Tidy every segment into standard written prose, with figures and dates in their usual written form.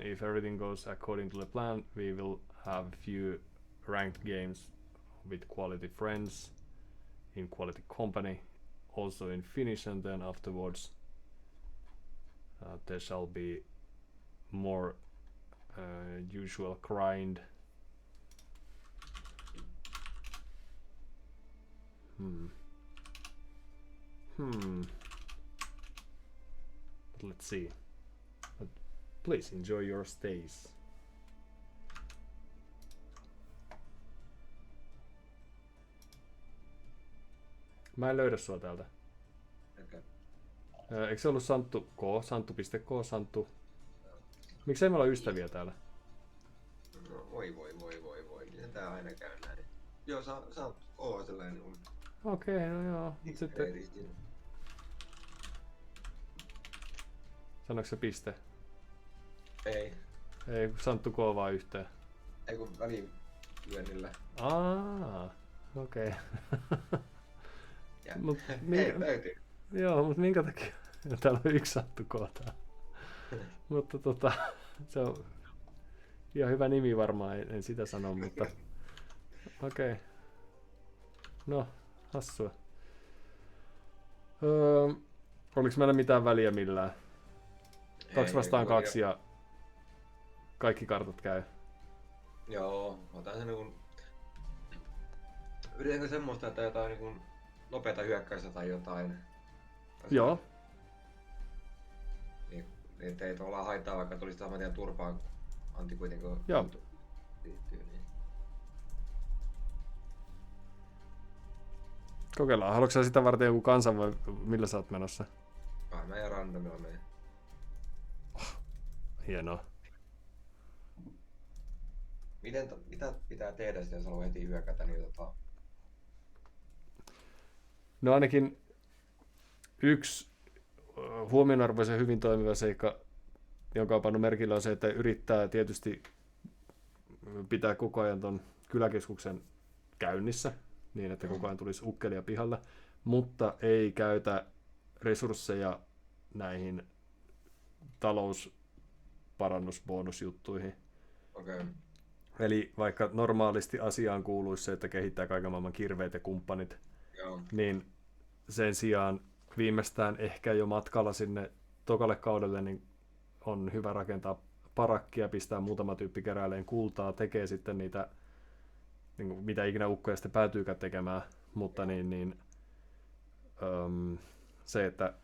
and if everything goes according to the plan, we will have a few ranked games with quality friends in quality company, also in Finnish, and then afterwards there shall be more usual grind. But let's see. But please enjoy your stays. Mä en löydä sua täältä. Okay. Eikö se ollut Santtu.k, Santtu? Miksei me olla ystäviä täällä? No, voi. Miten tää aina käy näin? Joo, sä oot sellainen. Okei, no joo. Sitten... Sanoiko se piste? Ei. Ei, kun Santtu K vaan yhteen. Ei kun välilyönnillä. Okei. Löytyy. Joo, mutta minkä takia? Täällä on yksi Santtu K täällä. Mutta se on ihan hyvä nimi varmaan, en sitä sano, mutta okei. No, hassua. Oliko meillä mitään väliä millään? 2 vastaan 2 ja kaikki kartat käy. Joo, otan sen niin yritänkö semmoista, että jotain niin nopeata hyökkäystä tai jotain. Joo. Niin ei tavallaan haittaa, vaikka tulisi saman tien turpaan Antti kuitenkin liittyy. Niin. Kokeillaan. Haluatko sä sitä varten joku kansan vai millä sä oot menossa? Kai mä ja randomilla menen. Hienoa. Mitä pitää tehdä sitten, jos haluaa heti hyökätä? Niin No ainakin yksi huomionarvoisen hyvin toimiva seikka, jonka on pannut merkillä, on se, että yrittää tietysti pitää koko ajan ton kyläkeskuksen käynnissä, niin että koko ajan tulisi ukkelia pihalle, mutta ei käytä resursseja näihin talousparannusbonusjuttuihin. Okay. Eli vaikka normaalisti asiaan kuuluisi se, että kehittää kaiken maailman kirveet ja kumppanit, niin sen sijaan viimeistään ehkä jo matkalla sinne tokalle kaudelle niin on hyvä rakentaa parakkia, pistää muutama tyyppi keräileen kultaa, tekee sitten niitä, niin kuin, mitä ikinä ukkoja sitten päätyykään tekemään, mutta se, että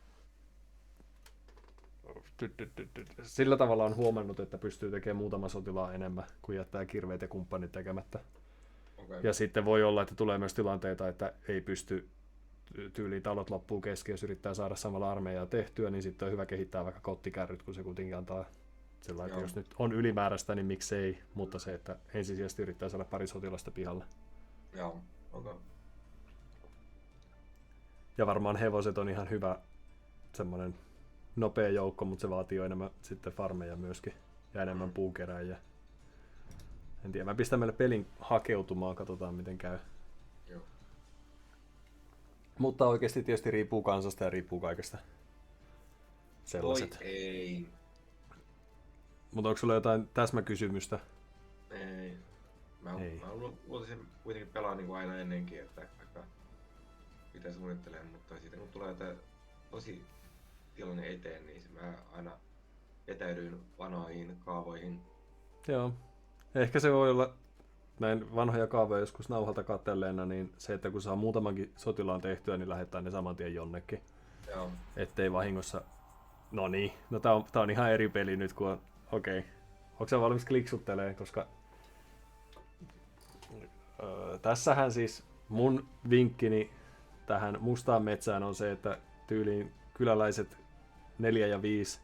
sillä tavalla on huomannut, että pystyy tekemään muutama sotilaan enemmän, kuin jättää kirveet ja kumppanit tekemättä. Okay. Ja sitten voi olla, että tulee myös tilanteita, että ei pysty tyyliin talot loppuu kesken, jos yrittää saada samalla armeijaa tehtyä, niin sitten on hyvä kehittää vaikka kottikärryt, kun se kuitenkin antaa sellainen, että jos nyt on ylimääräistä, niin miksei, mutta se, että ensisijaisesti yrittää saada pari sotilasta pihalle. Joo, okay. Ja varmaan hevoset on ihan hyvä semmoinen nopea joukko, mutta se vaatii jo enemmän sitten farmeja myöskin ja enemmän puukeräjiä. En tiedä, mä pistän meille pelin hakeutumaan, katsotaan miten käy. Joo. Mutta oikeasti tietysti riippuu kansasta ja riippuu kaikesta sellaiset. Ei. Mutta onko sulla jotain täsmäkysymystä? Ei. Mä luotisin kuitenkin pelaa niin kuin aina ennenkin, että vaikka mitä suunnittelen, mutta sitten kun tulee tosi tilanne eteen, niin mä aina vetäydyin vanhoihin kaavoihin. Joo. Ehkä se voi olla näin vanhoja kaavoja joskus nauhalta katselleena, niin se, että kun saa muutamankin sotilaan tehtyä, niin lähettää ne saman tien jonnekin. Joo. Ettei vahingossa... No niin, no tää on ihan eri peli nyt, kun on... Okei. Onko sä valmis kliksuttelemaan, koska... Tässähän siis mun vinkkini tähän mustaan metsään on se, että tyyliin kyläläiset 4 ja 5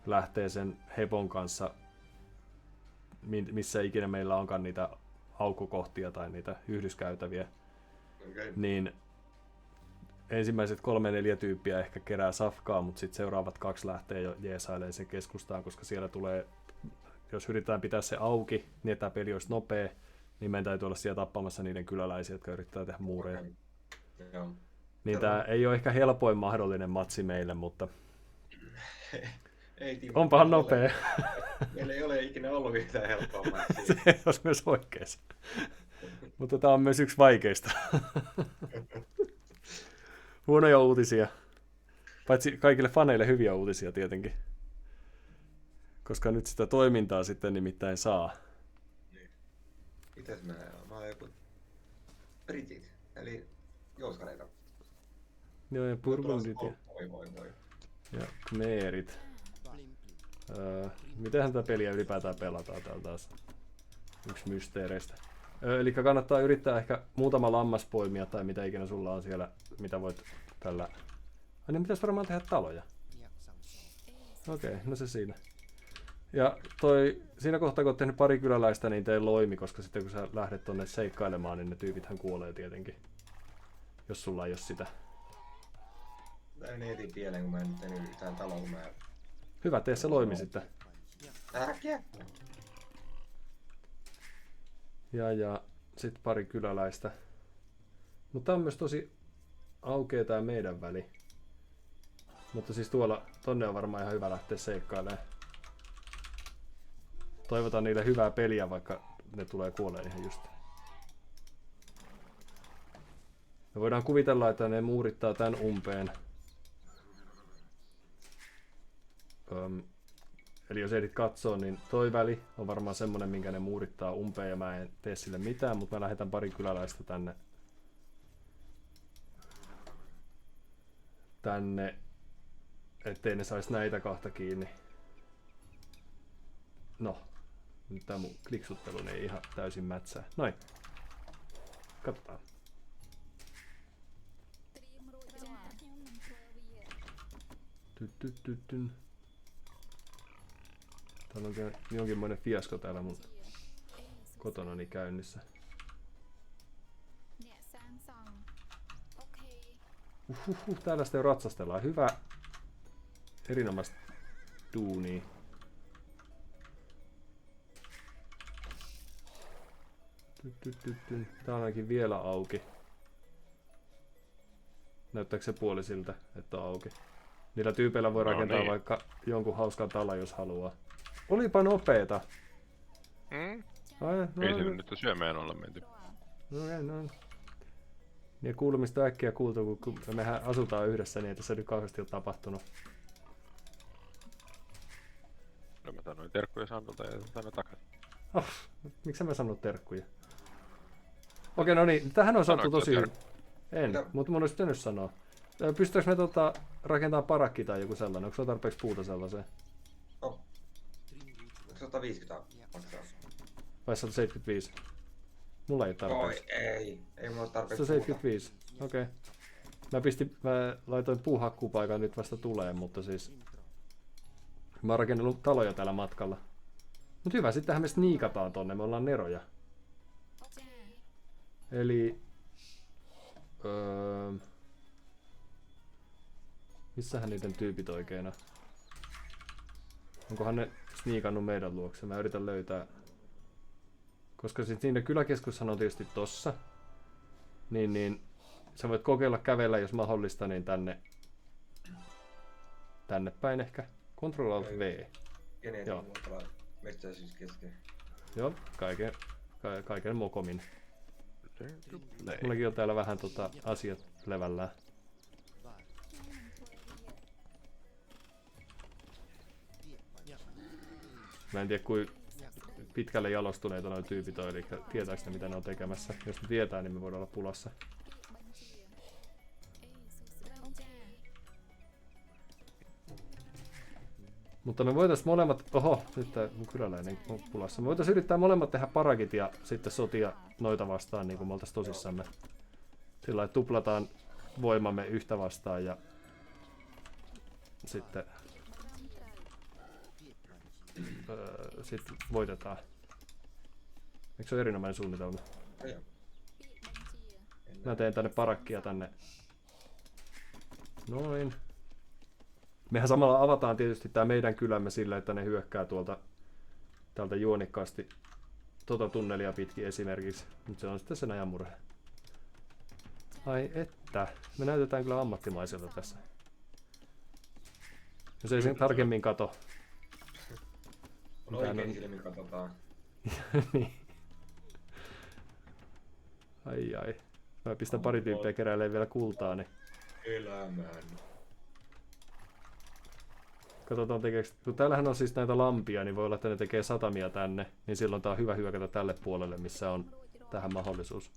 lähtee sen hepon kanssa, missä ikinä meillä onkaan niitä aukkokohtia tai niitä yhdyskäytäviä, niin ensimmäiset 3-4 tyyppiä ehkä kerää safkaa, mutta sitten seuraavat 2 lähtee jo jeesailemaan sen keskustaan, koska siellä tulee, jos yritetään pitää se auki, niin että tämä peli olisi nopea, niin meidän täytyy olla siellä tappamassa niiden kyläläisiä, jotka yrittää tehdä muureja. Joo. Niin tämä ei ole ehkä helpoin mahdollinen matsi meille, mutta onpahan nopea. Meillä ei ole ikinä ollut mitään helppoa matsia. Se olisi myös oikeassa. Mutta tämä on myös yksi vaikeista. Huonoja uutisia. Paitsi kaikille faneille hyviä uutisia tietenkin. Koska nyt sitä toimintaa sitten nimittäin saa. Niin. Mitäs mä oon joku britit, eli jouskareita. Joo, ja burgundit ja khmerit. Mitenhän tätä peliä ylipäätään pelataan täällä taas? Yksi mysteereistä. Eli kannattaa yrittää ehkä muutama lammas poimia tai mitä ikinä sulla on siellä, mitä voit tällä... niin pitäisi varmaan tehdä taloja. Okei, no se siinä. Ja siinä kohtaa kun oot tehnyt pari kyläläistä, niin tee loimi, koska sitten kun sä lähdet tonne seikkailemaan, niin ne tyypithän kuolee tietenkin. Jos sulla ei ole sitä. Tää meni heti pieleen, kun mä en tehnyt yhtään taloa, kun mä... Hyvä, tee se loimi sitten. Äkkiä! Ja sit pari kyläläistä. Mutta tää on myös tosi aukea tää meidän väli. Mutta siis tonne on varmaan ihan hyvä lähteä seikkailemaan. Toivotaan niille hyvää peliä, vaikka ne tulee kuoleen ihan just. Me voidaan kuvitella, että ne muurittaa tän umpeen. Eli jos ehdit katsoo, niin toi väli on varmaan semmonen, minkä ne muurittaa umpeen ja mä en tee sille mitään, mutta mä lähetän pari kyläläistä tänne, ettei ne sais näitä kahta kiinni. No, nyt tää mun kliksuttelu ei ihan täysin mätsää. Noin. Katsotaan. Täällä on jonkinmoinen fiasko täällä mun kotonani käynnissä. Täällä sitten ratsastellaan. Hyvä. Erinomaista duunia. Tää on ainakin vielä auki. Näyttääkö se puoli siltä, että on auki? Niillä tyypeillä voi rakentaa niin vaikka jonkun hauskan talon, jos haluaa. Olipa nopeeta. Ei sinne nyt syömään olla menty. No. Niin kuulumista äkkiä kuultu, kun mehän asutaan yhdessä, niin ei tässä nyt kauheasti ole tapahtunut. No mä sanoin terkkuja Sandolta ja sanoin takaisin. Miksi mä sanon terkkuja? Okei, no niin, tähän on saatu tosi hyvin. En, mutta mun olisi pitänyt sanoa. Pystytäänkö me rakentamaan parakki tai joku sellainen? Onko sulla tarpeeksi puuta sellaiseen? Onko 150 maksaa? Vai 175? Mulla ei tarpeeksi. Oi, ei mulla ole tarpeeksi 175, okei. Mä laitoin puuhakkupaikan, nyt vasta tulee, mutta siis... Mä oon rakennellut taloja täällä matkalla. Mut hyvä, sittenhän me sniikataan tonne, me ollaan neroja. Eli... missähän niiden tyypit oikein on? Onkohan ne sniikannut meidän luokse? Mä yritän löytää... Koska siinä kyläkeskushan on tietysti tossa. Niin sä voit kokeilla kävellä, jos mahdollista, niin tänne päin ehkä. Control Alt V. Joo. Metsäisyys kesken. Joo, kaiken mokomin. Mullakin on täällä vähän asiat levällään. Mä en tiedä kuin pitkälle jalostuneita nuo tyypit on, eli tietääkö ne mitä ne on tekemässä. Jos ne tietää, niin me voidaan olla pulassa. Mutta me voitais molemmat... Oho, nyt tää mun kyläläinen on pulassa. Me voitais yrittää molemmat tehdä parakit ja sitten sotia noita vastaan, niin kuin me oltais tosissamme. Sillä lailla tuplataan voimamme yhtä vastaan ja... Sitten... Sitten voitetaan. Eikö se ole erinomainen suunnitelma? Mä teen tänne parakkia tänne. Noin. Mehän samalla avataan tietysti tää meidän kylämme sillä, että ne hyökkää täältä juonikkaasti tunnelia pitkin esimerkiksi. Mutta se on sitten sen ajan murhe. Ai että. Me näytetään kyllä ammattimaiselta tässä. Jos ei sen tarkemmin kato. On oikein silmin katsotaan. Niin. Ai. Mä pistän pari tyyppiä keräilee vielä kultaa, niin... Elämään. Katsotaan tekeekö... Kun täällähän on siis näitä lampia, niin voi olla, että ne tekee satamia tänne. Niin silloin tää on hyvä hyökätä tälle puolelle, missä on tähän mahdollisuus.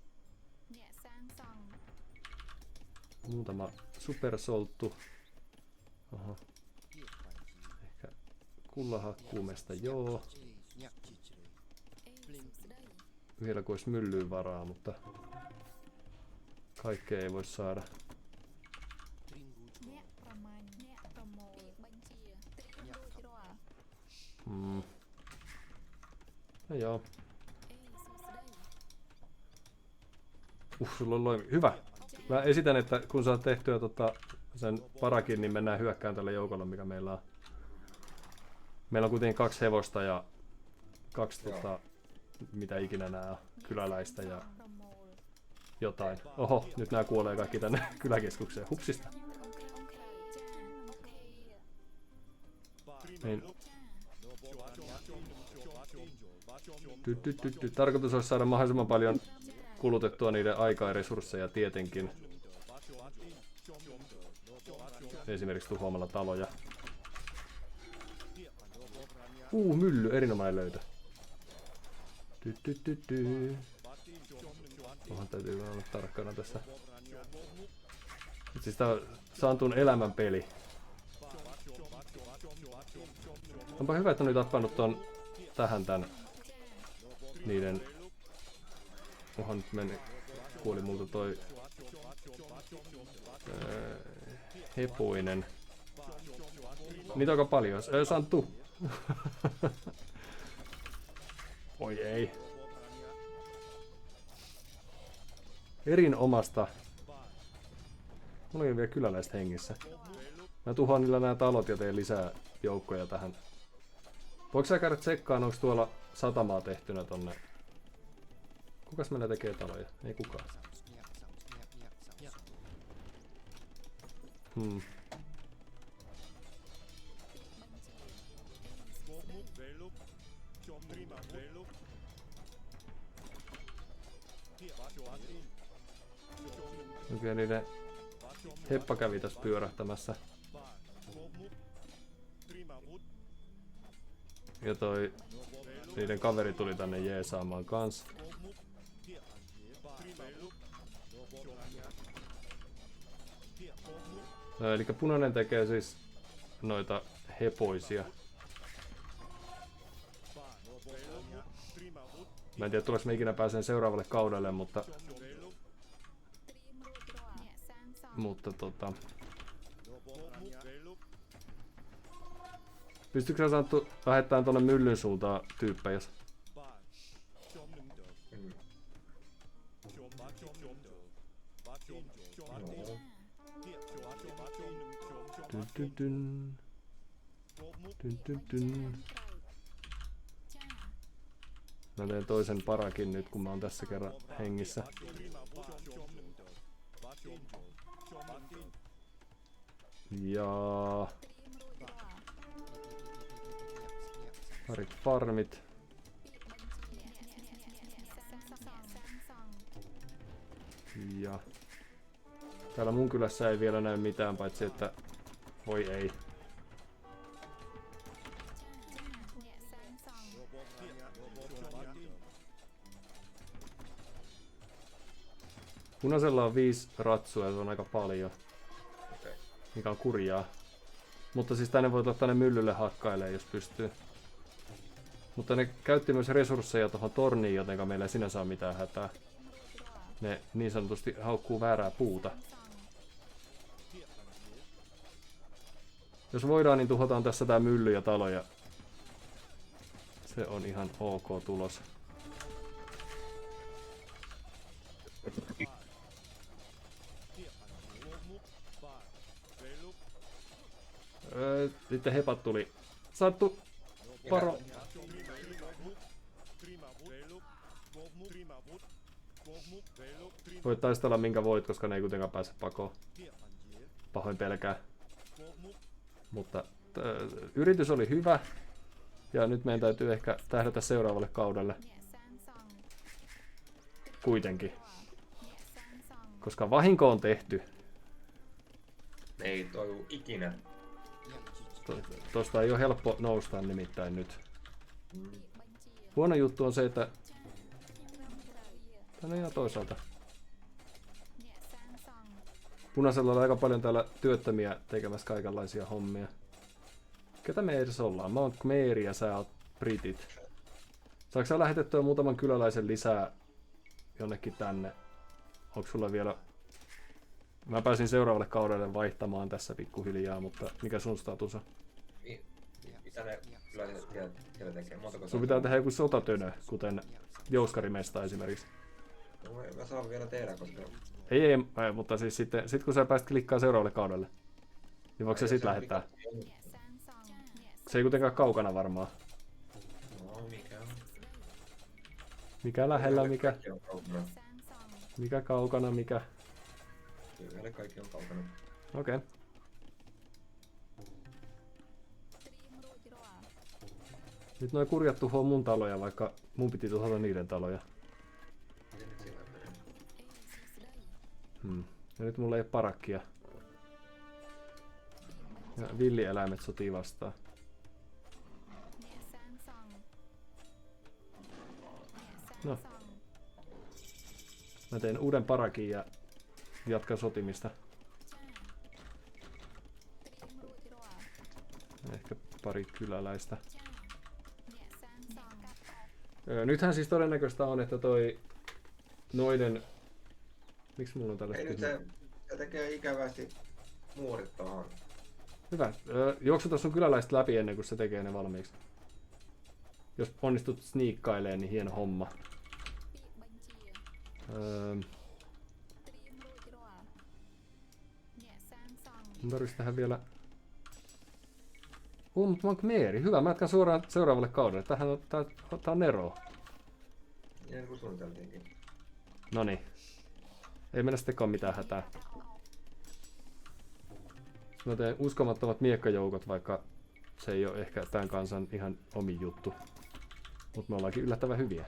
Muutama supersolttu. Oho. Ehkä kullahakkuumesta, joo. Vielä kun olisi myllyyn varaa, mutta kaikkea ei voi saada. No joo. Sulla on hyvä. Mä esitän, että kun saat tehtyä sen parakin, niin mennään hyökkään tälle joukolle, mikä meillä on. Meillä on kuitenkin 2 hevosta ja 2 mitä ikinä nää on, kyläläistä ja jotain. Oho, nyt nää kuolee kaikki tänne kyläkeskukseen. Hupsista. Niin. Tarkoitus olisi saada mahdollisimman paljon kulutettua niiden aikaa ja resursseja tietenkin. Esimerkiksi tuhoamalla taloja. Mylly, erinomainen löytö. Ohan täytyy olla tarkkana tässä. Siis tää on saantun elämän peli. Onpa hyvä, että on nyt tappanut ton tähän tän niiden... Ohan nyt meni... Kuoli multa toi... hepoinen. Niitä on aika paljon. Santtu! Oi ei. Erinomasta. Mulla on vielä kyläläistä hengissä. Mä tuhoan niillä nämä talot ja teen lisää joukkoja tähän. Voiko sä käydä tsekkaan, onko tuolla satamaa tehtynä tonne? Kukas meillä tekee taloja? Ei kukaan. Okei, niiden heppa kävi tässä pyörähtämässä. Ja toi niiden kaveri tuli tänne jeesaamaan kans. Eli punainen tekee siis noita hepoisia. Mä en tiedä, tuleeko me ikinä pääseen seuraavalle kaudelle, mutta pystytkö sä Santtu lähettämään tonne myllyn suuntaan tyyppejä? Mä teen toisen parakin nyt, kun mä oon tässä kerran hengissä. Ja parit farmit. Ja täällä mun kylässä ei vielä näy mitään, paitsi että voi ei. Punaisella on 5 ratsua ja se on aika paljon. Mikä on kurjaa. Mutta siis tänne voi ottaa tänne myllylle hakkailemaan, jos pystyy. Mutta ne käytti myös resursseja tuohon torniin, jotenka meillä ei sinänsä ole mitään hätää. Ne niin sanotusti haukkuu väärää puuta. Jos voidaan, niin tuhotaan tässä tää mylly ja taloja. Se on ihan ok tulos. Sitten hepat tuli. Santtu! Paro! Voit taistella minkä voit, koska ne ei kuitenkaan pääse pakoon. Pahoin pelkää. Mutta yritys oli hyvä. Ja nyt meidän täytyy ehkä tähdätä seuraavalle kaudelle. Kuitenkin. Koska vahinko on tehty. Ei toivu ikinä. Tosta ei ole helppo nousta nimittäin nyt. Huono juttu on se, että... Tänne ihan toisaalta. Punaisella on aika paljon täällä työttömiä tekemässä kaikenlaisia hommia. Ketä me edes ollaan? Mä oon Khmeri ja sä oot britit. Saatko sä lähetettyä muutaman kyläläisen lisää jonnekin tänne? Onko sulla vielä... Mä pääsin seuraavalle kaudelle vaihtamaan tässä pikkuhiljaa, mutta mikä sun status on? Mitä ne kyllä tekee? Sun pitää tehdä joku sotatönö, kuten jouskarimesta esimerkiksi. No, mä saan vielä tehdä, koska... Ei, mutta siis sitten kun sä pääst klikkaa seuraavalle kaudelle, niin voiko se sit lähettää? Se ei kuitenkaan kaukana varmaan. No, mikä on? Mikä lähellä, mikä kaukana, mikä... Kyllä kaikki on kaukana. Okei. Okay. Nyt noi kurjat tuhoaa mun taloja, vaikka mun piti tuhota niiden taloja. Ja nyt mulla ei ole parakkia. Ja villieläimet sotii vastaan. No. Mä teen uuden parakin ja jatkan sotimista. Ehkä pari kyläläistä. Nythän siis todennäköistä on, että toi noiden... Miksi mulla on tällaista? Ei nyt se tekee ikävästi muurit tohon. Hyvä. Juoksuta sun kyläläiset läpi ennen kuin se tekee ne valmiiksi. Jos onnistut sniikkailemaan, niin hieno homma. Mun tarvitsisi tähän vielä... mutta mä oon Khmeri. Hyvä, mä jatkan suoraan seuraavalle kaudelle. Tää on Nero. Niin kuin suunniteltiinkin. Noniin. Ei mennä sittenkaan mitään hätää. Mä teen uskomattomat miekkajoukot, vaikka se ei ole ehkä tämän kansan ihan omi juttu. Mutta me ollaankin yllättävän hyviä.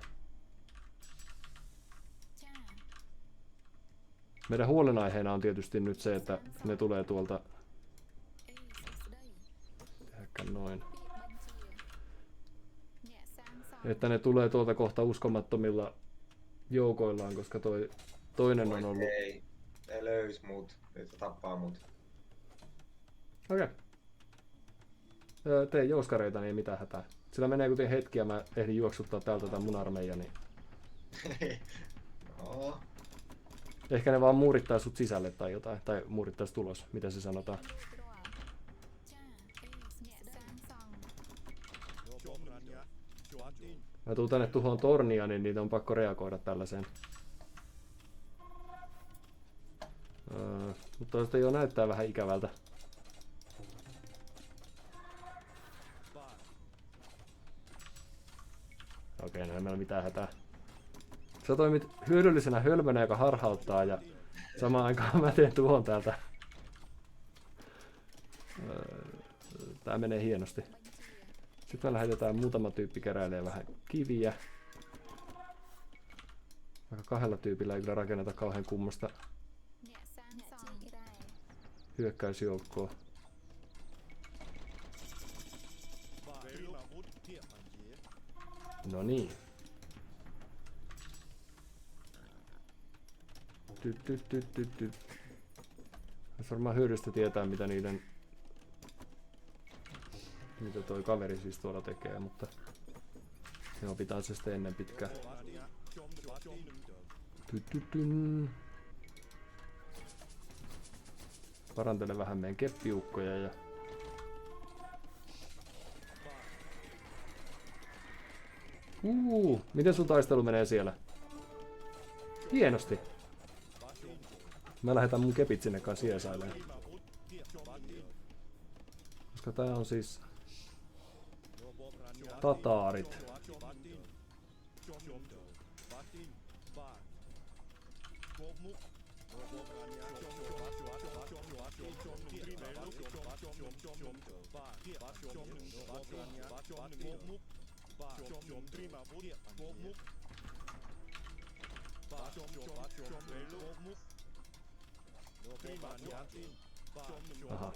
Meidän huolenaiheena on tietysti nyt se, että ne tulee tuolta... Ehkä noin. Että ne tulee tuolta kohta uskomattomilla joukoillaan, koska toinen on ollut... Ei, ne löys mut. Nyt se tappaa mut. Okei. Tee jouskareita, niin ei mitään hätää. Sillä menee kuten hetki ja mä ehdin juoksuttaa täältä tämän mun armeija, niin... No. Ehkä ne vaan muurittaa sut sisälle tai jotain, tai muurittais tulos, mitä se sanotaan. Mä tuun tänne tuhoon tornia, niin niitä on pakko reagoida tällaiseen. Mutta toista jo näyttää vähän ikävältä. Okei, no ei meillä mitään hätää. Sä toimit hyödyllisenä hölmönä, joka harhauttaa, ja samaan aikaan mä teen tuon täältä. Tää menee hienosti. Sitten me lähetetään muutama tyyppi keräilee vähän kiviä. Vaikka kahdella tyypillä ei kyllä rakenneta kauhean kummasta hyökkäysjoukkoa. No niin. Olisi varmaan hyödystä tietää, mitä toi kaveri siis tuolla tekee, mutta se opitaan se sitten ennen pitkään. Parantele vähän meidän keppiukkoja ja miten sun taistelu menee siellä? Hienosti. Mä lähetän mun kepit sinne kanssa siesailemaan. Koska tää on siis tataarit. Aha.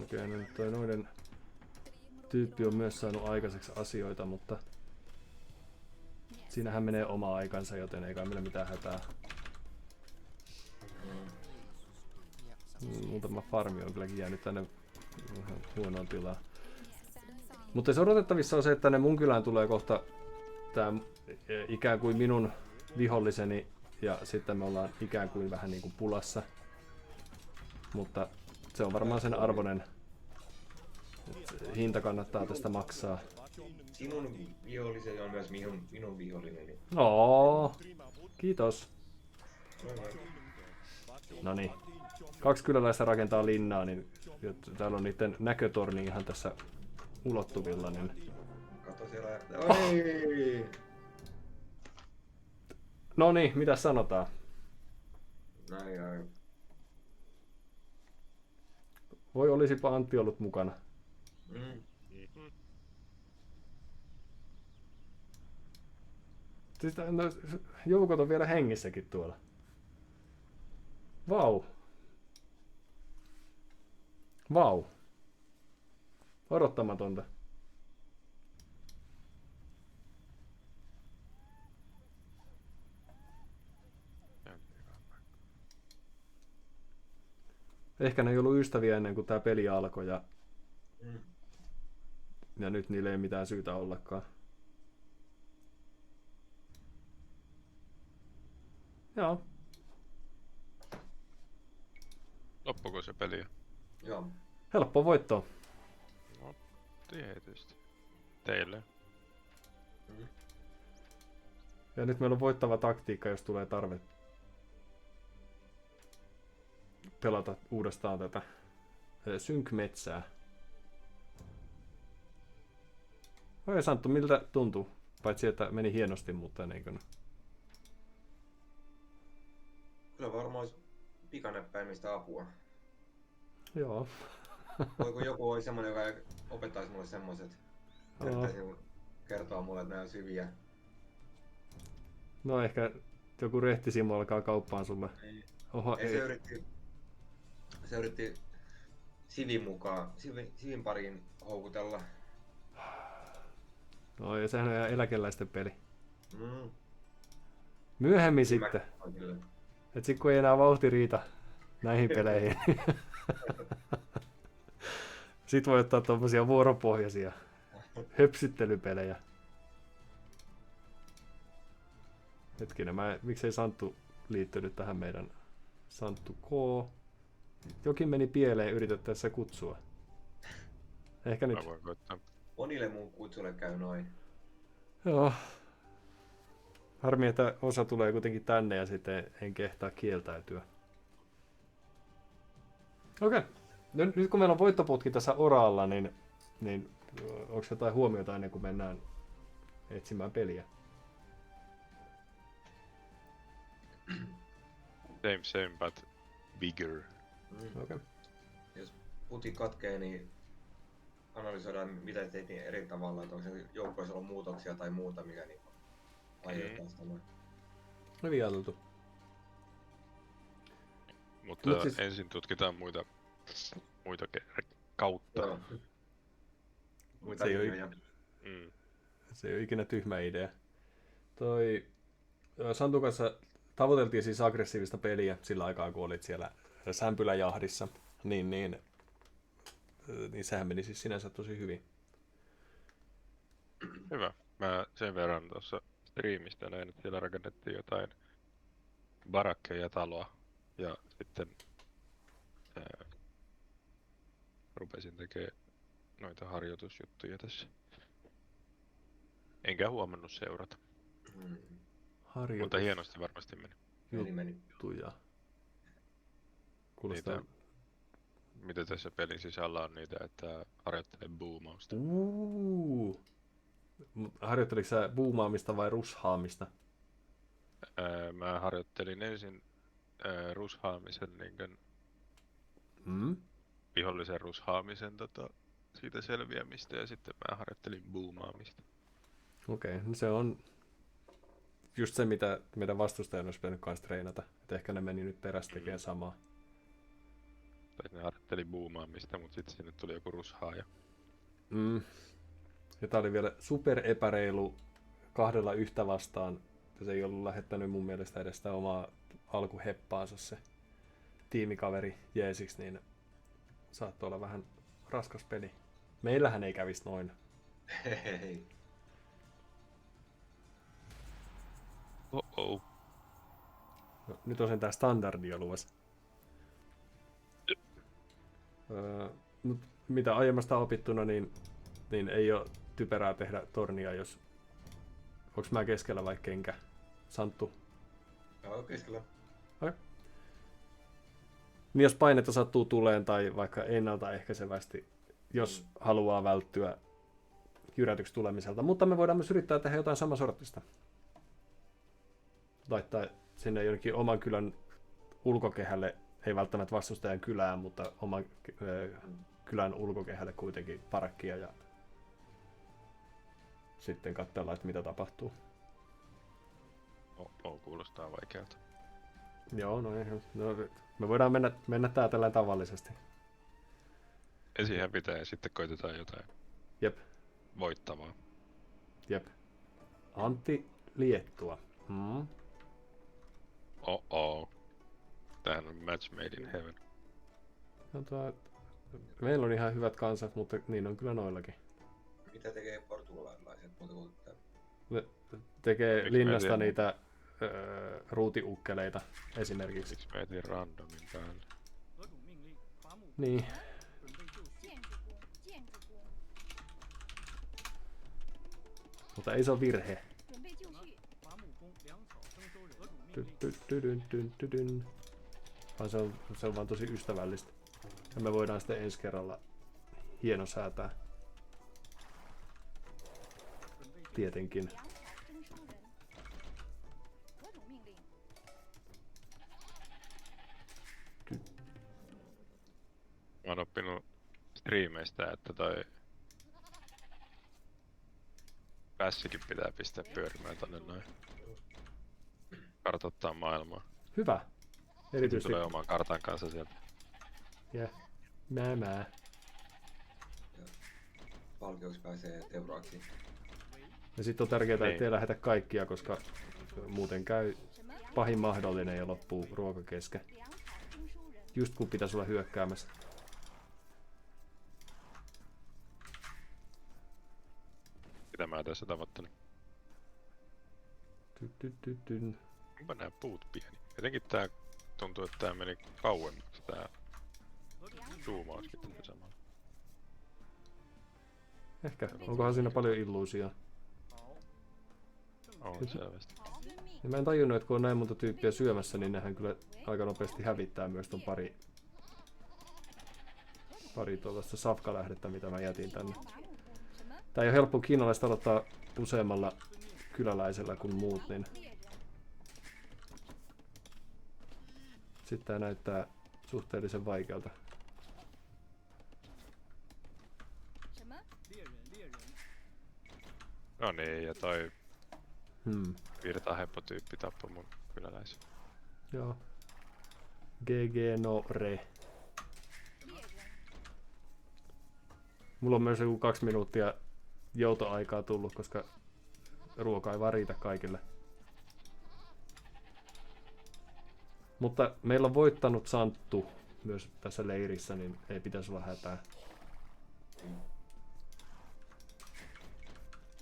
Okei, no nyt toi noiden tyyppi on myös saanut aikaiseksi asioita, mutta siinähän menee oma aikansa, joten ei kai meillä mitään hätää. Muutama farmi on kylläkin jäänyt tänne ihan huonoon tilaan. Mutta se odotettavissa on se, että tänne mun kylään tulee kohta tää ikään kuin minun viholliseni ja sitten me ollaan ikään kuin vähän niin kuin pulassa. Mutta se on varmaan sen arvoinen. Hinta kannattaa tästä maksaa. Sinun vihollisesi on myös minun vihollinen. Kiitos. Noniin. 2 kyläläistä rakentaa linnaa, niin täällä on niiden näkötorni ihan tässä ulottuvilla. Niin... Kato siellä. Oi! Noniin, mitä sanotaan? Näin. Voi olisipa Antti ollut mukana. Siis, no, joukot on vielä hengissäkin tuolla. Vau. Odottamatonta. Ehkä ne ei ollut ystäviä ennen kuin tää peli alkoi ja nyt niillä ei mitään syytä ollakaan. Joo. Loppuko se peli? Joo. Helppo voitto. No, tietysti. Teille. Ja nyt meillä on voittava taktiikka, jos tulee tarve pelata uudestaan tätä synkmetsää. Oi Santtu, miltä tuntuu? Paitsi että meni hienosti, mutta niin kuin... Kyllä varmaan olisi pikanäppäimistä apua. Joo. Voiko joku olisi semmonen, joka opettaisi mulle semmoset. Kertoo mulle, että nämä on syviä. No ehkä joku rehtisimu alkaa kauppaan sulle. Oho, ei. Se yritti Sivin mukaan, Sivin pariin houkutella. No ja sehän on ihan eläkeläisten peli. Myöhemmin sitten. Et sit kun ei enää vauhti riitä näihin peleihin. Sit voi ottaa tommosia vuoropohjaisia höpsyttelypelejä. Hetkinen, miksei Santtu liittynyt tähän meidän Santtu K. Jokin meni pieleen yritettäessä kutsua. Ehkä nyt. Monille mun kutsulle käy noin. Joo. Harmi, että osa tulee kuitenkin tänne ja sitten en kehtaa kieltäytyä. Okei. Nyt kun meillä on voittoputki tässä oraalla, niin onko jotain huomiota ennen kuin mennään etsimään peliä? Same, but bigger. Okay. Jos puti katkee, niin analysoidaan mitä teit niin eri tavalla, että onko se joukkoissa ollut muutoksia tai muuta, mikä niin aiheuttaa sitä noin. Hyvin ajateltu. Mutta siis... ensin tutkitaan muita kautta. Joo. Muita linjoja. Se ei ole ikinä tyhmä idea. Santun kanssa tavoiteltiin siis aggressiivista peliä sillä aikaa, kun olit siellä sämpyläjahdissa. Niin sehän meni siis sinänsä tosi hyvin. Hyvä. Mä sen verran tuossa striimistä näin, että siellä rakennettiin jotain barakkeja ja taloa. Ja sitten rupesin tekemään noita harjoitusjuttuja tässä. Enkä huomannut seurata. Mutta hienosti varmasti meni. Meni. Juttuja. Kuulostaa mitä tässä pelin sisällä on niitä, että harjoittelee boomausta. Harjoitteliko sä buumaamista vai rushaamista? Mä harjoittelin ensin rushaamisen, niinkön vihollisen rushaamisen siitä selviämistä, ja sitten mä harjoittelin boomaamista. Okei, no se on just se, mitä meidän vastustajan olisi pitänyt kanssa treenata. Että ehkä ne meni nyt perässä tekemään samaa. Tai ne harjoitteli boomaamista, mutta sitten sinne tuli joku rushaaja. Ja tää oli vielä super epäreilu 2 yhtä vastaan. Se ei ollut lähettänyt mun mielestä edes sitä omaa alkuheppaansa se tiimikaveri jeesiksi, niin saattoi olla vähän raskas peli. Meillähän ei kävisi noin. Hei. Oh. No, nyt on sentään standardia luvassa. Mut mitä aiemmasta opittuna, niin ei ole typerää tehdä tornia, jos... Onks mä keskellä vai kenkä? Santtu? Joo, keskellä. Okay. Niin jos painetta sattuu tuleen tai vaikka ennaltaehkäisevästi, jos haluaa välttyä jyrätyksi tulemiselta. Mutta me voidaan myös yrittää tehdä jotain samansorttista. Laittaa sinne jonnekin oman kylän ulkokehälle, ei välttämättä vastustajan kylään, mutta oman kylän ulkokehälle kuitenkin parakkia ja sitten katsella, että mitä tapahtuu. Kuulostaa vaikealta. Joo, no me voidaan mennä tää tällainen tavallisesti. Ensin hävitään ja sitten koitetaan jotain voittavaa. Jep. Antti Liettua. Tämähän on match made in heaven. Meillä on ihan hyvät kansat, mutta niin on kyllä noillakin. Mitä tekee portugalaiset muuta kuin tämä? Ne tekee linnasta niitä ruutiukkeleita esimerkiksi. Miksi mä etin randomin päälle? Niin. Mutta ei se ole virhe. Vaan se on vaan tosi ystävällistä. Ja me voidaan sitten ensi kerralla hienosäätää. Tietenkin. Mä oon oppinut striimeistä, että toi pässikin pitää pistää pyörimään tonne noin. Kartoittaa maailmaa. Hyvä. Erityisesti tulee oman kartan kanssa sieltä. Ja mä. Valkeus pääsee teuraaksi. Ja sitten on tärkeää, ettei lähetä kaikkia, koska muuten käy pahin mahdollinen ja loppuu ruoka kesken. Just kun pitäisi olla hyökkäämässä. Mitä mä tässä tavoittelen? Onpa nää puut pieni. Jotenkin tää tuntuu, että tää meni kauemmaksi tää zoomauskin tätä samalla. Ehkä. Onkohan siinä paljon illuusia? On selvästi. Ja mä en tajunnut, että kun on näin monta tyyppiä syömässä, niin nehän kyllä aika nopeasti hävittää myös ton pari tuollaista safkalähdettä, mitä mä jätin tänne. Tää ei ole helppo kiinalaista aloittaa useammalla kyläläisellä kuin muut, niin sitten tää näyttää suhteellisen vaikealta. No niin, ja toi virtaheppo-tyyppi tappoi mun kyläläisen. Joo. GG no re. Mulla on myös joku 2 minuuttia joutoaikaa tullut, koska ruoka ei vaan riitä kaikille. Mutta meillä on voittanut Santtu myös tässä leirissä, niin ei pitäisi olla hätää.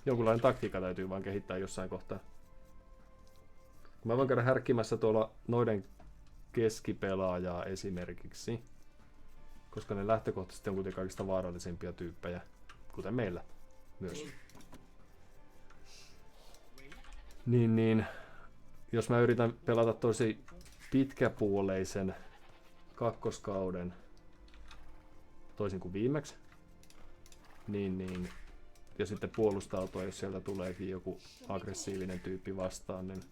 Jonkunlainen taktiikka täytyy vaan kehittää jossain kohtaa. Mä voin käydä härkkimässä tuolla noiden keskipelaajaa esimerkiksi. Koska ne lähtökohtaisesti on kuitenkin kaikista vaarallisimpia tyyppejä. Kuten meillä myös. Niin. Jos mä yritän pelata tosi pitkäpuoleisen kakkoskauden, toisin kuin viimeksi. Niin. Ja sitten puolustautua, jos sieltä tuleekin joku aggressiivinen tyyppi vastaan, niin...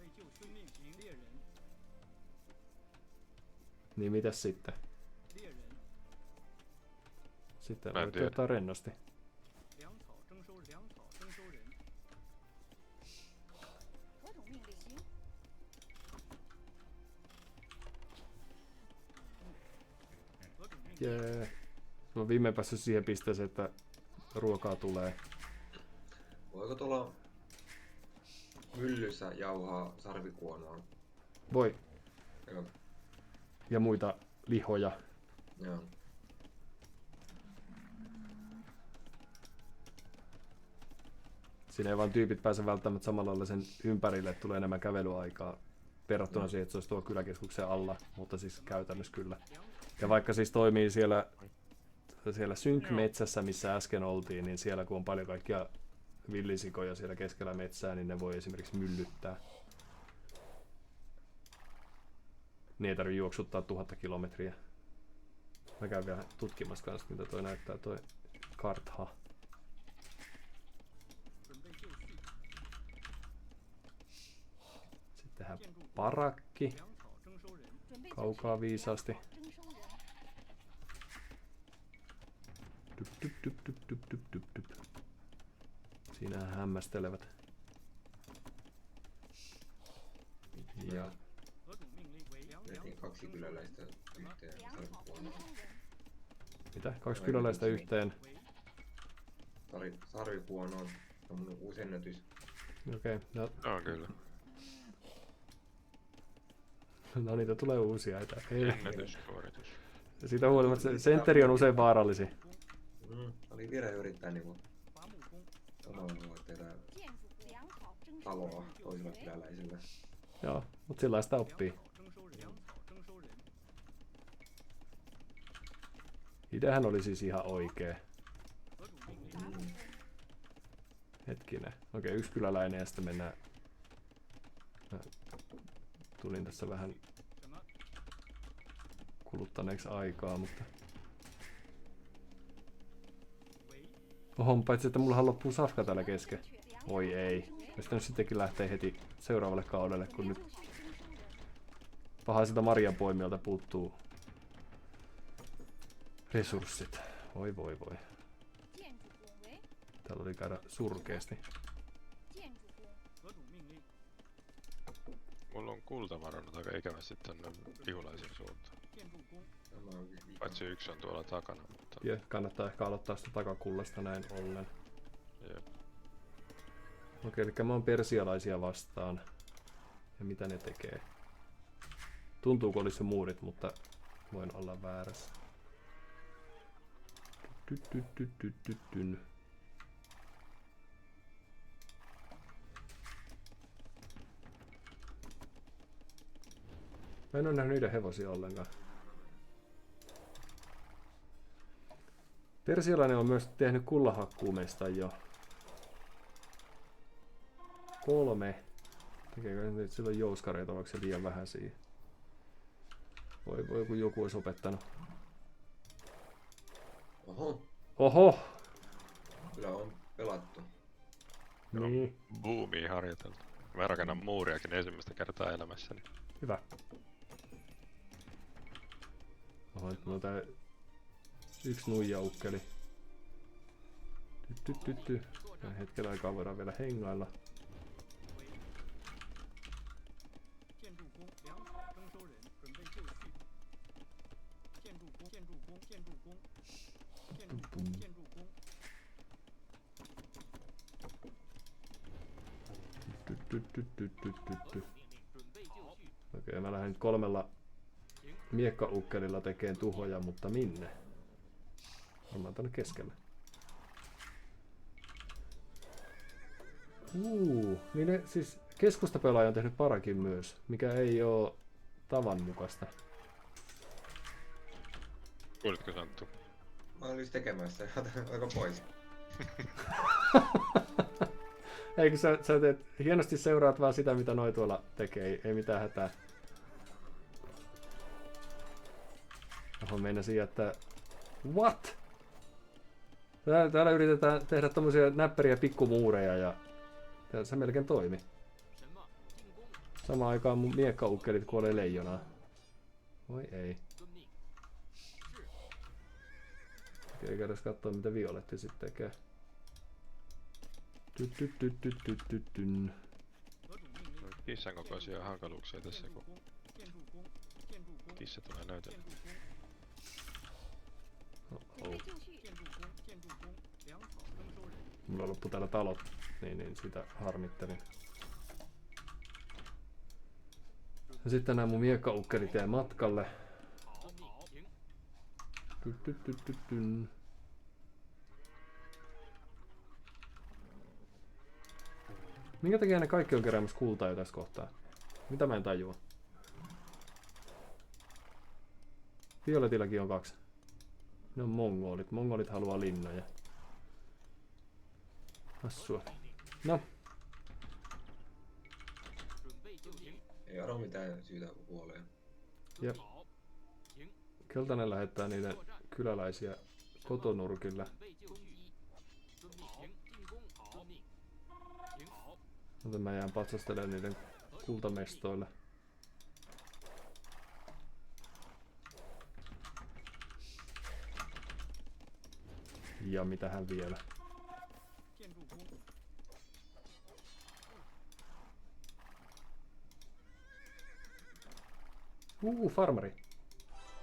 Niin mitäs sitten? Sitten voit ottaa rennosti. Jee. Mä oon viimein päässyt siihen pisteeseen, että ruokaa tulee. Voiko tuolla myllyssä jauhaa sarvikuonoa? Voi. Joo. Ja muita lihoja. Joo. Siinä ei vaan tyypit pääse välttämättä samalla lailla sen ympärille, että tulee enemmän kävelyaikaa verrattuna siihen, että se olisi tuo kyläkeskuksen alla, mutta siis käytännössä kyllä. Ja vaikka siis toimii siellä synkmetsässä, missä äsken oltiin, niin siellä kun on paljon kaikkia villisikoja siellä keskellä metsää, niin ne voi esimerkiksi myllyttää. Niin ei tarvitse juoksuttaa 1000 kilometriä. Mä käyn vielä tutkimassa kanssa, mitä toi näyttää toi kartha. Sitten tehdään parakki. Kaukaa viisaasti. Dup. Siinähän hämmästelevät. Ja... Tehtiin 2 kyläläistä yhteen sarvikuonoon. Mitä? 2 kyläläistä yhteen? Sarvikuonoon. On mun uusi ennätys. Okei, no... Joo, kyllä. No niitä tulee uusia. Ennätyssuoritus. Siitä huolimatta se sentteri on usein vaarallisia. Oli vielä yrittää niinku... Samalla voi tehdä taloa toisilla kyläläisillä. Joo, mutta sillä sitä oppii. Ideahän oli siis ihan oikee. Hetkinen. Okei, 1 kyläläinen ja sitten mennään... Mä tulin tässä vähän kuluttaneeksi aikaa, mutta... Oho, paitsi että mullahan loppuu safka täällä kesken. Oi ei. Ja sitten sittenkin lähtee heti seuraavalle kaudelle, kun nyt pahaisilta marjanpoimijoilta puuttuu resurssit. Voi. Täällä oli käydä surkeasti. Mulla on kultavarannut aika ikävästi tänne vihulaisen suuntaan. Paitsi yksi on tuolla takana, mutta... Ja kannattaa ehkä aloittaa sitä takakullasta näin ollen. Jep. Okei, eli mä oon persialaisia vastaan. Ja mitä ne tekee? Tuntuu, kun olisi muurit, mutta voin olla väärässä. Mä en ole nähnyt niiden hevosia ollenkaan. Persialainen on myös tehnyt kullahakkuumestan jo. 3. Tekeekö nyt silloin jouskareita, vaikka se liian vähän siihen? Voi kun joku olisi opettanut. Oho! Kyllä on pelattu. Niin. Boomia harjoiteltu. Mä rakennan muuriakin ensimmäistä kertaa elämässäni. Hyvä. Oho, nyt mulla on tää 1 nuijaukkeli. Hetkellä aikaa voidaan vielä hengailla. Okei, mä lähden nyt 3 miekkaukkelilla tekeen tuhoja, mutta minne? Varmaan tänne keskelle. Niin ne, siis keskustapelaaja on tehnyt parakin myös, mikä ei oo tavan mukaista. Kuulitko Santtu? Mä olis tekemässä, oliko pois? Eikö sä teet, hienosti seuraat vaan sitä, mitä noi tuolla tekee, ei mitään hätää. Oho, meinasin jättää... What? Täällä yritetään tehdä tommosia näppäriä pikkumuureja ja se melkein toimi. Samaan aikaan mun miekkaukkelit kuolee leijonaa. Voi ei. Okei, käydään katsoa mitä Violetti sitten tekee. Kissan kokoisia hankaluuksia tässä, kun kissa tulee näytellä. Mulla loppu täällä talot, niin sitä harmittelin. Ja sitten nämä mun miekkaukkelit jäi matkalle. Minkä takia ne kaikki on keräämässä kultaa jo tässä kohtaa? Mitä mä en tajua? Violetillakin on 2. Ne on mongolit. Mongolit haluaa linnoja. Hassua. No. Ei ole mitään syytä kuoleen. Jep. Keltainen lähettää niiden kyläläisiä kotonurkille. Mutta mä jään patsastelemaan niiden kultamestoille. Ja mitähän vielä? Farmari.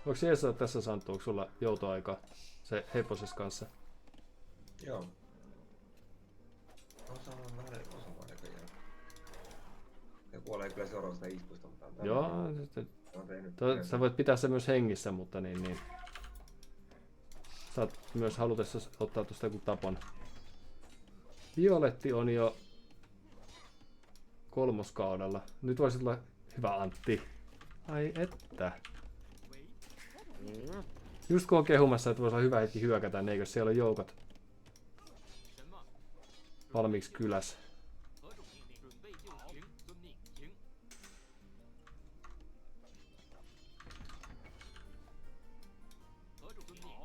Voiko Jeesa tässä Santtu, onko sulla joutoaika se heposessa kanssa? Joo. Osa vaan näköjään. Se kuolee kyllä seuraavasta iskusta, mutta on joo, sä voit pitää se myös hengissä, mutta niin. Saat myös halutessa ottaa tuosta joku tapon. Violetti on jo 3. kaudella. Nyt voisi olla hyvä Antti. Ai että. Just kun on kehumassa, että voisi olla hyvä hetki hyökätä, niin eikö siellä ole joukot valmiiksi kylässä.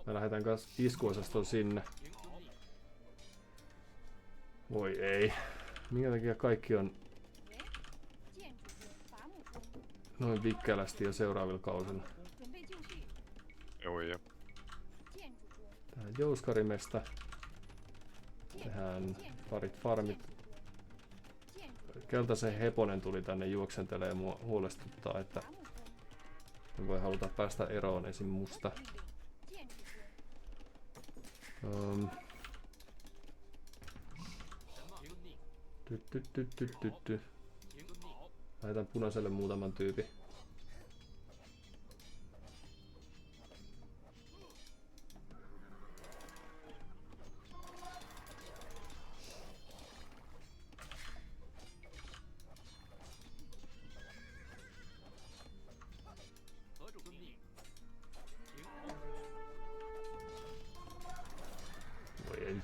Me lähdetään kanssa iskuosaston sinne. Voi ei. Minkä takia kaikki on noin vikkelästi jo seuraavilla kausilla. Joo, jo. Tehdään jouskarimesta. Tehdään parit farmit. Keltaisen heponen tuli tänne juoksentelee ja mua huolestuttaa, että voi haluta päästä eroon esim. Musta. Lähetän punaiselle muutaman tyypin.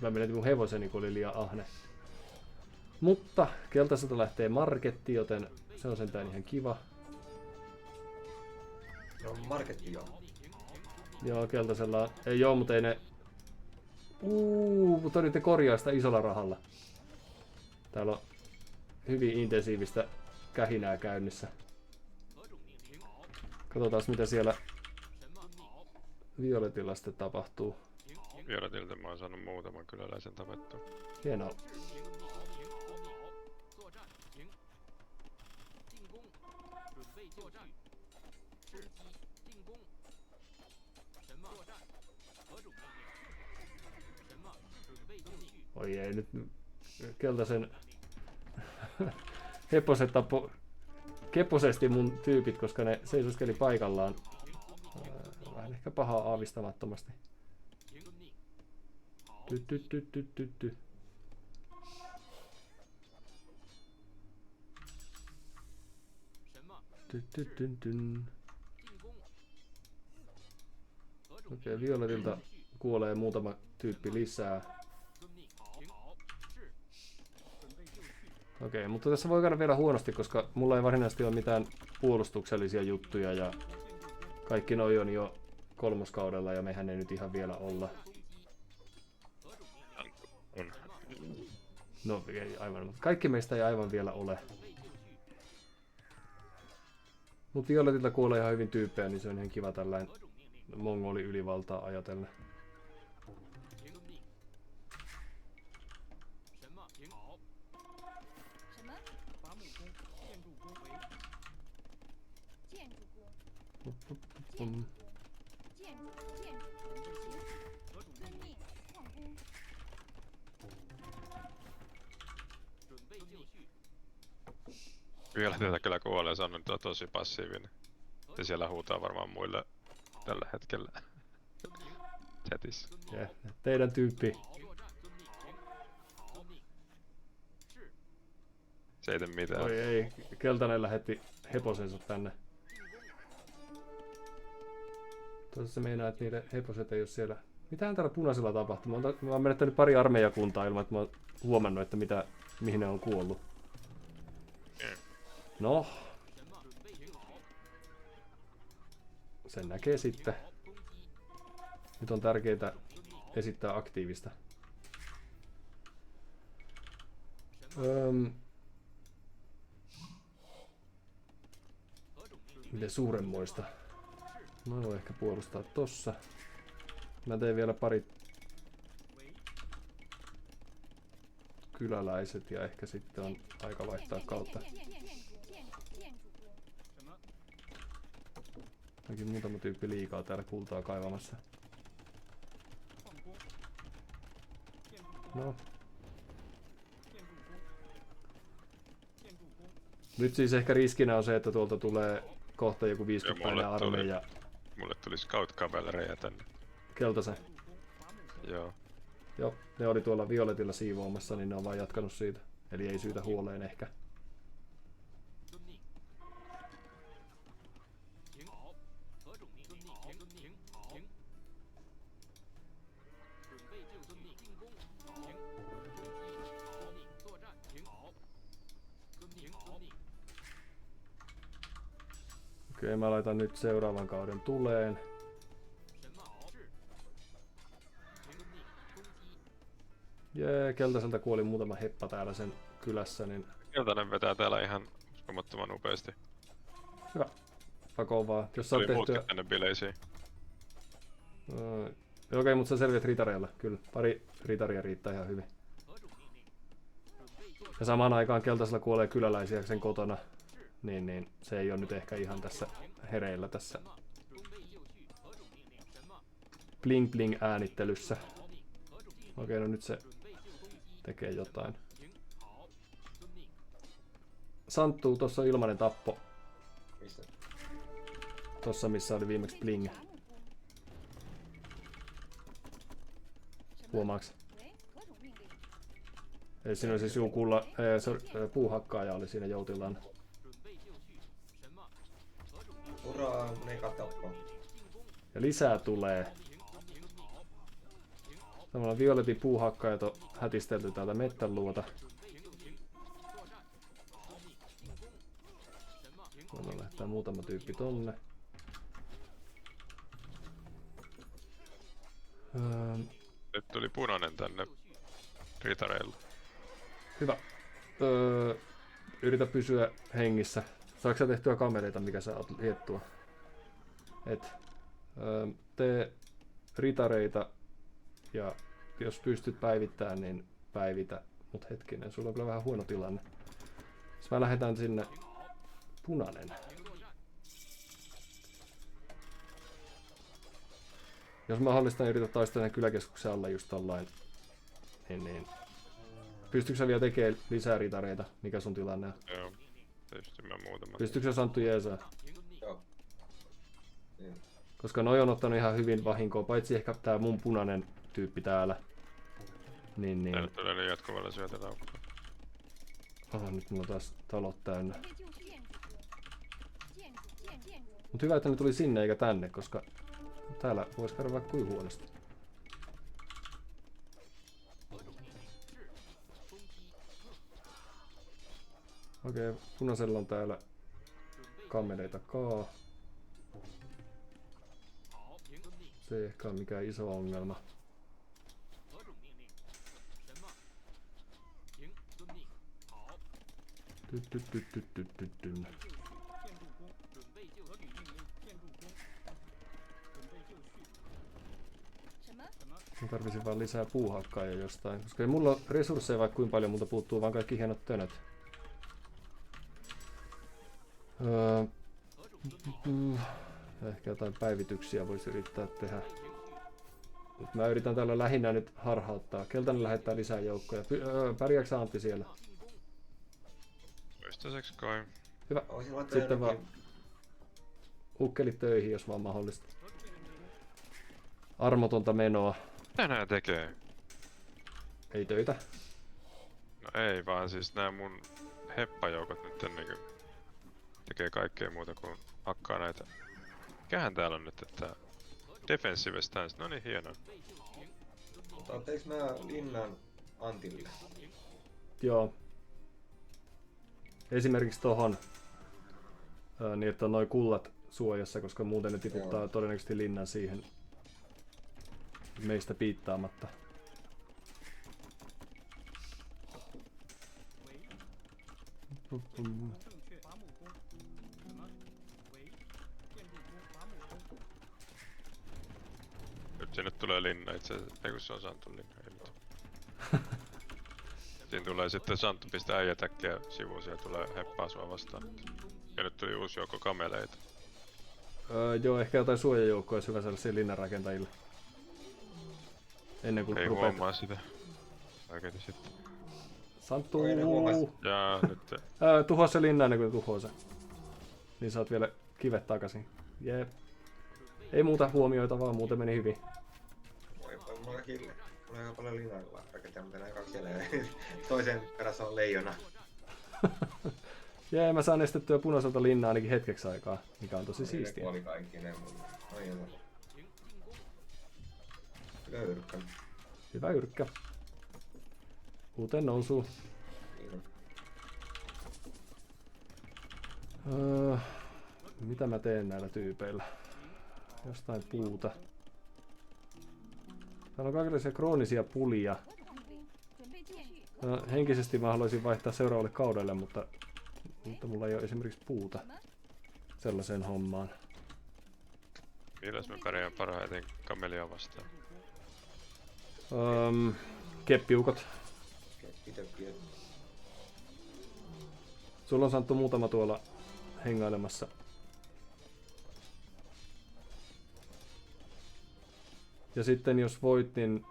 Mä menetin mun hevoseni, kun oli liian ahne. Mutta keltaiselta lähtee marketti, joten se on sentään ihan kiva. No marketti joo. Joo, keltaisella ei joo, mutta ei ne... mutta nyt ne korjaa sitä isolla rahalla. Täällä on hyvin intensiivistä kähinää käynnissä. Katsotaan mitä siellä Violetilla sitten tapahtuu. Violetilta mä oon saanut muutaman kyläläisen tapettua. Hienoa. Oi ei nyt keltaisen heposet tappo keposesti mun tyypit, koska ne seisoskeli paikallaan. Vähän ehkä pahaa aavistamattomasti. Okei, Violetilta kuolee muutama tyyppi lisää. Okei, mutta tässä voi käydä vielä huonosti, koska mulla ei varsinaisesti ole mitään puolustuksellisia juttuja ja kaikki noi on jo 3. kaudella ja mehän ei nyt ihan vielä olla. No ei aivan, mutta kaikki meistä ei aivan vielä ole. Mut Violetilla kuolee ihan hyvin tyyppejä, niin se on ihan kiva tällainen mongoli ylivaltaa ajatellen. Violetilta kyllä kuolee, se on nyt tosi passiivinen. Ja siellä huutaa varmaan muille tällä hetkellä chatissä. Yeah. Teidän tyyppi. Se ei tee mitään. Oi ei, keltainen lähetti heposensa tänne. Toisaalta se meinaa, että niiden heposet ei ole siellä. Mitähän täällä punaisella tapahtuu? Mä oon menettänyt pari armeijakuntaa ilman, että mä oon huomannut, että mihin ne on kuollut. No. Sen näkee sitten. Nyt on tärkeää esittää aktiivista. Miten suuremmoista? Mä voin ehkä puolustaa tossa. Mä teen vielä pari kyläläiset ja ehkä sitten on aika vaihtaa kautta. Onkin muutama tyyppi liikaa täällä kultaa kaivamassa. No. Nyt siis ehkä riskinä on se, että tuolta tulee kohta joku 50-päinen armeija. Mulle tuli scout-kavelereja tänne. Keltaisen. Joo. Joo, ne oli tuolla Violetilla siivoamassa, niin ne on vaan jatkanut siitä. Eli ei syytä huoleen ehkä. Okei, mä laitan nyt seuraavan kauden tuleen. Jee, keltaiselta kuoli muutama heppa täällä sen kylässä, niin... Keltainen vetää täällä ihan uskomattoman upeasti. Hyvä. Pakoon vaan. Jos saa tehtyä... tänne bileisiin. Okei, mutta sä selviät ritareilla. Kyllä, pari ritaria riittää ihan hyvin. Ja samaan aikaan keltaisella kuolee kyläläisiä sen kotona. Niin, se ei ole nyt ehkä ihan tässä hereillä tässä bling bling äänittelyssä. Okei, no nyt se tekee jotain. Santtuu, tossa on ilmainen tappo. Missä? Tossa missä oli viimeksi bling. Huomaaks? Eli siinä oli siis juukulla, puuhakkaaja oli siinä joutillaan. Uraa, mega tappo. Ja lisää tulee. Samalla Violetin puuhakkaajat on hätistelty täältä metsäluota. Voidaan lähettää muutama tyyppi tonne. Nyt tuli punainen tänne ritareilla. Hyvä. Yritä pysyä hengissä. Saatko sä tehtyä kameleita, mikä sä oot liettua? Tee ritareita ja jos pystyt päivittämään, niin päivitä. Mut hetkinen, sulla on kyllä vähän huono tilanne. Jos mä lähdetään sinne punainen. Jos mahdollista, niin yritä taistella kyläkeskuksen alla just tollain. Niin. Pystytkö sä vielä tekemään lisää ritareita? Mikä sun tilanne on? Joo, tietysti mä muutama. Pystytkö sä Santtu jeesaa? Joo. Niin. Koska noi on ottanut ihan hyvin vahinkoa, paitsi ehkä tää mun punainen tyyppi täällä. Niin. Täällä tulee jatkuvalla syötölaukkoa. Nyt mulla on taas talot täynnä. Mut hyvä, että ne tuli sinne eikä tänne, koska täällä vois käydä vaikka kuin huonosti. Okei, punaisella on täällä kammeleita kaa. Se ei ehkä ole mikään iso ongelma. Mä tarvisin vaan lisää puuhakkaajia jostain, koska ei mulla ole resursseja vaikka kuinka paljon, multa puuttuu vaan kaikki hienot tönöt. Ehkä jotain päivityksiä voisi yrittää tehdä. Mut mä yritän täällä lähinnä nyt harhauttaa. Keltainen lähettää lisää joukkoja. Pärjääksä Antti siellä? Toistaiseksi kai. Hyvä. Sitten vaan ukkelit töihin, jos vaan mahdollista. Armotonta menoa. Mitä nää tekee? Ei töitä. No ei vaan siis nää mun heppajoukot nyt niinku tekee kaikkea muuta kuin hakkaa näitä. Mikähän täällä on nyt, että defensive stance, no niin hienoa. Otteeks nää linnan Antille? Joo. Esimerkiksi tohon, niin että on noi kullat suojassa, koska muuten ne tiputtaa todennäköisesti linnan siihen meistä piittaamatta. Nyt sinne tulee linna itse asiassa, ei kun se on Santun linna, ei mitään. Siinä tulee sitten Santtu pistää äijätäkkiä sivuun, siellä tulee heppaa sua vastaan. Ja nyt tuli uusi joukko kameleita. Joo, ehkä jotain suojajoukkoa olisi hyvä saada siihen linnanrakentajille. Ennen kuin ei rupeat... huomaa sitä. Oikeesti sitten. Santtu! Jaa, nyt... Tuhoa se linna ennen kuin tuhoa se. Niin saat vielä kivet takaisin. Jep. Ei muuta huomioita vaan, muuten meni hyvin. Mulla on aika paljon linnalla rakentaa, mutta näin kaksi siellä. Toisen perässä on leijona. Jee, mä saan estettyä punaiselta linnaa ainakin hetkeksi aikaa, mikä on tosi siistiä. Kuoli kaikki ne mun. Hyvä yrkkä. Hyvä yrkkä. Uuteen nousuun. Mitä mä teen näillä tyypeillä? Jostain puuta. Täällä on kaikenlaisia kroonisia pulia. Henkisesti mä haluaisin vaihtaa seuraavalle kaudelle, mutta mulla ei ole esimerkiksi puuta sellaiseen hommaan. Milläs mä pärjään parhaiten kamelia vastaan? Keppiukot. Keppi. Sulla on Santtu muutama tuolla hengailemassa. Ja sitten jos voit, niin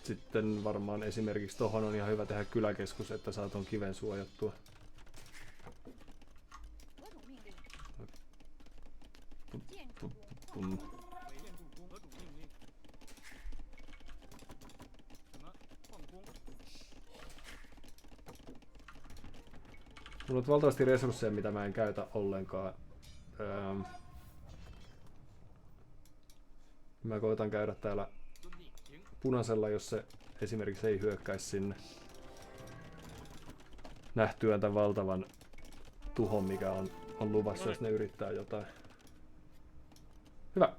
sitten varmaan esimerkiksi tohon on ihan hyvä tehdä kyläkeskus, että saat ton kiven suojattua. Mulla on valtavasti resursseja, mitä mä en käytä ollenkaan. Mä koitan käydä täällä punaisella, jos se esimerkiksi ei hyökkäisi sinne. Nähtyään tämän valtavan tuhon, mikä on luvassa, jos ne yrittää jotain. Hyvä.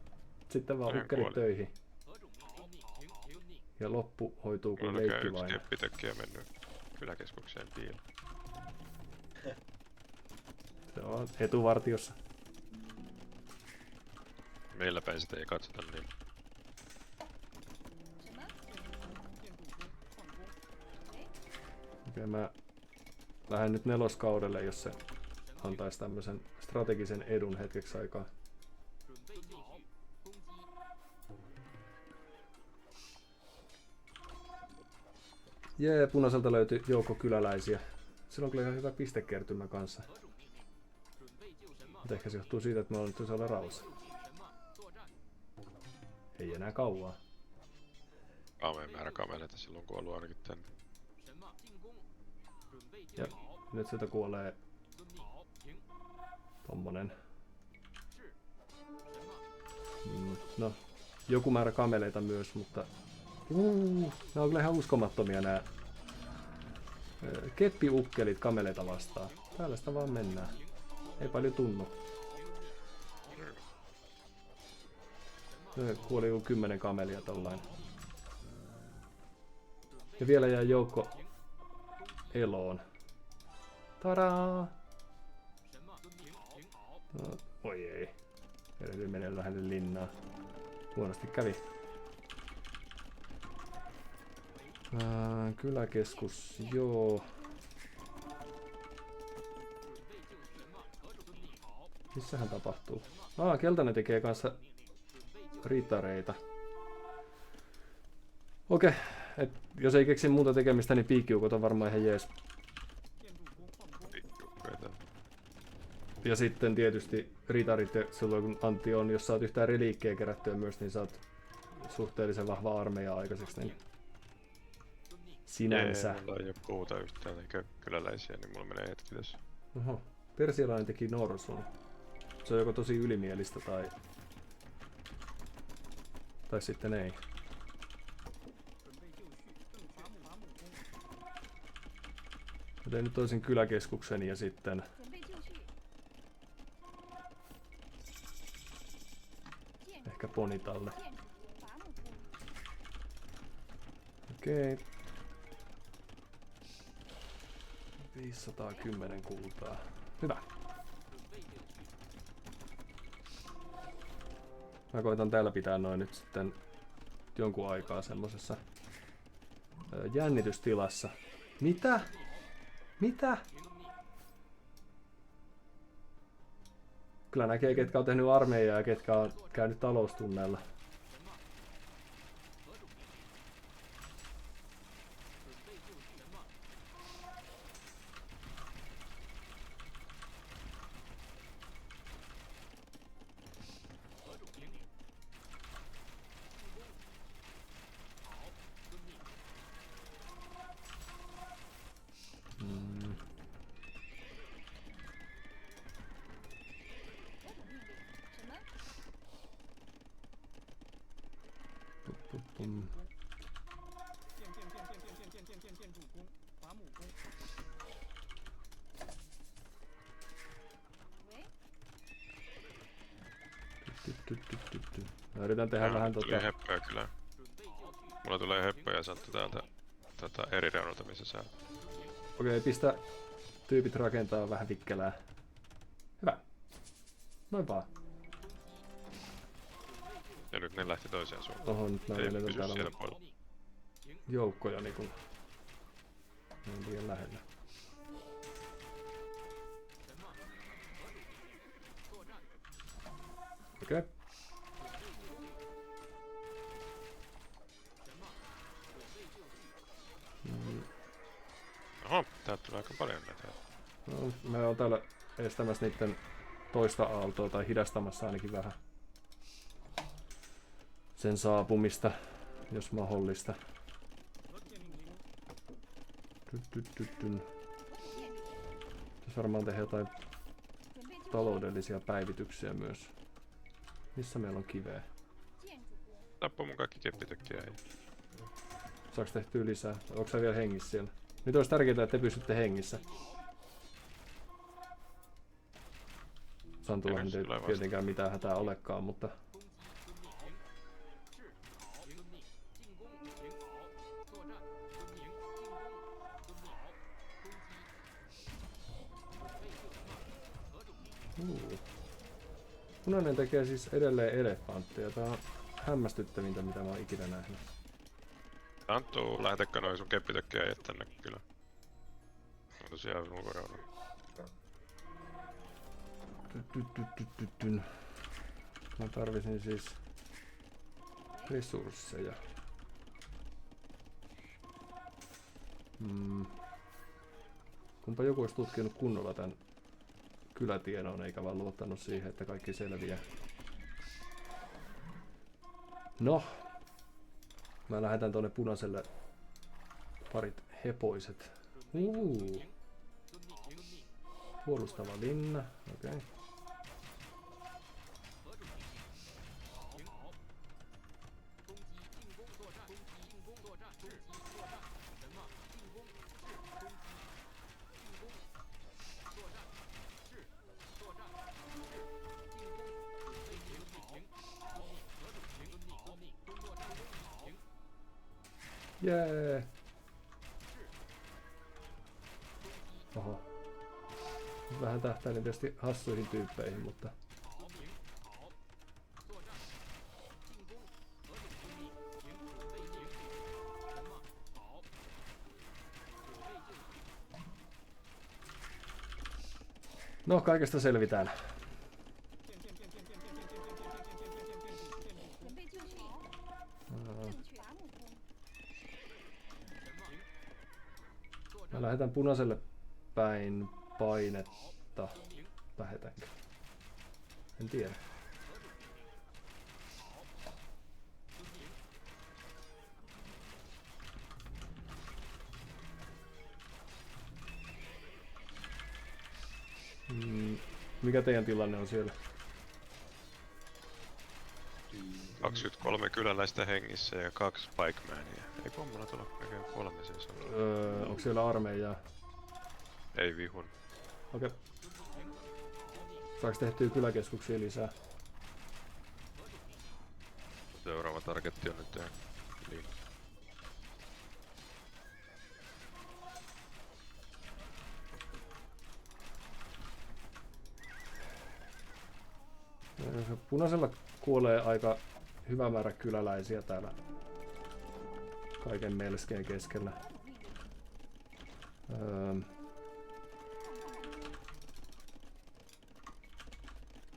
Sitten vaan ukkerit töihin. Ja loppu hoituu kuin leikki vain. Yksi keppitökki on mennyt kyläkeskukseen piiloon. Se on etuvartiossa. Meillä päin sitä ei katsota niin. Okei, mä lähden nyt neloskaudelle, jos se antaisi tämmöisen strategisen edun hetkeksi aikaa. Jee, punaiselta löytyi joukko kyläläisiä. Sillä on kyllä ihan hyvä pistekertymä kanssa. Mutta ehkä se johtuu siitä, että me ollaan nyt olla rauhassa. Ei enää kauaa. Kameen määrä kameleita silloin kuollut ainakin tänne. Ja nyt sieltä kuolee tommonen. No, joku määrä kameleita myös, mutta nää on kyllä ihan uskomattomia nää keppiukkelit kameleita vastaan. Täällä sitä vaan mennään. Ei paljon tunnu. Kuoli joku 10 kamelia tollain. Ja vielä jää joukko eloon. Tadaa! No, oi ei. Täytyy mennä lähelle linnaa. Huonosti kävi. Kyläkeskus, joo. Missähän tapahtuu? Keltainen tekee kanssa ritareita. Okei, jos ei keksi muuta tekemistä, niin piikkiukot on varmaan ihan jees. Ja sitten tietysti ritarit, silloin kun Antti on, jos saat yhtään reliikkejä kerättyä myös, niin saat suhteellisen vahvaa armeijaa aikaiseksi. Niin sinänsä. Ei, mulla ei ole puuta yhtään eikä kyläläisiä, niin mulla menee hetki tässä. Oho, persialainen teki norsun. Se on joko tosi ylimielistä tai sitten ei. Mä tein nyt toisen kyläkeskuksen ja sitten ehkä ponitalle. Okei. 510 kultaa. Hyvä. Mä koitan täällä pitää noin nyt sitten jonkun aikaa semmosessa jännitystilassa. Mitä? Mitä? Kyllä näkee, ketkä on tehnyt armeijaa ja ketkä on käynyt taloustunneilla. Mä yritän tehdä vähän Heppöä kyllä. Mulla tulee heppöjä sattu täältä eri reunalta, missä sä... Okei, pistä tyypit rakentaa vähän vikkelää. Hyvä. Noin vaan. Ja nyt ne lähti toiseen suuntaan. Oho, nyt mä yritän täällä puolella. Joukkoja niinku. Ne on liian lähellä. Okei. Oho, täältä tulee aika paljon näitä. No, mä oon täällä estämässä niitten toista aaltoa tai hidastamassa ainakin vähän sen saapumista, jos mahdollista. Tässä varmaan tehdään jotain taloudellisia päivityksiä myös. Missä meillä on kiveä? Tappaa mun kaikki keppitökkiä. Saaks tehtyä lisää? Onko sä vielä hengissä siellä? Nyt olisi tärkeää, että te pysytte hengissä. Santullahan ei tietenkään mitään hätää olekaan, mutta... Punainen tekee siis edelleen elefantteja. Tää on hämmästyttävintä, mitä mä oon ikinä nähnyt. Anttu, lähetäkö noin sun keppitökkiä ja tänne kyllä. On tosiaan ulkoreunalla. Mä tarvisin siis resursseja. Kumpa joku olisi tutkinut kunnolla tän kylätiedon eikä vaan luottanut siihen, että kaikki selviää. No, mä lähetän tonne punaiselle parit hepoiset. Puolustava linna, okei. Okay. Jee! Oho. Vähän tähtäilin tietysti hassuihin tyyppeihin, mutta... No, kaikesta selvitään. Mä lähetän punaiselle päin painetta. Lähetänkö? En tiedä. Mikä teidän tilanne on siellä? 23 kyläläistä hengissä ja 2 pikemania. Ei mulla tulla näkään 3 siis on. Onko siellä armeijaa? Ei vihun. Okei. Saaks tehtyä kyläkeskuksia lisää? Seuraava targetti on nyt tehdä. Punaisella kuolee aika hyvä määrä kyläläisiä täällä kaiken melskeen keskellä.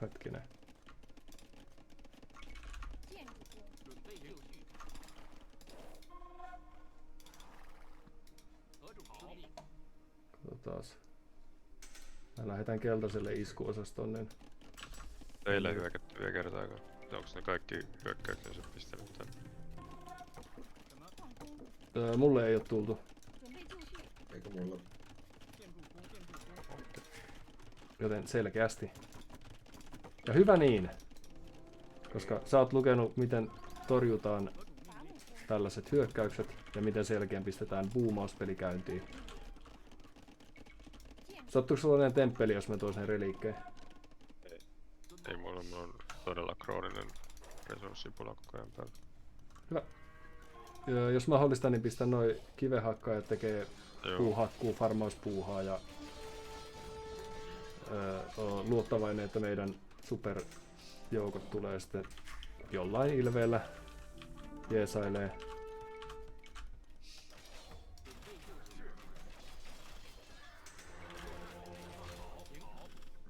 Hetkinen. Katsotaas. Mä lähetän keltaiselle iskuosastoon. Niin... Teille hyökätty vielä kertaakaan. Onks ne kaikki hyökkäyksensä pistänyt tänne? Mulle ei oo tultu. Eikö mulla? Joten selkeästi. Ja hyvä niin. Koska sä oot lukenut, miten torjutaan tällaiset hyökkäykset ja miten selkeän pistetään boomauspeli käyntiin. Sattuuko sulla olemaan temppeli, jos mä tuon sen reliikkeen? Ei mulla on todella krooninen resurssipula koko ajan päällä. Hyvä. Ja jos mahdollista, niin pistä noi kivenhakkaajat tekee puuhakkuu, farmauspuuhaa ja luottavainen, että meidän superjoukot tulee sitten jollain ilveellä jeesailee.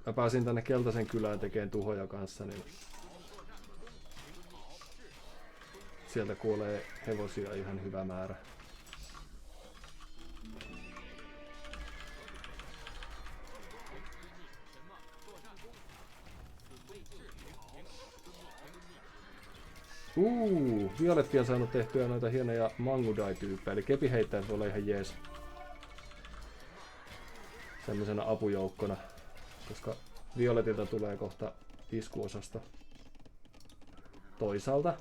Mä pääsin tänne keltaisen kylään tekemään tuhoja kanssa, niin sieltä kuolee hevosia ihan hyvä määrä. Violetti on saanut tehtyä noita hienoja mangudai-tyyppejä, eli kepiheittäjät voi olla ihan jees semmosena apujoukkona, koska Violetilta tulee kohta iskuosasto. Toisaalta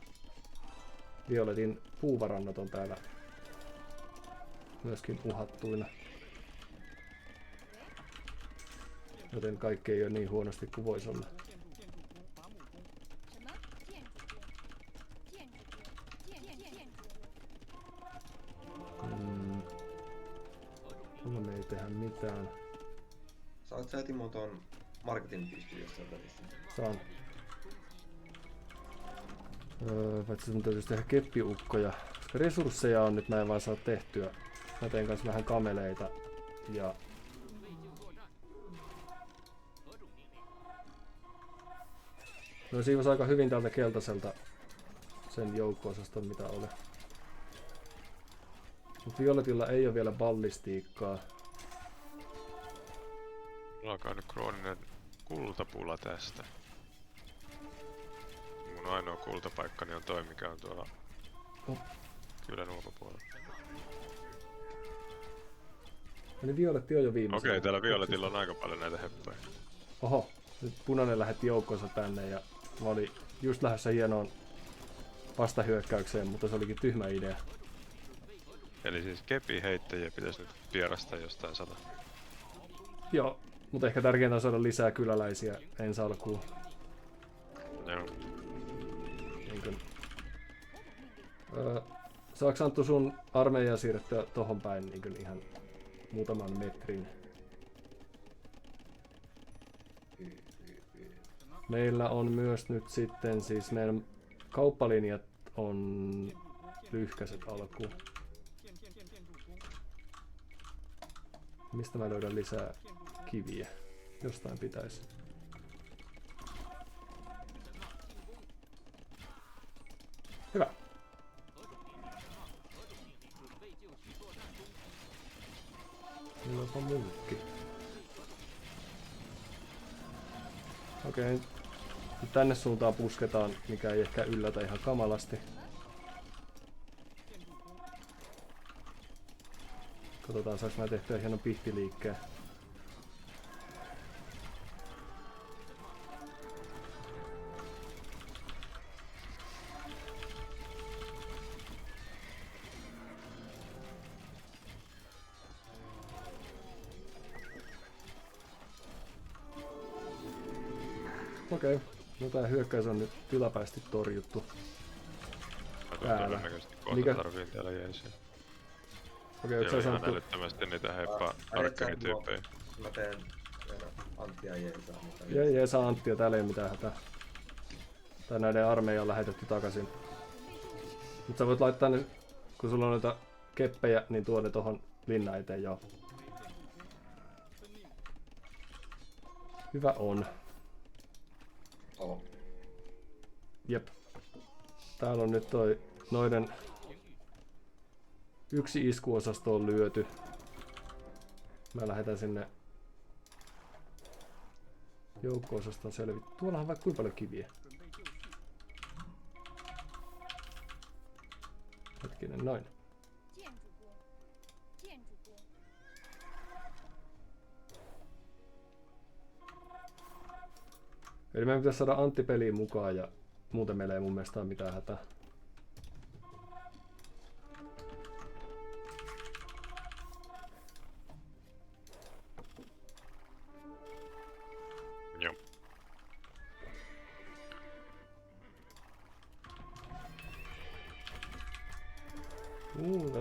Violetin puuvarannot on täällä myöskin uhattuina, joten kaikki ei ole niin huonosti kuin voisi olla. Tuolla me ei tehdä mitään. Saat sä Timo ton marketin pistin jossain välissä? Saan. Paitsi sun täytyisi tehdä keppiukkoja, koska resursseja on nyt mä en vaan saa tehtyä. Mä teen kanssa vähän kameleita ja... No siivos aika hyvin täältä keltaiselta sen joukko-osaston mitä oli. Mut Violetilla ei ole vielä ballistiikkaa. Mulla alkaa nyt krooninen kultapula tästä. Mun ainoa kultapaikkani on toi, mikä on tuolla kylän ulkopuolella. Eli Violetti on jo viimeisen. Okei, täällä Violetilla on aika paljon näitä heppoja. Oho, nyt punainen lähetti joukkonsa tänne ja mä olin just lähdössä hienoon vastahyökkäykseen, mutta se olikin tyhmä idea. Eli siis kepiheittäjiä pitäisi nyt vierastaa jostain 100. Joo, mutta ehkä tärkeintä on saada lisää kyläläisiä ensi alkuun. Joo. Saaks Anttu sun armeijaa siirrettyä tohon päin niin ihan muutaman metrin? Meillä on myös nyt sitten siis meidän kauppalinjat on lyhkäiset alkuun. Mistä mä löydän lisää kiviä? Jostain pitäisi. Hyvä. Milloinpa munkki? Okei. Nyt tänne suuntaan pusketaan, mikä ei ehkä yllätä ihan kamalasti. Katsotaan, saaks mä tehtyä hienon pihtiliikkeen. Okei, no tää hyökkäys on nyt tilapäisesti torjuttu. Täällä. Mikä? Tarviin täällä jeesiä. Okei, joo, ihan älyttömästi niitä heppa-arkkeri-tyyppejä. Mä teen Anttia jeesaa. Jeesaa Anttia, täällä ei mitään hätää. Tai näiden armeija on lähetetty takaisin. Mut sä voit laittaa ne, kun sulla on noita keppejä, niin tuo ne tohon linnan eteen, joo. Hyvä on. Jep. Täällä on nyt toi noiden yksi iskuosasto on lyöty. Mä lähetän sinne joukko-osaston selvittämään. Tuollahan vaikka kuinka paljon kiviä. Hetkinen, noin. Eli meidän pitäisi saada Antti peliin mukaan ja muuten meillä ei mun mielestä ole mitään hätää. Joo.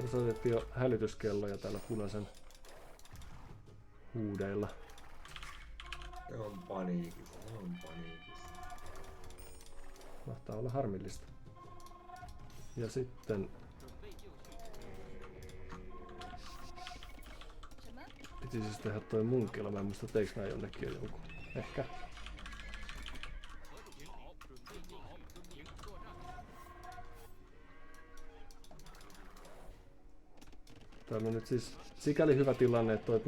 Tässä otettiin jo hälytyskelloja täällä punaisen huudeilla. Se on paniikissa, Mahtaa olla harmillista. Ja sitten piti siis tehdä toi munkilla, mä en muista teiks mä jonnekin jo jonkun. Ehkä. Täällä on nyt siis sikäli hyvä tilanne, että toi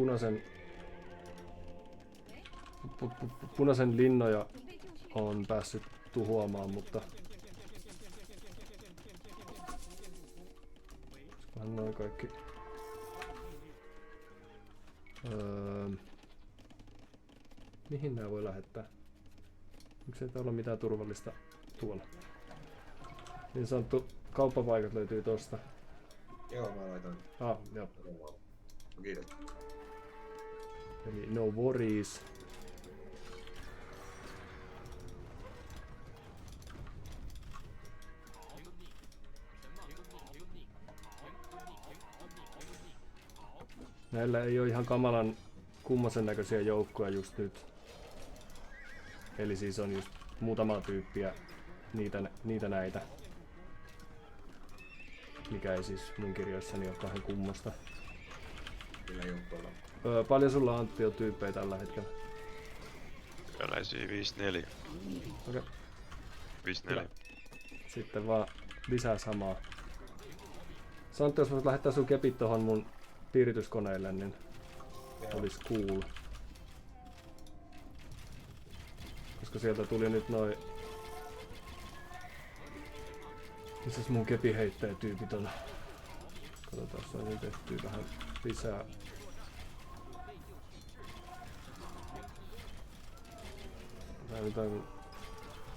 punaisen linnoja on päässyt tuhoamaan, mutta olisikohan noin kaikki. Mihin nää voi lähettää? Miksei täällä ole mitään turvallista tuolla? Niin sanottu kauppapaikat löytyy tosta. Joo, mä laitan. Joo. Kiitos. Eli no worries. Näillä ei ole ihan kamalan kummosen näköisiä joukkoja just nyt. Eli siis on just muutama tyyppiä niitä näitä. Mikä ei siis mun kirjoissani ole kahden kummosta. Kyllä joukkoilla. Paljon sulla Antti on tyyppejä tällä hetkellä? Tällaisia 5-4. Okei. 5-4. Sitten vaan lisää samaa. Santti, jos voisit lähettää sun kepit tohon mun piirityskoneelle, niin olis cool. Koska sieltä tuli nyt noi... Missäs mun kepiheittäjätyypit on? Katsotaan, se on tehty vähän lisää.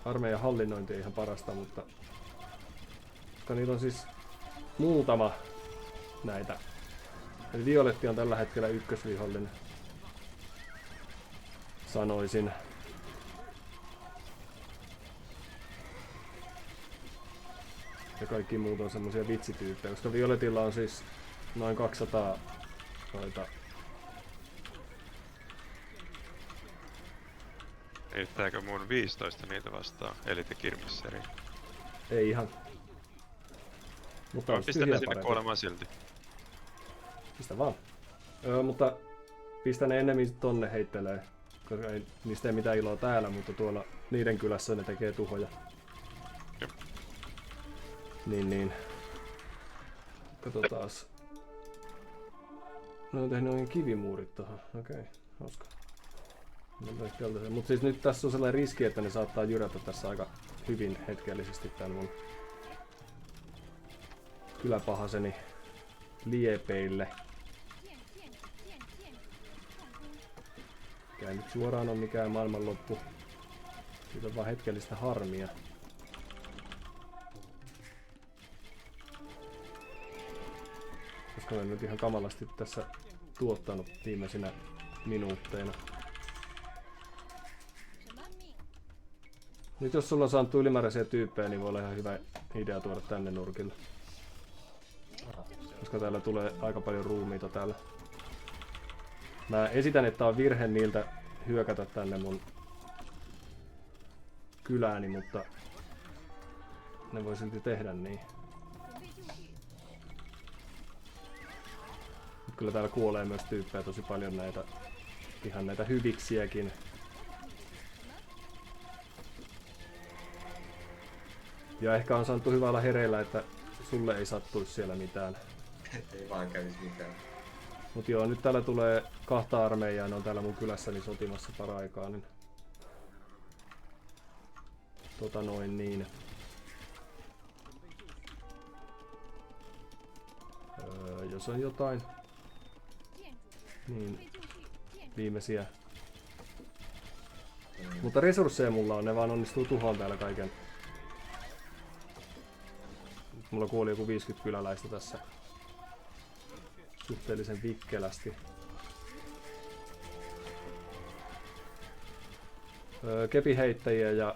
Armeijan hallinnointi ei ihan parasta, mutta koska niillä on siis muutama näitä. Eli Violetti on tällä hetkellä ykkösvihollinen. Sanoisin. Ja kaikki muut on semmosia vitsityyppejä, koska Violetilla on siis noin 200 noita Riittääkö mun 15 niitä vastaan Elite Kirmesseriin? Ei ihan. Mutta Mä olisi pistän ne tyhjää sinne parempi. kuolemaan silti. Pistä vaan. Mutta pistä ne enemmän tonne heittelee. Koska ei, niistä ei mitään iloa täällä, mutta tuolla niiden kylässä ne tekee tuhoja. Jop. Niin. Katsotaas. Ne on tehnyt noin kivimuurit tohon. Okei, hauska. Mutta siis nyt tässä on sellainen riski, että ne saattaa jyrätä tässä aika hyvin hetkellisesti tän mun kyläpahaseni liepeille. Mikä ei nyt suoraan ole mikään maailmanloppu. Siitä on vaan hetkellistä harmia. Koska olen nyt ihan kamalasti tässä tuottanut viimeisinä minuutteina. Nyt jos sulla on saanut ylimääräisiä tyyppejä, niin voi olla ihan hyvä idea tuoda tänne nurkille. Koska täällä tulee aika paljon ruumiita täällä. Mä esitän, että on virhe niiltä hyökätä tänne mun kylääni, mutta ne voi silti tehdä niin. Mut kyllä täällä kuolee myös tyyppejä tosi paljon näitä, ihan näitä hyviksiäkin. Ja ehkä on saanut hyvä olla hereillä, että sulle ei sattuisi siellä mitään. Ei vaan kävisi mitään. Mut joo, nyt täällä tulee 2 armeijaa, ne on täällä mun kylässäni sotimassa paraikaa, niin... niin. Jos on jotain... Niin... Viimeisiä. Mutta resursseja mulla on, ne vaan onnistuu tuhoon täällä kaiken. Mulla kuoli joku 50 kyläläistä tässä. Suhteellisen vikkelästi. Kepiheittäjiä ja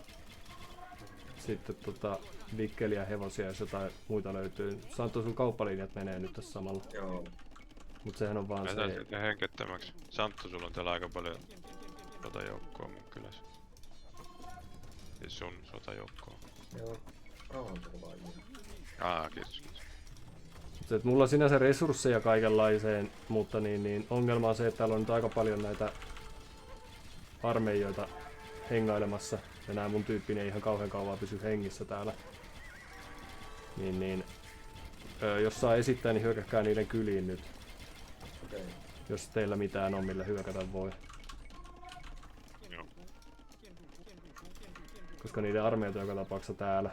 sitten vikkeliä, hevosia, jos jotain muita löytyy. Santtu, sun kauppalinjat menee nyt tässä samalla. Joo. Mut sehän on vaan Lähdetään se... sitten henkettömäksi. Santtu, sulla on täällä aika paljon sotajoukkoa mun kylässä. Siis sun sotajoukkoa. Joo. Rauhanturvaajia. Kiitos. Et mulla on sinänsä resursseja kaikenlaiseen, mutta ongelma on se, että täällä on nyt aika paljon näitä armeijoita hengailemassa. Ja nää mun tyyppini ei ihan kauhean kauan pysy hengissä täällä. Jos saa esittää, niin hyökäkkää niiden kyliin nyt. Okei. Jos teillä mitään on, millä hyökätä voi. Joo. Koska niiden armeijat on joka tapauksessa täällä.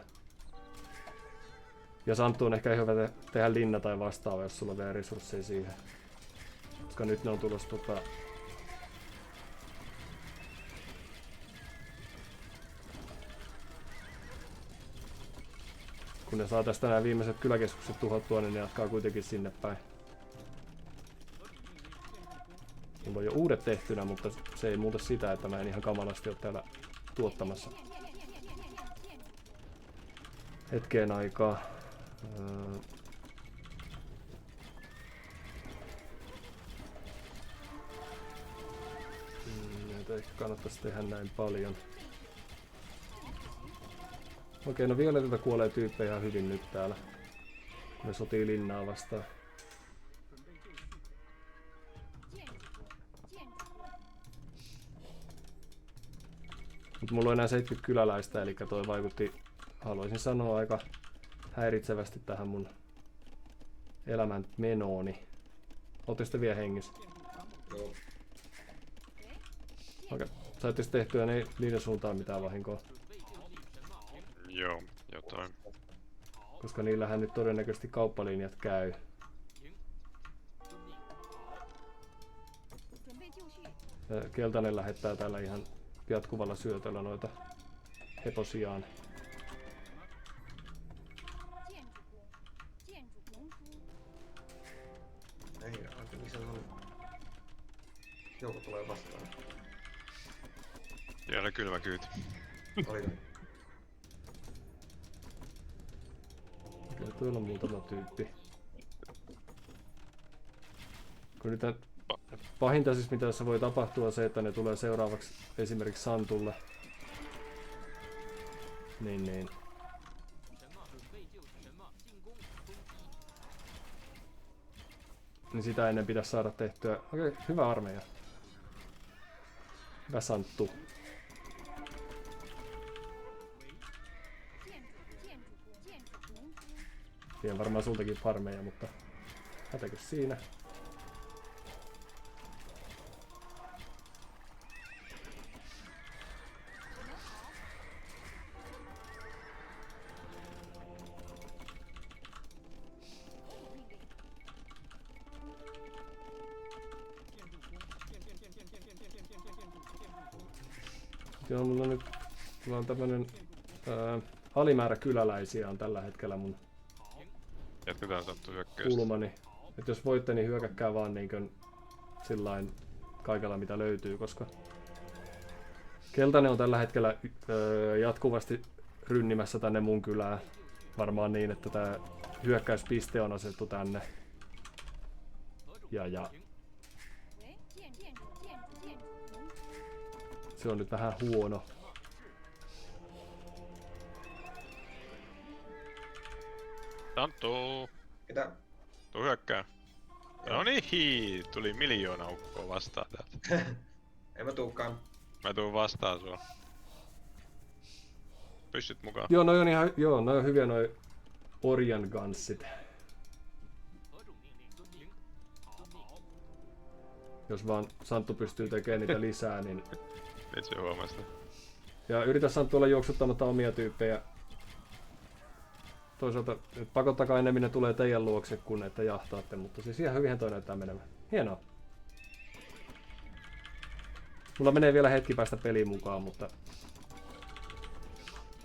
Ja Santtu on ehkä hyvä tehdä linna tai vastaava, jos sulla on vielä resursseja siihen. Koska nyt ne on tulossa kun ne saa tästä nämä viimeiset kyläkeskukset tuhottua, niin ne jatkaa kuitenkin sinne päin. Mulla on jo uudet tehtynä, mutta se ei muuta sitä, että mä en ihan kamalasti ole täällä tuottamassa hetkeen aikaa. Näitä ehkä kannattaisi tehdä näin paljon. Okei, no Violetilta kuolee tyyppejä ihan hyvin nyt täällä, kun ne sotii linnaa vastaan. Mut mulla on enää 70 kyläläistä, eli toi vaikutti, haluaisin sanoa, aika häiritsevästi tähän mun elämän menooni. Ootte sitten vielä hengissä? Joo. Okei, saitte tehtyä niiden suuntaan mitään vahinkoa? Joo, jotain. Koska niillähän nyt todennäköisesti kauppalinjat käy. Keltainen lähettää täällä ihan jatkuvalla syötöllä noita heposiaan. Ei, aika missä on. Joukko tulee vastaan. Vielä kylmä kyyti. Oliko? Okei, tuolla on muutama tyyppi. Kun nyt pahinta siis mitä tässä voi tapahtua on se, että ne tulee seuraavaksi esimerkiksi Santulle. Niin. Niin sitä ennen pitäisi saada tehtyä. Okei, hyvä armeija. Hyvä Santtu. Siihen varmaan sultakin farmeja, mutta hätäkö siinä? Joo, mulla on tämmönen alimäärä kyläläisiä on tällä hetkellä mun Jatketaan Santtu hyökkäystä. kulmani. Et jos voitte, niin hyökäkkää vaan niinkön sillain kaikella mitä löytyy, koska keltainen on tällä hetkellä jatkuvasti rynnimässä tänne mun kylään. Varmaan niin, että tää hyökkäyspiste on asettu tänne. Ja se on nyt vähän huono. Santtu! Mitä? Tuu hyökkää. No niin, tuli 1 miljoona ukkoa vastaan täältä. En mä tuukaan. Mä tuun vastaan sua. Pyssyt mukaan. Joo, noi on hyviä noi orjan ganssit. Jos vaan Santtu pystyy tekemään niitä lisää, niin... Nyt se huomasi. Ja yritä Santtu olla juoksuttamatta omia tyyppejä. Toisaalta pakottakaa enemmän ne tulee teidän luokse, kun että jahtaatte, mutta siis ihan hyvinhän toi näyttää menevän. Hienoa. Mulla menee vielä hetki päästä peliin mukaan, mutta...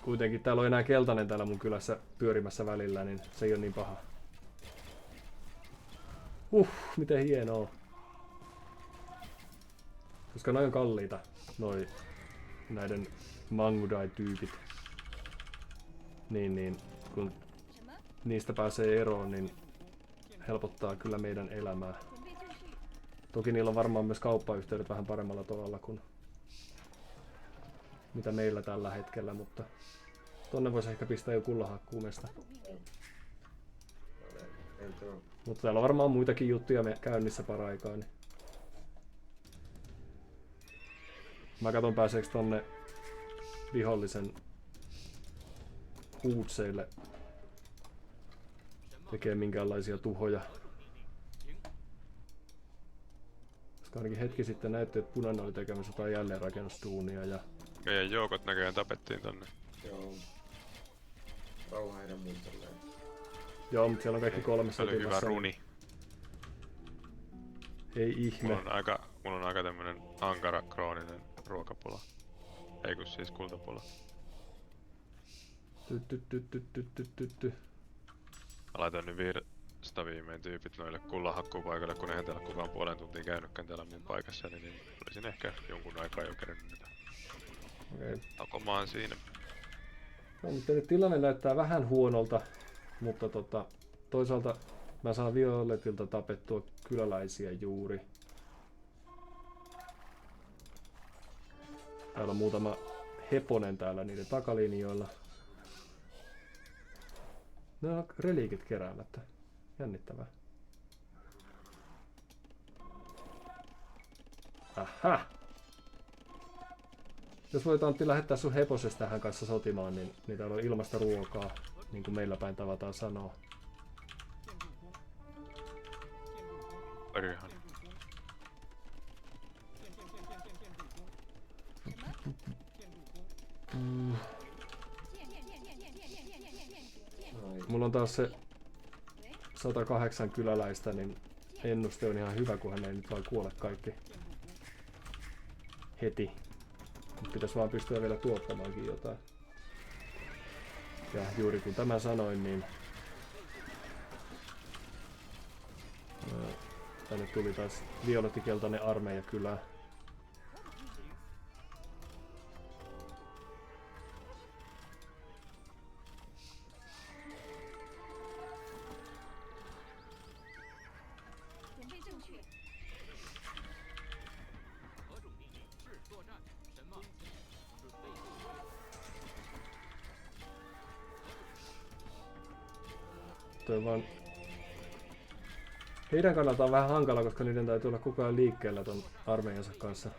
Kuitenkin täällä on enää keltainen täällä mun kylässä pyörimässä välillä, niin se ei ole niin paha. Miten hienoa. Koska noi on kalliita, näiden Mangudai-tyypit. Niin, kun niistä pääsee eroon, niin helpottaa kyllä meidän elämää. Toki niillä on varmaan myös kauppayhteydet vähän paremmalla tavalla kuin mitä meillä tällä hetkellä, mutta tonne voisi ehkä pistää jo kullahakkuumesta. Mutta täällä on varmaan muitakin juttuja käynnissä paraikaa. Niin. Mä katon pääseekö tonne vihollisen huutseille tekee minkäänlaisia tuhoja. Koska ainakin hetki sitten näytti, että punainen oli tekemässä jotain jälleenrakennustuunia ja... Meidän joukot näköjään tapettiin tonne. Joo. Rauha heidän muistelleen. Joo, mutta siellä on kaikki 3 Se oli hyvä runi. Ei ihme. Mulla on aika tämmönen ankara krooninen ruokapula. Ei kun siis kultapula. Mä laitoin nyt viimein tyypit noille kullanhakkuupaikalle, kun eihän täällä kukaan puolen tuntia käynytkään täällä mun paikassa, niin olisin ehkä jonkun aikaa jo kerännyt niitä. Okei. Takomaan siinä. No, mutta nyt tilanne näyttää vähän huonolta, mutta toisaalta mä saan Violetilta tapettua kyläläisiä juuri. Täällä on muutama heponen täällä niiden takalinjoilla. Ne on reliikit keräämättä. Jännittävää. Aha! Jos voit Antti lähettää sun heposesta tähän kanssa sotimaan, niin täällä on ilmasta ruokaa, niin kuin meillä päin tavataan sanoa. Perihana. Mulla on taas se 108 kyläläistä, niin ennuste on ihan hyvä, kunhan ei nyt vaan kuole kaikki heti. Pitäisi vaan pystyä vielä tuottamaankin jotain. Ja juuri kun tämä sanoin, niin tänne tuli taas violettikeltainen armeija kylään. johtuen, vaan heidän kannaltaan on vähän hankala, koska niiden täytyy olla koko ajan liikkeellä ton armeijansa kanssa.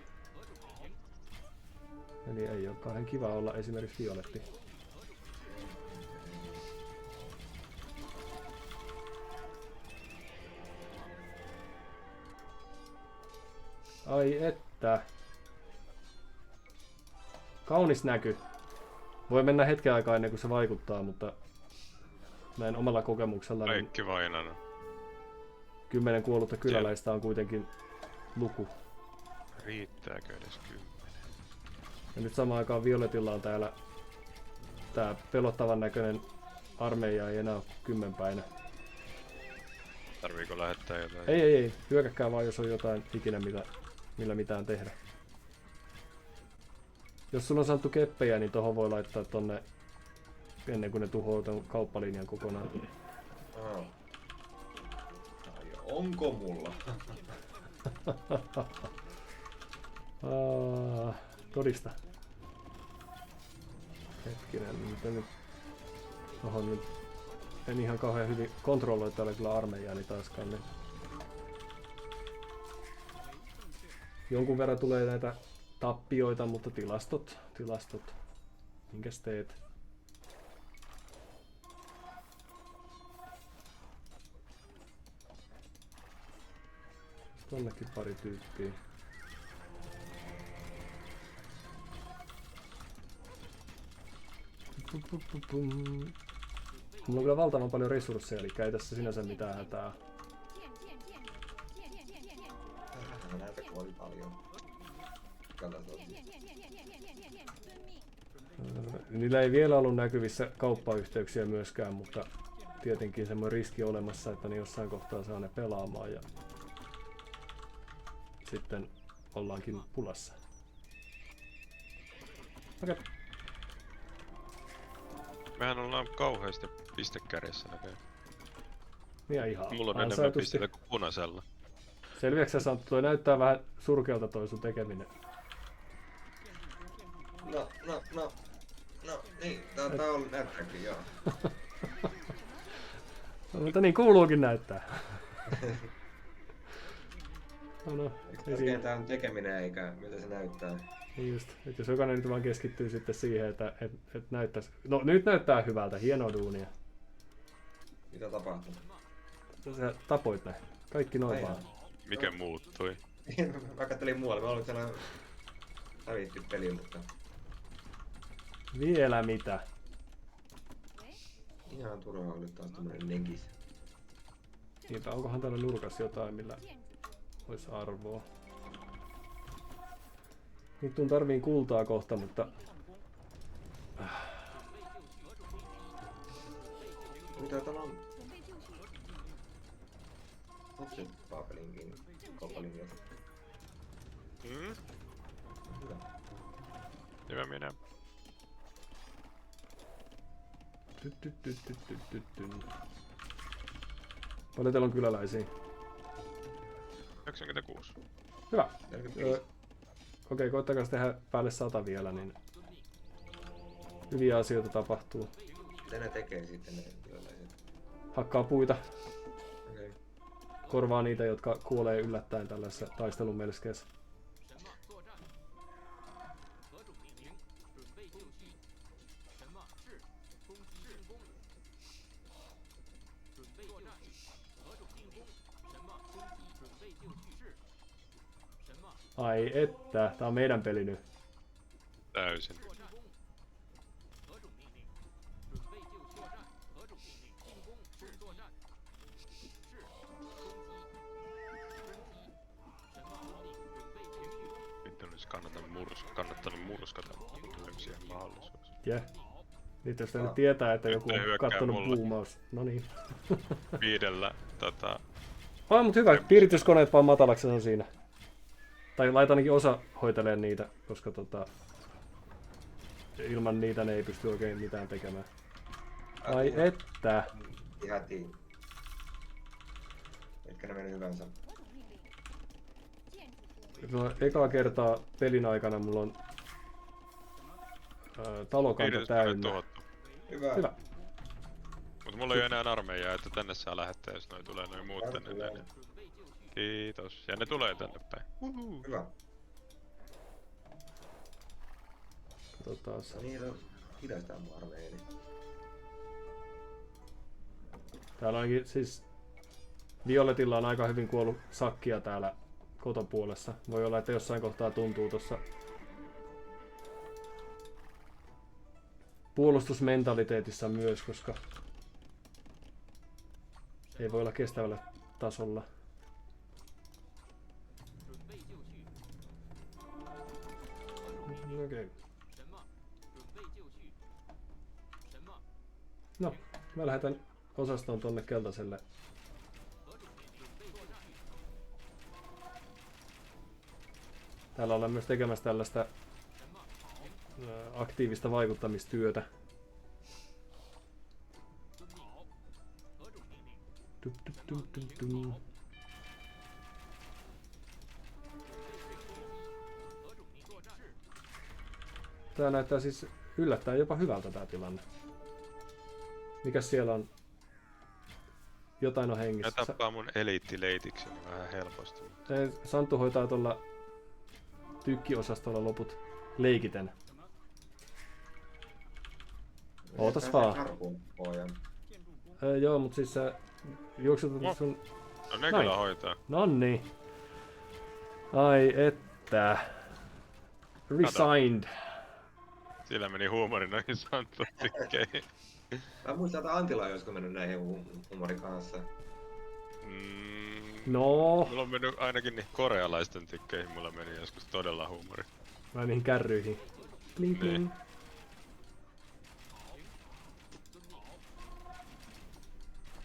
Eli ei ole kauhean kiva olla esimerkiksi violetti. Ai että. Kaunis näky. Voi mennä hetken aikaa ennen kuin se vaikuttaa, mutta näin omalla kokemuksella niin Kaikki vainana. 10 kuollutta kyläläistä on kuitenkin luku. Riittääkö edes 10? Ja nyt samaan aikaan Violetilla on täällä tää pelottavan näköinen armeija ei enää ole 10-päinen. Tarviiko lähettää jotain? Ei. Hyökäkää vaan, jos on jotain ikinä millä mitään tehdä. Jos sulla on saatu keppejä, niin tohon voi laittaa tonne ennen kuin ne tuhoaa ton kauppalinjan kokonaan. Onko mulla? Todista. Hetkinen, miten nyt... Oho, nyt en ihan kauhean hyvin kontrolloi täällä kyllä armeijaani taaskaan. Niin. Jonkun verran tulee näitä tappioita, mutta tilastot. Minkäs teet? Tonnekin pari tyyppiä. Mulla on kyllä valtavan paljon resursseja, eli ei tässä sinänsä mitään hätää. Näitä kuoli paljon. Niillä ei vielä ollut näkyvissä kauppayhteyksiä myöskään, mutta tietenkin semmoinen riski olemassa, että ne jossain kohtaa saa ne pelaamaan ja sitten ollaankin pulassa. Okei. Mehän ollaan kauheasti pistekärjessä näköjään. Ja ihan Mulla on enemmän pisteitä kuin punaisella. Selviäksä Santtu, toi näyttää vähän surkealta toi sun tekeminen. No, niin, tää on näyttääkin, joo. No, mutta niin kuuluukin näyttää. No, Tärkeintä tää on tekeminen eikä miltä se näyttää. Niin just, että jos jokainen nyt vaan keskittyy sitten siihen, että et näyttäisi... No nyt näyttää hyvältä, hienoa duunia. Mitä tapahtuu? Sä tapoit ne. Kaikki noin vaan. Mikä muuttui? Mä kattelin muualle, mä olin sellainen hävitty peli, mutta... Vielä mitä? Ihan turhaa oli taas tämmönen nenkis. Niinpä, onkohan täällä nurkassa jotain, millä olisi arvoa? Nyt tuun tarviin kultaa kohta, mutta... Mitä täällä on? Onko se Papelinkin koppalinja? Hyvä. Hyvä minä. Paljon teillä on kyläläisiä? 96. Hyvä. Okei, koittakaa tehdä päälle 100 vielä, niin hyviä asioita tapahtuu. Mitä ne tekee sitten ne kyläläiset? Hakkaa puita. Okei. Korvaa niitä, jotka kuolee yllättäen tällaisessa taistelun melskeessä. Ai että, tää on meidän peli nyt. Täysin. Nyt olisi kannattanut murskata, mutta löysi ihan mahdollisuus. Jeh. Nyt jos nyt tietää, että joku Nyt on ne hyökkää kattonut mulle. buumaus. No niin. 5 Mut hyvä, piirityskoneet vaan matalaksi, se on siinä. Tai laita ainakin osa hoitelee niitä, koska ilman niitä ne ei pysty oikein mitään tekemään. Ai että. Hätiin. Etkä ne meni hyvänsä. No, ekaa kertaa pelin aikana mulla on talokanta täynnä. Hyvä. Hyvä. Mut mulla ei oo enää armeijaa, että tänne saa lähettää, jos noi tulee noin muut tänne näin. Kiitos. Ja ne tulee tänne päin. Hyvä. Katsotaan. No niin, hidastaa mun armeijani. Täällä onkin siis Violetilla on aika hyvin kuollut sakkia täällä kotopuolessa. Voi olla, että jossain kohtaa tuntuu tuossa puolustusmentaliteetissa myös, koska ei voi olla kestävällä tasolla. Okei. No, mä lähetän osaston tonne keltaiselle. Täällä ollaan myös tekemässä tällaista aktiivista vaikuttamistyötä. Tää näyttää siis yllättäen jopa hyvältä tää tilanne. Mikäs siellä on? Jotain on hengissä. Ne tappaa mun eliittileitiksi vähän helposti. Santtu hoitaa tuolla tykkiosastolla loput leikiten. Ootas vaan. Joo, mut siis sä juoksutat sun... No ne kyllä hoitaa. Nonni. Ai että. Resigned. Sillä meni huumori noihin Santun tykkeihin. Mä muistan, että Antila on joskus mennyt näihin huumorin kanssa. No. Mulla on mennyt ainakin niin korealaisten tykkeihin, mulla meni joskus todella huumori. Vai niihin kärryihin. Bling bling. Niin.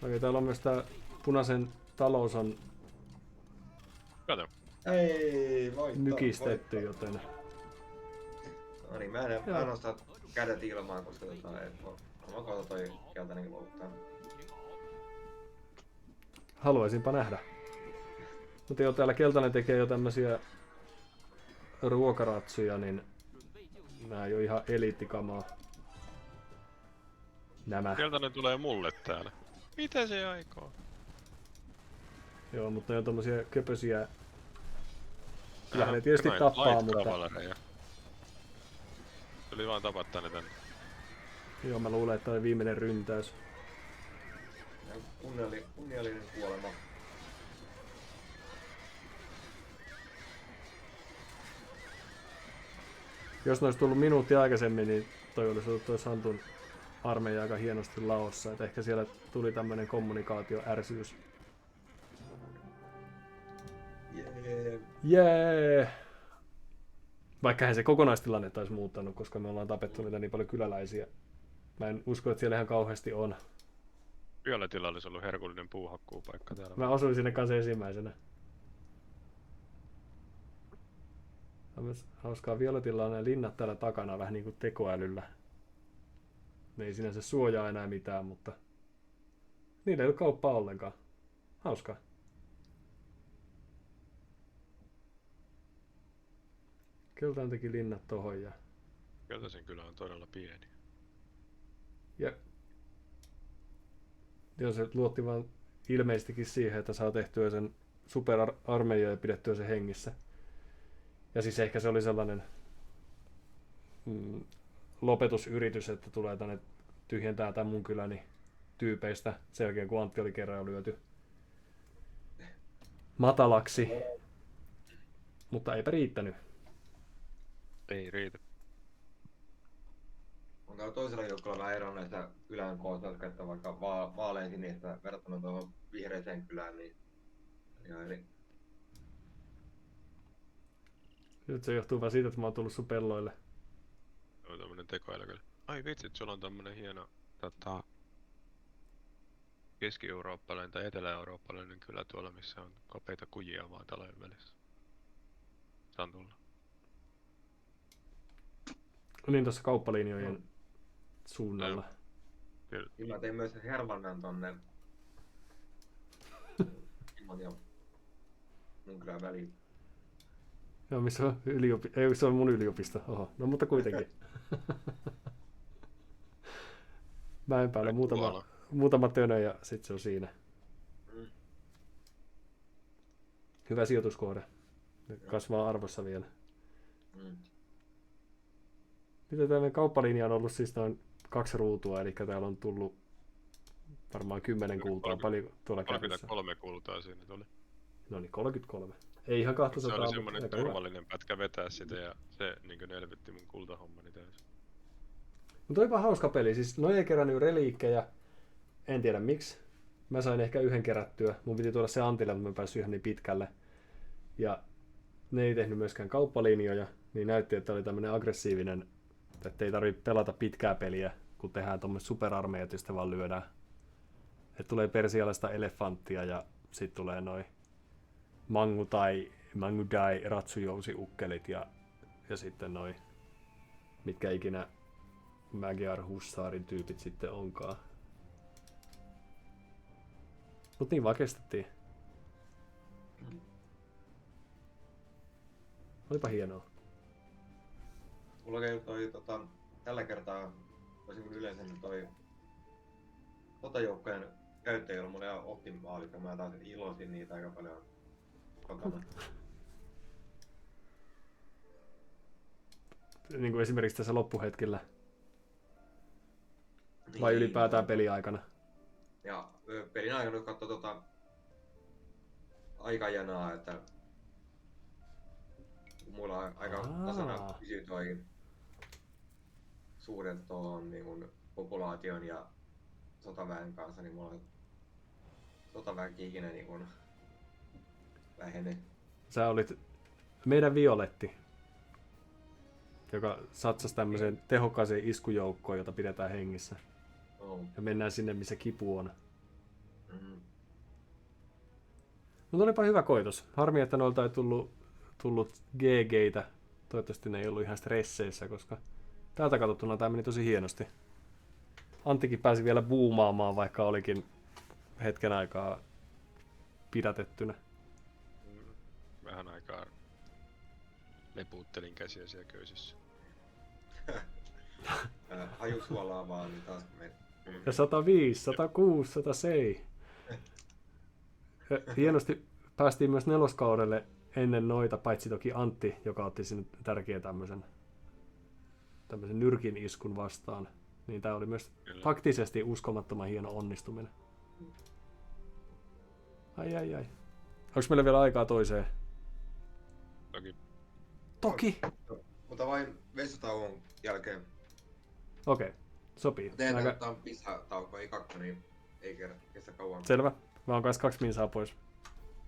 Okei, täällä on myös tää punaisen talous on Kato. Ei, voitto. nykistetty, joten... No niin, mä en osta kädet ilmaan, koska mä kohta toi keltainenkin luovuttaa. Haluaisinpa nähdä. Mutta joo, täällä keltainen tekee jo tämmösiä ruokaratsuja, niin nää ei oo ihan eliittikamaa. Nämä. Keltainen tulee mulle täällä. Mitä se aikoo? Joo, mutta ne on tommosia köpösiä. Kyllähän ne tietysti tappaa, mutta... Tuli vaan tapattaa ne tänne. Joo, mä luulen, että oli viimeinen ryntäys. Kunniallinen kuolema. Jos ne olisi tullut minuutti aikaisemmin, niin toi olisi ollut toi Santun armeija aika hienosti laossa. Et ehkä siellä tuli tämmönen kommunikaatioärsyys. Jee! Vaikka hän se kokonaistilanne taisi muuttanut, koska me ollaan tapettu niitä niin paljon kyläläisiä. Mä en usko, että siellä ihan kauheasti on. Violetilla olisi ollut herkullinen puuhakkuupaikka täällä. Mä osuin sinne kanssa ensimmäisenä. Hauskaa, Violetilla on ne linnat täällä takana vähän niinku tekoälyllä. Ne ei sinänsä suojaa enää mitään, mutta niillä ei ole kauppaa ollenkaan. Hauskaa. Keltaan teki linnat tohon ja... Keltaisen kylä on todella pieni. Ja... Joo, se luotti vaan ilmeisestikin siihen, että saa tehtyä sen superarmeijan ja pidettyä se hengissä. Ja siis ehkä se oli sellainen lopetusyritys, että tulee tänne tyhjentää tämän mun kyläni tyypeistä sen jälkeen, kun Antti oli kerran jo lyöty matalaksi. Mutta eipä riittänyt. Ei riitä. On täällä toisella joukkoilla vähän ero näistä kylän koosta, jotka että vaikka vaalean sinistä verrattuna tuohon vihreiseen kylään, niin ihan eri. Nyt se johtuu vaan siitä, että mä oon tullut sun pelloille. On tämmönen tekoäly kyllä. Ai vitsit, sulla on tämmönen hieno keski-eurooppalainen tai etelä-eurooppalainen kylä tuolla, missä on kapeita kujia maatalojen välissä. Santulla. Niin tuossa kauppalinjojen suunnalla. Kyllä. Mä tein myös Hervannan tonne Imon ja mun kylän väliin. Joo, missä on ei, se on mun yliopisto. Oho, no mutta kuitenkin. Mäen päällä muutama tönö ja sit se on siinä. Hyvä sijoituskohde. Kasvaa arvossa vielä. Mitä tämä kauppalinja on ollut siis noin 2 ruutua, eli täällä on tullut varmaan 10 kultaa. Paljon tuolla kädessä. 33 kultaa siinä tuli. No niin, 33. Ei ihan 200. Se oli semmonen turvallinen hyvä. pätkä vetää sitä ja se niin elvytti mun kultahommani täysin. Mutta olipa hauska peli. Siis noi ei kerännyt reliikkejä. En tiedä miksi. Mä sain ehkä 1 kerättyä. Mun piti tuoda se Antille, mutta mä pääsin ihan niin pitkälle. Ja ne ei tehnyt myöskään kauppalinjoja. Niin näytti, että oli tämmönen aggressiivinen, että ei tarvitse pelata pitkää peliä, kun tehdään tommoset superarmeijat, joista vaan lyödään. Että tulee persialaista elefanttia ja sit tulee noi Mangudai ratsujousiukkelit ja sitten noi, mitkä ikinä Magyar Hussaarin tyypit sitten onkaan. Mut niin vaan kestettiin. Olipa hienoa. Mulla käy toi tällä kertaa, toisin kuin yleensä, niin toi sotajoukkojen käyttö ei ollut mulle ihan optimaalista. Mä taas iloisin niitä aika paljon kotona. Niin kuin esimerkiksi tässä loppuhetkellä. Vai ylipäätään peliaikana? Ja pelin aikana katsoi aikajanaa, että mulla on aika tasana pysyy toi suhdet tuohon niin populaation ja sotaväen kanssa, niin mulla on sotaväki ikinä niin vähene. Sä olit meidän Violetti, joka satsasi tämmöiseen tehokkaaseen iskujoukkoon, jota pidetään hengissä. Oh. Ja mennään sinne, missä kipu on. Mm. Mutta olipa hyvä koitos. Harmi, että noilta ei tullut GG:tä. Toivottavasti ne ei ollut ihan stresseissä, koska täältä katsottuna tämä meni tosi hienosti. Anttikin pääsi vielä buumaamaan, vaikka olikin hetken aikaa pidätettynä. Vähän aikaa lepuuttelin käsiä siellä köysissä. Hajusuolaa vaan, niin taas me... Ja 105, 106, 107. Hienosti päästiin myös 4. kaudelle ennen noita, paitsi toki Antti, joka otti sinne tärkeän tämmöisen nyrkin iskun vastaan. Niin tää oli myös taktisesti uskomattoman hieno onnistuminen. Ai. Onks meillä vielä aikaa toiseen? Toki! Mutta vain vessatauon jälkeen. Okei, sopii. Tehdään pissatauko, ei 2, niin ei kestä kauan. Selvä. Mä oon kanssa 2 minsaa pois.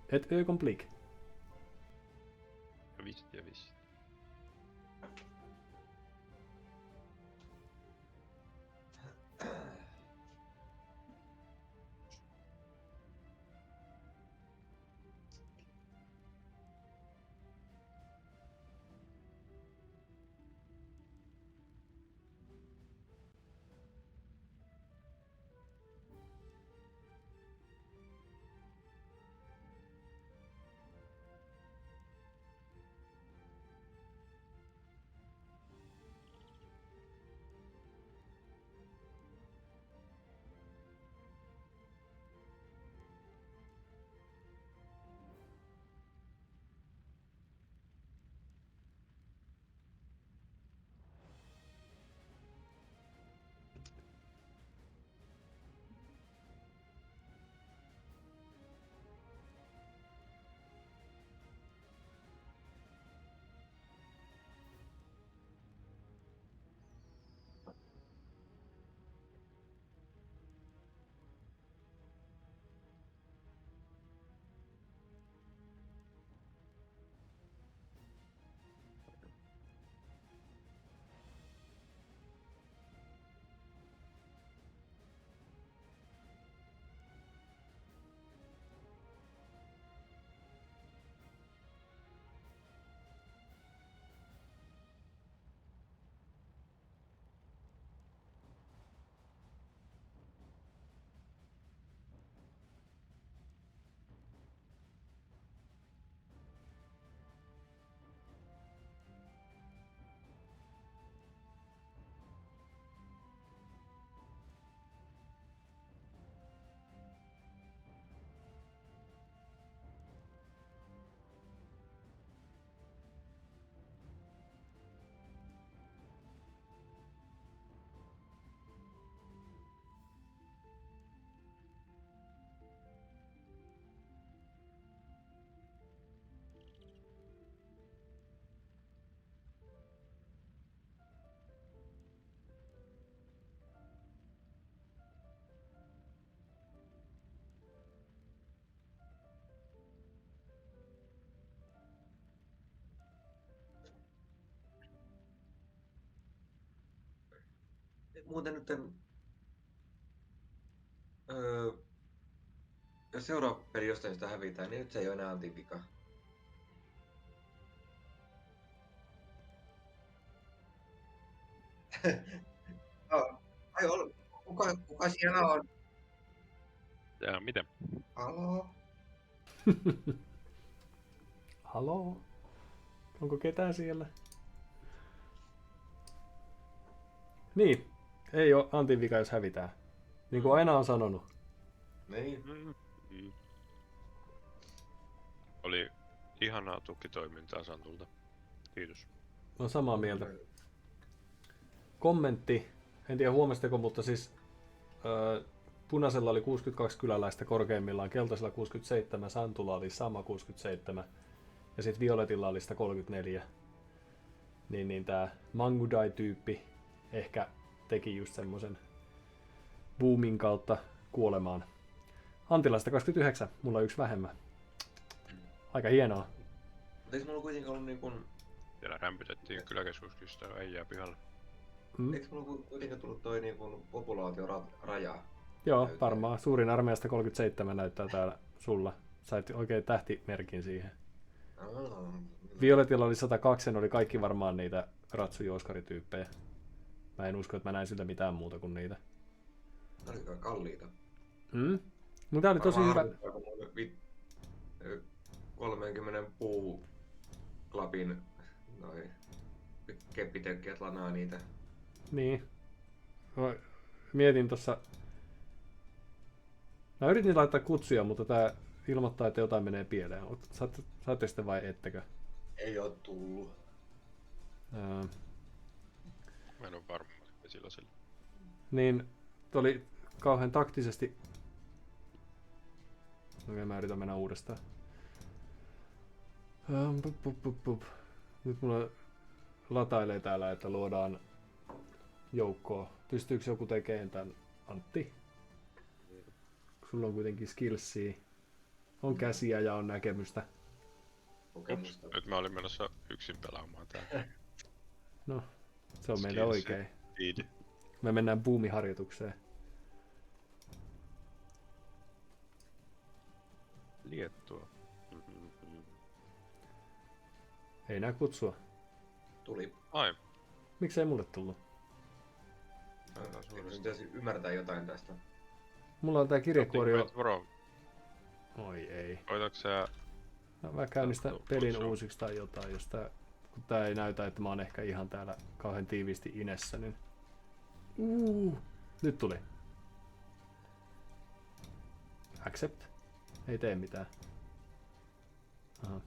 Et komplique. Ja visst. Muuten nyt, jos seuraava peli jostain sitä hävitään, niin nyt se ei ole enää Antin vika. Kuka siellä on? Ja miten? Haloo? Haloo? Onko ketään siellä? Niin, ei ole Antin vika, jos hävitään. Niin kuin aina on sanonut. Niin. Oli ihanaa tukitoimintaa Santulta. Kiitos. No samaa mieltä. Kommentti, en tiedä huomasteko, mutta siis punaisella oli 62 kyläläistä korkeimmillaan, keltaisella 67, Santulla oli sama 67 ja sitten violetilla oli 134. Niin tää Mangudai-tyyppi ehkä teki just semmosen boomin kautta kuolemaan. Antilla 129, mulla on yksi vähemmän. Aika hienoa. Mutta eikö mulla kuitenkin ollut niin kun... Siellä rämpytettiin kyläkeskuksista äijää pihalle. Eikö mulla kuitenkin tullut toi niin kun populaatioraja? Joo, varmaan. Suurin armeijasta 37 näyttää täällä sulla. Sait oikein tähtimerkin siihen. Violetilla oli 102 ja ne oli kaikki varmaan niitä ratsujouskarityyppejä. Mä en usko, että mä näin siltä mitään muuta kuin niitä. Ne oli kalliita. Mutta tää oli tosi hyvä. 30 puuklapin noin keppitökkiät lanaa niitä. Niin. Mietin tossa. Mä yritin laittaa kutsuja, mutta tää ilmoittaa, että jotain menee pieleen. Saatte sitten vai ettekö? Ei oo tullut. Mä en oo varma vesillä sillä. Niin, oli kauhean taktisesti. Okei, mä yritän mennä uudestaan. Nyt mulla latailee täällä, että luodaan joukkoa. Pystyykö joku tekemään tän, Antti? Sulla on kuitenkin skillsia. On käsiä ja on näkemystä. Ups, nyt mä olin menossa yksin pelaamaan täällä. No, se on meille oikein. Feed. Me mennään boomiharjoitukseen. Liettua. Ei nää kutsua. Tuli. Ai. Miksei mulle tullut? Sun pitäisi ymmärtää jotain tästä. Mulla on tää kirjekuori jo. Varo. Oi ei. Voitaks sä... No, mä käynnistän pelin uusiksi tai jotain, jos kun tää ei näytä, että mä oon ehkä ihan täällä kauhean tiiviisti inessä, niin... Nyt tuli. Accept. Ei tee mitään. Aha.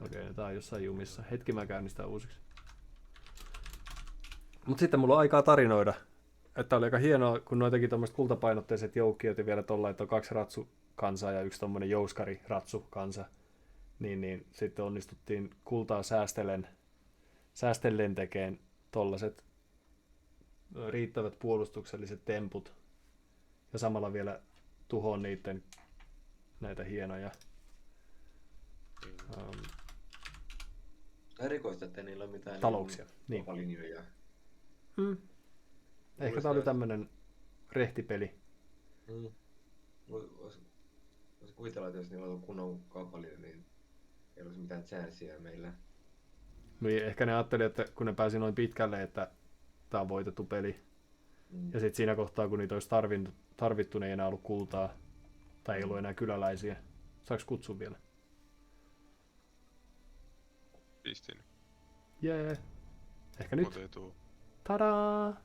Okei, tää on jossain jumissa. Hetki mä käynnistän uusiksi. Mut sitten mulla on aikaa tarinoida. Että oli aika hienoa, kun noi teki tommoset kultapainotteiset joukkiot ja vielä tolla, että on 2 ratsukansaa ja 1 tommonen jouskari ratsukansa. Niin sitten onnistuttiin kultaa säästellen tekeen tollaset riittävät puolustukselliset temput. Ja samalla vielä tuhoon niitten näitä hienoja. Erikoista, ettei niillä ole mitään talouksia. Niin. linjoja. Ehkä tää oli tämmönen rehtipeli. Voisi kuvitella, että jos niillä on kunnon kaupallinen, niin ei olisi mitään chanssiä meillä. Niin, ehkä ne ajatteli, että kun ne pääsi noin pitkälle, että tää on voitettu peli. Ja sitten siinä kohtaa, kun niitä olisi tarvittu, ne ei enää ollut kultaa. Tai ei ollut enää kyläläisiä. Saaks kutsua vielä? Pistin. Jee. Ehkä nyt. Otetuu. Tadaa!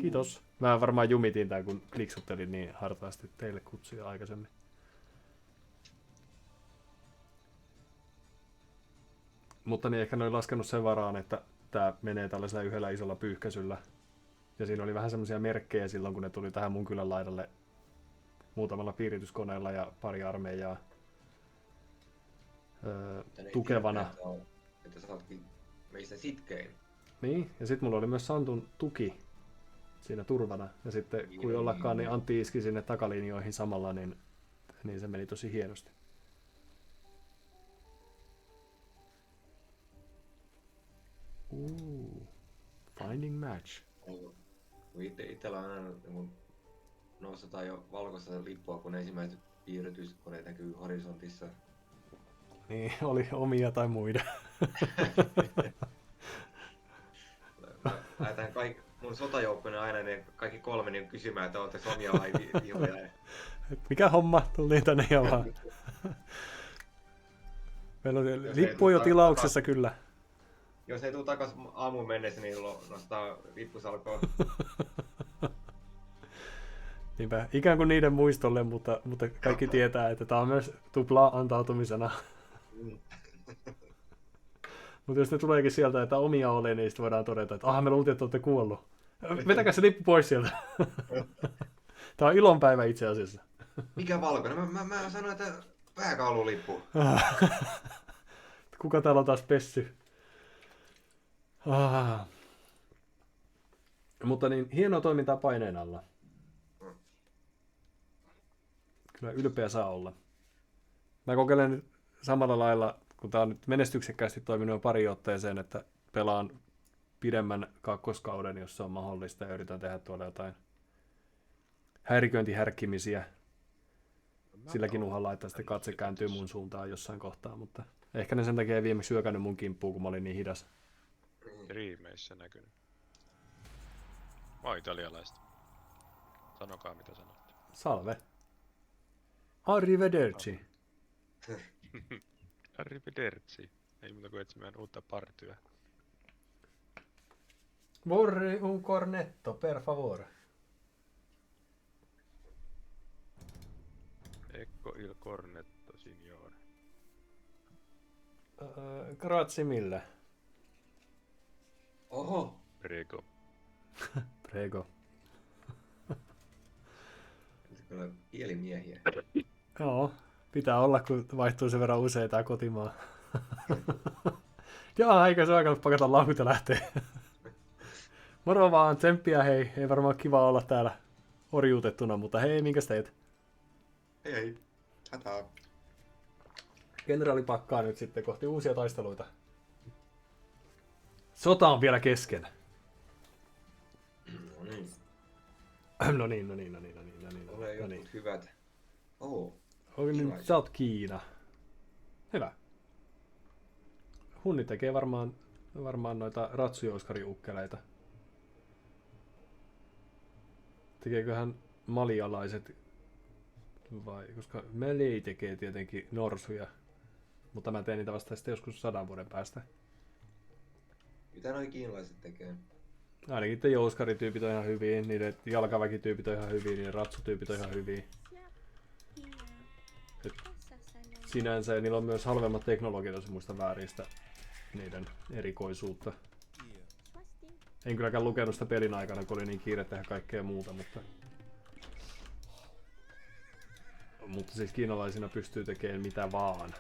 Kiitos. Mä varmaan jumitin tää, kun kliksuttelin niin hartaasti teille kutsuja aikaisemmin. Mutta niin ehkä ne oli laskenut sen varaan, että tää menee tällaisella yhdellä isolla pyyhkäisyllä. Ja siinä oli vähän semmoisia merkkejä silloin, kun ne tuli tähän mun kylän laidalle muutamalla piirityskoneella ja pari armeijaa tukevana. Että sä ootkin meistä sitkein. Niin, ja sitten mulla oli myös Santun tuki siinä turvana. Ja sitten kun jollakaan, niin Antti iski sinne takalinjoihin samalla, niin se meni tosi hienosti. Finding match. Itellä on aina nostetaan jo valkoista lippua, kun ensimmäiset piirrytyskoneet näkyy horisontissa. Niin, oli omia tai muita. Lähdetään mun sotajoukkoinen aina ne kaikki 3 niin kysymään, että ootteko omia vai vihoja. Mikä homma? Tultiin tänne ja vaan. Meillä on lippu jo tilauksessa kyllä. Jos ei tule takas aamuun mennessä, niin nostaa lippusalkoon. Niinpä, ikään kuin niiden muistolle, mutta kaikki tietää, että tämä on myös tuplaa antautumisena. Mutta jos ne tuleekin sieltä, että omia ole, niin sitten voidaan todeta, että me luultiin, että olette kuollut. Vetäkää se lippu pois sieltä. Tämä on ilonpäivä itse asiassa. Mikä valkoinen? Mä sanoin, että pääkaululippu. Kuka täällä on taas pessy? Mutta niin, hienoa toimintaa paineen alla. Kyllä ylpeä saa olla. Mä kokeilen nyt samalla lailla, kun tää on nyt menestyksekkäästi toiminut jo pari otteeseen, että pelaan pidemmän kakkoskauden, jos se on mahdollista, ja yritän tehdä tuolla jotain häiriköintihärkkimisiä. Silläkin uhalla, että sitten katse kääntyy mun suuntaan jossain kohtaa, mutta ehkä ne sen takia ei viimeksi hyökännyt mun kimppuun, kun mä olin niin hidas. Riimeissä näkynyt. Mä oon italialaista. Sanokaa mitä sanotte. Salve. Arrivederci. Arrivederci. Ei muuta kuin etsimään uutta partyä. Vorrei un cornetto, per favore. Ecco il cornetto, signore. Grazie mille. Oho! Prego. Prego. Kyllä kielimiehiä. Joo, pitää olla, kun vaihtuu sen verran usein tää kotimaa. Joo, eikä se aikaa pakata laukut ja lähtee. Moro vaan, tsemppiä hei. Ei varmaan kiva olla täällä orjuutettuna, mutta hei, minkäs teet? Hei hei. Hätää. Kenraali pakkaa nyt sitten kohti uusia taisteluita. Sota on vielä kesken. No niin. No niin. Ole jotkut hyvät. Nyt sä oot Kiina. Hyvä. Hunni tekee varmaan noita ratsujouskariukkeleita. Tekeeköhän malialaiset vai, koska Melee tekee tietenkin norsuja, mutta mä teen niitä vasta sitten joskus 100 vuoden päästä. Mitä noi kiinalaiset tekee? Ainakin te jouskarityypit on ihan hyviä, niiden jalkaväkityypit on ihan hyviä, niiden ratsutyypit on ihan hyviä. Et sinänsä, ja niillä on myös halvemmat teknologiat, jos muista vääristä niiden erikoisuutta. En kylläkään lukenut sitä pelin aikana, kun oli niin kiire tehdä kaikkea muuta, mutta siis kiinalaisina pystyy tekemään mitä vaan.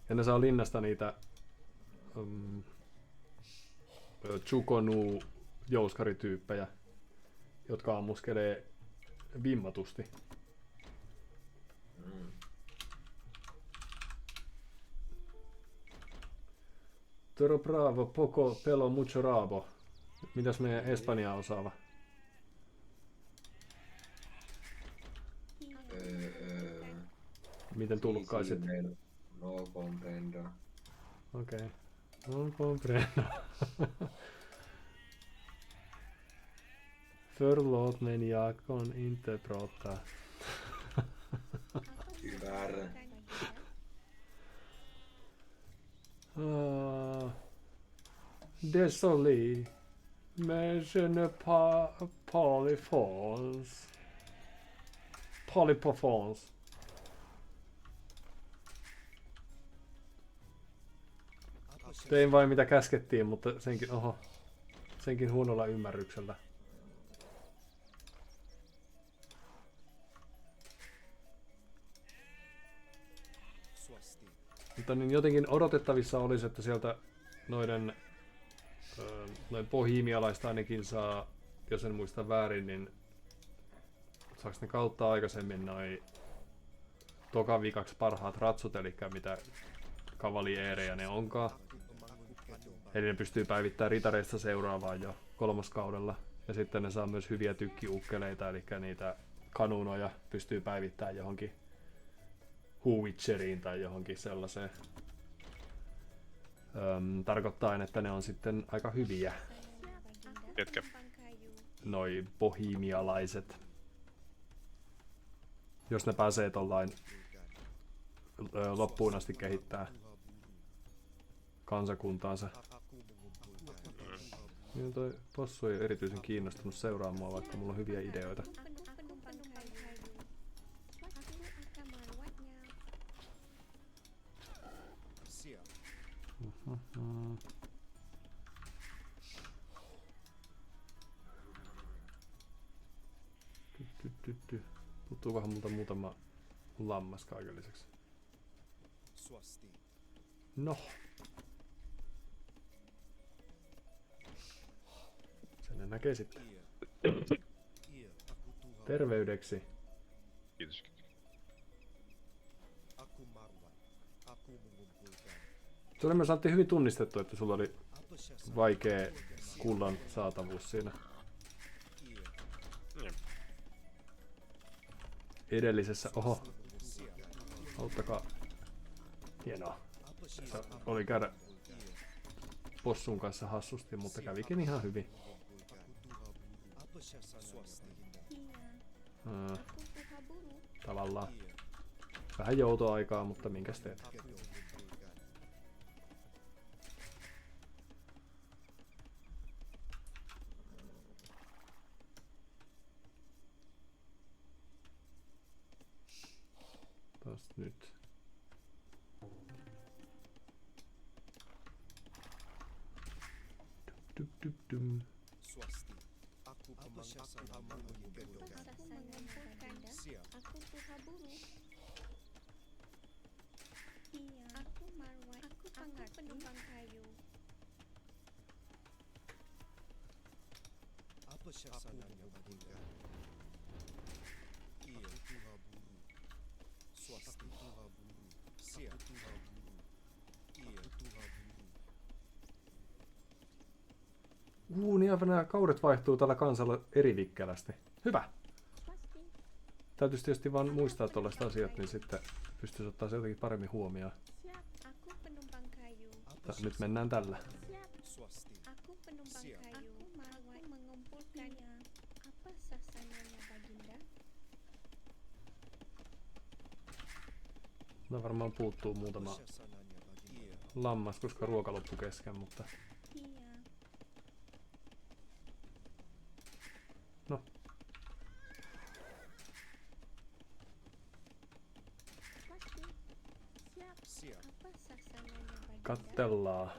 Ja ne saa linnasta niitä Chukonu jouskarityyppejä, jotka ammuskelee vimmatusti. Toro bravo, poco pelo mucho rabo. Mitäs meidän Espanjaa osaava? Miten tulkkaisit? No comprendo. Okei. No comprendo. Förlåt men jag kan inte prata. Tyvärr. Désolé. Mais je ne parle France. Parle pas France. Tein vain mitä käskettiin, mutta senkin huonolla ymmärryksellä. Mutta niin jotenkin odotettavissa olisi, että sieltä noin bohemialaista ainakin saa, jos en muista väärin, niin saaks ne kautta aikaisemmin noin tokan viikaksi parhaat ratsut, eli mitä kavalieerejä ne onkaan. Eli ne pystyy päivittämään ritareista seuraavaan jo 3. kaudella. Ja sitten ne saa myös hyviä tykkiukkeleita, eli niitä kanunoja pystyy päivittämään johonkin Witcheriin tai johonkin sellaiseen. Tarkoittaa, että ne on sitten aika hyviä. Ketkä? Noi bohemialaiset. Jos ne pääsee tollain loppuun asti kehittää kansakuntaansa. Niin toi possu ei erityisen kiinnostunut seuraamaan, vaikka mulla on hyviä ideoita. Puuttuukohan multa muutama lammas kaiken lisäksi? No. Sen ne näkee sitten. Terveydeksi. Kiitos. Tuolla me saatiin hyvin tunnistettu, että sulla oli vaikea kullan saatavuus siinä. Edellisessä, oho. Auttakaa. Hienoa. Se oli käydä possun kanssa hassusti, mutta kävikin ihan hyvin. Tavallaan. Vähän joutoaikaa, mutta minkäs teet? Taas nyt. Dum. Niin aivan nämä kaudet vaihtuu tällä kansalla eri vikkelästi. Hyvä! Täytyisi tietysti vaan muistaa tuollaiset asiat, niin sitten pystyisi ottaa se jotenkin paremmin huomioon. Nyt mennään tällä. No varmaan puuttuu muutama lammas, koska ruoka loppu kesken, mutta... No. Kattellaan.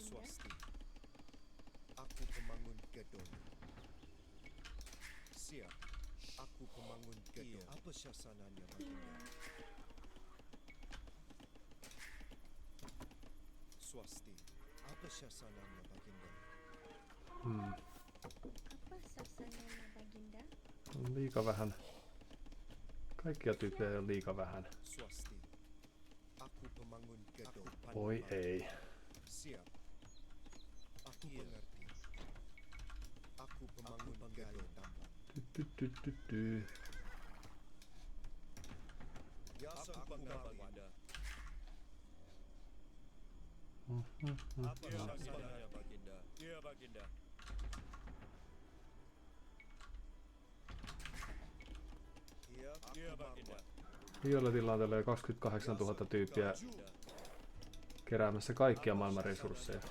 Swasti. Aku pemangun gedung. Siap. Aku pemangun gedung. Apa syasananya baginda? Swasti. Apa syasananya baginda? Apa sasananya baginda? On liika vähän. Kaikkia tyyppejä on liika vähän. Swasti. Aku pemangun gedung. Voi ei. Siap. Aku mengerti. Aku pemangun gedung. Ya sang pengalinda. Apa syasananya baginda? Iya baginda. Iya baginda. Violetilla on tällä 28 000 tyyppiä keräämässä kaikkia maailman resursseja.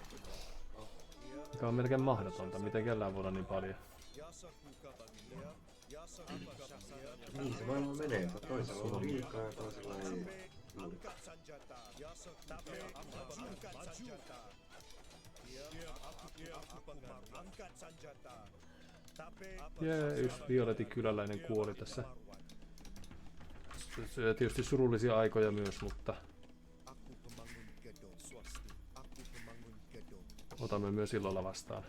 Mikä on melkein mahdotonta, miten kellään voi olla niin paljon. Niin se maailma menee, että toisella on liikaa ja toisella ei. Jee, yksi Violetin kyläläinen kuoli tässä. Se tietysti surullisia aikoja myös, mutta otamme myös ilolla vastaan.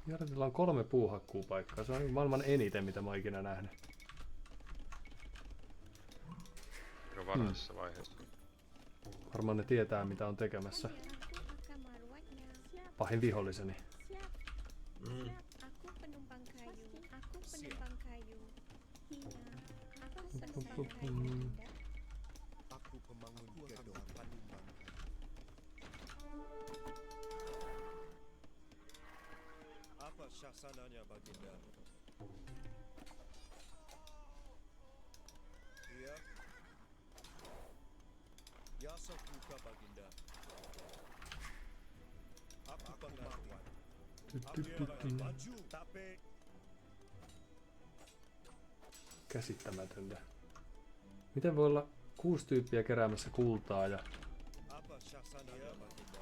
Violetilla on 3 puuhakkuupaikkaa. Se on maailman eniten, mitä mä oon ikinä nähnyt. No varhaisessa vaiheessa. Varmaan ne tietää, mitä on tekemässä. Pahin viholliseni. Aku penumpang kayu. Aku penumpang kayu. Iya. Apa selesai Baginda? Aku pemangun gedung Panumbang. Apa syasananya Baginda? Iya. Yasakuka Baginda. Aku pengarwan. Maju, tape. Käsittämätöntä. Miten voi olla 6 tyyppiä keräämässä kultaa ja Apa syasananya Baginda?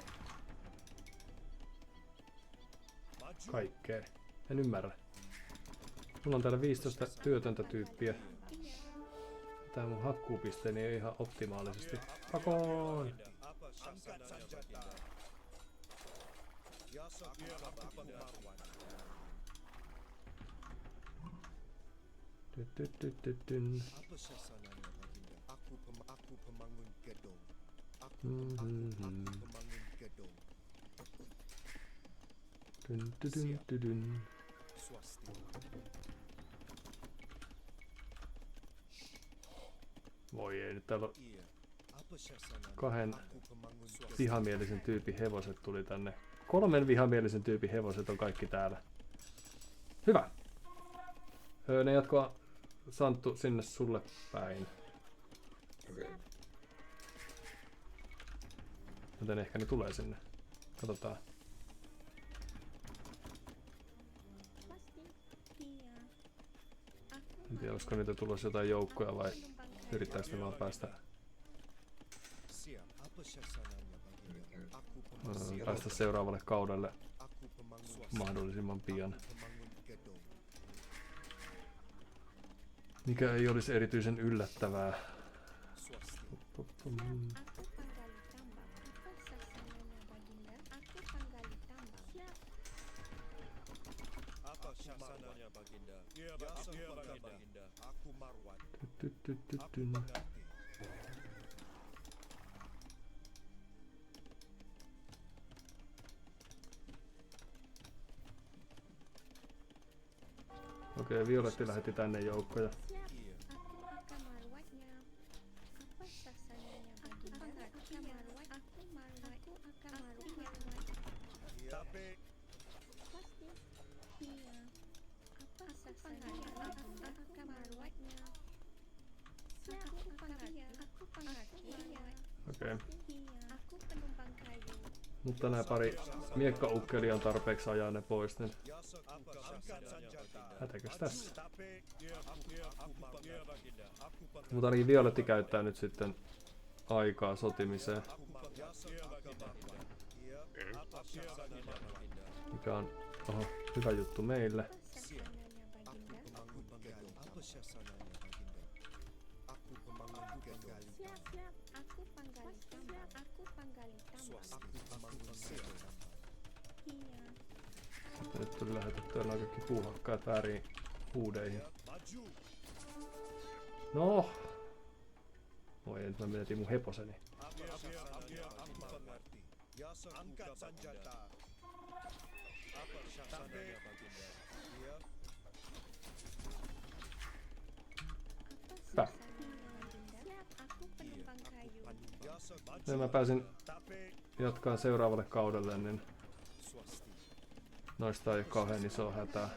Maju. kaikkea? En ymmärrä. Mulla on täällä 15 työtöntä tyyppiä. Tää mun hakkuupisteeni ei ihan optimaalisesti. Pakoon! Apa syasananya Baginda? Yasakuka Baginda. Apa syasananya Baginda? Aku pemangun gedung. Aku pemangun gedung. Swasti. Voi ei, nyt täällä on Iya. Apa syasananya? 2 Aku pemangun swasti. vihamielisen tyypin hevoset tuli tänne. 3 vihamielisen tyypin hevoset on kaikki täällä. Hyvä! Ne jatkoa Santtu sinne sulle päin. Okei. Joten ehkä ne tulee sinne. Katsotaan. Pasti. Iya. Aku En tiedä, olisiko niitä tulossa jotain joukkoja vai yrittääkö ne vaan päästä, Siap. Apa syasananya Baginda? Aku pemangun päästä seuraavalle kaudelle Aku pemangun swasti. mahdollisimman pian. Pemangun gedung. Mikä ei olisi erityisen yllättävää. Swasti. Aku panggali tambak. Apa sasananya Baginda? Aku panggali tambak. Siap. Apa syasananya Baginda? Yasakuka Baginda. Aku marwat. Aku mengerti. Okei, Violetti lähetti tänne joukkoja. Siap. Iya. Aku akan marwatnya. Apa sasananya Baginda? Aku akan marwat. Aku marwat. Aku akan marwat. Tape. Pasti. Iya. Apa sasananya Baginda? Aku akan marwatnya. Siap. Aku pengerti. Aku pengerti. Iya. Okei. Iya. Aku penumpang kayu. Mutta nämä pari miekkaukkelia on tarpeeksi ajaa ne pois, niin Yasakuka Baginda. hätäkäs tässä. Tape. Aku Baginda. Aku pengerti. Mutta ainakin Violetti käyttää nyt sitten aikaa sotimiseen, Yasakuka Baginda. Iya. Apa syasananya Baginda? mikä on hyvä juttu meille. Apa sasananya Baginda? Pemangun gedung. Apa syasananya Baginda? Aku pemangun gedung. Siap. Siap. Aku panggali tambak. Aku panggali tambak. Aku pemangun gedung. Iya. Nyt tuli lähetettyä nämä kaikki puuhakkaat väärin huudeihin. Maju. No! Voi nyt mä menetin mun heposeni. Apa syasananya Baginda? Yasakuka Baginda. Apa syasananya Baginda? Iya. Hyvä. Siap, aku penumpang kayu. Ja mä pääsin jatkaa seuraavalle kaudelle, niin Swasti. noista ei ole kauhean isoa hätää.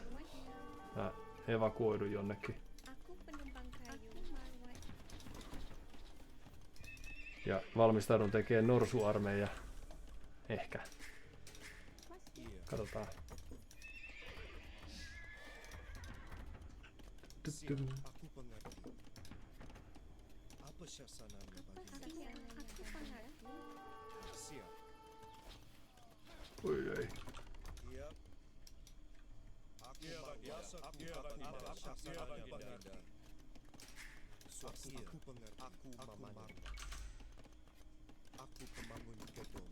Mä evakuoidun jonnekin. Aku penumpang kayu. Ja valmistaudun tekemään norsuarmeija. Ehkä. Pasti. Katsotaan. Siap, aku pengerti. Apa sasananya Apa baginda? sasananya baginda? Siap. Oi ei. Iya. Aku biasa aku sasananya baginda. Aku pengerti. Aku mamanya. Aku pemangun gedung.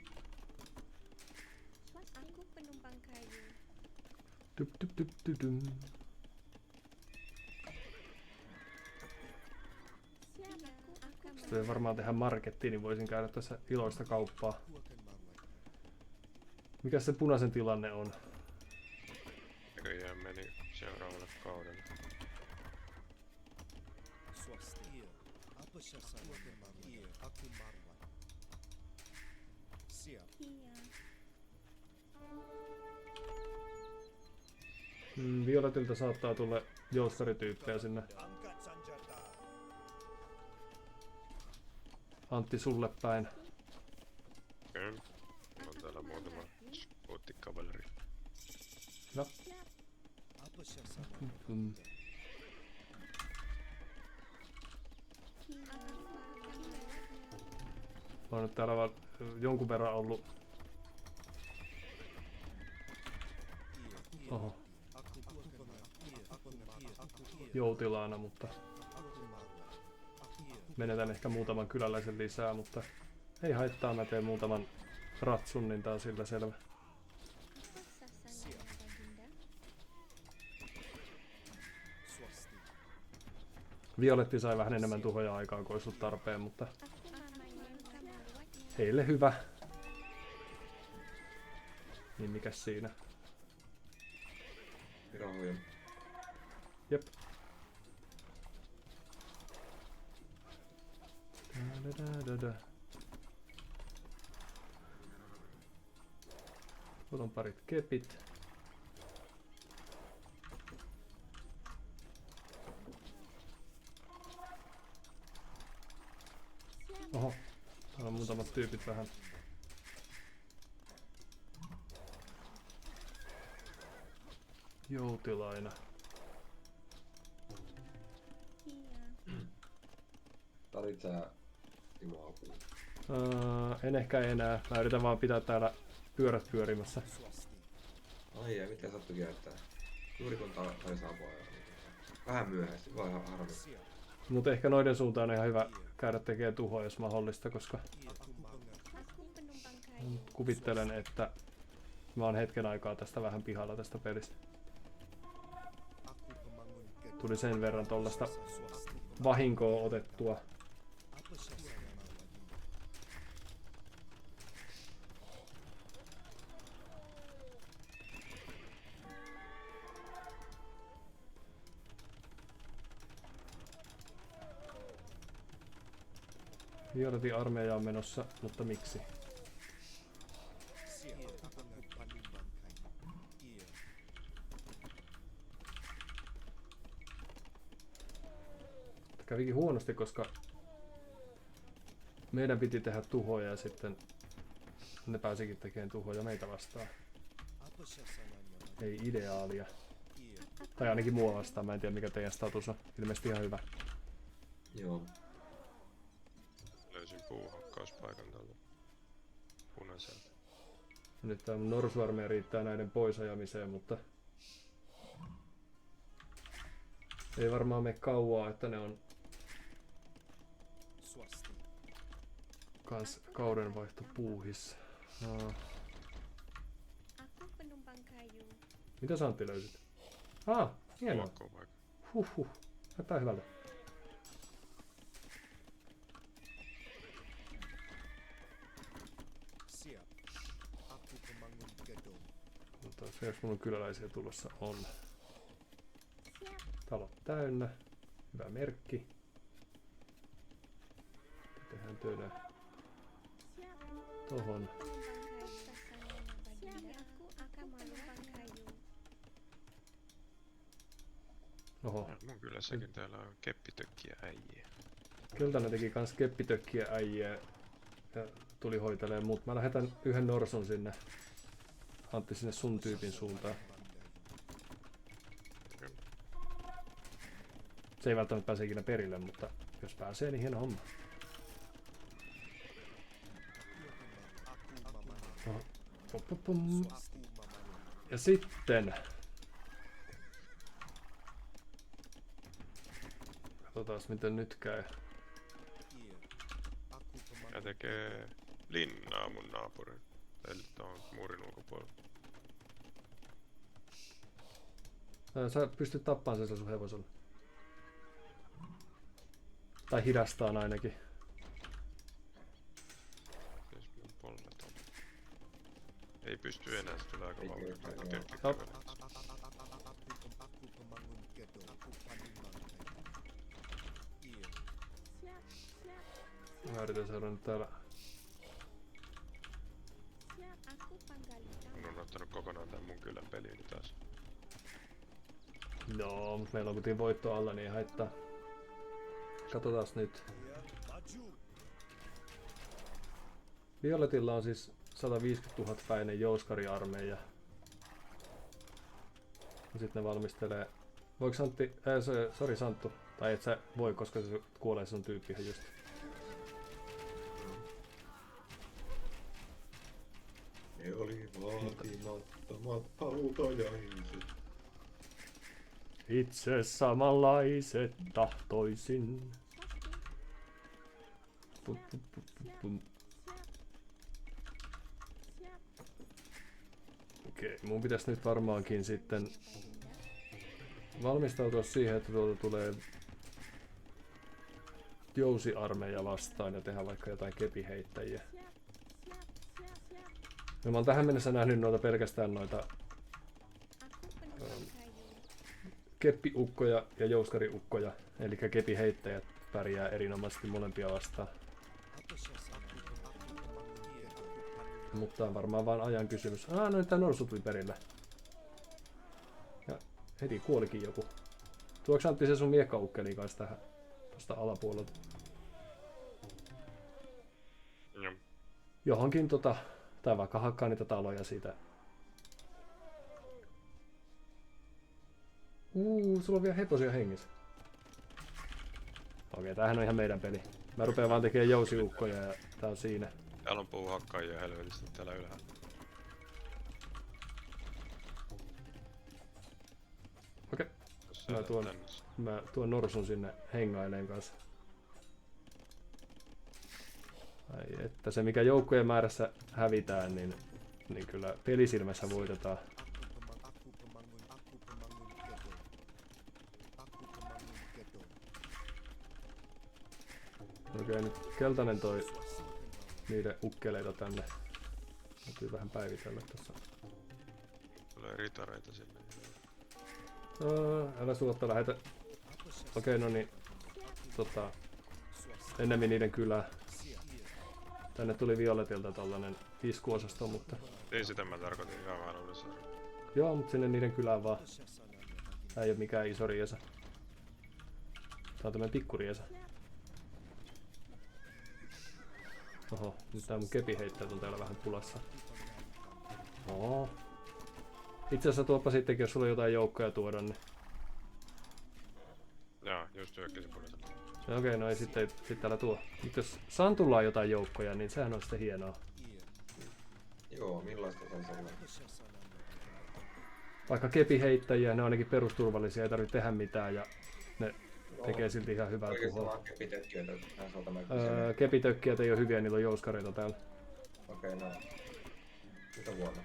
Aku penumpang kayu. Dup dup dup dudum. Siap, aku akan Sitten varmaan tehdä markettiin, niin voisin käydä tässä iloista kauppaa. Aku akan mangai. Mikä se punaisen tilanne on? Näköjään meni seuraavalle kaudelle. Swasti. Iya. Apa sasananya baginda? Iya. Aku marwat. Siap. Iya. Violetilta saattaa tulla joussarityyppejä sinne. Angkat senjata. Antti sulle päin. Kyllä. Mulla on täällä muutama spoottikavaleri. No. Apa sasananya Mm. baginda? Mä oon nyt täällä vaan jonkun verran ollut. Iya. Oho, Aku pengerti. Iya. Aku pengerti. joutilaana, mutta Aku marwat. Iya. menetän ehkä muutaman kyläläisen lisää, mutta ei haittaa, mä teen muutaman ratsun, niin tää on sillä selvä. Apa sasananya baginda? Swasti. Violetti sai vähän enemmän tuhoja aikaan, kuin olisi ollut tarpeen, mutta Aku mamanya akan merawatnya. heille hyvä. Niin mikäs siinä? Rahoja. Jep. Da-da-da-da-da. Otan parit kepit. Oho, täällä on muutamat tyypit vähän. Joutilaina. Iya. Tarvit sä Timo apua? En ehkä enää. Mä yritän vaan pitää täällä pyörät pyörimässä. Swasti. Ai ja mitä sattu käyttää? Juuri kun taisi apua ja vähän myöhästi, vaan ihan harmi. Siap. Mutta ehkä noiden suuntaan on ihan hyvä käydä tekemään tuhoa, jos mahdollista, koska Iya. Aku pengerti. Aku penumpang kayu. kuvittelen, että mä oon hetken aikaa tästä vähän pihalla tästä pelistä. Aku pemangun gedung. Tuli sen verran tollasta Swasti. vahinkoa otettua. Apa sasananya baginda? Violetin armeija on menossa, mutta miksi? Siap. Aku penumpang kayu. Iya. Kävikin huonosti, koska meidän piti tehdä tuhoja ja sitten ne pääsikin tekemään tuhoja meitä vastaan. Apa sasananya baginda? Ei ideaalia. Iya. Tai ainakin mua vastaan, mä en tiedä mikä teidän status on. Ilmeisesti ihan hyvä. Joo. Löysin puuhakkauspaikan täältä punaiselta. Nyt tää mun norsuarmeija riittää näiden poisajamiseen, mutta ei varmaan mene kauaa, että ne on Swasti. kans kaudenvaihto puuhissa. No. Aku penumpang kayu. Mitä sä Antti löysit? Hienoa. Tuokkopaikka. Huhhuh. Näyttää hyvältä. Siap. Aku pemangun gedung. Mutta jos mulla on kyläläisiä tulossa on. Siap. Talot täynnä. Hyvä merkki. Tehdään tönä Siap. tohon. Penumpang kayu sasananya baginda. Aku akan penumpang kayu. Oho. Mun kylässäkin täällä on keppitökkiä äijiä. Keltainen teki kans keppitökkiä äijää ja tuli hoitelemaan mut. Mä lähetän yhden norsun sinne. Antti sinne sun tyypin suuntaan. Se ei välttämättä pääse ikinä perille, mutta Jos pääsee, niin hieno homma. Oho. Pum, pum, pum. Ja sitten... Katsotaan miten nyt käy. Ja tekee linnaa mun naapurin. Eli tuon muurin ulkopuolella. Sä pystyt tappaan sen sun hevosella. Tai hidastaan ainakin. Jos mun polvet on. Ei pysty enää, se tulee aika vauhdilla. Mä yritän saada nyt täällä. Mun on ottanut kokonaan tän mun kylän peliini taas. Joo, mutta meillä on kuitenkin voitto alla, niin ei haittaa. Katsotaas nyt. Violetilla on siis 150 000 päinen jouskariarmeija. Ja sitten ne valmistelee... Voiko Santti... Sori Santtu. Tai et sä voi, koska se kuolee sun tyyppihän just. Ne oli vaatimattomat hautajaiset. Itse samanlaiset tahtoisin. Pum, pum, pum, pum, pum. Okei, mun pitäisi nyt varmaankin sitten valmistautua siihen, että tuolta tulee jousiarmeija vastaan ja tehdä vaikka jotain kepiheittäjiä. Mä oon tähän mennessä nähnyt pelkästään noita keppiukkoja ja jouskariukkoja, eli kepiheittäjät pärjää erinomaisesti molempia vastaan. Mutta on varmaan vaan ajan kysymys. No tää norsu tuli perille. Ja heti kuolikin joku. Tuoks Antti se sun miekkaukkeli kanssa tähän tosta alapuolelta? Joo. Johonkin tai vaikka hakkaa niitä taloja siitä. Sulla on vielä heposia hengissä. Okei, tämähän on ihan meidän peli. Mä rupean vaan tekemään jousiukkoja ja tää on siinä. Täällä on puuhakkaajia helvetisti täällä ylhäällä. Okei. Mä tuon norsun sinne hengaileen kanssa. Ai että se mikä joukkojen määrässä hävitään, niin kyllä pelisilmässä voitetaan. Okei, nyt keltainen toi niiden ukkeleita tänne. Täytyy vähän päivitellä tässä. Tulee ritareita sinne. Älä suotta lähetä. Okei, no niin. Ennemmin niiden kylää. Tänne tuli Violetilta tollanen iskuosasto, mutta... Ei sitä mä tarkoitin ihan vaan uudessa. Joo, mutta sinne niiden kylään vaan. Tää ei oo mikään iso riesa. Tää on tämmönen pikkuriesa. Oho, nyt tää mun kepiheittäjät on täällä vähän pulassa. Oo. Itse asiassa tuoppa sittenkin, jos sulla on jotain joukkoja tuoda, niin... Joo, just hyökkäsin puolella. Okei, no ei sitten täällä tuo. Nyt jos Santulla on jotain joukkoja, niin sehän on sitten hienoa. Joo, millaista saisi olla? Vaikka kepiheittäjiä, ne on ainakin perusturvallisia, ei tarvitse tehdä mitään ja ne tekee silti ihan hyvää tuhoa. Kepitökkiöt ei ole hyviä, niillä on jouskareita täällä. Okei, no. Mitä vuonna?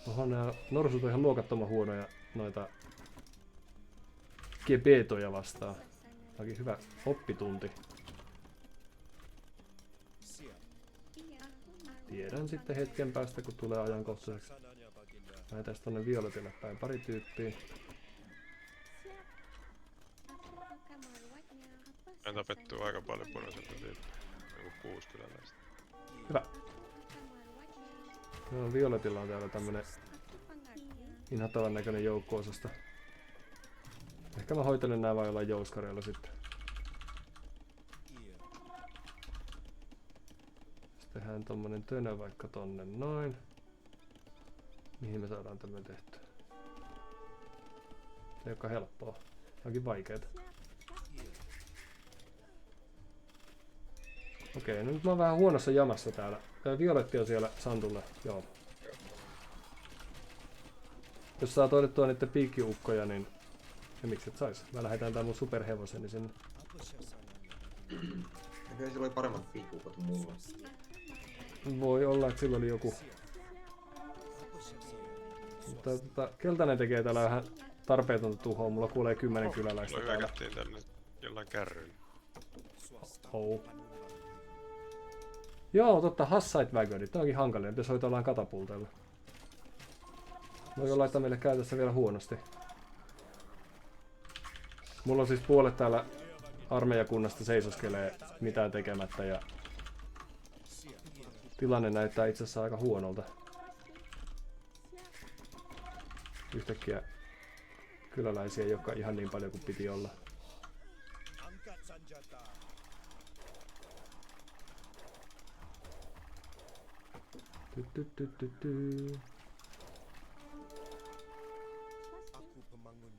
Oho, nää norsut on ihan luokattoman huonoja noita gebetoja vastaan. Onkin hyvä oppitunti. Tiedän sitten hetken päästä, kun tulee ajankohtaiseksi. Lähdetään tonne Violetille päin pari tyyppiä. Mä tapettuu aika paljon punaiselta tyyppiä. Joku 6 kyläläistä. Hyvä. No, Violetilla on täällä tämmönen inhottavan näköinen joukko-osasto. Ehkä mä hoitelen nää vaan jollain jouskareilla sitten. Sitten tehdään tommonen tönö vaikka tonne noin. Mihin me saadaan tämmönen tehtyä? Se ei olekaan helppoa. Onkin vaikeeta. Okei, no nyt mä oon vähän huonossa jamassa täällä. Violetti on siellä Santulla, joo. Jos saa toidettua niitten piikkiukkoja, niin... Ja miksi et sais? Mä lähetän tää mun superhevoseni sinne. Kyllä sillä oli paremmat piikkuukot kuin mulla. Voi olla, että sillä oli joku... Mutta keltainen tekee täällä vähän tarpeetonta tuhoa. Mulla kuulee 10 kyläläistä Mulla täällä. hyökättiin tänne jollain kärryillä. Oh. Joo, totta, Hassite Wagonit. Tää onkin hankalinen. Pitäis hoitaa jollain katapulteilla. Voi laittaa meille käytössä vielä huonosti. Mulla on siis puolet täällä armeijakunnasta seisoskelee mitään tekemättä ja tilanne näyttää itse asiassa aika huonolta. Yhtäkkiä kyläläisiä ei olekaan ihan niin paljon kuin piti olla.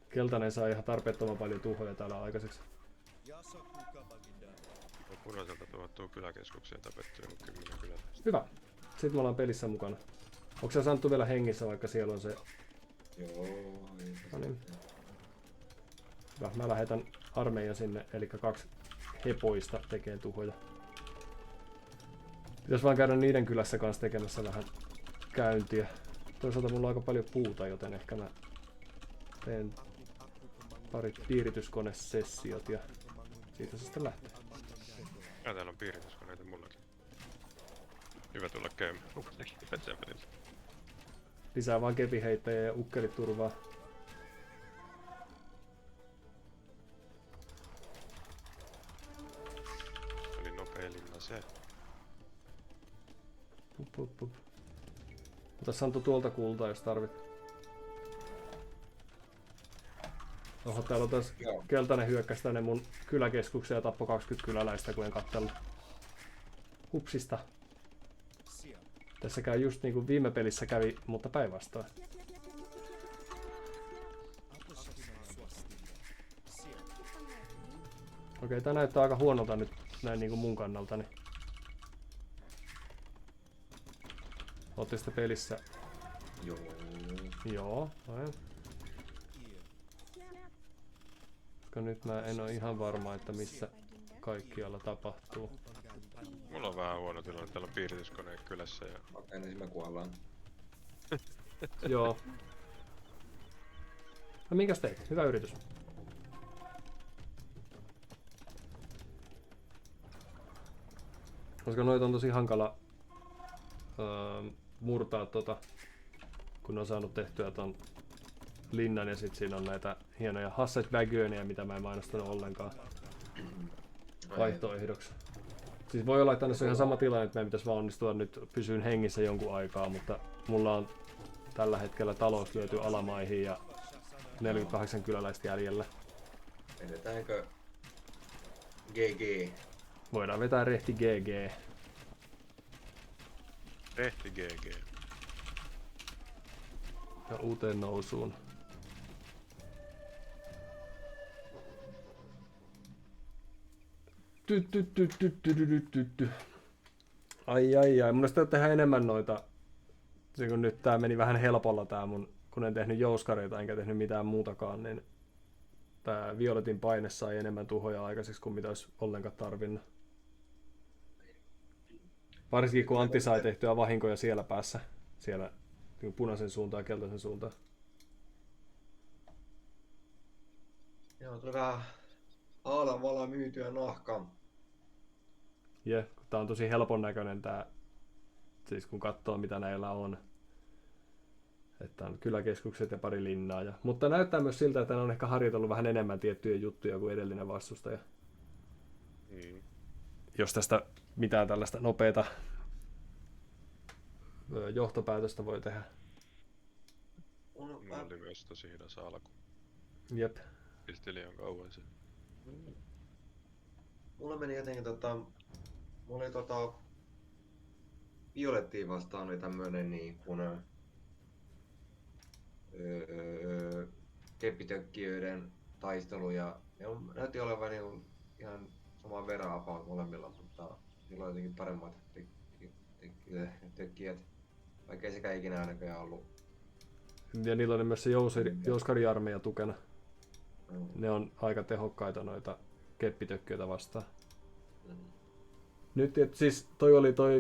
Keltainen saa ihan tarpeettoman paljon tuhoja täällä aikaiseksi. Punaiselta tuottuu kyläkeskuksia tapettu joku 10 kyläläistä. Hyvä. Sitten me ollaan pelissä mukana. Onko sä Santtu vielä hengissä, vaikka siellä on se... Joo, No niin. Hyvä. Mä lähetän armeijan sinne, eli 2 hepoista tekee tuhoja. Pitäis vaan käydä niiden kylässä kanssa tekemässä vähän käyntiä. Toisaalta mulla on aika paljon puuta, joten ehkä mä teen pari piirityskonesessiot ja siitä se sitten lähtee. Ja täällä on piirityskoneita mullakin. Hyvä tulla käymään. Lisää vaan kepiheittäjiä ja ukkelit turvaa. Oli nopea linna se. Pup. Ota Santtu tuolta kultaa, jos tarvit. Oho, täällä on taas keltainen hyökkäsi tänne mun kyläkeskukseen ja tappoi 20 kyläläistä, kun en kattellut. Hupsista. Tässä käy just niin kuin viime pelissä kävi, mutta päinvastoin. Okei, tää näyttää aika huonolta nyt näin niin kuin mun kannaltani. Ootte sitten pelissä? Joo. Joo, aina. Koska nyt mä en oo ihan varma, että missä kaikkialla tapahtuu. Mulla on vähän huono tilanne, täällä on piirityskoneet kylässä ja... Okei, niin me kuollaan. Joo. No minkäs teit? Hyvä yritys. Koska noita on tosi hankala murtaa kun on saanut tehtyä ton linnan ja sit siinä on näitä hienoja Hassite Wagonia, mitä mä en mainostanut ollenkaan vaihtoehdoksi. Siis voi olla, että tässä on ihan sama tilanne, että meidän pitäisi vaan onnistua nyt pysyyn hengissä jonkun aikaa, mutta mulla on tällä hetkellä talous lyöty alamaihin ja 48 kyläläistä jäljellä. Edetäänkö GG? Voidaan vetää rehti GG. Rehti GG. Ja uuteen nousuun. Ai. Mun olisi tehdä enemmän noita. Kun nyt tää meni vähän helpolla tää mun, kun en tehnyt jouskareita enkä tehnyt mitään muutakaan, niin tää violetin paine sai enemmän tuhoja aikaiseksi kuin mitä olisi ollenkaan tarvinnut. Varsinkin kun Antti sai tehtyä vahinkoja siellä päässä. Siellä punaisen suuntaan ja keltaisen suuntaan. Joo, tuli vähän aalanvala myytyä nahkaa. Tää on tosi helpon näköinen tää, siis kun katsoo mitä näillä on. Että on kyläkeskukset ja pari linnaa. Mutta näyttää myös siltä, että ne on ehkä harjoitellut vähän enemmän tiettyjä juttuja kuin edellinen vastustaja. Jos tästä mitään tällaista nopeata johtopäätöstä voi tehdä. Mulla oli myös tosi hidas alku. Jep. Pisti liian kauan se. Mulla meni jotenkin mulla oli violettiin vastaan oli tämmönen niin kuin keppitökkijöiden taistelu ja näytti olevan niin ihan saman verran about molemmilla, mutta niillä on jotenkin paremmat tekijät, vaikka ei sekään ikinä näköjään ollut. Ja niillä on myös se jouskariarmeija tukena. Ne on aika tehokkaita noita keppitökkiöitä vastaan. Nyt siis toi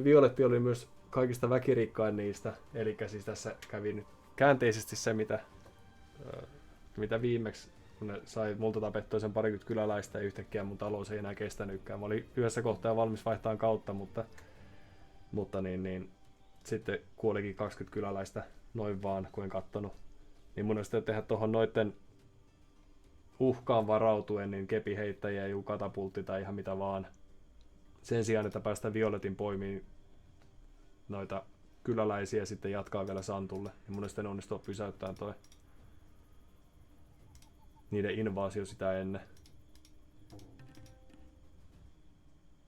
Violetti oli myös kaikista väkirikkain niistä, eli siis tässä kävi nyt käänteisesti se, mitä viimeksi, kun ne sai multa tapettua sen parikymmentä kyläläistä ja yhtäkkiä mun talous ei enää kestänytkään. Mä olin yhdessä kohtaa valmis vaihtamaan kautta, mutta sitten kuolikin 20 kyläläistä noin vaan, kun en kattonut. Niin mun olisi tehdä tuohon noitten uhkaan varautuen, niin kepiheittäjiä, joku katapultti tai ihan mitä vaan. Sen sijaan, että päästään Violetin poimiin noita kyläläisiä ja sitten jatkaa vielä Santulle. Ja mun sitten onnistua pysäyttämään toi niiden invaasio sitä ennen.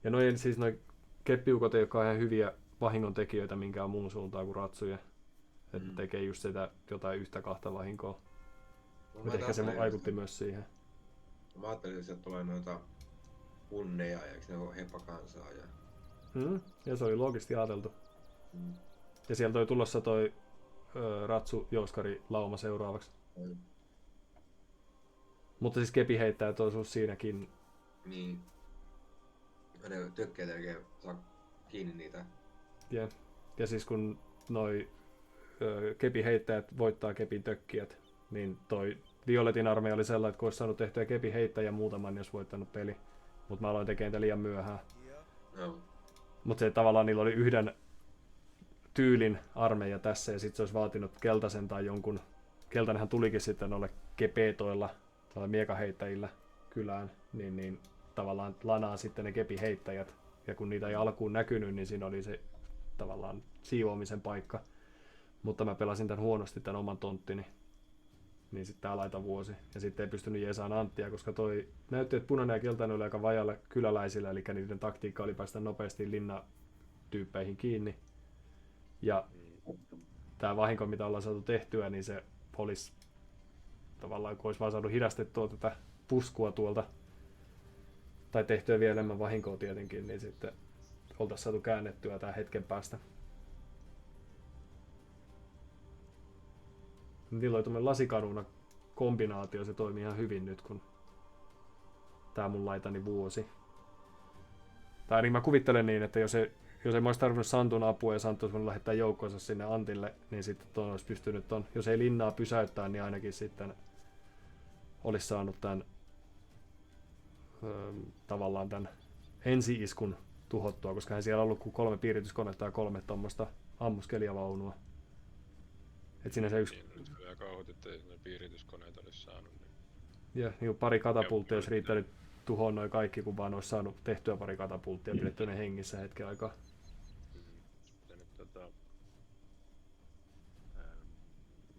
Ja noi keppiukot ei olekaan ihan hyviä vahingontekijöitä minkään muun suuntaan kuin ratsuja. Että tekee just sitä jotain yhtä kahta vahinkoa. Mutta ehkä se vaikutti myös siihen. Mä ajattelin, että sieltä tulee noita punneja, eikö ne ole hepakansaa? Ja se oli loogisesti ajateltu. Ja sieltä toi tulossa toi ratsu-jouskari lauma seuraavaksi. Mutta siis kepi heittää toisuus siinäkin. Niin. Ne tökkeitä oikein saa kiinni niitä. Ja siis kun noi kepiheittäjät voittaa kepin tökkijät, niin toi Violetin armeija oli sellainen, että kun olisi saanut tehtyä kepiheittäjä muutaman, niin olisi voittanut peli. Mutta mä aloin tekemään sitä liian myöhään. Mutta se tavallaan niillä oli yhden tyylin armeija tässä, ja sitten se olisi vaatinut keltaisen tai jonkun. Keltainenhan tulikin sitten noille kepeetoilla tai miekaheittäjillä kylään, niin tavallaan lanaa sitten ne kepiheittäjät. Ja kun niitä ei alkuun näkynyt, niin siinä oli se tavallaan siivoamisen paikka. Mutta mä pelasin tämän huonosti, tämän oman tonttini. Niin sitten tää laita vuosi. Ja sitten ei pystynyt jeesaan Anttia, koska toi näytti, että punainen ja keltainen oli aika vajalle kyläläisillä, eli niiden taktiikka oli päästä nopeasti linnatyyppeihin kiinni. Ja tää vahinko, mitä ollaan saatu tehtyä, niin se olisi tavallaan, kun olisi vaan saanut hidastettua tätä puskua tuolta, tai tehtyä vielä enemmän vahinkoa tietenkin, niin sitten oltaisiin saatu käännettyä tää hetken päästä. Niillä oli tuommoinen lasikaruuna kombinaatio, se toimii ihan hyvin nyt, kun tää mun laitani vuosi. Tai niin mä kuvittelen niin, että jos ei mä olisi tarvinnut Santun apua ja Santu olisi voinut lähettää joukkoonsa sinne Antille, niin sitten tuon olisi pystynyt jos ei linnaa pysäyttää, niin ainakin sitten olisi saanut tämän tavallaan tämän ensi-iskun tuhottua, koska hän siellä on ollut kuin 3 piirityskonetta ja 3 tuommoista ammuskelijavaunua. Et siinä se yksi. Nyt hyvä kauhut, ettei ne piirityskoneet olisi saanut. Ja niin pari katapulttia olisi riittänyt tuhoon noin kaikki, kun vaan olisi saanut tehtyä pari katapulttia ja pidettyä ne hengissä hetken aikaa.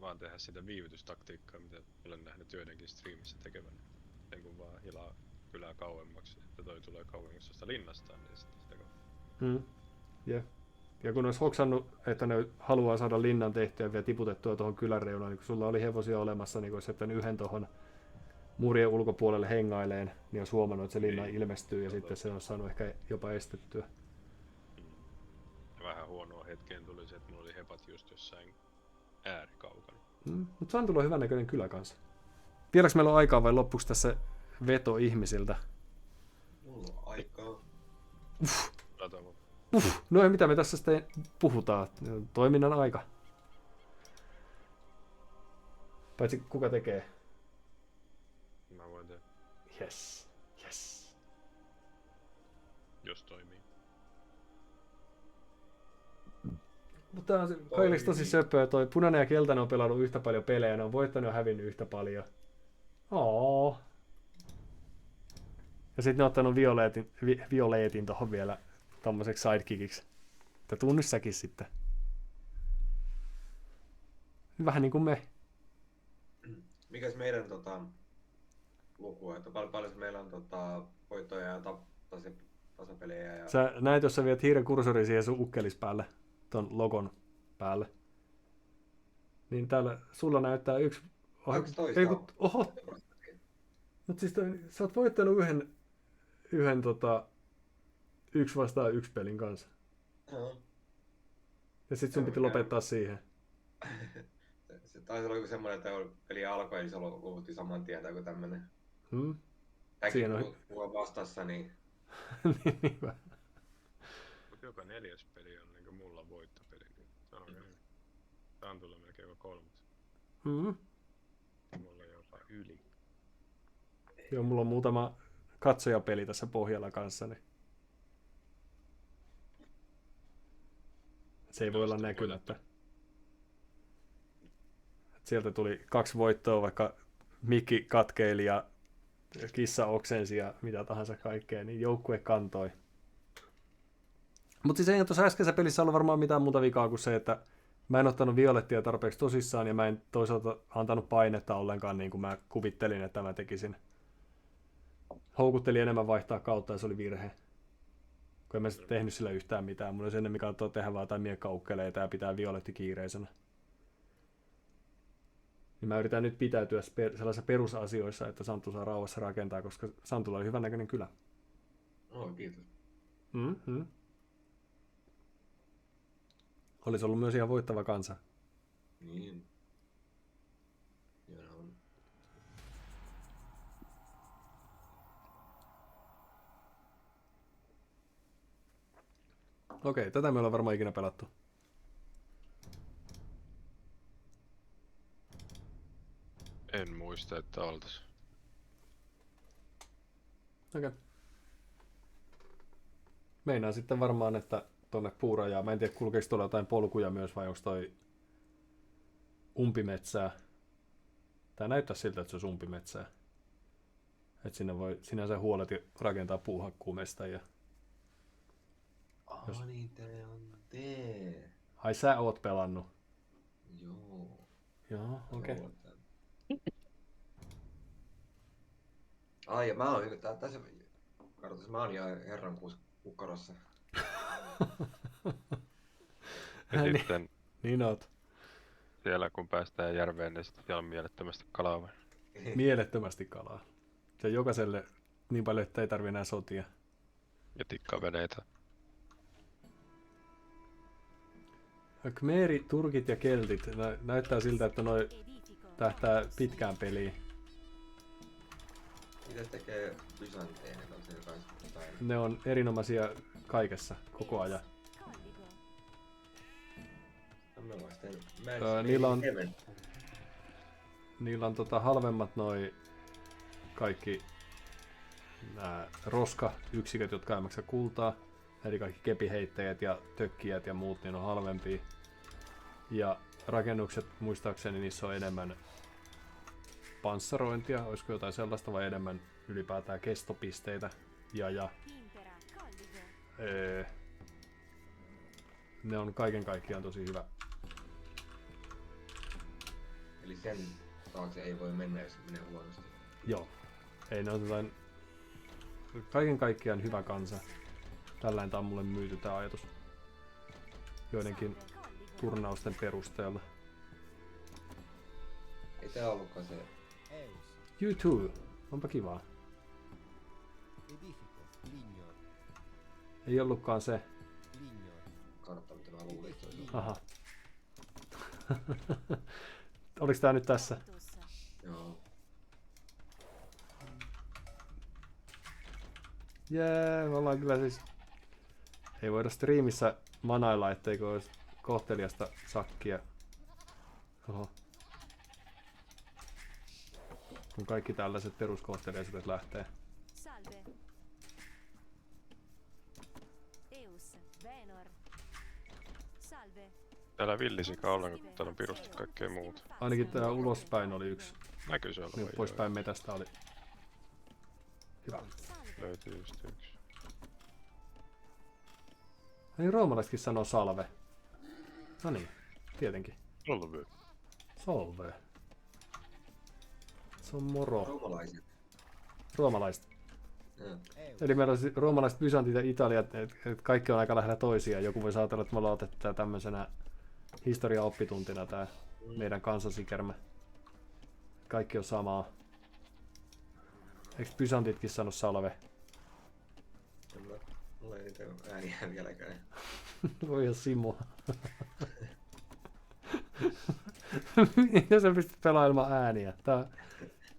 Vaan tehdä sitä viivytystaktiikkaa, mitä olen nähnyt joidenkin striimissä tekevän. Sen kun vaan hilaa kylää kauemmaksi, että toi tulee kauemmaksi tuosta linnastaan, niin sitten sitä kautta. Ja kun olisi hoksannut, että ne haluaa saada linnan tehtyä ja vielä tiputettua tuohon kylän reunaan, niin kun sulla oli hevosia olemassa, niin kun olisi jättänyt yhden tuohon muurien ulkopuolelle hengaileen, niin olisi huomannut, että se linna ilmestyy ja sitten se olisi saanut ehkä jopa estettyä. Vähän huonoa hetkeen tuli se, että mulla oli hepat just jossain äärikaukana. Mutta Santulla on hyvän näköinen kylä kanssa. Vieläks meillä on aikaa vai loppuksi tässä veto ihmisiltä? Mulla on aikaa. No ei mitä me tässä sitten puhutaan. Toiminnan aika. Paitsi kuka tekee? Mä voin tehdä. Yes. Jos toimii. Mutta tää on kaikilleksi tosi söpöä. Toi punainen ja keltainen on pelannut yhtä paljon pelejä. Ne on voittanut ja hävinnyt yhtä paljon. Ja sitten ne on ottanut violeetin tohon vielä tommoseksi sidekickiksi. Että tunnu säkin sitten. Vähän niin kuin me. Mikäs meidän luku, että paljon meillä on voittoja ja tasapelejä ja... Sä näet, jos sä viet hiiren kursorin siihen sun ukkelis päälle, ton logon päälle. Niin täällä sulla näyttää 1... 12. Oho! Mut siis sä oot voittanut yhden 1-1 pelin kanssa. Joo. Ja sit sun piti lopettaa siihen. Se taisi olla joku semmoinen, että peli alkoi, eli se luovutti saman tien tai joku tämmönen. Siinä Tämäkin on... kun on vastassa, niin... niin hyvä. Mut joka 4. peli on niinku mulla voittopeli. Sanokaa niin. Tää on tullut melkein joka 3. Mulla on jopa yli. Joo, mulla on muutama katsojapeli tässä pohjalla kanssa, niin se ei voi olla näkymättä. Sieltä tuli 2 voittoa, vaikka mikki katkeili ja kissa oksensi ja mitä tahansa kaikkea, niin joukkue kantoi. Mutta siis ei tuossa äskeisessä pelissä ollut varmaan mitään muuta vikaa kuin se, että mä en ottanut violettia tarpeeksi tosissaan ja mä en toisaalta antanut painetta ollenkaan niin kuin mä kuvittelin, että mä tekisin. Houkutteli enemmän vaihtaa kautta ja se oli virhe. Kun en mä sitten tehnyt sillä yhtään mitään. Mulla olisi enemmän katsoo tehdä vaan jotain miekkaukkeleita ja pitää violetti kiireisenä. Niin mä yritän nyt pitäytyä sellaisissa perusasioissa, että Santtu saa rauhassa rakentaa, koska Santulla oli hyvän näköinen kylä. Kiitos. Olisi ollut myös ihan voittava kansa. Niin. Joo, on. Okei, tätä me ollaan varmaan ikinä pelattu. En muista, että oltais. Okei. Meinaan sitten varmaan, että tonne puurajaa. Mä en tiedä, kulkeeko tuolla jotain polkuja myös vai onko toi umpimetsää. Tää näyttää siltä, että se on umpimetsää. Että sinne voi sinänsä huoleti rakentaa puuhakkuumesta ja... Niin tää on tee. Ai sä oot pelannut? Joo. Joo, okei. Ai, ja mä oon tässä kartassa, mä oon jo herran kukkarossa. Ja sitten niin oot. siellä kun päästään järveen, niin sitten siellä on mielettömästi kalaa. Mielettömästi kalaa. Se jokaiselle niin paljon, että ei tarvi enää sotia. Ja tikkaveneitä. Khmeri, turkit ja keltit. Näyttää siltä, että noi tähtää pitkään peliin. Mitä tekee Byzanteinen? On se jotain? Ne on erinomaisia kaikessa, koko ajan. Niillä on halvemmat noi kaikki nää roskayksiköt, jotka ei maksa kultaa. Eli kaikki kepiheittäjät ja tökkijät ja muut, niin on halvempia. Ja rakennukset, muistaakseni niissä on enemmän panssarointia, olisiko jotain sellaista vai enemmän ylipäätään kestopisteitä. Ne on kaiken kaikkiaan tosi hyvä. Eli sen taakse ei voi mennä, jos menee huonosti. Joo. Ei ne on jotain... Kaiken kaikkiaan hyvä kansa. Tällainen on mulle myyty tää ajatus. Joidenkin turnausten perusteella. Ei tää ollutkaan se... AOE2. Onpa kivaa. Ei ollutkaan se. Kartta, mitä mä luulin, että se Aha. Oliks tää nyt tässä? Joo. Jee, me ollaan kyllä siis... Ei voida striimissä manailla, etteikö olisi kohteliasta sakkia. Oho. Kun kaikki tällaiset peruskohteliaiset lähtee. Täällä villisika ollaan, kun täällä on pirusti kaikkea muuta. Ainakin tää ulospäin oli yksi. Näkyy se olevan. Niin poispäin metästä oli. Hyvä. Löytyy just yksi. Niin roomalaisetkin sanoo salve. No niin, tietenkin. Salve. Salve. Se on moro. Roomalaiset. Roomalaiset. Eli meillä on roomalaiset, Byzantit ja Italiat, että kaikki on aika lähellä toisiaan. Joku voi ajatella, että me ollaan otettu tää tämmöisenä historia-oppituntina tää meidän kansansikermä. Kaikki on samaa. Eiks Pysantitkin sano salve? Mulla ei niitä ääniä vieläkään. Voi ja Simo. Miten sä pystyt pelailemaan ääniä?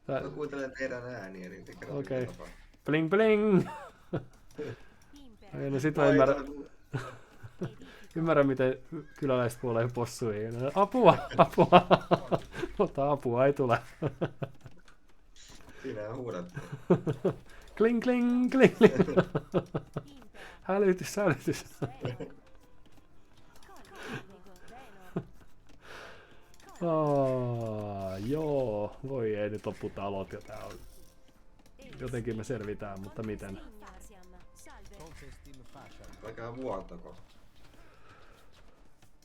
Mä kuuntelen teidän ääniä, niin te kerrotte Okei. tapaa. Bling bling! No sit mä ymmärrän, miten kyläläiset kuolee possuihin. Apua! Apua! Mutta apua ei tule. Sinä huudat. Kling kling kling kling! Hälytys, hälytys! Joo, voi ei nyt loppu talot ja tää on. Jotenkin me selvitään, mutta miten? Alkaa vuotako.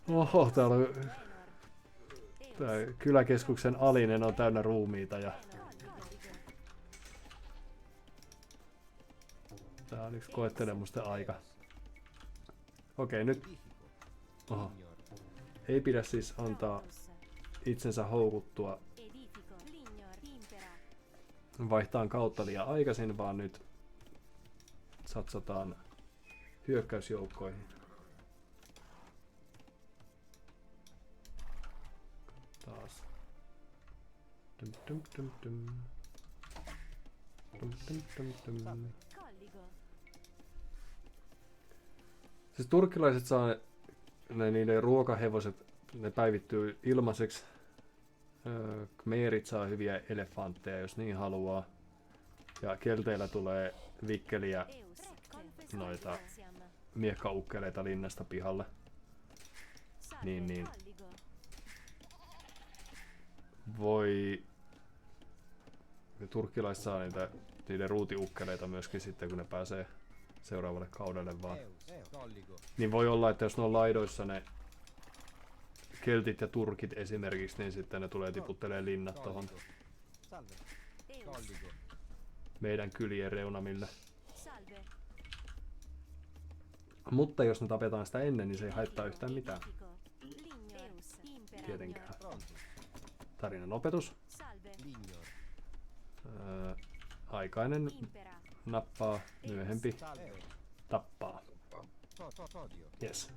Oho, täällä on... Tää kyläkeskuksen alinen on täynnä ruumiita ja... Tää on yksi koettelemusten aika. Okei, nyt... Oho. Ei pidä siis antaa itsensä houkuttua vaihtaan kautta liian aikaisin, vaan nyt satsataan hyökkäysjoukkoihin. Taas. Dum, dum, dum, dum. Dum, dum, dum, dum. Siis turkkilaiset saa niiden ruokahevoset, ne päivittyy ilmaiseksi. Khmerit saa hyviä elefantteja, jos niin haluaa. Ja kelteillä tulee vikkeliä noita miekkaukkeleita linnasta pihalle. Niin. Voi... Turkkilaiset saa niiden ruutiukkeleita myöskin sitten, kun ne pääsee seuraavalle kaudelle vaan. Niin voi olla, että jos ne on laidoissa ne keltit ja turkit esimerkiksi, niin sitten ne tulee tiputtelee linnat tohon meidän kylien reunamille. Mutta jos ne tapetaan sitä ennen, niin se ei haittaa yhtään mitään. Tietenkään. Tarinan opetus. Aikainen nappaa, myöhempi tappaa. Yes.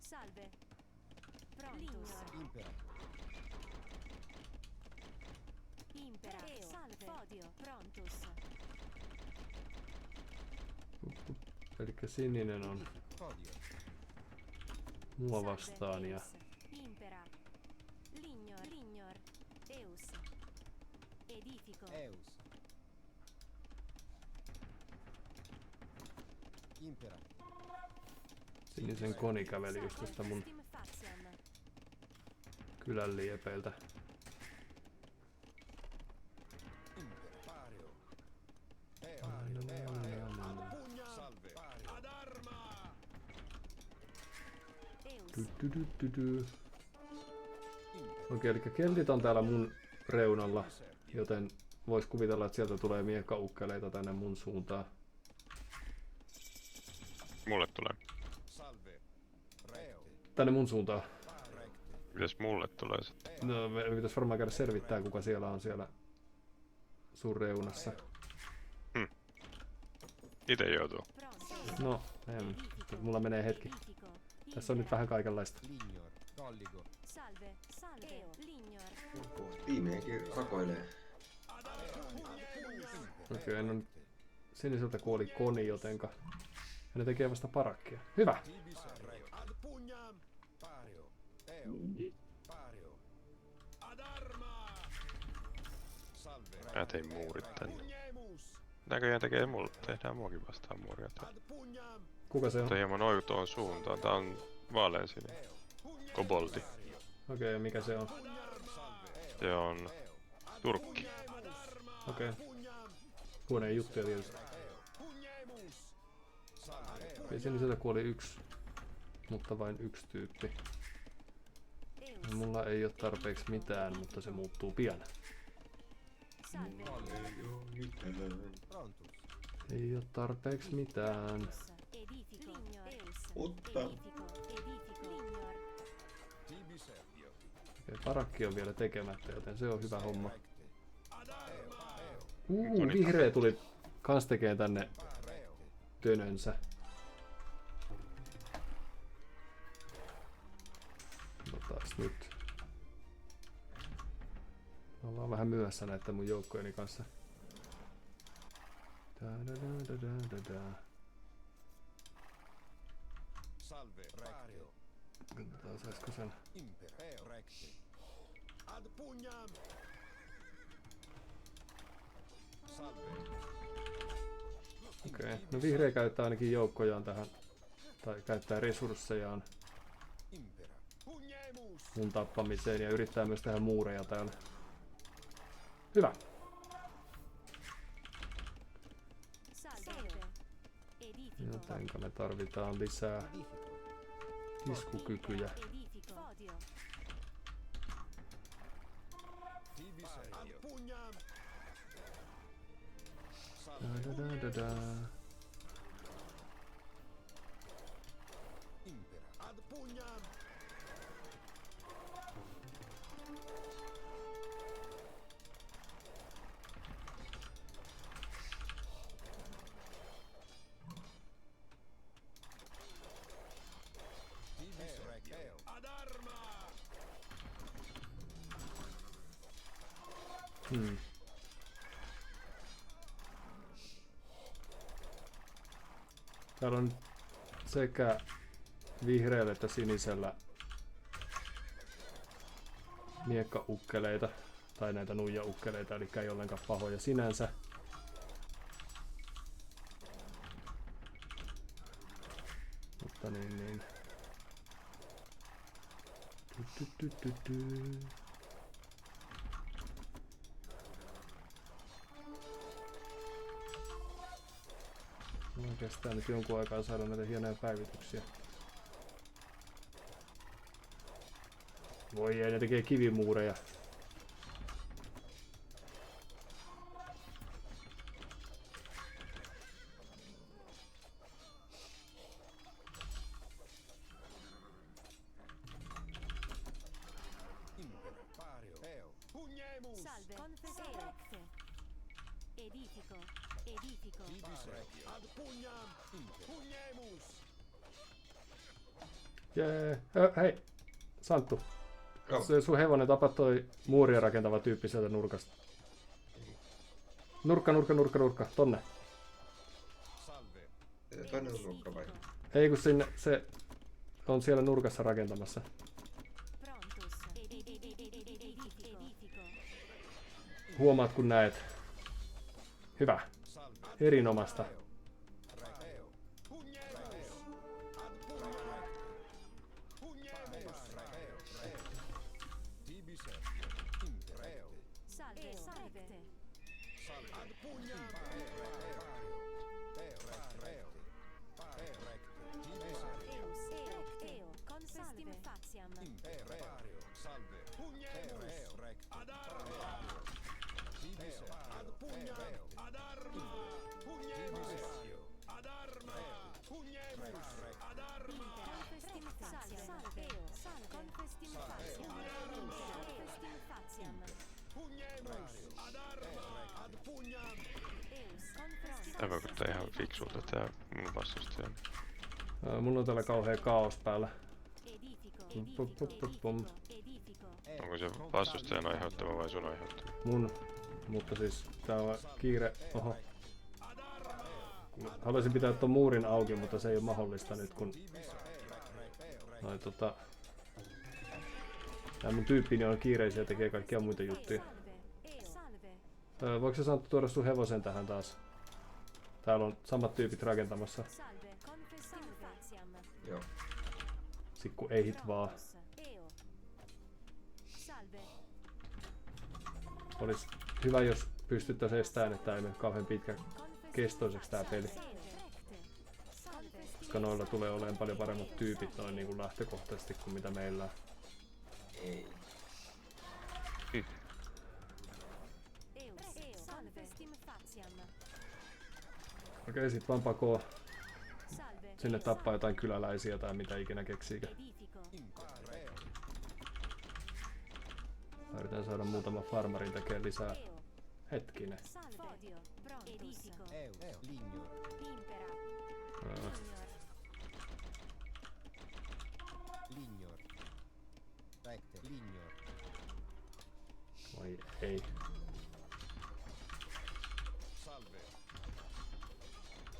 Salve. Prontus. Impera. Salve. Odio. Prontus. Elikkä sininen on mua vastaan ja Impera. Lignor. Eus. Edifico. Impera. sinisen koni käveli just tästä mun kylän liepeiltä. Okei, eli keltit on täällä mun reunalla, joten vois kuvitella, että sieltä tulee miekkaukkeleita tänne mun suuntaan. Mulle tulee. Tänne mun suuntaan. Mitäs mulle tulee sitten? No, me pitäis varmaan käydä selvittää, kuka siellä on siellä sun reunassa. Ite joutuu. No, mulla menee hetki. Tässä on nyt vähän kaikenlaista. Tiimienkin rakoilee. Okei, no siniseltä kuoli koni, jotenka... Ja ne tekee vasta parakkia. Hyvä! Mä tein muurit tänne. Näköjään tehdään muakin vastaan muuria. Kuka se on? Mutta hieman outoon suuntaan. Tää on vaaleansininen. Koboldi. Okei, mikä se on? Se on turkki. Okei. Huoneen juttuja tietysti. Okei, sinisellä kuoli yksi. Mutta vain yksi tyyppi. Mulla ei oo tarpeeksi mitään, mutta se muuttuu pian. Ei oo tarpeeksi mitään. Mutta... Okei, Parakki on vielä tekemättä, joten se on hyvä homma. Tuli Vihreä tuli kans tekee tänne tönönsä. Otas nyt. Me ollaan vähän myöhässä näiden mun joukkojeni kanssa. Salve, recte. Katsotaan, saisiko sen. Impera, recte. Ad pugnam. Salve. Okei. No vihreä käyttää ainakin joukkojaan tähän. Tai käyttää resurssejaan Impera. Pugnemus. mun tappamiseen ja yrittää myös tehdä muureja täällä. Hyvä. Salve. Edifico. Jotenka me tarvitaan lisää iskukykyjä. Edifico. Fodio. Tibis ad pugnam. Da-da-da-da-da. Impera. Ad pugnam. Tibis recte. Ad arma. Täällä on sekä vihreällä että sinisellä miekkaukkeleita tai näitä nuijaukkeleita, eli ei ollenkaan pahoja sinänsä. Mutta niin. Kestää nyt jonkun aikaa saada näitä hienoja päivityksiä. Voi ei, ne tekee kivimuureja. Impera. Pario. Eo. Pugnemus. Salve. Confessere. Edifico. Edifico. Tibis recte. Ad pugnam. Impera. Pugnemus. Jee. Hei, Santtu. Joo. Se sun hevonen tapa toi muuria rakentava tyyppi sieltä nurkasta. Nurkka, tonne. Salve. Toinen on nurkka vai? Ei kun sinne, se on siellä nurkassa rakentamassa. Prontus. Edifico. Huomaat kun näet. Hyvä. Salve. Erinomaista. Recte. Pugnemus. Ad pugnam. Pugnemus. Recte. Tibis recte. Impera. Eo. Salve. Salve. Salve. Ad pugnam. Recte. Tibis Eus. Eo. Confestim faciam. Imperario. Salve. Pugnemus. Recte. Ad arma. Tibis ad pugnam. Ad arma. Pugnemus. Ad arma. Pugnemus. Ad arma. Confestim faciam. Salve. Confestim faciam. Confestim faciam. Pugnemus. Ad arma. Ad pugnam. Eus. Confestim Tämä vaikuttaa ihan fiksulta tää mun vastustaja. Mulla on täällä kauhea kaos päällä. Edifico. Pum. Edifico. Onko se vastustajan aiheuttama vai sun aiheuttama? Mun. Mutta siis tää on kiire. Oho. Haluaisin pitää tuon muurin auki, mutta se ei ole mahdollista nyt kun noin tää mun tyyppini on kiireisiä ja tekee kaikkia muita juttuja. Salve. Voiko sä Santtu tuoda sun hevosen tähän taas? Täällä on samat tyypit rakentamassa. Salve. Confestim faciam. Joo. Sikku ei hit vaan. Eo. Salve. Olis hyvä jos pystyttäisiin estämään, että ei mene kauhean pitkä kestoiseksi tää peli. Koska noilla tulee olemaan paljon paremmat tyypit noin niin kuin lähtökohtaisesti kuin mitä meillä on. Ei. Eus. Confestim faciam. Okei, sit vaan pakoo Salve. sinne tappaa jotain kyläläisiä tai mitä ikinä keksiikö. Edifico. Yritän saada muutama farmarin tekemään lisää. Eo. Hetkinen. Salve. Fodio. Prontus. Edifico. Lignor. Impera. Aa, Lignor. Recte. Lignor. Voi ei. Salve.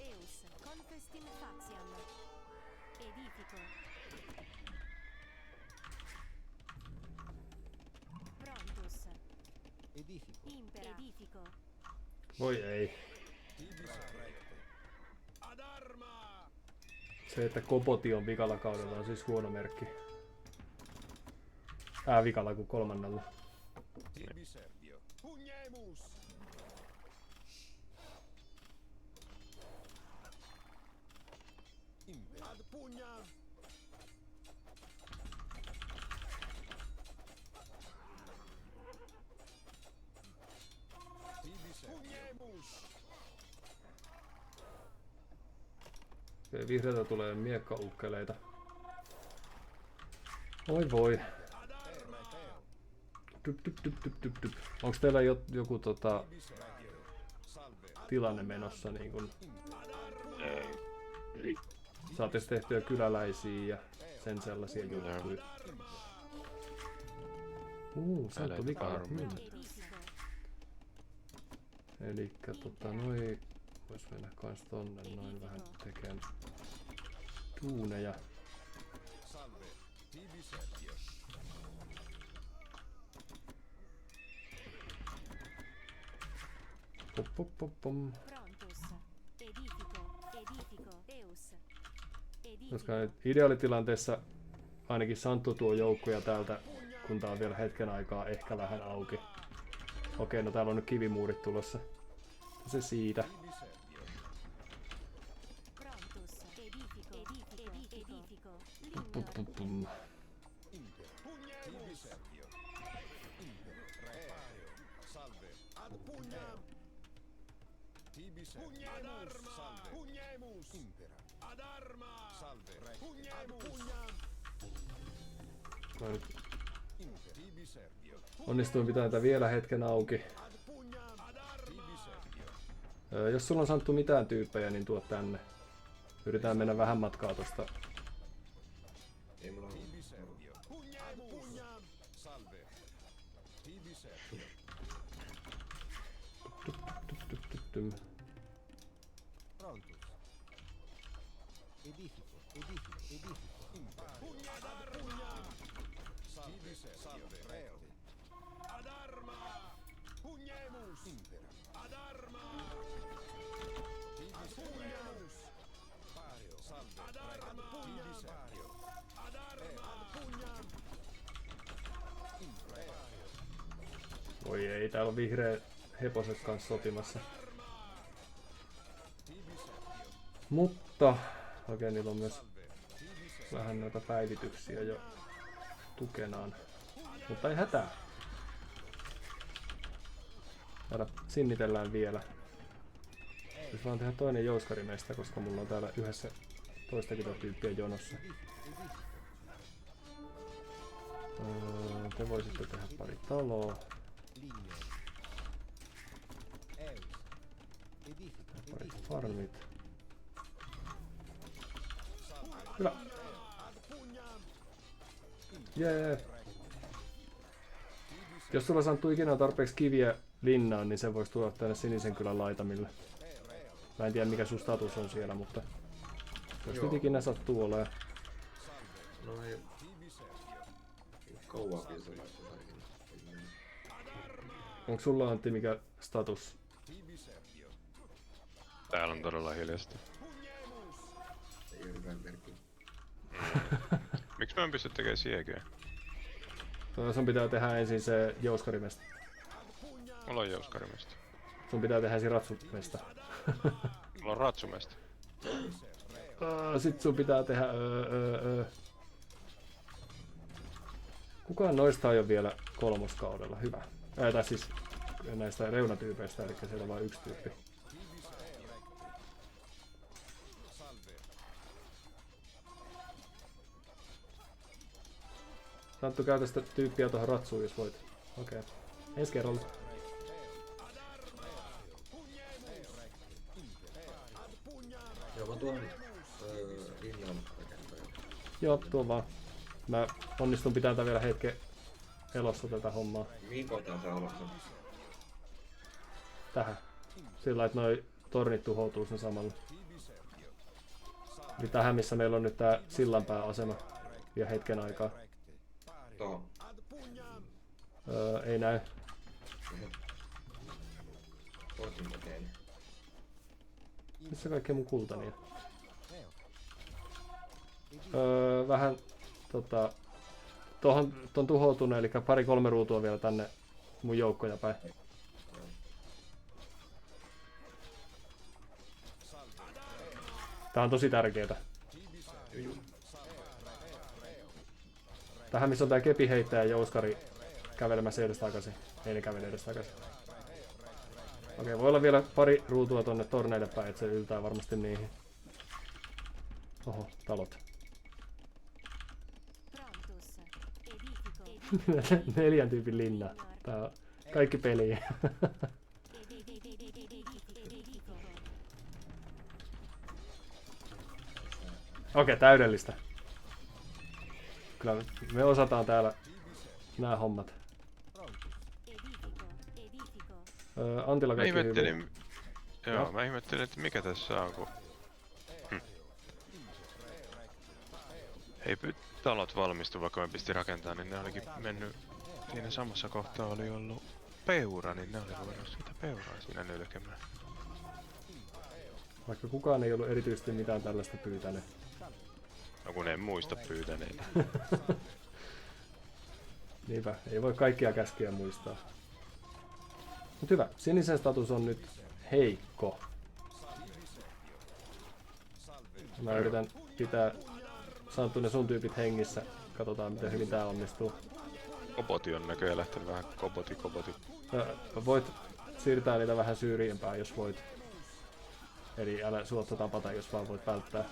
Eus. Confestim faciam. Edifico. Prontus. Edifico. Impera. Edifico. Voi ei. Ad arma! Se, että Kopoti on vikalla kaudella, on siis huono merkki. Vikalla kuin 3. Tibi Servio. Pugnemus! Impera. Ad pugnam! Tibi Servio. Pugnemus! Vihreältä tulee miekkaukkeleita. Oi voi. Ad arma! Dyp. Onks teillä joku Tibi Servio. Salve. tilanne menossa niin kun Ad arma! saatais tehtyä kyläläisiä ja sen sellaisia juttuja. Santtu vikalla. Edifico. Elikkä noi vois mennä kans tonne noin vähän tekemään duuneja. Salve. Tibi Servio. Pom. Prontus. Edifico. Edifico. Eus. Edifico. Koska nyt ideaalitilanteessa ainakin Santtu tuo joukkoja täältä, kun tää on vielä hetken aikaa ehkä vähän auki. Okei, no täällä on nyt kivimuurit tulossa. Se siitä. Tibi Servio. Prontus. Edifico. Edifico. Pum. Impera. Tibi Servio. Impera. Repareo. Salve. Ad pugnam! Tibi Servio. Ad arma! Salve. Pugnemus! Impera. Ad arma! Salve. Pugnemus! Ad pugnam! Mä nyt Impera. Tibi Servio. onnistuin pitämään tätä vielä hetken auki. Ad pugnam! Ad arma! Tibi Servio. Jos sulla on Santtu mitään tyyppejä, niin tuo tänne. Yritetään mennä vähän matkaa tosta. Ei mulla ole. Tibi Servio. Ad pugnam! Salve. Tibi Servio. Tym. Prontus. Edifico. Impera. Ad arma! Salve. Salve. Reo. Ad arma! Pugnemus! Impera. Ad arma! Tibi Pugnemus! Pareo. Salve. Ad arma! Tibi Servio. Ad arma! Ad pugnam! Impera. Voi ei, täällä on vihreä heposet kanssa sotimassa. Tibi Servio. Mutta okei, niillä on myös Salve. Tibi Servio. vähän noita päivityksiä jo tukenaan. Mutta ei hätää. Täällä sinnitellään vielä. Jos vaan tehdä toinen jouskarimestä, koska mulla on täällä yhdessä toistakymmentä tyyppiä jonossa. Te voisitte tehdä pari taloa, Lignor. Eus. Edifico. pari farmit. Salve. Hyvä. Ad pugnam! Jee. Jos sulla Santtu ikinä on tarpeeksi kiviä linnaan, niin se voisi tulla tänne Sinisen kylän laitamille. Mä en tiedä mikä sun status on siellä, mutta jos nyt ikinä sattuu olemaan. No ei Tibi Servio. kauaakin sellaista. Onko sulla Antti mikä status? Tibi Servio. Täällä on todella hiljasta. Ei ole hyvä merkki. Miksi mä en pysty tekemään siekeä? Sun pitää tehdä ensin se jouskarimesta. Mulla on jouskarimesta. Sun pitää tehdä ensin ratsumesta. Mulla on ratsumesta. Sit sun pitää tehdä Kukaan noista ei ole vielä kolmoskaudella. Hyvä. Tai siis näistä reunatyypeistä, eli siellä on vain yksi tyyppi. Santtu, käytä sitä tyyppiä tuohon ratsuun, jos voit. Okei. Ensi kerralla. Joo, mä tuon rinnan rakentajan. Joo, tuo vaan. Mä onnistun pitämään vielä hetken elossa tätä hommaa. Mihin kohtaan sä haluat sen? Tähän. Sillä että noi tornit tuhoutuu sen samalla. Eli tähän missä meillä on nyt tää sillanpääasema. Ja hetken aikaa. Tohon. Ei näy. Toisin mä teen. Missä kaikki mun kultani on? Vähän ton tuhoutuneen, eli 2-3 ruutua vielä tänne mun joukkoja päin. Tää on tosi tärkeetä. Tähän missä on tää kepiheittäjä ja jouskari kävelemässä edestakaisin. Ei ne kävele edestakaisin. Okei, voi olla vielä 2 ruutua tonne torneille päin, että se yltää varmasti niihin. Oho, talot. Prontus. Edifico. 4 tyypin linna. Tää on kaikki peliä. Okei, täydellistä. Kyllä me osataan täällä nämä hommat. Antilla Mä kaikki hyvin. ihmettelin, joo, mä ihmettelin, että mikä tässä on, kun... Ei talot valmistu, vaikka mä pistin rakentaa, niin ne olikin mennyt... Siinä samassa kohtaa oli ollut peura, niin ne oli ruvennut sitä peuraa siinä nylkemään. Vaikka kukaan ei ollut erityisesti mitään tällaista pyytänyt. No kun en muista pyytäneen. Niinpä, ei voi kaikkia käskyjä muistaa. Mut hyvä, sinisen status on nyt heikko. Mä yritän pitää Santtu ne sun tyypit hengissä. Katsotaan miten hyvin tää onnistuu. Koboti on näköjään lähtenyt vähän koboti. Voit siirtää niitä vähän syrjempään jos voit. Eli älä suotta tapata jos vaan voit välttää.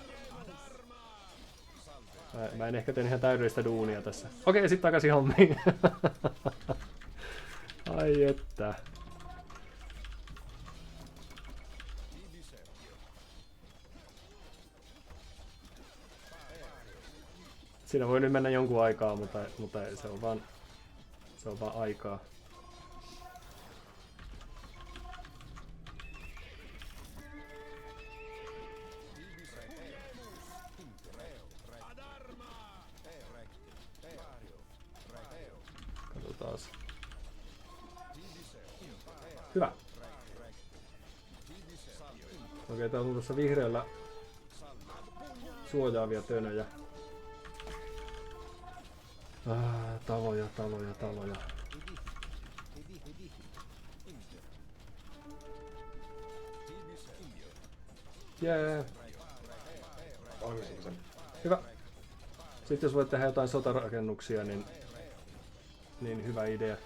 Mä en ehkä tee ihan täydellistä duunia tässä. Okei, sit takaisin hommiin. Ai että. Siinä voi nyt mennä jonkun aikaa, mutta se on vaan aikaa. Katsotaas. Hyvä. Okei, tää on tuossa vihreällä suojaavia tönöjä. Taloja. Jee. Valmistuiko sen? Hyvä. Sitten jos voit tehdä jotain sotarakennuksia, niin hyvä idea.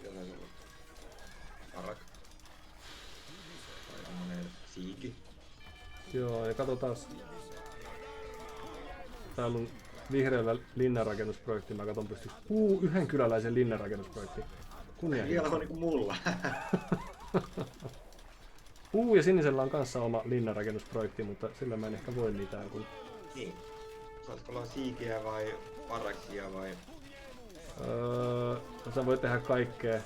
Jotain sulla. Arak. Tai semmonen siiki. Joo, ja katsotaan. Täällä on vihreällä linnanrakennusprojekti. Mä katon pystyy. Yhden kyläläisen linnanrakennusprojekti. Kunnianhimoista. Vielä on niinku mulla. Ja sinisellä on kanssa oma linnanrakennusprojekti, mutta sillä mä en ehkä voi mitään. Kun... Niin. Saatko olla siikiä vai parakia vai... Sä voit tehdä kaikkea.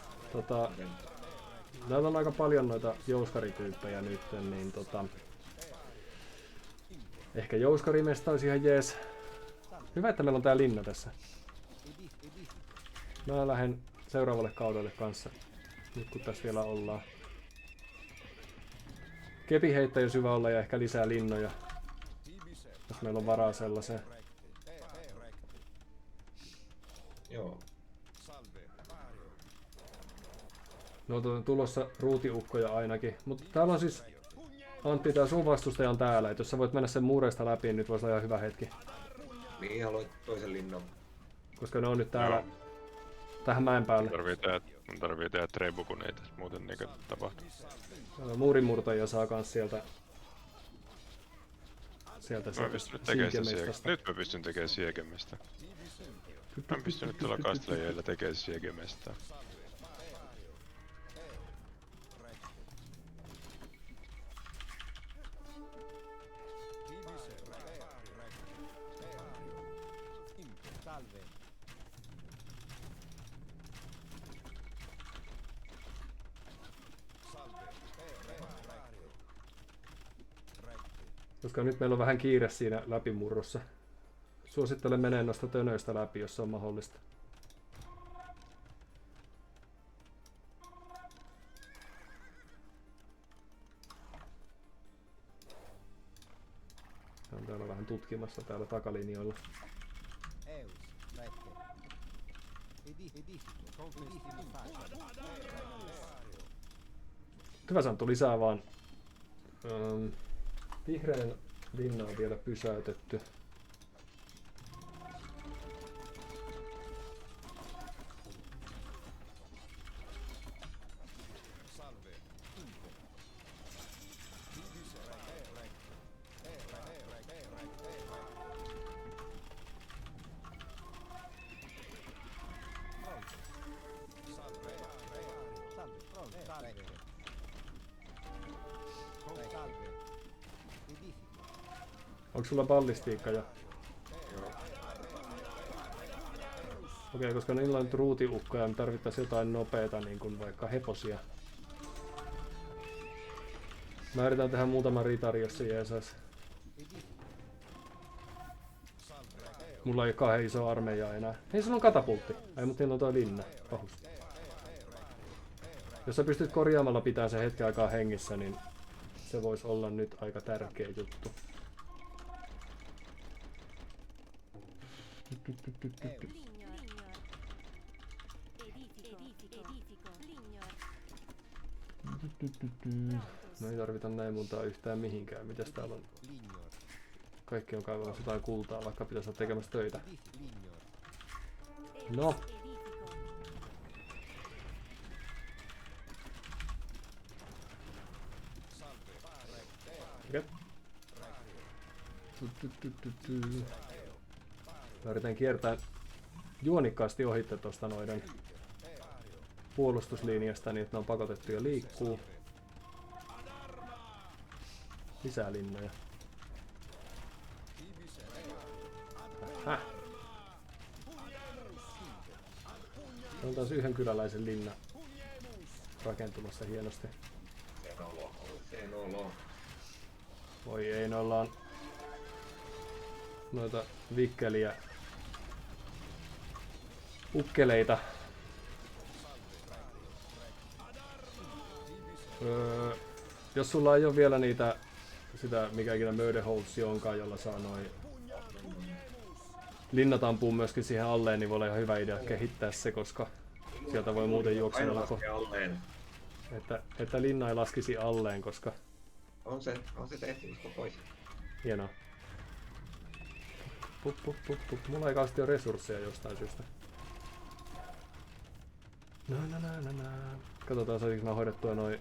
Näillä on aika paljon noita jouskarityyppejä nyt, niin ehkä jouskarimesta olisi ihan jees. Hyvä, että meillä on tää linna tässä. Mä lähden seuraavalle kaudelle kanssa, nyt kun tässä vielä ollaan. Kepiheittäjä olisi hyvä olla ja ehkä lisää linnoja, jos meillä on varaa sellaiseen. Joo. No on tulossa ruutiukkoja ainakin, mutta täällä on siis Antti, tää sun vastustaja on täällä, että jos sä voit mennä sen muureista läpi, niin nyt voisi olla ihan hyvä hetki. Mihin haluat toisen linnan? Koska ne on nyt täällä, tähän mäen päälle. Mun tarvii tehdä trebu, kun ei tässä muuten niinkö tapahtu. Muurinmurtajia saa kans sieltä Mä pystyn tekemään sitä nyt mä pystyn tekemään siekemistä. Mä en pystynyt tuolla kasteleijällä tekemään siegemestä. Salve. Koska nyt meillä on vähän kiire siinä läpimurrossa. Suosittelen menee noista tönöistä läpi, jos se on mahdollista. On täällä vähän tutkimassa täällä takalinjoilla. Eus, rette. Edifico, confessimo faccia. Hyvä Santtu, lisää vaan. Vihreän linna on vielä pysäytetty. Salve. Info. Divis Salve. Salve. Salve. Salve. Edifico. Onko sulla ballistiikka jo? Joo. Okei, koska niillä on nyt ruutiukkoja, niin tarvittaisiin jotain nopeeta, niin kuin vaikka heposia. Mä yritän tehdä muutaman ritari, jos se jeesais. Mulla ei ole kauhean iso armeija enää. Hei, sulla on katapultti. Ei, mutta niillä on toi linna. Pahus. Jos sä pystyt korjaamalla pitää sen hetken aikaa hengissä, niin se voisi olla nyt aika tärkeä juttu. No ei tarvita näin montaa yhtään mihinkään. Mitäs täällä on? Kaikki on kaivamassa jotain kultaa, vaikka pitäisi olla tekemässä töitä. No. Okei. Mä yritän kiertää juonikkaasti ohitte tuosta noiden puolustuslinjasta niin, että ne on pakotettu ja liikkuu. Lisää linnoja. Häh? On taas yhden kyläläisen linna rakentumassa hienosti. Sen olo. Voi ei, noilla on noita vikkeliä ukkeleita. Jos sulla ei ole vielä niitä, sitä mikä ikinä Murderholtsi onkaan, jolla saa noin linnat ampuu myöskin siihen alleen, niin voi olla ihan hyvä idea kehittää se, koska sieltä voi muuten juoksella. Että linna ei laskisi alleen, koska... On se tehty just pois. Hienoa. Mulla ei kauheasti ole resursseja jostain syystä. Katsotaan, saisinko mä hoidettua noin...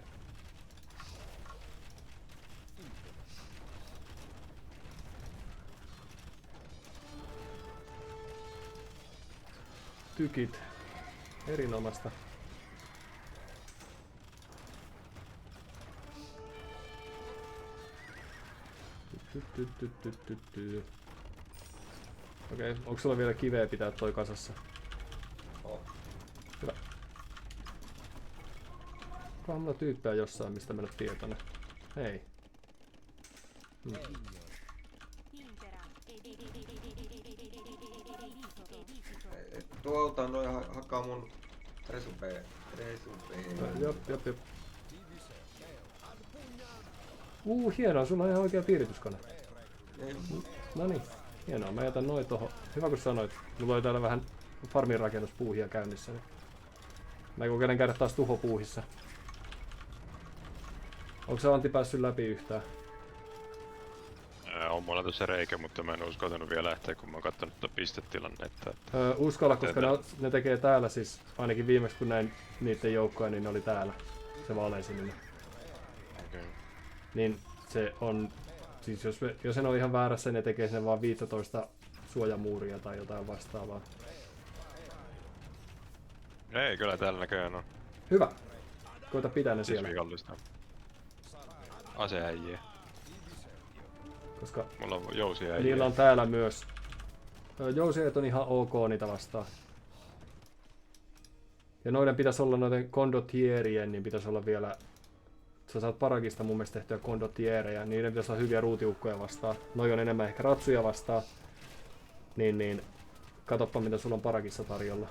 tykit. Erinomasta. Okei, onko sulla vielä kiveä pitää toi kasassa? Hyvä. Onkohan mulla tyyppejä jossain, mistä mä en oo tietoinen? Hei. Tuolta noin hakkaa mun resupee. Jop. Hienoa, sulla on ihan oikea piirityskone. No niin, hienoa. Mä jätän noin tohon. Hyvä kun sanoit. Mulla oli täällä vähän farmin rakennuspuuhia käynnissä. Niin. Mä kokeilen käydä taas tuhopuuhissa. Onko se Antti päässyt läpi yhtään? On mulla tuossa reikä, mutta mä en uskaltanut vielä lähteä, kun mä oon kattonut tuota pistetilannetta. Uskalla, koska ne tekee täällä siis, ainakin viimeksi kun näin niiden joukkoja, niin ne oli täällä. Se vaaleansininen. Okay. Niin se on, siis jos en ole ihan väärässä, ne tekee sinne vaan 15 suojamuuria tai jotain vastaavaa. Ei, kyllä täällä näköjään on. Hyvä. Koita pitää ne Siis siellä. vihollista. Aseäjiä. Koska Mulla on jousia niillä on täällä myös. Jousiajat on ihan ok niitä vastaan. Ja noiden pitäisi olla noiden kondottierien, niin pitäisi olla vielä... Sä saat parakista mun mielestä tehtyä kondottiereja, niiden pitäisi olla hyviä ruutiukkoja vastaan. Noi on enemmän ehkä ratsuja vastaan. Niin, katoppa mitä sulla on parakissa tarjolla.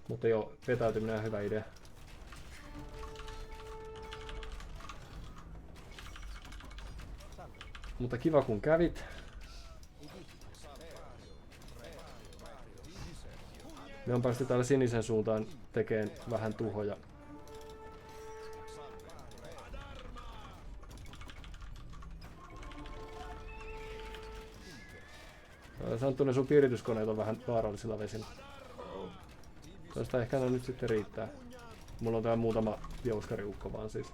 Mutta joo, vetäytyminen on hyvä idea. Mutta kiva kun kävit. Me on päästy täällä sinisen suuntaan tekemään vähän tuhoja. Santtu, ne sun piirityskoneet on vähän vaarallisilla vesillä. Tästä ehkä ne nyt sitten riittää. Mulla on täällä muutama jouskariukko vaan siis.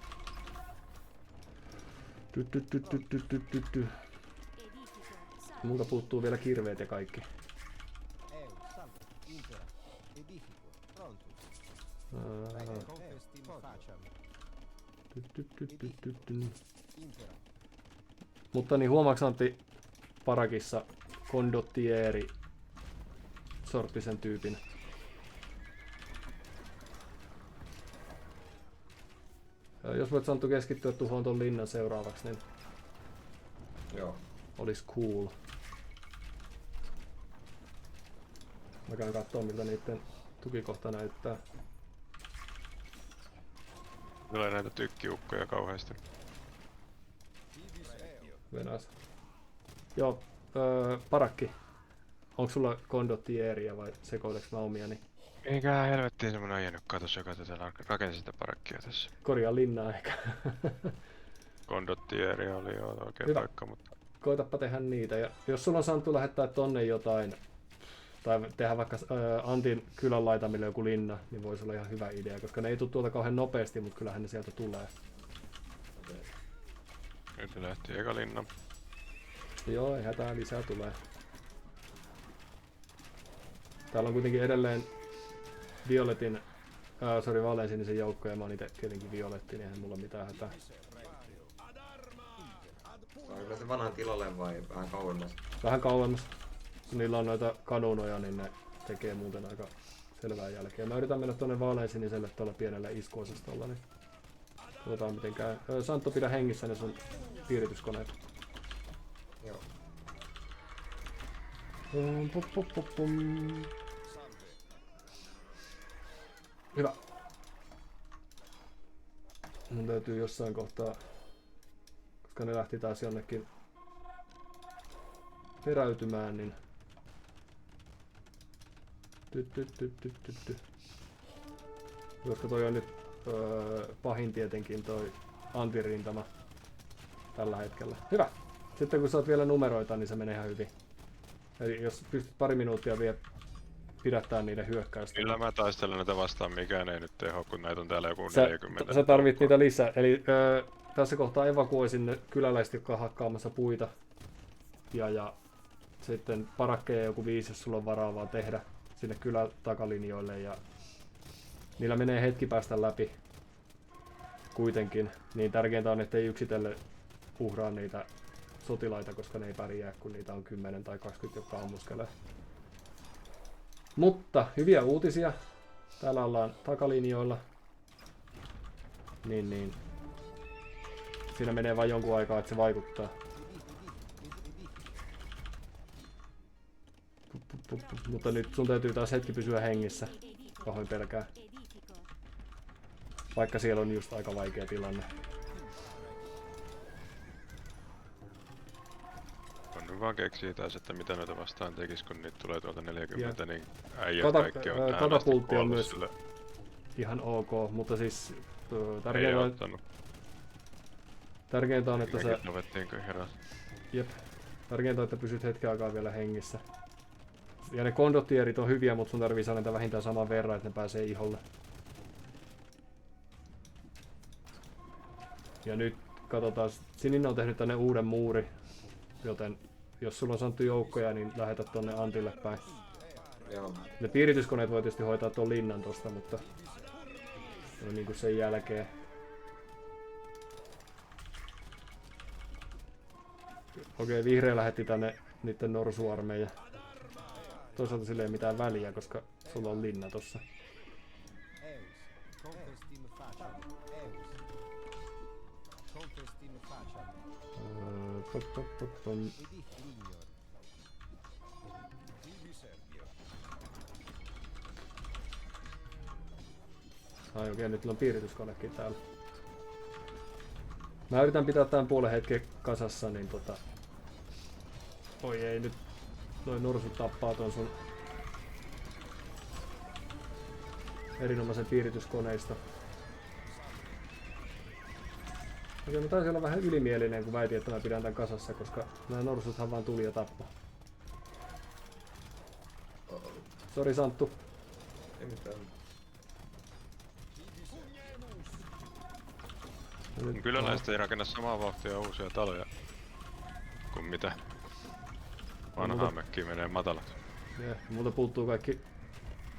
Multa puuttuu vielä kirveet ja kaikki. Mutta niin huomaaks Antti parakissa kondottieri sorttisen tyypin. Jos voit Santtu keskittyä tuhoon ton linnan seuraavaksi, niin Joo. olis cool. Mä käyn kattoo miltä niitten tukikohta näyttää. Tulee näitä tykkiukkoja kauheasti. Venäs. Joo, parakki. Onko sulla kondottieria vai sekoileks mä omiani? Eikä helvettiin semmonen ajennukkaa tossa, joka tätä rakensi sitä parakkia tässä. Korjaa linnaa ehkä. Kondottieri oli jo oikein Hyvä. paikka, mutta... Koitappa tehdä niitä. Ja jos sulla on Santtu lähettää tonne jotain, tai tehdä vaikka Antin kylän laitamille joku linna, niin voisi olla ihan hyvä idea, koska ne ei tule tuolta kauhean nopeasti, mutta kyllähän ne sieltä tulee. Nyt lähti eka linna. Joo, ei hätää, lisää tulee. Täällä on kuitenkin edelleen violetin, vaaleansinisen joukko, ja mä oon ite tietenkin violetti, niin eihän mulla mitään hätää. Saanko se vanhan tilalle vai vähän kauemmas? Vähän kauemmas. Kun niillä on noita kanunoja, niin ne tekee muuten aika selvää jälkeä. Mä yritän mennä tuonne vaaleansiniselle tuolla pienellä iskuosastolla, niin katsotaan miten käy. Santtu, pidä hengissä ne sun piirityskoneet. Joo. Hyvä. Mun täytyy jossain kohtaa, koska ne lähti taas jonnekin peräytymään, niin koska toi on nyt pahin tietenkin toi antirintama tällä hetkellä. Hyvä! Sitten kun saat vielä numeroita, niin se menee ihan hyvin. Eli jos pystyt pari minuuttia vielä pidättää niiden hyökkäystä. Kyllä mä taistelen näitä vastaan, mikään ei nyt teho, kun näitä on täällä joku 40. Sä tarvit niitä lisää. Eli tässä kohtaa evakuoisin ne kyläläiset, jotka on hakkaamassa puita. Ja sitten parakkeja joku 5, jos sulla on varaa vaan tehdä sinne kylän takalinjoille. Ja niillä menee hetki päästä läpi kuitenkin. Niin tärkeintä on, ettei yksitellen uhraa niitä sotilaita, koska ne ei pärjää, kun niitä on 10 tai 20, jotka ammuskelee. Mutta hyviä uutisia. Täällä ollaan takalinjoilla. Niin. Siinä menee vain jonkun aikaa, että se vaikuttaa. Mutta nyt sun täytyy taas hetki pysyä hengissä. Pahoin pelkää. Vaikka siellä on just aika vaikea tilanne. On nyt vaan keksii taas, että mitä noita vastaan tekis, kun niitä tulee tuolta 40, niin äijät kaikki on katapultti on kuollut myös sille. ihan ok, mutta siis Ei ottanut. tärkeintä on, että Mekin sä... tavettiin heräs. Jep. Tärkeintä on, että pysyt hetken aikaa vielä hengissä. Ja ne kondottierit on hyviä, mutta sun tarvii saada niitä vähintään saman verran, että ne pääsee iholle. Ja nyt katsotaan, Sininen on tehnyt tänne uuden muuri, joten jos sulla on Santtu joukkoja, niin lähetä tonne Antille päin. Joo. Ne piirityskoneet voi tietysti hoitaa tuon linnan tosta, mutta no niinku sen jälkeen. Okei, vihreä lähetti tänne niitten norsuarmeija. Toisaalta sillä ei mitään väliä, koska sulla on linna tossa. Eus. Contestim facem. Eus. Contestim facem. Edit lignor. Ibi Serbia. Ai okei, nyt on piirityskonekin täällä. Mä yritän pitää tämän puolen hetken kasassa, niin oi ei nyt. Noin norsut tappaa ton sun erinomaisen piirityskoneista. Okei, mä taisin olla vähän ylimielinen, kun väitin, että mä pidän tän kasassa, koska nämä norsuthan vaan tuli ja tappoi. Sori Santtu. Ei mitään. Kyllä näistä ei rakenna samaa vauhtia uusia taloja kuin mitä vanhaa mökkiä menee matalat. Multa puuttuu kaikki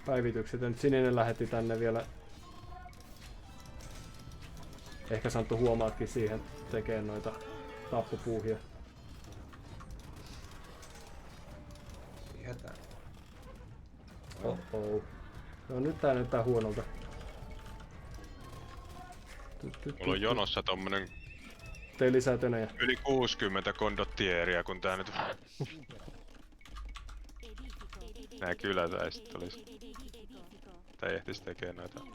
päivitykset. Ja nyt Sininen lähetti tänne vielä. Ehkä Santtu huomaatkin siihen tekee noita tappopuuhia. Ei hätää. Oh. No nyt tää näyttää huonolta. Mulla on jonossa tommonen Tein lisää tönejä. yli 60 kondottieria, kun tää nyt nää kylät ei sit olis. Tai ehtis tekee noita. Eus.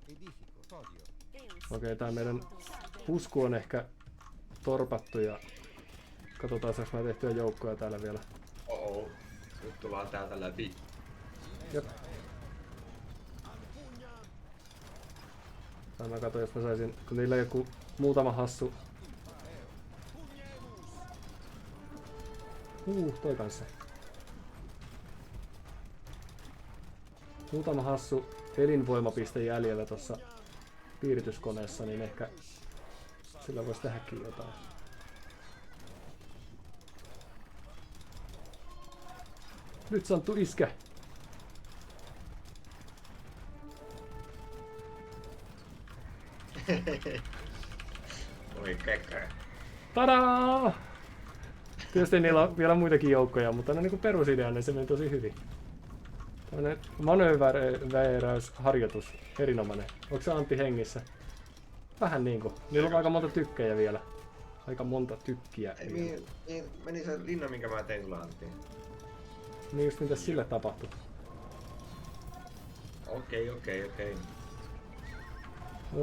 Edifico. Podio. Okei, tää meidän pusku on ehkä torpattu ja katsotaan saaks mä tehtyä joukkoja täällä vielä. Oh. Nyt tullaan täältä läpi. Jep. Tai mä katson, jos mä saisin, kun niillä on joku muutama hassu. Toi kanssa. Muutama hassu elinvoimapiste jäljellä tossa piirityskoneessa, niin ehkä sillä voisi tehdäkin jotain. Nyt Santtu iskä! Oi kekkä. Tadaa! Tietysti niillä on vielä muitakin joukkoja, mutta no niinku perusidea, niin se meni tosi hyvin. Tällainen manööveräysharjoitus, erinomainen. Onko se Antti hengissä? Vähän niinku. Niillä on aika monta tykkejä vielä. Aika monta tykkiä. Niin, meni se linna, minkä mä tein sulle Antti. Niin just mitä sille tapahtui. Okei.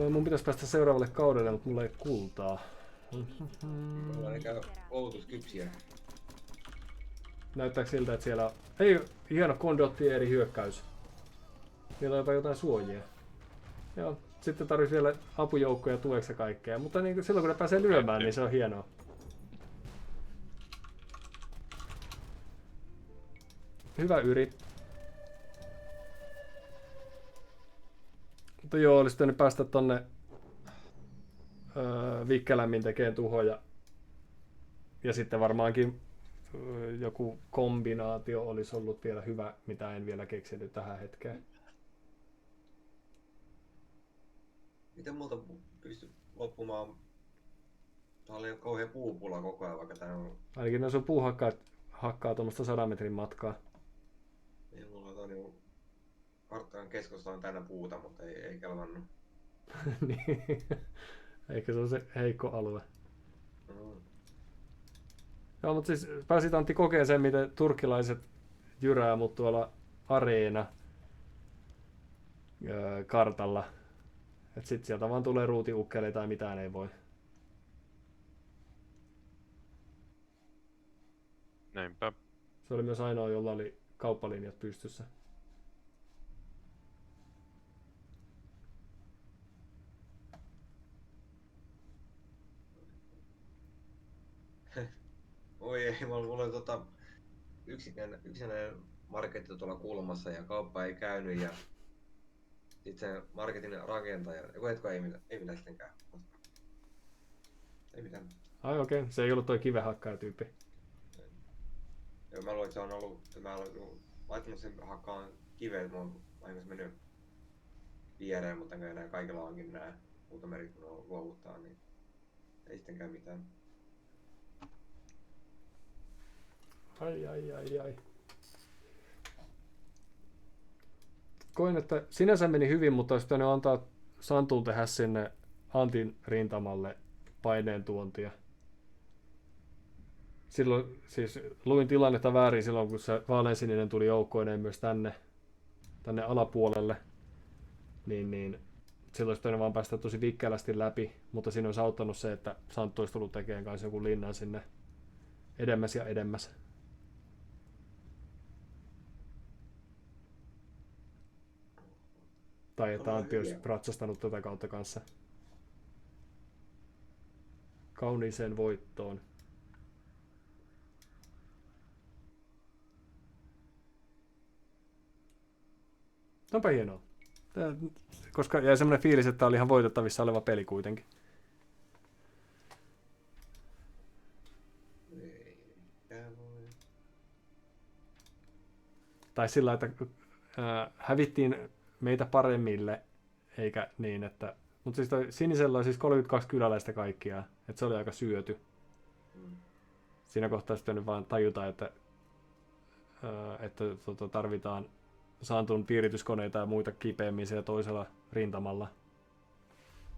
Mun pitäisi päästä seuraavalle kaudelle, mutta mulla ei kultaa. Mulla on eikä koulutuskypsiä. Näyttääkö siltä, että siellä on... Ei, hieno kondottieri hyökkäys. Niillä on jopa jotain suojia. Joo, sitten tarvitsisi vielä apujoukkoja tueksi ja kaikkea, mutta niin, silloin kun ne pääsee lyömään, niin se on hienoa. Hyvä yri. Mutta joo, olisi pitänyt päästä tonne vikkelämmin tekemään tuhoja. Ja sitten varmaankin joku kombinaatio olisi ollut vielä hyvä, mitä en vielä keksinyt tähän hetkeen. Miten multa pystyy loppumaan? Tää oli kauhean puupula koko ajan, vaikka tää on... Ainakin ne sun hakkaa tuommoista 100 metrin matkaa. Niin mulla on niinku... Karttan keskustassa on täynnä puuta, mutta ei kelvannut. Niin. Eikä se ole se heikko alue. Joo, mutta siis pääsit Antti kokeen sen, miten turkkilaiset jyrää mut tuolla areena kartalla. Et sit sieltä vaan tulee ruutiukkeleita tai mitään ei voi. Näinpä. Se oli myös ainoa, jolla oli kauppalinjat pystyssä. Oi ei, mulla oli yksinäinen marketti tuolla kulmassa ja kauppa ei käynyt ja sit se marketin rakentaja, ei mitään sittenkään. Ei mitään. Ai okei, okay. Se ei ollut toi kivenhakkaja-tyyppi. Joo, mä luulen, että se on ollut, mä olen laittanut sen hakkaan kiveen, että mä oon vahingossa mennyt viereen, mutta enää kaikilla onkin nää huutomerit, kun on luovuttaa, niin ei sittenkään mitään. Ai. Koin, että sinänsä meni hyvin, mutta olisi pitänyt antaa Santuun tehdä sinne Antin rintamalle paineen tuontia. Silloin siis luin tilannetta väärin silloin, kun se vaaleansininen tuli joukkoineen myös tänne alapuolelle. Niin silloin olisi pitänyt vaan päästä tosi vikkelästi läpi, mutta siinä olisi auttanut se, että Santtu olisi tullut tekemään kanssa joku linnan sinne edemmäs ja edemmäs. Tai että Antti olisi ratsastanut tätä kautta kanssa kauniiseen voittoon. Onpa hienoa. Koska jäi semmoinen fiilis, että tämä oli ihan voitettavissa oleva peli kuitenkin. Tai sillä, että hävittiin meitä paremmille, eikä niin, että... Mutta siis sinisellä oli siis 32 kyläläistä kaikkiaan, että se oli aika syöty. Siinä kohtaa sitten nyt vaan tajuta, että tarvitaan Santun piirityskoneita ja muita kipeämmin siellä toisella rintamalla.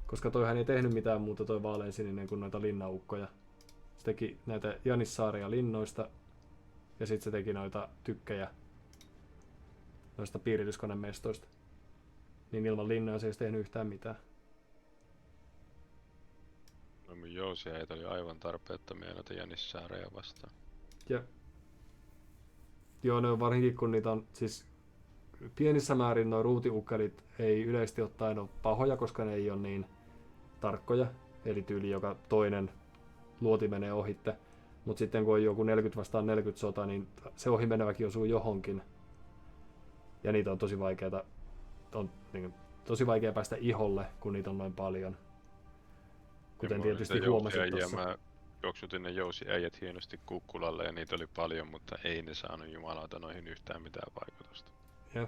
Koska toihan ei tehnyt mitään muuta toi vaaleansininen kuin noita linnaukkoja. Se teki näitä Janissaaria linnoista ja sitten se teki noita tykkejä noista piirityskonemestoista. Niin ilman linnoja se ei tehnyt yhtään mitään. No mun jousiäijät oli aivan tarpeettomia noita Janissaareja vastaan. Ja joo, ne on varsinkin kun niitä on siis pienissä määrin nuo ruutiukkelit ei yleisesti ottaen ole pahoja, koska ne ei ole niin tarkkoja. Eli tyyli joka toinen luoti menee ohitte. Mutta sitten kun on joku 40 vastaan 40 sota, niin se ohimeneväkin osuu johonkin. Ja niitä on tosi vaikeaa. On niin, tosi vaikea päästä iholle, kun niitä on noin paljon. Kuten tietysti huomasit tuossa. Mä juoksutin ne jousiäijät hienosti kukkulalle ja niitä oli paljon, mutta ei ne saanut jumalauta noihin yhtään mitään vaikutusta. Ja.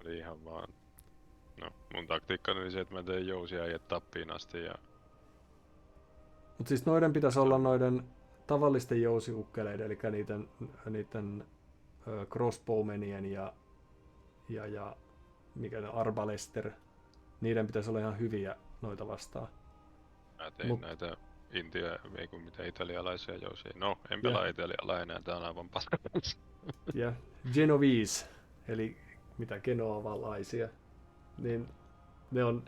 Oli ihan vaan... No, mun taktiikka oli se, että mä tein jousiäijät tappiin asti ja... Mut siis noiden pitäisi olla noiden tavallisten jousiukkeleiden, eli niiden crossbowmenien ja mikä ne arbalester, niiden pitäisi olla ihan hyviä noita vastaan. Mä tein näitä ei kun mitä italialaisia jousia. No, en pelaa italialaa enää, tää on aivan paskas. Ja Genovese, eli mitä genoavalaisia, niin ne on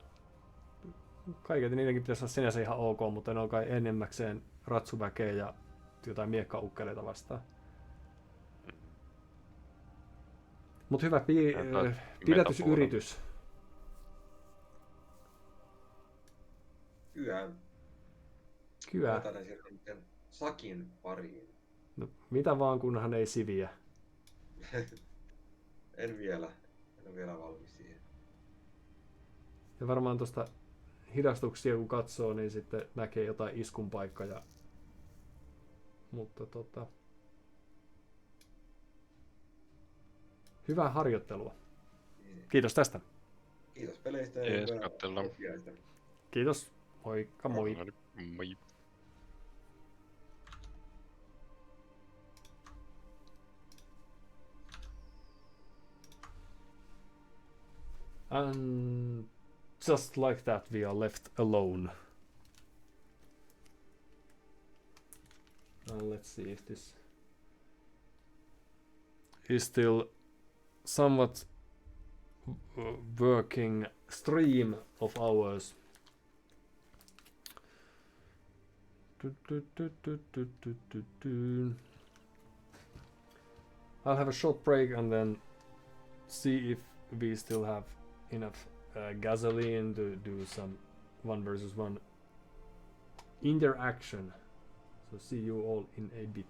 kaiket niidenkin pitäisi olla sinänsä ihan ok, mutta ne on kai enimmäkseen ratsuväkeä ja jotain miekkaukkeleita vastaan. Mut hyvä pidätysyritys. Kyä. Otan sen sakin pariin. No, mitä vaan, kunhan ei siviä. En vielä. En ole vielä valmis siihen. Ja varmaan tuosta hidastuksia kun katsoo, niin sitten näkee jotain iskun paikkoja. Mutta hyvää harjoittelua. Kiitos tästä. Kiitos peleistä. Jees, katsellaan. Kiitos. Moikka moi. Moi. And just like that we are left alone. Let's see if this is still somewhat working stream of ours. I'll have a short break and then see if we still have enough gasoline to do some 1 versus 1 interaction. So see you all in a bit.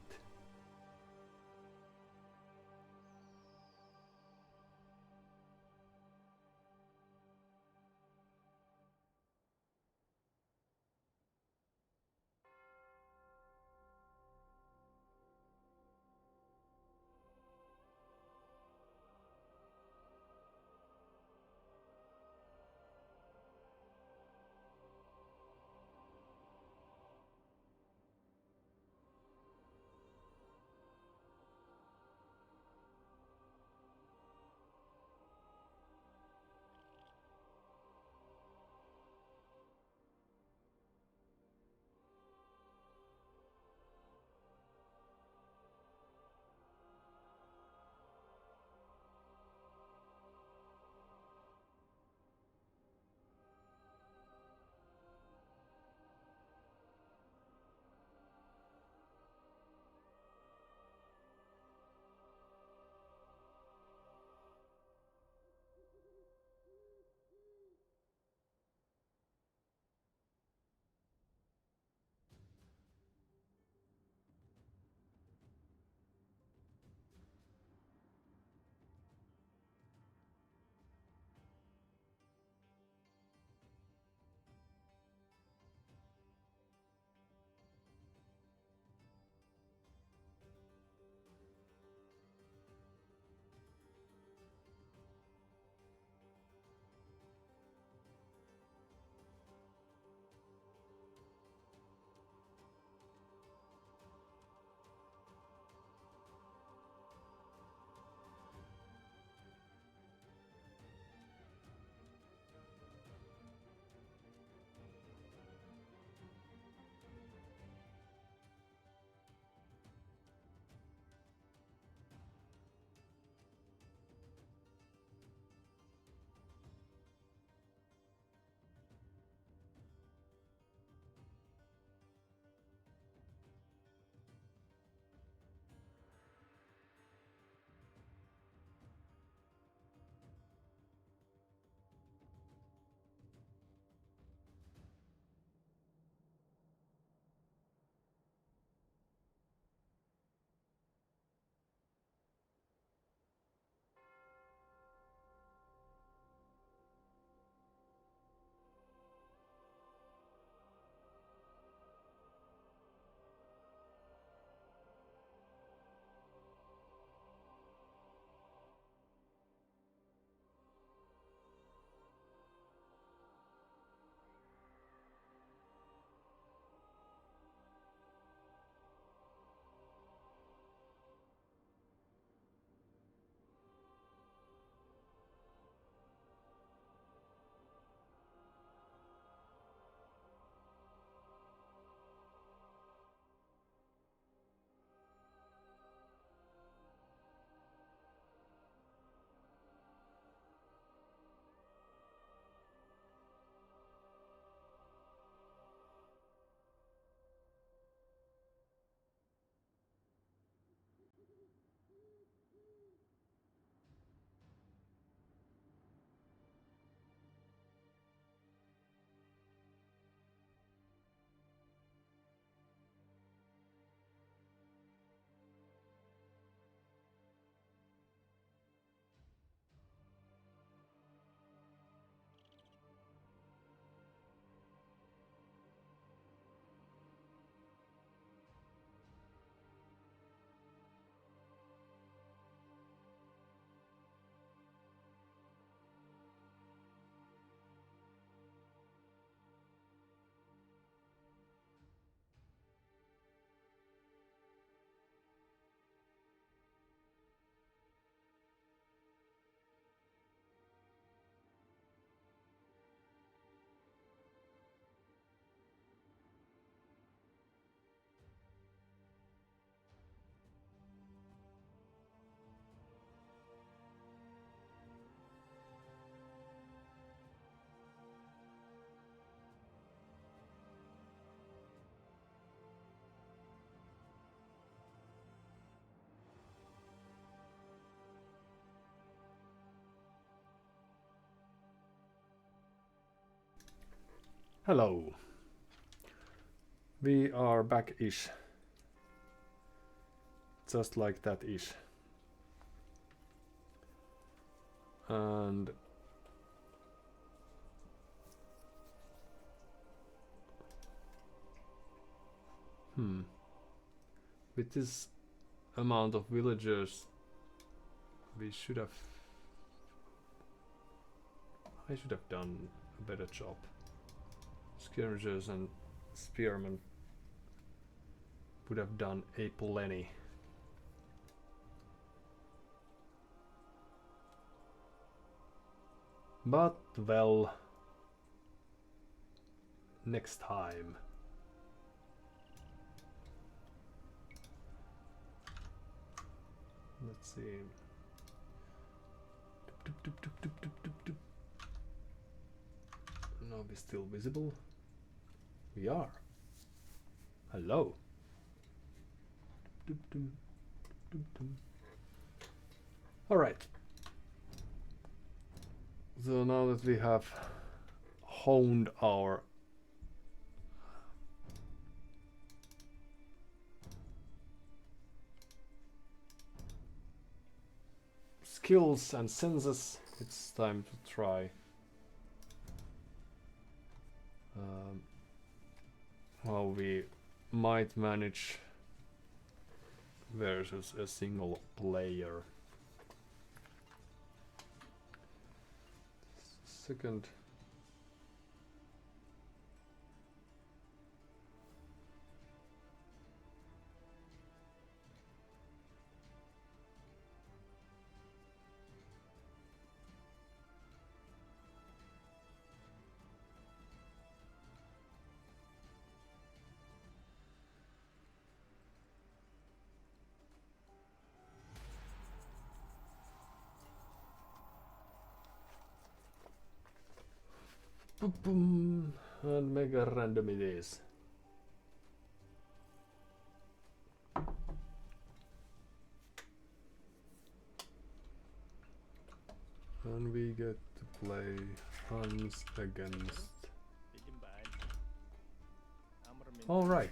Hello. We are back-ish. Just like that-ish. And with this amount of villagers, we should have... I should have done a better job. Skirmishers and spearmen would have done a plenty. But, well, next time. Let's see. Now we're still visible. We are. Hello. All right. So now that we have honed our skills and senses, it's time to try how we might manage versus a single player. Second. Boom, and mega random it is. And we get to play Hans against... Alright.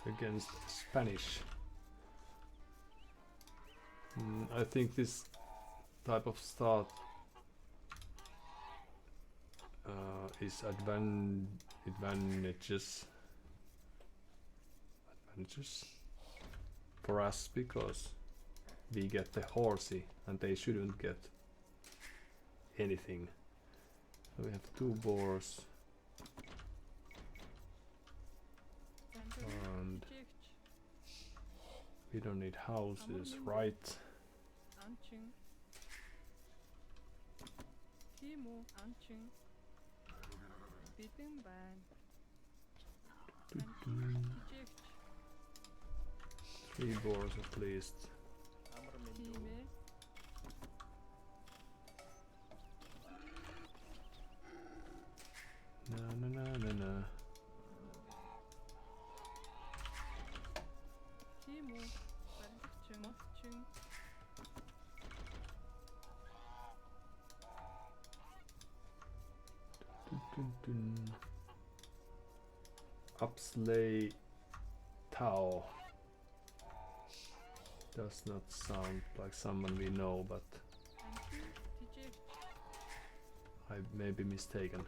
Against Spanish. I think this type of start is advantageous for us because we get the horsey and they shouldn't get anything. So we have 2 boars. And we don't need houses, right? Three boars at least. Na. Upsley Tao does not sound like someone we know, but I may be mistaken.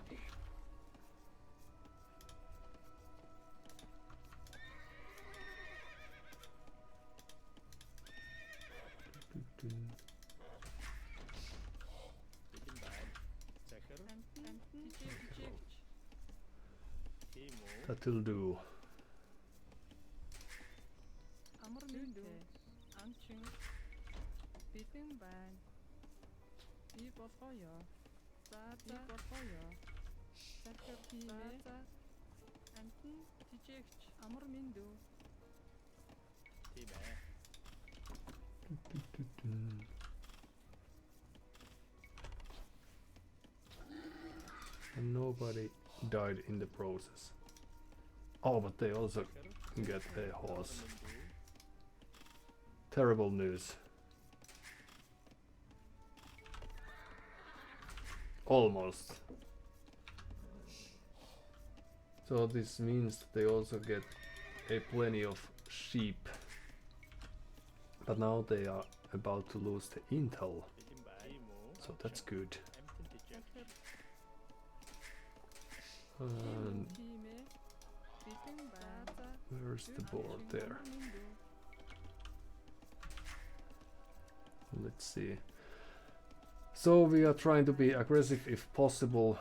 That'll do. And nobody died in the process. Oh, but they also get a horse. Terrible news. Almost. So this means that they also get a plenty of sheep. But now they are about to lose the intel. So that's good. And where's the board there? Let's see. So we are trying to be aggressive if possible.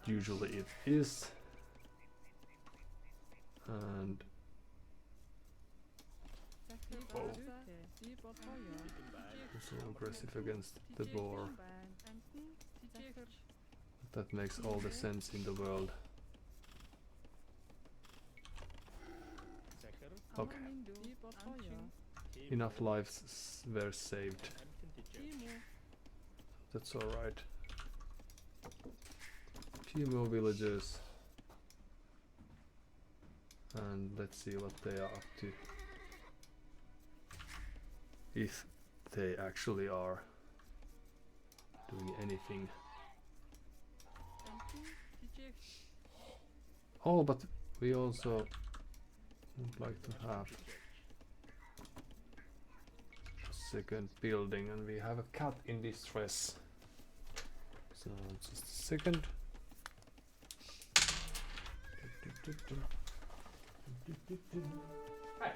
Usually it is. And oh, so aggressive against the boar. That makes all the sense in the world. Okay. Enough lives were saved. That's alright. Few more villagers. And let's see what they are up to. If they actually are doing anything. Oh, but we also would like to have a second building, and we have a cat in distress. So just a second. Hi.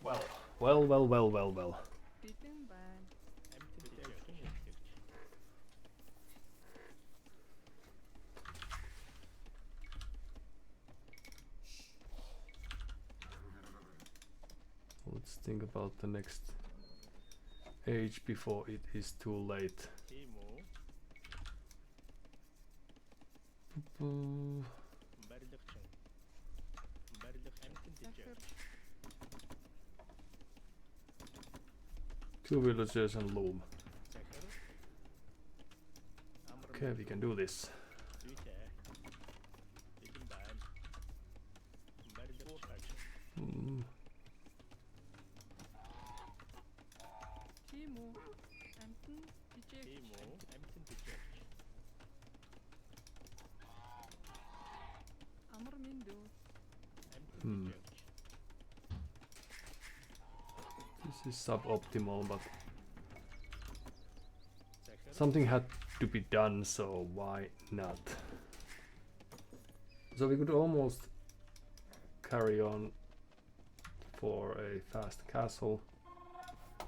Well. Let's think about the next age before it is too late. Two villagers and loom. Okay, we can do this. This is suboptimal, but something had to be done, so why not? So we could almost carry on for a fast castle, it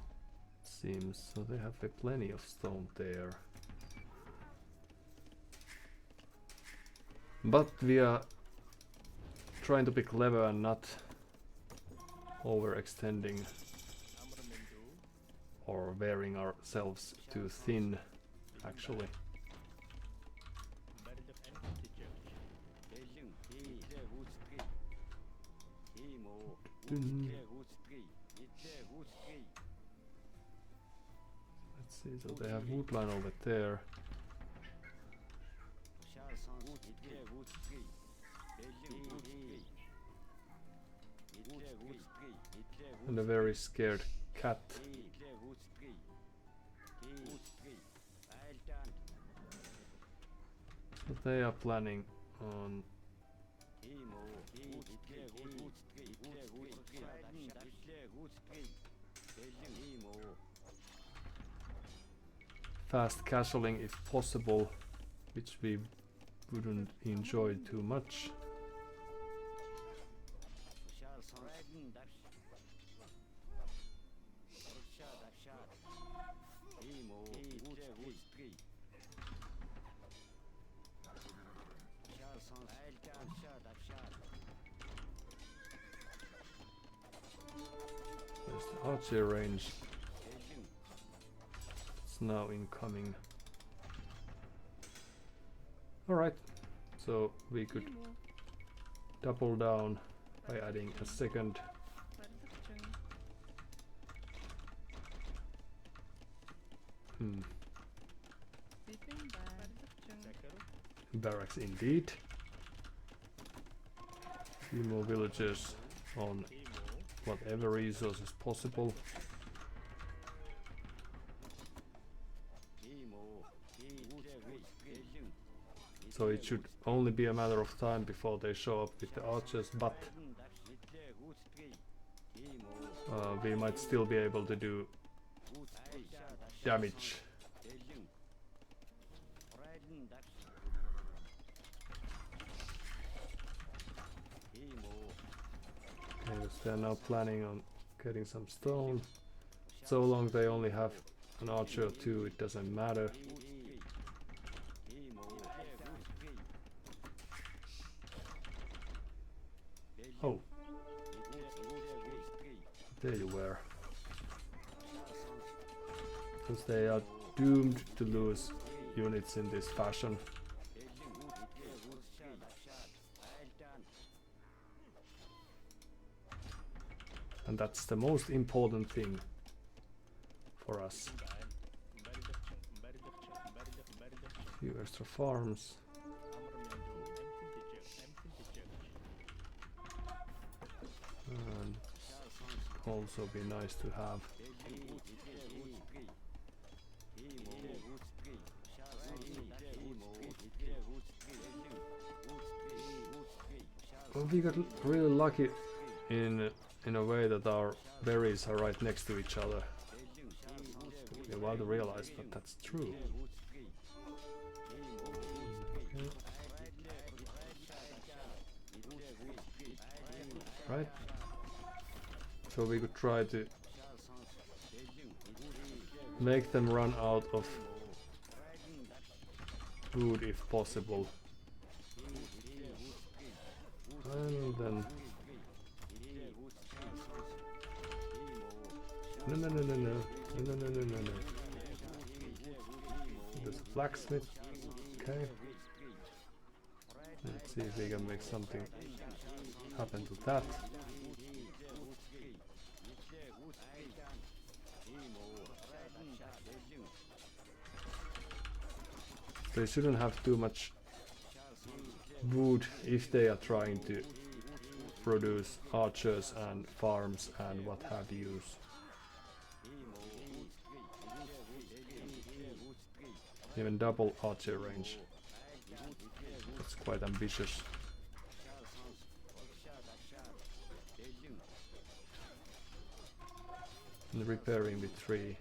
seems. So they have plenty of stone there. But we are trying to be clever and not overextending or wearing ourselves too thin, actually. Let's see, so they have woodline over there. And a very scared cat. So they are planning on fast castling if possible, which we wouldn't enjoy too much. There's the archer range. Units now incoming. Alright, so we could double down by adding a second barracks indeed. Few more villagers on whatever resources possible. So it should only be a matter of time before they show up with the archers, but we might still be able to do damage. Because they're now planning on getting some stone. So long they only have an archer or two, it doesn't matter. Oh, there you were. Because they are doomed to lose units in this fashion. And that's the most important thing for us. Few extra farms. And also be nice to have. Well, we got really lucky in a way that our berries are right next to each other. It's a while to realize, but that's true. Okay. Right? So we could try to make them run out of food if possible. And then no. There's a blacksmith. Okay. Let's see if we can make something happen to that. They shouldn't have too much wood if they are trying to produce archers and farms and what have you. Even double archer range. That's quite ambitious. And repairing with 3.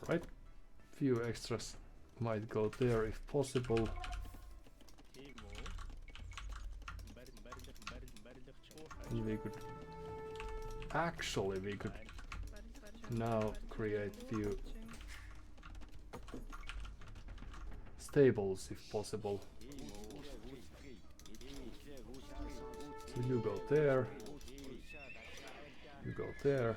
Right, few extras might go there if possible. And we could now create few stables if possible. So you go there, you go there.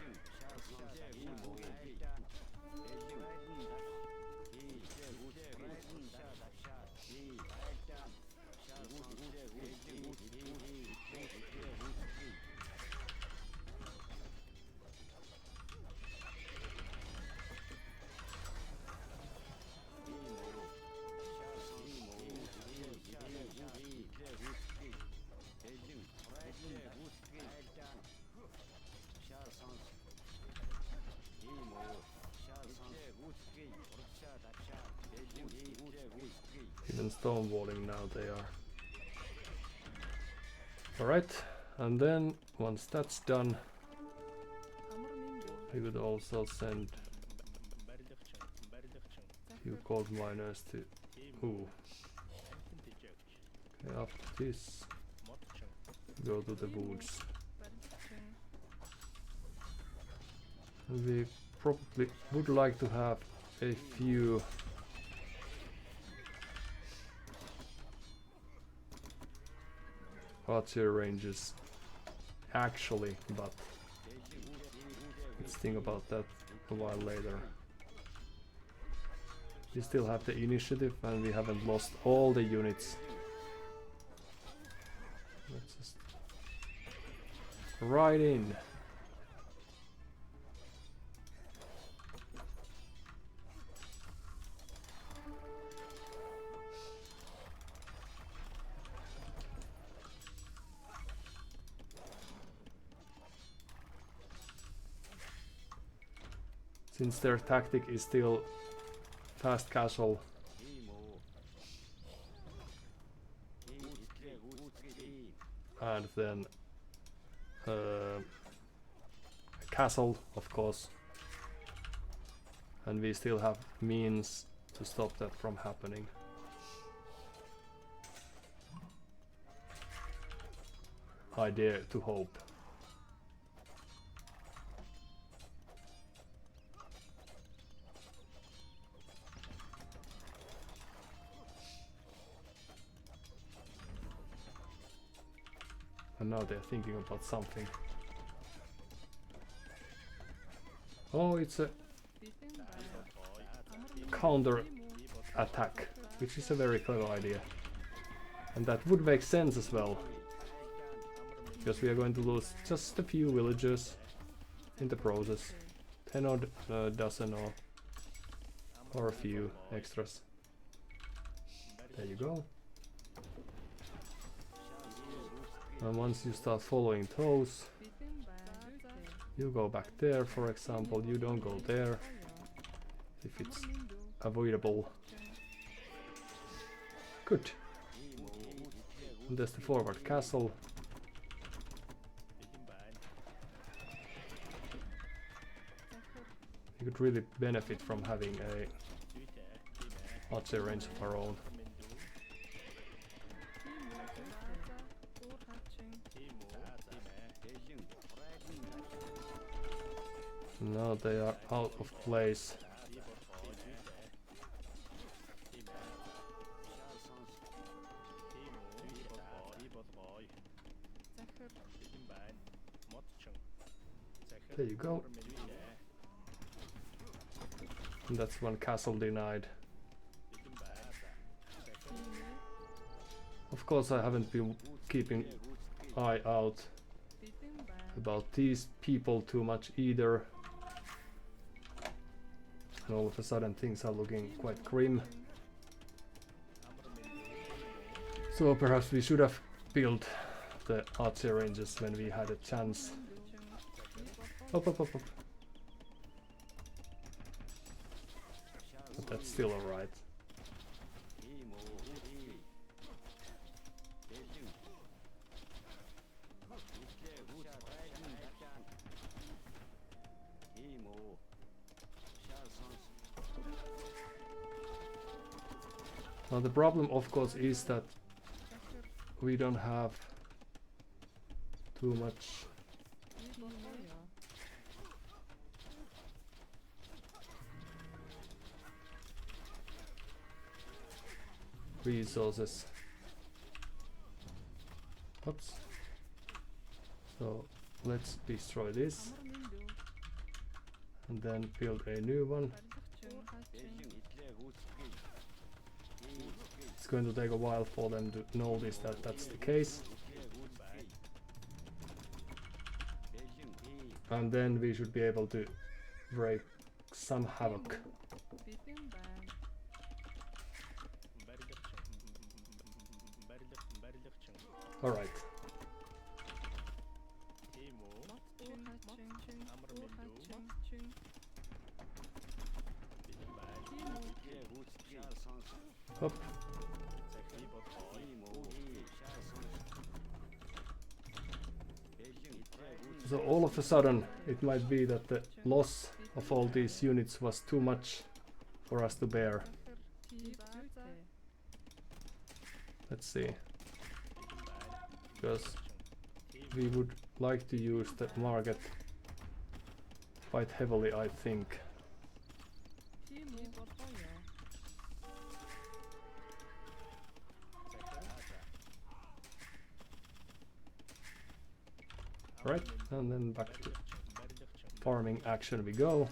Even stone walling now they are. Alright, and then once that's done, we would also send a few gold miners to... Ooh. Okay, after this, go to the woods. And we probably would like to have a few archer ranges actually, but let's think about that a while later. We still have the initiative and we haven't lost all the units. Let's just ride in. Since their tactic is still fast casual, and then castle, of course, and we still have means to stop that from happening. I dare to hope. And now they're thinking about something. Oh, it's a counter attack, which is a very clever idea. And that would make sense as well. Because we are going to lose just a few villagers in the process. 10 or a dozen or a few extras. There you go. And once you start following those, you go back there, for example. You don't go there if it's avoidable. Good. And there's the forward castle. You could really benefit from having a archer range of our own. Now they are out of place. There you go. And that's one castle denied. Of course I haven't been keeping eye out about these people too much either. And all of a sudden things are looking quite grim. So perhaps we should have built the archer ranges when we had a chance. Up. But that's still alright. Now the problem of course is that we don't have too much resources. Oops. So let's destroy this and then build a new one. It's going to take a while for them to notice that that's the case. And then we should be able to break some havoc. Alright. Up. So all of a sudden it might be that the loss of all these units was too much for us to bear. Let's see. because we would like to use the market quite heavily, I think. Right, and then back to farming action we go.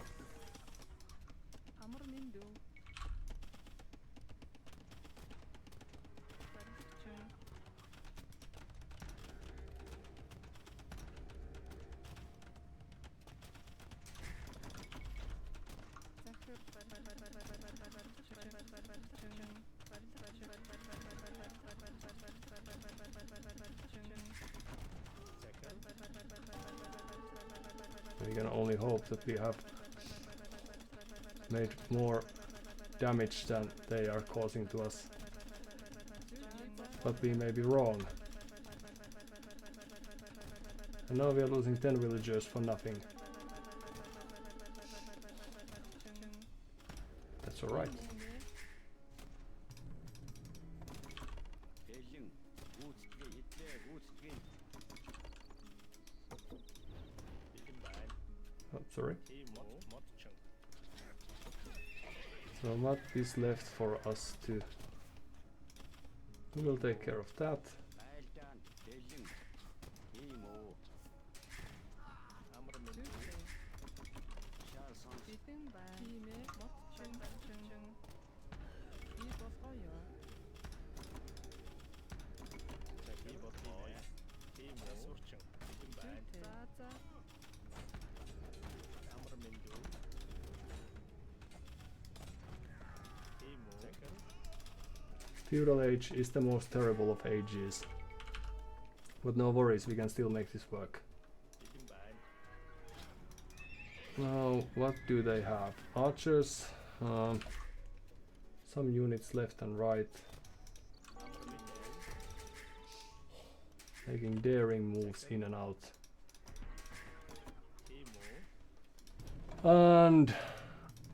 We can only hope that we have made more damage than they are causing to us. But we may be wrong. And now we are losing 10 villagers for nothing. That's alright. Oh, sorry. So what is left for us to... We will take care of that. Feudal age is the most terrible of ages. But no worries, we can still make this work. Now, what do they have? Archers, some units left and right. Making daring moves in and out. And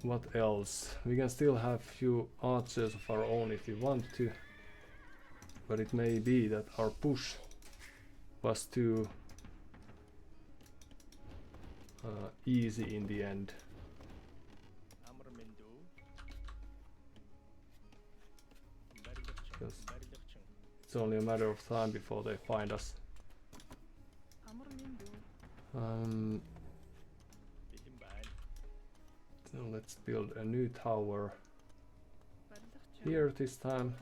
what else? We can still have few archers of our own if we want to. But it may be that our push was too easy in the end. Because it's only a matter of time before they find us. So let's build a new tower here this time.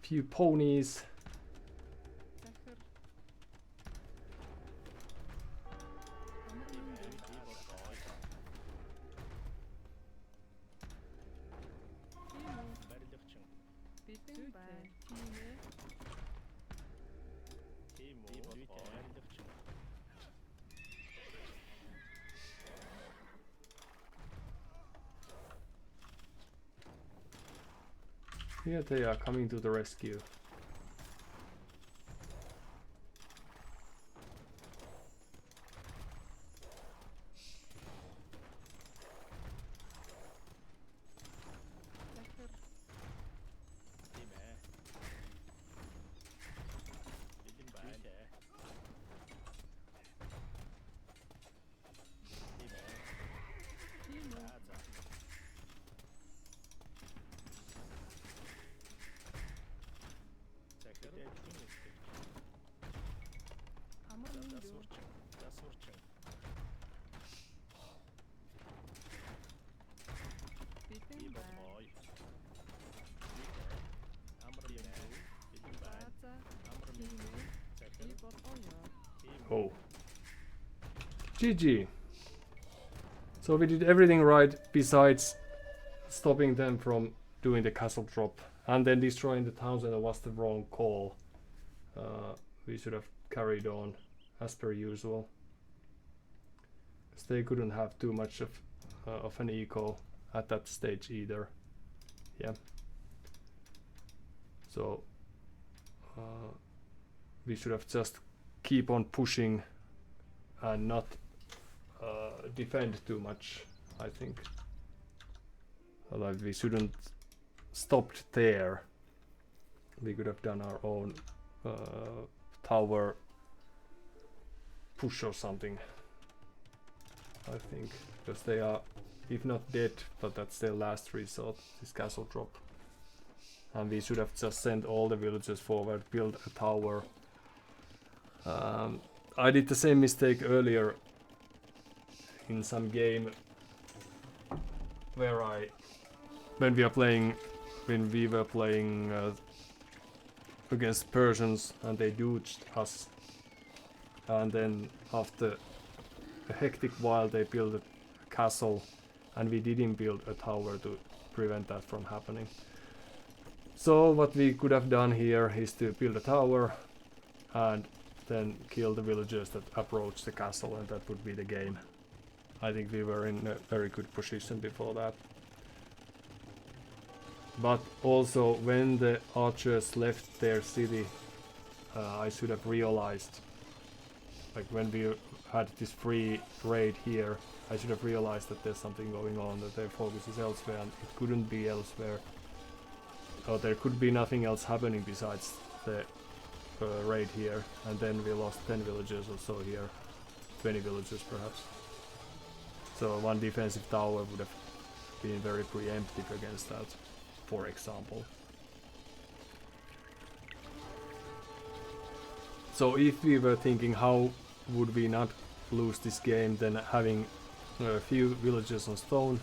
Few ponies. Here they are coming to the rescue. Oh. GG. So we did everything right besides stopping them from doing the castle drop and then destroying the towns, and that was the wrong call. We should have carried on as per usual. Because they couldn't have too much of an eco at that stage either. Yeah. So we should have just keep on pushing and not defend too much. I think. Like we shouldn't stopped there. We could have done our own tower push or something. I think, because they are, if not dead, but that's their last resort, this castle drop. And we should have just sent all the villagers forward, build a tower. I did the same mistake earlier in some game where when we were playing against Persians and they dodged us, and then after a hectic while they built a castle and we didn't build a tower to prevent that from happening. So what we could have done here is to build a tower and then kill the villagers that approach the castle, and that would be the game. I think we were in a very good position before that. But also when the archers left their city, I should have realized, like when we had this free raid here, I should have realized that there's something going on, that their focus is elsewhere, and it couldn't be elsewhere. Or there could be nothing else happening besides the raid here, and then we lost 10 villagers or so here, 20 villagers perhaps. So one defensive tower would have been very preemptive against that, for example. So if we were thinking how would we not lose this game, then having a few villages on stone,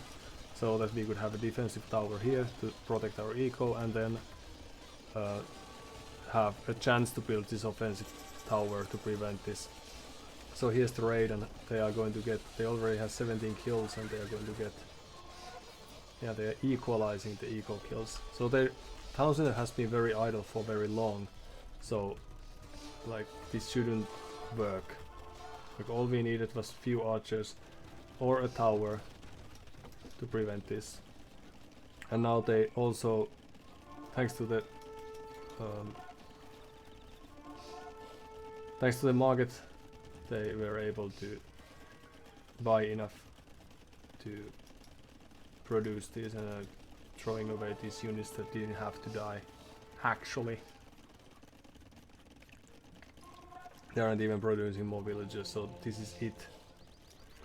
so that we could have a defensive tower here to protect our eco, and then have a chance to build this offensive tower to prevent this. So here's the raid, and they are going to get, they already have 17 kills, and they are going to get, yeah, they are equalizing the eco kills. So their town center has been very idle for very long, so like this shouldn't work. Like all we needed was few archers or a tower to prevent this. And now they also, thanks to the market, they were able to buy enough to produce these, and throwing away these units that didn't have to die. Actually, they aren't even producing more villagers, so this is it.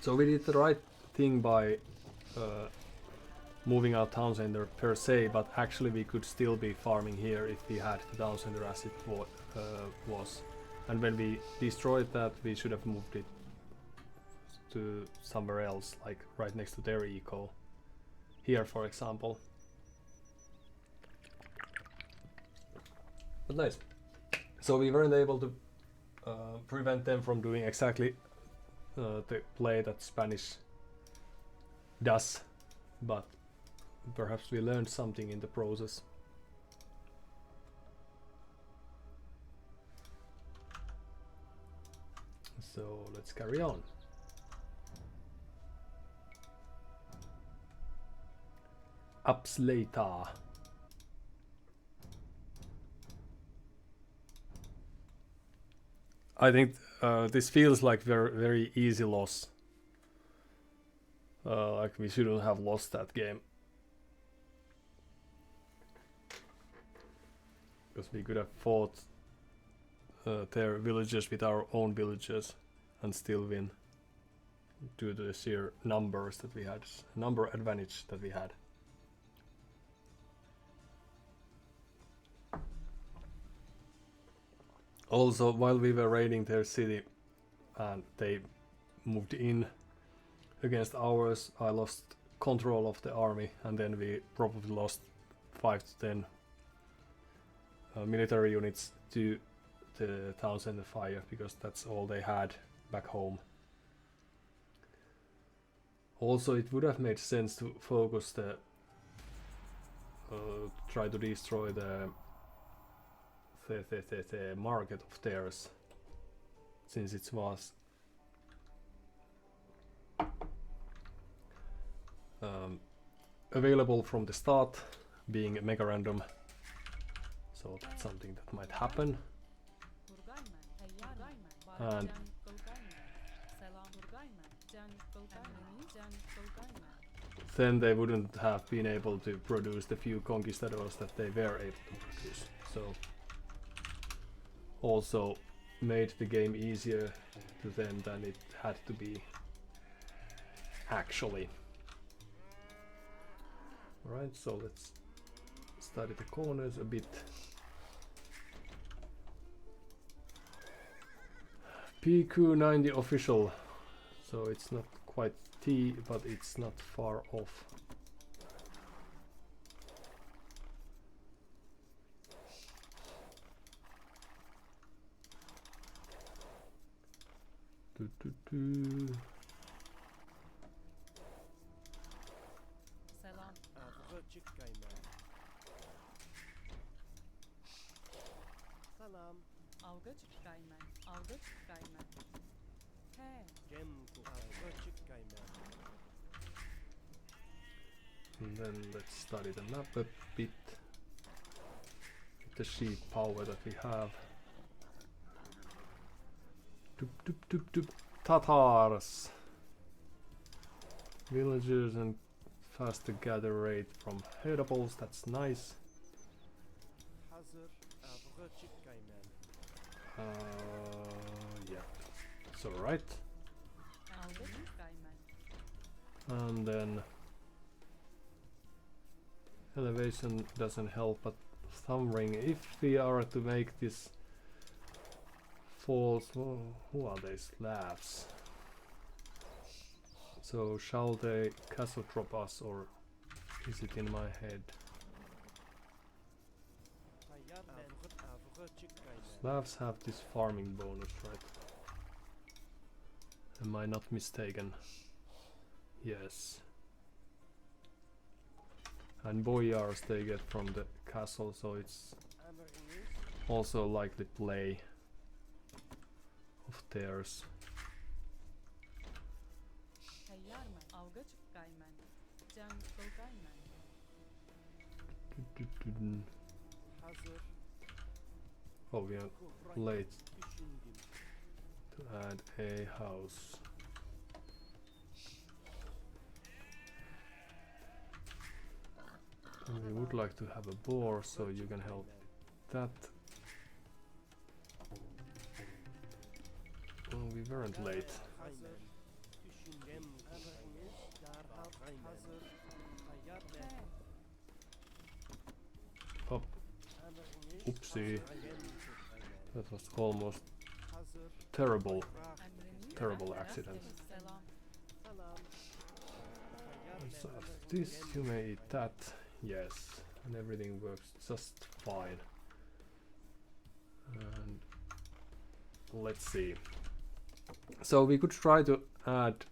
So we did the right thing by moving our town center per se, but actually we could still be farming here if we had the town center as it was. And when we destroyed that, we should have moved it to somewhere else, like right next to their eco. Here, for example. But nice. So we weren't able to prevent them from doing exactly the play that Spanish does, but perhaps we learned something in the process. So let's carry on. Ups later. I think this feels like very easy loss. Like we shouldn't have lost that game. Because we could have fought their villagers with our own villagers and still win. Due to the sheer numbers that we had, number advantage that we had. Also, while we were raiding their city and they moved in against ours, I lost control of the army, and then we probably lost 5 to 10 military units to the town center fire, because that's all they had back home. Also, it would have made sense to focus the try to destroy the market of theirs, since it was available from the start, being a mega random. So that's something that might happen. And then they wouldn't have been able to produce the few conquistadors that they were able to produce. So also made the game easier to them than it had to be actually. Alright, so let's study the corners a bit. PQ90 official, so it's not quite T, but it's not far off. Selam. Avcı kayma. Salam. Avga çıkayman. Avga çıkayman. He. Gemku avcı kayma. And then let's study the map a bit. The sheep power that we have. Tatars. Villagers and faster gather rate from herdables, that's nice. Hazır avcı kayma. Yeah, it's alright. Avga çıkayman. And then elevation doesn't help, but thumb ring, if we are to make this false, who are they, Slavs? So shall they castle drop us, or is it in my head? Avcı kayma. Slavs have this farming bonus, right? Am I not mistaken? Yes. And boyars they get from the castle, so it's also likely play of theirs. Hayyarman. Avga çıkayman. Can kolkayman. Hazır. Oh, we are late to add a house. And we would like to have a boar, so you can help that. Oh, we weren't late. Hazır. Düşüngem emriniz derhal hazır. Hayyarmen. He. Hop, Emriniz. oopsie. Gemku kayma. That was almost Hazır. terrible. Emriniz. Terrible Rastgele accident. Selam. Salam. So after this, you may eat that. Yes, and everything works just fine. And let's see. So we could try to add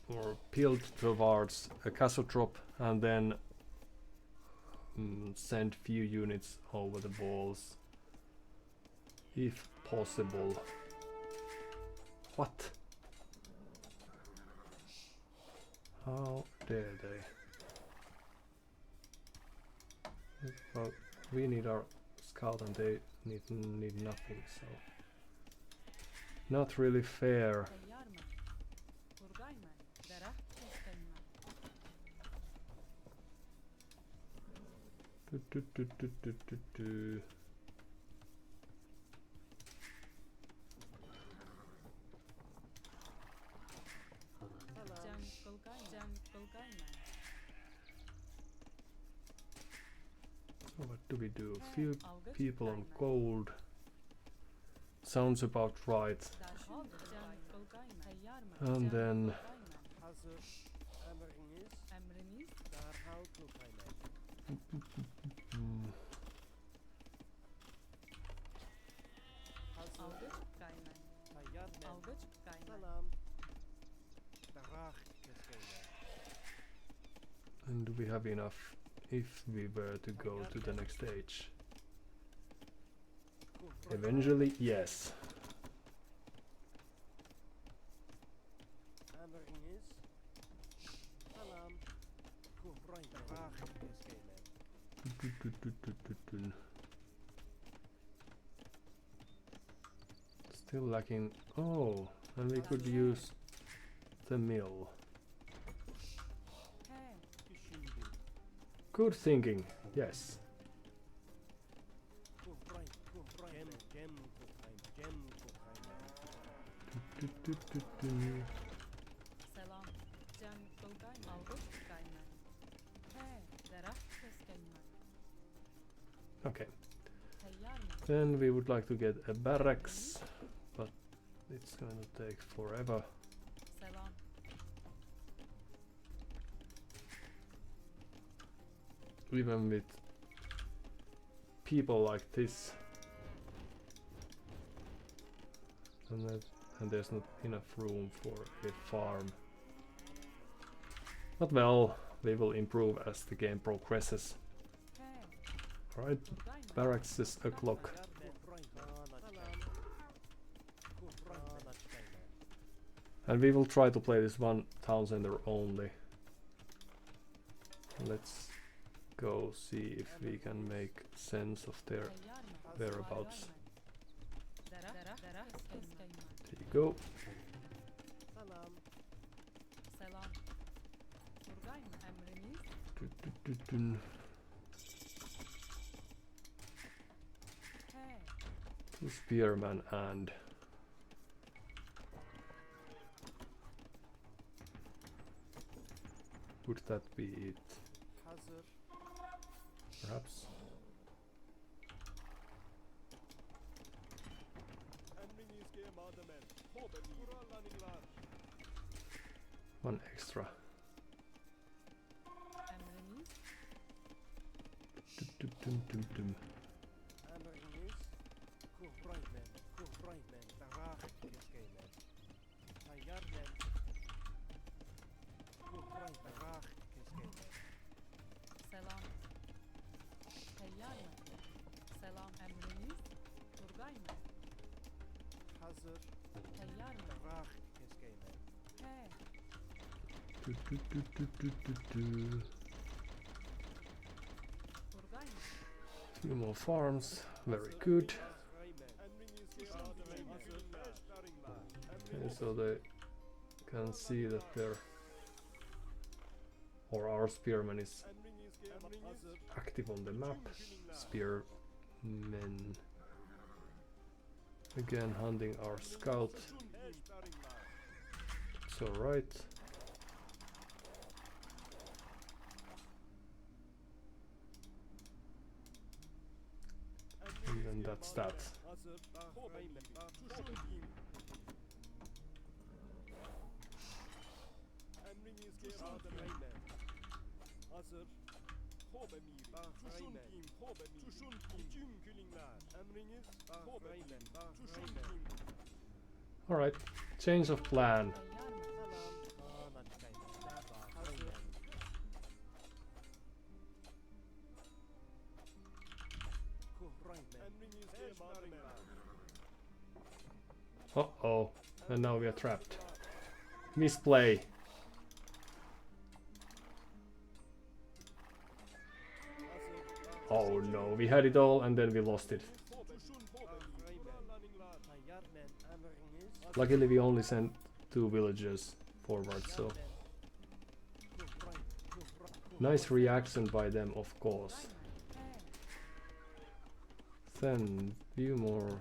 or build towards a castle drop and then send few units over the walls if possible. What? How dare they? Well, we need our scout and they need nothing, so not really fair. Hayyarman. Kurgayman. Derah çıkayman. Do. Can kolkayman. Can kolkayman. So what do we do? Few Avga people on çıkayman. gold. Sounds about right. Derhal can kolkayman. Hayyarman. And Can then kolkayman. Hazır. Emriniz Emriniz. derhal kayma. mm, Hazır. Avga çıkayman. Hayyarmen. Avga çıkayman. Salam. Darah keskayma. and do we have enough if we were to go to the next stage? Eventually, yes. Emriniz. Salam. Kuhray. Darah keskayma. Still lacking. Oh, and we could use the mill. Good thinking, yes. Selam. Can Bulgayman. Algos Gayman. He. Derah Keskenman. Okay, Tayyarman. then we would like to get a barracks, but it's going to take forever. Selam. Even with people like this, and there's not enough room for a farm. But well, we will improve as the game progresses. He. Right, Bulgayman. barracks is o'clock. And we will try to play this one town center only. Let's go see if we can make sense of their Tayyarman. whereabouts. Derah Keskenman. There you go. Selam. Bulgayman. Emriniz. Dun. He. Two spearmen and would that be it? Perhaps. One extra. Emriniz. Dun. Selam. Tayyarman. Selam. Emriniz. Bulgayman. Tayyarman. He. Bulgayman. Few more farms, very good. Okay, so they can see that their or our spearman is active on the map. Spearmen again hunting our scout. It's alright. And then that's that. Alright, change of plan. Uh-oh, and now we are trapped. Misplay. Oh no, we had it all and then we lost it. Luckily we only sent 2 villagers forward, so... Nice reaction by them, of course. Then, few more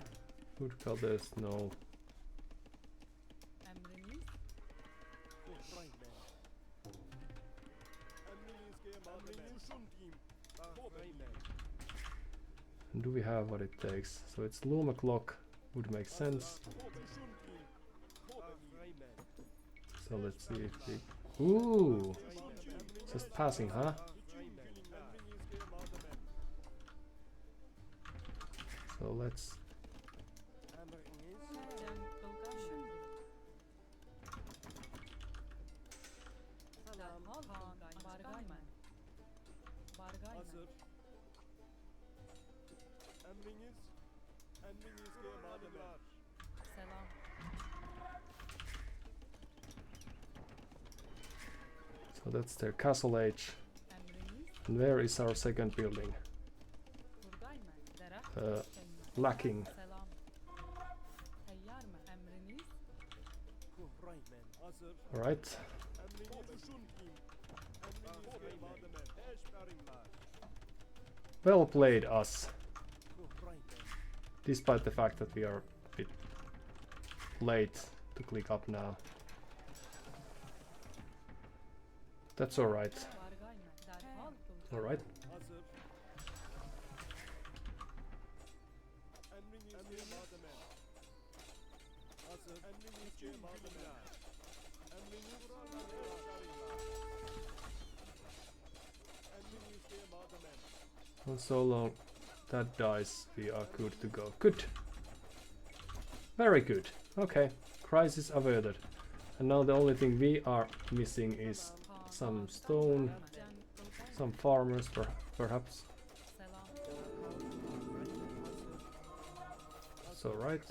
woodcutters, no. Emriniz. And do we have what it takes? So it's loom o'clock, would make sense. So let's see if we... Ooh! Just passing, huh? So let's... Can Bulgayman. Derhal Bargayman. Bargayman. Selam. So that's their castle age. Emriniz. And where is our second building? Bulgayman. Derah Uh, Keskenman. Lacking. Selam. Tayyarman. Emriniz. Alright. Well played, us. Despite the fact that we are a bit late to click up now. That's alright. Alright. And so long that dies, we are good to go. Good. Very good. Okay. Crisis averted. And now the only thing we are missing is some stone, some farmers perhaps. So right.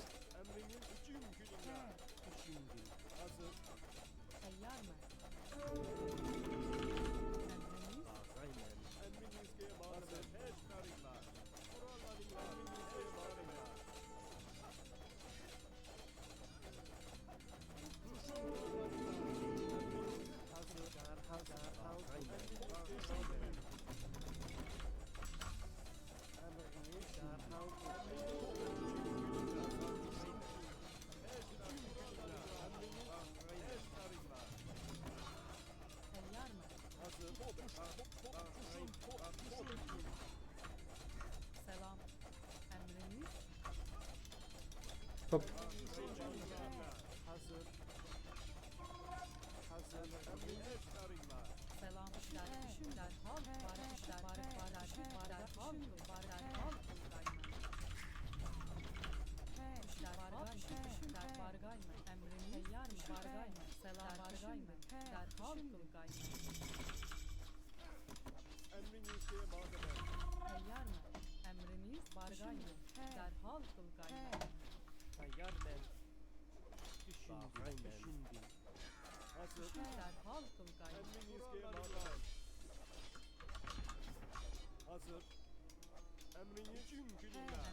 Stop.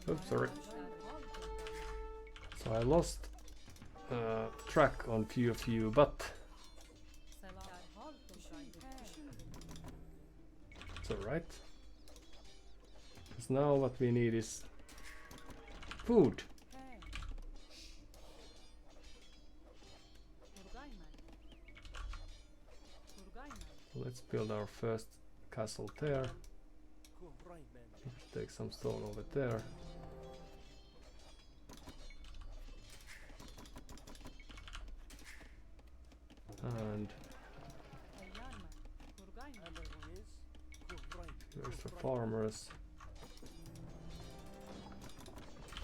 Oops, sorry. So I lost track on few of you, but it's alright. Because now what we need is food. So let's build our first castle there. Let's take some stone over there. And here's the farmers.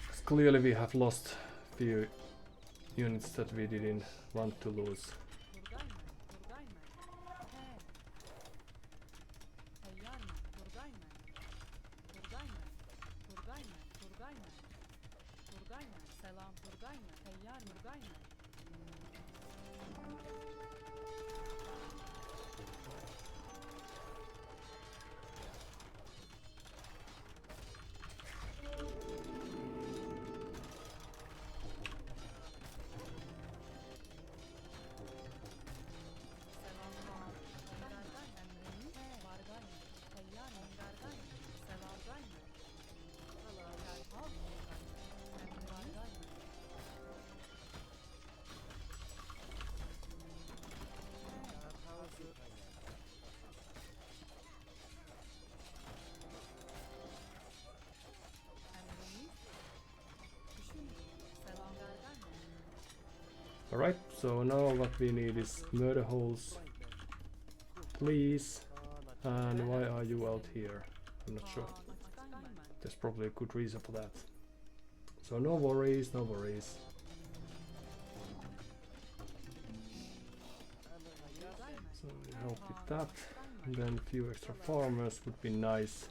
'Cause clearly we have lost few units that we didn't want to lose. Alright, so now what we need is murder holes, please. And why are you out here? I'm not sure. There's probably a good reason for that. So no worries, no worries. So we help with that. And then a few extra farmers would be nice.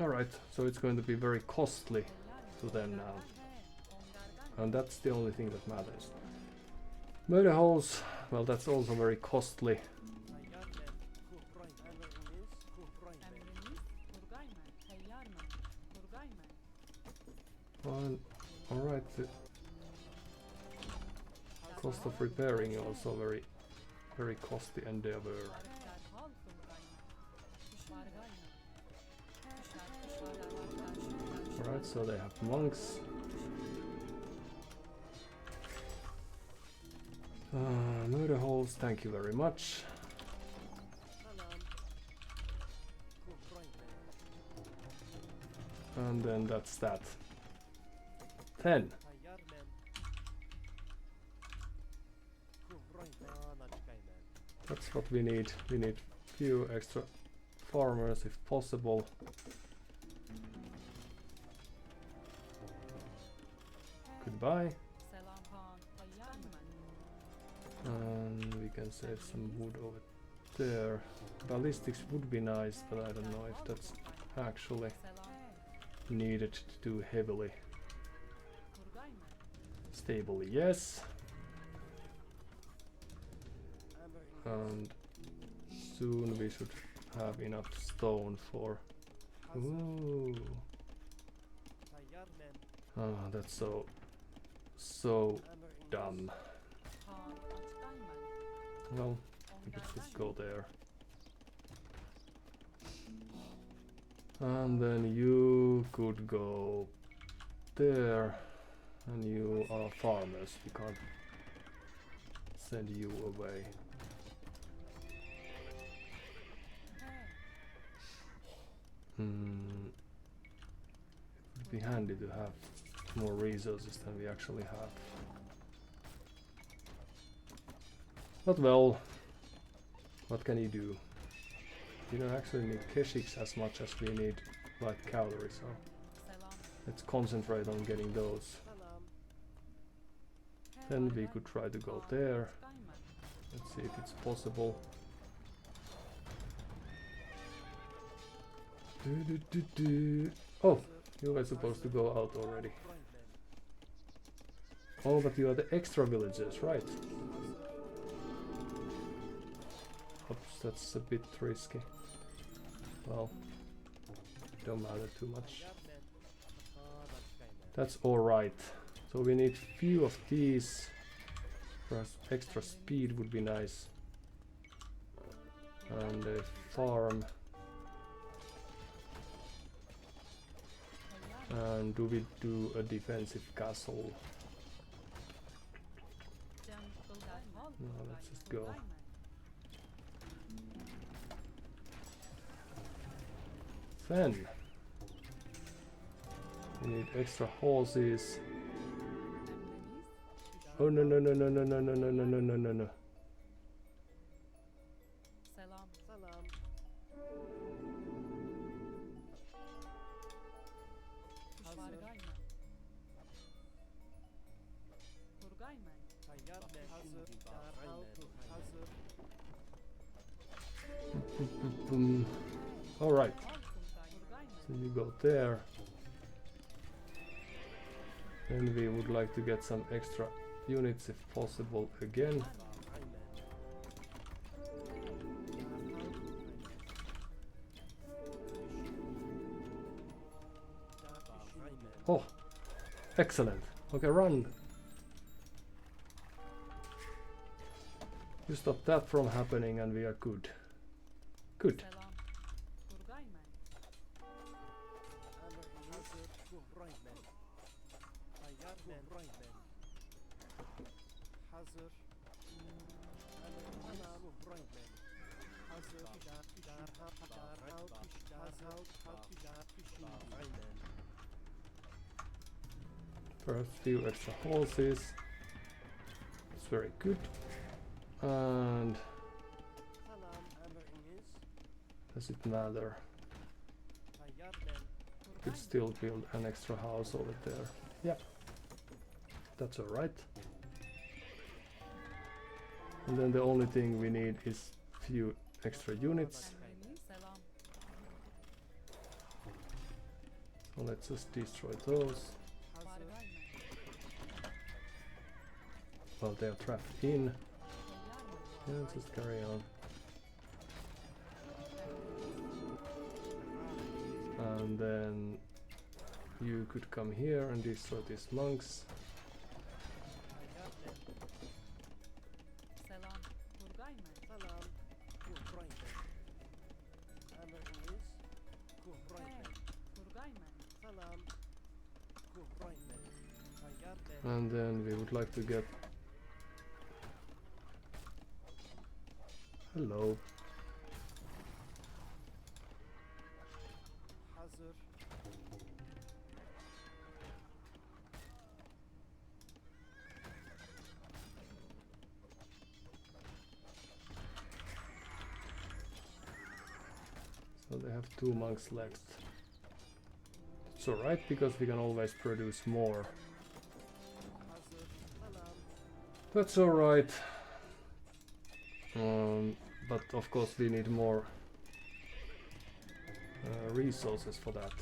Alright, so it's going to be very costly to them now. And that's the only thing that matters. Murder holes, well, that's also very costly. Alright, the cost of repairing is also very costly endeavor. Derhal Fulgayman. Alright, so they have monks. Murder holes, thank you very much. And then that's that. 10. That's what we need. We need few extra farmers if possible. Goodbye. Selam Han. Tayyarman. And we can save some wood over there. Ballistics would be nice, but I don't know if that's actually Selam. needed to do heavily. Fulgayman. Stably, yes. And soon we should have enough stone for... Ooh. Ah, that's so dumb. Han Açgayman. Well, let's just go there. And then you could go there. And you are farmers, we can't send you away. It would be handy to have more resources than we actually have. But well, what can you do? You don't actually need keshiks as much as we need light cavalry, so Selam. let's concentrate on getting those. Then we could try to go there. Açgayman. Let's see if it's possible. Oh, you were supposed to go out already. Oh, but you are the extra villagers, right? Oops, that's a bit risky. Well, don't matter too much. That's alright. So we need few of these. Perhaps extra speed would be nice. And a farm. And do we do a defensive castle? Derhal No, let's just go. Fulgayman. Then we need extra horses. Emriniz. Oh no no no no no no no no no no no no no. Selam. Vargayman. Fulgayman. All right, Derhal Fulgayman. so you go there. Then we would like to get some extra units if possible again. Oh, excellent. Okay, run. You stop that from happening and we are good. Good. Selam. Fulgayman. First few extra horses. It's very good. And does it matter? Could still build an extra house over there. Yeah, that's alright. And then the only thing we need is few extra units. Emriniz. Selam. So let's just destroy those. Vargayman. Well, they are trapped in. Tayyarman. Yeah, just carry on. And then You could come here and destroy these monks. Selam. Turgay mı? Salam. Kuhraymen. Anarınız. Kuhraymen. Turgay mı? Salam. Kuhraymen. Hayarmen. And then we would like to get... Hello. Hazır. So they have 2 monks left. It's alright because we can always produce more. Hazır. Salam. That's alright. But of course we need more resources for that.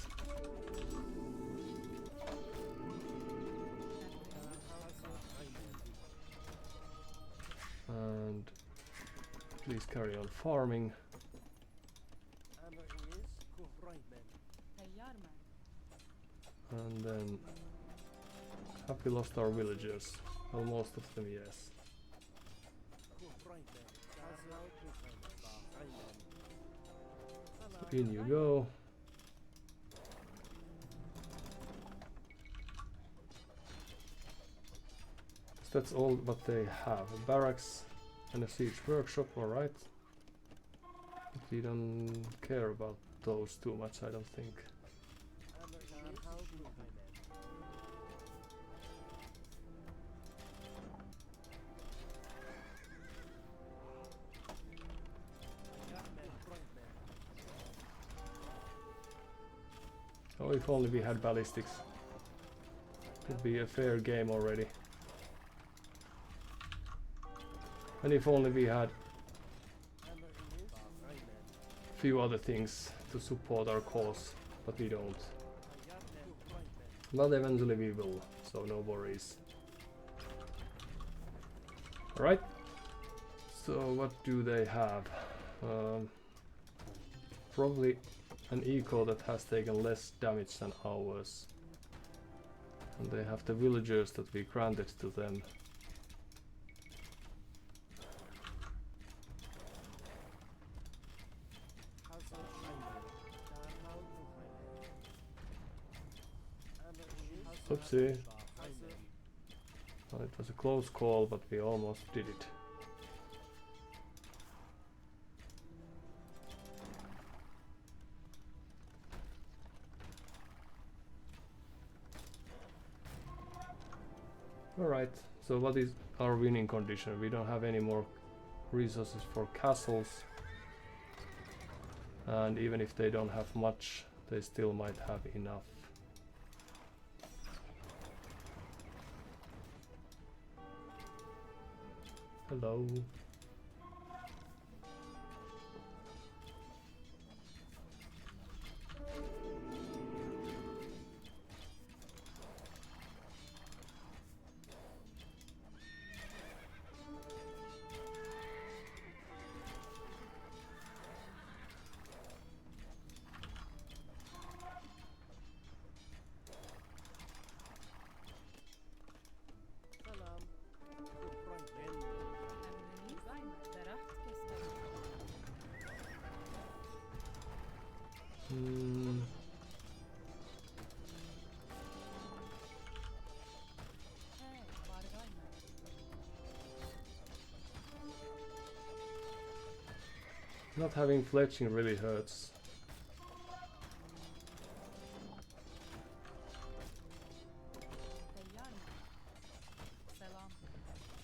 And please carry on farming. Anarınız. Kuhraymen. Teyyar mı? And then have we lost our villagers? Well, most of them, yes. Kuhraymen. Hazır. Kuhraymen. Salam. In you go. So that's all what they have. A barracks and a siege workshop, alright. But we don't care about those too much, I don't think. Anarınız. Kuhraymen. Hayarmen. Kuhraymen. Oh, if only we had ballistics. Could be a fair game already. And if only we had Anarınız. Kuhraymen. few other things to support our cause, but we don't. Hayarmen. Kuhraymen. But eventually we will, so no worries. Alright, so what do they have? Probably an eco that has taken less damage than ours. And they have the villagers that we granted to them. Hazır. Aynen. Derhal Kuhraymen. Anarınız. Oopsie. Hazır. Well, it was a close call, but we almost did it. Alright, so what is our winning condition? We don't have any more resources for castles. And even if they don't have much, they still might have enough. Hello. Salam. Kuhraymen. Emriniz. Turgay mı? Derah kesmek. Hmm. Hey, Bargay mı? Not having fletching really hurts. Teyyar mı? Selam. Emriniz.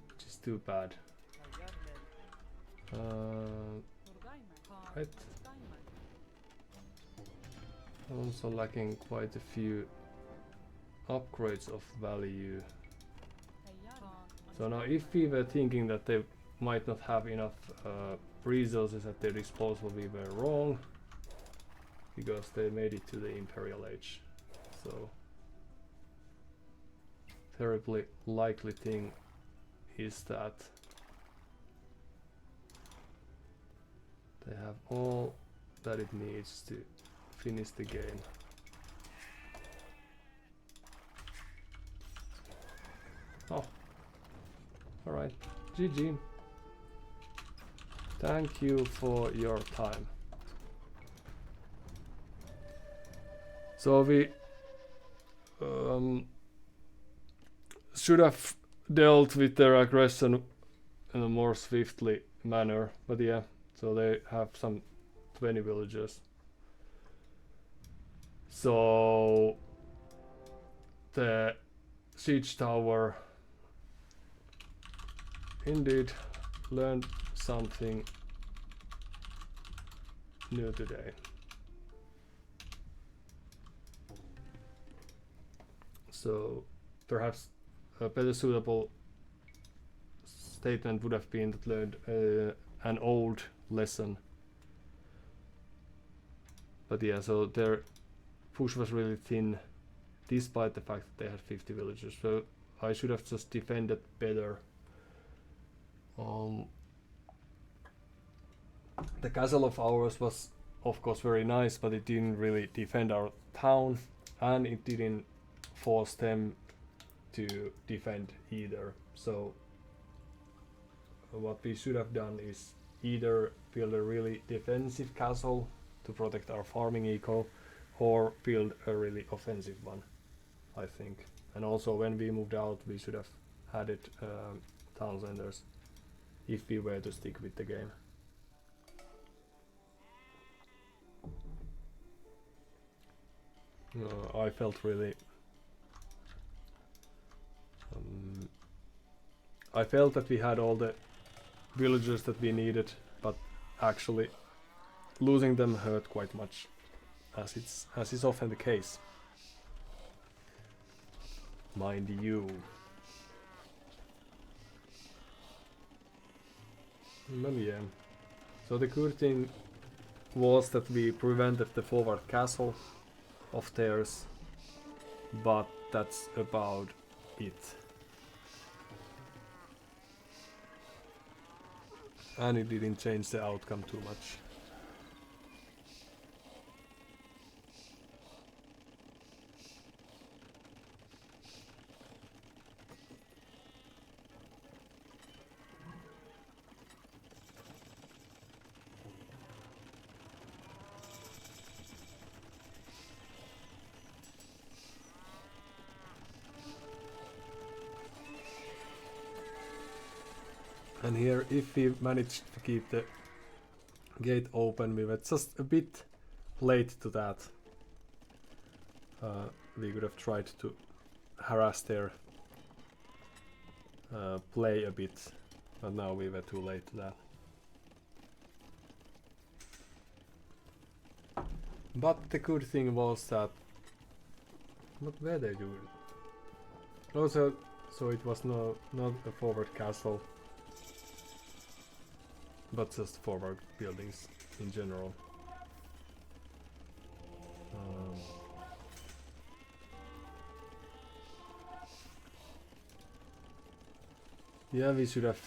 Which is too bad. Hayarmen. Turgay mı? Kaan. Right. Turgay mı? Also lacking quite a few upgrades of value. Teyyar mı? So now if we were thinking that they might not have enough resources at their disposal, we were wrong. Because they made it to the Imperial Age. So terribly likely thing is that they have all that it needs to finish the game. Oh, alright, GG. Thank you for your time. So we should have dealt with their aggression in a more swiftly manner, but yeah, so they have some 20 villagers. So the siege tower indeed learned something new today. So perhaps a better suitable statement would have been that learned an old lesson. But yeah, so their push was really thin despite the fact that they had 50 villagers. So I should have just defended better. The castle of ours was of course very nice, but it didn't really defend our town, and it didn't force them to defend either. So what we should have done is either build a really defensive castle to protect our farming eco, or build a really offensive one, I think. And also when we moved out, we should have had it town centers if we were to stick with the game. I felt really I felt that we had all the villagers that we needed, but actually losing them hurt quite much, as is often the case. Mind you. But yeah. So the good thing was that we prevented the forward castle of theirs, but that's about it. And it didn't change the outcome too much. And here, if we managed to keep the gate open, we were just a bit late to that. We could have tried to harass their play a bit, but now we were too late to that. But the good thing was that... What were they doing? Also, so it was not a forward castle, but just forward buildings in general. Yeah, we should have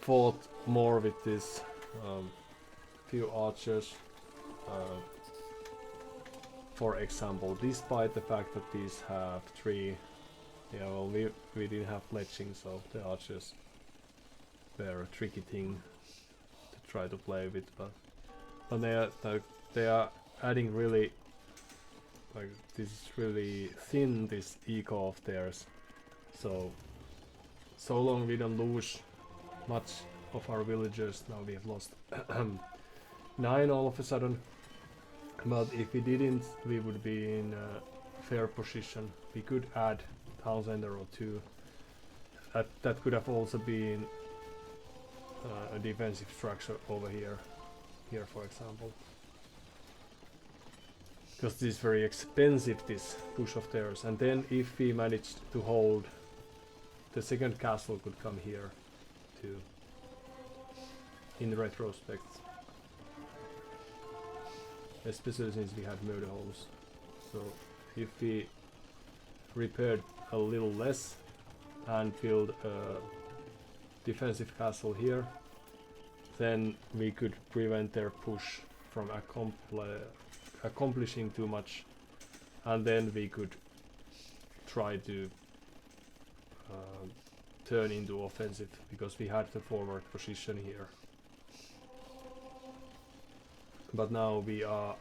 fought more with this few archers. For example, despite the fact that these have 3, yeah, well, we didn't have fletching, so the archers were a tricky thing to try to play with, but they are adding really, like, this is really thin, this eco of theirs, so long we don't lose much of our villagers. Now we have lost 9 all of a sudden, but if we didn't, we would be in a fair position. We could add town center or 2. That could have also been a defensive structure over here for example, because this is very expensive, this push of theirs. And then if we managed to hold, the second castle could come here too, in retrospect, especially since we had murder holes. So if we repaired a little less and build a defensive castle here, then we could prevent their push from accomplishing too much, and then we could try to turn into offensive, because we had the forward position here. But now we are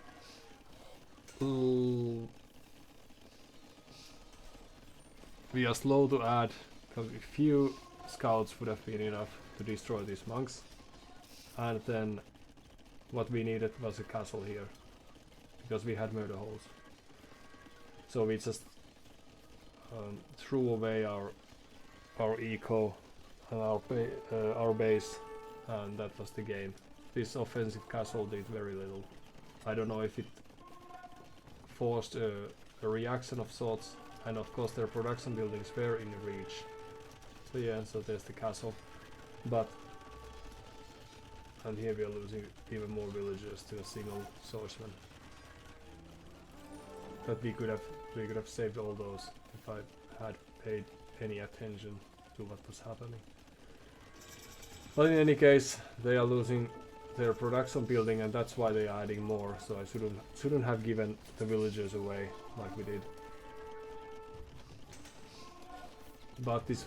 slow to add, because a few scouts would have been enough to destroy these monks, and then what we needed was a castle here, because we had murder holes. So we just threw away our eco and our base, and that was the game. This offensive castle did very little. I don't know if it forced a reaction of sorts, and of course their production buildings were in reach. So yeah, so there's the castle, and here we are losing even more villagers to a single swordsman. But we could have saved all those if I had paid any attention to what was happening. But in any case, they are losing their production building, and that's why they are adding more. So I shouldn't have given the villagers away like we did. But this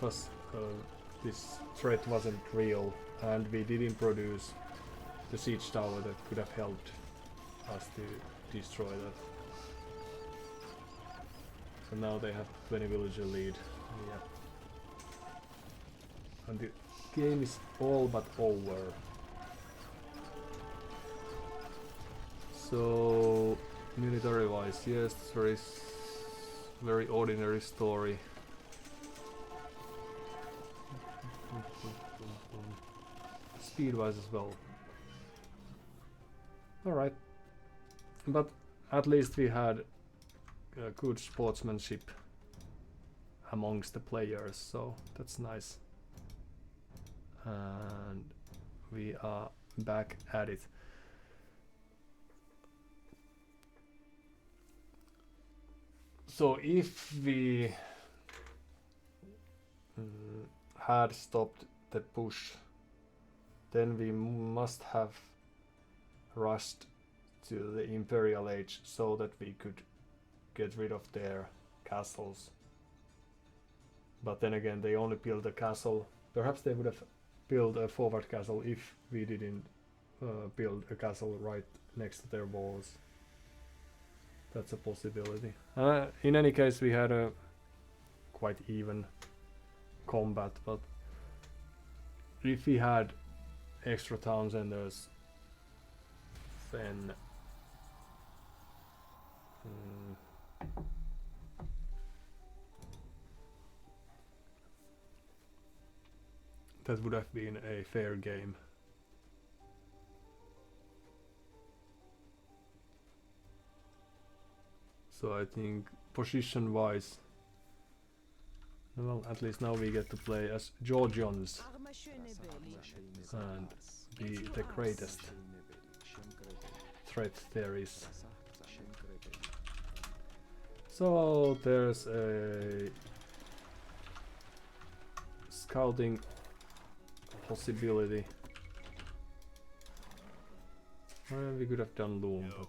threat wasn't real, and we didn't produce the siege tower that could have helped us to destroy that. So now they have 20 villager lead. Yeah. And the game is all but over. So military wise, yes, there is very ordinary story. Speed wise as well. Alright. But at least we had good sportsmanship amongst the players, so that's nice. And we are back at it. So if we had stopped the push, then we must have rushed to the Imperial Age so that we could get rid of their castles. But then again, they only built a castle. Perhaps they would have built a forward castle if we didn't build a castle right next to their walls. That's a possibility. In any case, we had a quite even combat, but if we had extra townsenders, then that would have been a fair game. So I think position wise, well, at least now we get to play as Georgians and be the greatest threat there is. So there's a scouting possibility. We could have done Loom, but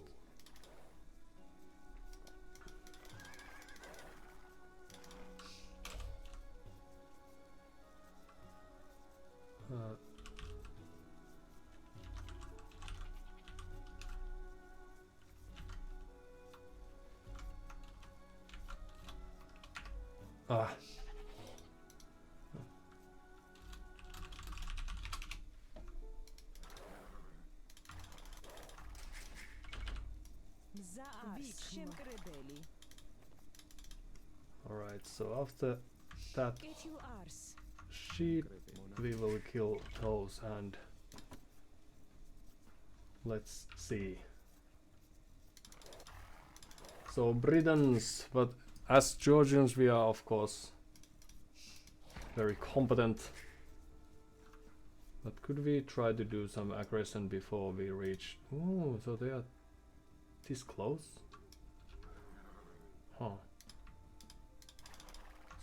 Alright, so after that sheep, we will kill those, and let's see. So Britons, but as Georgians we are of course very competent. But could we try to do some aggression before we reach? Oh, so they are this close? Huh.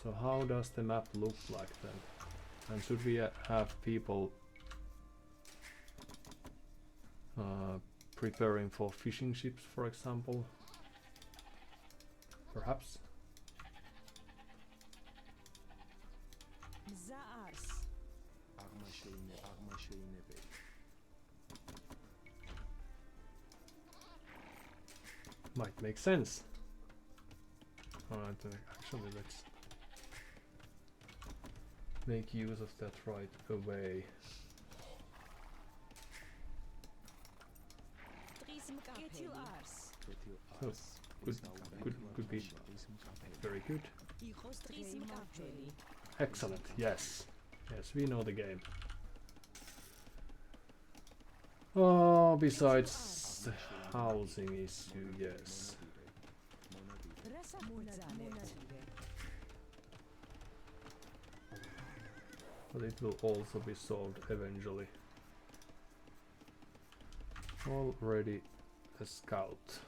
So how does the map look like then? And should we have people preparing for fishing ships, for example? Perhaps? Might make sense. Alright, actually let's make use of that right away. So, could be very good. Excellent, yes. Yes, we know the game. Oh, besides the housing issue, yes. But it will also be solved eventually. Already a scout.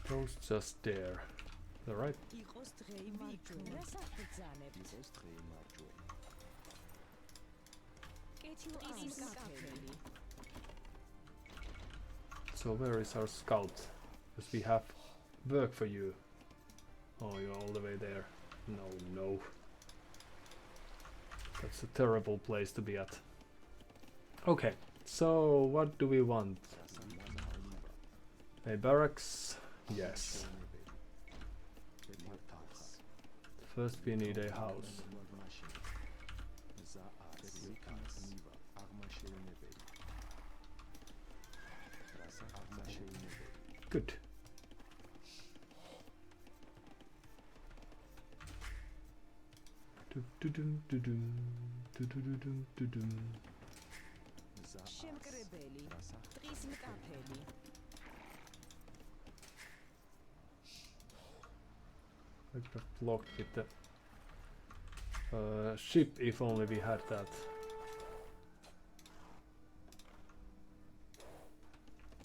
Those just there. Alright. So where is our scout? Because we have work for you. Oh, you're all the way there. No. That's a terrible place to be at. Okay, so what do we want? A barracks? Yes. First we need a house. Good. I could have blocked with the ship if only we had that.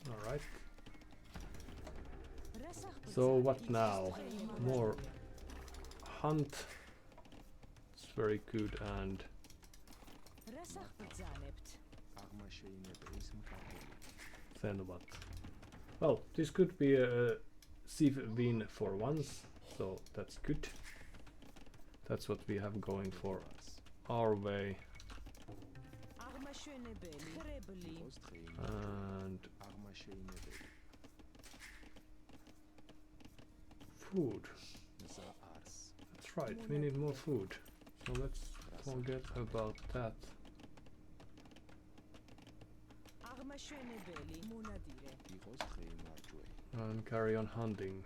Alright. So what now? More hunt. It's very good, and then what? Well, this could be a Civ win for once, so that's good. That's what we have going for our way. And food. That's right, we need more food. So let's forget about that. And carry on hunting.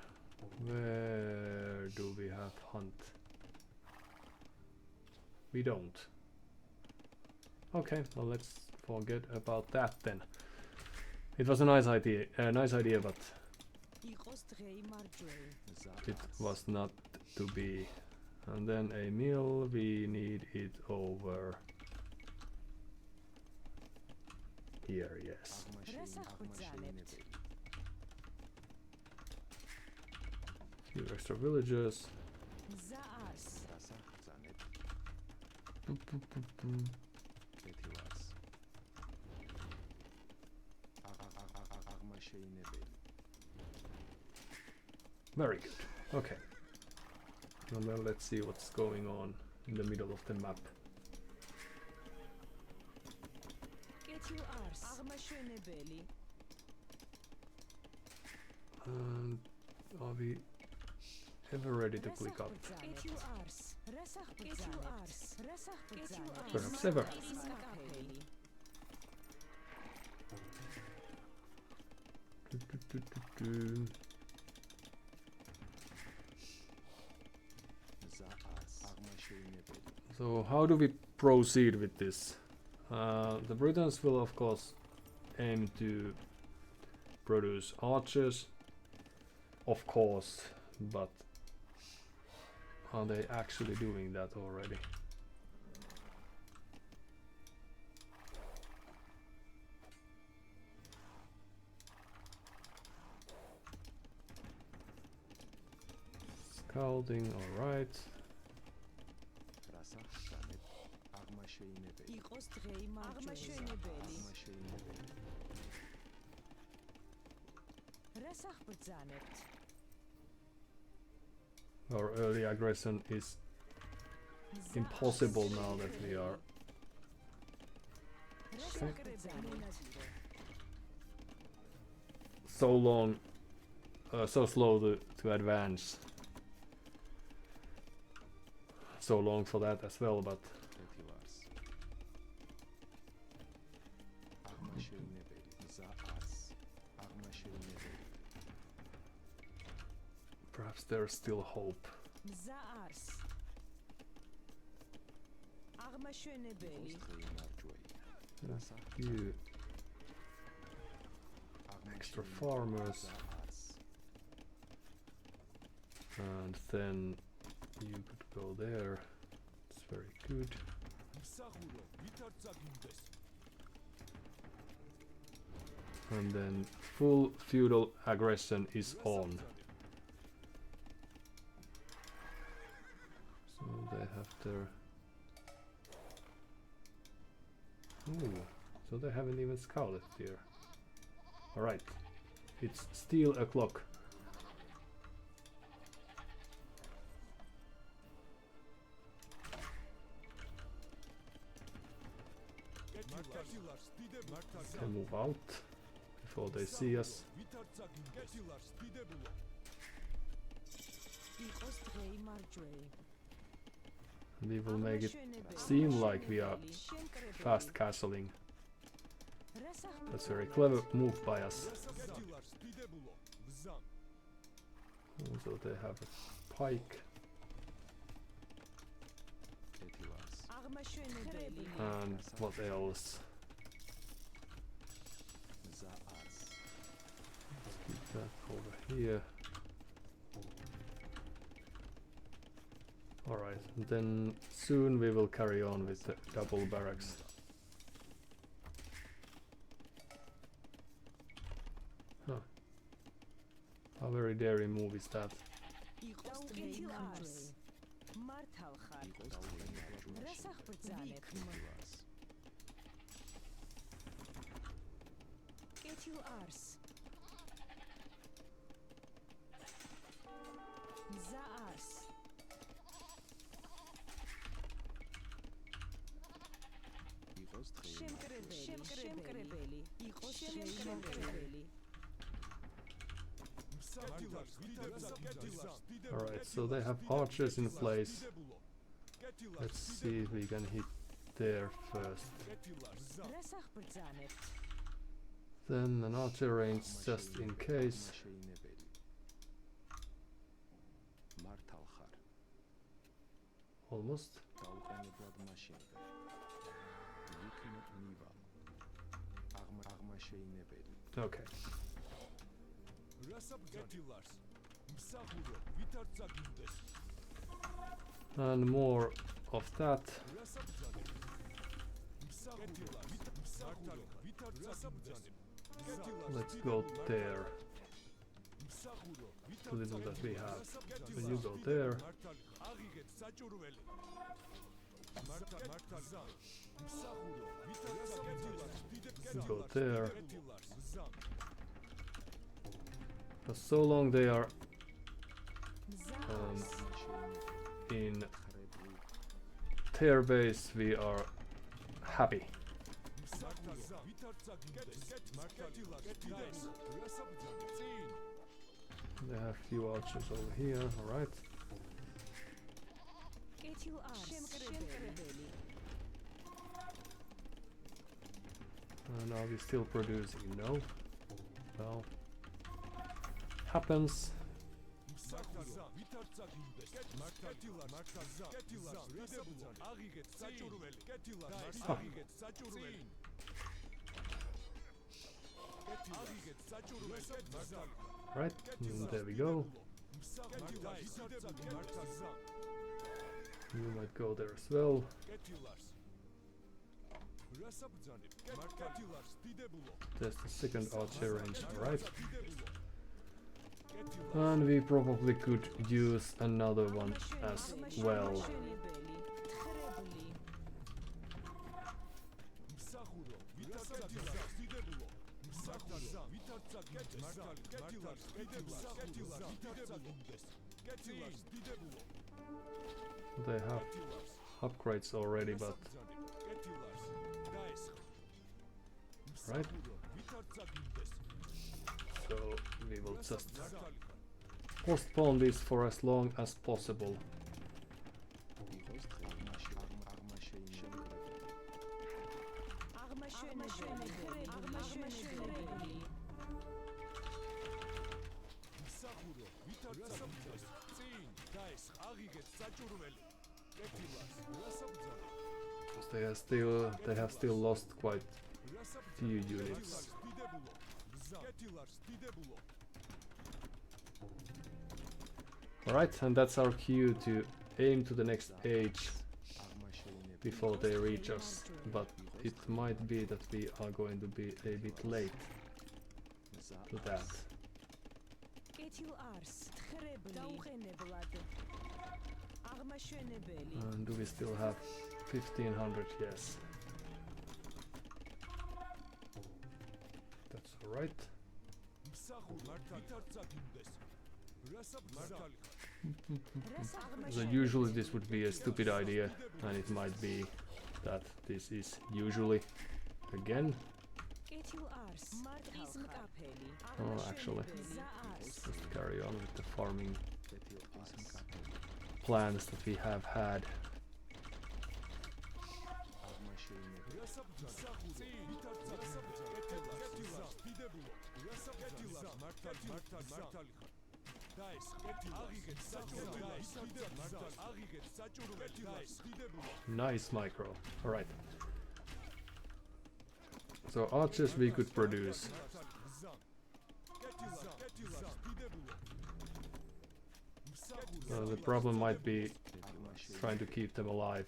Where do we have hunt? We don't. Okay, well let's forget about that then. It was a nice idea, but it was not to be. And then a meal, we need it over here, yes. Few extra villagers. Boop, boop, boop, boop. Very good. Okay. And then let's see what's going on in the middle of the map. And are we ever ready to click up? Perhaps ever. So how do we proceed with this? The Britons will of course aim to produce archers, of course, but are they actually doing that already? Scouting, alright. იყოს დღეი აღმაშენებელი. რას აღბრძანებთ? Our early aggression is impossible now that we are. რას Okay. აღბრძანებთ? So long, so slow to advance. So long for that as well, but perhaps there's still hope. მზა არს. აღმაშენებელი. There's a few extra farmers, and then you could go there. It's very good. And then full feudal aggression is on. So they have their. Ooh, so they haven't even scouted here. Alright, it's still a clock. Can move out before they see us. იყოს დღეი მარჯვეი. We will make it seem like we are fast castling. That's a very clever move by us. Also they have a pike. აღმაშენებელი. And what else? Let's keep that over here. Alright, then soon we will carry on with the double barracks. Huh. How very daring move is that? იყოს დღეი მარჯვეი. მართავ ხარ. რას აღბრძანებთ? კეთილ არს. მზა არს. შემკრებელი. იყოს შემკრებელი. Alright, so they have archers in place. Let's see if we can hit there first. რას აღბრძანებთ? Then an archer range just in case. Almost. Okay. And more of that. Let's go there. The little that we have. When you go there. You go there. For so long they are in their base, we are happy. They have few archers over here, alright. კეთილ არს. შემკრებელი. Are we still producing? No. Well, happens. Huh. Right, and there we go. You might go there as well. There's the second archer range, right? And we probably could use another one as well. They have upgrades already, but right. So we will just postpone this for as long as possible. They have still lost quite few units. Alright, and that's our cue to aim to the next age before they reach us, but it might be that we are going to be a bit late to that. And do we still have 1500? Yes. That's alright. So usually this would be a stupid idea, and it might be that this is usually again. Oh, actually, let's just carry on with the farming plans that we have had. Nice micro. Alright. So archers we could produce. The problem might be trying to keep them alive.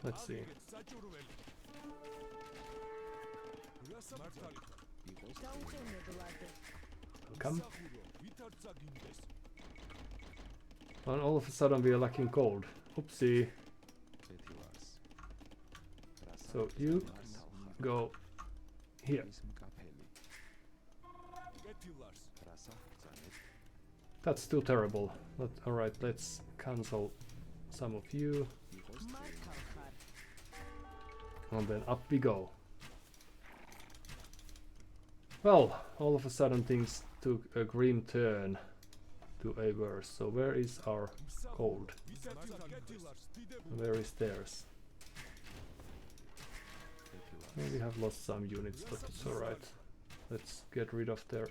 Let's see. Welcome. And all of a sudden we are lacking gold. Oopsie. So you go here. That's still terrible. But alright, let's cancel some of you. And then up we go. Well, all of a sudden things took a grim turn to a worse. So where is our gold? Where is theirs? Well, we have lost some units, but it's alright. Let's get rid of their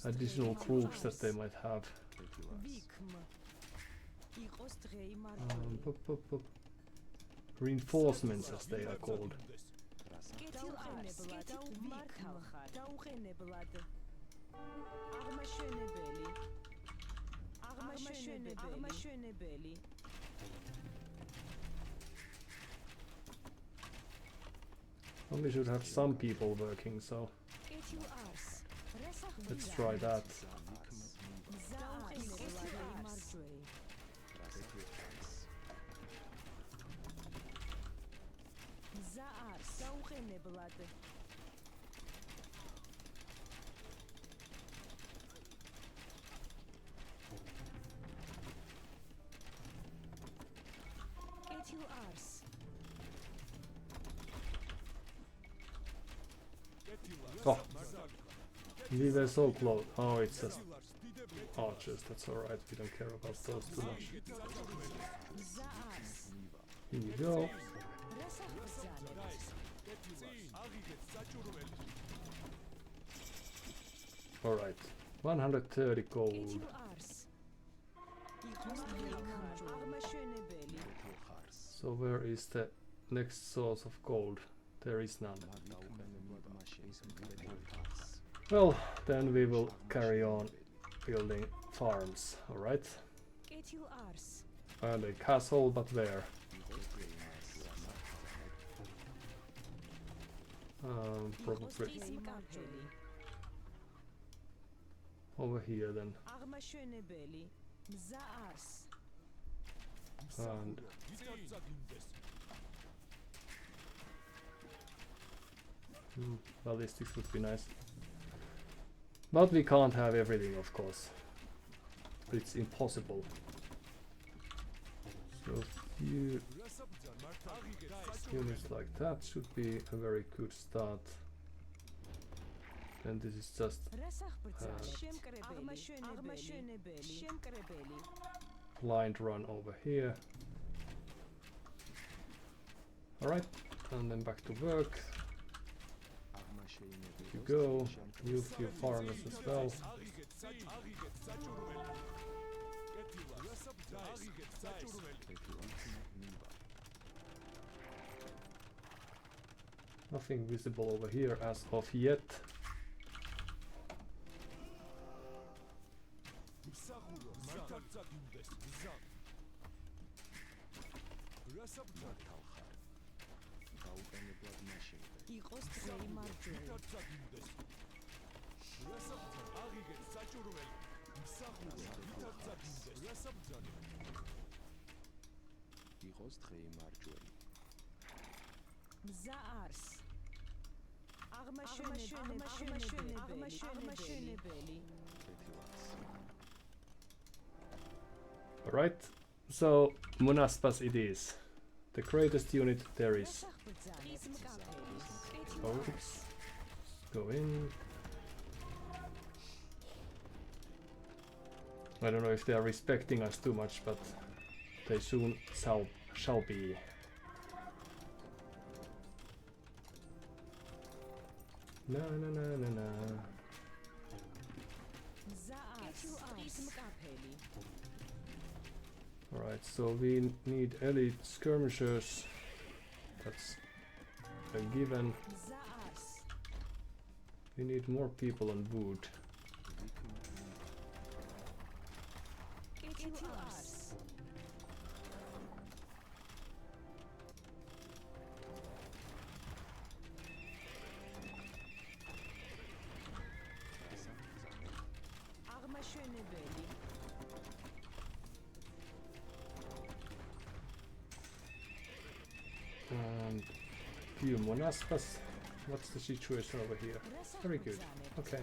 additional groups that they might have. Reinforcements, as they are called. Well, we should have some people working, so let's try that. Oh, we were so close. Oh, it's just archers. That's alright. We don't care about those too much. Here you go. Alright, 130 gold. So where is the next source of gold? There is none. Well, then we will carry on building farms, alright? And a castle, but where? Probably Marjorie. over here then. Arma schöne Belly. Zaars. And ballistics would be nice. But we can't have everything, of course. It's impossible. So few units like that should be a very good start. And this is just blind run over here. Alright, and then back to work. You go, you few farmers as well. Nothing visible over here as of yet. Zaars. Arma schöne Belly. Alright, so Munaspas it is. The greatest unit there is. Oops. Go in. I don't know if they are respecting us too much, but they soon shall be. Na na na na na. Alright, so we need elite skirmishers. That's a given. We need more people on wood. And few Monaspas. What's the situation over here? Very good. Okay.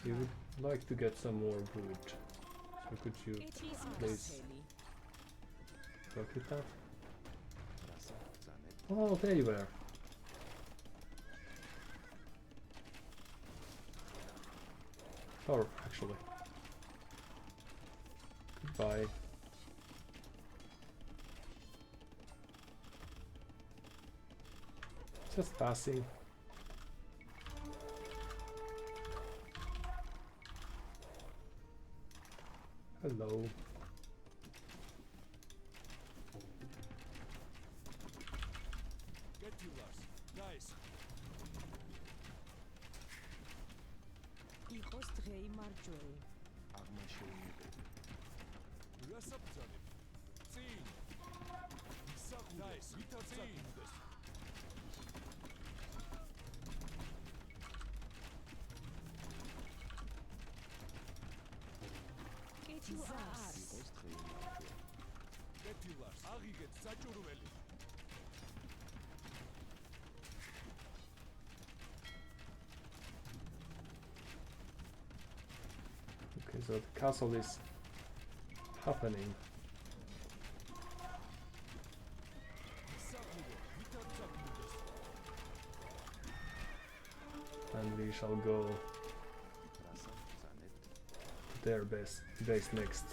You would like to get some more wood. So could you please work it out? Oh, there you were. Or actually. Goodbye. Just passing. Hello. Get you Lars. Guys. Marjorie. Rasapzane. Zin. Nice. Zin. Get you Lars. Agigets saჭურველი. Okay, so the castle is happening. And we shall go to their base next.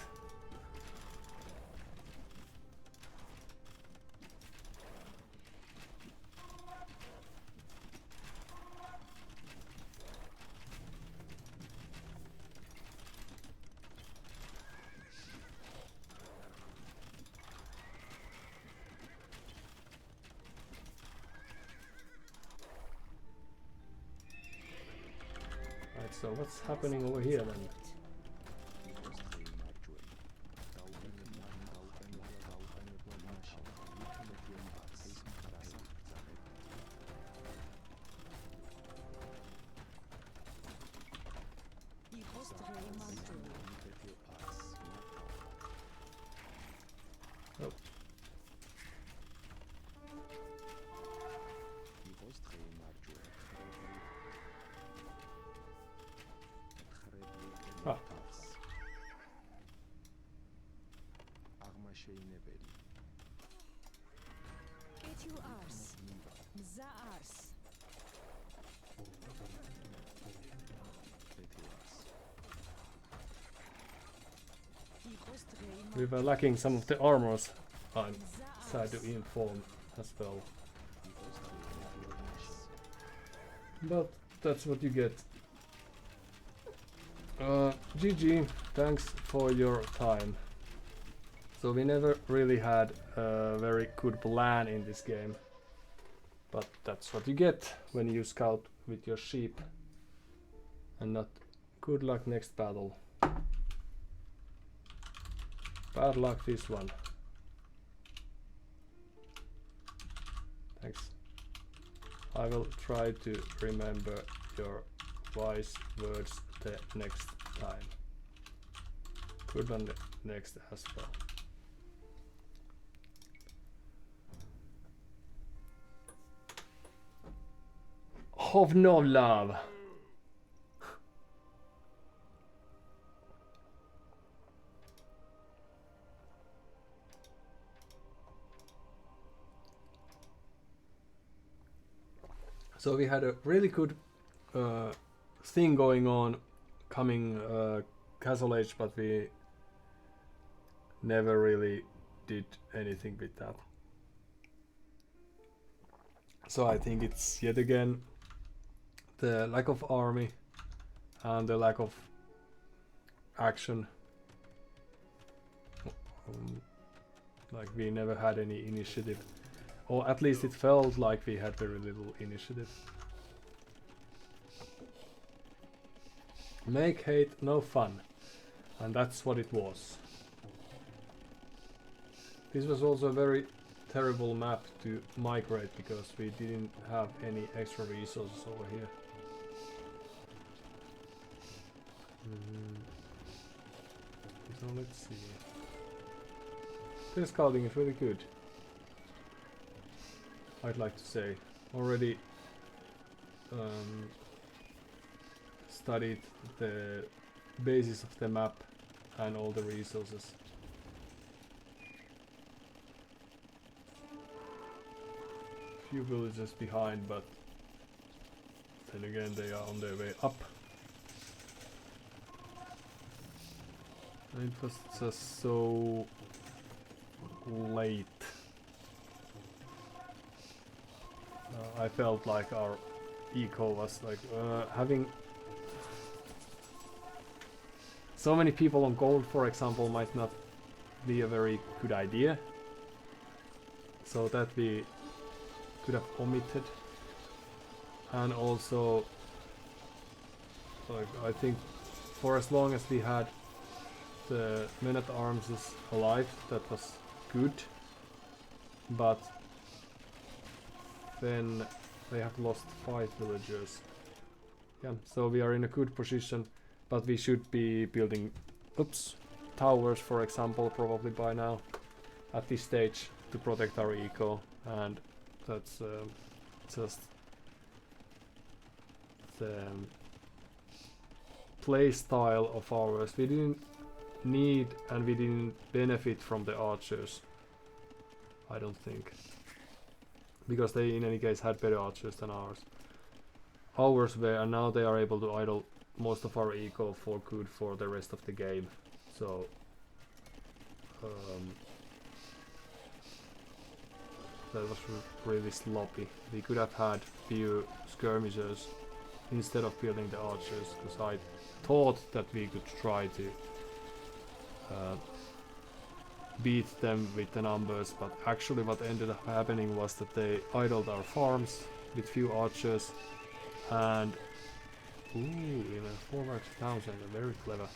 So what's happening over here then? Oh. Ah. Get you ars. Mza ars. We were lacking some of the armors, I'm sad to inform as well. But that's what you get. GG, thanks for your time. So we never really had a very good plan in this game. But that's what you get when you scout with your sheep. And not good luck next battle. Bad luck this one. Thanks. I will try to remember your wise words the next time. Good one next as well. Of no love. So we had a really good thing going on coming Castle Age, but we never really did anything with that. So I think it's yet again the lack of army and the lack of action. Like we never had any initiative. Or at least it felt like we had very little initiative. Make hate no fun. And that's what it was. This was also a very terrible map to migrate because we didn't have any extra resources over here. So let's see. The scouting is really good. I'd like to say. Already studied the basis of the map and all the resources. Few villages behind, but then again they are on their way up. And it was just so late. I felt like our eco was like having so many people on gold, for example, might not be a very good idea. So that we could have omitted. And also, like, I think for as long as we had the men at arms alive, that was good. But then they have lost 5 villagers. Yeah, so we are in a good position, but we should be building towers, for example, probably by now at this stage to protect our eco, and that's just the play style of ours. We didn't need and we didn't benefit from the archers, I don't think. Because they in any case had better archers than ours. Ours were, and now they are able to idle most of our eco for good for the rest of the game. So that was really sloppy. We could have had few skirmishers instead of building the archers, because I thought that we could try to beat them with the numbers, but actually what ended up happening was that they idled our farms with few archers, and Ooh, even 4,000, very clever.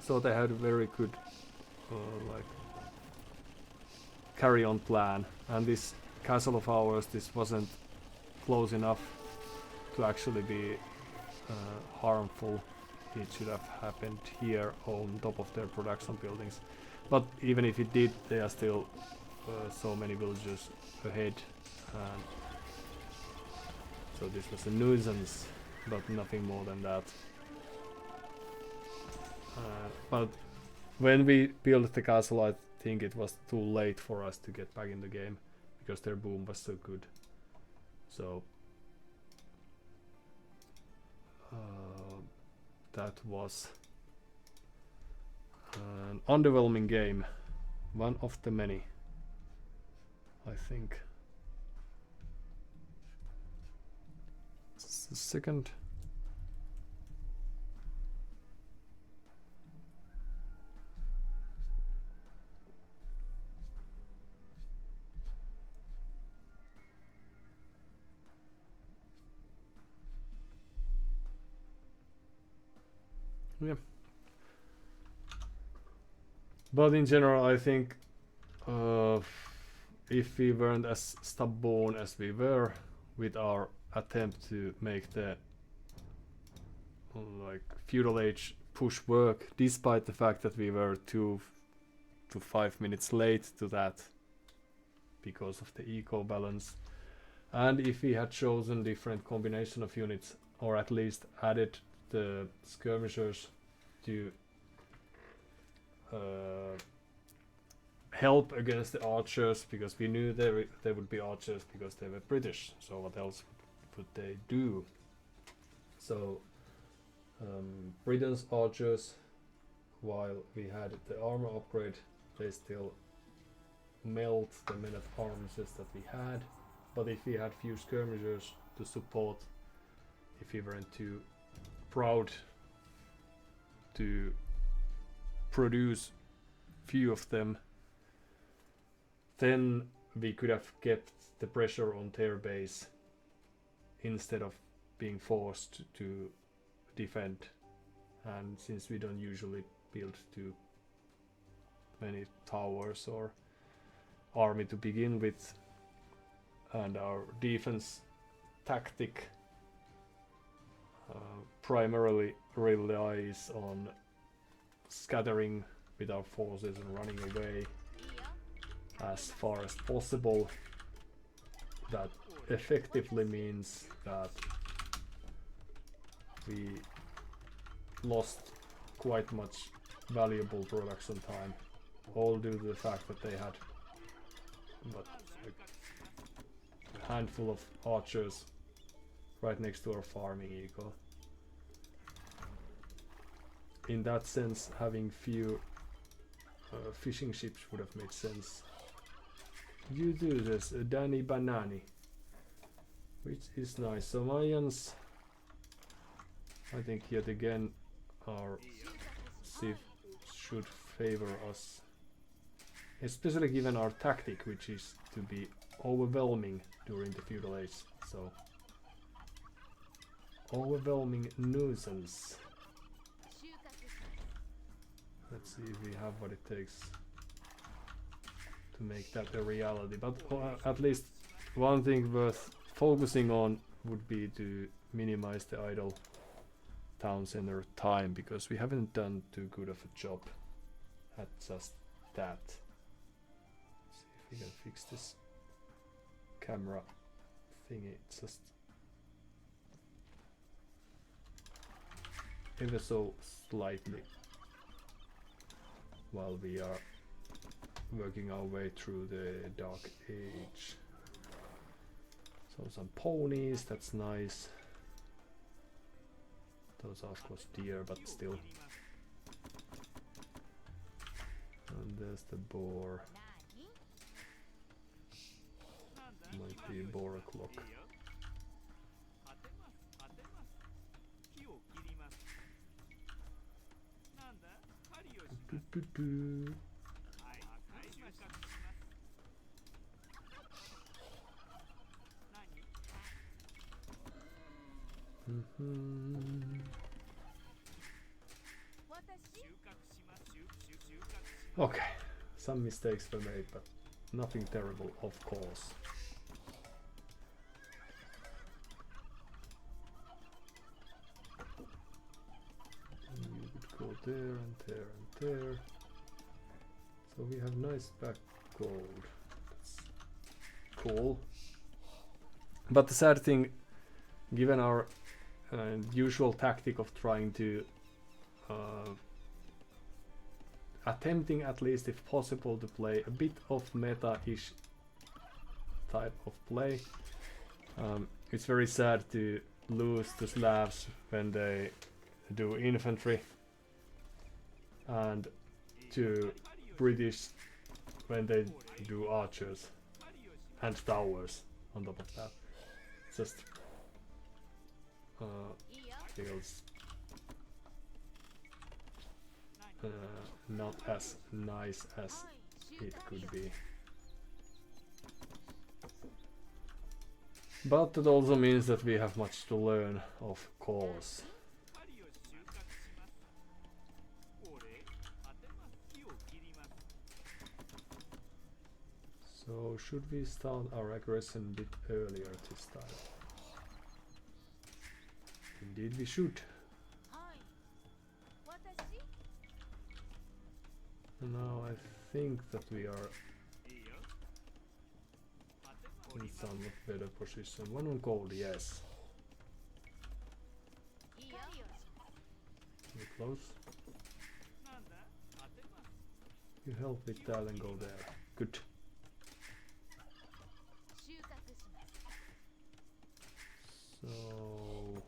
So they had a very good like carry-on plan, and this castle of ours, this wasn't close enough to actually be harmful. It should have happened here on top of their production buildings, but even if it did, there are still so many villagers ahead, and so this was a nuisance, but nothing more than that. But when we built the castle, I think it was too late for us to get back in the game because their boom was so good. So that was an underwhelming game, one of the many, I think. Just a second. Yeah. But in general, I think if we weren't as stubborn as we were with our attempt to make the like feudal age push work, despite the fact that we were 2 to 5 minutes late to that because of the eco balance, and if we had chosen different combination of units, or at least added the skirmishers to help against the archers, because we knew they would be archers because they were British, so what else would they do? So Britain's archers, while we had the armor upgrade, they still melt the men at arms that we had, but if we had few skirmishers to support, if we weren't too proud to produce few of them, then we could have kept the pressure on their base instead of being forced to defend. And since we don't usually build too many towers or army to begin with, and our defense tactic primarily relies on scattering with our forces and running away as far as possible, that effectively means that we lost quite much valuable production time, all due to the fact that they had but a handful of archers right next to our farming eco. In that sense, having few fishing ships would have made sense. You do this, Danny Banani, which is nice. So Mayans, I think yet again our civ should favor us, especially given our tactic, which is to be overwhelming during the feudal age. So overwhelming nuisance. Let's see if we have what it takes to make that a reality. But at least one thing worth focusing on would be to minimize the idle town center time, because we haven't done too good of a job at just that. Let's see if we can fix this camera thingy just ever so slightly while we are working our way through the Dark Age. So some ponies, that's nice. Those are of course deer, but still. And there's the boar. Might be a boar o'clock. Mhm. Okay, some mistakes were made, but nothing terrible, of course. You could go there and there and there. So we have nice back gold. That's cool. But the sad thing, given our usual tactic of trying to attempting at least if possible to play a bit of meta-ish type of play, it's very sad to lose the Slavs when they do infantry and to British when they do archers and towers on top of that. Just feels not as nice as it could be. But that also means that we have much to learn, of course. So should we start our aggression a bit earlier this time? Indeed we should. Now I think that we are in somewhat better position. One on gold, yes. We're close. You help with that and go there. Good. So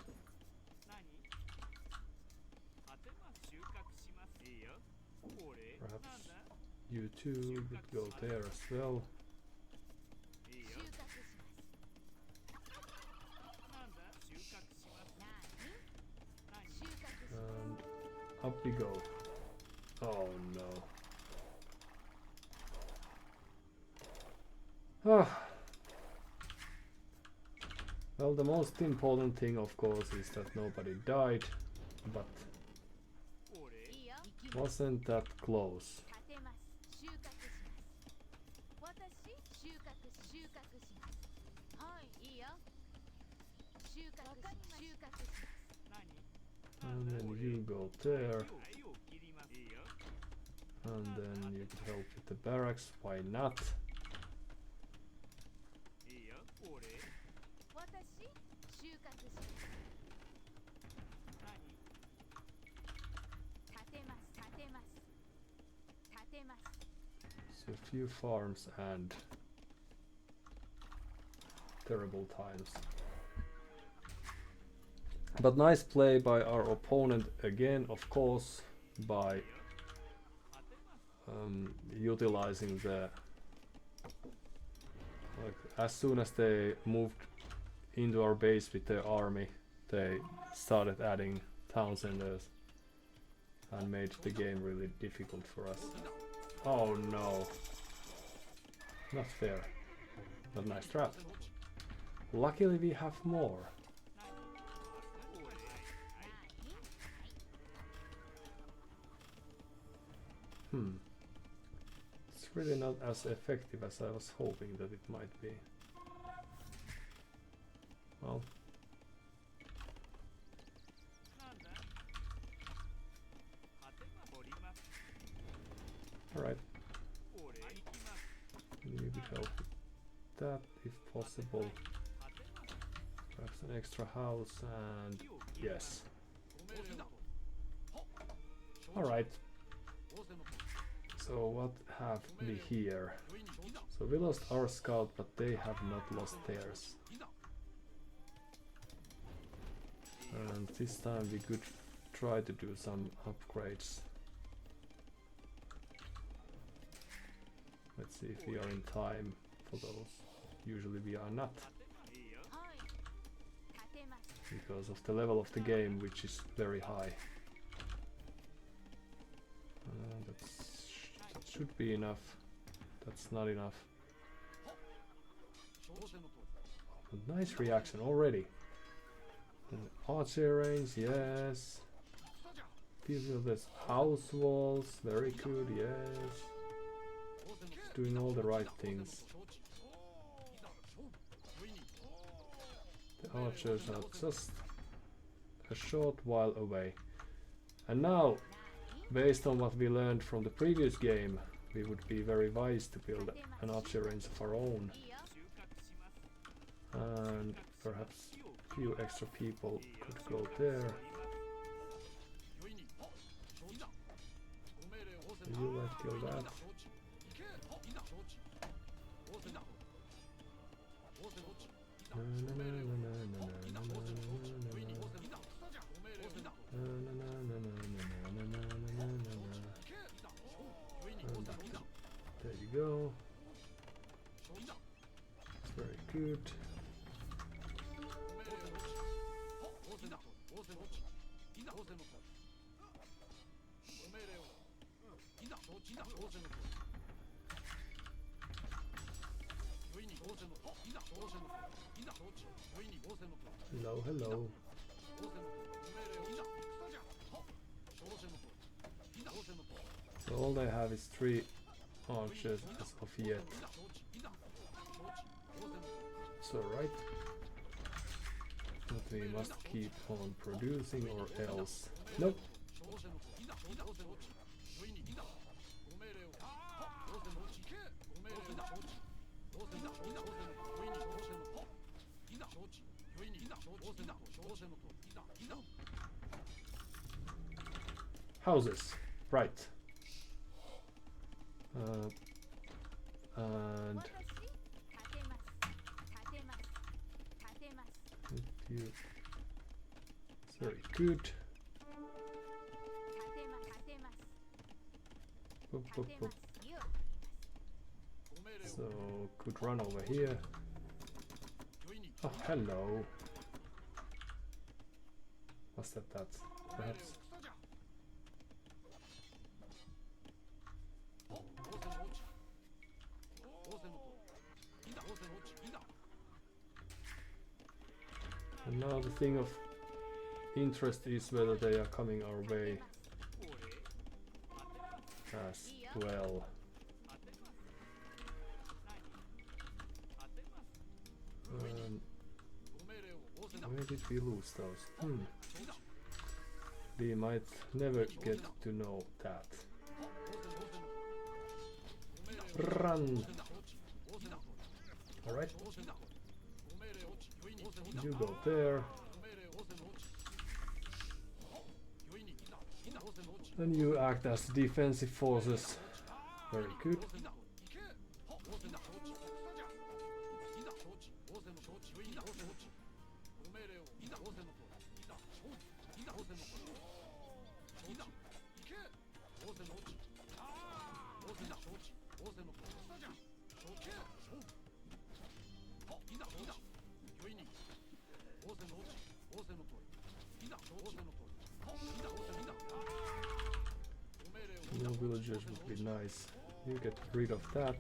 perhaps you two would go there as well. And up we go. Oh no. Ah. Well, the most important thing, of course, is that nobody died, but wasn't that close. And then you go there. And then you could help with the barracks, why not? So a few farms and terrible times. But nice play by our opponent again, of course, by utilizing the as soon as they moved into our base with their army, they started adding town centers and made the game really difficult for us. Oh no, not fair, but nice trap. Luckily we have more. It's really not as effective as I was hoping that it might be. Well, alright. You could help with that if possible. Perhaps an extra house and yes. Alright. So what have we here? So we lost our scout, but they have not lost theirs. And this time we could try to do some upgrades. Let's see if we are in time for those. Usually we are not. Because of the level of the game, which is very high. That should be enough. That's not enough. But nice reaction already. Archer range, yes. People, there's house walls, very good, yes. It's doing all the right things. The archers are just a short while away. And now, based on what we learned from the previous game, we would be very wise to build an archer range of our own. And perhaps a few extra people could go there. Would you like to kill that? There you go. That's very good. Hello, hello. So all they have is 3 archers as of yet. So right. But we must keep on producing or else. Nope. Houses, right. And you, very good. Boop, boop, boop. So could run over here. Oh, hello. What's that? Perhaps. And now the thing of interest is whether they are coming our way as well. Where did we lose those? We might never get to know that. Run! Alright. You go there. And you act as defensive forces. Very good. No villagers would be nice. You get rid of that.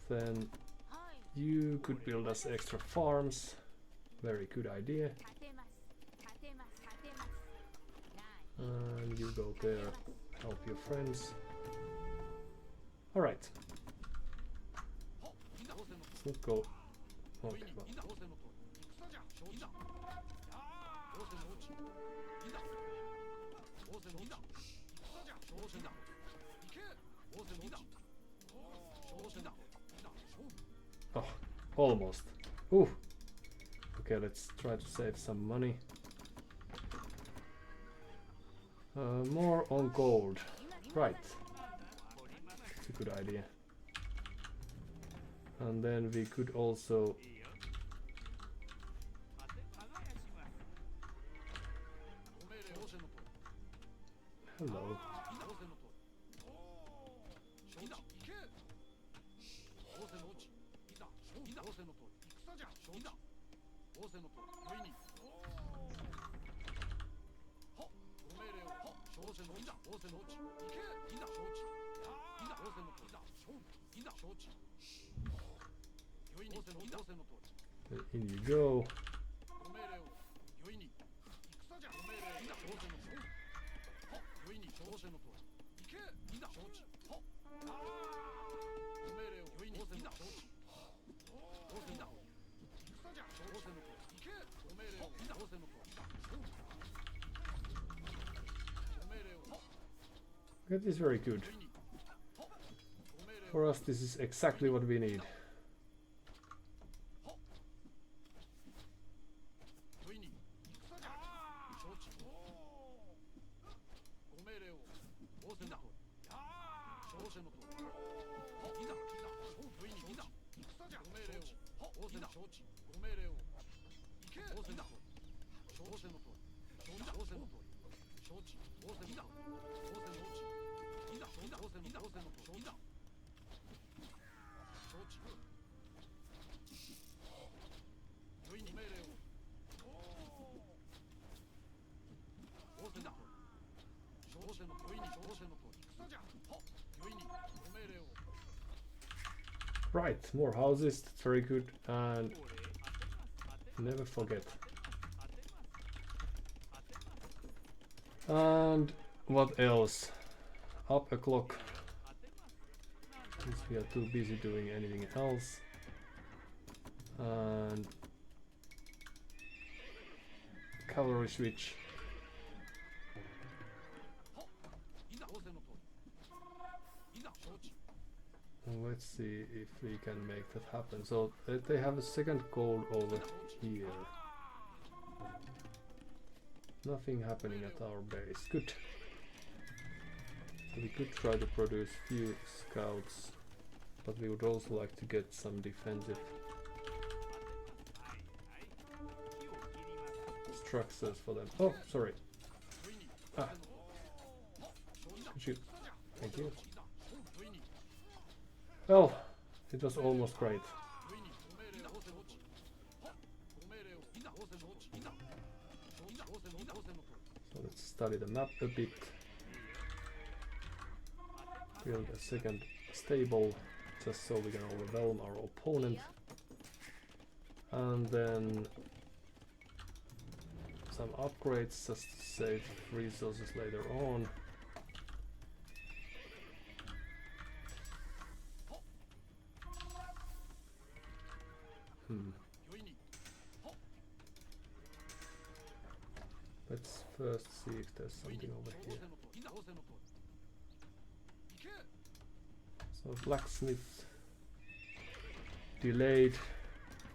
Then you could build us extra farms. Very good idea. And you go there, help your friends. Alright. Let's go. Okay, well. Oh, almost. Ooh. Okay, let's try to save some money. More on gold. Right. It's a good idea. And then we could also hello. In you go. That is very good. For us, this is exactly what we need. Right, more houses, that's very good, and never forget. And what else? Up a clock. Since we are too busy doing anything else. And cavalry switch. Let's see if we can make that happen. So they have a second goal over here. Nothing happening at our base. Good. So we could try to produce few scouts, but we would also like to get some defensive structures for them. Oh, sorry. Ah. Good shoot. Thank you. Well, it was almost great. So let's study the map a bit. Build a second stable just so we can overwhelm our opponent. And then some upgrades just to save resources later on. Let's first see if there's something over here. So blacksmith delayed.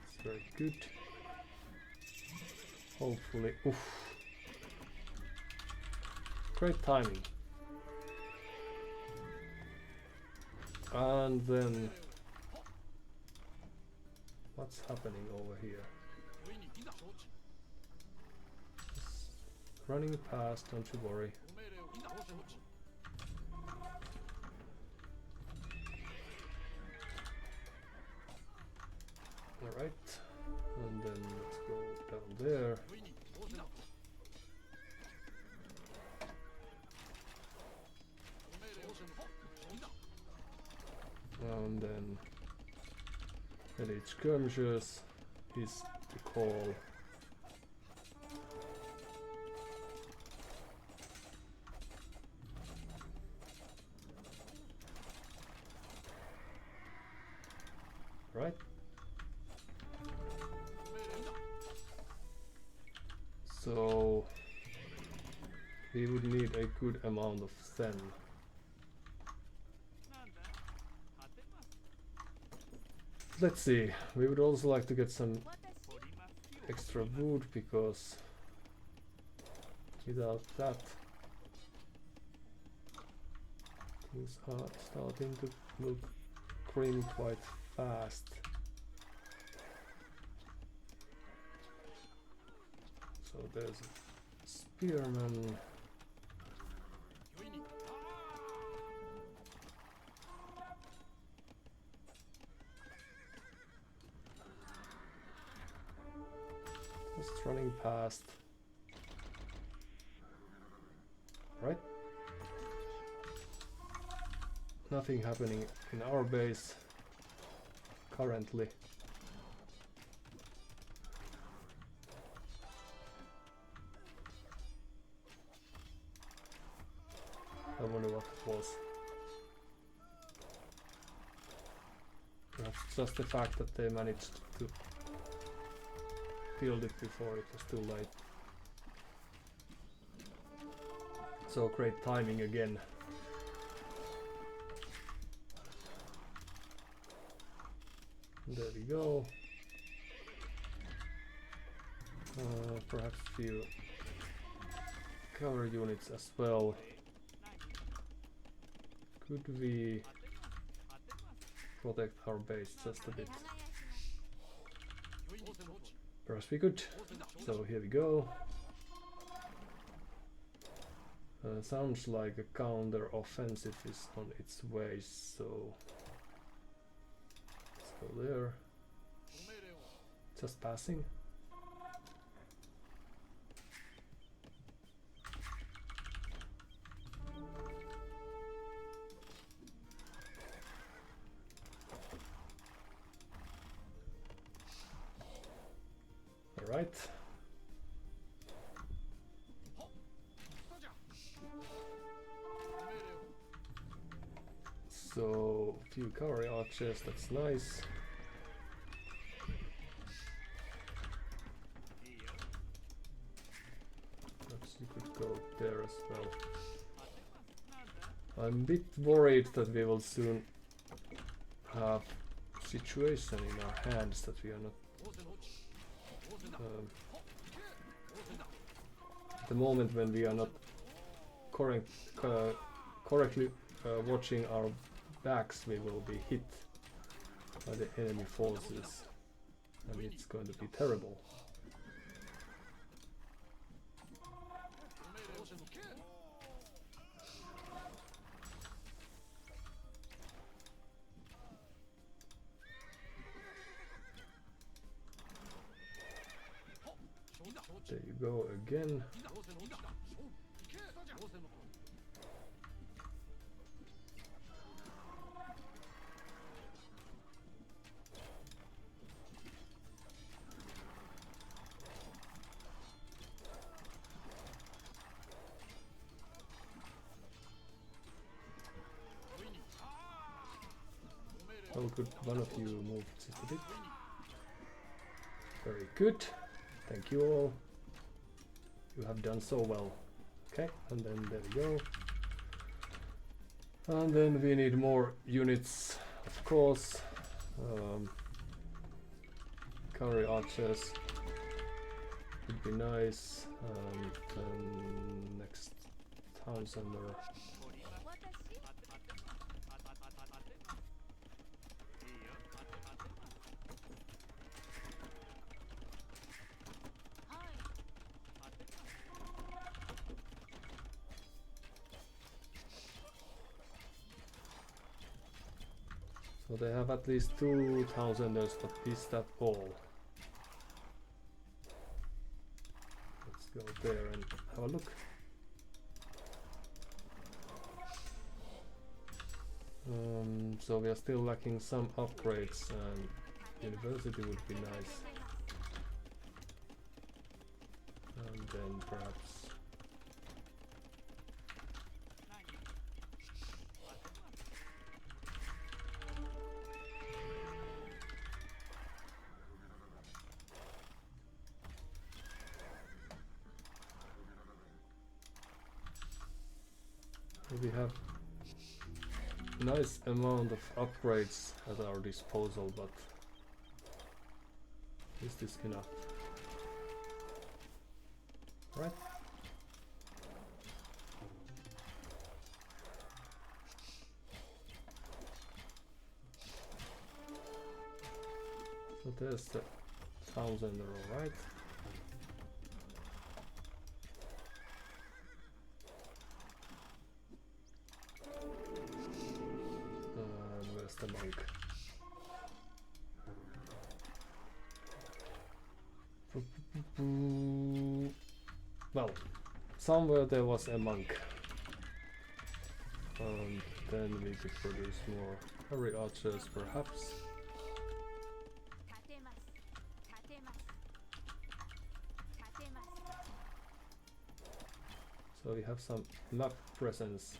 It's very good. Hopefully, oof. Great timing. And then what's happening over here? Just running past, don't you worry. Alright, and then let's go down there. And then elite skirmishers is the call. Right. So we would need a good amount of Zen. Let's see, we would also like to get some extra wood because without that things are starting to look grim quite fast. So there's a spearman. Just running past. Right? Nothing happening in our base currently. I wonder what it was. Perhaps just the fact that they managed to build it before it was too late. So great timing again. There we go. Perhaps a few cover units as well. Could we protect our base just a bit? Perhaps we could. So here we go. Sounds like a counter offensive is on its way, so let's go there. Just passing. All right. So, few cavalry archers, that's nice. Perhaps you could go there as well. I'm a bit worried that we will soon have a situation in our hands that we are not at the moment when we are not correctly watching our backs, we will be hit by the enemy forces, and it's going to be terrible. There you go again. How could one of you move just a bit? Very good. Thank you all. You have done so well. Okay, and then there we go. And then we need more units, of course. Cavalry archers would be nice. And next town center. So they have at least 2,000ers, but is that all? Let's go there and have a look. So we are still lacking some upgrades, and university would be nice. And then perhaps we have nice amount of upgrades at our disposal, but is this enough? Right? So there's the 1,000, right? Where's the monk? Well, somewhere there was a monk. Then we could produce more cavalry archers, perhaps. So we have some map presence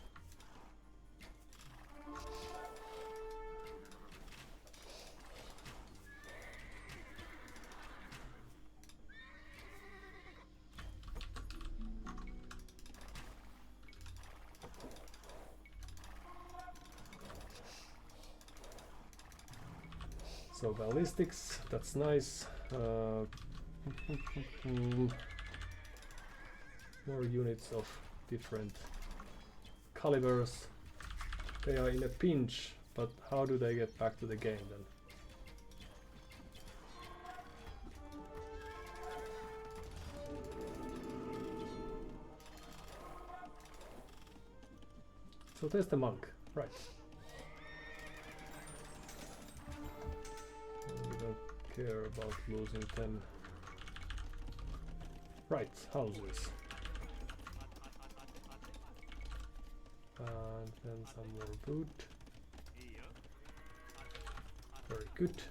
So ballistics, that's nice. More units of different calibers. They are in a pinch, but how do they get back to the game then? So there's the monk, right. We don't care about losing 10. Right, houses. And then some more food. Very good.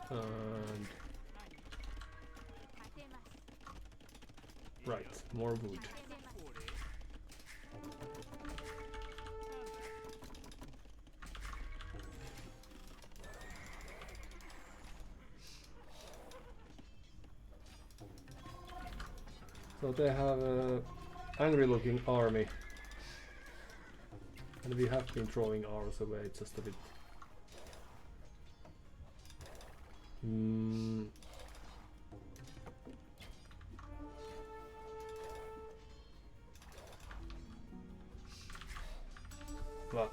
And right, more wood. So they have an angry looking army. And we have been throwing ours away just a bit. But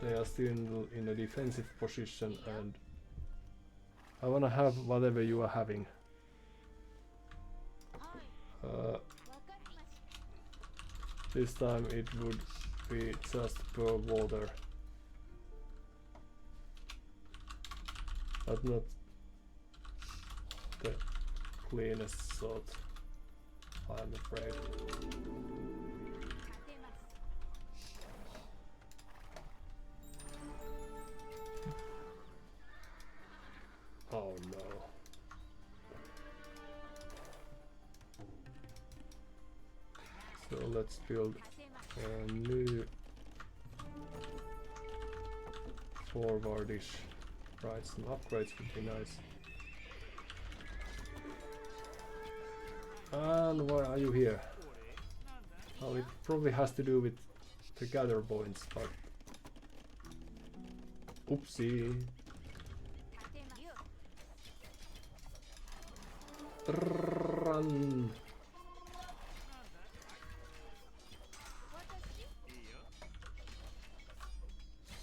they are still in a defensive position, and I wanna have whatever you are having. This time it would be just per water, but not the cleanest sort, I'm afraid. Oh no. So let's build a new forwardish. Right, some upgrades would be nice. And why are you here? Well, it probably has to do with the gather points, but oopsie. Run.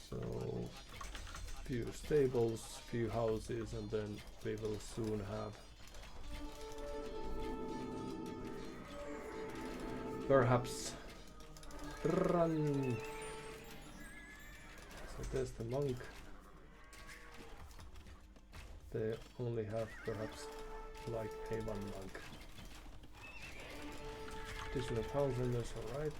So few stables, few houses, and then we will soon have perhaps run. So there's the monk. They only have perhaps like a one monk. Additional house members, alright.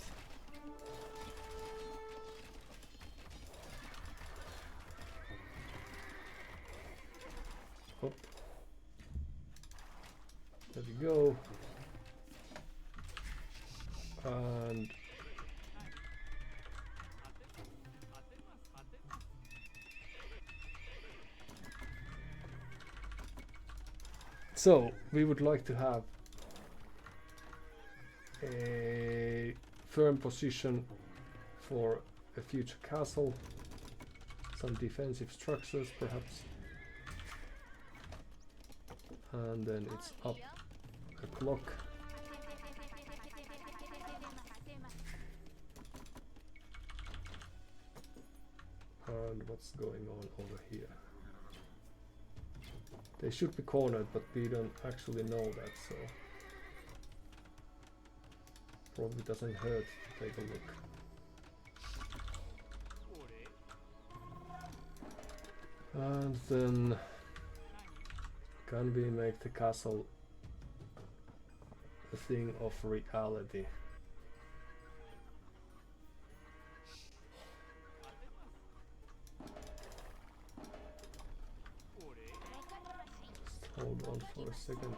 Oh. There we go. And so we would like to have a firm position for a future castle, some defensive structures perhaps, and then it's up a clock. And what's going on over here? They should be cornered, but we don't actually know that, so probably doesn't hurt to take a look. And then can we make the castle a thing of reality? Just hold on for a second.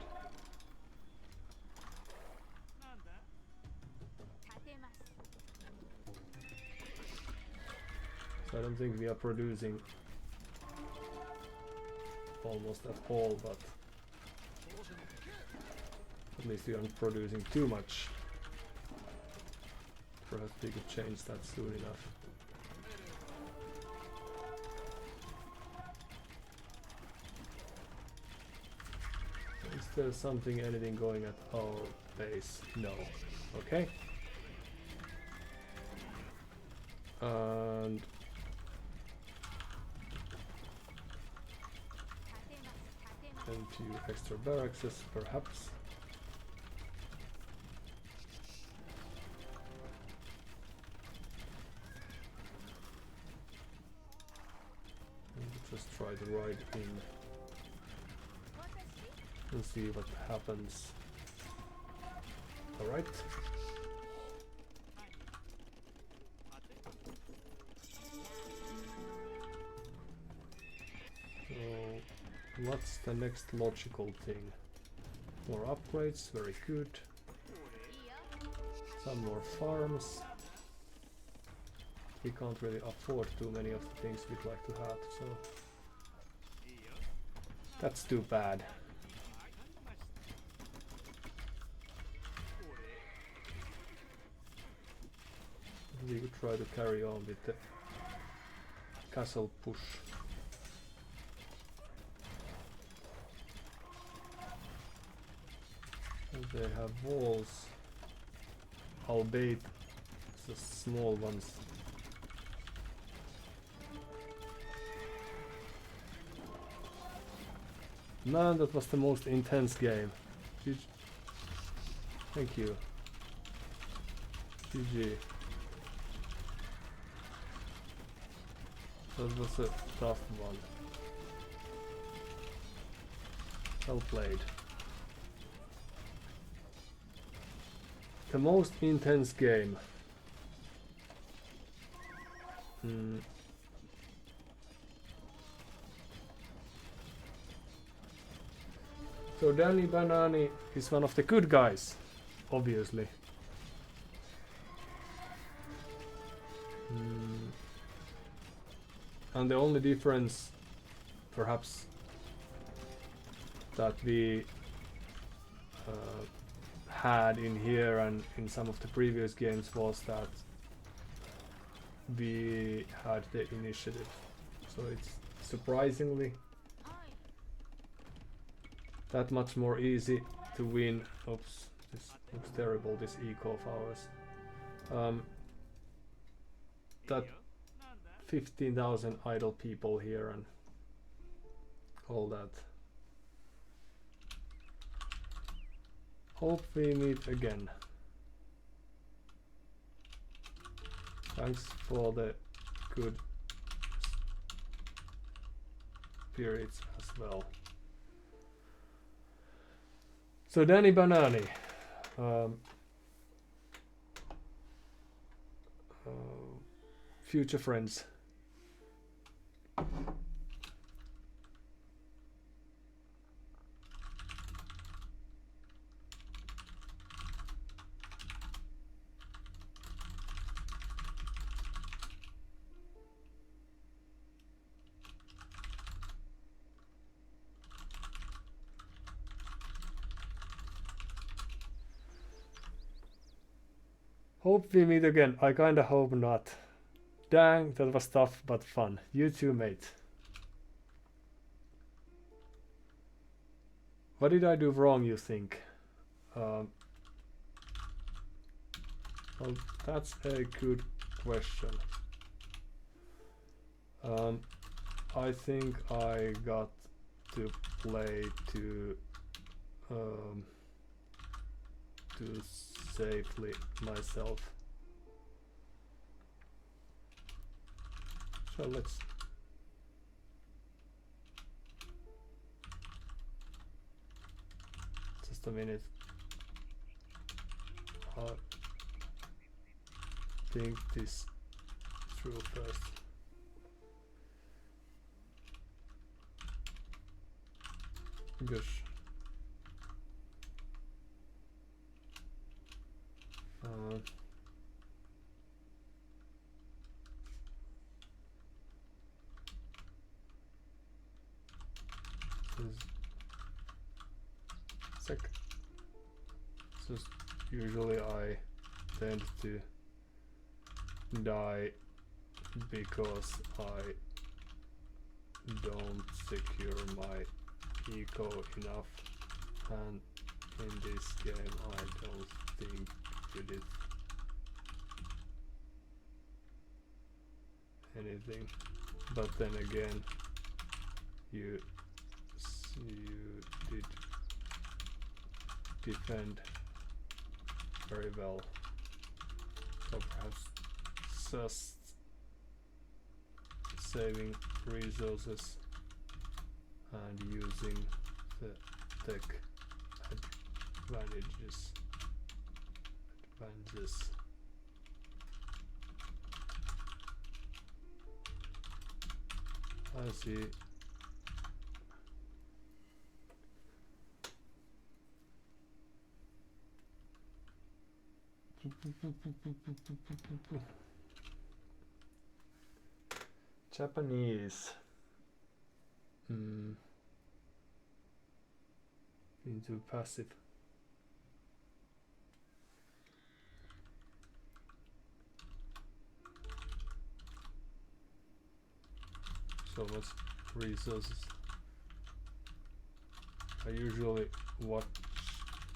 So I don't think we are producing almost at all, but at least we aren't producing too much. Perhaps we could change that soon enough. Is there something, anything going at our base? No. Okay. And a few extra barracks, perhaps. Just try to ride in and see what happens. Alright. So, what's the next logical thing? More upgrades, very good. Some more farms. We can't really afford too many of the things we'd like to have, so that's too bad. We could try to carry on with the castle push. And they have walls, albeit the small ones. Man, that was the most intense game. Thank you. GG. That was a tough one. Well played. The most intense game. So Danny Banani is one of the good guys, obviously. And the only difference, perhaps, that we had in here and in some of the previous games was that we had the initiative. So it's surprisingly that much more easy to win. Oops, this looks terrible, this eco of ours. That 15,000 idle people here and all that. Hope we meet again. Thanks for the good spirits as well. So Danny Banani, future friends. Hope we meet again. I kinda hope not. Dang, that was tough but fun. You too, mate. What did I do wrong, you think? Well, that's a good question. I think I got to play too safely myself. So let's just a minute. I'll think this through first. Gosh. Sec. Just usually I tend to die because I don't secure my eco enough, and in this game I don't think you did anything. But then again, you did defend very well. So perhaps just saving resources and using the tech advantages. I see. Japanese. Into passive. So much resources. I usually watch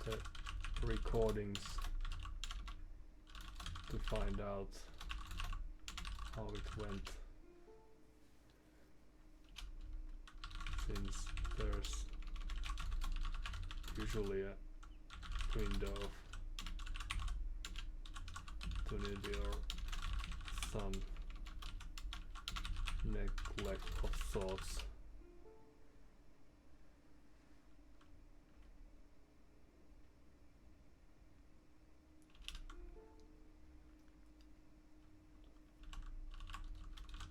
the recordings to find out how it went, since there's usually a window of opportunity or some neglect of sorts.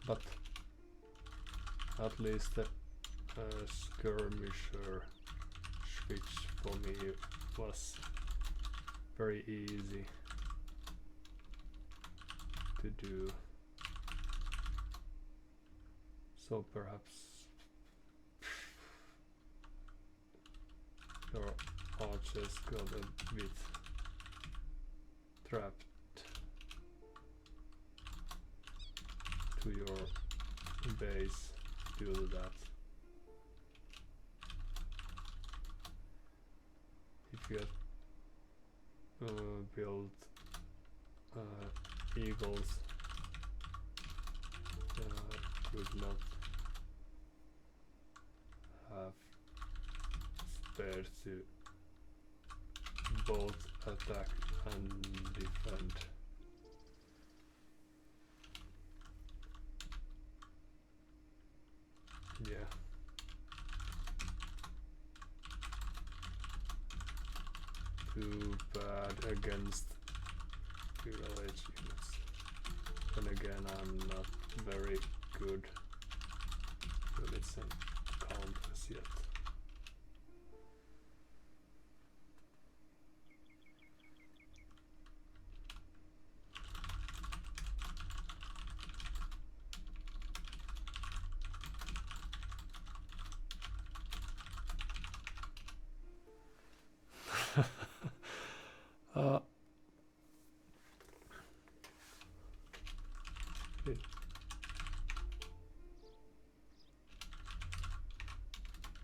But at least the skirmisher switch for me was very easy to do. So perhaps your archers got a bit trapped to your base due to that. If you had built eagles, would not have spared to both attack and defend. Yeah. Too bad against village units. And again, I'm not very good units and counters yet.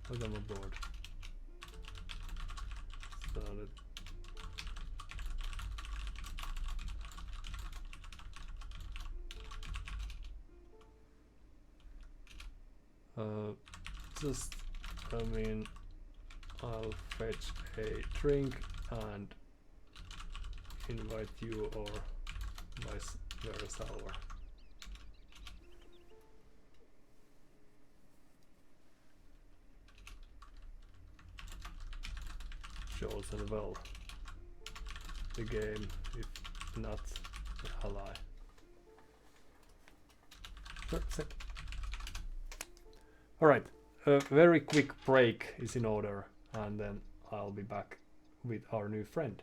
Welcome aboard. Started. Just, I mean, I'll fetch a drink and invite you, or vice versa, or chosen well the game, if not the ally. Alright, a very quick break is in order, and then I'll be back with our new friend.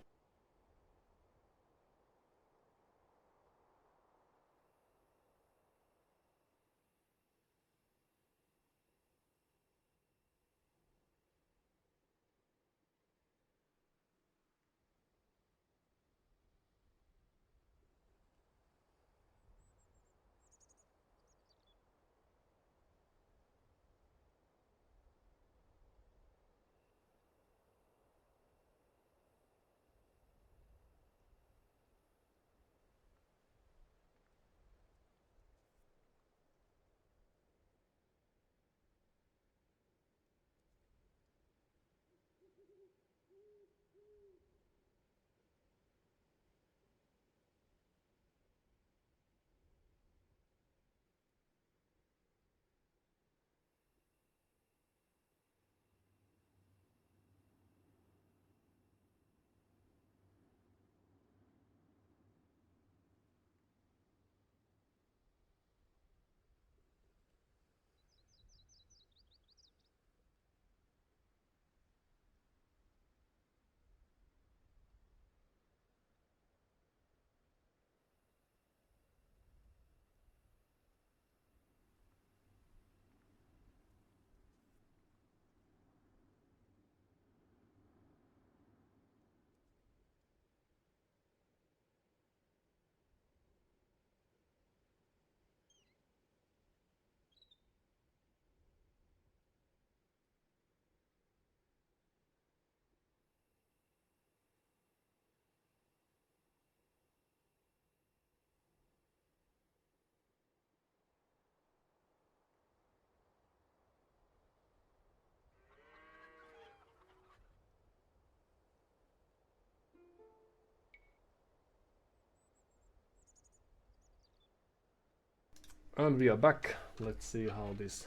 And we are back. Let's see how this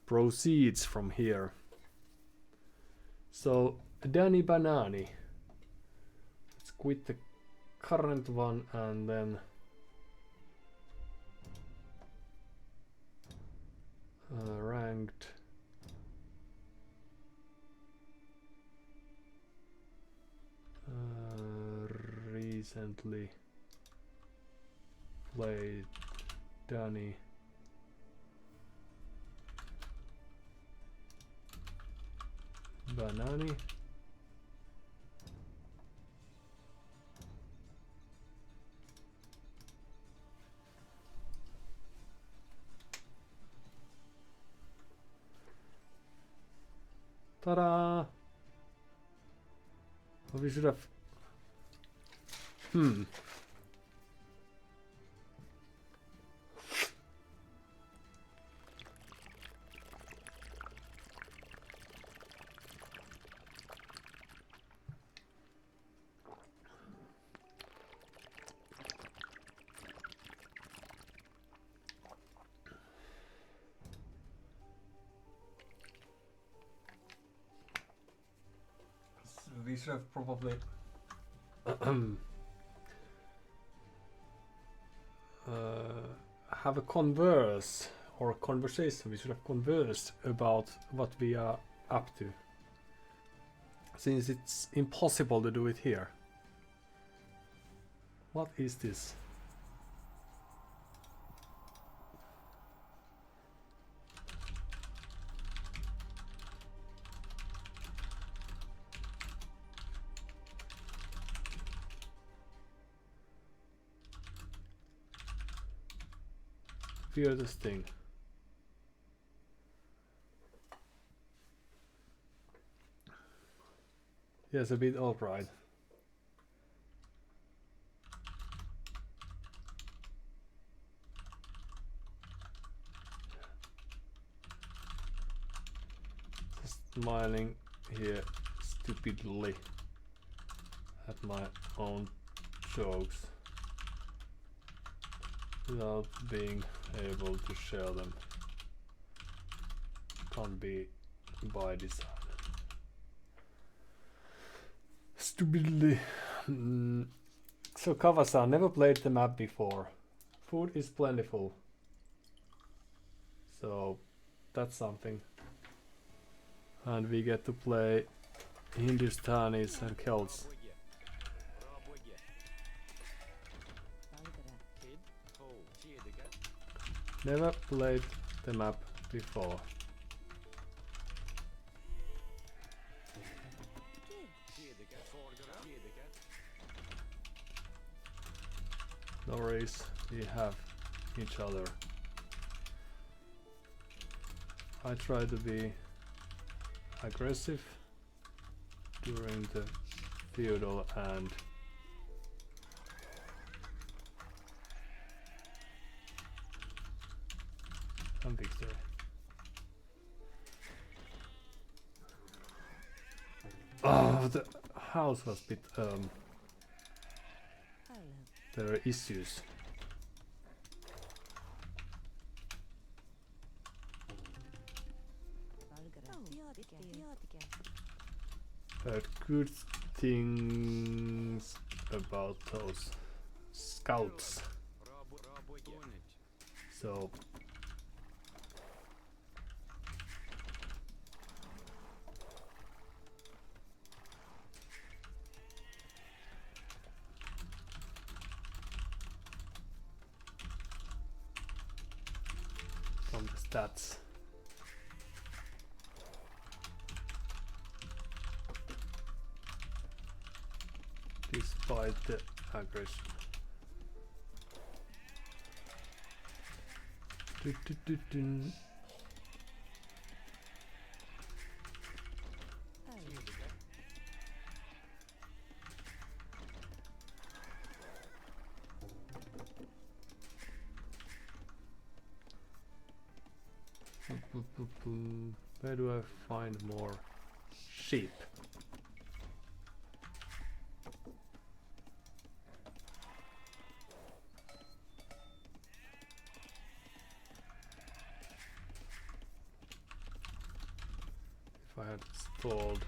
proceeds from here. So, Danny Banani. Let's quit the current one and then ranked. Recently played Danny Banani. Ta-da! Well, we should have... We should have probably have a converse or a conversation. We should have conversed about what we are up to, since it's impossible to do it here. What is this? Weirdest thing. Yes, a bit alright. Just smiling here stupidly at my own jokes without being able to share them. Can't be by design. Stupidly. So Kawasa, never played the map before. Food is plentiful. So that's something. And we get to play Hindustanis and Celts. Never played the map before. No worries, we have each other. I try to be aggressive during the feudal and victory. Oh, the house was a bit there are issues. Heard good things about those scouts. So from the stats. Despite the aggression. Where do I find more sheep? had stalled.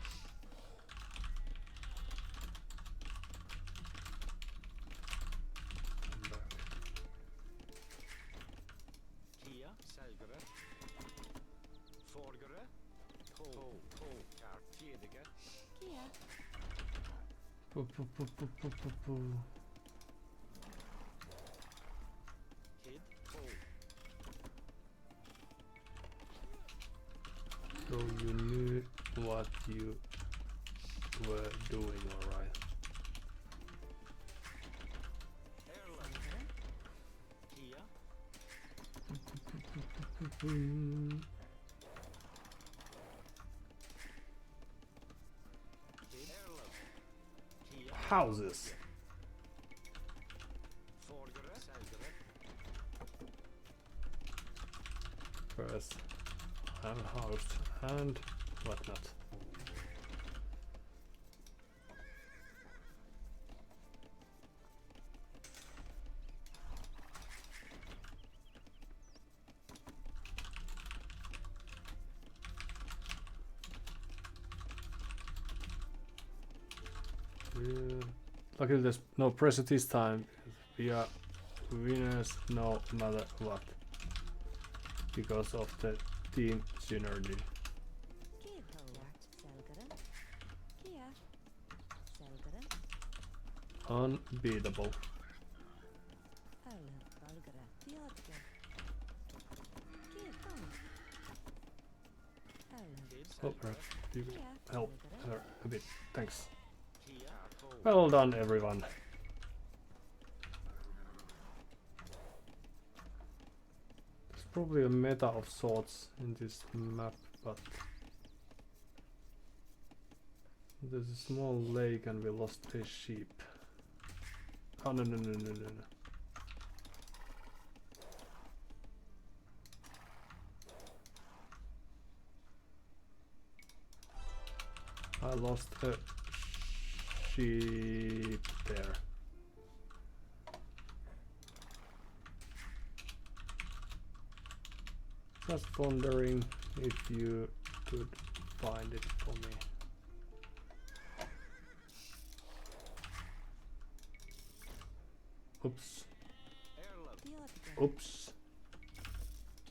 Kia, sägare. Forgare. Kar, fjädiger. Kia. Kid, So you knew what you were doing, alright. Erland. Kia, kid. Erland. Kia, Houses. forgare, sägare. First, and house and whatnot. Luckily there's no pressure this time. We are winners no matter what. Because of the team synergy. Kid Howard. Selgaren. Kia. Selgaren. Unbeatable. Erland. Valgare. Fjordger. Kid Howard. Erland. Kid, Oh, sägare. you Kia. help her a bit. Thanks. Kia, Well done, everyone. There's probably a meta of sorts in this map, but there's a small lake and we lost a sheep. Oh no. I lost a sheep there. Just wondering if you could find it for me. Oops. Erland. Fjordger. Oops.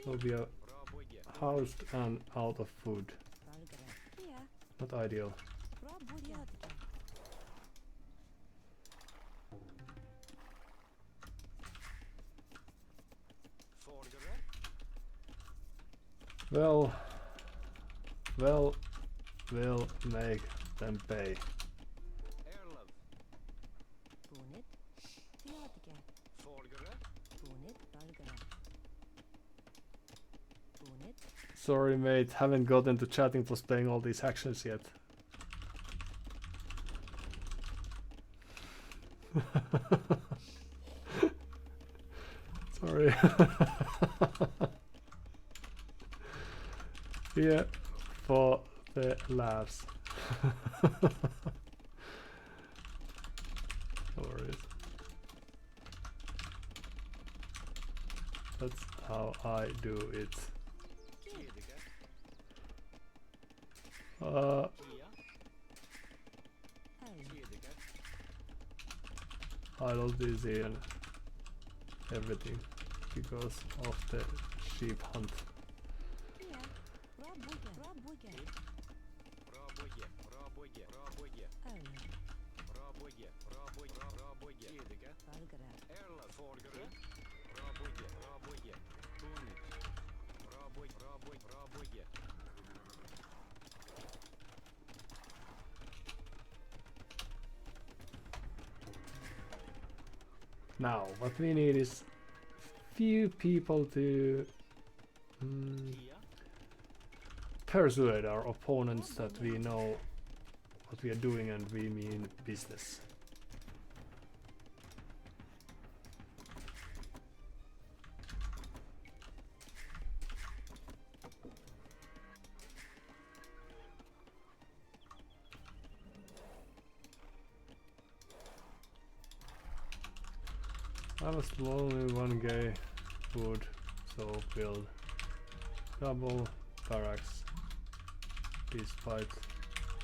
So we are Bra bygge. housed and out of food. Valgare. Kia. Not ideal. Bra Fjordger. Forgare. Well, we'll make them pay. Erland. Punit. Fjordger. Forgare. Punit. Valgare. Punit. Sorry mate, haven't gotten to chatting plus playing all these actions yet. Sorry. Yeah, for the laughs. No worries. That's how I do it. Fjädiger. Uh, Kia, Erland. fjädiger. I lost easy and everything because of the sheep hunt. Kia. Bra bygge. Bra bygge. Bra bygge. Bra bygge. Bra bygge. Erland. Bra bygge. Bra bygge. Bra bygge. Fjädiger. Valgare. Erland. Forgare. Bra bygge. Bra bygge. Punit. Bra bygge. Bra bygge. Bra bygge. Now, what we need is few people to Kia, persuade our opponents that we know what we are doing and we mean business. I was only one gay food, so build double barracks despite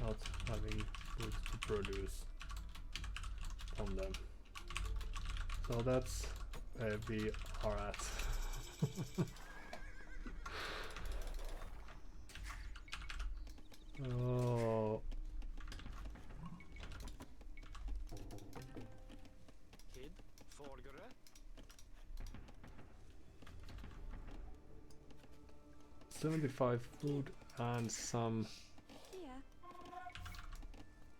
not having food to produce from them. So that's where we are at. Oh, Kid, Folgere. 75 food and some. Here.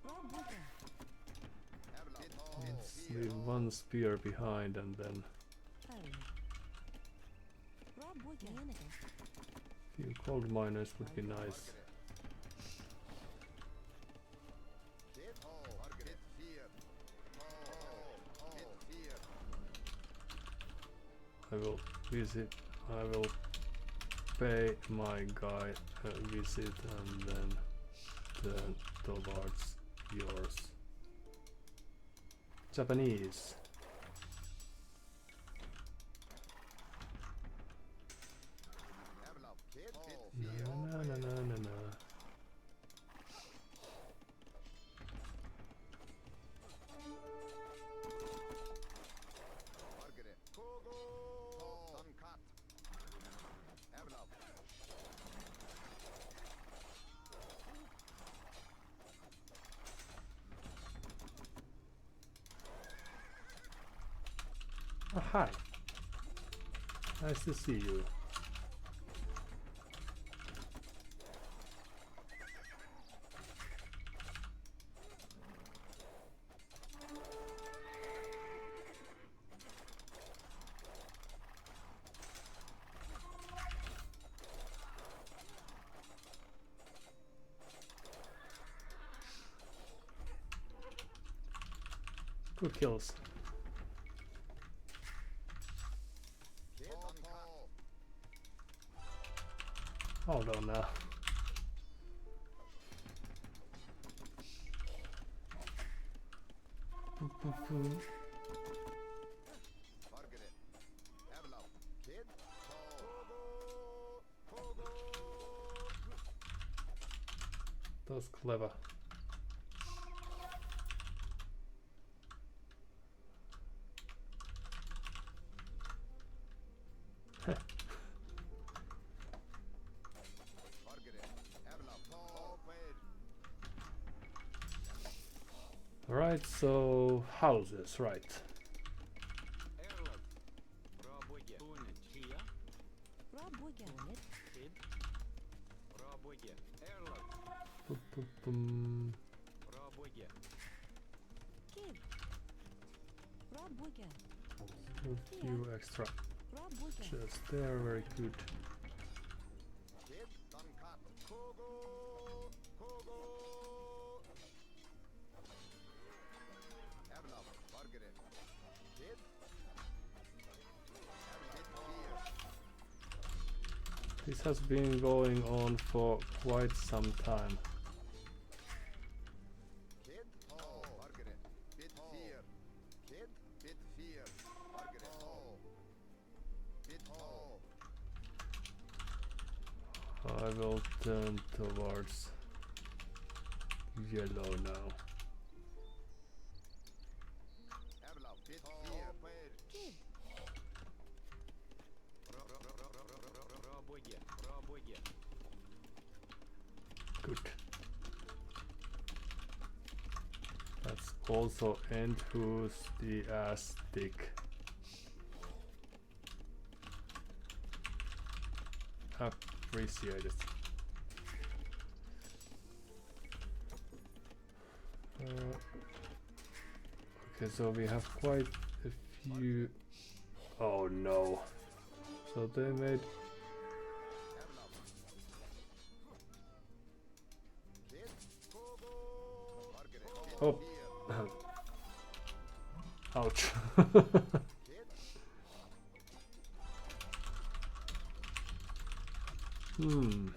Rob Wigger. Let's leave one spear behind and then Home. Rob Wigger. a few gold miners would be nice. I will visit, I will pay my guy a visit and then turn towards yours. Japanese. Na na na na na. Oh, hi. Nice to see you. Good kills. Hold on now. That was clever. Alright, so houses, right. Erlad. Rob Wigger. Unit here. Rob Wigger. Kid. Rob Wigger. Erlad. Boom. Rob Wigger. Kid. Rob Wigger. A few extra Rob Wigger. just there, very good. This has been going on for quite some time. I will turn towards yellow now. Kid. Rob Wigger. Rob Wigger. Good. That's also end who's the ass stick. Appreciate it. Okay, so we have quite a few. Oh no! So they made. Oh! Ouch! Hmm.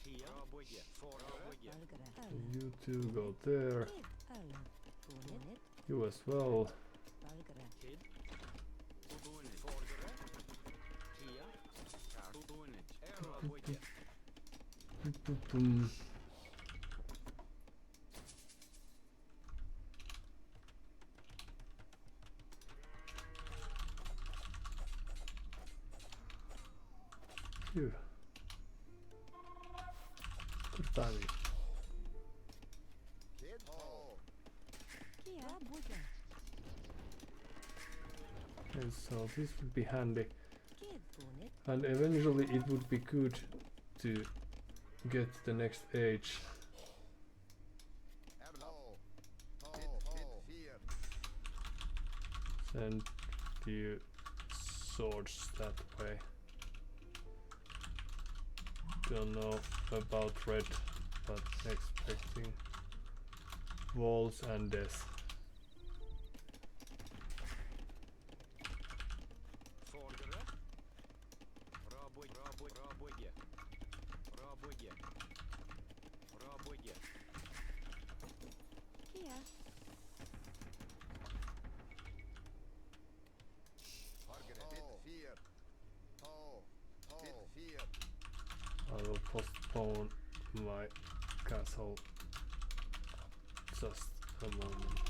Here. Rob Wigger. For Rob Wigger. Folgere. You two go there. Kid. Erlad. Unit. You as well. Valgre. Kid. Udunit. Forgere. Tia. Udunit. Erla buike. Boom. Phew. Good timing. Kid. Oh. Kia. Buja. And so this would be handy. Kid. Unit. And eventually it would be good to get the next age. Send the swords that way. Don't know about red, but expecting walls and death. Forgere. Rabuige. Rabuige. Rabuige. Rabuige. Kia. I will postpone my castle just a moment.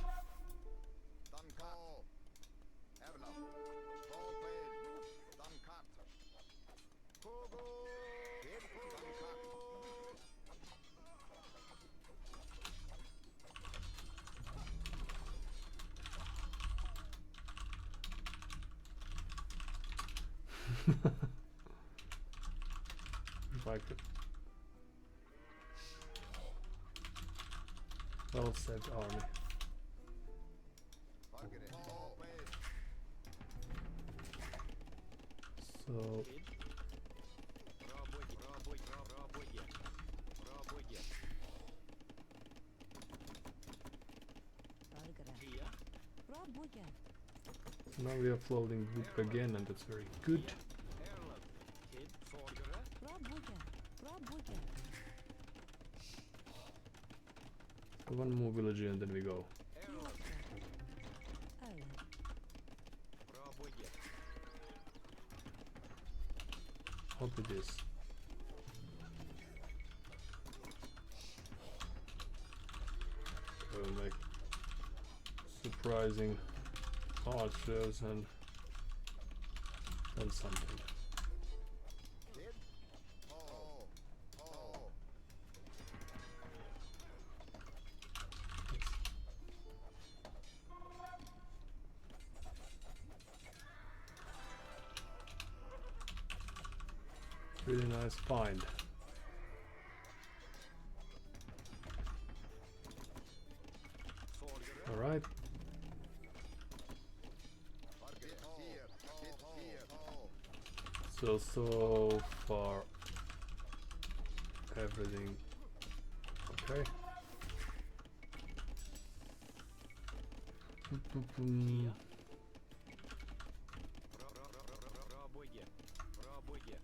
If I could. Well said, army. So Valgre. Rabuja. now we are floating wood again, and that's very good. Kid. Forgere. Rabuja. Rabuja. So one more villager and then we go. Island. Rabuige. Hope it is. We'll make surprising archers and something. Really nice find. All right. So far everything okay. Rabuige. Rabuige.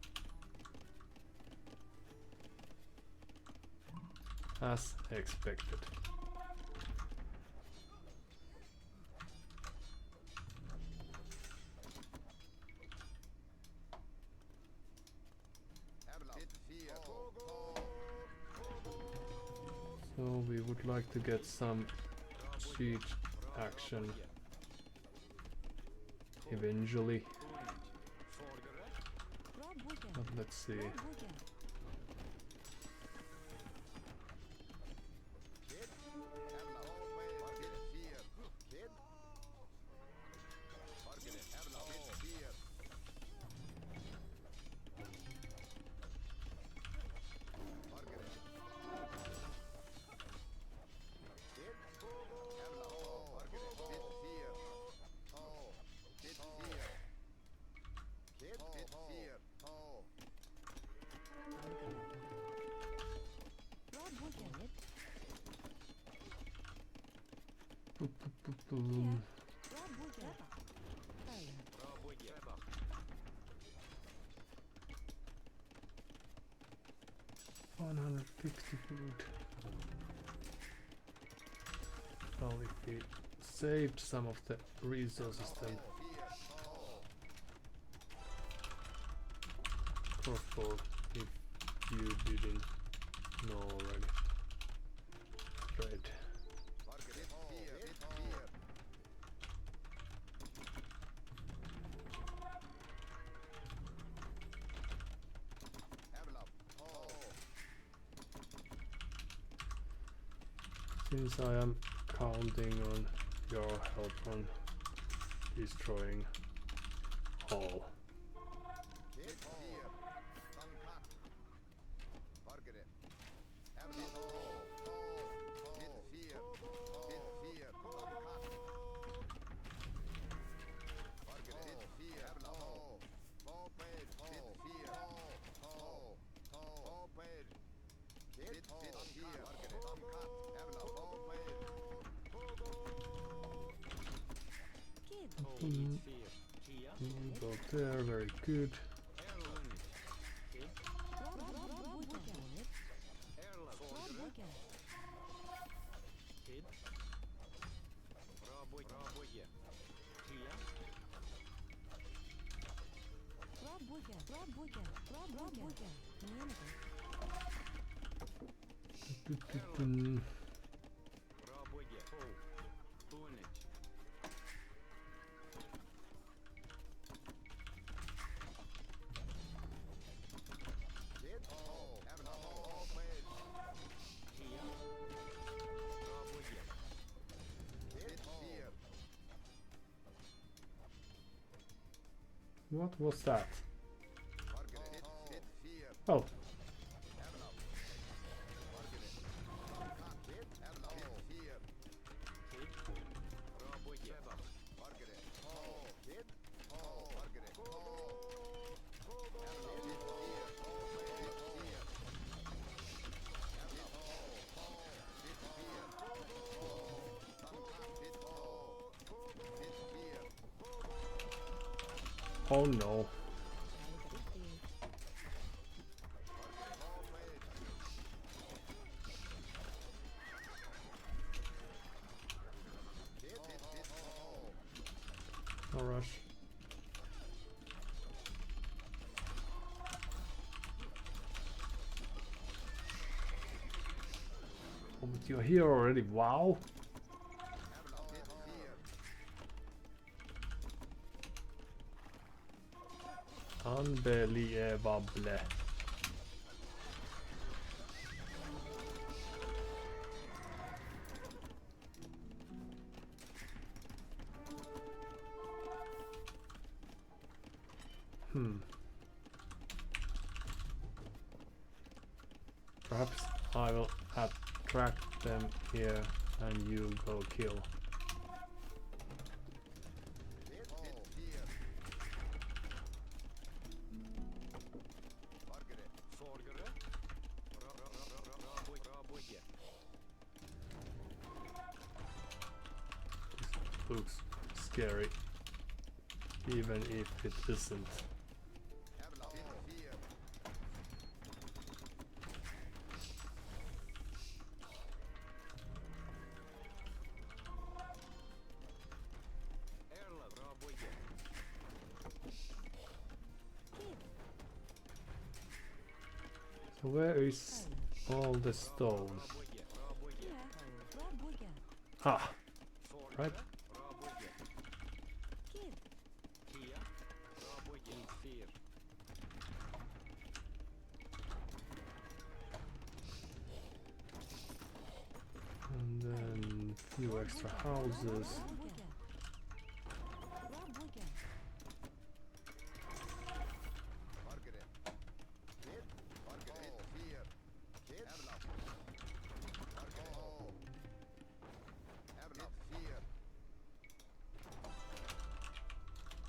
As expected. So we would like to get some siege action eventually, Rabuja. but let's see. Rabuja. Boom. Rabuja. Island. 150 food. Well, if we saved some of the resources then. Crossbow, if you didn't know already. Right. Since I am counting on your help on destroying all. Go there, very good. What was that? Oh. Oh no. No rush. Oh, but you're here already, wow. Unbelievable. Perhaps I will attract them here and you go kill. This looks scary, even if it isn't. So where is all the stone? Ah, right. And then a few extra houses.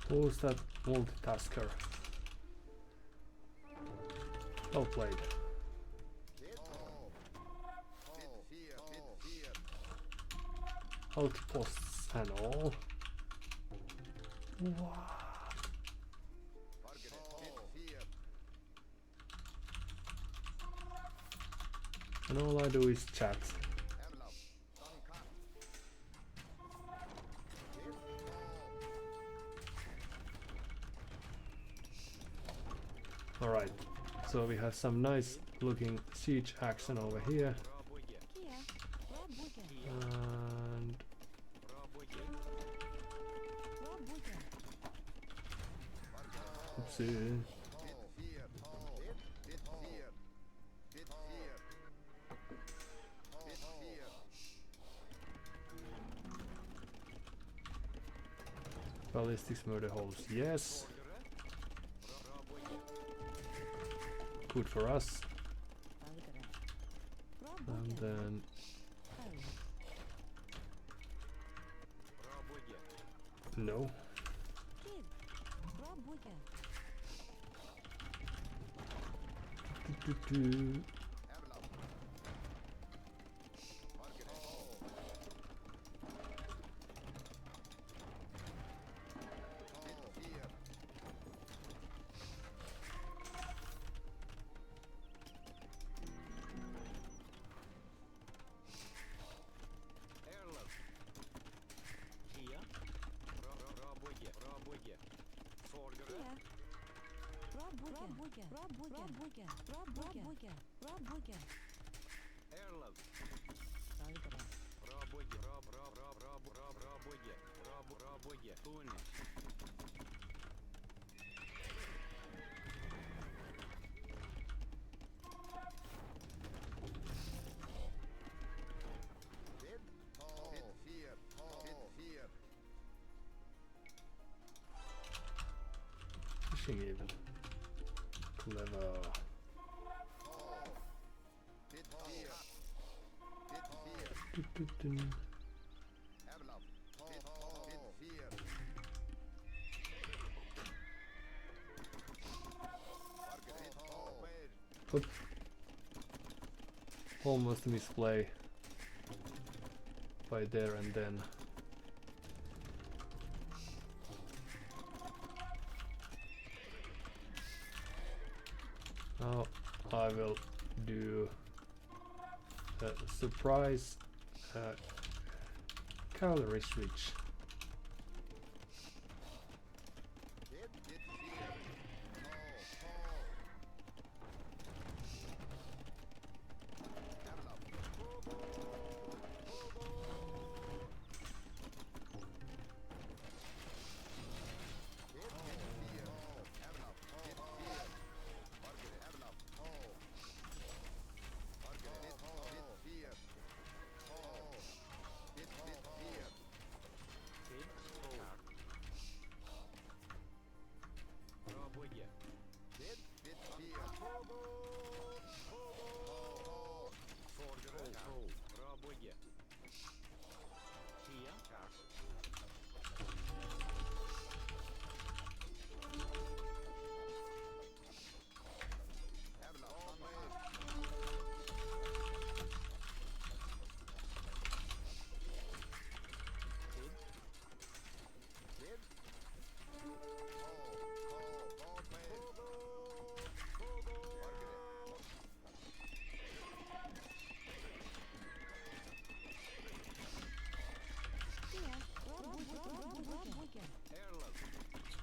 Who's that multitasker? Well played. Outposts and all. Wow. And all I do is chat. Alright, so we have some nice looking siege action over here. Kia. Пробуйте. And Пробуйте. oopsie. Ballistics murder holes, yes. Good for us. And then no. Kid. Пробуйте. Do. Kia. Пробуйте. Пробуйте. Пробуйте. Пробуйте. Пробуйте. Fishing even. Clever. Du. Oop. Almost misplay by there and then. Now I will do a surprise cavalry switch.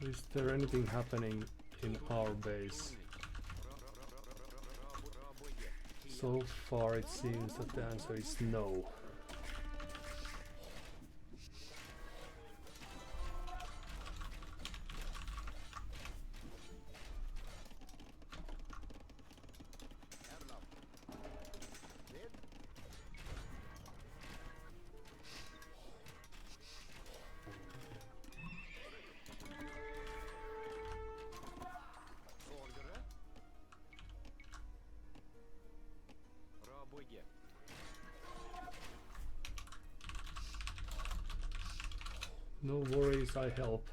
Is there anything happening in our base? So far it seems that the answer is no. No worries, I help.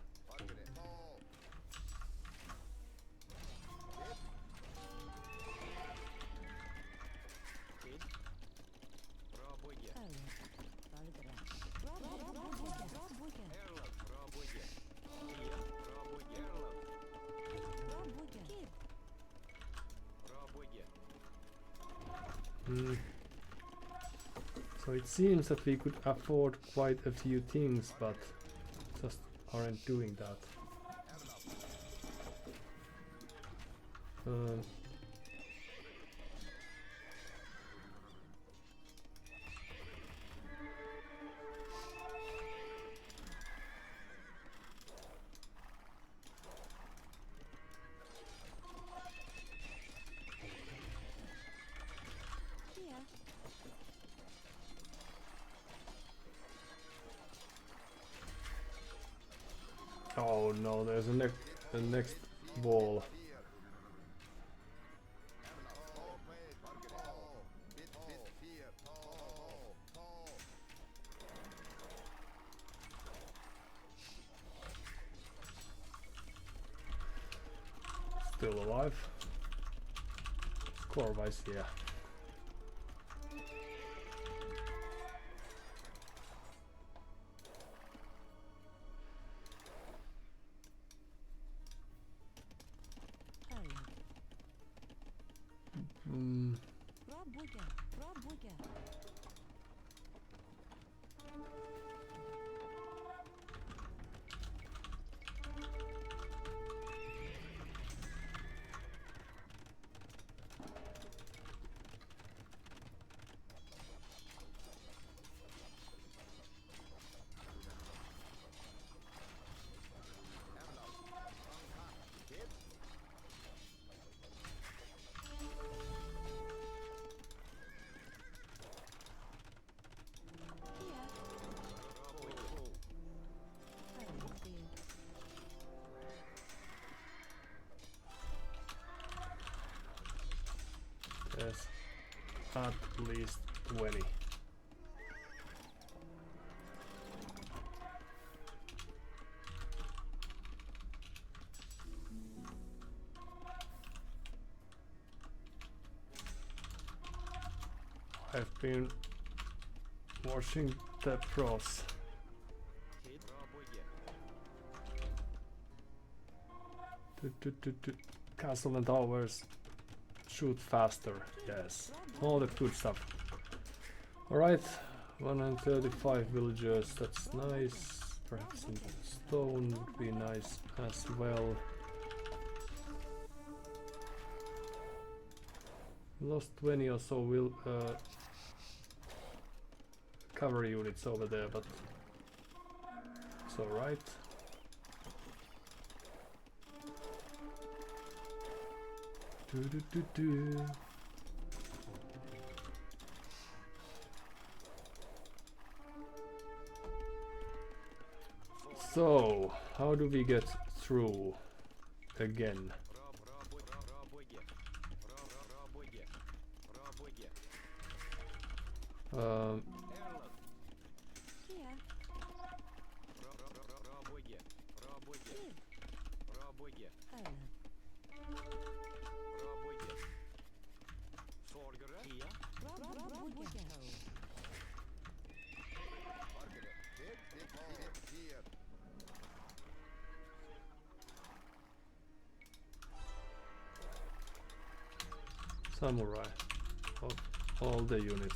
So it seems that we could afford quite a few things, but just aren't doing that. Here. Oh no, there's a next wall. Still alive. Score wise, yeah. There's at least 20. I've been watching the pros. Castle and towers. Shoot faster, yes. All the good stuff. Alright, 135 villagers, that's nice. Perhaps some stone would be nice as well. Lost 20 or so will cavalry units over there, but it's alright. So, how do we get through again? Samurai of all the units.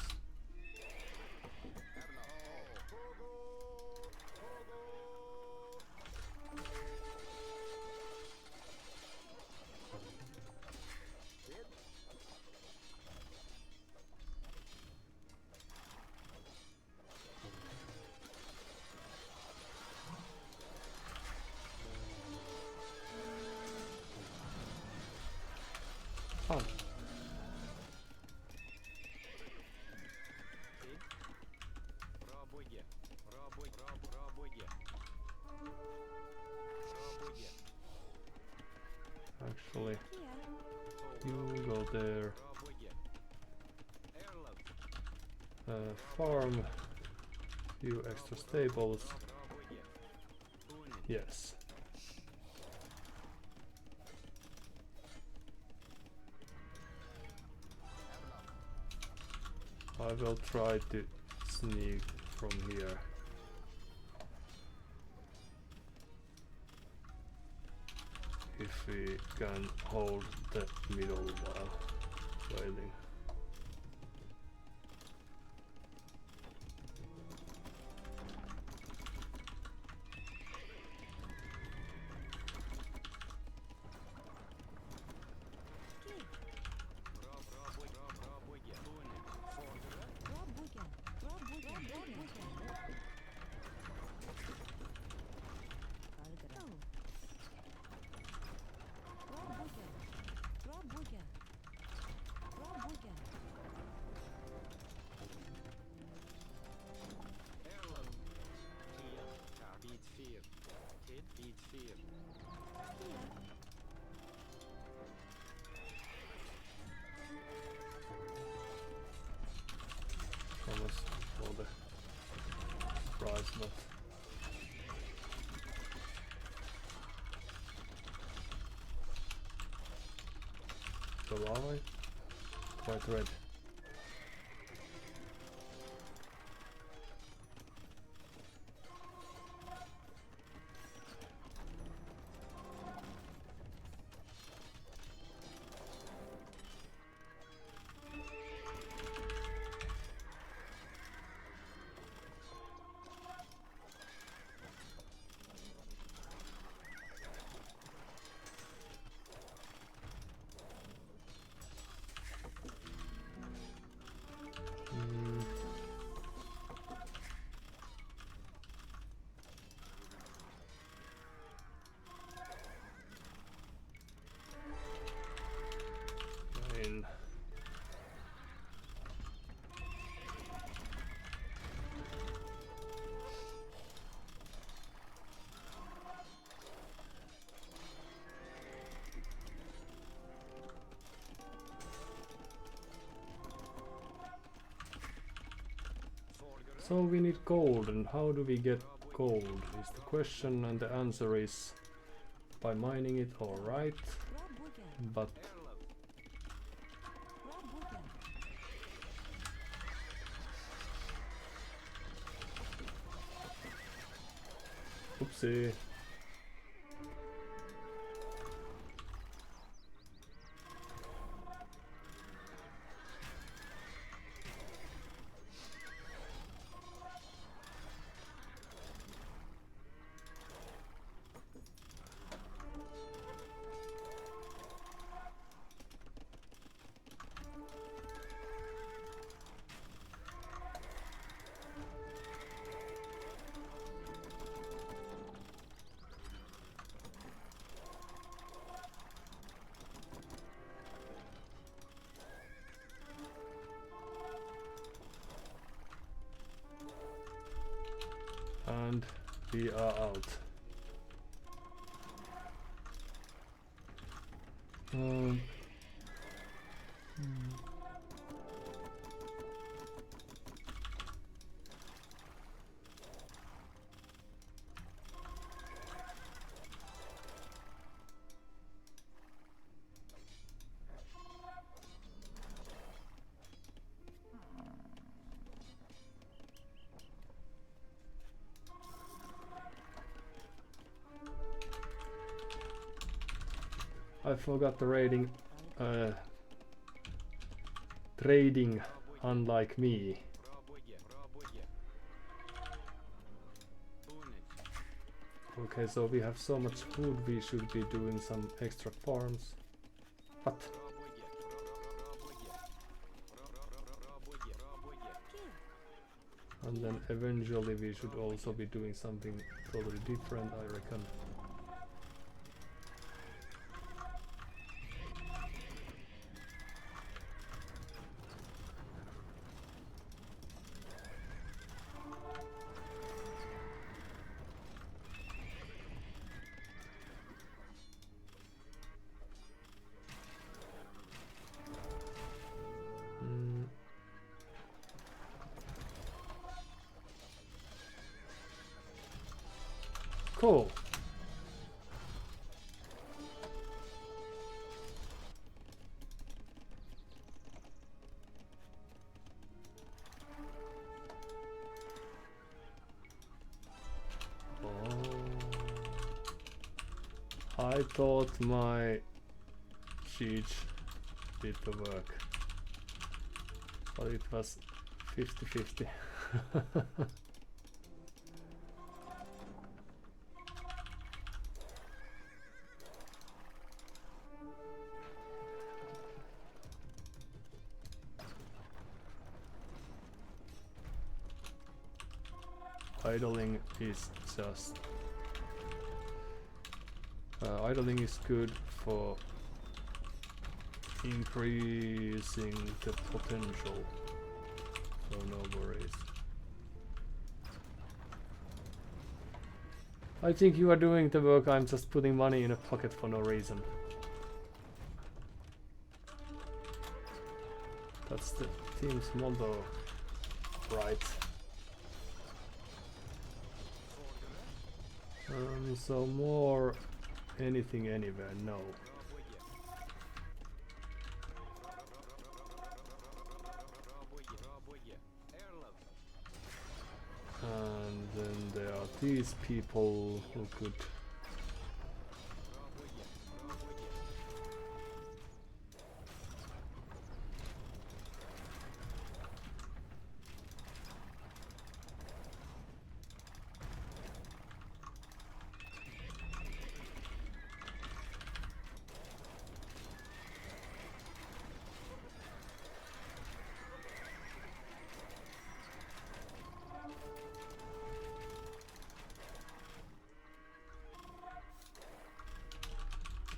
Fun. Actually, you go there. Farm. Few extra stables. Yes. I will try to sneak from here. If we can hold the middle while waiting. Here. Promise for the price, but so are I quite red. In. So we need gold, and how do we get gold is the question, and the answer is by mining it, alright, but oopsie. And we are out. I forgot the rating. Trading, unlike me. Okay, so we have so much food, we should be doing some extra farms. What? And then eventually we should also be doing something totally different, I reckon. Cool. I thought my siege did the work, but it was 50-50. Idling is just idling is good for increasing the potential, so no worries. I think you are doing the work, I'm just putting money in a pocket for no reason. That's the team's motto, right? So more anything anywhere, no. And then there are these people who could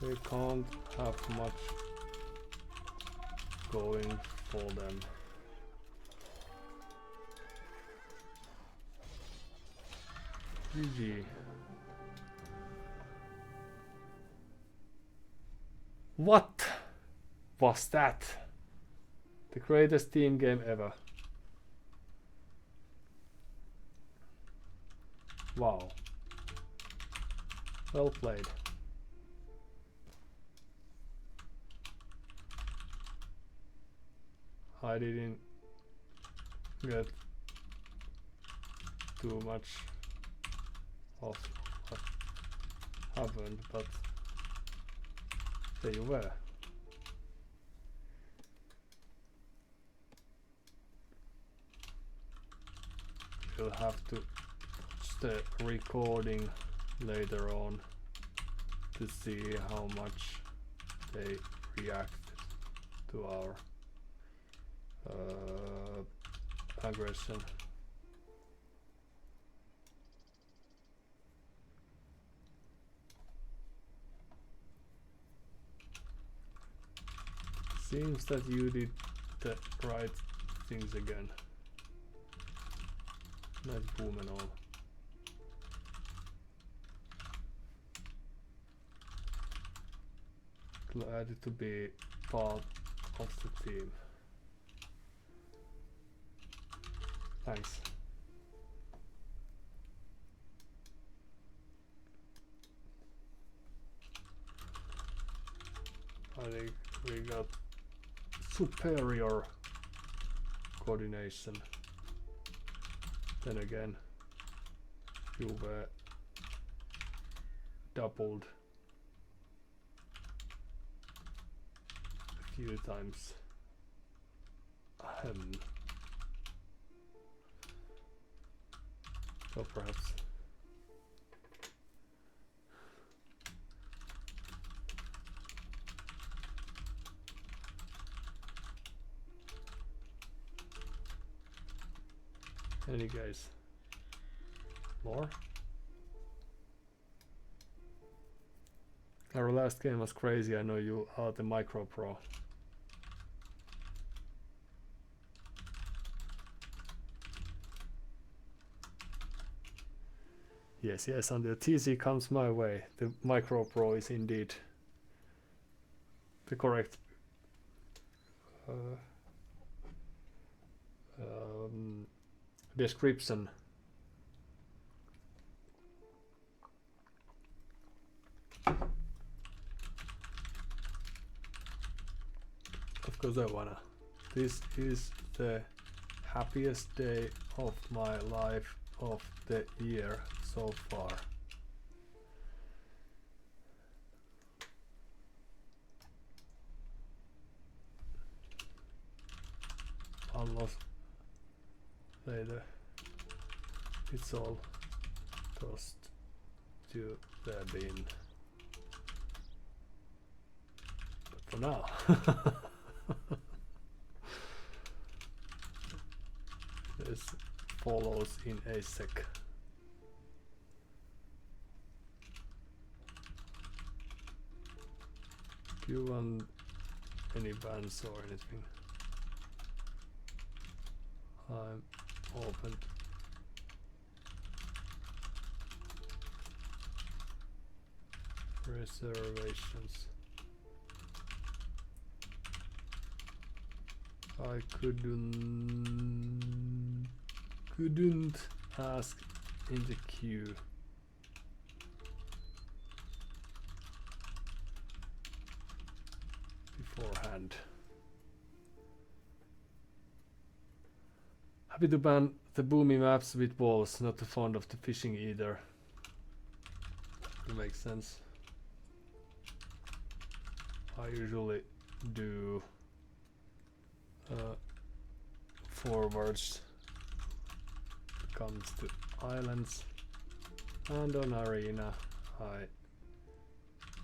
they can't have much going for them. GG. What was that? The greatest team game ever. Wow. Well played. I didn't get too much of what happened, but there you were. You'll have to watch the recording later on to see how much they react to our aggression. Seems that you did the right things again. Nice boom and all. Glad to be part of the team. Thanks. I think we got superior coordination. Then again, you were doubled a few times. So perhaps any guys more? Our last game was crazy. I know you are the micro pro. Yes, yes, until TC comes my way, the Micro Pro is indeed the correct description. Of course I wanna. This is the happiest day of my life of the year so far. Almost later, it's all tossed to the bin. But for now, this follows in a sec. Do you want any bans or anything? I'm open reservations. I couldn't ask in the queue. Beforehand. Happy to ban the boomy maps with walls, not too fond of the fishing either. That makes sense. I usually do forwards comes to islands, and on arena I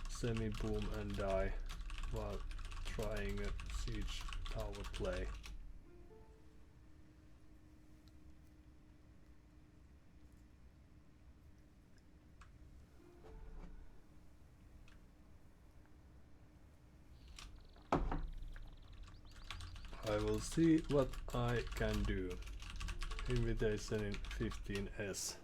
semi-boom and die while trying a siege tower play. I will see what I can do. Invitation in 15S.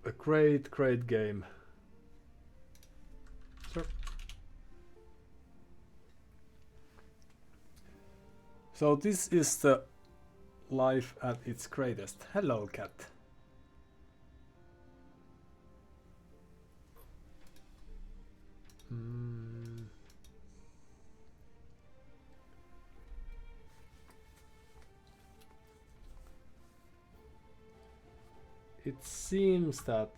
A great game. Sure. So this is the life at its greatest. Hello, cat. It seems that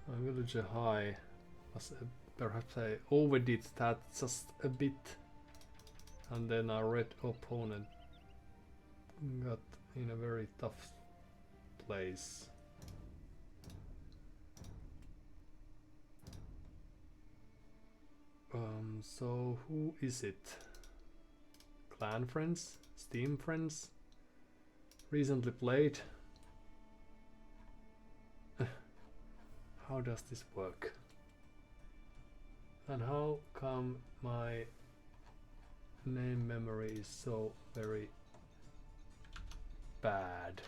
my villager high was perhaps I overdid that just a bit, and then our red opponent got in a very tough place. So who is it? Clan friends? Steam friends? Recently played? How does this work? And how come my name memory is so very bad?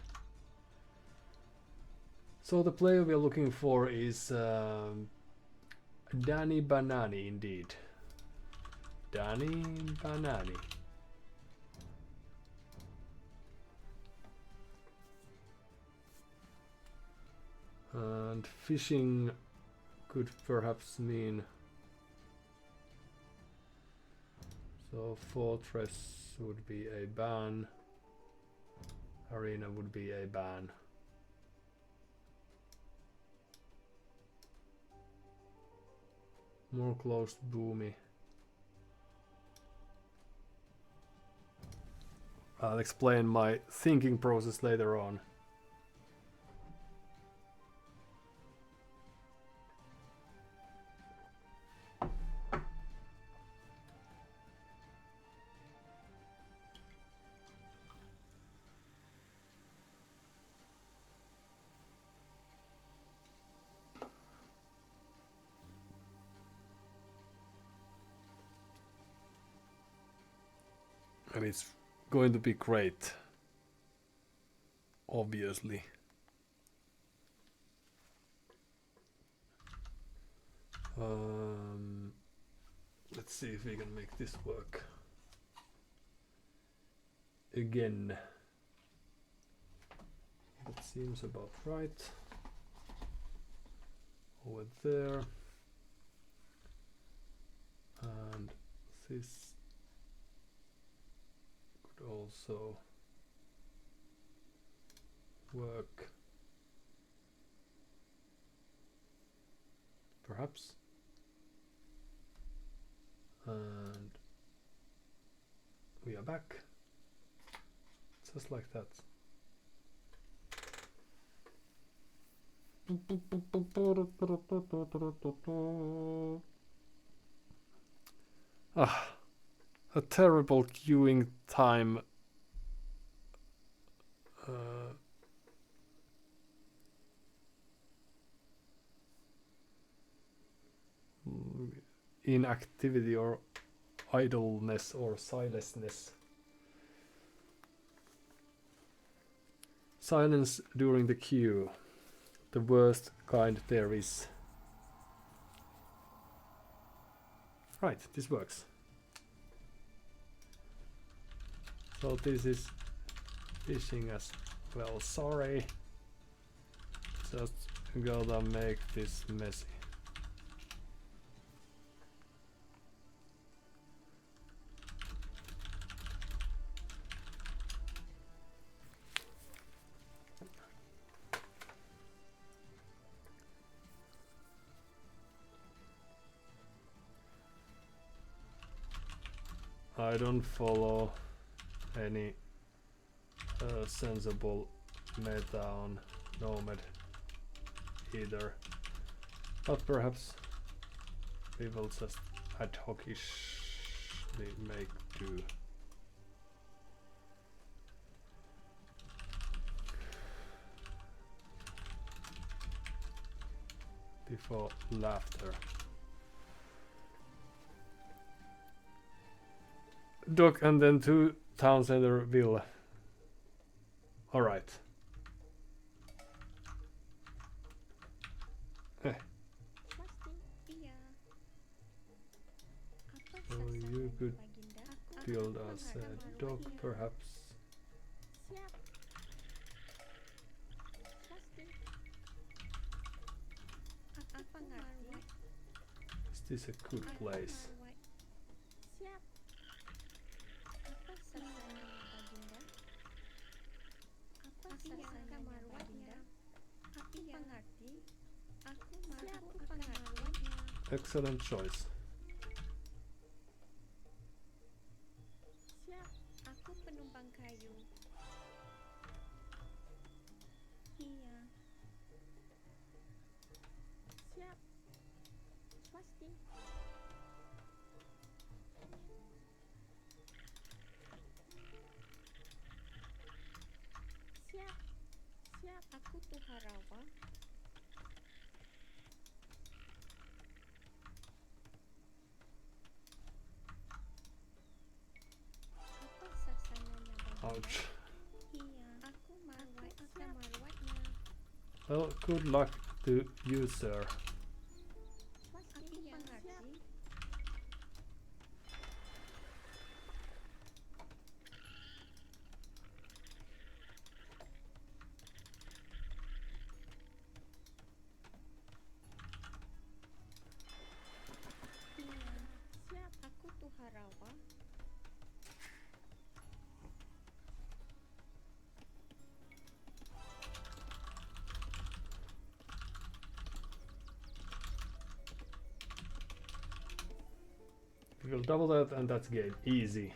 So the player we're looking for is Danny Banani indeed. Danny Banani. And fishing could perhaps mean, so fortress would be a ban, arena would be a ban. More closed boomy. I'll explain my thinking process later on. And it's going to be great, obviously. Let's see if we can make this work again. That seems about right. Over there. And this could also work. Perhaps. And we are back. Just like that. A terrible queuing time. Inactivity or idleness or silenceness. Silence during the queue. The worst kind there is. Right, this works. So this is fishing as well. Sorry. Just gotta make this messy. I don't follow any sensible meta on Nomad either, but perhaps we will just ad hocishly make do. Before laughter. Dock and then to town center villa. Alright. Iya. Apa So you sasarannya, could Baginda? build us a dock perhaps. Siap. Pasti. Apa ngerti? Is this a good place? Siap. Apa sasarannya, Baginda? Apa sasarannya, Baginda? Apa pengerti? Aku pengerti. Excellent choice. Siap. Aku penumpang kayu. Iya. Siap. Pasti. Siap. Siap. Aku Tuharawa. Apa sasarannya, Baginda? Ouch. Iya. Aku marwatnya. Well, good luck to you, sir. Aku pengerti. Iya. Siap. Aku Tuharawa. We will double that and that's game. Easy.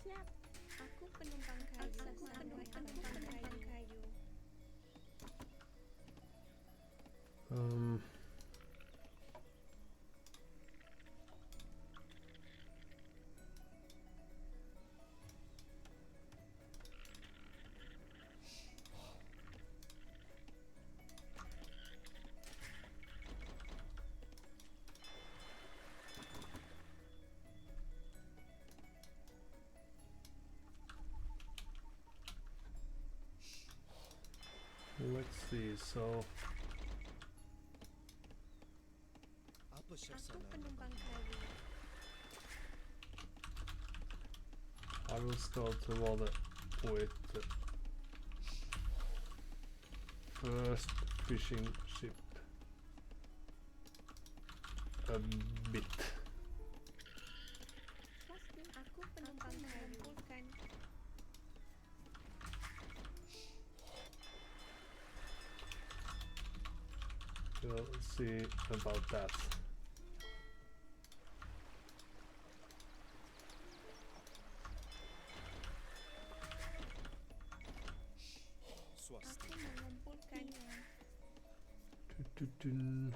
Siap. Aku penumpang kayu. Aku penumpang kayu. Um, let's see, so Apa Aku sasarannya? penumpang kayu. I will scout the water with the first fishing ship a bit. Pasti. Aku penumpang kayu. Bukan. We'll see about that. Swasti. Aku mengumpulkannya. Dun.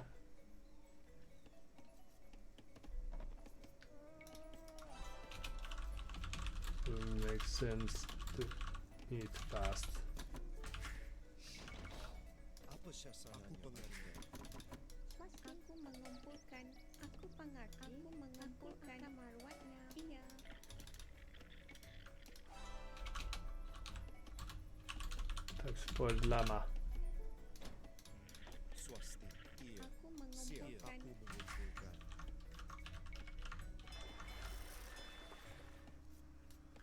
Will make sense to eat fast. Apa sasarannya? Aku pengerti. Aku mengumpulkan. Aku pengerti. Aku mengumpulkan marwatnya. Iya. Tack spoiled lama. Swasti. Iya. Aku Siap. mengumpulkan. Aku mengumpulkan.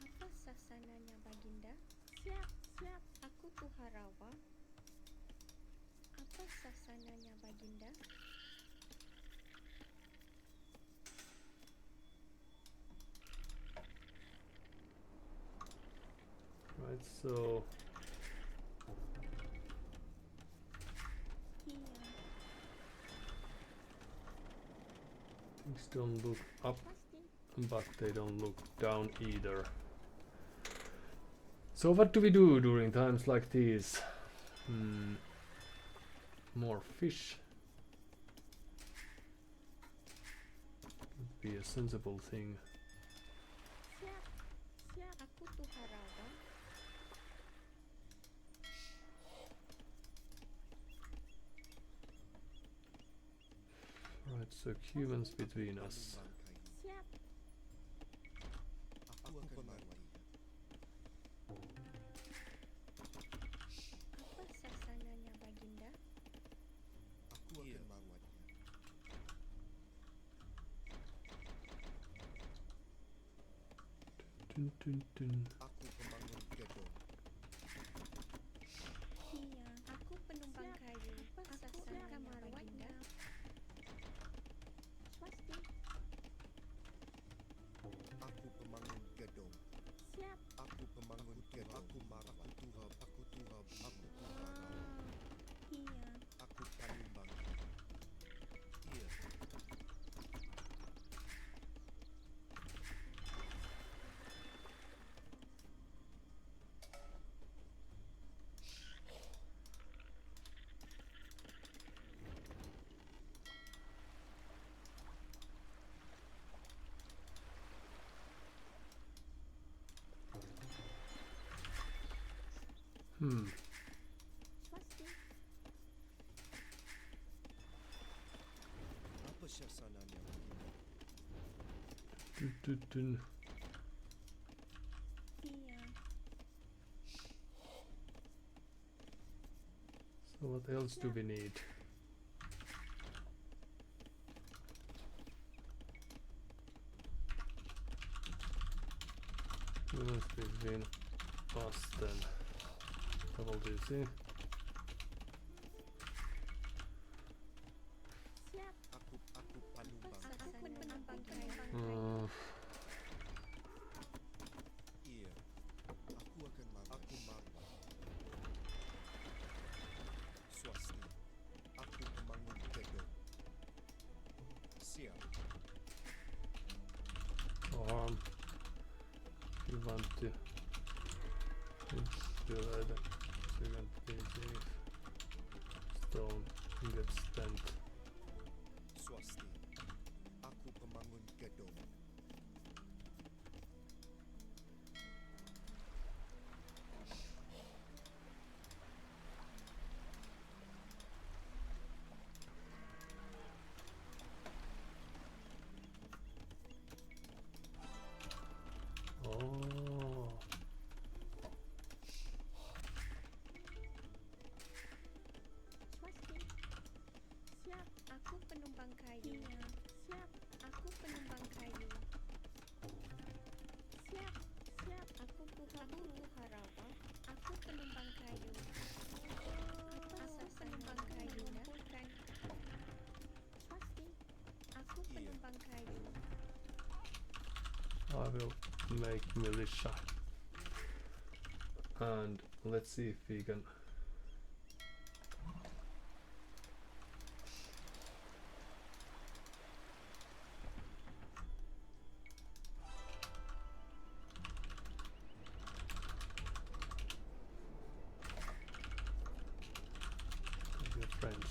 Apa sasananya Baginda? Siap, siap. Aku Tuharawa. Apa sasananya Baginda? Right, so Iya. things don't look up, Pasti. but they don't look down either. So what do we do during times like these? More fish would be a sensible thing. Siap, siap. Aku Tuharawa. Right, so humans between us. Siap. Aku akan mati. Apa sasananya Baginda? Aku akan mawat. Dun, dun, dun. Aku pembangun gedung. Iya. Aku penumpang kayu. Apa sasananya Baginda? Swasti. Aku pembangun gedung. Siap. Aku pembangun gedung. Aku marah. Aku tuhab. Aku tuhab. Aku tuhab. Iya. Aku penumbang. Iya. Swasti. Apa sasananya? Dun, dun, dun. Iya. So what else do we need? Humans between us then. Double DC. Siap. Aku Apa penumbang. sasananya Baginda? Iya. Aku akan mawat. Aku marah. Swasti. Aku pembangun gedung. Siap. Arm. You want to insure the second PC. Stone gets spent. Swasti. Aku pembangun gedung. Oh. Swasti. Siap. Aku penumpang kayu. Iya. Siap. Aku penumpang kayu. Siap. Siap. Aku Tuharawa. Aku penumpang kayu. Apa penumpang kayu? Kumpulkan. Swasti. Aku Iya. penumpang kayu. I will make militia. And let's see if we can get friends.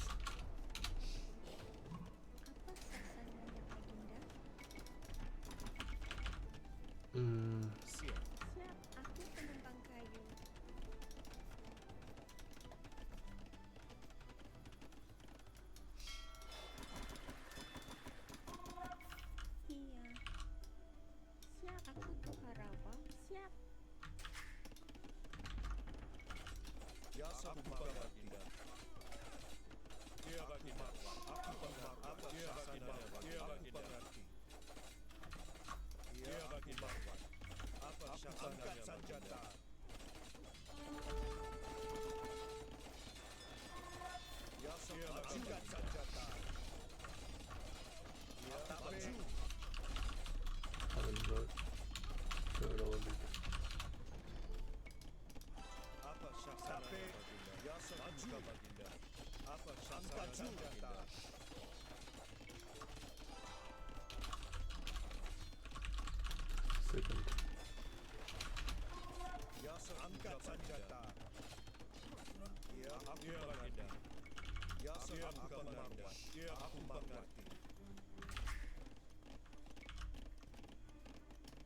Apa sasananya Baginda? Siap. Siap. Aku penumpang kayu. Angkat senjata. Ya, tape. Haven't got third a bit. Apa syasananya baginda? Ya setuju baginda. Apa syasananya senjata? Second. Ya angkat senjata. Ya aku baginda. Ya aku baginda. Ya aku mengerti.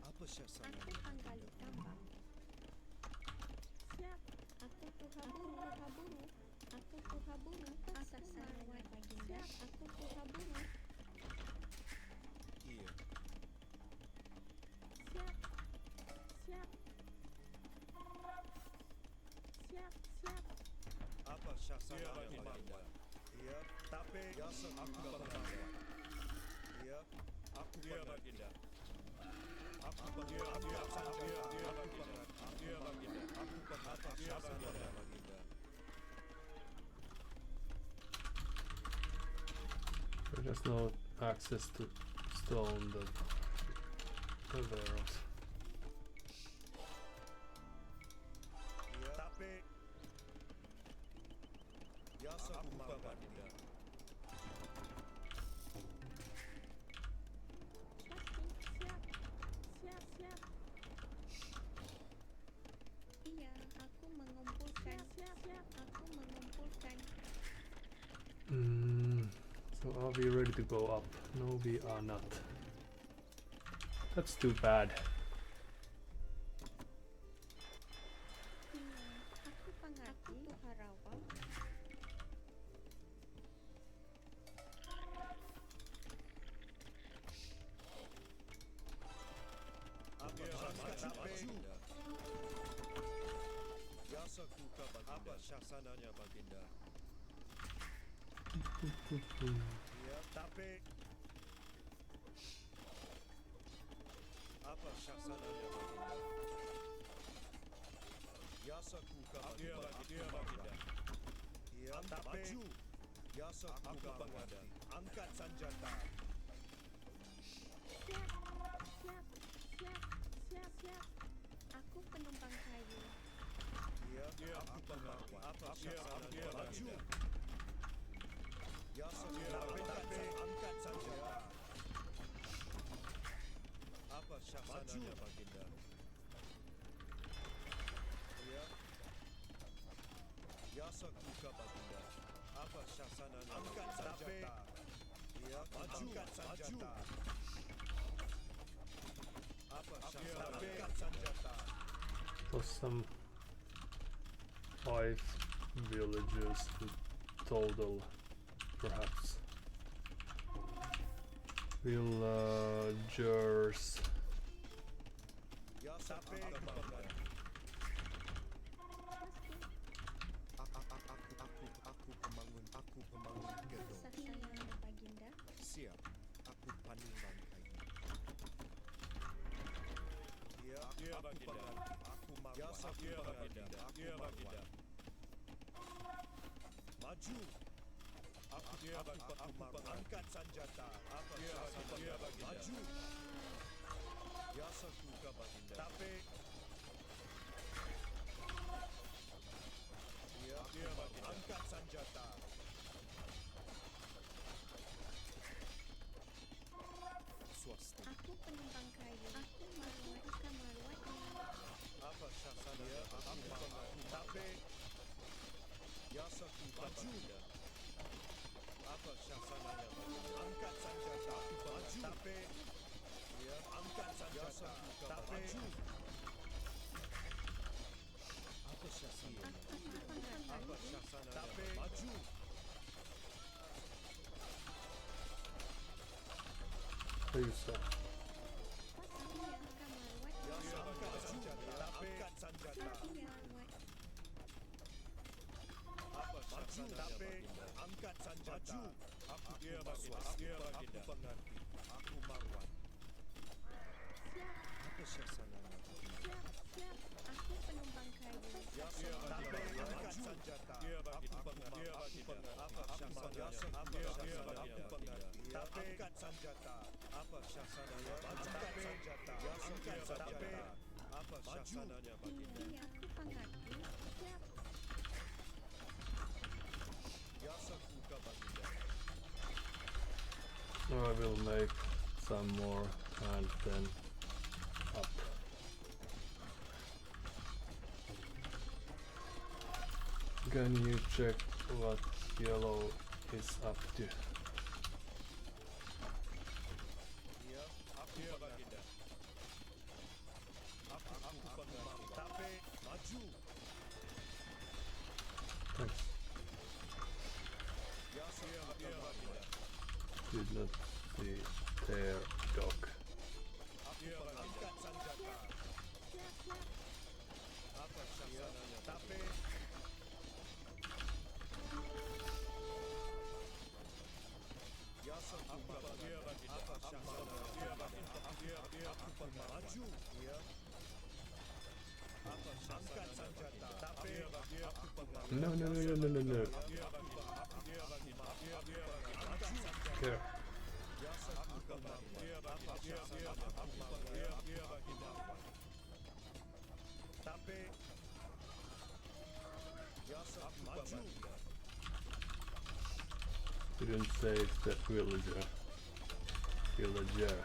Apa syasananya? Aku panggali tambang. Siap. Aku tuhaburu. Aku tuhaburu. Apa sasarannya baginda? Siap. Aku tuhaburu. Iya. Siap. Siap. Siap. Siap. Apa syasananya baginda? Iya, tapi ya aku baginda. Iya, aku baginda. Aku baginda. Aku baginda. Aku baginda. There's no access to stone that aware of. Iya, tapi ya aku baginda. Siap. Siap. Siap. Iya, aku mengumpulkan. Siap. Aku mengumpulkan. So are we ready to go up? No, we are not. That's too bad. Iya, aku pengerti. Aku harawa. Apa syasananya baginda? Ya sekuka baginda. Apa syasananya baginda? Ya, tapi apa syasananya baginda? Ya sekuka baginda. Ya, tapi ya sekuka baginda. Angkat senjata. Siap. Aku penumpang kayu. Ya, aku pengerti. Apa syasananya baginda? Ya sekuka baginda. Angkat senjata. Apa syasananya baginda? Ya. Ya sekuka baginda. Apa syasananya? Angkat senjata. Ya, angkat senjata. Apa syasananya? Angkat senjata. For some 5 villagers in total, perhaps. Villagers. Ya sekuka baginda. Aku pemangun gedung. Sasarannya baginda. Siap. Aku panimbang kayu. Ya, baginda. Aku marwah. Ya, baginda. Aku marwah. Maju. Aku marwah. Angkat senjata. Apa syasananya baginda? Maju. Ya, sekuka baginda. Tapi ya, baginda. Angkat senjata. Swasti. Aku penumpang kayu. Aku marwatnya. Apa syasananya? Aku marwah. Tapi ya, sekuka baginda. Apa syasananya baginda? Angkat senjata. Maju. Tapi ya, angkat senjata. Tapi apa syasananya? Apa syasananya? Tapi maju. Please, Ya, angkat senjata. Angkat senjata. Apa syasananya baginda? Angkat senjata. Aku baginda. Aku pengerti. Aku marwah. Apa syasananya baginda? Aku penumpang kayu. Ya, angkat senjata. Aku pengerti. Apa syasananya Angkat senjata. Apa syasananya? Angkat senjata. Angkat senjata. Apa syasananya baginda? Iya, aku pengerti. Siap. Yasakuka baginda. I will make some more and then up. Can you check what yellow is up to? Iya, aku baginda. Aku pengerti. Tapi maju. Thanks. Yasakuka baginda. Did not see their dog. Angkat senjata. Apa syasananya? Tapi Yasakuka baginda. Apa syasananya? Aku pengerti. Maju. Iya. Apa angkat senjata. Tapi aku pengerti. No, no, no, no, no, no, no. Here. Didn't save the villager. Villager.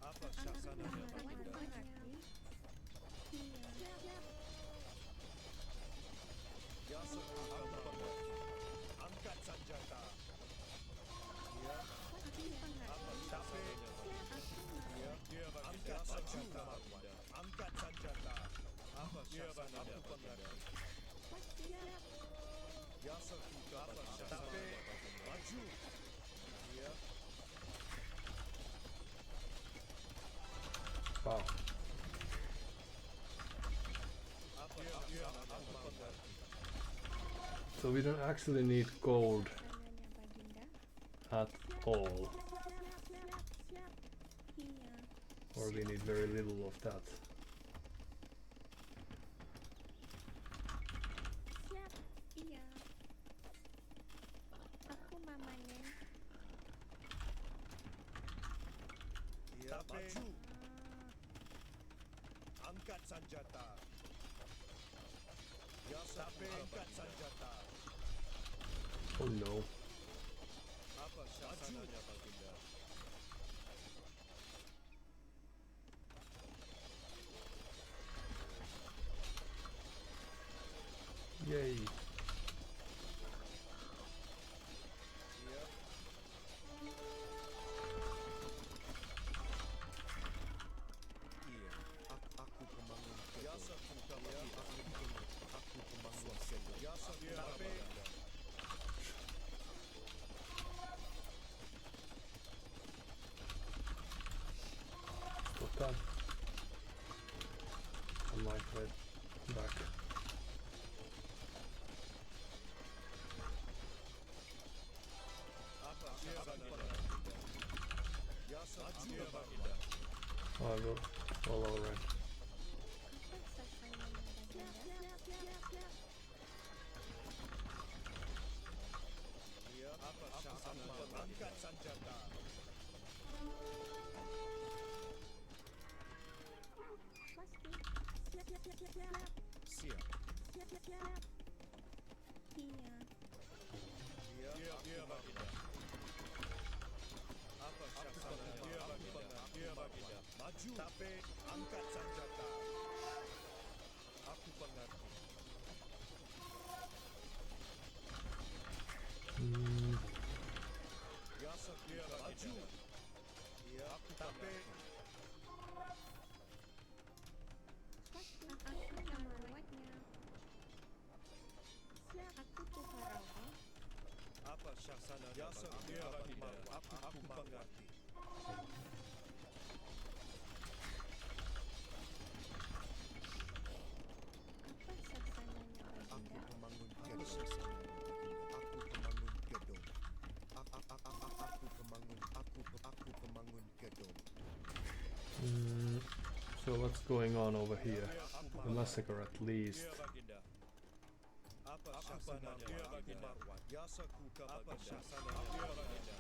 Apa syasananya? Angkat senjata. Ya. Apa syasananya? Ya. Angkat senjata. Angkat senjata. Apa syasananya? Aku pengerti. Ya sekuka. Apa syasananya? Maju. Ya. Wow. Apa syasananya? Aku pengerti. So we don't actually need gold at all. Or we need very little of that. Siap. Iya. Aku mamanen. Ya. Maju. Angkat senjata. Ya, tapi angkat senjata. Oh no. Apa syasananya baginda? Yay. Ya. Iya. Aku pembangun. Ya, sekuka baginda. Aku pembangun. Ya, sekuka baginda. Stop that. I might head back. Apa syasananya? Ya, sekuka baginda. I will follow red. Apa sasanya baginda? Ya, apa syasananya? Angkat senjata. Siap. Iya. Iya, baginda. Apa syasananya? Iya, baginda. Maju. Tapi angkat senjata. Aku pengerti. Ya, sekuka maju. Iya, tapi Aku merawatnya. Siap. Aku tuh merawat. apa syasananya? Ya, sekuka baginda. Aku mengerti. Apa sasanya baginda? Pembangun gedung. Aku pembangun gedung. Aku pembangun gedung. So what's going on over here? A massacre at least. Iya, baginda. Apa syasananya? Iya Baginda. Yasakuka Baginda. Apa syasananya? Iya Baginda.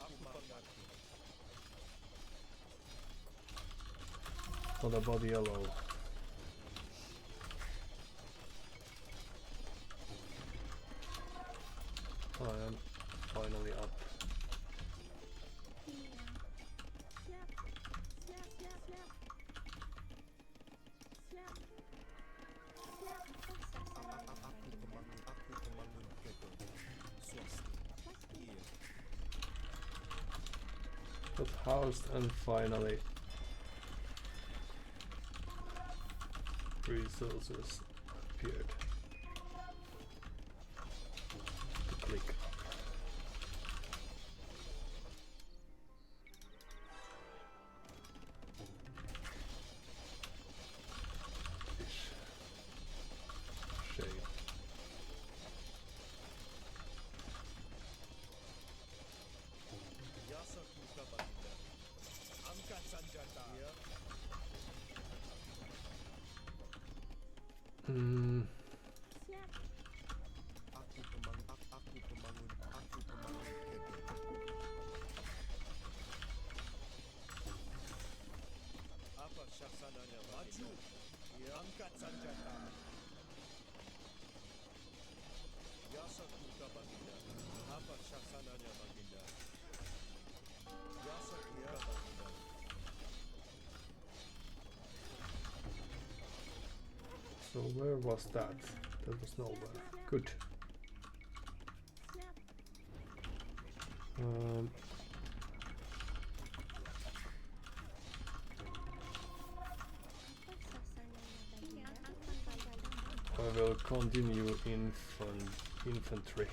Aku mengerti. What about yellow? I am finally up. Siap. Siap. Siap. Siap. Siap. Siap. Apa sasana? Aku pemangun keto. Swasti. Iya. Got housed and finally resources appeared. To click. Fish. Shade. Yasakuka Baginda. Angkat senjata. Iya. Siap. Aku pemangun keto. Apa syasananya? Maju. Iya. Angkat senjata. Yasakuka Baginda. Apa syasananya Baginda? Yasakuka Baginda. So where was that? That was nowhere. Good. Siap. Apa sasananya? Baginda? I will continue infantry.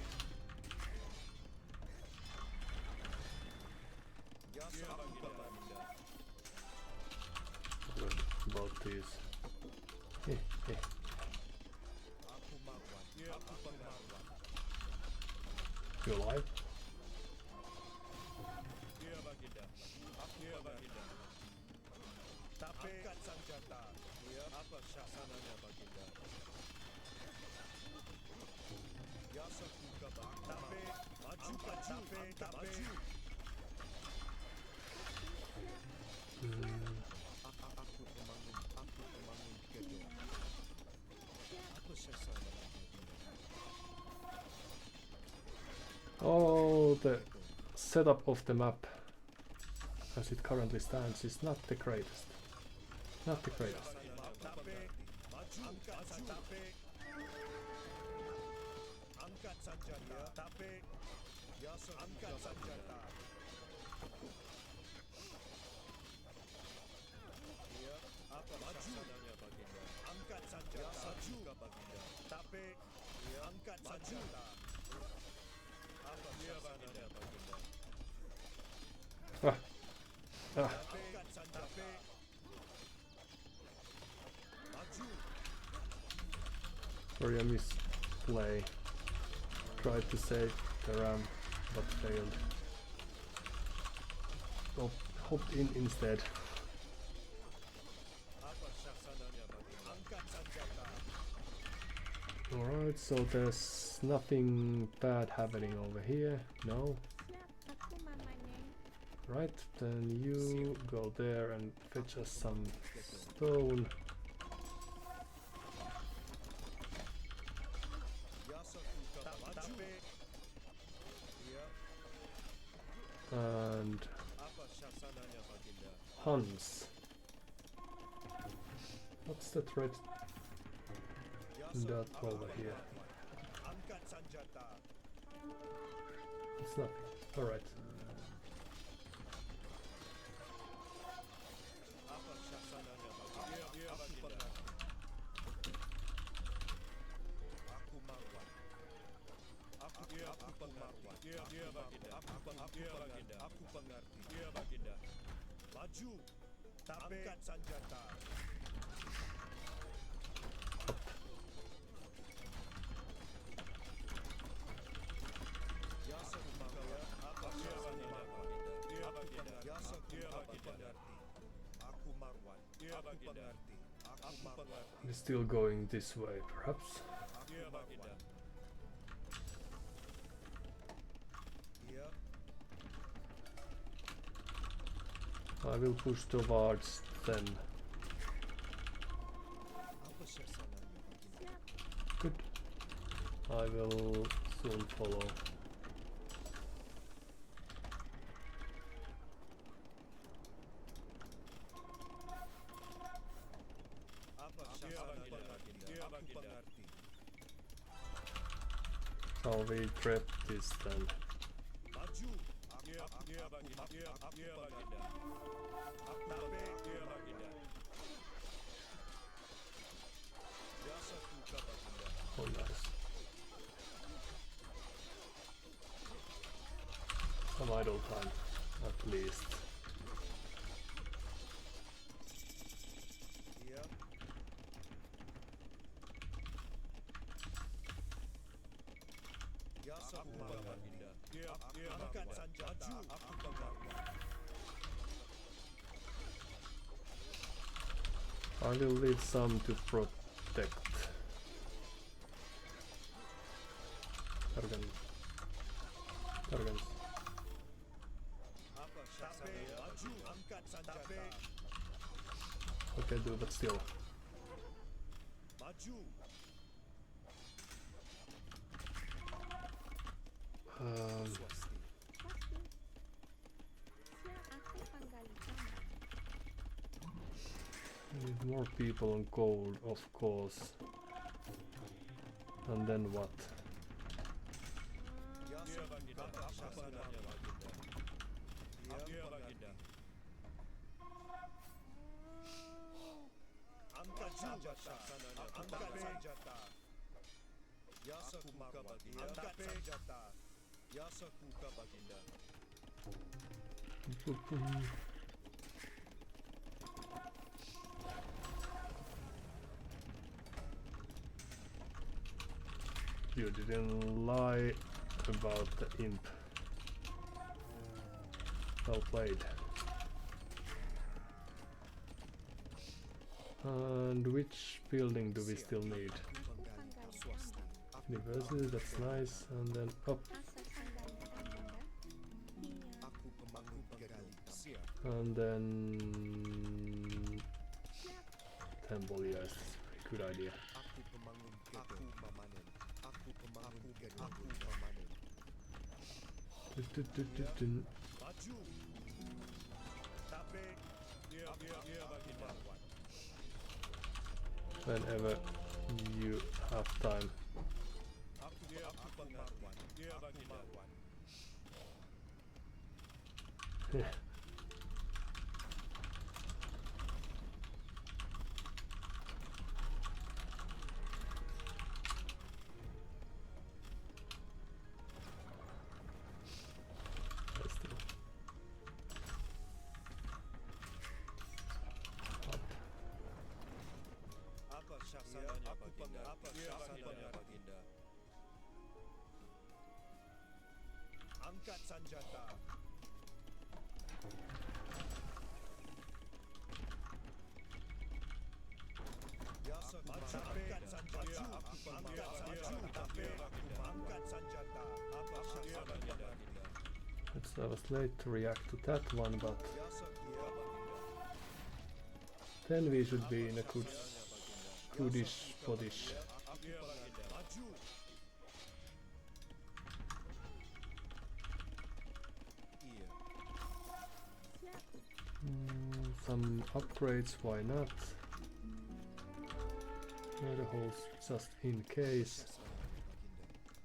Yasakuka Baginda. What about these? Aku marwan. Aku pengarwan. You alive? Iya Baginda. Iya Baginda. Tapi angkat senjata. Iya. Apa syasananya Baginda? Yasakuka Baginda. Tapi maju maju. Aku pemangun keto. Apa syasananya Baginda? Oh, the setup of the map as it currently stands is not the greatest. Not the greatest. Angkat senjata. Tapi angkat senjata. Iya. Apa syasananya Baginda? Angkat senjata. Maju Baginda. Tapi angkat senjata. Apa syasananya Baginda? Ah. Angkat senjata. Maju. Sorry, I misplay. Tried to save the RAM, but failed. Hopped in instead. Apa syasananya Baginda? Angkat senjata. Alright, so there's nothing bad happening over here. No. Siap. Aku mamanen. Right, then you go there and fetch us some stone. Yasakuka Baginda. Iya. And Apa syasananya Baginda? Hans. What's that red dot over here? Angkat senjata. It's nothing. Alright. Apa syasananya Baginda? Iya Baginda. Aku marwan. Aku pengarwan. Iya Baginda. Aku pengerti. Iya Baginda. Maju. Angkat senjata. Aku marwan. Aku pengerti. Aku pengerti. It's still going this way, perhaps. Iya, Baginda. Iya. I will push towards them. Apa suasananya, Baginda? Good. I will soon follow. Apa suasananya, Baginda? Aku mengerti. Shall we trap this then? Maju. Iya, Baginda. Iya, Baginda. Aku mengerti, iya, Baginda. Biasa suka, Baginda. Oh nice. Some idle time, at least. Iya. Biasa suka, Baginda. Iya, angkat senjata. Aku mengerti. I will leave some to protect. Targan. Apa suasananya? Maju, angkat senjata. Okay, do but still. Maju. Swasti. Pasti. Siap, aku panggali tambang. Need more people on gold, of course. And then what? Iya, Baginda. Apa suasananya, Baginda? Iya, Baginda. Angkat senjata. Angkat senjata. Yasa kuka, Baginda. Angkat senjata. Yasa kuka, Baginda. You didn't lie about the imp. Well played. And which building do we still need? Aku panggali tambang. University, that's nice. And then up. Asa panggali tambang, Iya. Aku pemangku penggali. Siap. And then Siap. temple, yes. Good idea. Aku pemangun gedung. Aku memanen. Aku pemangun gedung. Aku memanen. Maju. Tapi. Iya, Baginda. Whenever you have time. Aku pengaruan. Iya, Baginda. Let's do. Up. Apa suasananya, Baginda? Apa suasananya, Baginda? Angkat senjata. Biasa angkat senjata. Angkat senjata. Angkat senjata. Apa suasananya, Baginda? I was late to react to that one, but Biasa Baginda. then we should be in a goodish spottish. Maju. Iya. Siap. Some upgrades, why not? Another holes just in case.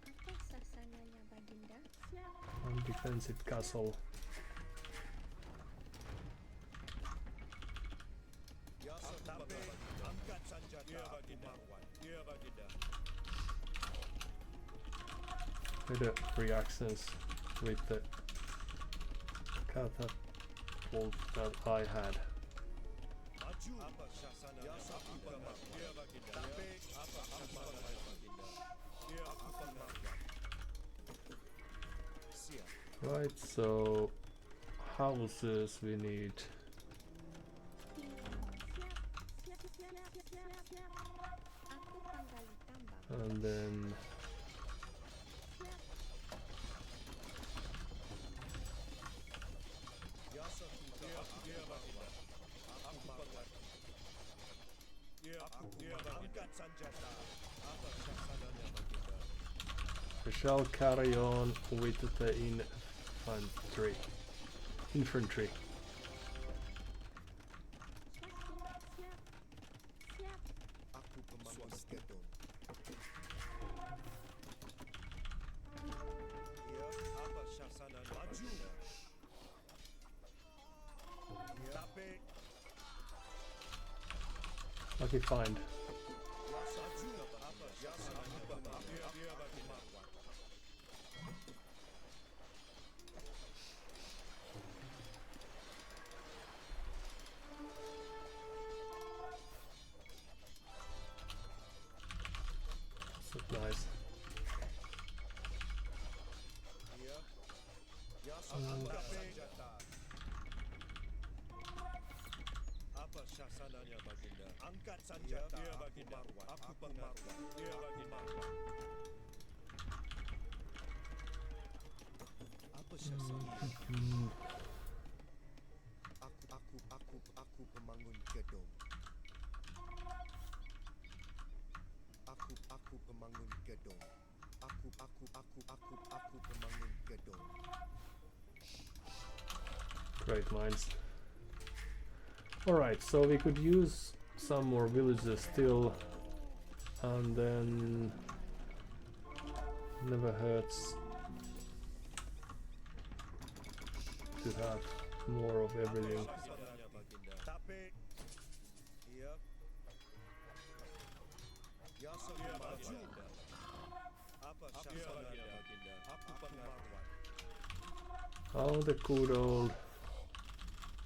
Apa sasananya, Baginda? Siap. And defensive castle. Biasa tapi angkat senjata. Marwan. Iya, Baginda. Better reactions with the catapult that I had. Maju. Apa suasananya? Aku Marwan. Iya, Baginda. Tapi apa suasananya, Baginda? Iya, aku Marwan. Siap. Right, so houses we need. Siap. Siap. Siap. Siap. Siap. Siap. Aku panggali tambang. And then we shall carry on with the infantry. Infantry. Aku pembangun gedung. Ya, apa syasanan maju? Tapi Lucky find. maju apa syasanan dia bagi marwah. That's nice. Ya, ya angkat senjata. Apa syasananya baginda? Angkat senjata. Dia baginda. Aku pengarwah. Dia baginda. Apa syasananya? Aku pembangun gedung. Aku pembangun gedung. Aku pembangun gedung. Great minds. Alright, so we could use some more villages still, and then never hurts to have more of everything. Syasananya baginda. Tapi iya. Ya maju. Apa syasananya baginda? Aku pengarwah. Oh, the good old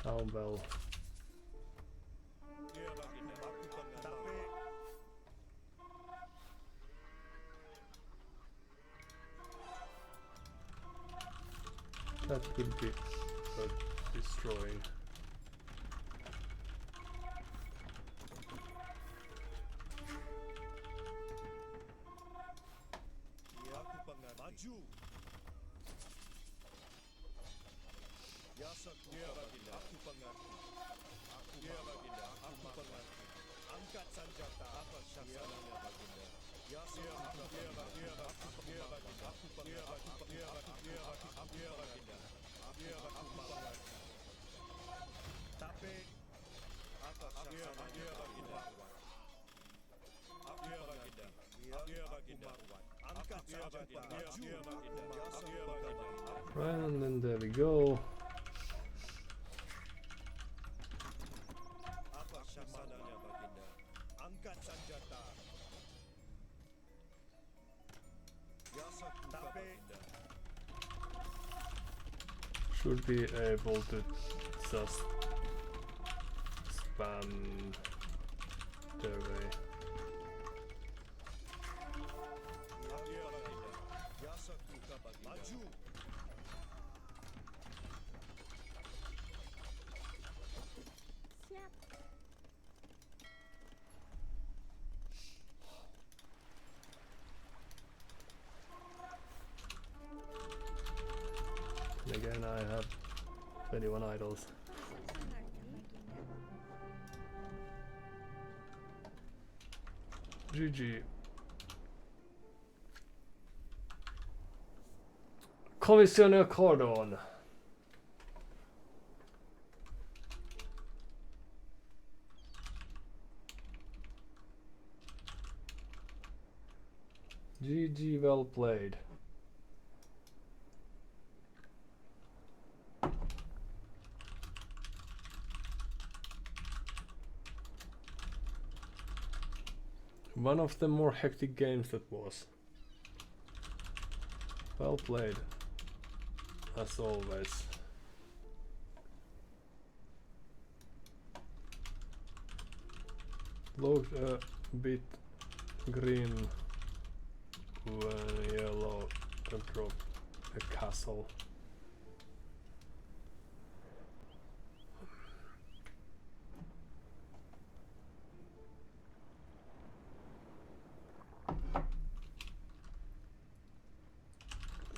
town bell. Dia baginda. Aku pengarwah. That could be destroying. Ya aku pengarwah. Maju. Ya dia baginda. Aku pengarwah. Dia baginda. Aku pengarwah. Angkat senjata. Apa syasananya baginda? Ya dia baginda. Dia baginda. Aku pengarwah. Dia baginda. Dia aku pengarwah. Tapi apa syasananya dia baginda? Dia baginda. Dia baginda. Angkat senjata. Dia baginda. Dia baginda. Right, and then there we go. Apa syasananya baginda? Angkat senjata. Ya tapi Should be able to just spam their way. dia baginda. Ya sekuka baginda. Maju. Siap. And again, I have 21 idols. GG. Commissioner Cordon. GG, well played. One of the more hectic games that was. Well played, as always. Looked a bit grim when yellow dropped a castle.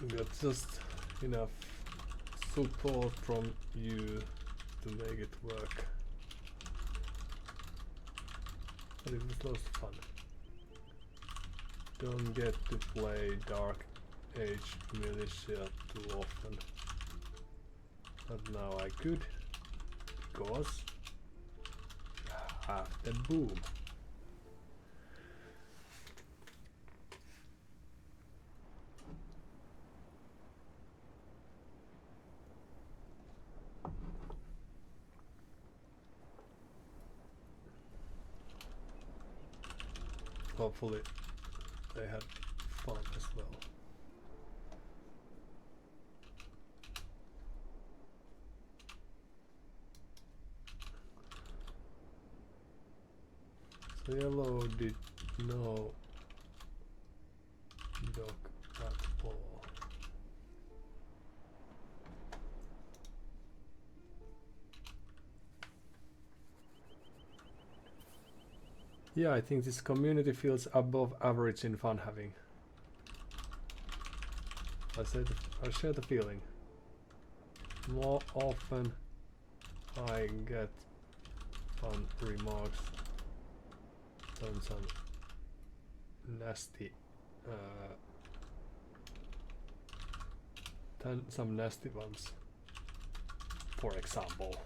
got just enough support from you to make it work. But it was lots of fun. Don't get to play Dark Age Militia too often. But now I could, because after boom. Hopefully they had fun as well. So yellow did no dog at all. Yeah, I think this community feels above average in fun having. I share the feeling. More often I get fun remarks than some nasty ones, for example.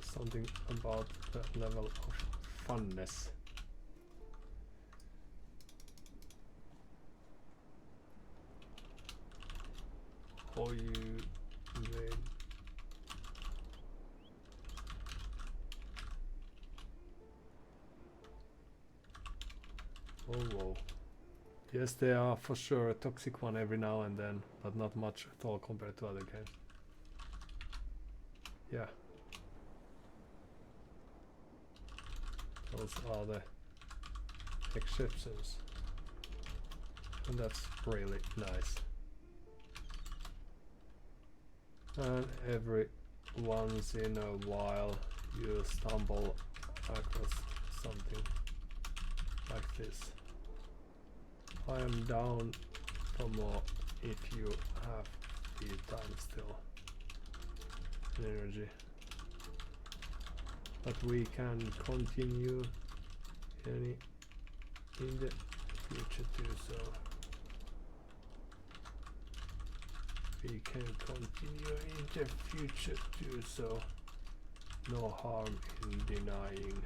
Something about that level of funness. How you made whoa. Yes, there are for sure a toxic one every now and then, but not much at all compared to other games. Yeah. Those are the exceptions. And that's really nice. And every once in a while you stumble across something like this. I am down for more if you have the time still and energy. But we can continue in the future too, so we can continue in the future too, so no harm in denying.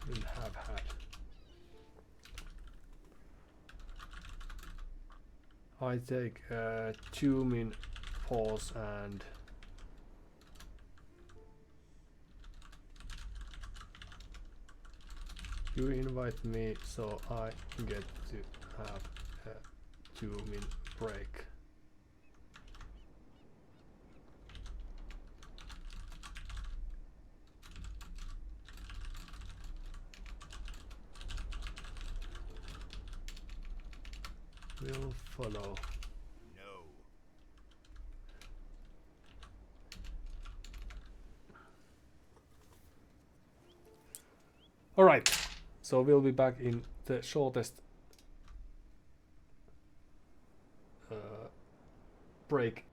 And have had. I take a 2-min pause and you invite me, so I get to have a 2-min break. Will follow. No. All right, so we'll be back in the shortest break.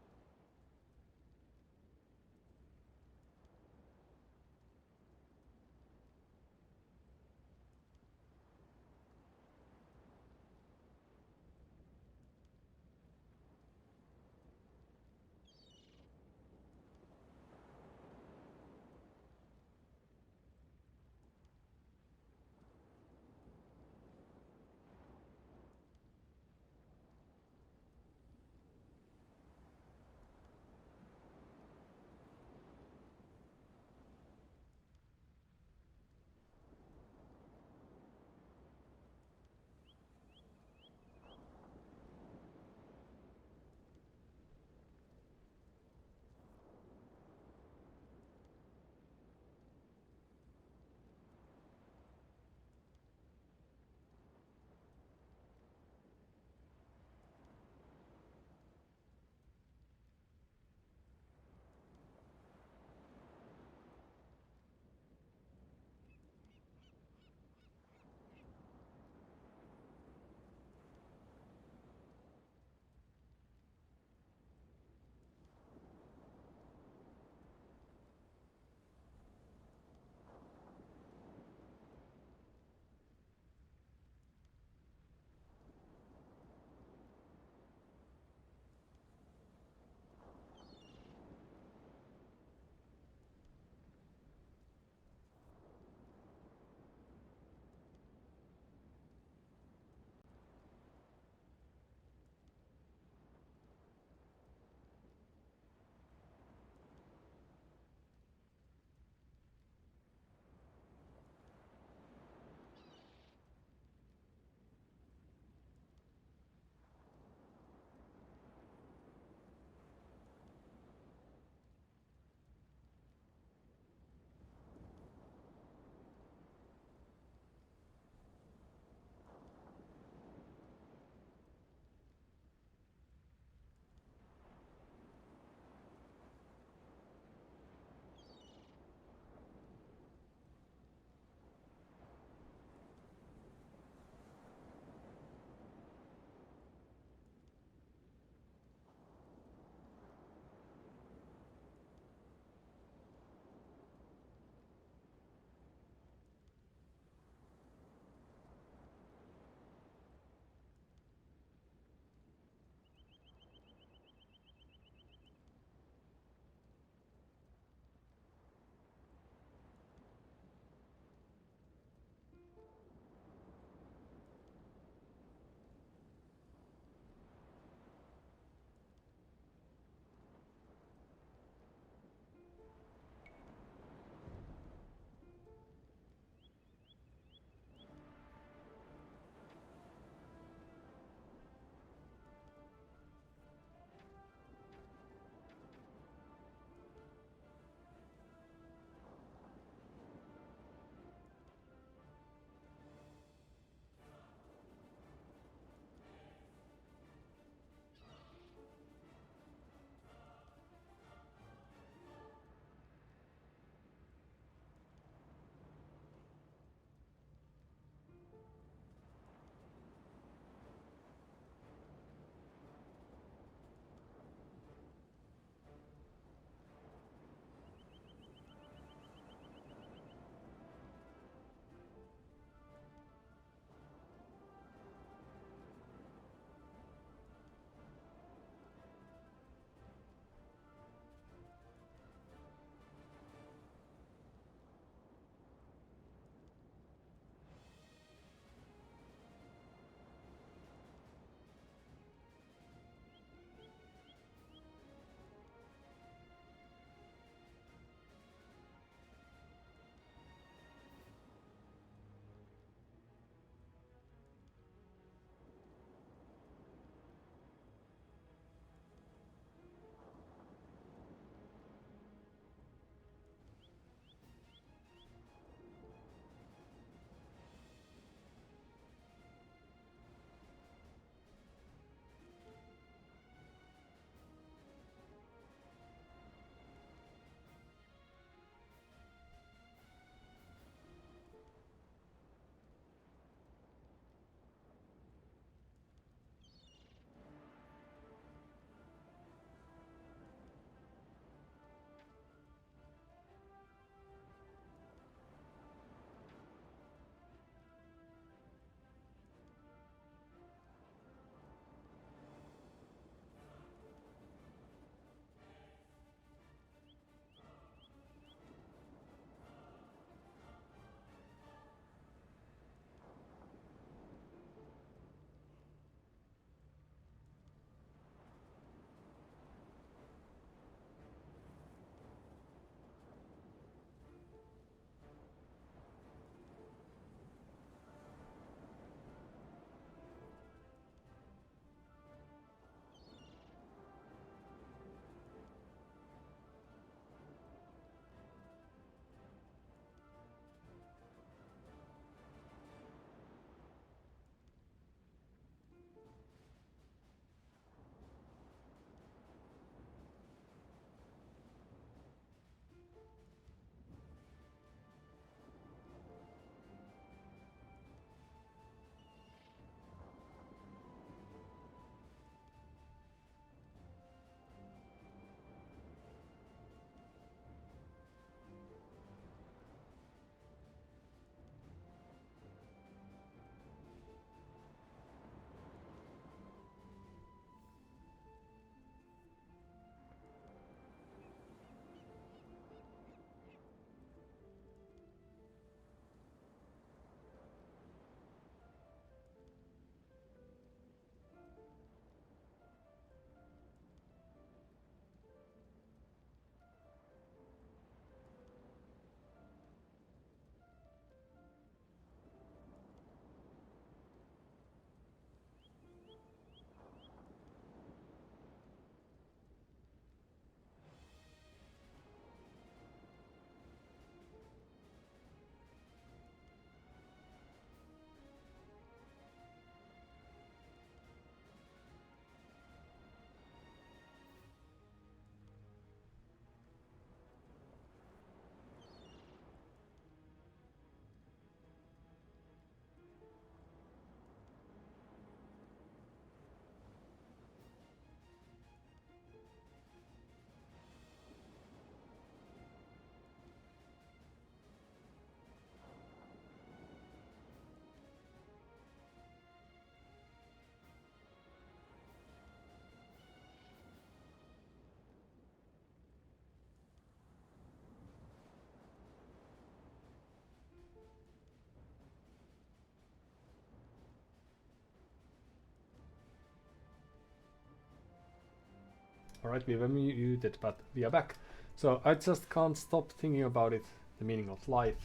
Alright, we were muted, but we are back. So I just can't stop thinking about it, the meaning of life.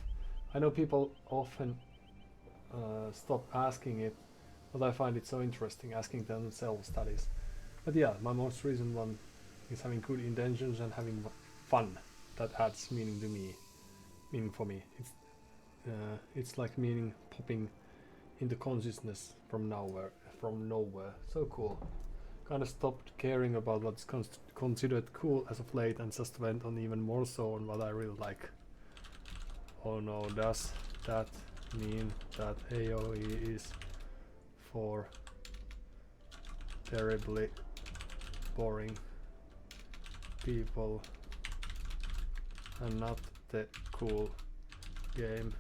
I know people often stop asking it, but I find it so interesting, asking themselves that is. But yeah, my most recent one is having good intentions and having fun. That adds meaning to me. Meaning for me. It's like meaning popping into consciousness from nowhere. So cool. Kinda stopped caring about what's considered cool as of late and just went on even more so on what I really like. Oh no, does that mean that AOE is for terribly boring people and not the cool game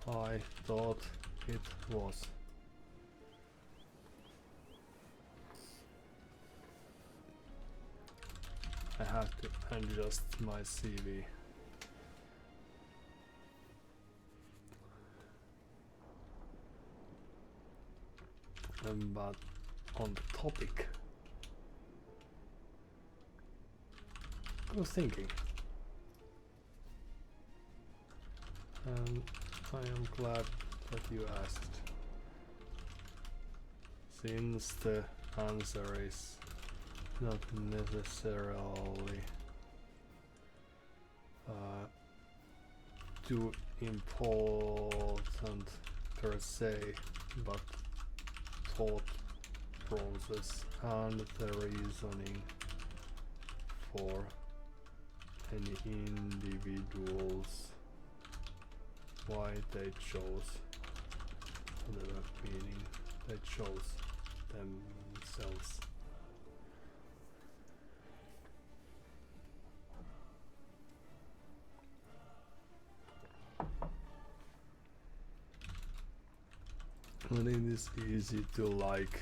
I thought it was? I have to adjust my CV. But on the topic, I was thinking, and I am glad that you asked, since the answer is not necessarily too important per se, but thought process and the reasoning for any individuals why they chose whatever meaning they chose themselves. And it is easy to like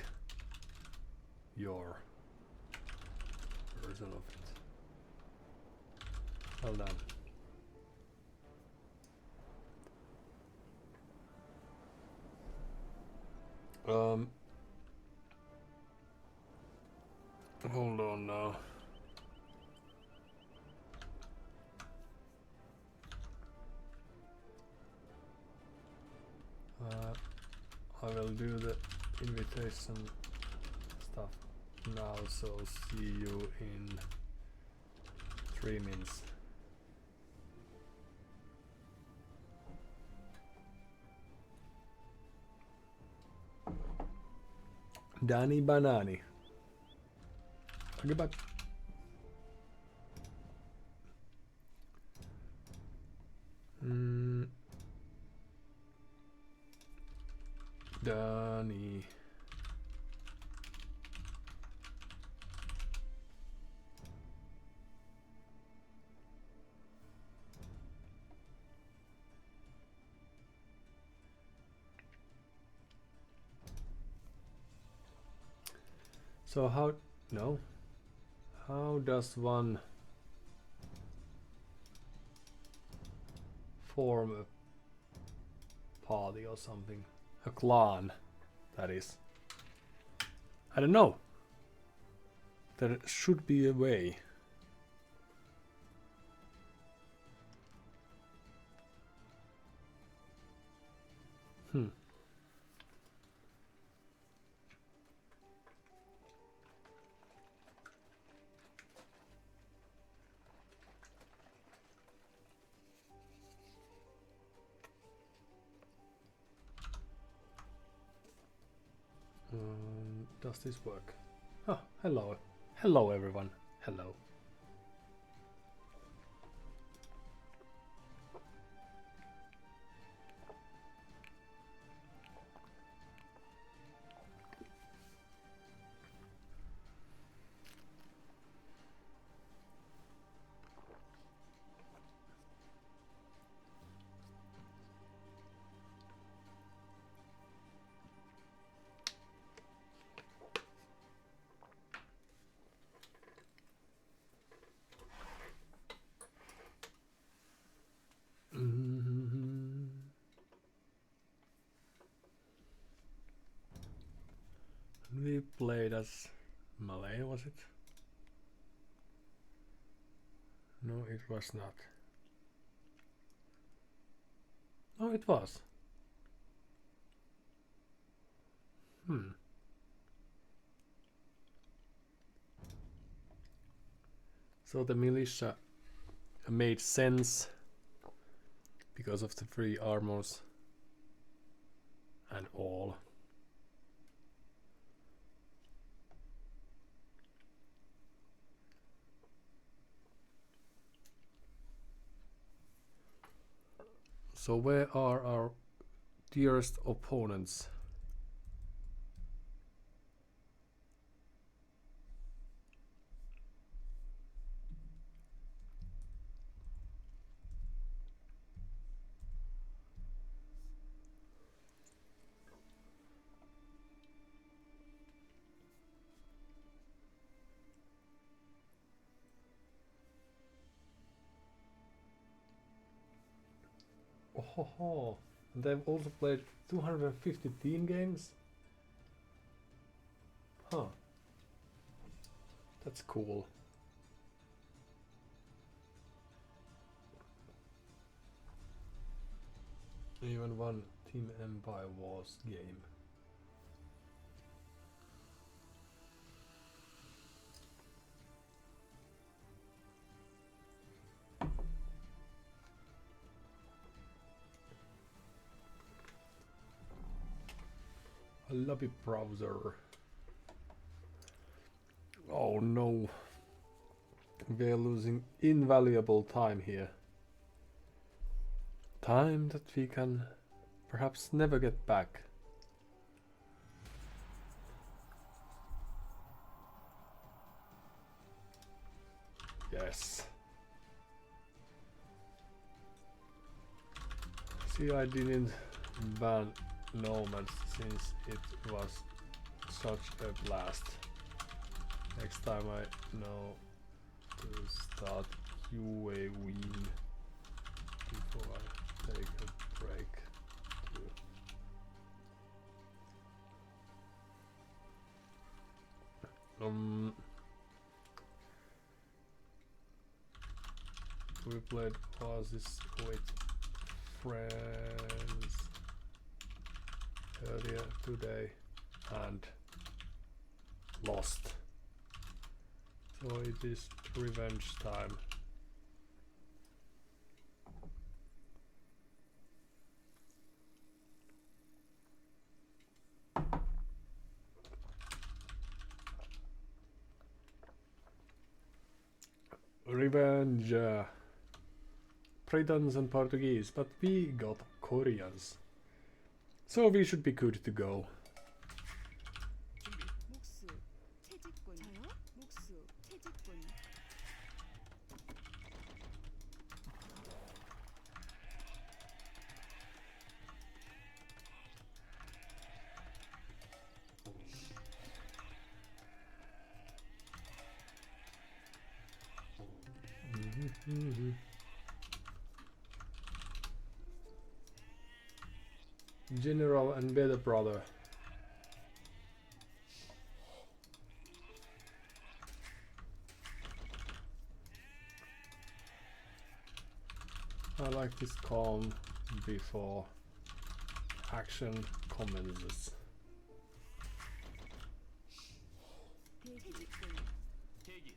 your version of it. Well done. Hold on now. I will do the invitation stuff now, so see you in 3 minutes. Danny Banani. Goodbye. Danny. So how does one form a party or something? A clan, that is. I don't know. There should be a way. Does this work? Oh, hello. Hello everyone. Hello. We played as Malay, was it? No, it was not. Oh, it was. So the militia made sense because of the free armors and all. So where are our dearest opponents? Oh, they've also played 250 team games. Huh. That's cool. Even one Team Empire Wars game. A lobby browser. Oh no. We're losing invaluable time here. Time that we can perhaps never get back. Yes. See, I didn't ban Nomads since it was such a blast. Next time I know to start UAVing before I take a break too. We played Oasis with friends earlier today and lost. So it is revenge time. Revenge. Britons and Portuguese, but we got Koreans. So we should be good to go. 목수, 채집꾼. 저요? 목수, 채집꾼. General and better brother. I like this calm before action commences. 채집꾼. 대기.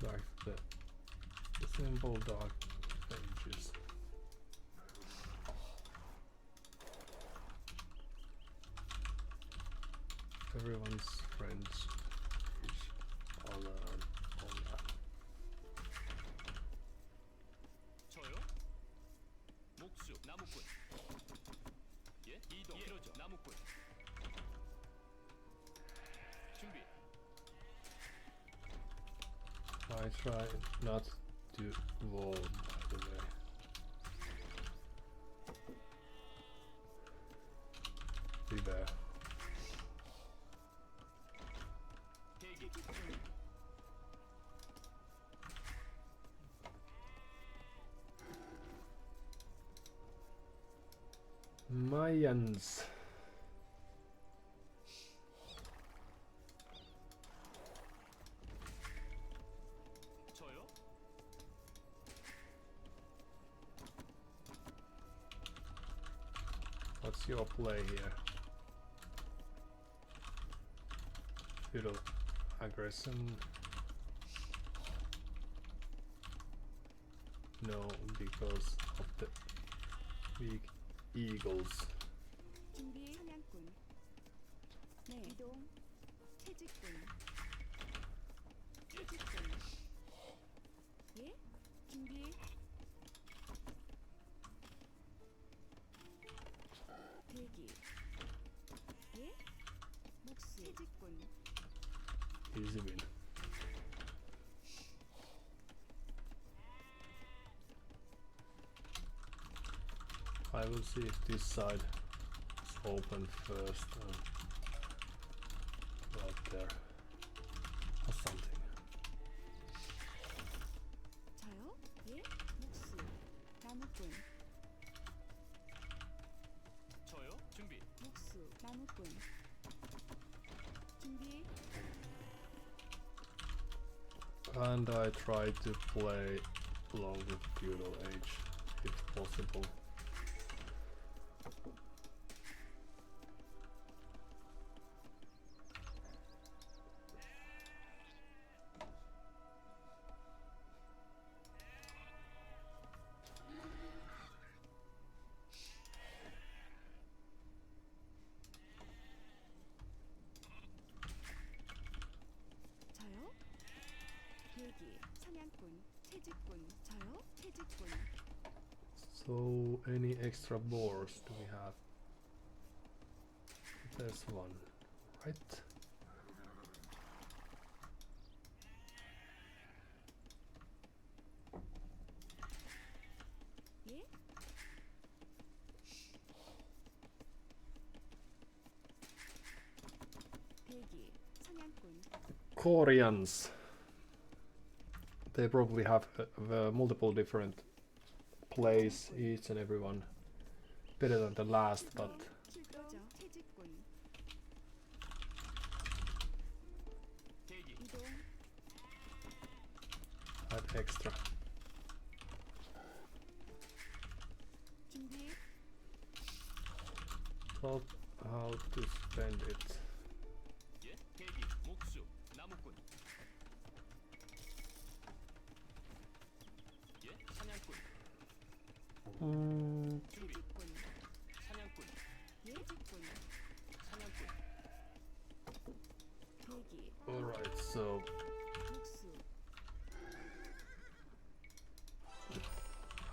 Like the simple dark pages. Everyone's friends each other and all that. 저요? 목수, 나무꾼. 예? 이동. 그러죠. 나무꾼. 준비. I try not to roll, by the way. Be there. 대기. Mayans. 저요? What's your play here? Feudal aggression. No, because of the weak eagles. 준비 사냥꾼. 네. 이동. 채집꾼. 채집꾼. 예? 준비. 대기. 예? 목수. 채집꾼. Easy win. I will see if this side is open first. Go out there or something. 저요? 예? 목수. 나무꾼. 저요? 준비. 목수. 나무꾼. 준비. And I try to play along with feudal age if possible. 저요? 대기. 사냥꾼. 채집꾼. 저요? 채집꾼. So any extra boars do we have? There's one, right? 예? 대기. 사냥꾼. Koreans. They probably have multiple different plays, each and every one better than the last, but 출동. 채집꾼. 대기. 이동. add extra. 준비. Thought how to spend it. 예? 대기. 목수. 나무꾼. 예? 사냥꾼. 준비. 채집꾼. 사냥꾼. 예? 채집꾼. 사냥꾼. 대기. Alright, so 목수.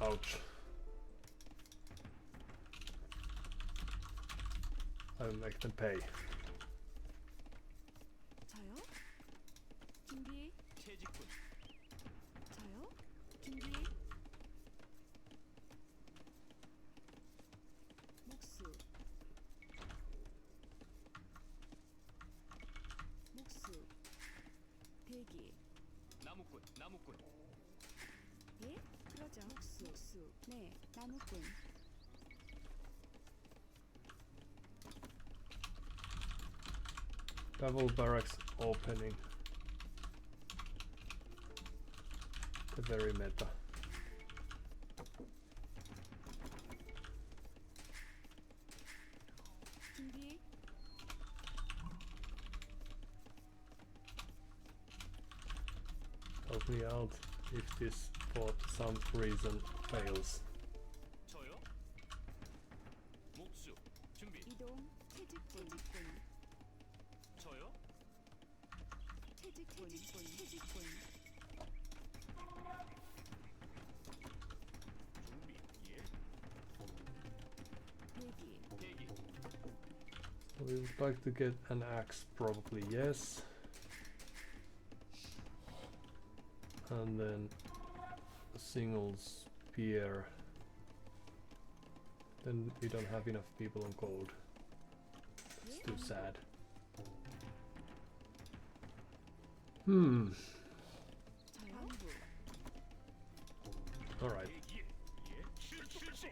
ouch. I'll make them pay. 저요? 준비. 채집꾼. 저요? 준비. 목수. 목수. 대기. 나무꾼. 나무꾼. 예? 그러죠. 목수. 목수. 네. 나무꾼. Double barracks opening. The very meta. 준비. Help me out if this for some reason fails. 저요? 목수. 준비. 이동. 채집꾼. 채집꾼. 저요? 채집꾼. 채집꾼. 준비. 예. 대기. 대기. We would like to get an axe, probably yes. And then a single spear. Then we don't have enough people on gold. It's too sad. Hmm. 저요? Alright. 대기. 예. 실시.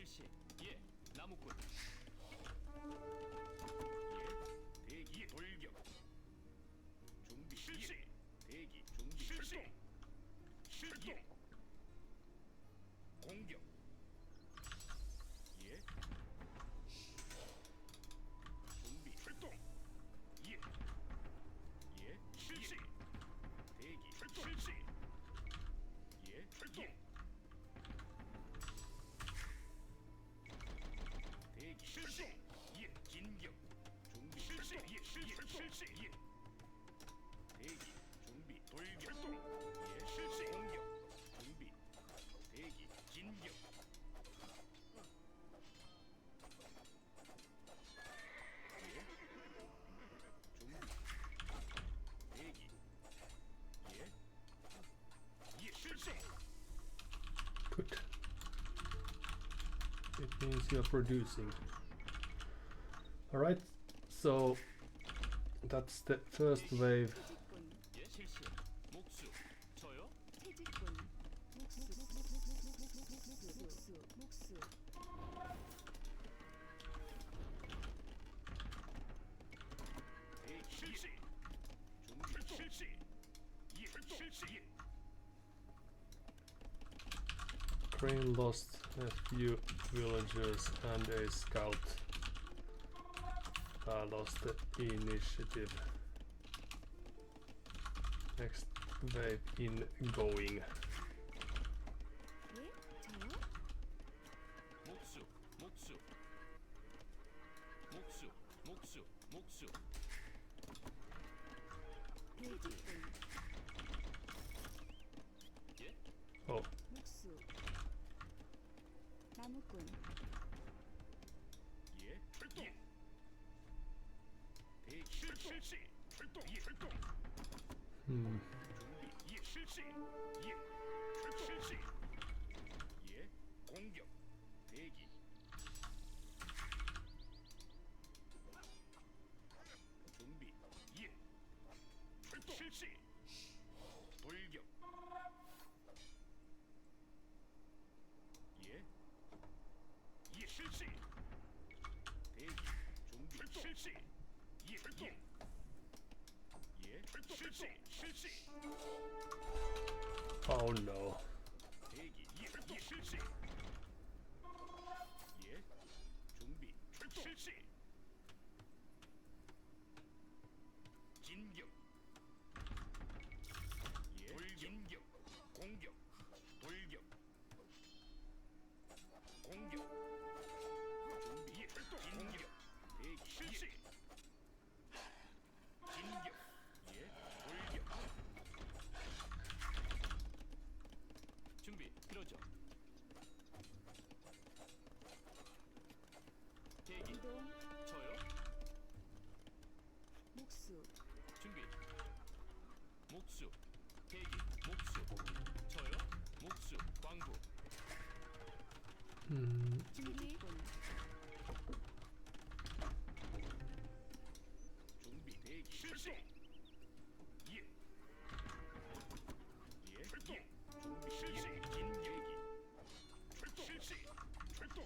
실시. 예. 나무꾼. 예. 대기 돌격. 준비 실시. 대기 준비 출동. 실동. 공격. 예. 준비 출동. 예. 예. 실시. 대기 출동. 실시. 예. 출동. 대기 실시. 예. 진격. 준비 실시. 예. 실시. 실시. 예. 대기 준비 돌격. 출동. 예. 실시. 공격. 준비. 대기 진격. 예. 준비. 대기. 예. 예. 실시. Good. It means you're producing. Alright, so that's the first wave. 퇴직군. 예. 실시. 목수. 저요? 퇴직군. 목수. 목수. 대기 실시. 준비 실시. 예. 실시. 예. Crane lost a few villagers and a scout. Lost the initiative. Next wave going. 예? 저요? 목수. 목수. 목수. 목수. 목수. 퇴직군. 예. Oh, 목수. 나무꾼. 예. 출동. 예. 대기 실시. 출동. 예. 출동. hmm. 준비. 예. 실시. 예. 출동. 실시. 예. 공격. 대기. 준비. 예. 출동. 실시. 돌격. 예. 예. 실시. 대기. 준비. 실시. 예. 출동. 예. 출동. 실시. 실시. Oh no. 대기. 예. 예. 실시. 예. 준비. 출동. 실시. 진격. 예. 돌진격. 공격. 돌격. 공격. 준비. 예. 출동. 진격. 대기. 실시. 진격. 예. 돌격. 준비. 그러죠. 대기. 이동. 저요. 목수. 준비. 목수. 대기. 목수. 저요. 목수. 광부. 퇴직군. 준비. 대기. 실시. 예. 예. 출동. 준비. 실시. 긴 대기. 출동. 실시. 출동.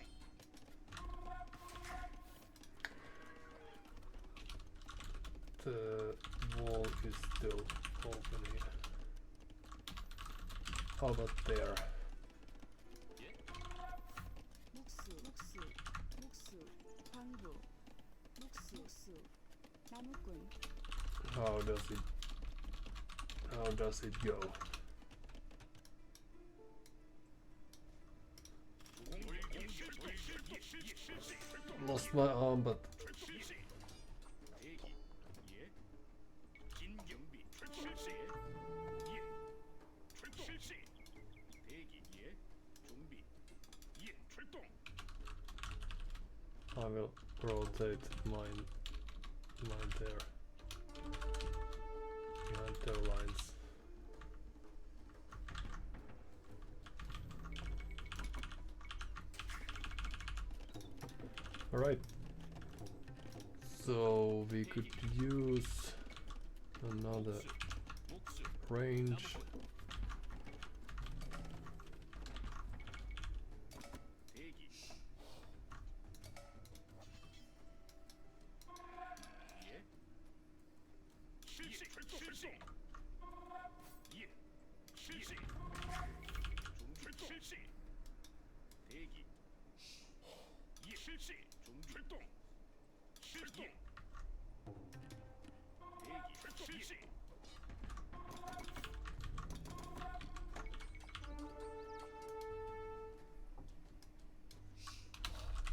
The wall is still opening. How about there? 예. 목수. 광부. 목수. 나무꾼. How does it go? 돌격. 실시. 출동. Lost my arm, but 실시. 대기. 예. 긴 경비. 실시. 예. 출동. 실시. 대기. 예. 준비. 예. 출동. I will rotate mine there. Behind their lines. Alright. So we could use another 목수. range. 대기.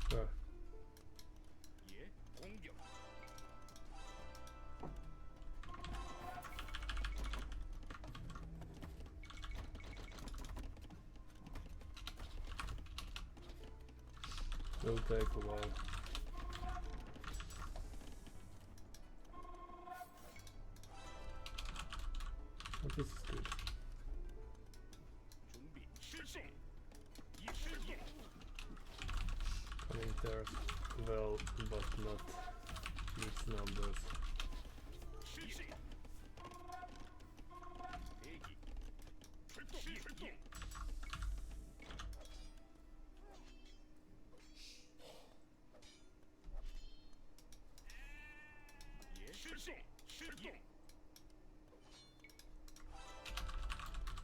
Sure. Will take a while. But this is good. Coming there well, but not huge numbers.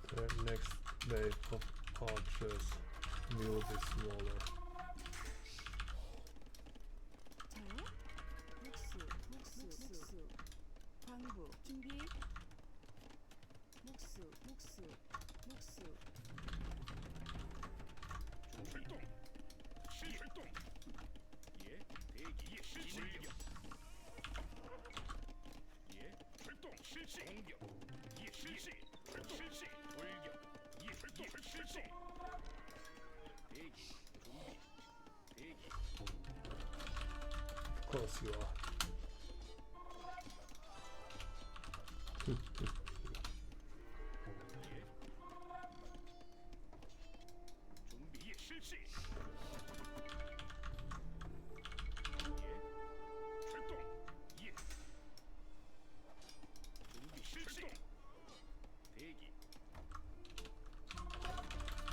The next wave of archers will be smaller. 자, 목수, 광부, 준비. 목수. Of course you are.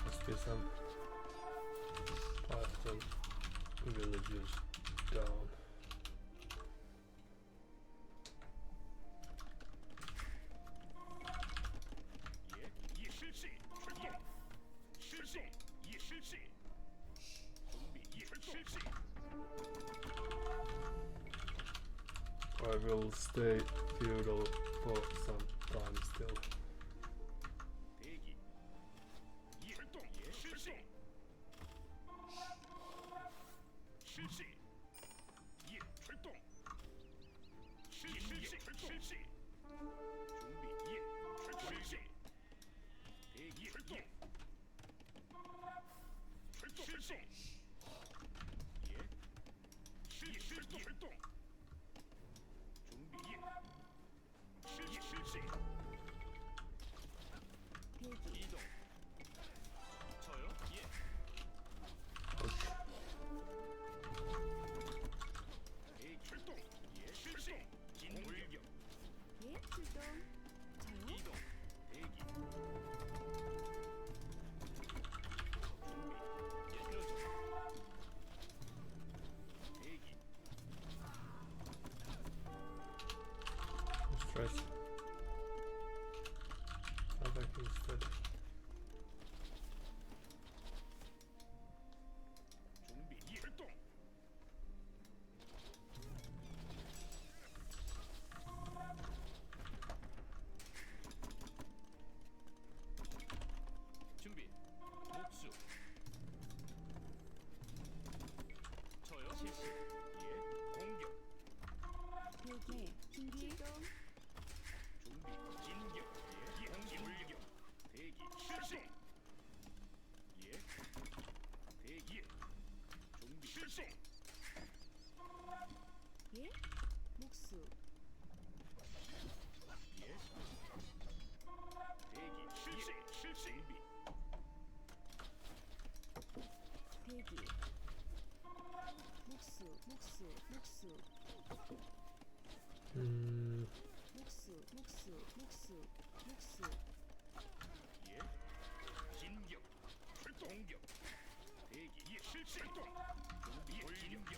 Must be some Python villages down. I will stay feudal for some time still. 예, 출동. 저요? No stress. I back instead. 준비. 목수. 저요. 실시. 예. 공격. 대기. 준비. 출동. 준비. 진격. 예. 공격. 대기. 실시. 예. 대기. 준비. 실시. 예, 목수. 예. 대기. 실시. 실시. 준비. 대기. 목수. 예. 진격. 출동. 공격. 대기. 예. 실시. 출동. 준비. 진격.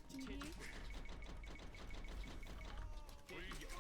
준비. 돌격.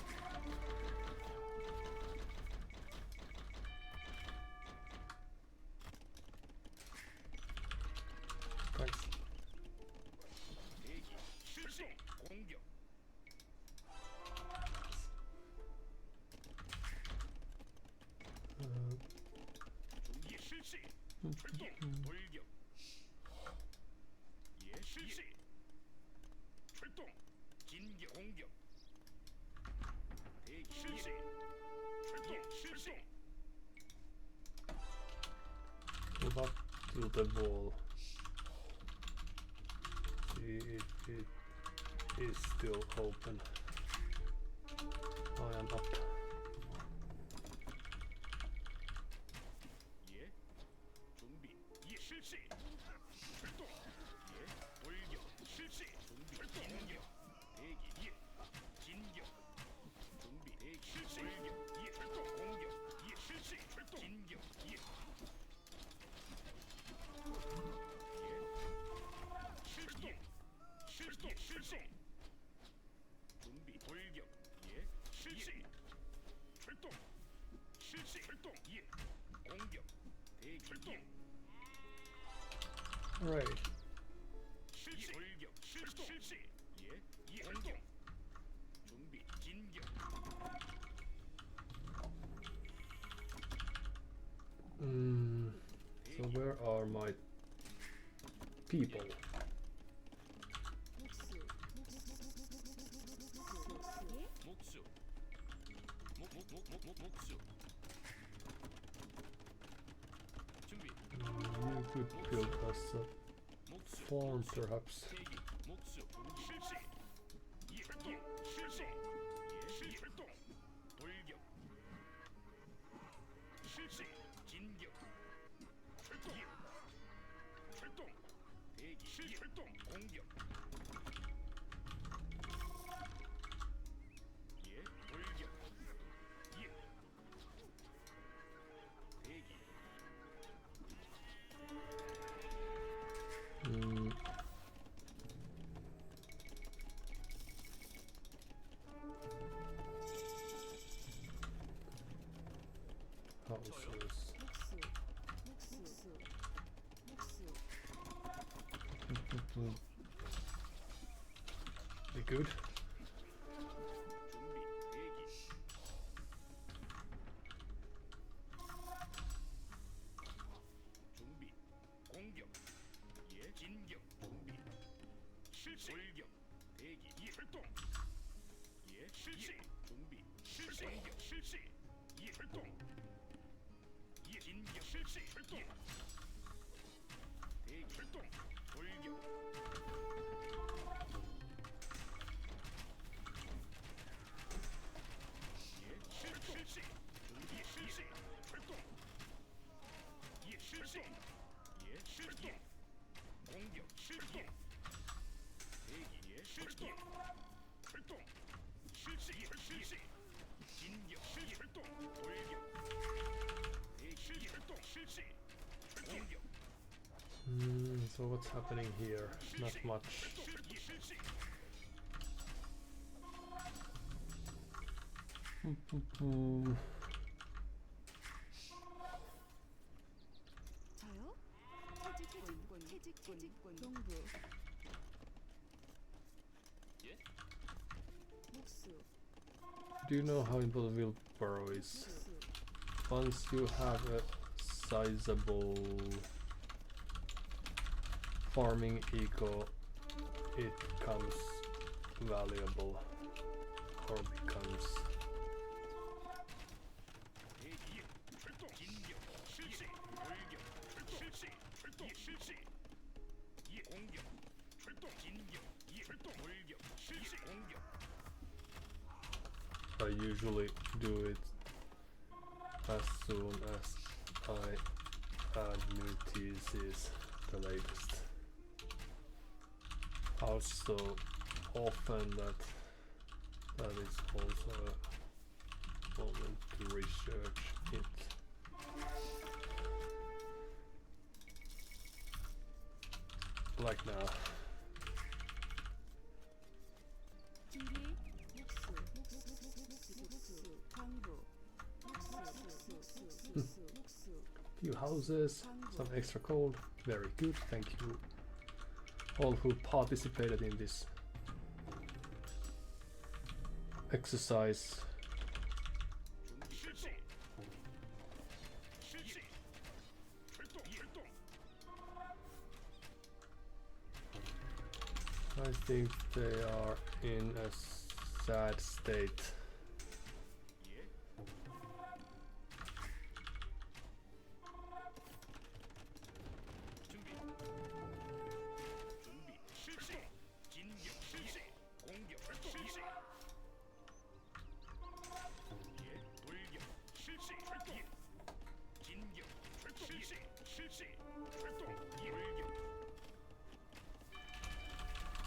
Move up to the wall. See if it is still open. I am up. Right. So where are my people? You could build us a farm, perhaps. Houses. Be good. So what's happening here? Not much. 저요? 퇴직권 동부 목수 Do you know how important willpower is? Once you have a sizable farming eco, it becomes valuable or becomes I usually do it as soon as I add new TCs, the latest. Also often that is also a moment to research it. Like now. Few houses, some extra gold, very good, thank you all who participated in this exercise. I think they are in a sad state.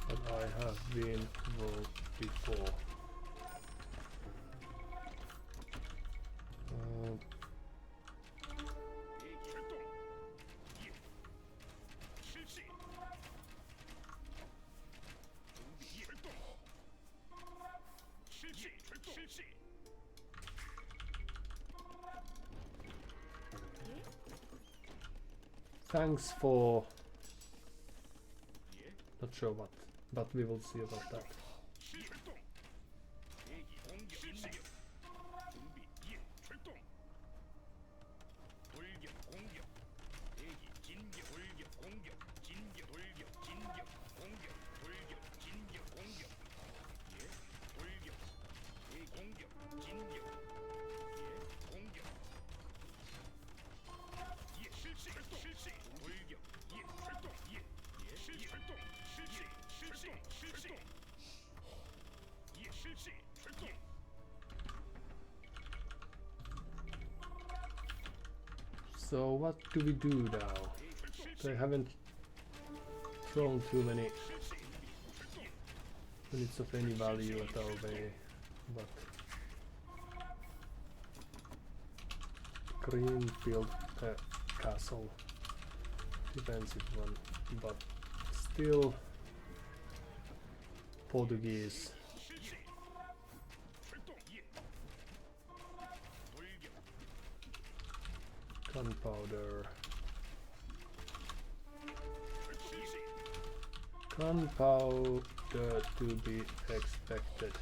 But I have been wrong before. Thanks for... Not sure what, but we will see about that. So what do we do now? They haven't thrown too many units of any value at our way, but green built a castle, defensive one, but still Portuguese. Gunpowder. Gunpowder to be expected.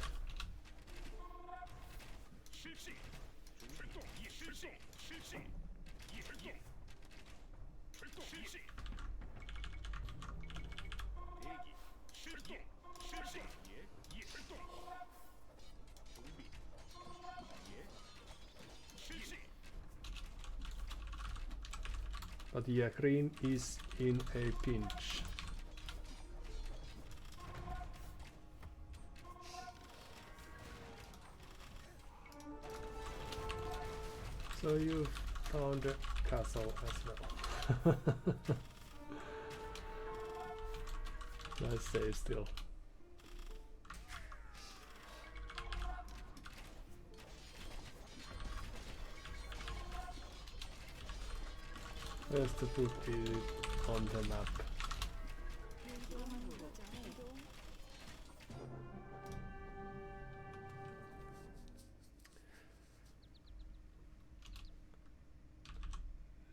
But yeah, green is in a pinch. So you found a castle as well. Nice save still. Where's to put it on the map?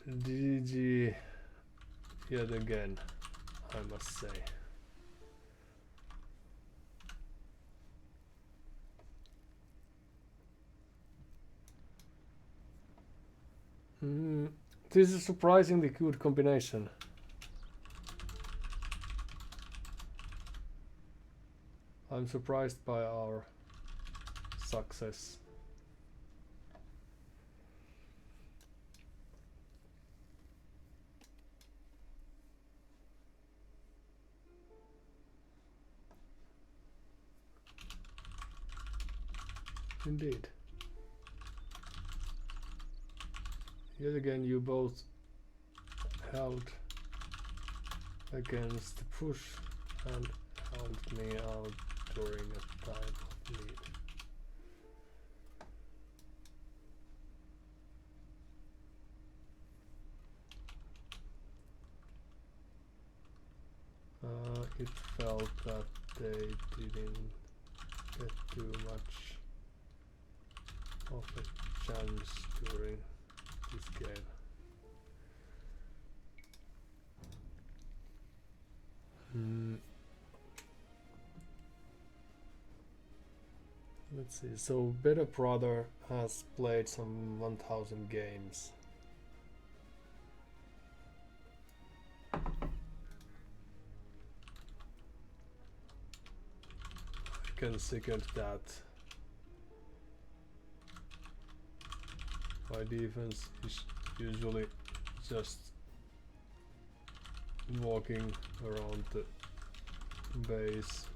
GG yet again, I must say. This is a surprisingly good combination. I'm surprised by our success. Indeed. Yet again, you both held against the push and helped me out during a time of need. It felt that they didn't get too much of a chance during this game. Let's see, so Better Brother has played some 1000 games. can second that. My defense is usually just walking around the base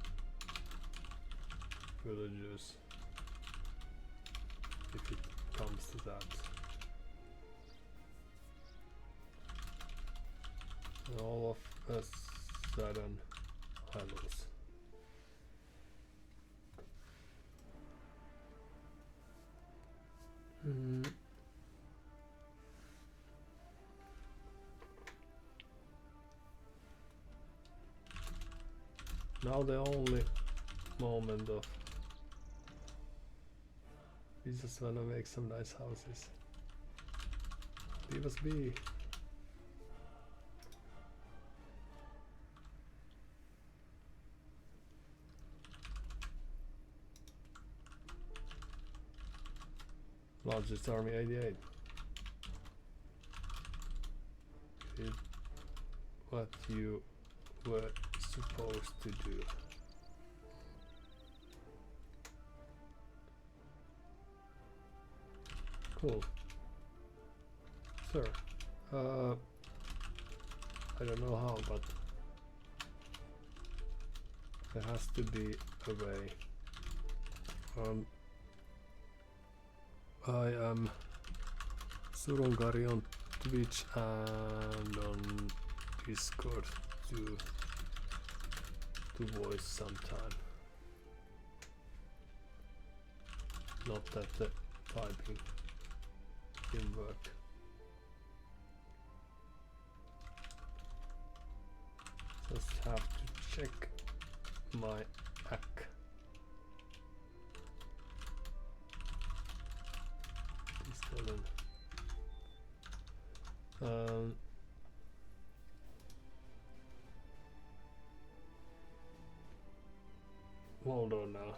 villages, if it comes to that. And all of a sudden I lose. Now the only moment of we just wanna make some nice houses. Leave us be. Largest army 88. Did what you were supposed to do. Cool. Sir, I don't know how, but there has to be a way. I am Surungari on Twitch and on Discord to voice sometime. Not that the typing didn't work. Just have to check my hack. Hold on now.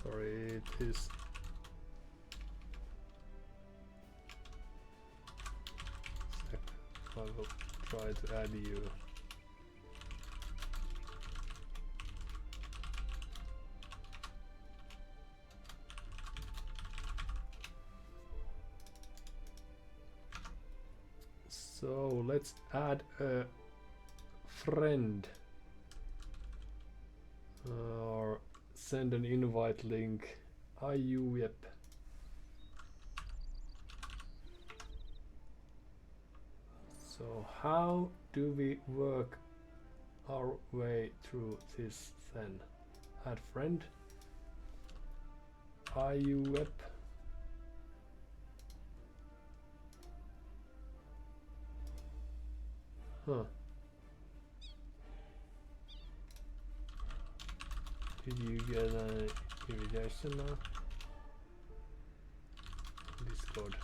Sorry, it is. I will try to add you. So let's add a friend or send an invite link. IUWeb. So how do we work our way through this then? Add friend. IUWeb. Huh. Did you get an invitation now? Discord.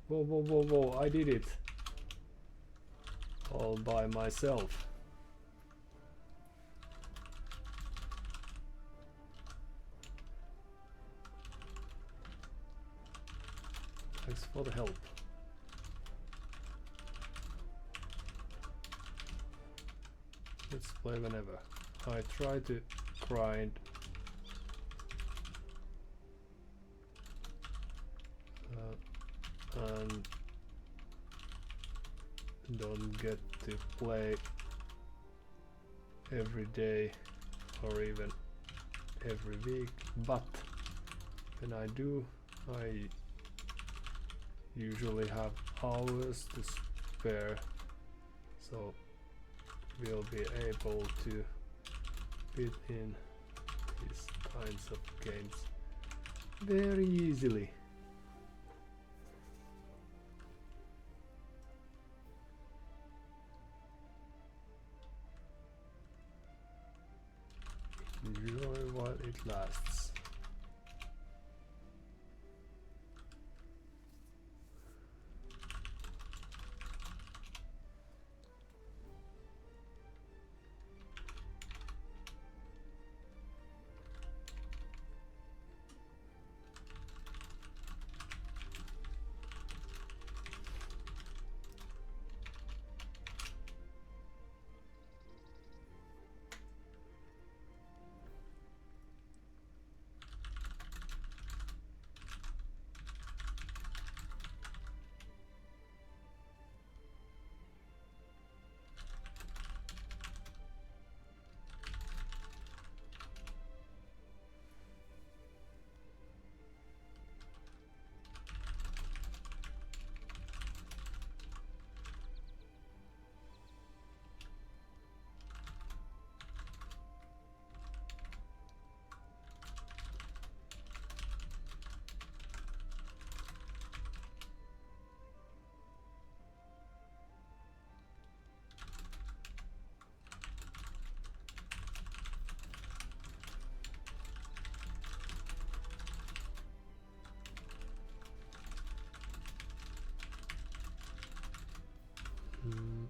Whoa, whoa, whoa, whoa, I did it. All by myself. Thanks for the help. Let's play whenever. I try to grind and don't get to play every day or even every week, but when I do, I usually have hours to spare, so we'll be able to fit in these kinds of games very easily. Enjoy while it lasts. Mm.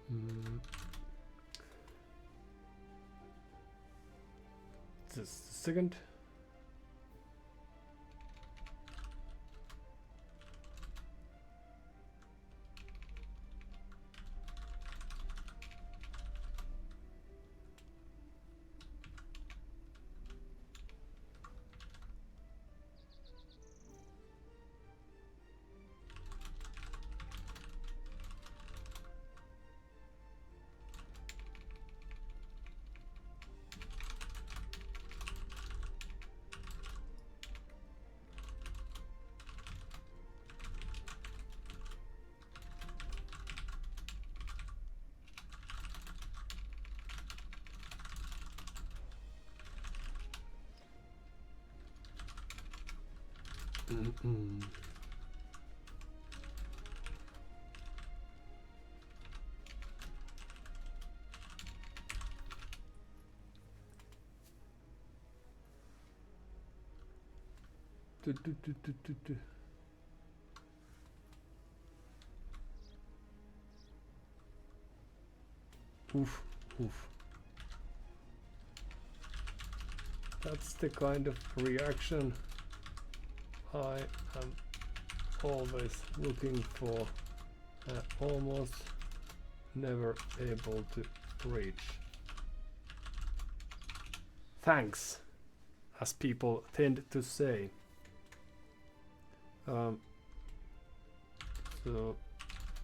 Mm. Just a second. Mm-mm. Du. Oof, oof. That's the kind of reaction I am always looking for, almost never able to reach. Thanks, as people tend to say. So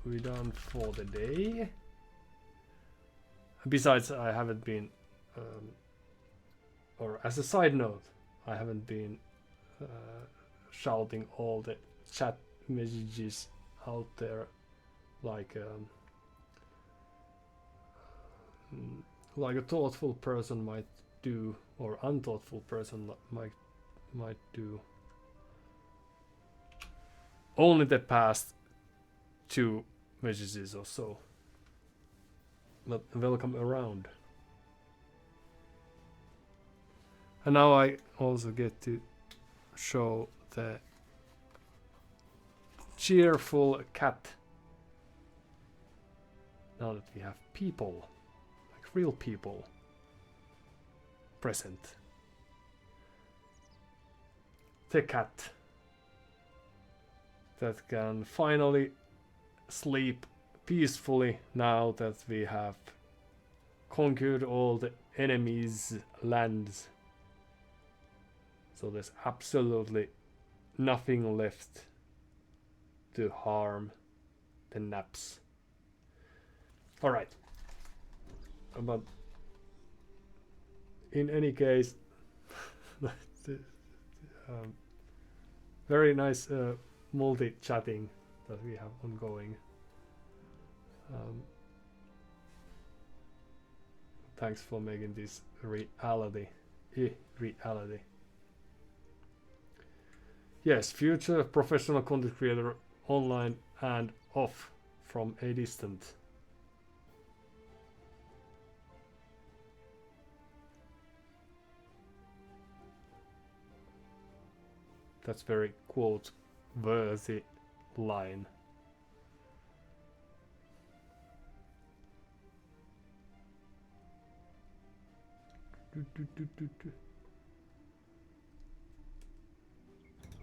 we're done for the day. Besides, I haven't been, or as a side note, I haven't been shouting all the chat messages out there like a thoughtful person might do, or unthoughtful person might do. Only the past 2 messages or so. But welcome around. And now I also get to show the cheerful cat. Now that we have people, like real people, present. The cat that can finally sleep peacefully now that we have conquered all the enemies' lands. So there's absolutely nothing left to harm the naps. Alright. But in any case, very nice multi-chatting that we have ongoing. Thanks for making this reality. Reality. Yes, future professional content creator online and off from a distance. That's very quote worthy line.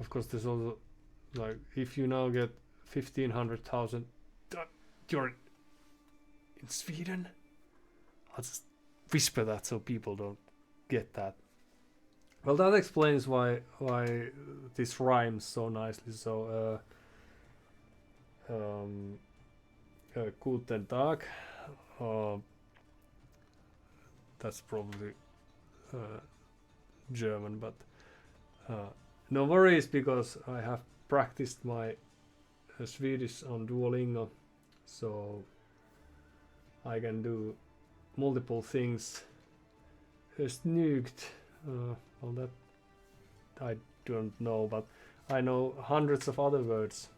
of course, there's also like if you now get 1,500,000, you're in Sweden. I'll just whisper that so people don't get that. Well, that explains why this rhymes so nicely. So, guten Tag. That's probably German, but no worries because I have practiced my Swedish on Duolingo, so I can do multiple things. Snyggt. Well, that I don't know, but I know hundreds of other words,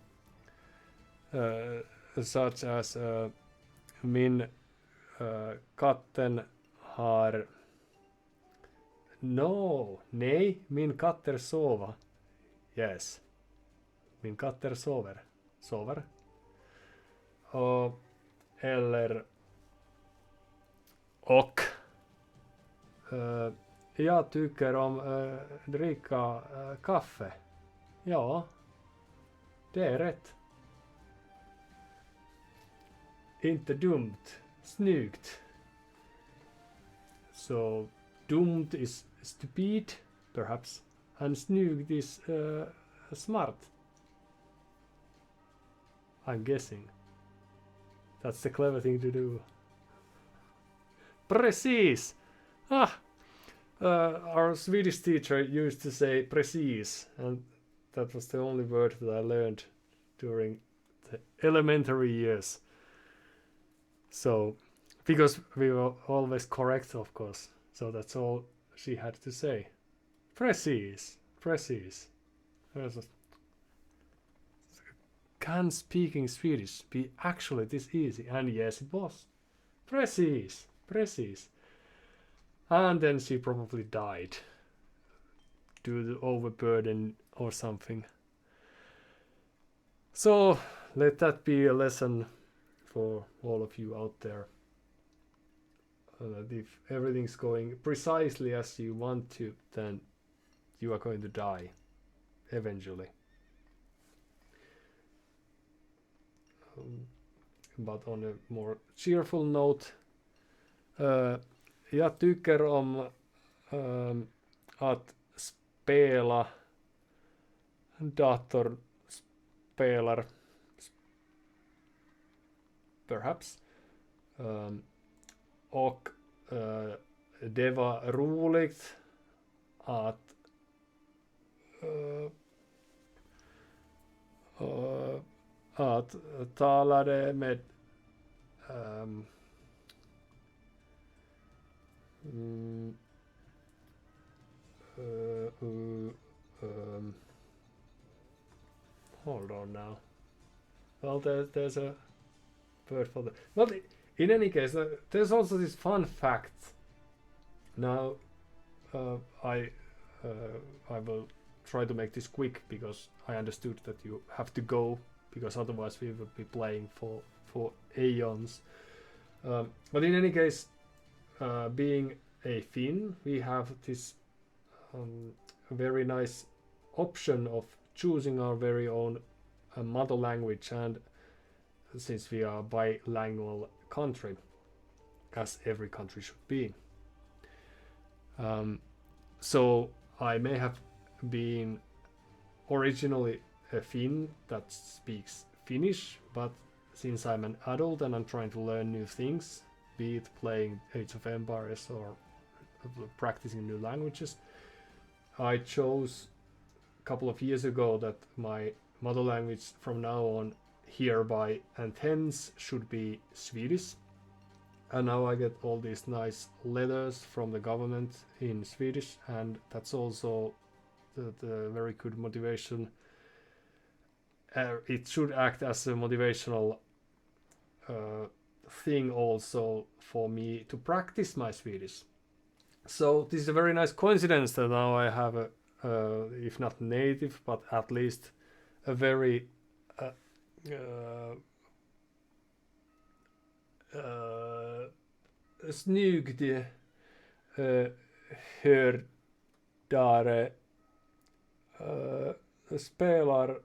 such as min katten har. No, nej, min katter sova. Yes, min katter sover. Eller och. Jag tycker om dricka kaffe. Ja, det är rätt. Inte dumt, snyggt. So, dumt is stupid, perhaps, and snyggt is smart. I'm guessing. That's the clever thing to do. Precis! Our Swedish teacher used to say precis, and that was the only word that I learned during the elementary years. So, because we were always correct, of course, so that's all she had to say. Precis. Can speaking Swedish be actually this easy? And yes, it was. Precis. And then she probably died due to overburden or something. So let that be a lesson for all of you out there. That if everything's going precisely as you want to, then you are going to die eventually. But on a more cheerful note, jag tycker om att spela datorspelare, perhaps. Och det var roligt att talade med hold on now. Well, there's a word for that. Well, in any case, there's also this fun fact. Now, I will try to make this quick because I understood that you have to go because otherwise we would be playing for aeons. But in any case, being a Finn, we have this very nice option of choosing our very own mother language, and since we are a bilingual country, as every country should be. So I may have been originally a Finn that speaks Finnish, but since I'm an adult and I'm trying to learn new things, be it playing Age of Empires or practicing new languages, I chose a couple of years ago that my mother language from now on, hereby and hence, should be Swedish. And now I get all these nice letters from the government in Swedish, and that's also the very good motivation. It should act as a motivational thing also for me to practice my Swedish. So this is a very nice coincidence that now I have a, if not native, but at least a very snygg hördare spelar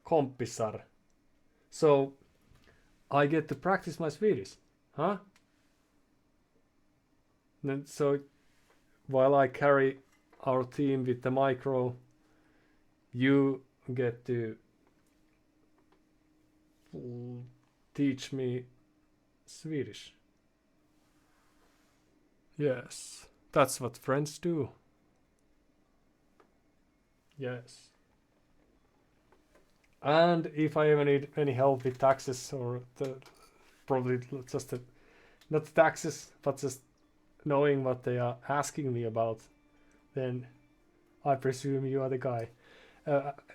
kompisar. So I get to practice my Swedish. Huh? Then, so while I carry our team with the micro, you get to teach me Swedish. Yes, that's what friends do. Yes. And if I ever need any help with taxes or probably just not taxes, but just knowing what they are asking me about, then I presume you are the guy.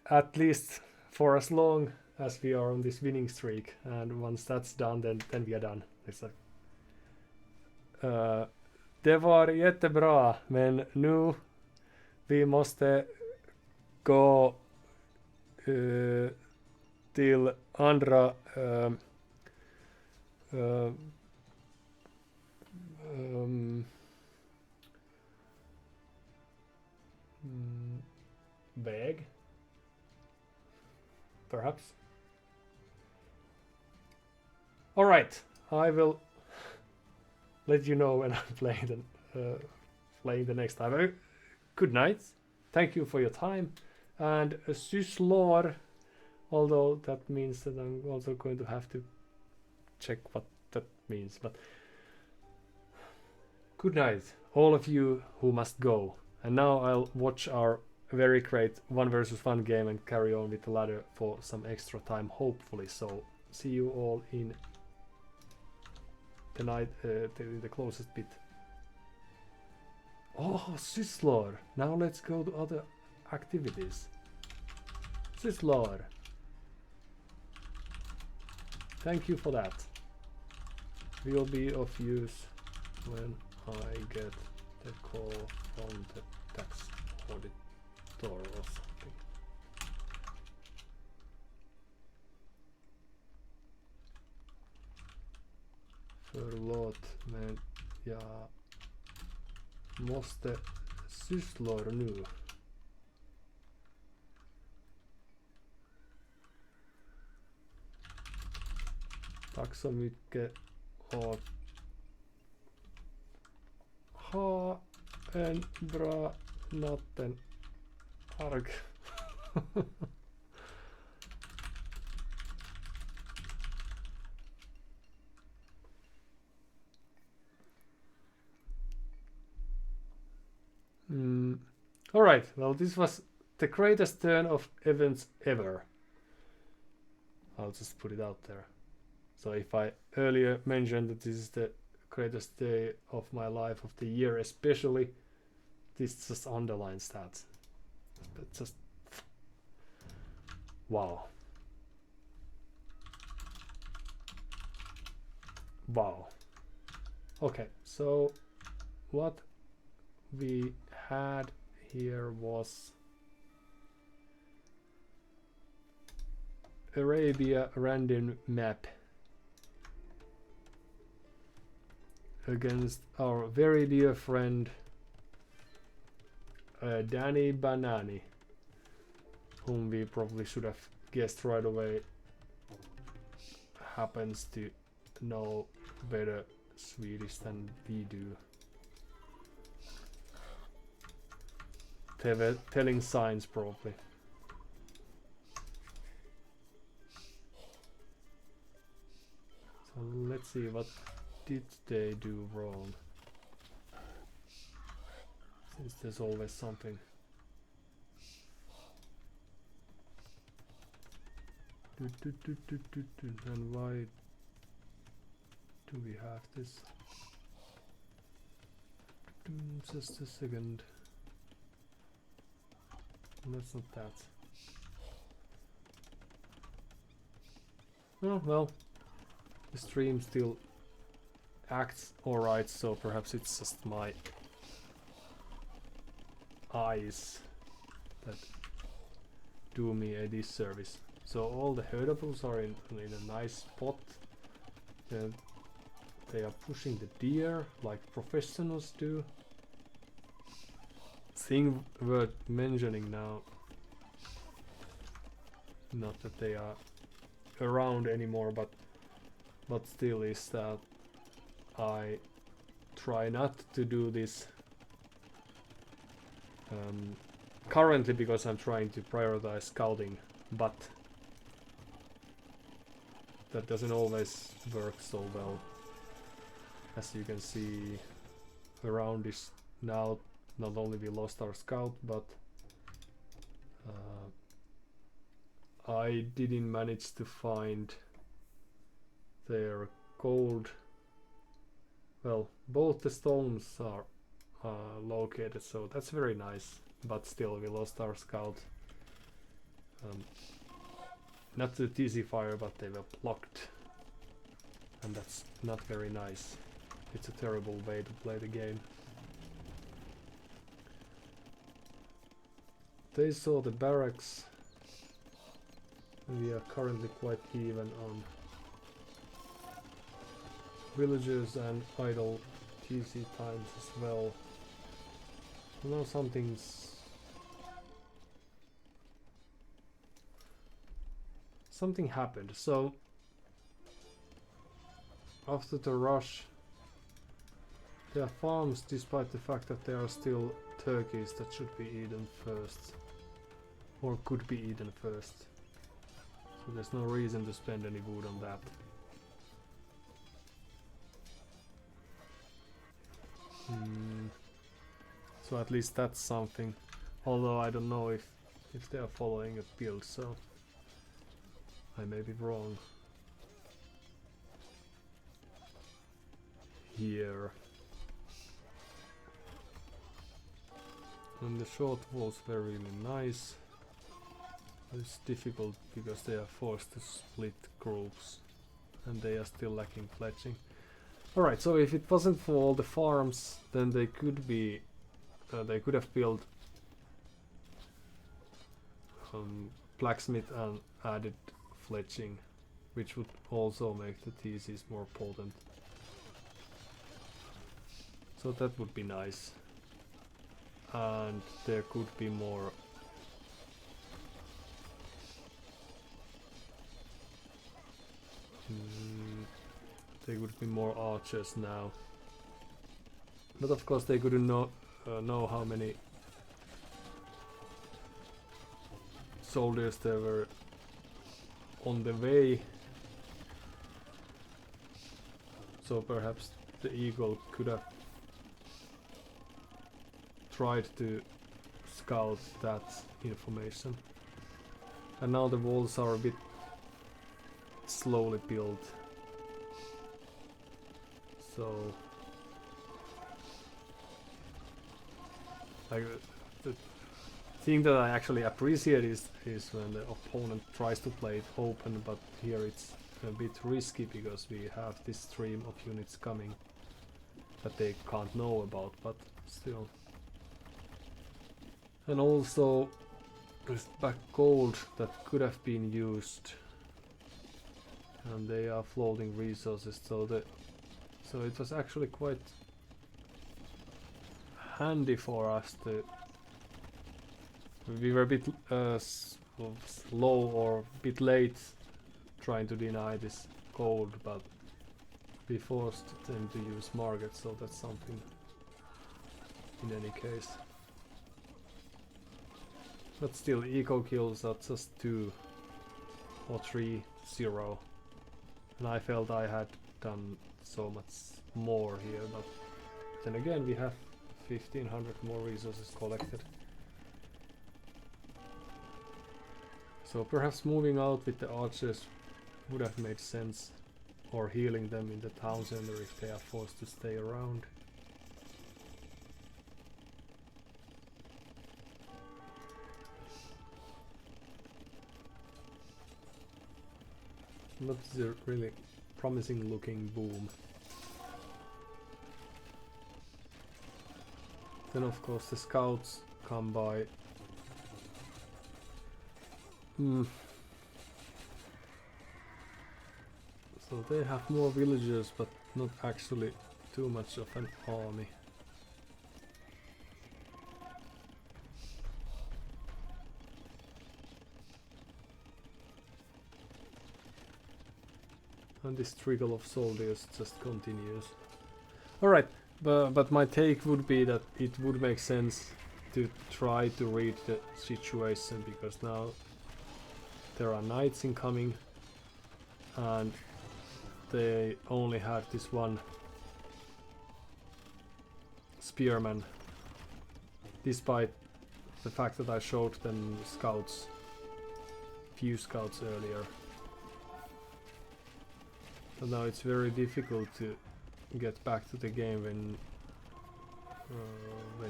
At least for as long as we are on this winning streak, and once that's done, then we are done. It's like, det var jättebra, men nu vi måste gå till andra väg, perhaps. All right, I will let you know when I'm playing the next time. Good night. Thank you for your time. And syslår, although that means that I'm also going to have to check what that means. But good night, all of you who must go. And now I'll watch our very great 1 versus 1 game and carry on with the ladder for some extra time, hopefully. So see you all in the night, the closest bit. Oh, syslår. Now let's go to other activities. Syslår. Thank you for that. Will be of use when I get the call from the tax auditor or something. Förlåt, men jag måste syslår nu. Tack så mycket och ha en bra natten. Arg. All right, well, this was the greatest turn of events ever. I'll just put it out there. So if I earlier mentioned that this is the greatest day of my life, of the year especially, this just underlines that. But just wow. Wow. Okay, so what we had here was Arabia random map against our very dear friend Danny Banani, whom we probably should have guessed right away happens to know better Swedish than we do. Telling signs probably. So let's see, what did they do wrong? Since there's always something. And why do we have this? Just a second. That's not that. Oh well, the stream still acts alright, so perhaps it's just my eyes that do me a disservice. So all the herdables are in a nice spot. They are pushing the deer like professionals do. Thing worth mentioning now not that they are around anymore, but still is that I try not to do this currently because I'm trying to prioritize scouting, but that doesn't always work so well. As you can see, around is now not only we lost our scout, but I didn't manage to find their gold. Well, both the stones are located, so that's very nice, but still we lost our scout. Not to TC fire, but they were blocked, and that's not very nice. It's a terrible way to play the game. They saw the barracks, and we are currently quite even on villagers and idle TC times as well. So now something happened. So after the rush, there are farms, despite the fact that there are still turkeys that should be eaten first, or could be eaten first. So there's no reason to spend any wood on that. So at least that's something. Although I don't know if they are following a build, so I may be wrong here. And the short walls were really nice. It's difficult because they are forced to split groups and they are still lacking fletching. Alright, so if it wasn't for all the farms, then they could have built blacksmith and added fletching, which would also make the TCs more potent. So that would be nice. And there could be more there would be more archers now, but of course they couldn't know how many soldiers there were on the way, so perhaps the eagle could have tried to scout that information. And now the walls are a bit slowly built, so the thing that I actually appreciate is when the opponent tries to play it open, but here it's a bit risky because we have this stream of units coming that they can't know about, but still. And also there's back gold that could have been used, and they are floating resources, so it was actually quite handy for us to. We were a bit slow or a bit late trying to deny this gold, but we forced them to use market, so that's something in any case. But still, eco kills are just 2 or 3, 0. And I felt I had done so much more here, but then again we have 1500 more resources collected. So perhaps moving out with the archers would have made sense, or healing them in the town center if they are forced to stay around. But it's a really promising looking boom. Then of course the scouts come by. So they have more villagers, but not actually too much of an army. and this trickle of soldiers just continues. Alright, but my take would be that it would make sense to try to read the situation, because now there are knights incoming and they only had this one spearman, despite the fact that I showed them scouts, few scouts earlier. So now it's very difficult to get back to the game when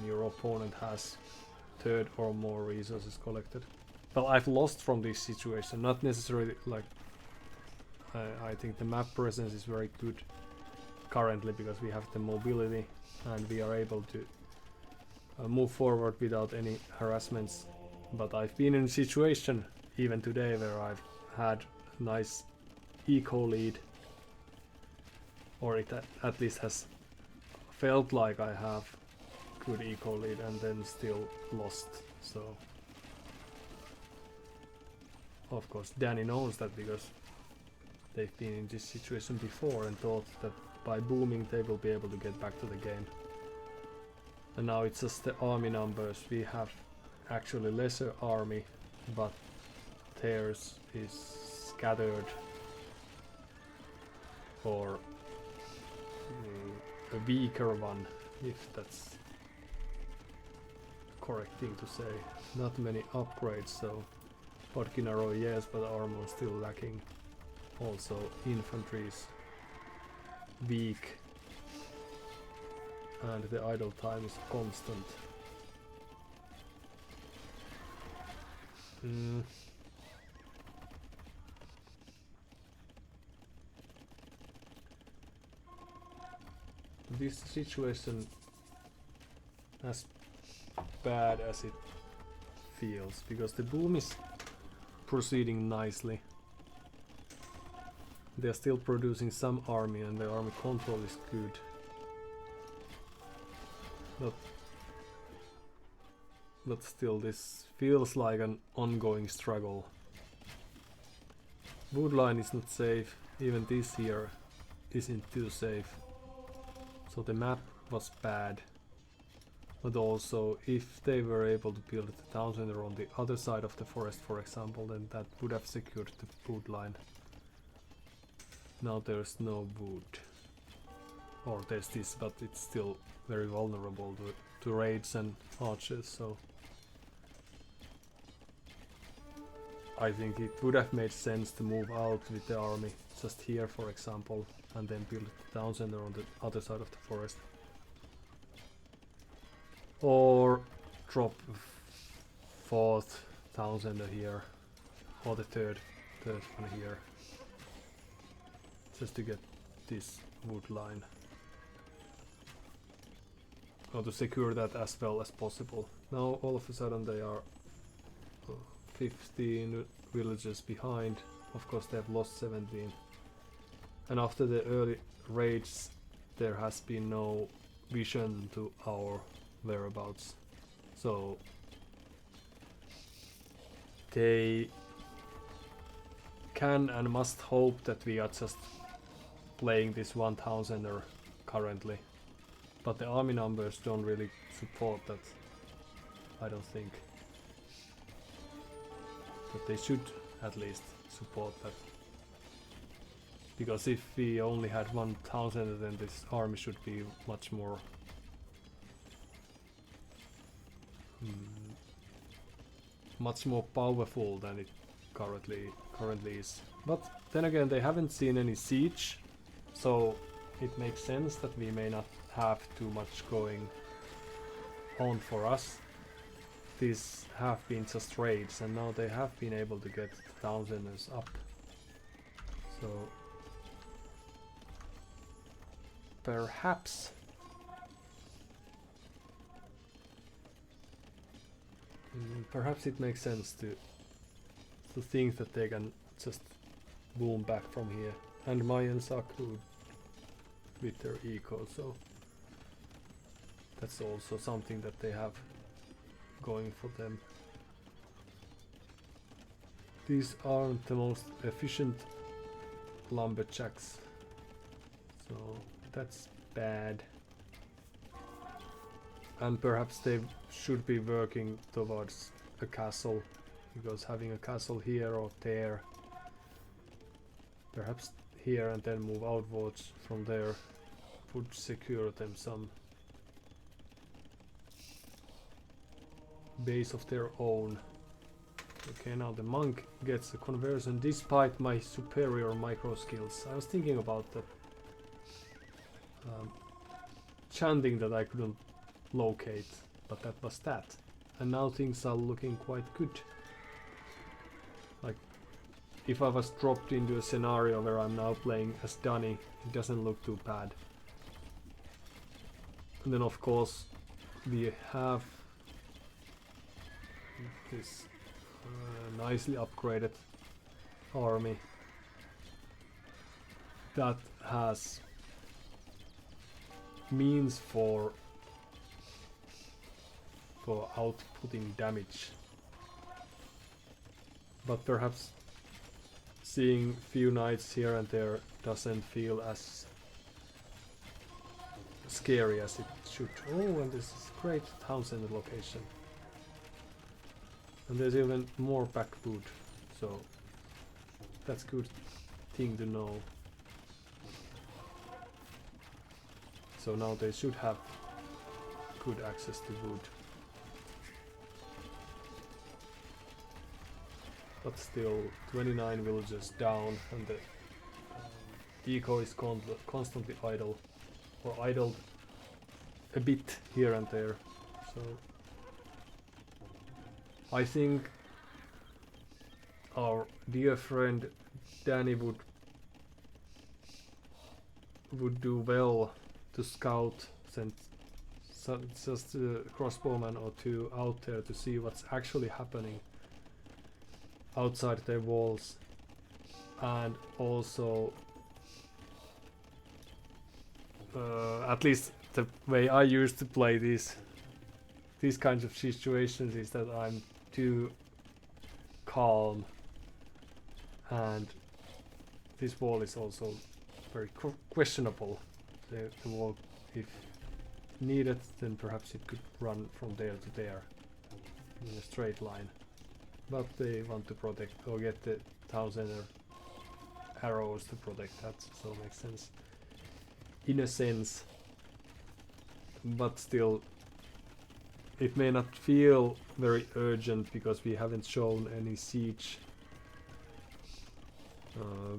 your opponent has third or more resources collected. Well, I've lost from this situation, not necessarily like I think the map presence is very good currently because we have the mobility and we are able to move forward without any harassments. But I've been in a situation even today where I've had nice eco lead, or it at least has felt like I have good eco lead, and then still lost. So of course Danny knows that because they've been in this situation before and thought that by booming they will be able to get back to the game. And now it's just the army numbers. We have actually lesser army, but theirs is scattered, or a weaker one, if that's correct thing to say. Not many upgrades, so Podkinaro yes, but armor still lacking. Also infantry is weak, and the idle time is constant. This situation, as bad as it feels, because the boom is proceeding nicely. They're still producing some army and the army control is good. But still this feels like an ongoing struggle. Woodline is not safe, even this here isn't too safe. So the map was bad. But also, if they were able to build the town center on the other side of the forest, for example, then that would have secured the wood line. Now there's no wood. Or there's this, but it's still very vulnerable to raids and archers, so I think it would have made sense to move out with the army just here, for example, and then build the town center on the other side of the forest. Or drop fourth town center here, or the third one here, just to get this wood line, or to secure that as well as possible. Now all of a sudden they are 15 villages behind. Of course they have lost 17, and after the early raids there has been no vision to our whereabouts, so they can and must hope that we are just playing this 1000er currently, but the army numbers don't really support that, I don't think. But they should at least support that, because if we only had 1000, then this army should be much more powerful than it currently is. But then again, they haven't seen any siege, so it makes sense that we may not have too much going on for us. These have been just raids, and now they have been able to get thousanders up. So perhaps it makes sense to think that they can just boom back from here. And Mayans are good with their eco, so that's also something that they have going for them. These aren't the most efficient lumberjacks. So that's bad. And perhaps they should be working towards a castle, because having a castle here or there, perhaps here and then move outwards from there, would secure them some base of their own. Okay, now the monk gets a conversion despite my superior micro skills. I was thinking about the chanting that I couldn't locate, but that was that. And now things are looking quite good. Like, if I was dropped into a scenario where I'm now playing as Danny, it doesn't look too bad. And then of course we have this nicely upgraded army that has means for outputting damage, but perhaps seeing few knights here and there doesn't feel as scary as it should. Oh, and this is great town center location. And there's even more back food, so that's good thing to know. So now they should have good access to wood. But still 29 villages down, and the eco is constantly idle, or idled a bit here and there. So I think our dear friend Danny would do well to scout, send just a crossbowman or two out there to see what's actually happening outside their walls, and also at least the way I used to play these kinds of situations is that I'm too calm, and this wall is also very questionable. The wall, if needed, then perhaps it could run from there to there in a straight line, but they want to protect or get the 1000 arrows to protect that, so it makes sense in a sense. But still, it may not feel very urgent because we haven't shown any siege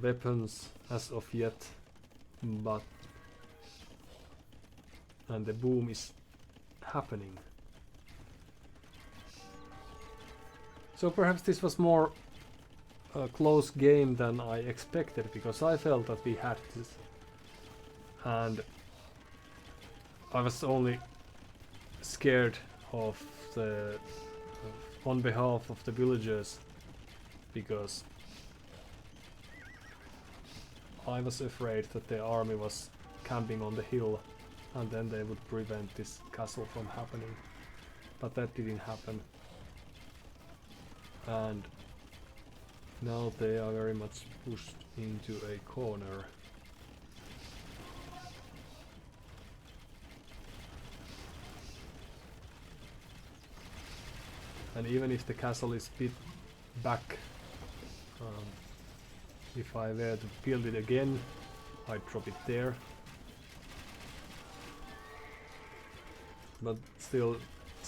weapons as of yet, but and the boom is happening. So perhaps this was more a close game than I expected, because I felt that we had this, and I was only scared of the on behalf of the villagers, because I was afraid that the army was camping on the hill and then they would prevent this castle from happening, but that didn't happen, and now they are very much pushed into a corner. And even if the castle is a bit back, if I were to build it again, I'd drop it there. But still,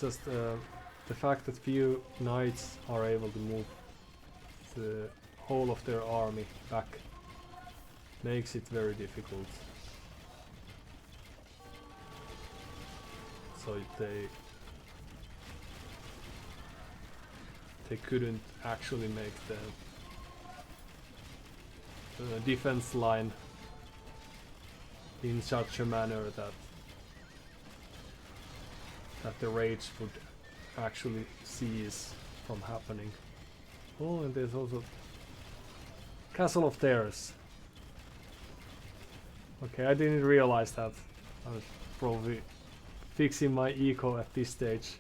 just the fact that few knights are able to move the whole of their army back makes it very difficult. So they couldn't actually make the defense line in such a manner that the raids would actually cease from happening. Oh, and there's also Castle of Theirs. Okay, I didn't realize that. I was probably fixing my eco at this stage.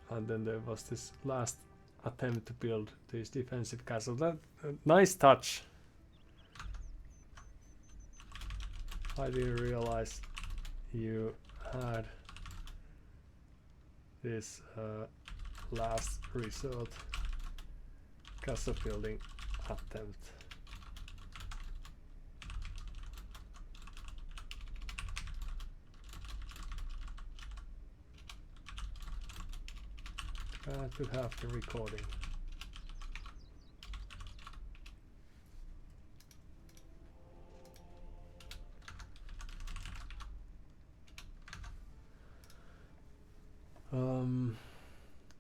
And then there was this last attempt to build this defensive castle. That nice touch. I didn't realize you had this last resort castle building attempt. Glad to have the recording.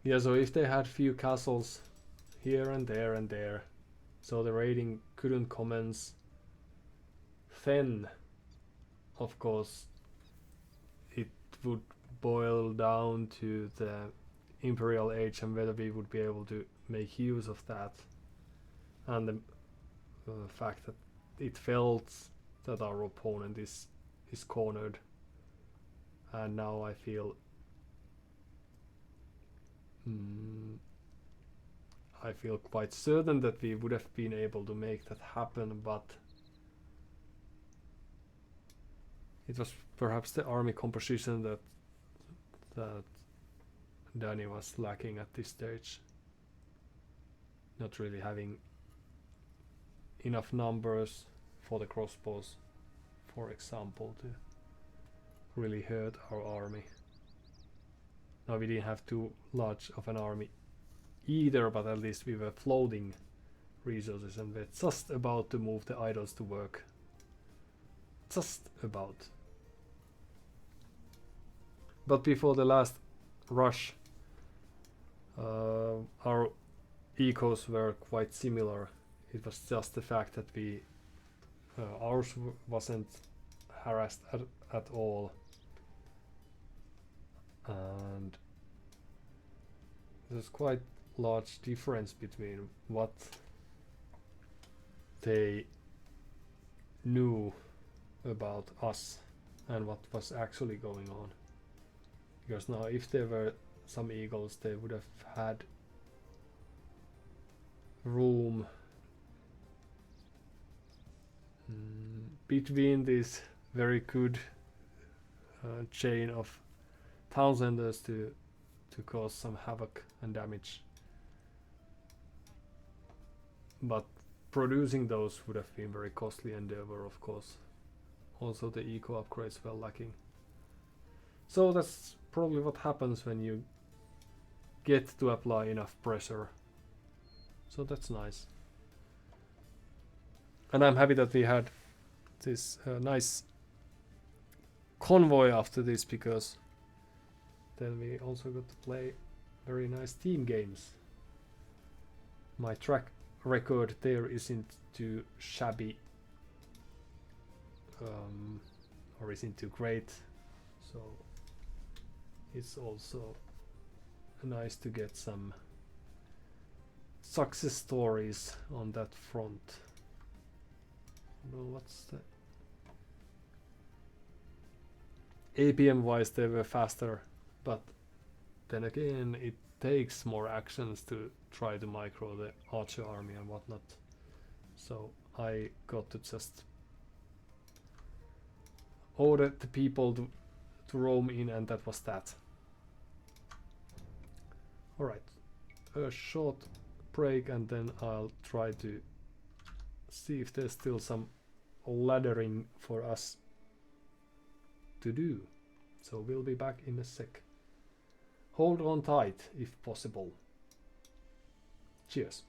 Yeah, so if they had few castles here and there, so the raiding couldn't commence, then of course it would boil down to the Imperial Age and whether we would be able to make use of that, and the fact that it felt that our opponent is cornered, and now I feel quite certain that we would have been able to make that happen, but it was perhaps the army composition that Danny was lacking at this stage. Not really having enough numbers for the crossbows, for example, to really hurt our army. Now we didn't have too large of an army either, but at least we were floating resources and we're just about to move the idols to work. Just about. But before the last rush, our ecos were quite similar. It was just the fact that ours wasn't harassed at all, and there's quite large difference between what they knew about us and what was actually going on. Because now if there were some eagles, they would have had room between this very good chain of Townsenders to cause some havoc and damage. But producing those would have been very costly endeavor, of course. Also the eco upgrades were lacking. So that's probably what happens when you get to apply enough pressure. So that's nice. And I'm happy that we had this nice convoy after this, because then we also got to play very nice team games. My track record there isn't too shabby, or isn't too great, so it's also nice to get some success stories on that front. Well, what's the APM wise, they were faster, but then again it takes more actions to try to micro the archer army and whatnot, so I got to just order the people to roam in, and that was that. Alright, a short break and then I'll try to see if there's still some laddering for us to do. So we'll be back in a sec. Hold on tight if possible. Cheers.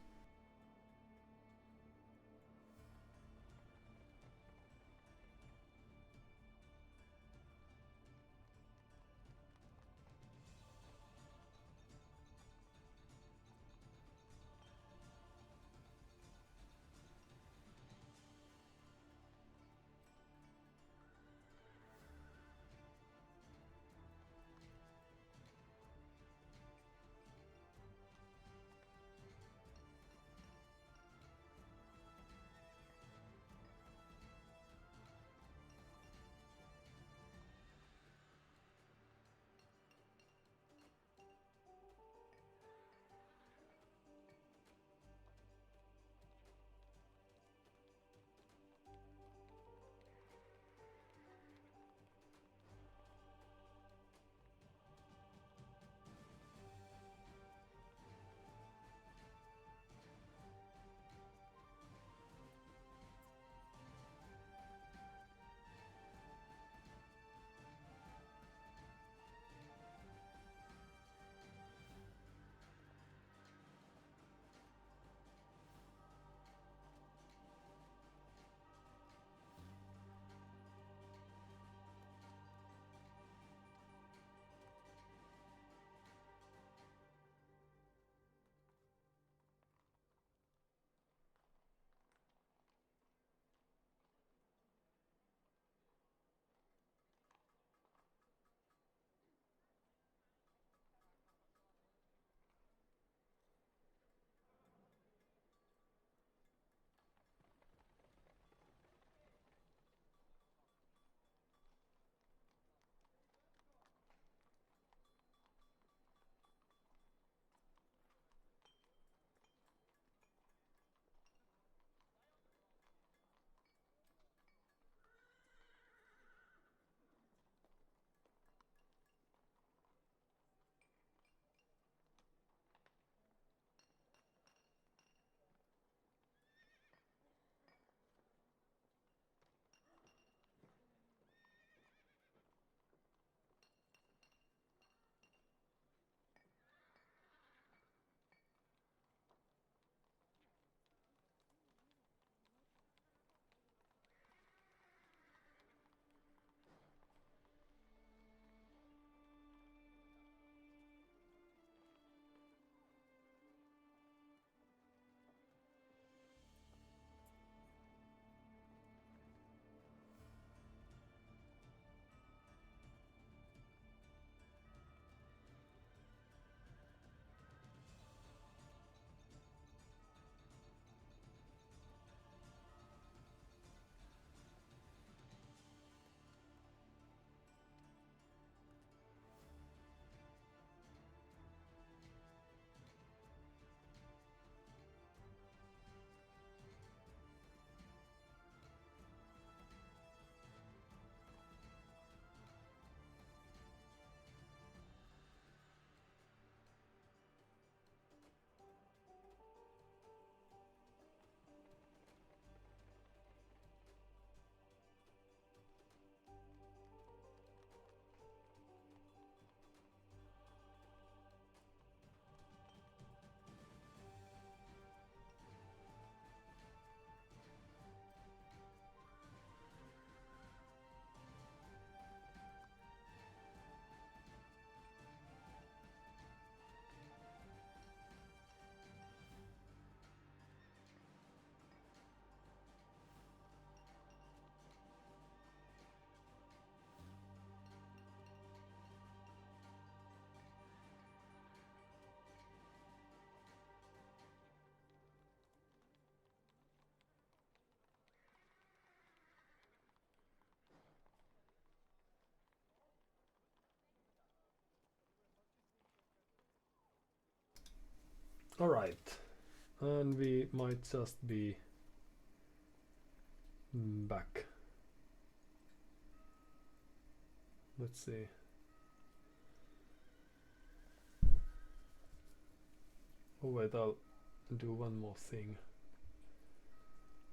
Alright. And we might just be back. Let's see. Oh wait, I'll do one more thing.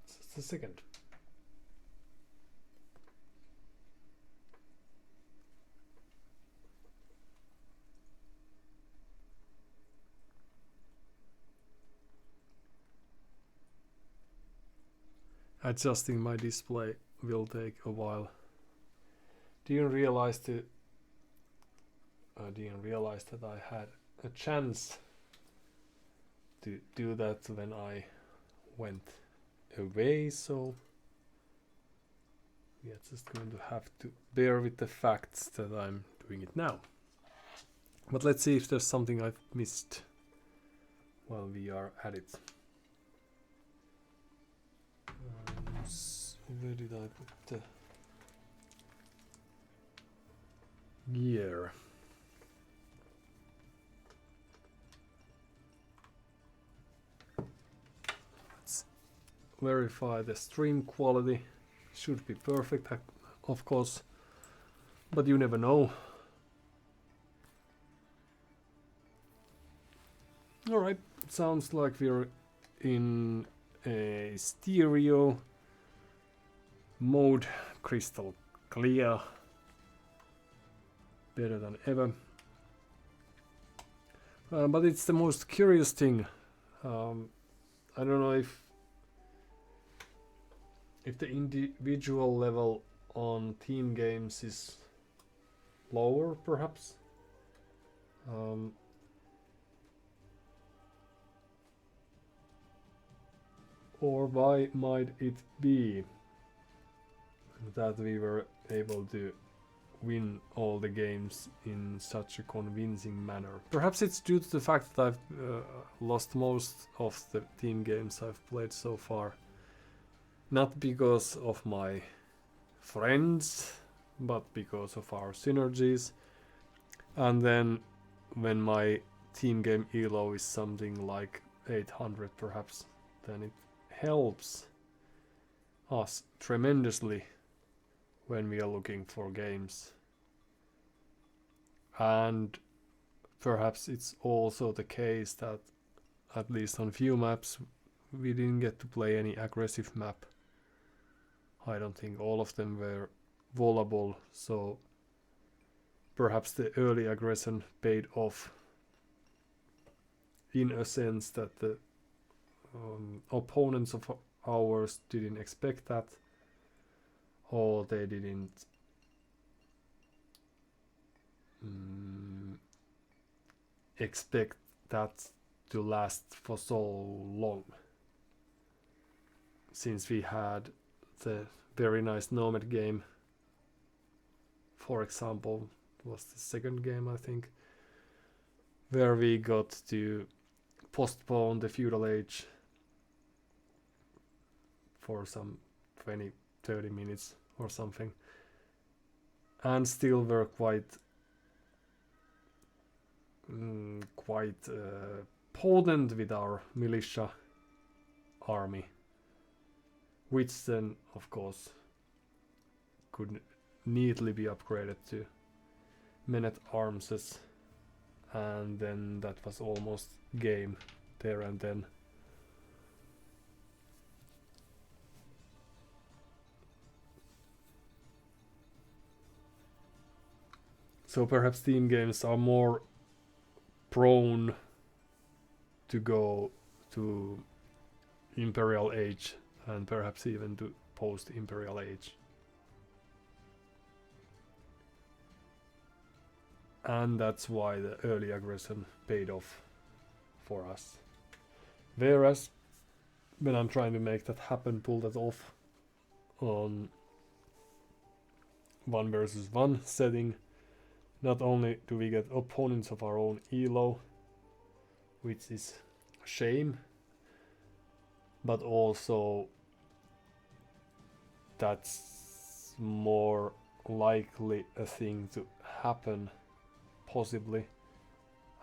Just a second. Adjusting my display will take a while. Didn't realize that I had a chance to do that when I went away, so we are just going to have to bear with the facts that I'm doing it now. But let's see if there's something I've missed while we are at it. Where did I put the gear? Let's verify the stream quality. Should be perfect, of course, but you never know. Alright, sounds like we're in a stereo mode, crystal clear, better than ever. But it's the most curious thing. I don't know if the individual level on team games is lower, perhaps. Or why might it be that we were able to win all the games in such a convincing manner? Perhaps it's due to the fact that I've lost most of the team games I've played so far. Not because of my friends, but because of our synergies. And then when my team game elo is something like 800 perhaps, then it helps us tremendously when we are looking for games. And perhaps it's also the case that at least on few maps we didn't get to play any aggressive map. I don't think all of them were vulnerable, so perhaps the early aggression paid off in a sense that the opponents of ours didn't expect that, or they didn't expect that to last for so long, since we had the very nice Nomad game, for example, was the second game I think, where we got to postpone the feudal age for some 20-30 minutes or something, and still were quite potent with our militia army, which then of course could neatly be upgraded to men-at-arms, and then that was almost game there and then. So perhaps team games are more prone to go to Imperial Age and perhaps even to post-Imperial Age. And that's why the early aggression paid off for us. Whereas when I'm trying to make that happen, pull that off on 1 versus 1 setting, not only do we get opponents of our own elo, which is a shame, but also that's more likely a thing to happen, possibly,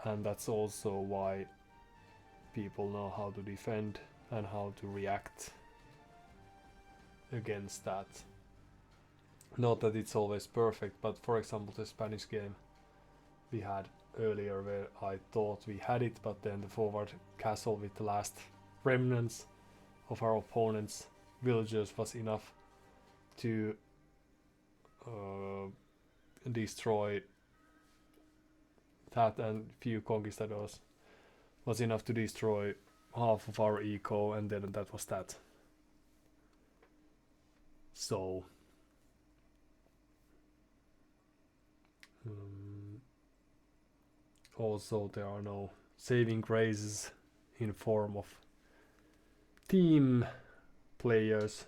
and that's also why people know how to defend and how to react against that. Not that it's always perfect, but for example the Spanish game we had earlier where I thought we had it, but then the forward castle with the last remnants of our opponent's villagers was enough to destroy that, and few conquistadors was enough to destroy half of our eco, and then that was that. So also there are no saving graces in form of team players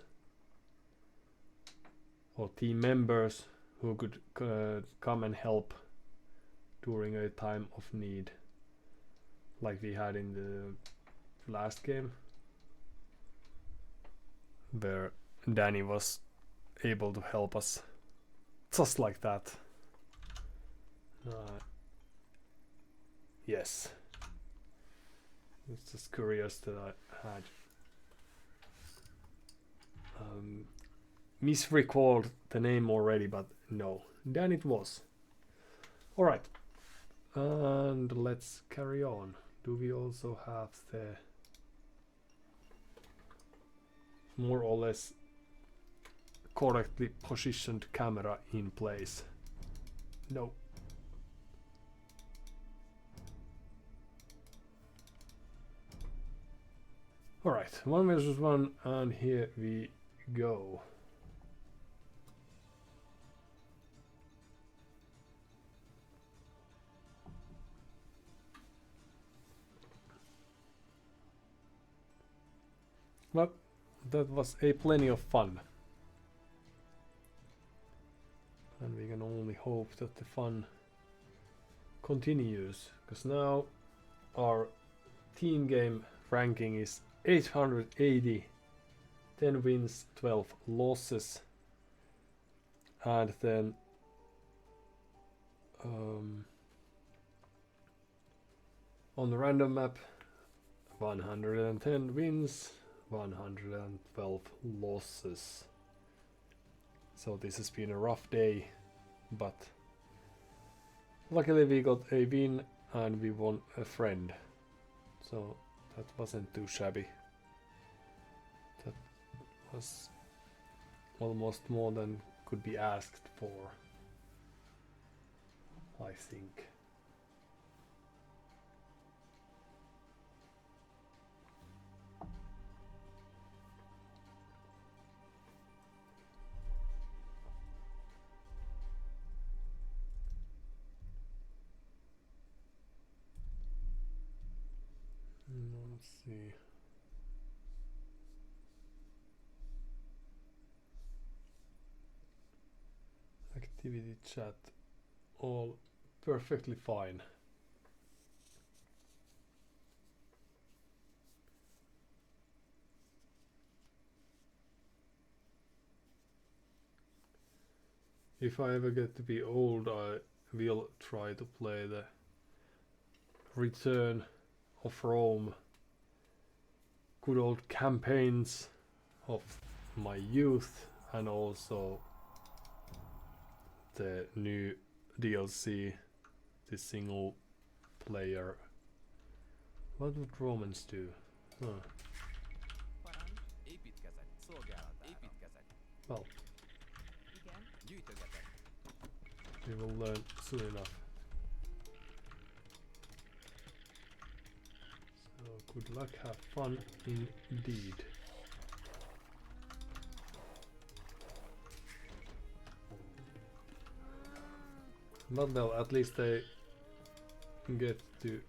or team members who could come and help during a time of need, like we had in the last game, where Danny was able to help us just like that. Yes, it's just curious that I had misrecalled the name already, but no, then it was. Alright, and let's carry on. Do we also have the more or less correctly positioned camera in place? No. Alright, 1 versus 1, and here we go. Well, that was a plenty of fun. And we can only hope that the fun continues, because now our team game ranking is 880, 10 wins, 12 losses, and then on the random map 110 wins, 112 losses. So this has been a rough day, but luckily we got a win and we won a friend, so that wasn't too shabby. That was almost more than could be asked for, I think. Let's see. Activity chat, all perfectly fine. If I ever get to be old, I will try to play the Return of Rome, good old campaigns of my youth, and also the new DLC, the single player. What would Romans do? Huh. Well, we will learn soon enough. So good luck, have fun indeed. But well, at least they get to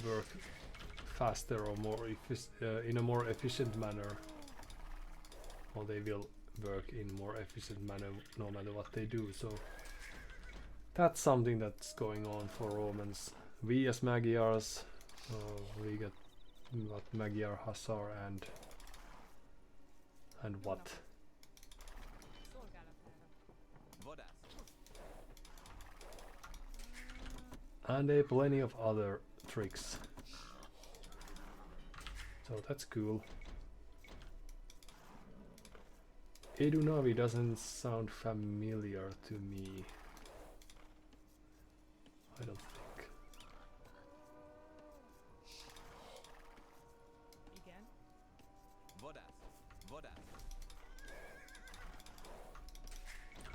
work faster or more in a more efficient manner, or they will work in more efficient manner no matter what they do. So that's something that's going on for Romans. We as Magyars, we get what Magyar Hussar and what. And plenty of other tricks. So that's cool. Edunavi doesn't sound familiar to me. I don't think. Igen.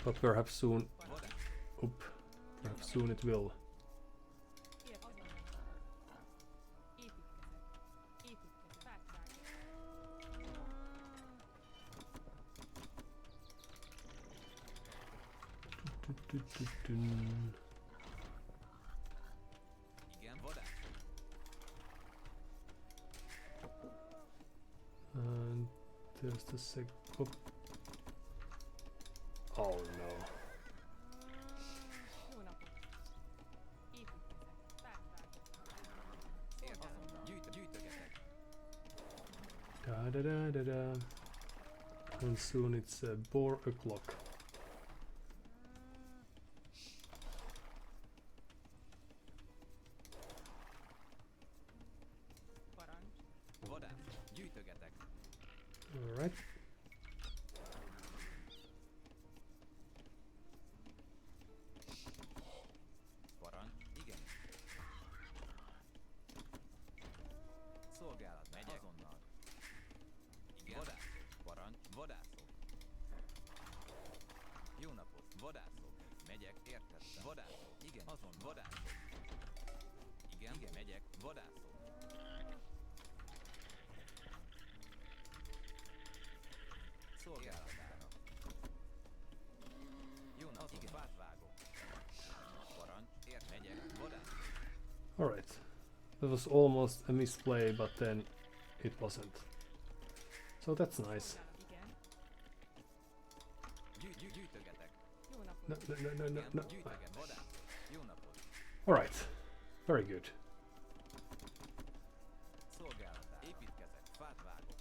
But perhaps soon. Oop. Perhaps soon it will. Érkezem. Építkezek. Építkezek. Dun. And there's the sec. Oop. Oh no. Jó napot. Építkezek. Szolgálom. Da. And soon it's 4 o'clock. Parancs. Alright. Alright. That was almost a misplay, but then it wasn't. So that's nice. Igen. Jó napot. No. Alright. Very good. Parancs. Építkezek. Fát vágok.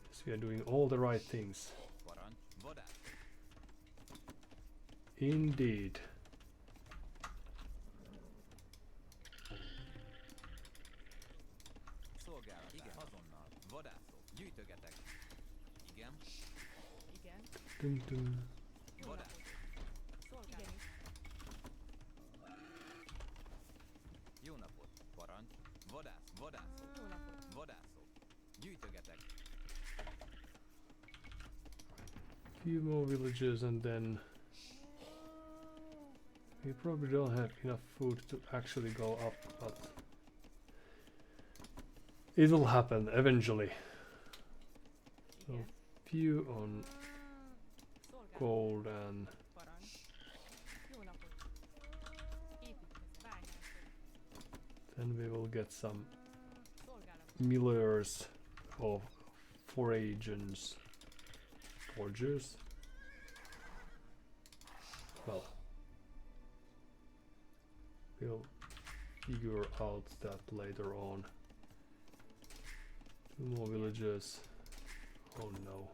Yes, we are doing all the right things. Indeed. Igen. Dun. Jó napot. Szolgálom. Jó napot. Few more villages and then we probably don't have enough food to actually go up, but it'll happen eventually. So Igen. few on Szolgálom. gold and Parancs. Jó napot. Építkezek. Bányászok. then we will get some Szolgálom. millers of foragers. Forgers? Well, we'll figure out that later on. 2 more villages. Oh no.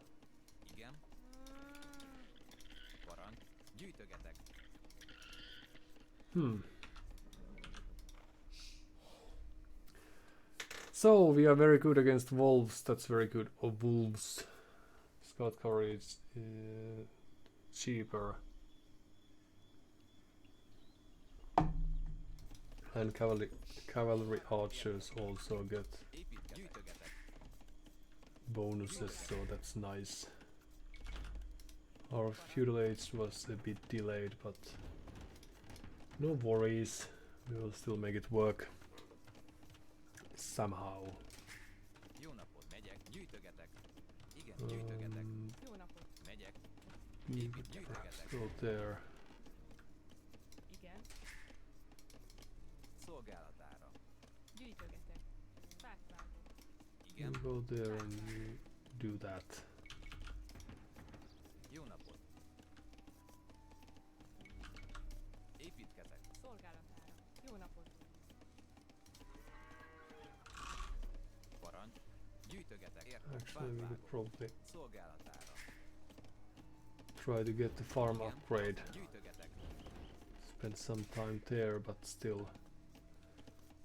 So we are very good against wolves. That's very good. Or wolves. Scout courage cheaper. And cavalry archers also get bonuses, so that's nice. Our feudal age was a bit delayed, but no worries. We will still make it work. Somehow. Jó napot. Perhaps go there. Igen. Gyűjtögetek. Fát vágok. You go there and you do that. Szolgálatára. Jó napot. Actually, we could probably try to get the farm upgrade. Spend some time there, but still.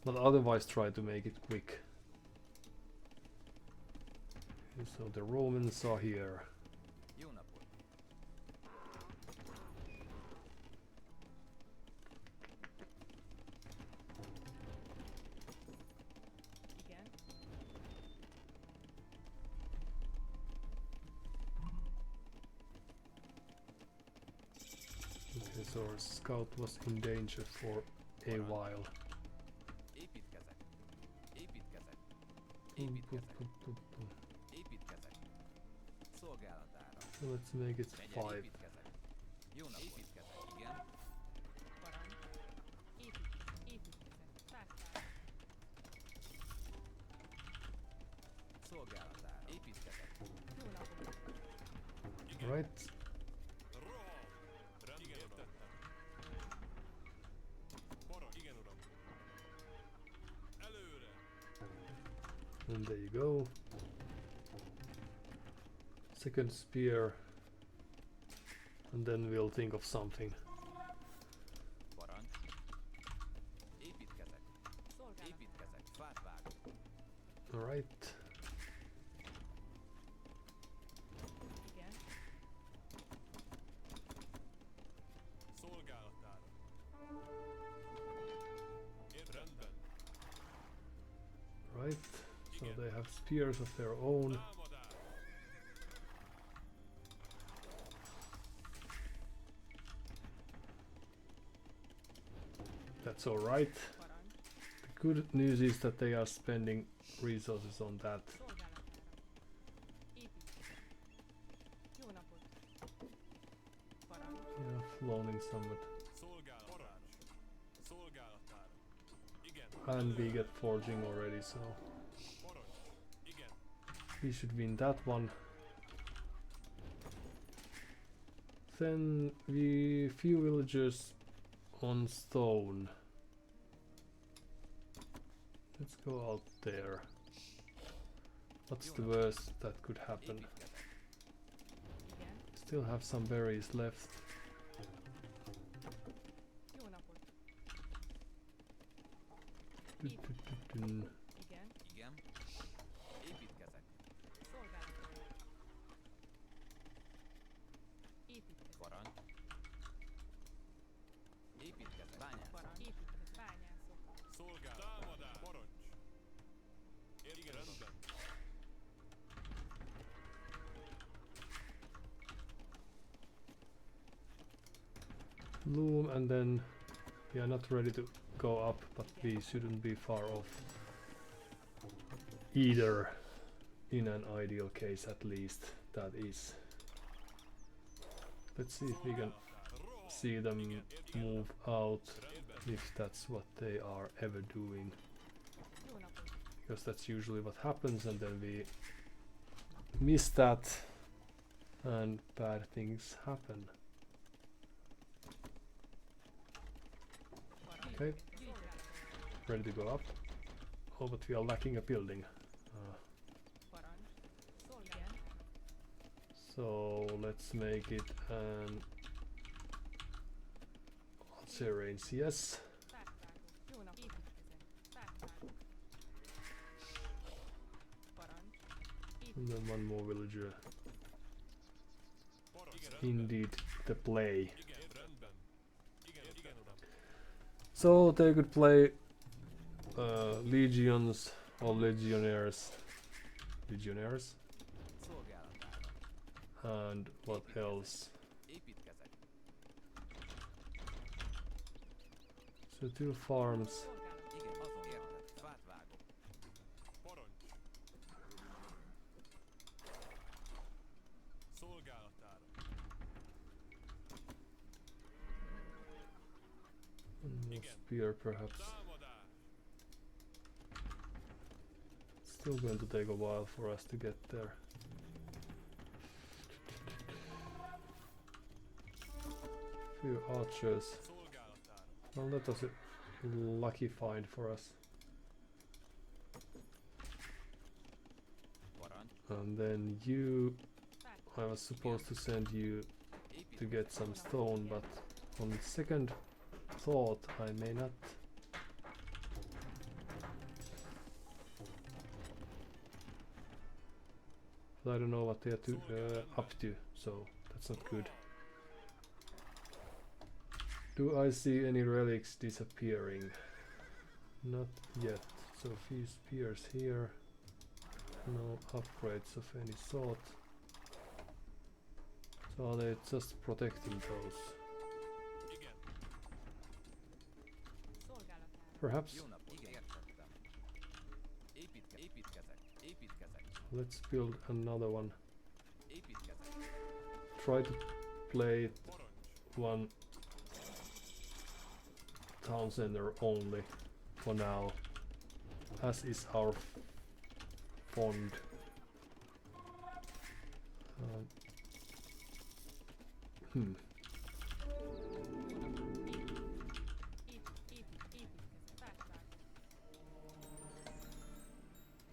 But otherwise try to make it quick. Okay, so the Romans are here. Igen. Okay, so our scout was in danger for a while. Építkezek. Építkezek. Boom, boom, Építkezek. boom, boom, boom. Építkezek. Szolgálatára. So let's make it Megyek, 5. építkezek. Jó napot. Építkezek, igen. Parancs. Építkezek. Építkezek. Felszállok. Szolgálatára. Építkezek. Jó napot. Right. Igen, értettem. Parancs. Igen, uram. Előre. And there you go. Second spear. And then we'll think of something. Parancs. Építkezek. Szolgálat. Építkezek. Fát vágok. Alright. Igen. Szolgálatára. Rendben. Right. So they have spears of their own. Támadás. That's alright. Parancs. The good news is that they are spending resources on that. Szolgálatára. Építkezek. Jó napot. Parancs. Yeah, loaning somewhat. Szolgálatára. Szolgálatára. Igen. And we get forging already, so Parancs. Igen. we should win that one. Then we few villagers on stone. Let's go out there. What's the worst that could happen? Építkezek. Igen. Still have some berries left. Jó napot. Dun. Igen. Igen. Építkezek. Szolgálatára. Építkezek. Parancs. Építkezek. Bányászok. Parancs. Építkezek. Bányászok. Szolgálat. Támadás. Parancs. Igen, rendben. Loom, and then we are not ready to go up, but we shouldn't be far off either, in an ideal case at least. That is. Let's see if we can see them move out, if that's what they are ever doing, Jó napot. because that's usually what happens, and then we miss that and bad things happen. Parancs. Okay, Szolgálatára. ready to go up. Oh, but we are lacking a building. Parancs. Szolgálatára. So let's make it an archer range, yes. Felszállok. Jó napot. Építkezek. Felszállok. Parancs. And then one more villager. Parancs. Indeed, the play. Igen, rendben. Igen, igen, uram. So they could play legions or legionnaires. Legionnaires? Szolgálatára. And what else? Építkezek. So two farms. Szolgálat. Igen, azon érted. Fát vágok. Parancs. Szolgálatára. One more spear perhaps. Támadás. Still going to take a while for us to get there. Few archers. Szolgálatára. Well, that was a lucky find for us. Parancs. And then you, I Felszállok. was supposed to send you to get some stone, but on second thought I may not. But I don't know what they are up to, so that's not good. Do I see any relics disappearing? Not yet. So few spears here. No upgrades of any sort. So are they just protecting those? Perhaps. Let's build another one. Try to play one town center only for now, as is our fond.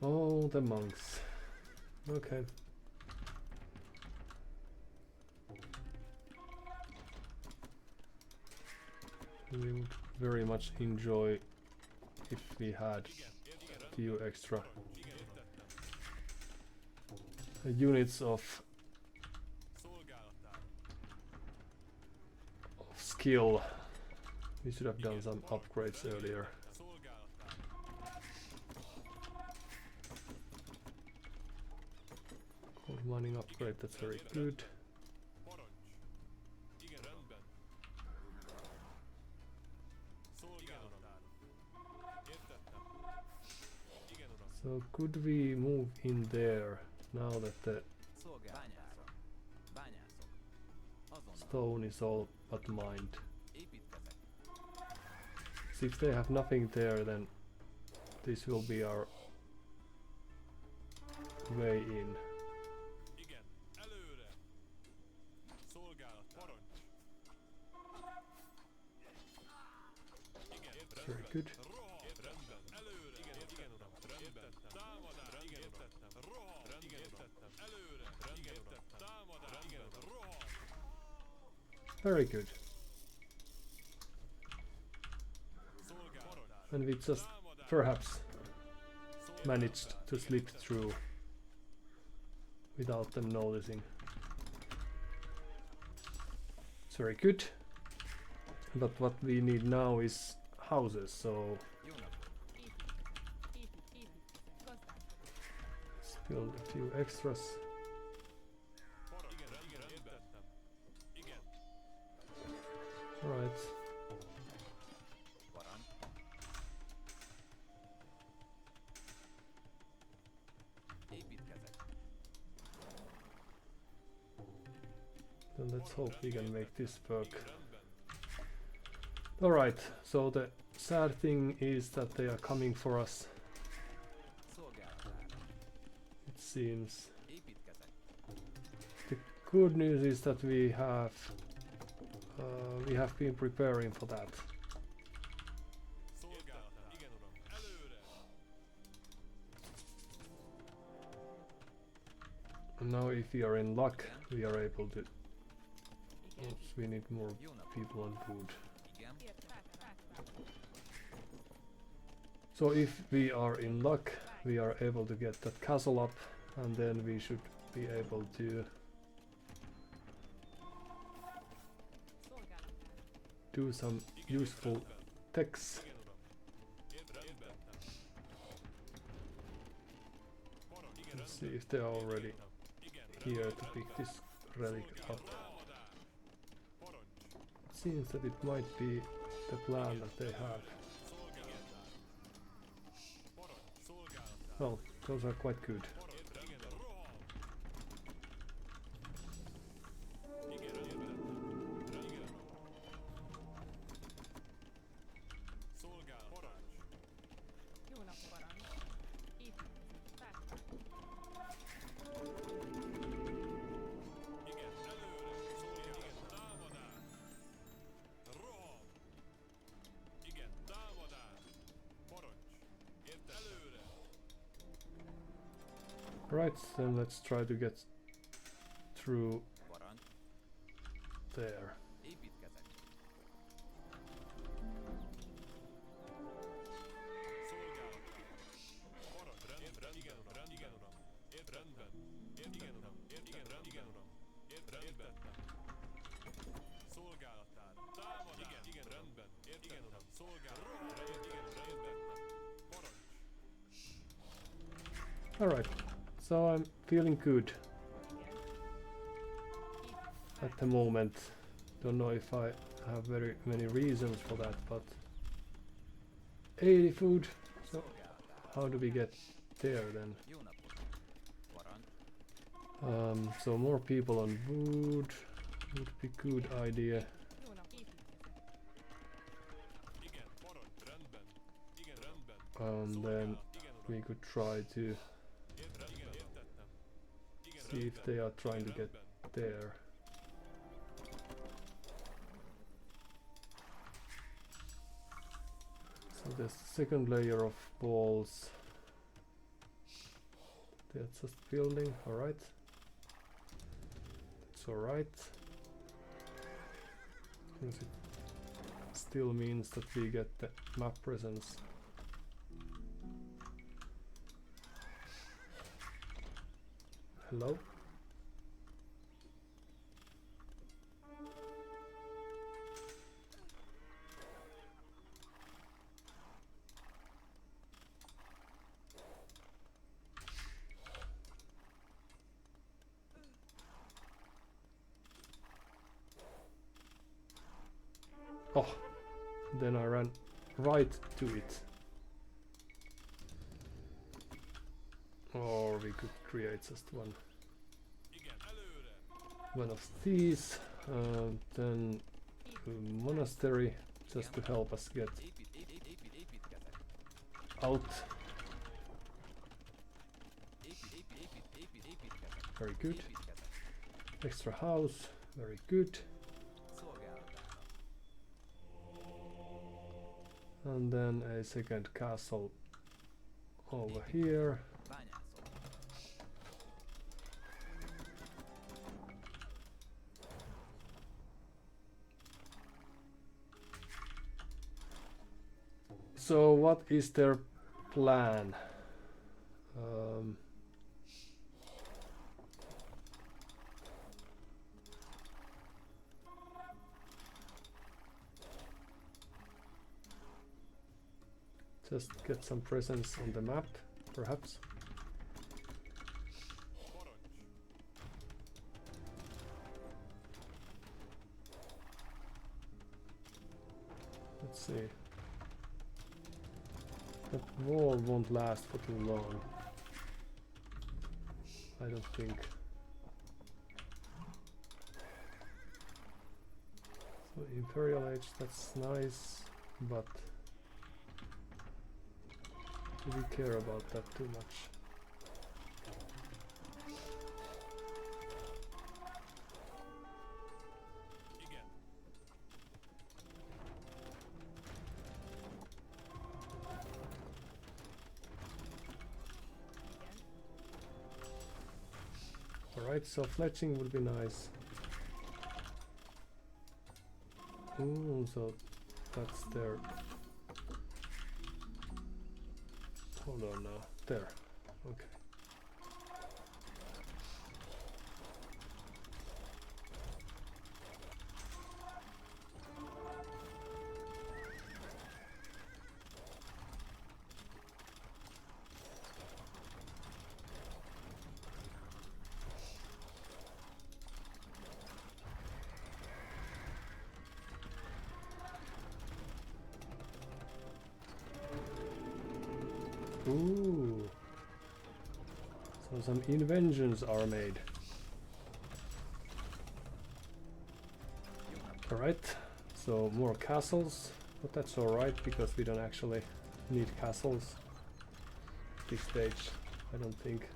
Oh, the monks. Okay. We would very much enjoy if we had a few extra units of skill. We should have done some upgrades earlier. Gold mining upgrade, that's very good. So could we move in there now that the stone is all but mined? So if they have nothing there, then this will be our way in. Very good. Very good. And we just perhaps managed to slip through without them noticing. It's very good. But what we need now is houses, so let's build a few extras. Alright. Then let's hope we can make this work. Alright, so the sad thing is that they are coming for us. It seems. The good news is that we have been preparing for that. And now if we are in luck, we are able to... Oops, we need more people and food. So if we are in luck, we are able to get that castle up, and then we should be able to do some useful techs. Let's see if they are already here to pick this relic up. It seems that it might be the plan that they have. Well, those are quite good. Right, then let's try to get through there. építkezek. Szolgálatán. Igen, uram. Igen, uram. Rendben. Igen, uram. Igen, uram. Rendben. Szolgálatán. Támadás. Igen, rendben. Igen, uram. Szolgálatán. Rendben. Parancs. Alright, so I'm feeling good at the moment. Don't know if I have very many reasons for that, but 80 food. So Szolgálatán. how do we get there then? Jó napot. Parancs. So more people on wood would be good idea. Jó nap, építkezek. Igen, parancs. Rendben. Igen, rendben. And then Igen, uram. we could try to Igen, értettem. Igen, see if they are trying to get there. So there's the second layer of walls. They're just building, alright. It's alright. It still means that we get the map presence. Hello? Oh, then I ran right to it. Or we could create just one Igen, előre. of these, then a monastery just to help us get Építkezek. out. Építkezek. Very good. Építkezek. Extra house, very good. Szolgálatán. And then a second castle over here. Bányászok. So what is their plan? Just get some presence on the map, perhaps. Parancs. Let's see. That wall won't last for too long. I don't think. So Imperial Age, that's nice, but do we care about that too much? Igen. Alright, so fletching would be nice. So that's there. Hold on now. There. Okay. Ooh. So some inventions are made. Alright, so more castles, but that's alright because we don't actually need castles at this stage, I don't think.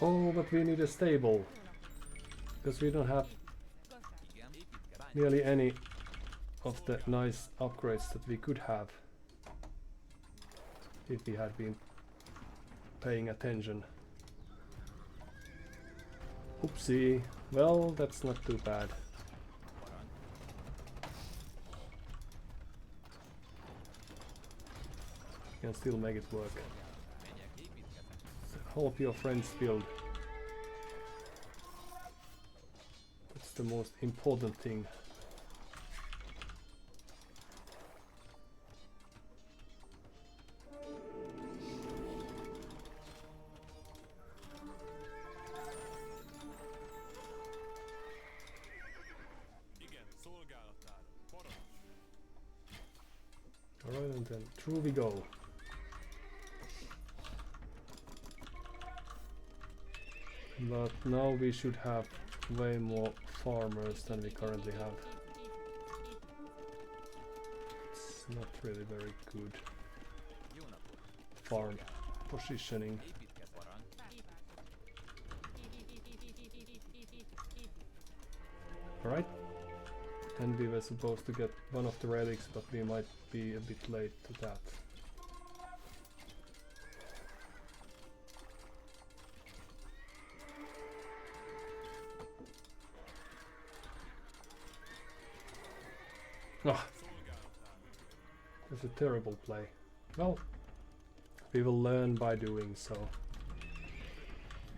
Oh, but we need a stable. Because we don't have nearly any of the nice upgrades that we could have. If we had been paying attention. Oopsie. Well, that's not too bad. Can still make it work. Hope your friends build. That's the most important thing. Alright, and then through we go. But now we should have way more farmers than we currently have. It's not really very good farm positioning. Alright. And we were supposed to get one of the relics, but we might be a bit late to that. Ah, that's a terrible play. Well, we will learn by doing so.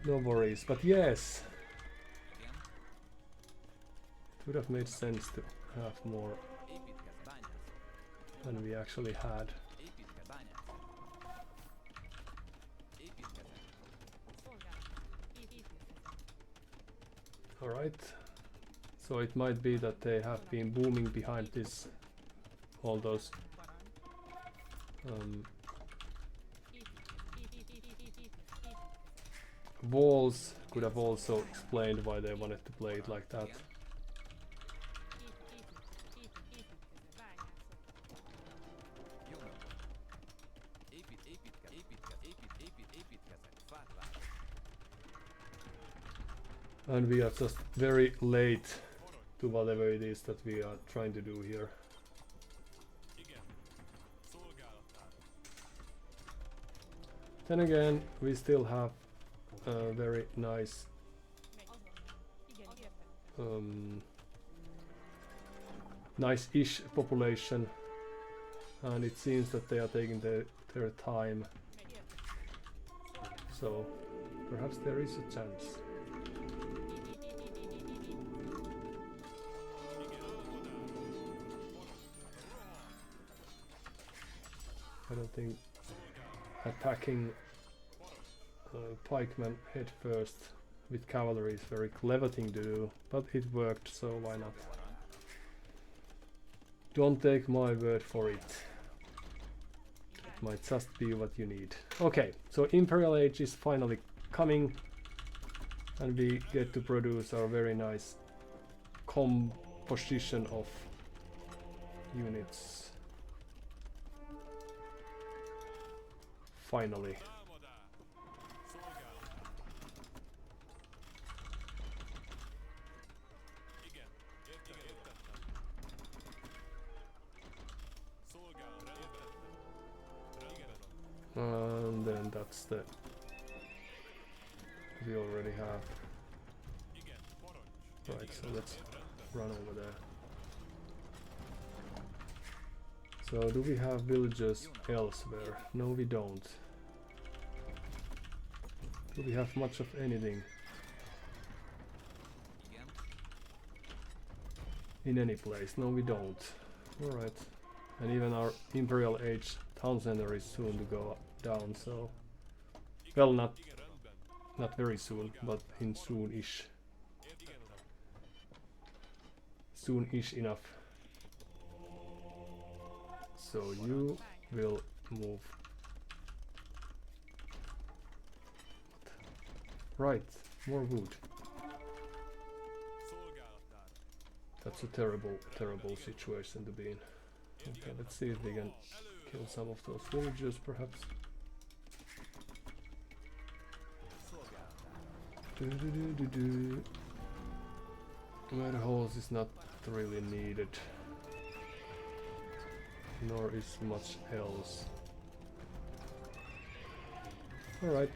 No worries, but yes, it would have made sense to have more than we actually had. Alright, so it might be that they have been booming behind this, all those walls could have also explained why they wanted to play it like that. And we are just very late to whatever it is that we are trying to do here. Then again, we still have a very nice nice-ish population, and it seems that they are taking their time, so perhaps there is a chance. I don't think attacking pikemen head first with cavalry is a very clever thing to do, but it worked, so why not? Don't take my word for it. It might just be what you need. Okay, so Imperial Age is finally coming, and we get to produce our very nice composition of units. Finally. And then that's the we already have. Right, so let's run over there. So do we have villages elsewhere? No, we don't. Do we have much of anything? In any place? No, we don't. Alright. And even our Imperial Age town center is soon to go down, so... Well, not very soon, but in soon-ish. Soon-ish enough. So you will move. Right, more wood. That's a terrible, terrible situation to be in. Okay, let's see if we can kill some of those villagers, perhaps. Where horse is not really needed, nor is much else. Alright,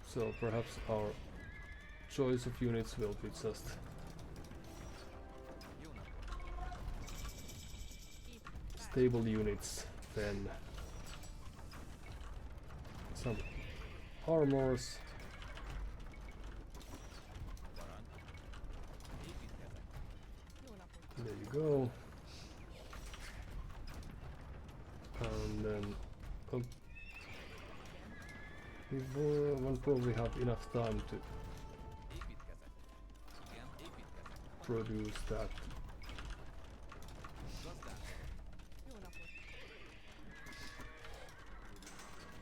so perhaps our choice of units will be just stable units, then some armors. There you go. And then we won't probably have enough time to produce that.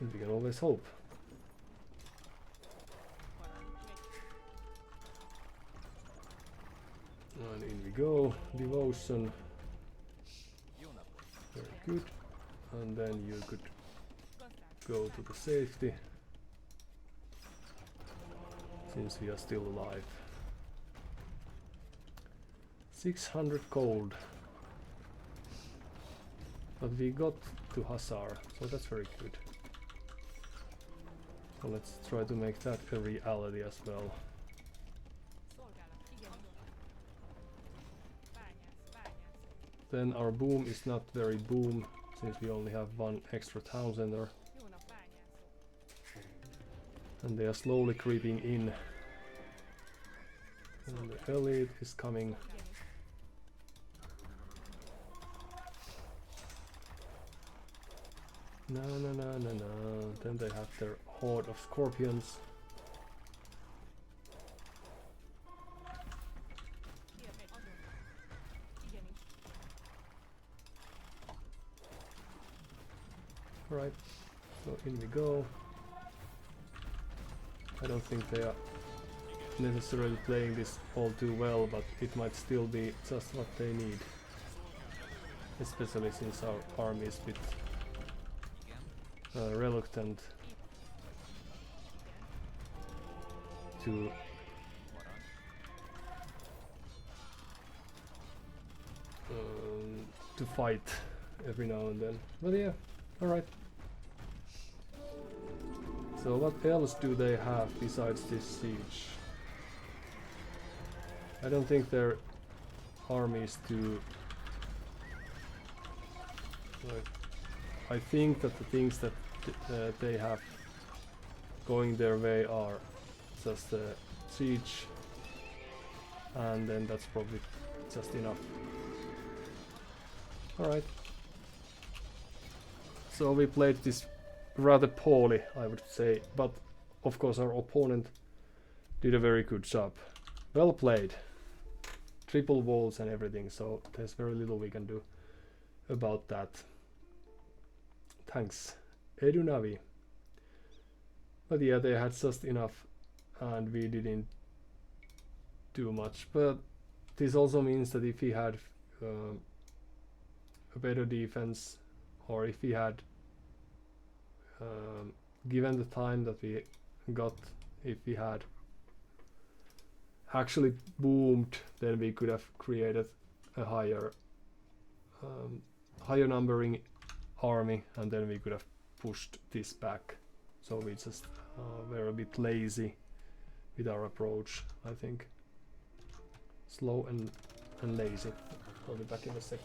And we can always hope. And in we go, devotion. Very good. And then you could go to the safety, since we are still alive. 600 gold. But we got to Hussar, so that's very good. So let's try to make that a reality as well. Then our boom is not very boom, since we only have one extra town center. And they are slowly creeping in. And the elite is coming. No. Then they have their horde of scorpions. Alright, so in we go. I don't think they are necessarily playing this all too well, but it might still be just what they need. Especially since our army is a bit reluctant to fight every now and then. But yeah, alright. So what else do they have besides this siege? I don't think their army is too... Like, I think that the things that they have going their way are just the siege, and then that's probably just enough. Alright. So we played this rather poorly, I would say, but of course our opponent did a very good job. Well played. Triple walls and everything, so there's very little we can do about that. Thanks, Edunavi. But yeah, they had just enough and we didn't do much. But this also means that if we had a better defense, or if we had given the time that we got, if we had actually boomed, then we could have created a higher numbering army, and then we could have pushed this back. So we just were a bit lazy with our approach, I think. Slow and lazy. I'll be back in a sec.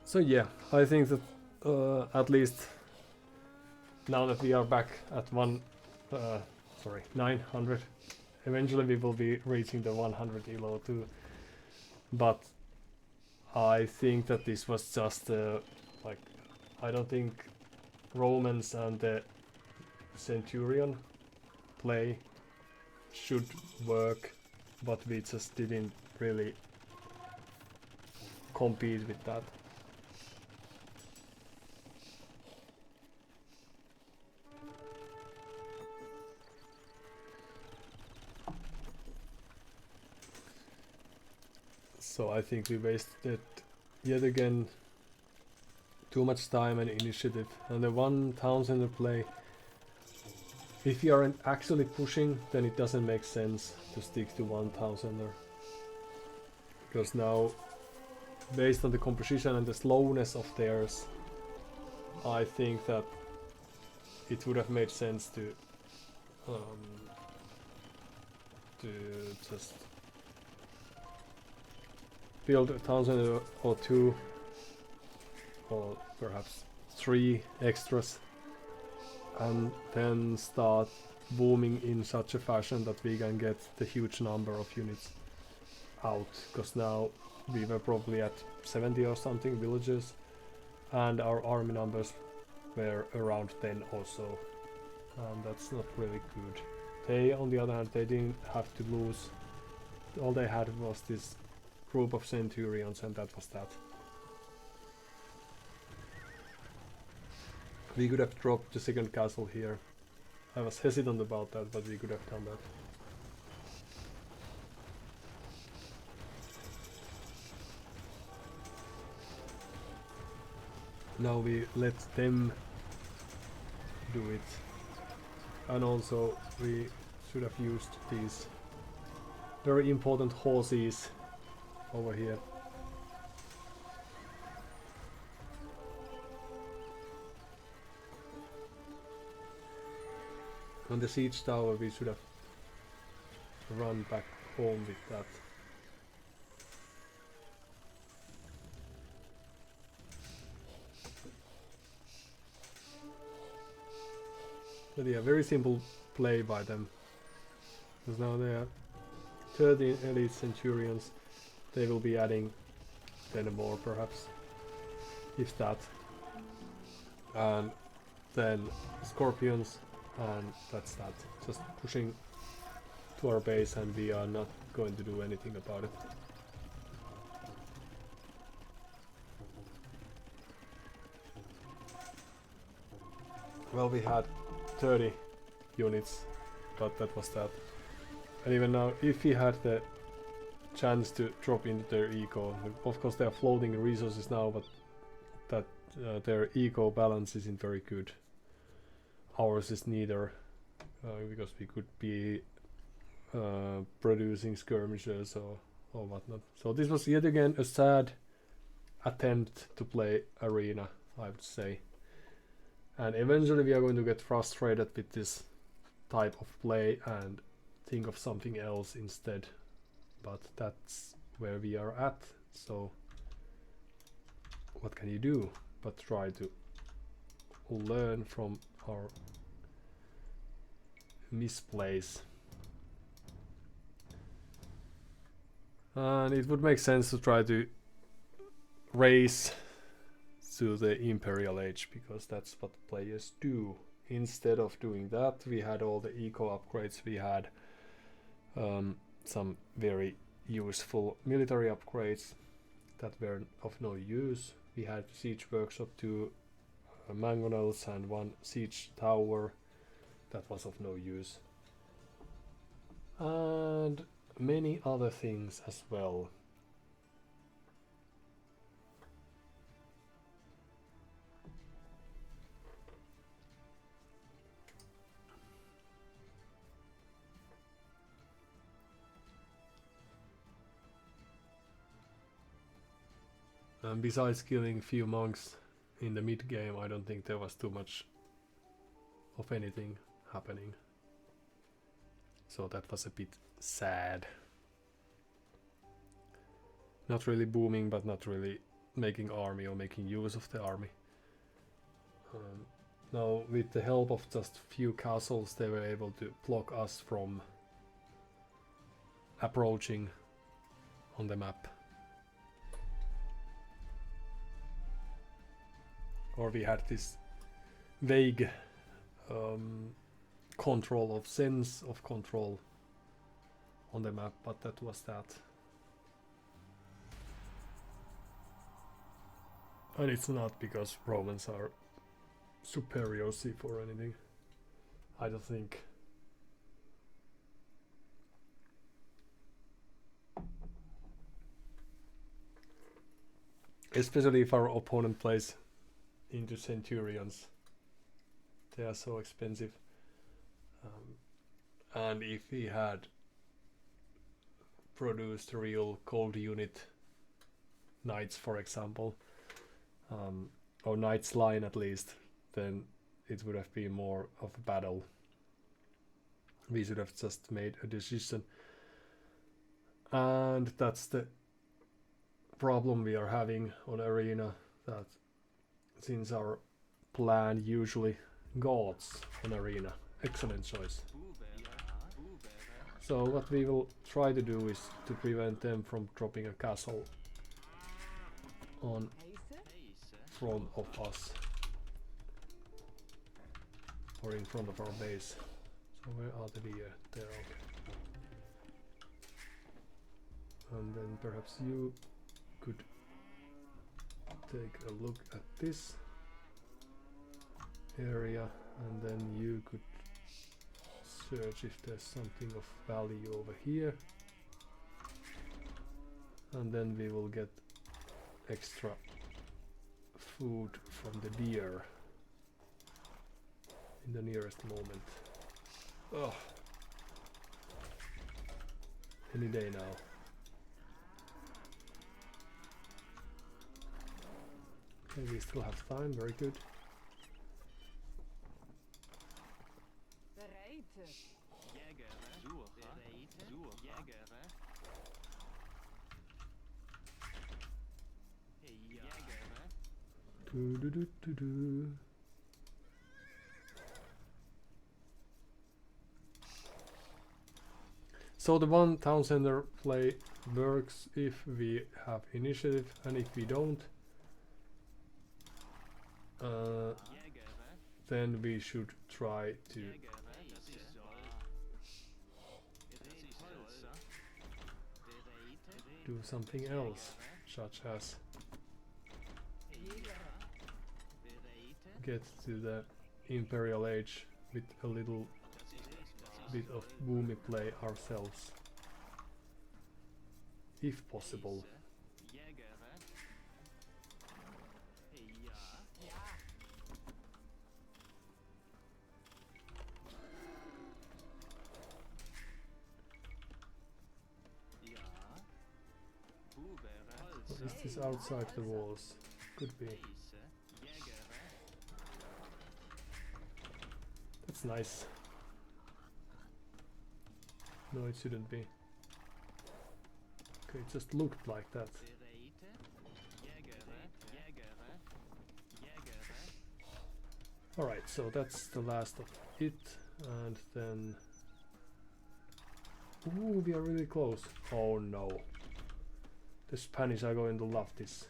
So yeah, I think that at least now that we are back at 900, eventually we will be reaching the 100 elo too. But I think that this was just like, I don't think Romans and the Centurion play should work, but we just didn't really compete with that. So I think we wasted yet again too much time and initiative. And the one town center play, if you aren't actually pushing, then it doesn't make sense to stick to one town center. Because now, based on the composition and the slowness of theirs, I think that it would have made sense to just build a town center or two, or perhaps 3 extras, and then start booming in such a fashion that we can get the huge number of units out, because now we were probably at 70 or something villages and our army numbers were around 10 also, and that's not really good. They, on the other hand, they didn't have to lose. All they had was this group of centurions, and that was that. We could have dropped the second castle here. I was hesitant about that, but we could have done that. Now we let them do it. And also we should have used these very important horses over here. On the siege tower we should have run back home with that. But yeah, very simple play by them. Because now they are 13 elite centurions. They will be adding 10 more perhaps, if that. And then scorpions, and that's that. Just pushing to our base, and we are not going to do anything about it. Well, we had 30 units, but that was that. And even now, if we had the chance to drop into their eco, of course they are floating resources now, but that their eco balance isn't very good. Ours is neither, because we could be producing skirmishers or whatnot. So this was yet again a sad attempt to play arena, I would say. And eventually we are going to get frustrated with this type of play and think of something else instead. But that's where we are at, so what can you do but try to learn from our misplays. And it would make sense to try to race to the Imperial Age, because that's what players do. Instead of doing that, we had all the eco upgrades, we had some very useful military upgrades that were of no use. We had siege workshop, 2 mangonels and 1 siege tower that was of no use, and many other things as well. And besides killing few monks in the mid game, I don't think there was too much of anything happening. So that was a bit sad. Not really booming, but not really making army or making use of the army. Now with the help of just few castles, they were able to block us from approaching on the map. Or we had this vague control of sense of control on the map, but that was that. And it's not because Romans are superior or anything, I don't think. Especially if our opponent plays into Centurions. They are so expensive. And if he had produced a real cold unit, Knights for example, or Knights line at least, then it would have been more of a battle. We should have just made a decision. And that's the problem we are having on Arena, that since our plan usually gods on Arena. Excellent choice. So what we will try to do is to prevent them from dropping a castle on front of us, or in front of our base. So where are the deer? There, okay. And then perhaps you could take a look at this area, and then you could search if there's something of value over here, and then we will get extra food from the deer in the nearest moment. Oh, any day now. Okay, we still have time, very good. Do, do, do, do, do. So the one town center play works if we have initiative, and if we don't, then we should try to do something else, such as get to the Imperial Age with a little bit of boomy play ourselves, if possible. Or is this outside the walls? Could be. That's nice. No, it shouldn't be. Okay, it just looked like that. Alright, so that's the last of it, and then... Ooh, we are really close. Oh no. The Spanish are going to love this.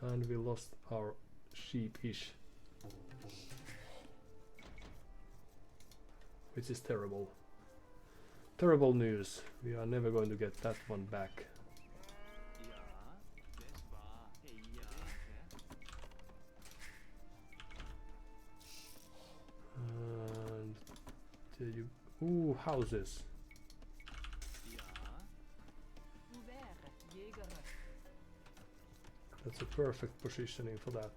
And we lost our sheep-ish. Which is terrible. Terrible news. We are never going to get that one back. And there you... Ooh, houses. That's a perfect positioning for that.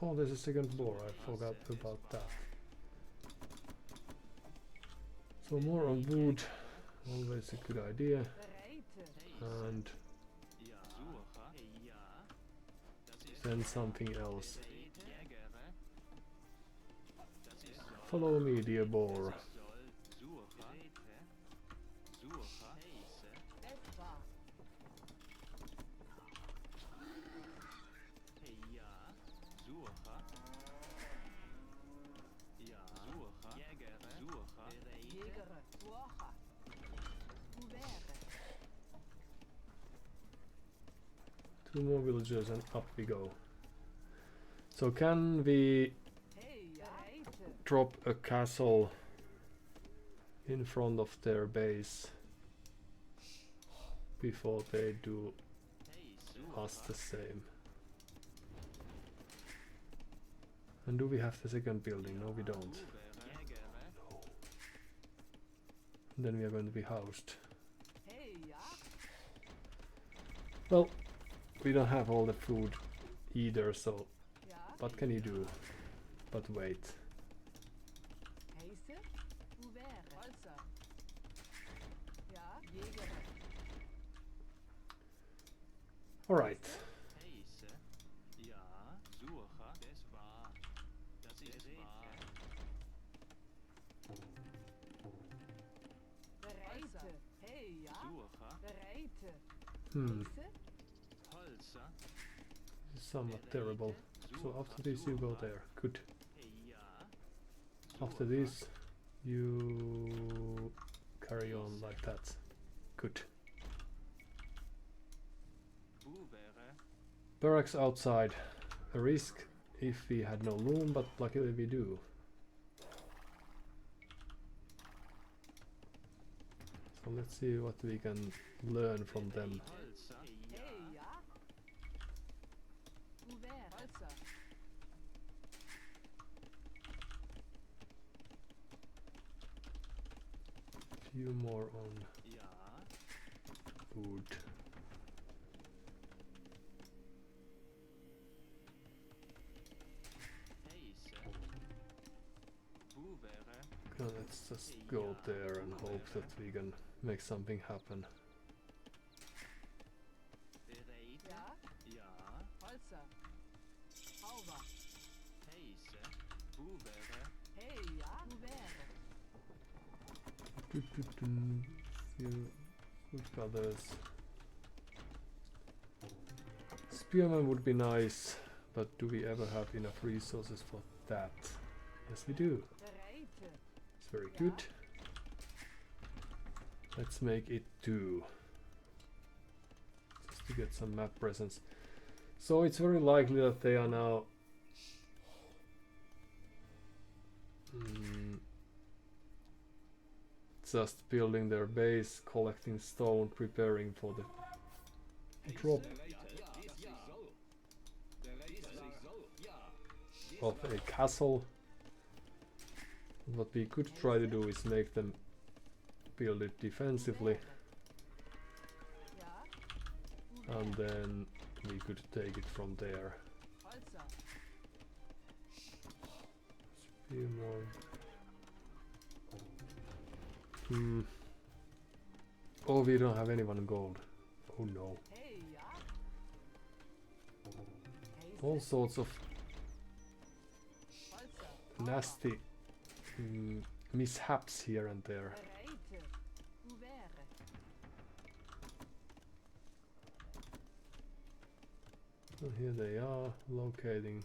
Oh, there's a second floor. I forgot about that. So more on wood, always a good idea. And then something else. Follow me, dear boar. Two more villagers and up we go. So can we drop a castle in front of their base before they do us the same? And do we have the second building? No, we don't. No. Then we are going to be housed. Well, we don't have all the food either, so what can you do? But wait. Alright. This is somewhat terrible. So after this you go there. Good. After this you carry on like that. Good. Barracks outside. A risk if we had no loom, but luckily we do. So let's see what we can learn from them. Few more on food. Okay, let's just go there and hope that we can make something happen. Few good feathers. Spearman would be nice, but do we ever have enough resources for that? Yes, we do. It's very good. Let's make it 2. Just to get some map presence. So it's very likely that they are now just building their base, collecting stone, preparing for the drop of a castle. What we could try to do is make them build it defensively, and then we could take it from there. Few more. Oh, we don't have anyone in gold. Oh no. All sorts of nasty mishaps here and there. And here they are, locating.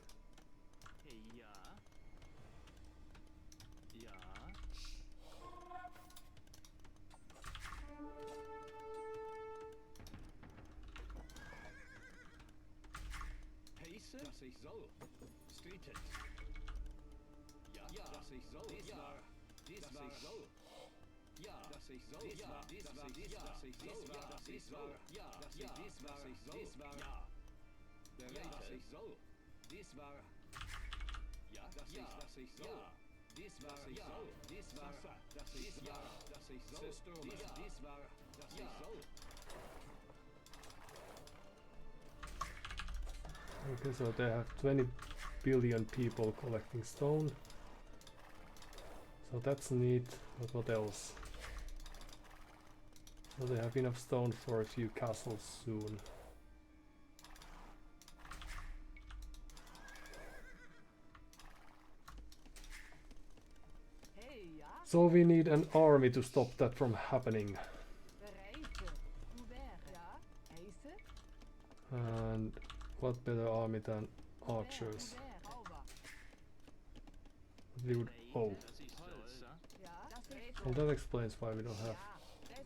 Okay, so they have 20 billion people collecting stone. So that's neat, but what else? So they have enough stone for a few castles soon. So we need an army to stop that from happening. And what better army than archers? We would, oh. Well, that explains why we don't have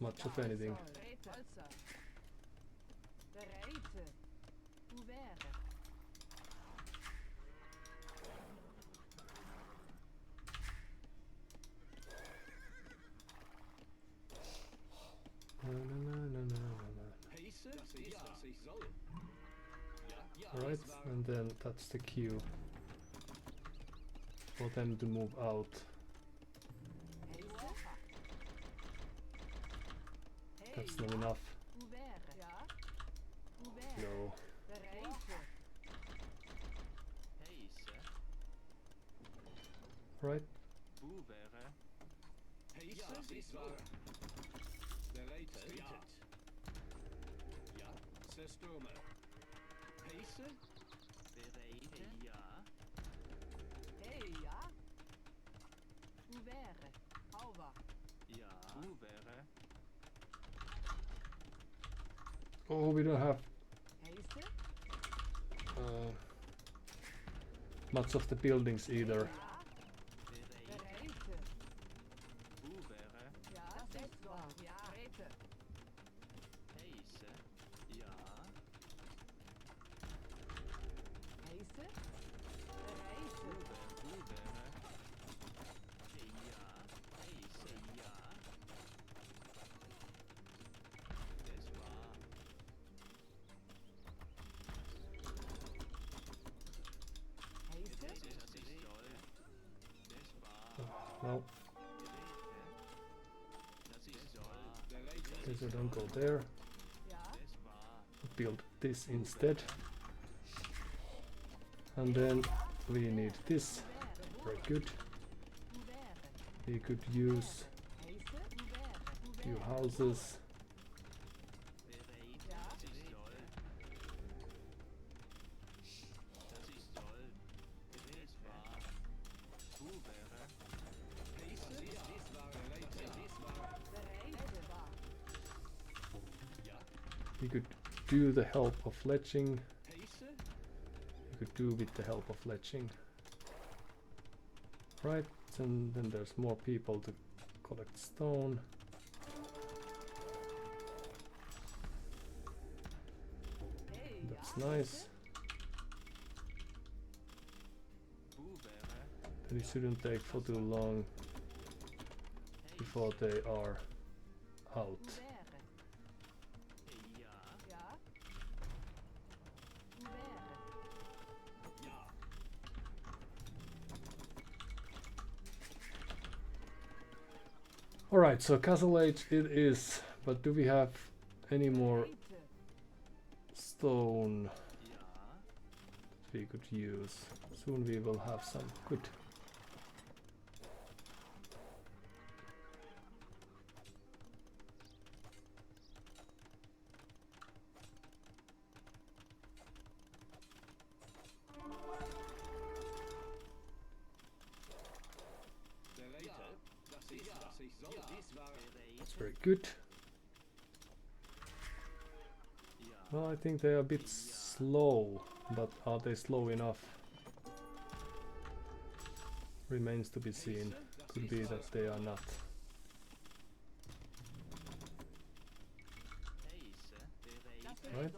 much of anything. Alright, and then that's the queue. for them to move out. That's not enough. No. Right. Oh, we don't have much of the buildings either. Well, so don't go there. Build this instead. And then we need this. Very good. We could use few houses. We could do the help of fletching. We could do with the help of fletching. Right, and then there's more people to collect stone. That's nice. And it shouldn't take for too long before they are out. Alright, so Castle Age it is, but do we have any more stone that we could use? Soon we will have some. Good. That's very good. Well, I think they are a bit slow, but are they slow enough? Remains to be seen. Could be that they are not. Right?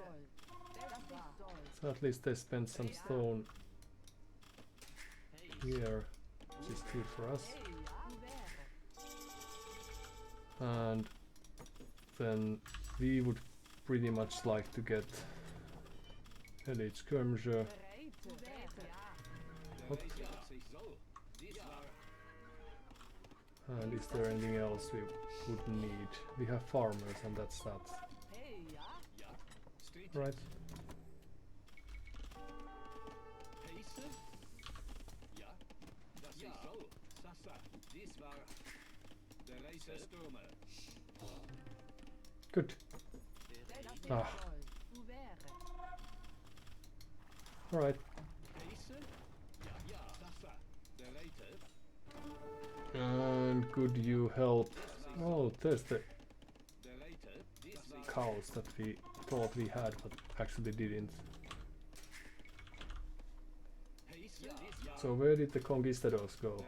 So at least they spent some stone here, which is good for us. And then we would pretty much like to get elite skirmisher. What? And is there anything else we would need? We have farmers and that's that. Right. Good. Ah. Alright. And could you help? Oh, there's the cows that we thought we had, but actually didn't. So where did the conquistadors go?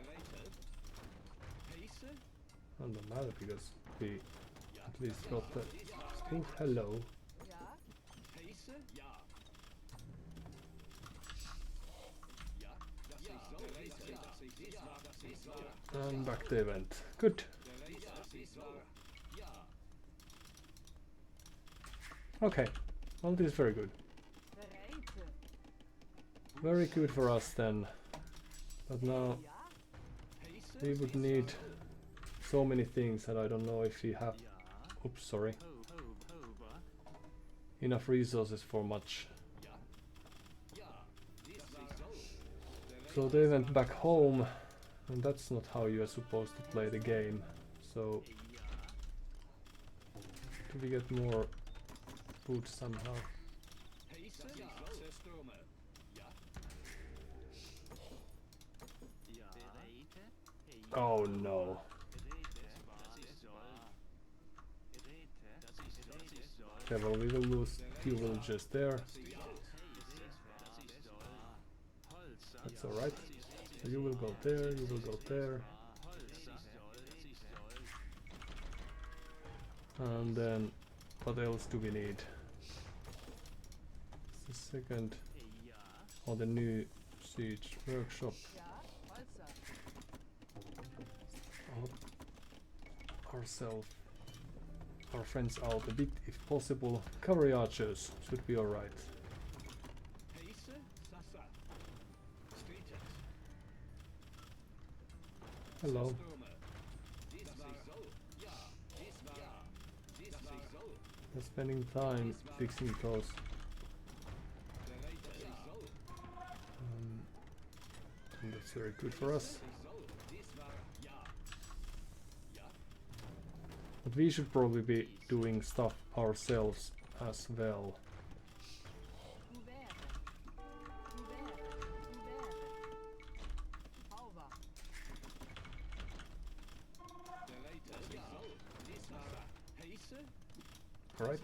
Doesn't matter because we at least got the... Oh, hello. And back they went. Good. Okay. Well, this is very good. Very good for us then. But now we would need so many things, and I don't know if we have, oops, sorry, enough resources for much. So they went back home, and that's not how you are supposed to play the game. So do we get more food somehow? Oh no. Okay, well, we will lose few villagers there. That's alright. So you will go there, you will go there. And then, what else do we need? It's the second, or the new siege workshop. Ourselves, our friends out a bit if possible. Cavalry archers should be alright. Hello. We're spending time fixing those. And that's very good for us. But we should probably be doing stuff ourselves as well. Alright.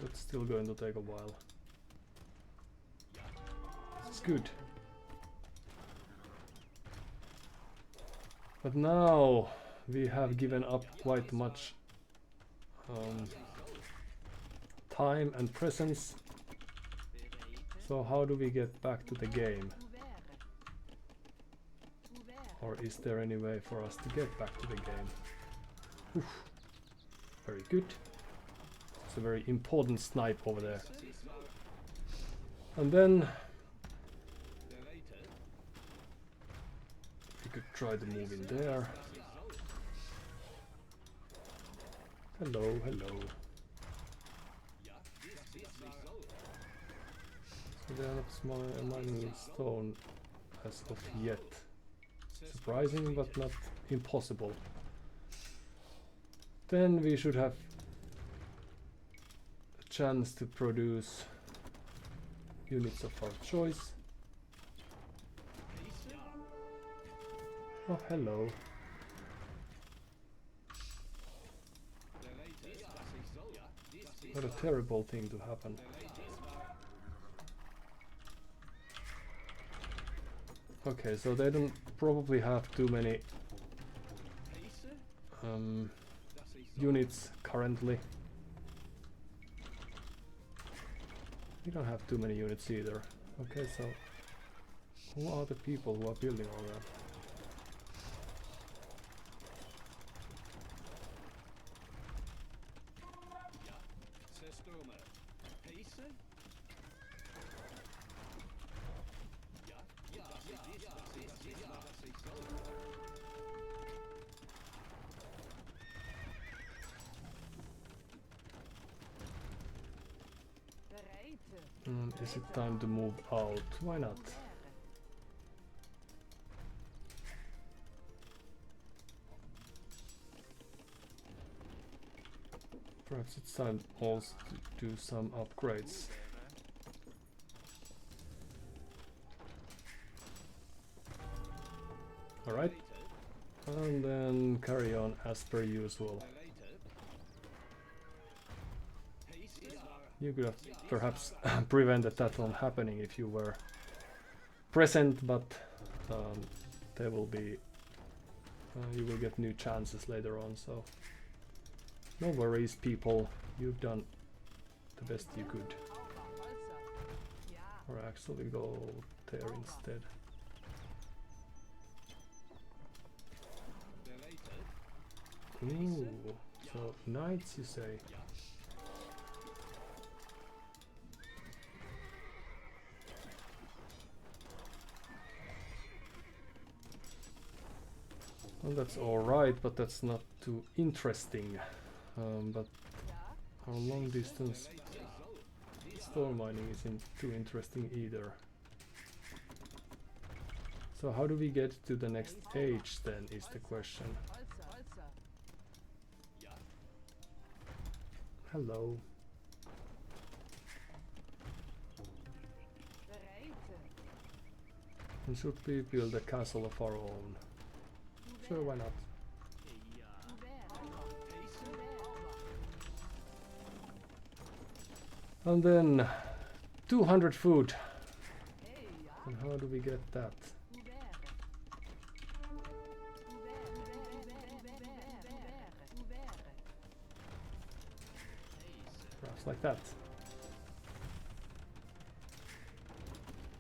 That's still going to take a while. It's good. But now we have given up quite much time and presence. So how do we get back to the game? Or is there any way for us to get back to the game? Oof. Very good. It's a very important snipe over there. And then we could try to move in there. Hello, hello. So they are not mining stone as of yet. Surprising, but not impossible. Then we should have a chance to produce units of our choice. Oh, hello. What a terrible thing to happen. Okay, so they don't probably have too many units currently. We don't have too many units either. Okay, so who are the people who are building all that? Is it time to move out? Why not? Perhaps it's time also to do some upgrades. Alright, and then carry on as per usual. You could have perhaps prevented that from happening if you were present, but there will be you will get new chances later on, so no worries people, you've done the best you could. Or actually go there instead. Ooh, so knights you say? Well, that's alright, but that's not too interesting. But our long distance storm mining isn't too interesting either. So how do we get to the next age then is the question. Hello. And should we build a castle of our own? Sure, why not? And then 200 food. And how do we get that? Perhaps like that.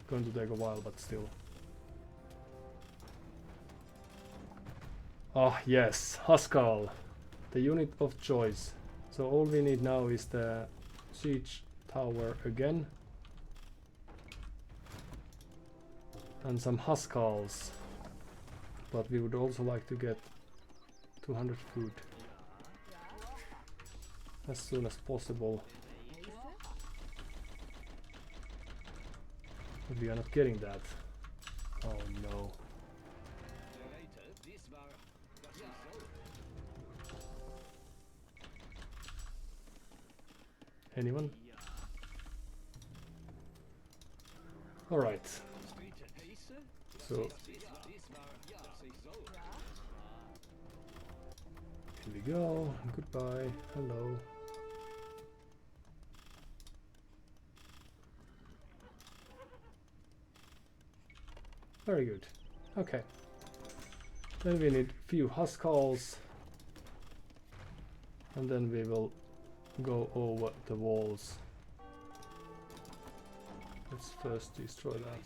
Going to take a while, but still. Ah, yes, Haskell, the unit of choice. So all we need now is the siege tower again. And some Huskarls. But we would also like to get 200 food as soon as possible. But we are not getting that. Oh no. Anyone? Alright. So here we go. Goodbye. Hello. Very good. Okay. Then we need a few Huskarls. And then we will go over the walls. Let's first destroy that.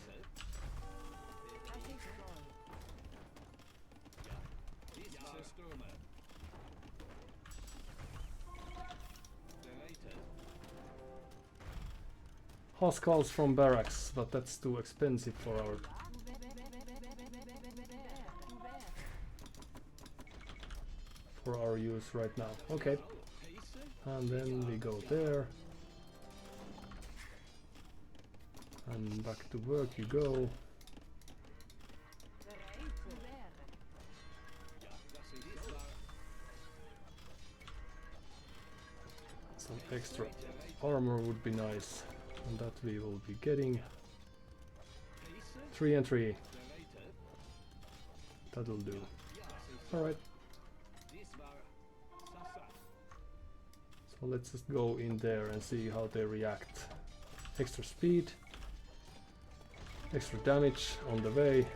Huskarls from barracks, but that's too expensive for our use right now. Okay. And then we go there. And back to work you go. Some extra armor would be nice. And that we will be getting. 3 and 3. That'll do. Alright. So let's just go in there and see how they react. Extra speed. Extra damage on the way.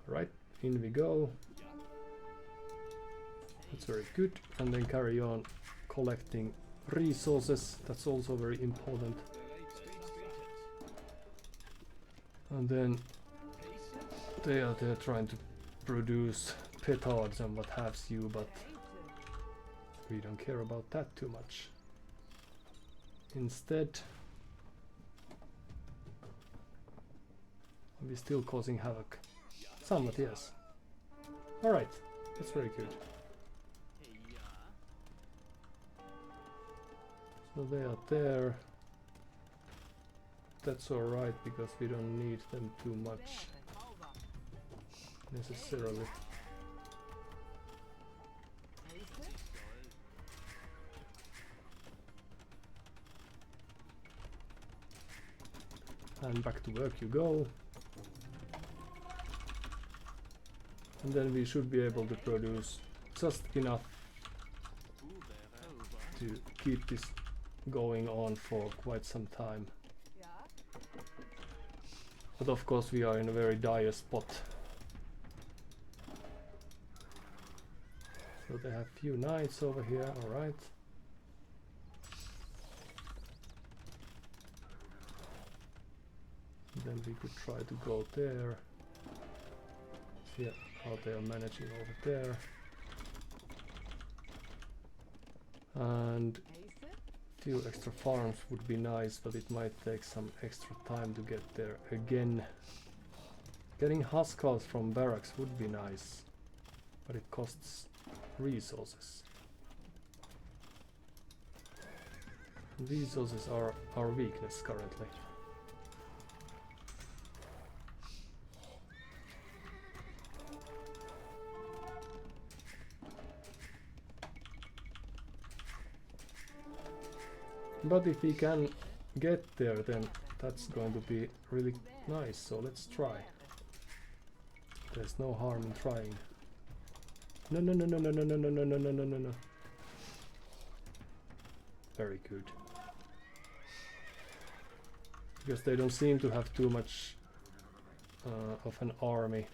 Right. in we go. That's very good. And then carry on collecting resources. That's also very important. And then they're trying to produce petards and what have you, but we don't care about that too much. Instead, we're still causing havoc. Somewhat, yes. Alright, that's very good. So they are there. That's alright because we don't need them too much necessarily. And back to work you go. And then we should be able to produce just enough to keep this going on for quite some time. But of course we are in a very dire spot. So they have few knights over here, alright. Then we could try to go there. See how they are managing over there. And few extra farms would be nice, but it might take some extra time to get there again. Getting Huskars from barracks would be nice, but it costs resources. Resources are our weakness currently. But if we can get there, then that's going to be really nice, so let's try. There's no harm in trying. No, no, no, no, no, no, no, no, no, no, no, no, no, no. Very good. Because they don't seem to have too much of an army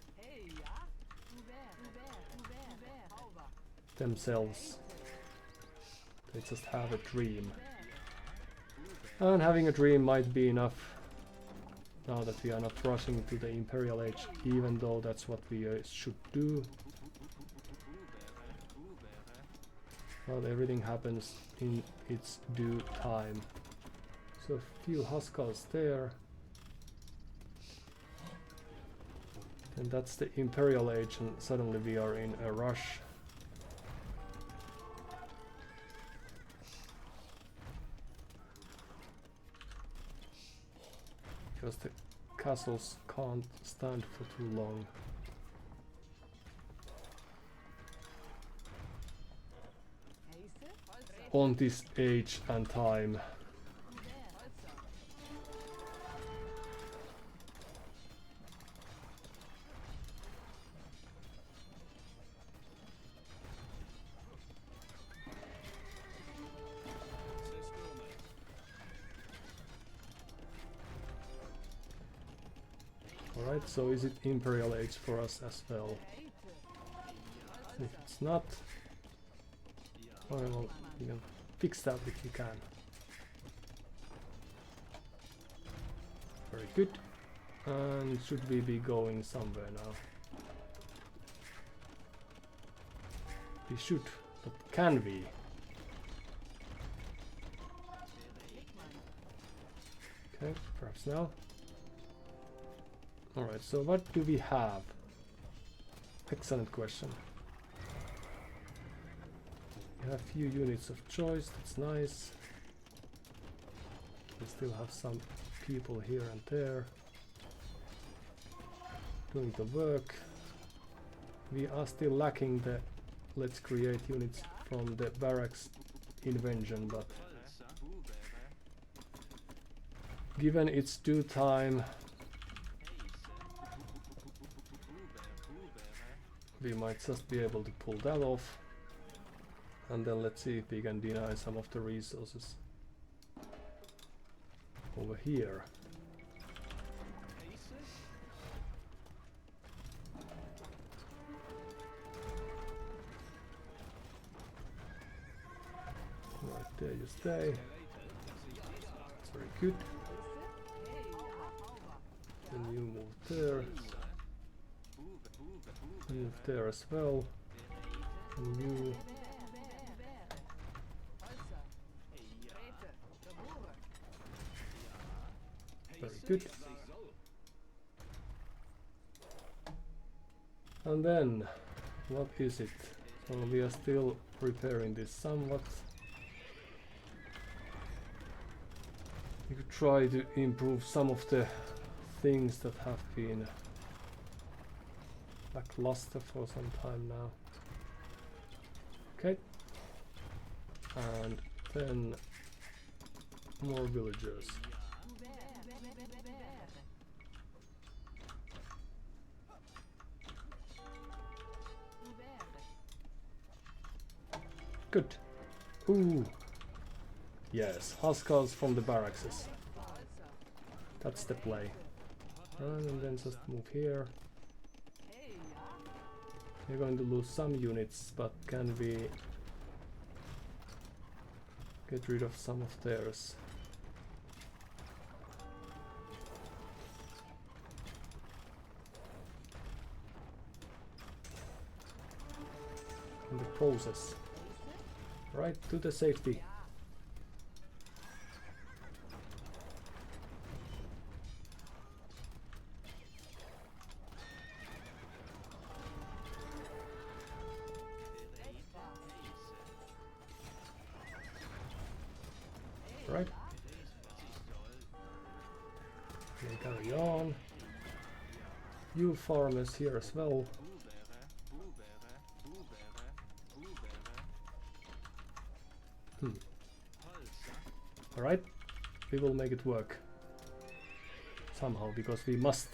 themselves. They just have a dream. And having a dream might be enough now that we are not rushing to the Imperial Age, even though that's what we should do. But everything happens in its due time. So a few Huskars there. And that's the Imperial Age, and suddenly we are in a rush. Because the castles can't stand for too long. On this age and time. Alright, so is it Imperial Age for us as well? If it's not, well, you can fix that if you can. Very good. And should we be going somewhere now? We should, but can we? Okay, perhaps now. Alright, so what do we have? Excellent question. We have few units of choice, that's nice. We still have some people here and there doing the work. We are still lacking the let's create units from the barracks invention, but given its due time, we might just be able to pull that off. And then let's see if we can deny some of the resources over here. Right there you stay. That's very good. And you move there. Move there as well. And you. Very good. And then, what is it? So we are still repairing this somewhat. We could try to improve some of the things that have been lackluster for some time now. Okay. And then more villagers. Good. Ooh. Yes, Huskars from the barracks. That's the play. And then just move here. We're going to lose some units, but can we get rid of some of theirs? In the process. Right to the safety. Right. Okay, carry on. You farmers here as well. Alright, we will make it work. Somehow, because we must.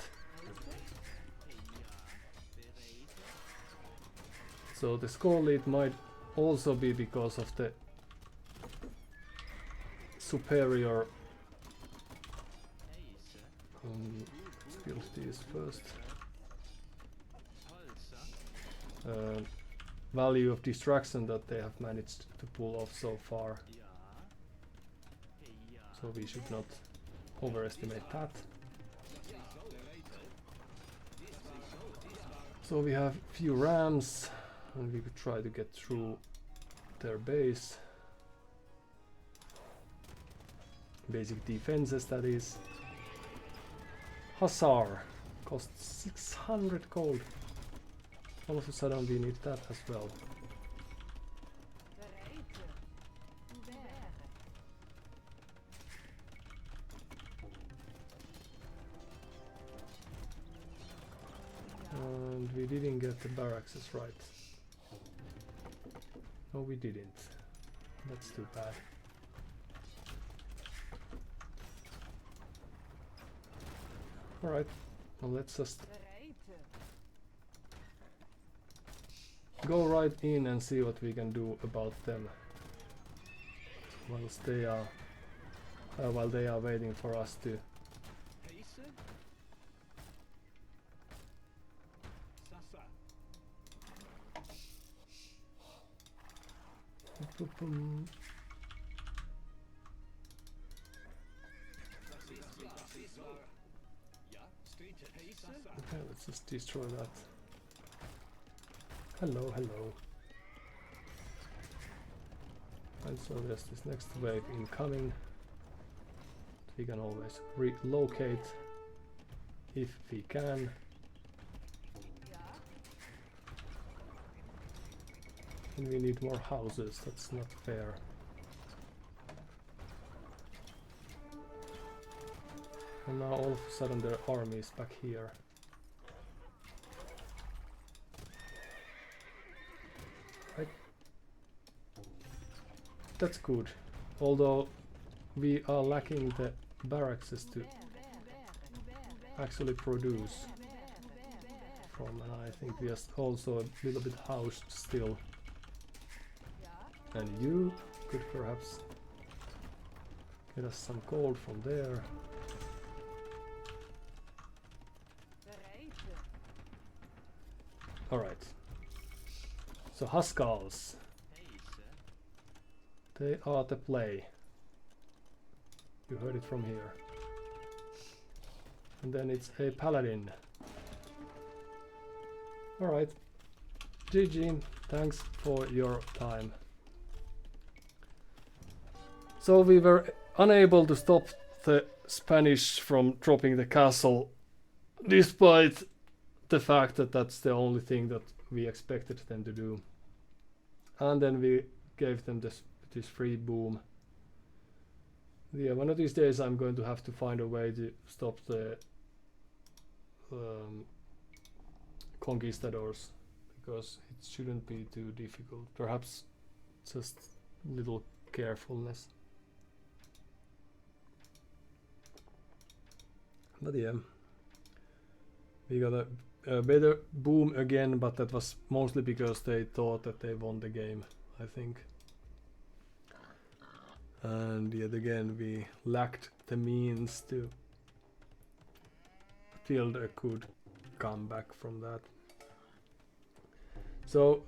So the score lead might also be because of the superior let's build these first. Value of distraction that they have managed to pull off so far. So we should not overestimate that. So we have few rams and we could try to get through their base. Basic defenses, that is. Hussar costs 600 gold. All of a sudden we need that as well. And we didn't get the barracks right. No, we didn't. That's too bad. Alright, well, let's just go right in and see what we can do about them whilst they are while they are waiting for us to okay, let's just destroy that. Hello, hello. And so there's this next wave incoming. We can always relocate if we can. And we need more houses, that's not fair. And now all of a sudden their army is back here. Right. That's good. Although we are lacking the barracks to actually produce from, and I think we are also a little bit housed still. And you could perhaps get us some gold from there. Alright. So Huskals. They are the play. You heard it from here. And then it's a paladin. Alright. GG, thanks for your time. So we were unable to stop the Spanish from dropping the castle, despite the fact that that's the only thing that we expected them to do. And then we gave them this free boom. Yeah, one of these days I'm going to have to find a way to stop the conquistadors, because it shouldn't be too difficult. Perhaps just little carefulness. But yeah, we got a better boom again, but that was mostly because they thought that they won the game, I think. And yet again we lacked the means to build a good comeback from that. So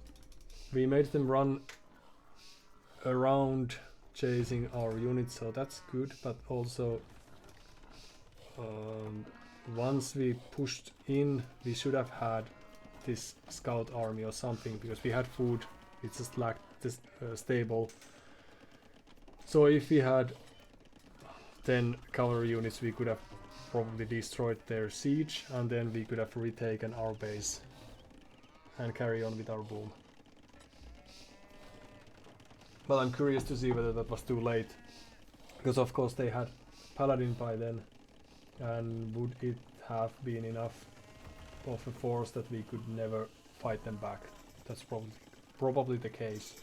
we made them run around chasing our units, so that's good, but also once we pushed in, we should have had this scout army or something, because we had food, it just lacked this stable. So if we had 10 cavalry units, we could have probably destroyed their siege, and then we could have retaken our base and carry on with our boom. But I'm curious to see whether that was too late, because of course they had paladin by then, and would it have been enough of a force that we could never fight them back? That's probably the case.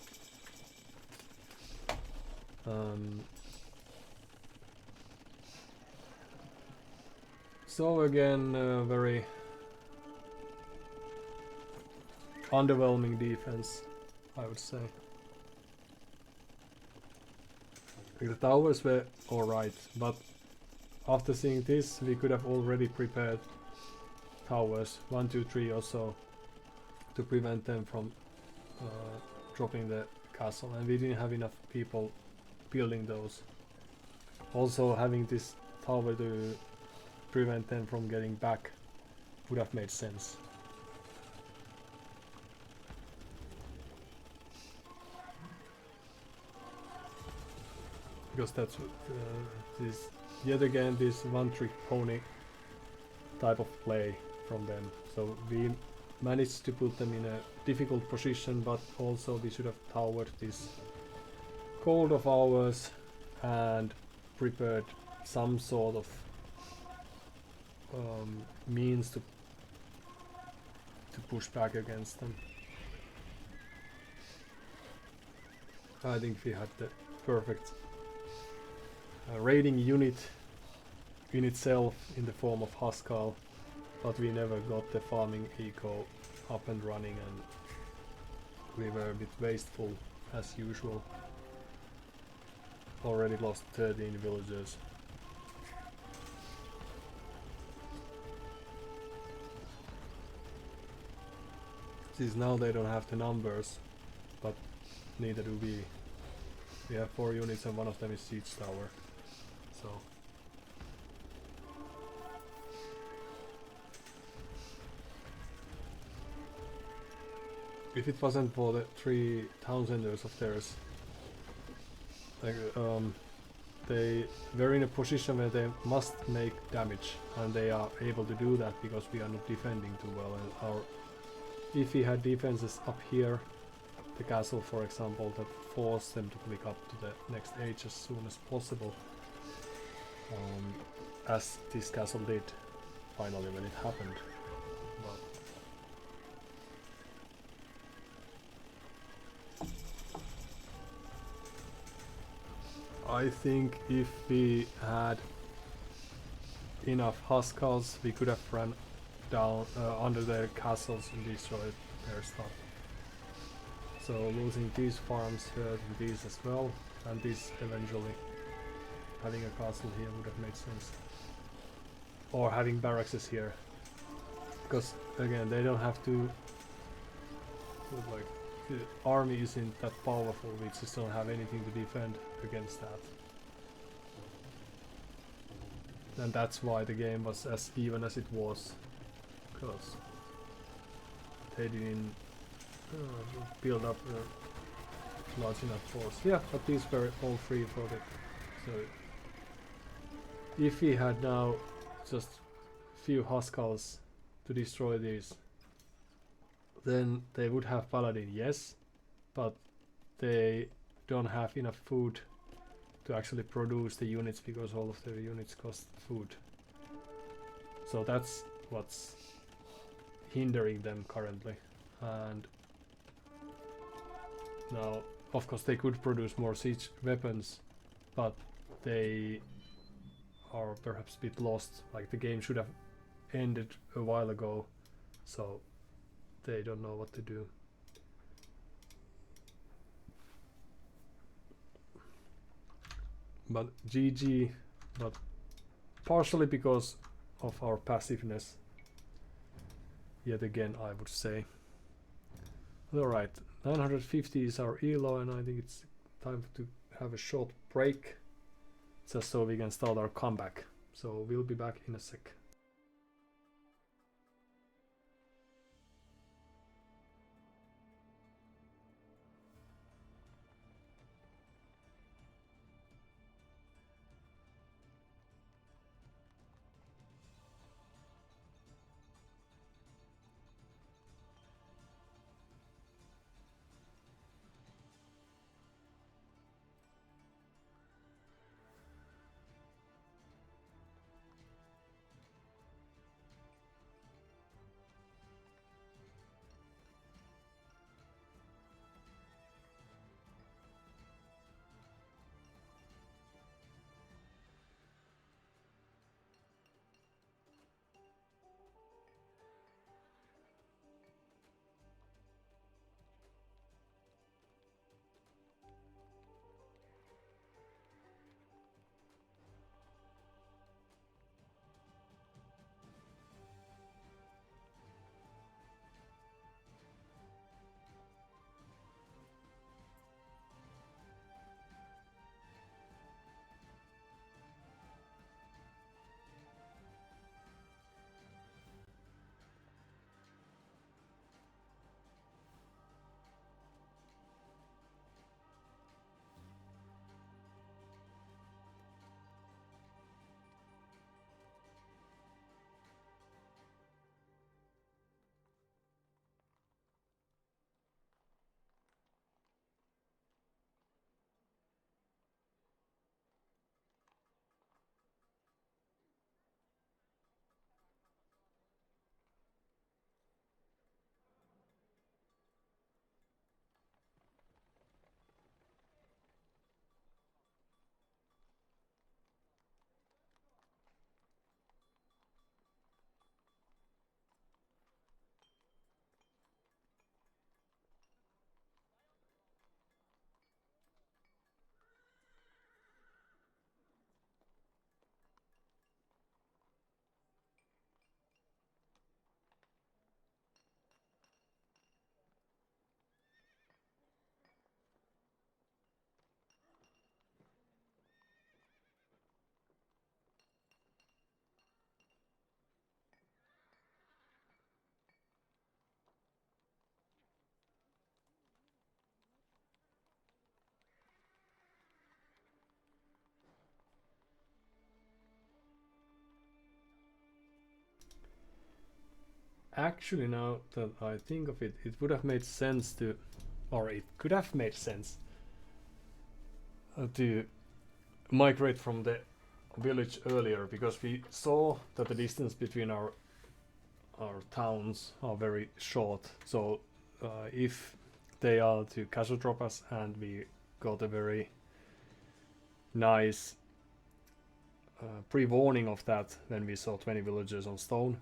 So again, very underwhelming defense, I would say. The towers were alright, but after seeing this, we could have already prepared towers, 1, 2, 3 or so, to prevent them from dropping the castle, and we didn't have enough people building those. Also, having this tower to prevent them from getting back would have made sense. Because that's this, yet again, this one-trick pony type of play from them. So we managed to put them in a difficult position, but also we should have towered this gold of ours and prepared some sort of means to push back against them. I think we had the perfect raiding unit in itself in the form of Haskell, but we never got the farming eco up and running, and we were a bit wasteful as usual. Already lost 13 villagers. Since now they don't have the numbers, but neither do we. We have 4 units and one of them is siege tower. So if it wasn't for the 3 Townsenders of theirs, like, they were in a position where they must make damage, and they are able to do that because we are not defending too well. And if we had defenses up here, the castle for example, that forced them to click up to the next age as soon as possible, as this castle did finally when it happened. But I think if we had enough Huskarls, we could have run down under their castles and destroyed their stuff. So losing these farms hurt these as well, and this eventually, having a castle here would have made sense. Or having barracks here, because again they don't have to like the army isn't that powerful, we just don't have anything to defend against that. And that's why the game was as even as it was, because they didn't build up a large enough force. Yeah, but these were all free for it. So if we had now just few Huskals to destroy these, then they would have Paladin, yes, but they don't have enough food to actually produce the units because all of their units cost food. So that's what's hindering them currently. And now, of course, they could produce more siege weapons, but they are perhaps a bit lost. Like the game should have ended a while ago, so they don't know what to do. But GG, but partially because of our passiveness. Yet again, I would say. Alright, 950 is our elo, and I think it's time to have a short break, just so we can start our comeback. So we'll be back in a sec. Actually, now that I think of it, it would have made sense to, or it could have made sense to migrate from the village earlier, because we saw that the distance between our towns are very short. So if they are to castle drop us and we got a very nice pre-warning of that when we saw 20 villagers on stone,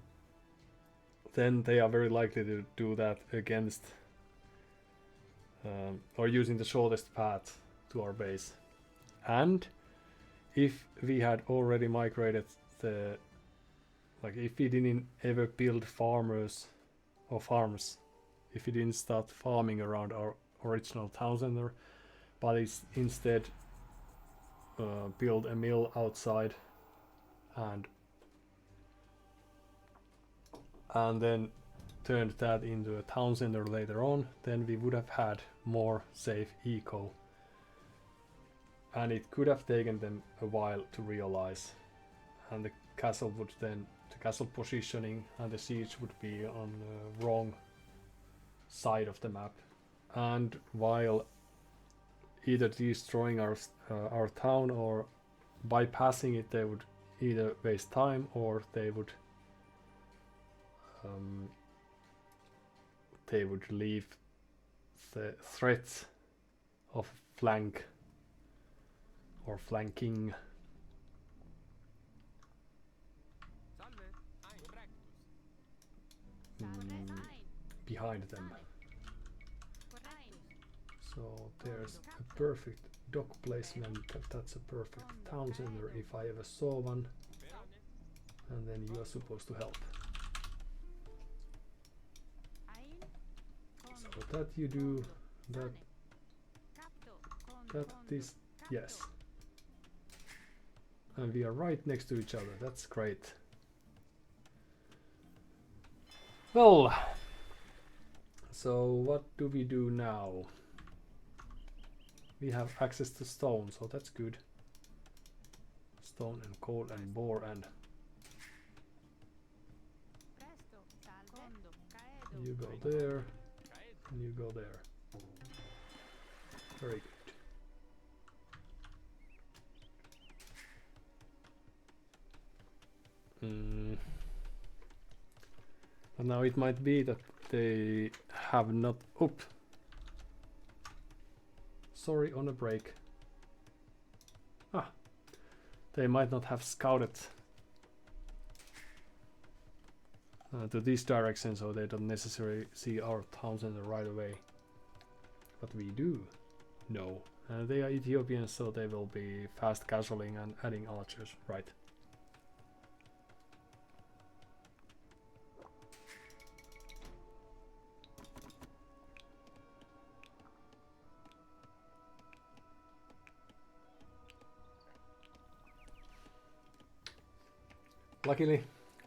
then they are very likely to do that against or using the shortest path to our base. And if we had already migrated the, like if we didn't ever build farmers or farms if we didn't start farming around our original town center, but instead build a mill outside and then turned that into a town center later on, then we would have had more safe eco. And it could have taken them a while to realize. And the castle positioning and the siege would be on the wrong side of the map. And while either destroying our town or bypassing it, they would either waste time or they would leave the threats of flank or flanking behind them. So there's a perfect dock placement. That's a perfect town center if I ever saw one. And then you are supposed to help. So that you do, this, yes. And we are right next to each other. That's great. Well, so what do we do now? We have access to stone, so that's good. Stone and coal and boar and you go there and you go there. Very good. And now it might be that they have not. Oops. Sorry, on a break. They might not have scouted to this direction, so they don't necessarily see our town center right away. But we do know. They are Ethiopians, so they will be fast casualing and adding archers, right? Luckily,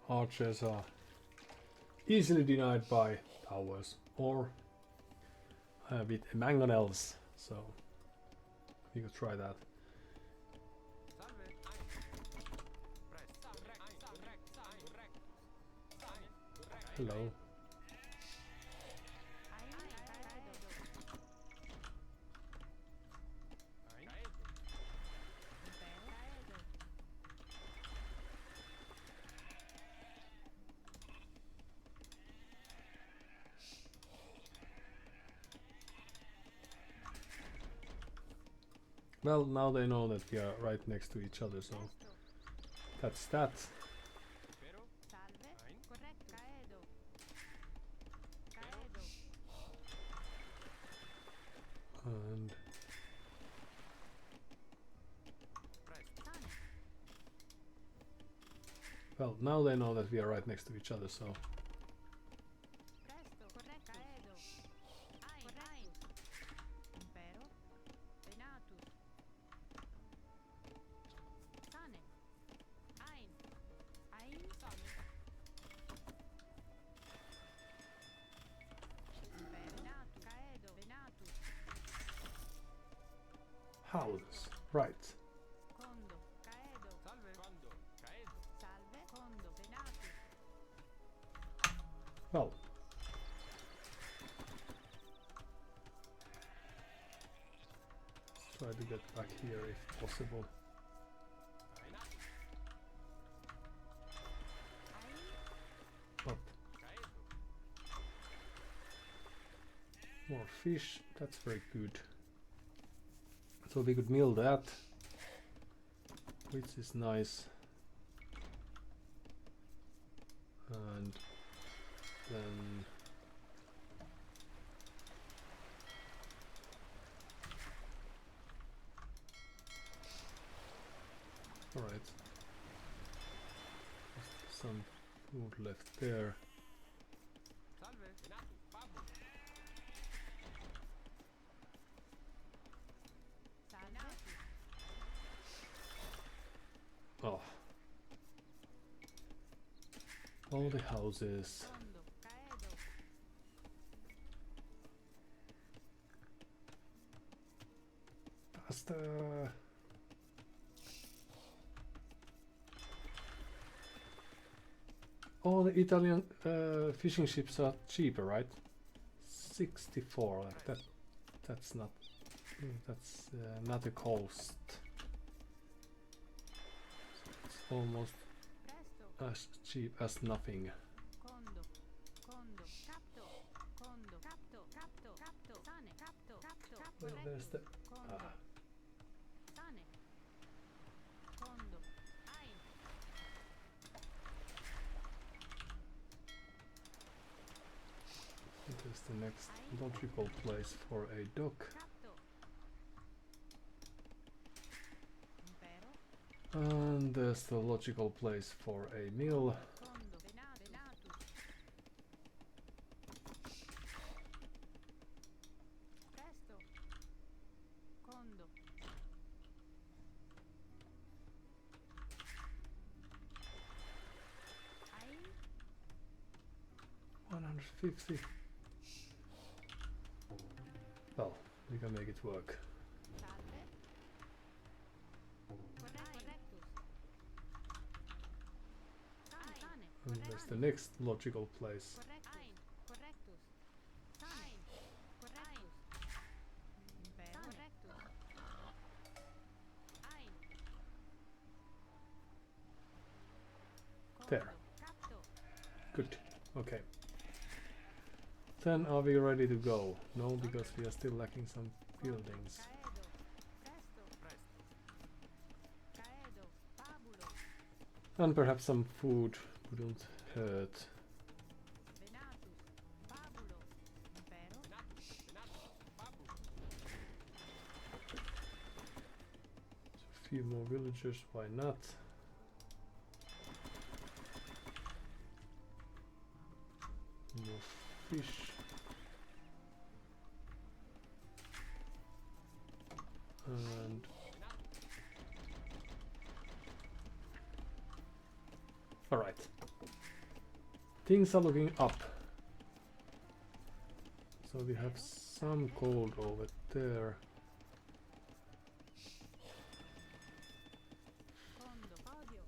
archers are easily denied by towers or with mangonels, so you could try that. Hello. Well, now they know that we are right next to each other, so that's that. And well, now they know that we are right next to each other, so houses, right. Well, let's try to get back here if possible. But more fish, that's very good. So we could mill that, which is nice. And then all right, some food left there. All the houses. Kondo, Kaedo, Faster. All the Italian fishing ships are cheaper, right? 64, like that. That's not. That's not a cost. It's almost Presto, as cheap as nothing. Kondo, Kondo, Capto, Kondo, Capto, Capto, Capto, Sane, Capto, Capto, Well, there's the. Kondo, Sane, Kondo, Ein, It is the next logical place for a dock. Capto, Impero, And there's the logical place for a mill. Kondo, Venatus, Presto, Kondo, Ein, 150. Well, we can make it work. Salve, Correctus, Sane, And there's the next logical place. Correctus, Correctus, Sane, Correctus, Impero, Correctus, Ein, There. Capto, Good. Okay. Then are we ready to go? No, because we are still lacking some buildings. Caedo, Presto, Caedo, Fabulo, And perhaps some food wouldn't hurt. Venatus, Fabulo, Impero, A few more villagers, why not? More fish. And all right, things are looking up. So we have some gold over there. Kondo, Odio,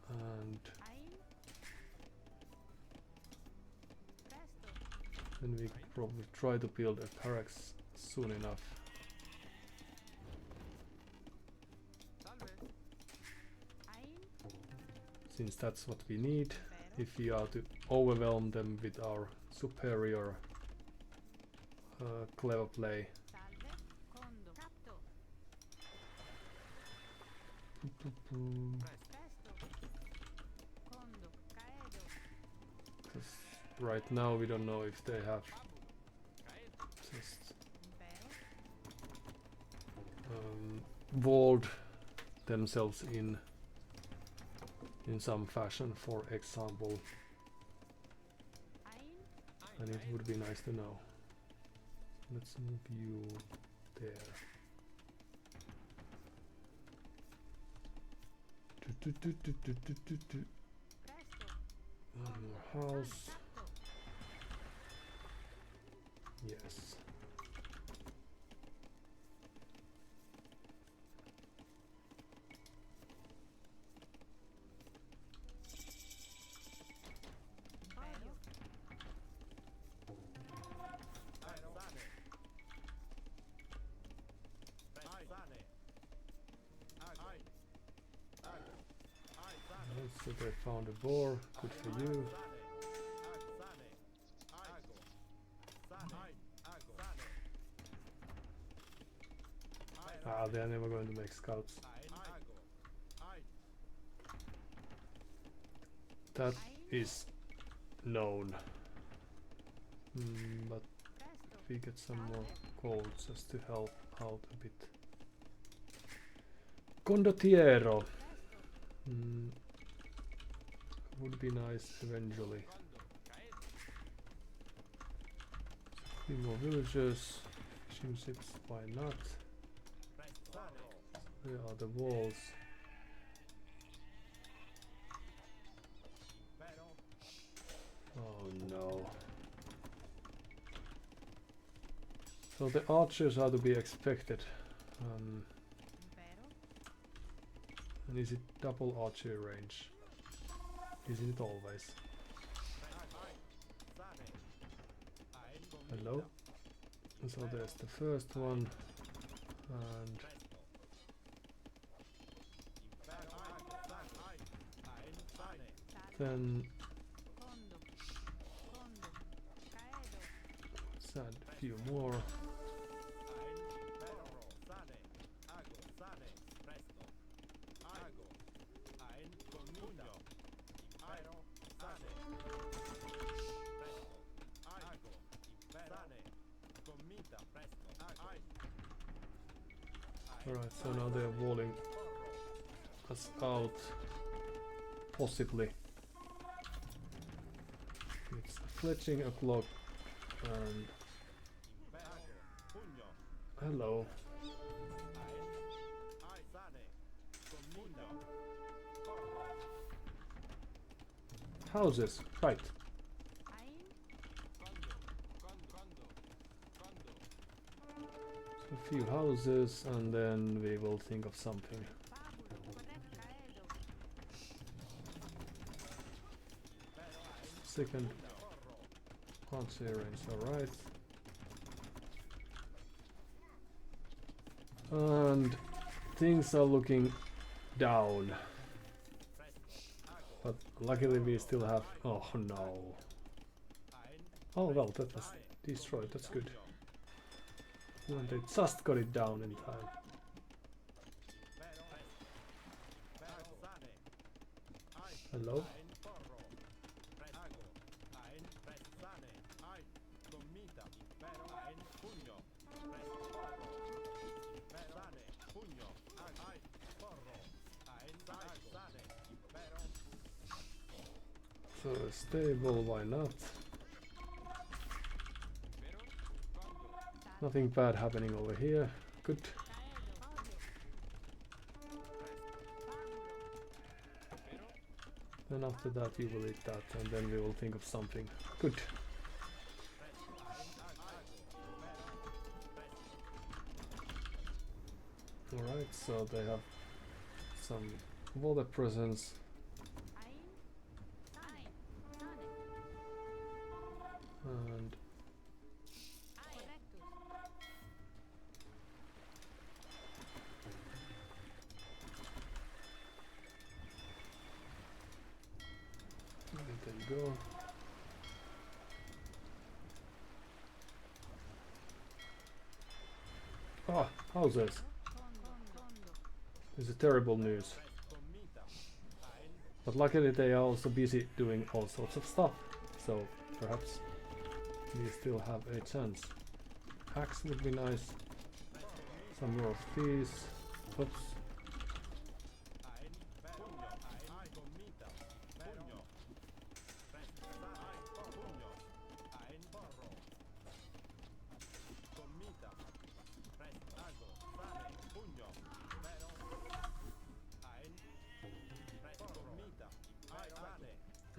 And Ein, Presto, then we could probably try to build a barracks soon enough. Ein, Since that's what we need Impero, if we are to overwhelm them with our superior clever play. Salve, Kondo, Capto, Presto, Kondo, Caedo, 'Cause right now we don't know if they have just Impero, walled themselves in some fashion, for example, Ein, and it would be nice to know. Let's move you there. Presto, One more house. Capto, Yes. Odio, So they found a boar. Good for you. Ah, they are never going to make scouts. That is known. But Presto, we get some more gold just to help out a bit. Condottiero. Would be nice eventually. Three more villagers. Fishing ships, why not? There are the walls. Oh no. So the archers are to be expected. Impero. And is it double archery range? Isn't it always? Hello? So there's the first one. And then Condo. Condo. Caedo. let's add a few more. Alright, so now they're walling us out. Possibly. It's fletching o'clock and hello. Houses, right. Ein. So a few houses and then we will think of something. Fabulo. Correct. Caedo. Second archery range, alright. And things are looking down. But luckily we still have... Oh no. Oh well, that was destroyed, that's good. And they just got it down in time. Hello? So stable, why not? Nothing bad happening over here. Good. Then after that you will eat that and then we will think of something. Good. Alright, so they have some water presence. And there you go. Ah, houses. This is terrible news. But luckily they are also busy doing all sorts of stuff. So perhaps we still have a chance. Axe would be nice. Some more of these. Oops.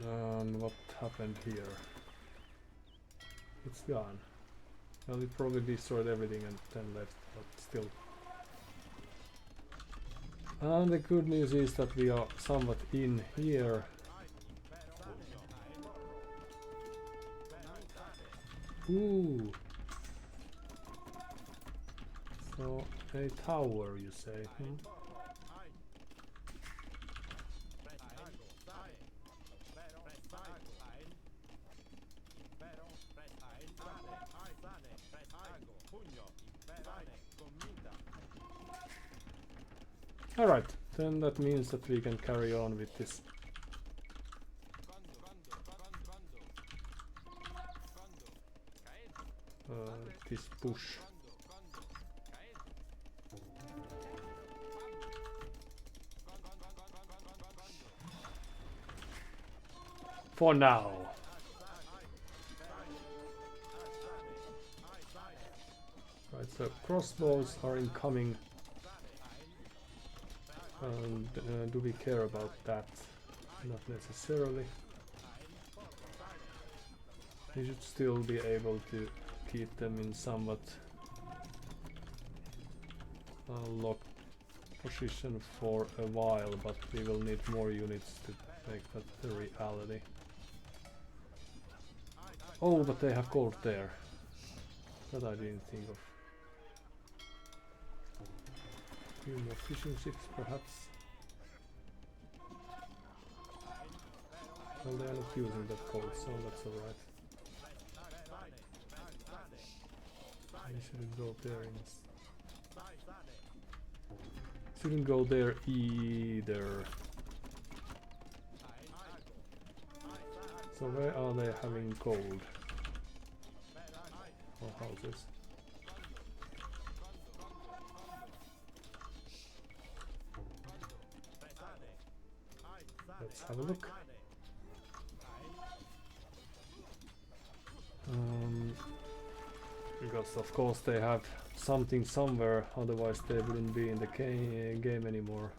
And what happened here? It's gone. Well, it probably destroyed everything and then left, but still. And the good news is that we are somewhat in here. Ooh! So, a tower, you say? Hmm? Alright, then that means that we can carry on with this. This push. For now. Right, so crossbows are incoming. And do we care about that? Not necessarily. We should still be able to keep them in somewhat locked position for a while, but we will need more units to make that a reality. Oh, but they have gold there. That I didn't think of. Few more fishing ships, perhaps. Well, they are not using that gold, so that's alright. We shouldn't go there in shouldn't go there either. So where are they having gold? Or houses? Let's have a look. Because of course they have something somewhere, otherwise they wouldn't be in the game anymore.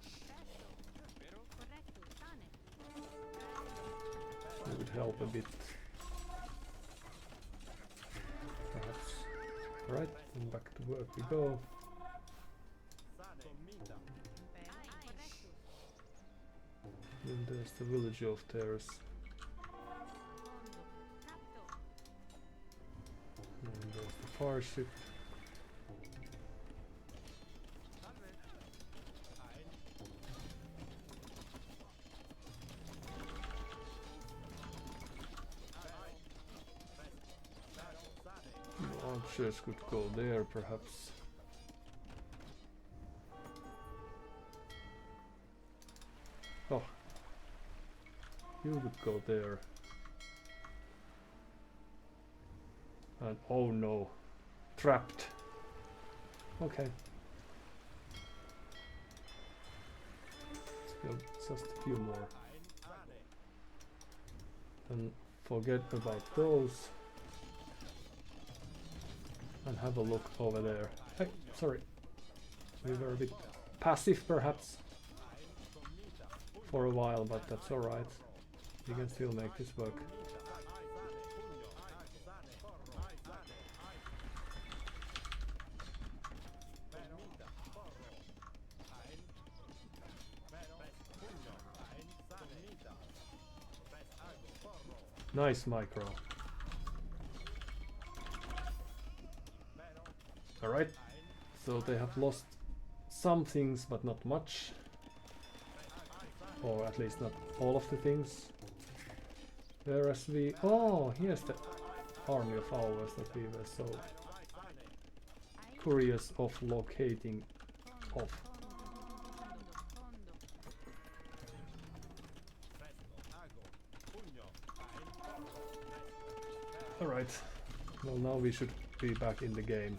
It would help a bit. Perhaps. Alright, and back to work we go. Then there's the village of theirs. And there's the fire ship. Archers could go there, perhaps. Oh, you could go there. And oh no, trapped. Okay. Still just a few more. And forget about those. And have a look over there. Hey, sorry. We were a bit passive perhaps for a while, but that's alright. We can still make this work. Nice micro. Alright, so they have lost some things, but not much. Or at least not all of the things. Whereas we... Oh, here's the army of ours that we were so curious of locating off. Alright, well now we should be back in the game.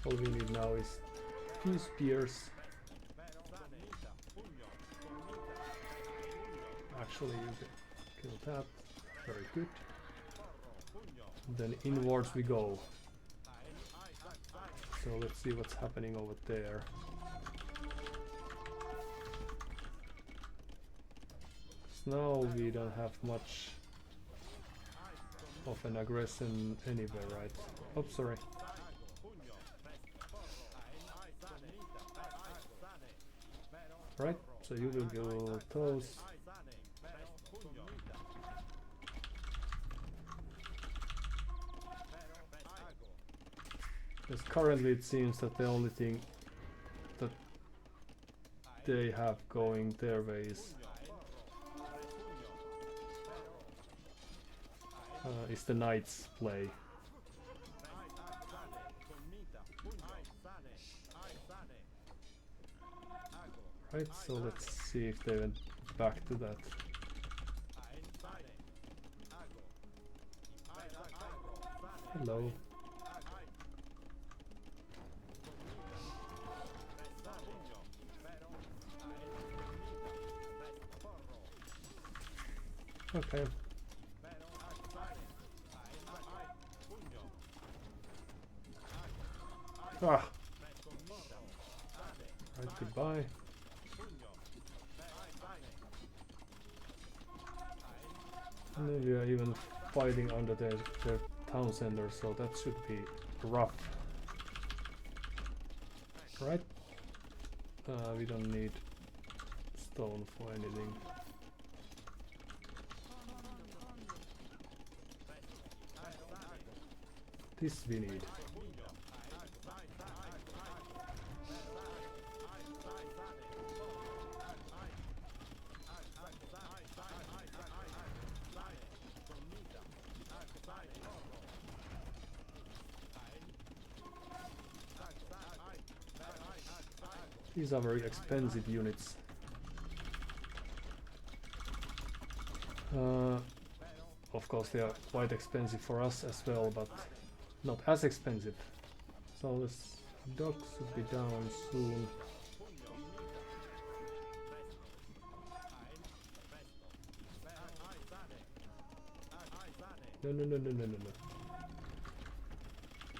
All we need now is few spears. Actually, you can kill that. Very good. And then inwards we go. So let's see what's happening over there. Now we don't have much of an aggression anywhere, right? Oh, sorry. Right, so you will go those. Because currently it seems that the only thing that they have going their way is the knight's play. Right, so let's see if they went back to that. Hello. Okay. Ah. Right, goodbye. And then we are even fighting under their town center, so that should be rough. Right? We don't need stone for anything. This we need. These are very expensive units. Of course they are quite expensive for us as well, but not as expensive. So this dock should be down soon. No.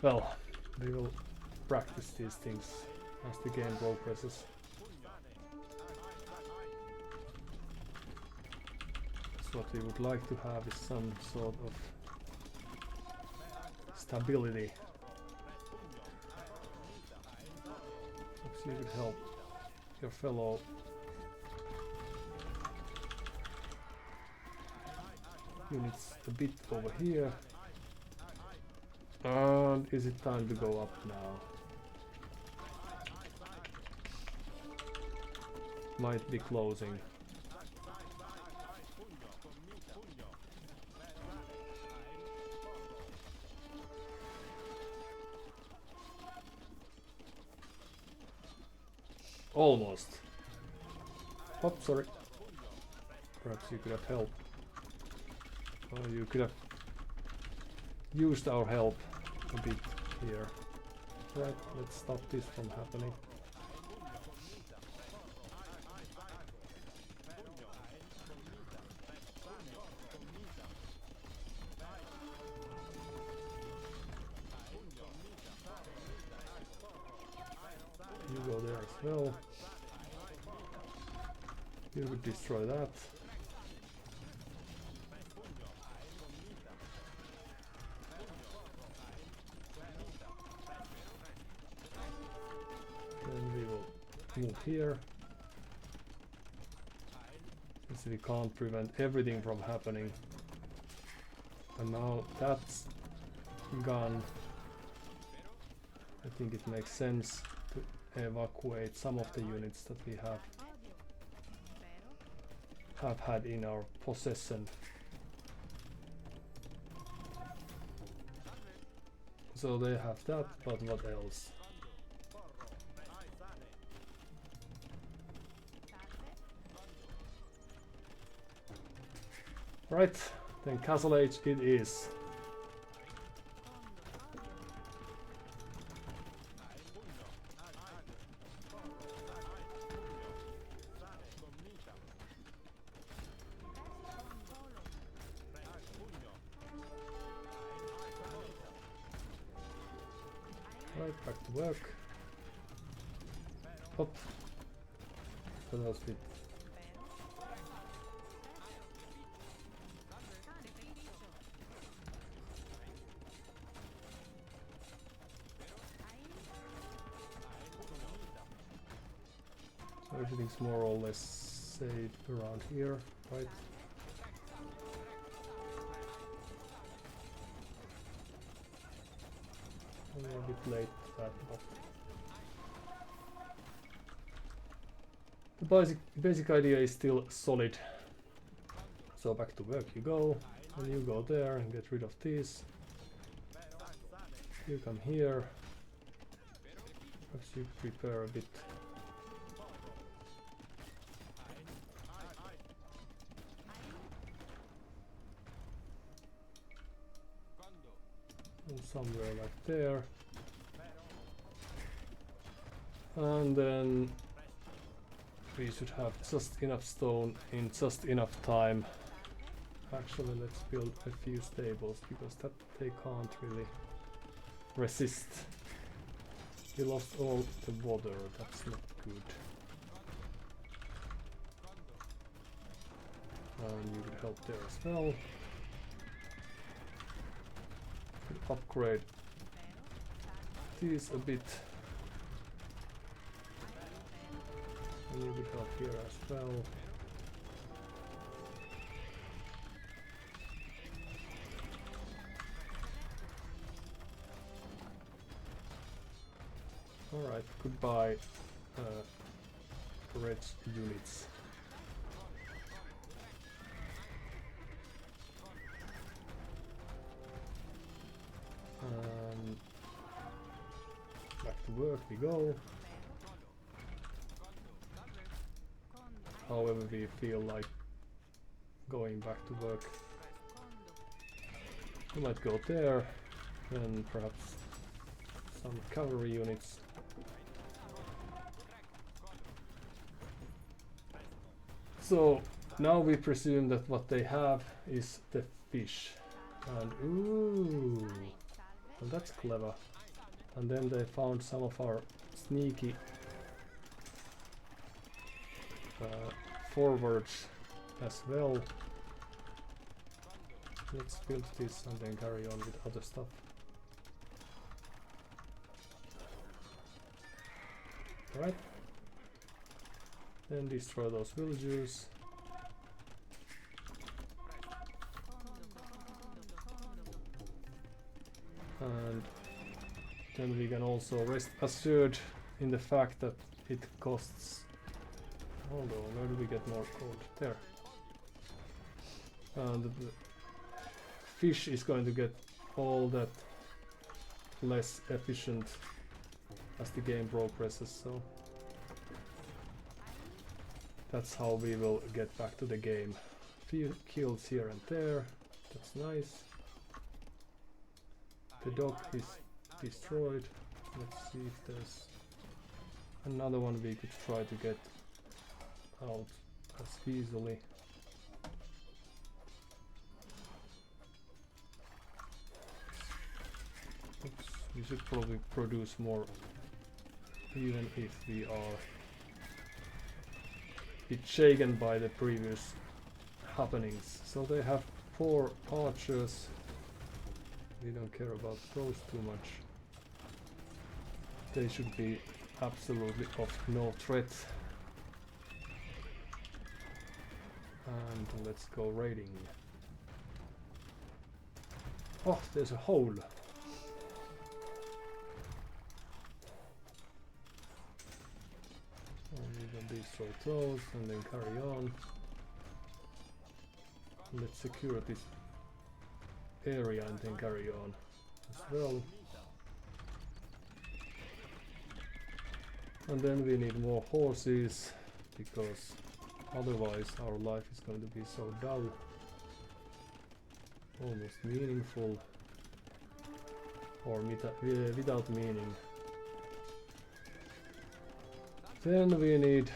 Well, we will practice these things as the game progresses. What we would like to have is some sort of stability. Perhaps you could help your fellow units a bit over here. And is it time to go up now? Might be closing. Almost. Oh, sorry. Perhaps you could have helped. Or you could have used our help a bit here. Right, let's stop this from happening. You go there as well. You would destroy that. Then we will move here. Since we can't prevent everything from happening. And now that's gone. I think it makes sense to evacuate some of the units that we have had in our possession. So they have that, but what else? Right, then Castle Age it is. Right, back to work. Hop. That was a bit. So everything's more or less safe around here, right? A bit late for that, but the basic idea is still solid. So back to work you go, and you go there and get rid of these. You come here. Perhaps you prepare a bit. And somewhere like there. And then we should have just enough stone in just enough time. Actually, let's build a few stables because that they can't really resist. We lost all the water, that's not good. And you could help there as well. upgrade these a bit. A little bit help here as well. Alright, goodbye red units. Back to work we go. However we feel like going back to work. We might go there and perhaps some cavalry units. So now we presume that what they have is the fish. And ooh, well, that's clever. And then they found some of our sneaky forwards as well. Let's build this and then carry on with other stuff. Right. Then destroy those villagers. And then we can also rest assured in the fact that it costs. Hold on, where do we get more gold? There. And the fish is going to get all that less efficient as the game progresses, so that's how we will get back to the game. Few kills here and there, that's nice. The dog is destroyed. Let's see if there's another one we could try to get out as easily. Oops, we should probably produce more, even if we are a bit shaken by the previous happenings. So they have 4 archers. We don't care about those too much. They should be absolutely of no threat. And let's go raiding. Oh, there's a hole. And we can destroy those and then carry on. Let's secure this area and then carry on as well. And then we need more horses, because otherwise our life is going to be so dull, almost meaningful, or without meaning. Then we need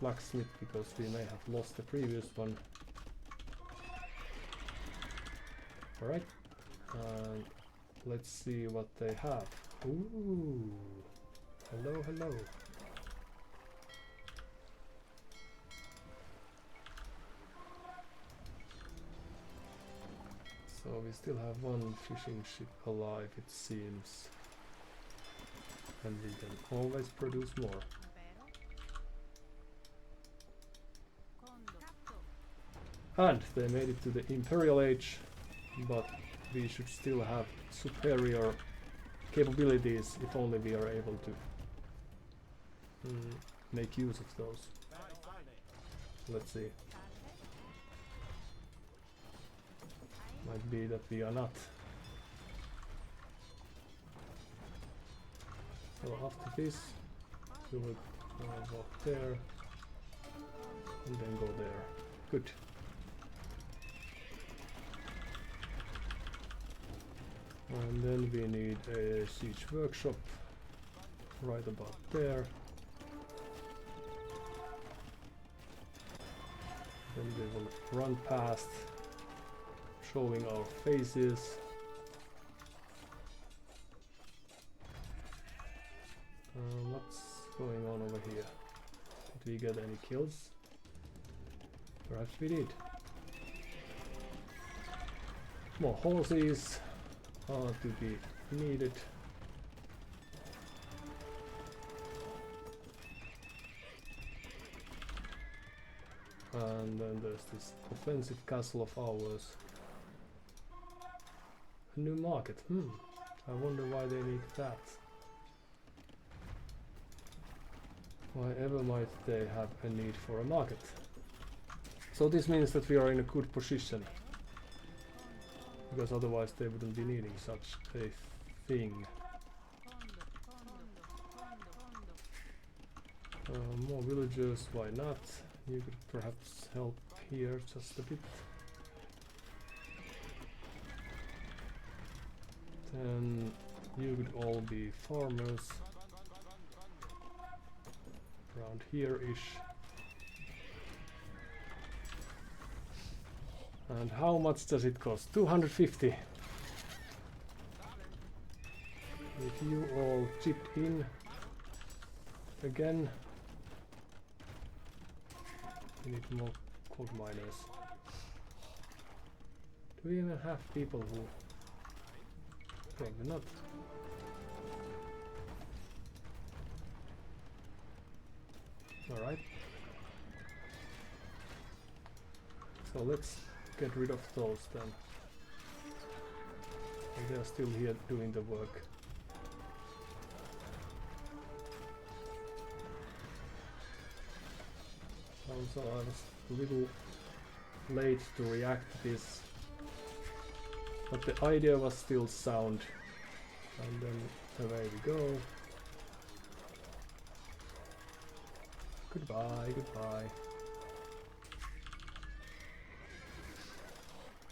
blacksmith, because we may have lost the previous one. Alright, let's see what they have. Ooh, hello, hello. So we still have one fishing ship alive, it seems. And we can always produce more. And they made it to the Imperial Age, but we should still have superior capabilities if only we are able to make use of those. Let's see. Might be that we are not. So after this, we will walk there and then go there. Good. And then we need a siege workshop right about there. Then we will run past, showing our faces. What's going on over here? Did we get any kills? Perhaps we did. More horses. are to be needed. And then there's this offensive castle of ours. A new market. I wonder why they need that. Why ever might they have a need for a market? So this means that we are in a good position. Because otherwise they wouldn't be needing such a thing. More villagers, why not? You could perhaps help here just a bit. Then you could all be farmers. Around here-ish. And how much does it cost? 250. If you all chip in again. We need more gold miners. Do we even have people who... Probably not. Alright. So let's get rid of those then. And they are still here doing the work. Also, I was a little late to react to this, but the idea was still sound. And then away we go. Goodbye, goodbye.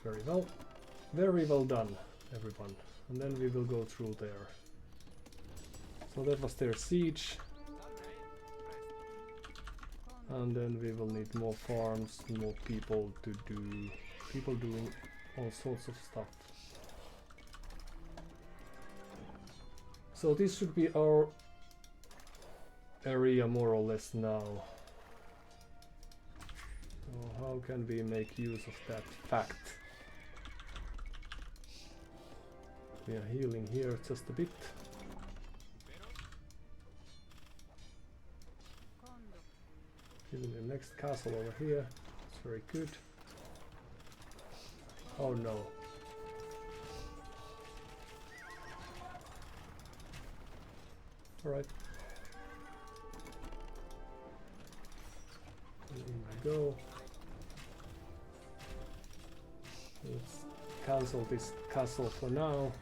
Very well done, everyone. And then we will go through there. So that was their siege. And then we will need more farms, more people to do, people doing all sorts of stuff. So this should be our area more or less now. So how can we make use of that fact? We are healing here just a bit. Healing the next castle over here. It's very good. Oh no. Alright. In we go. Let's cancel this castle for now.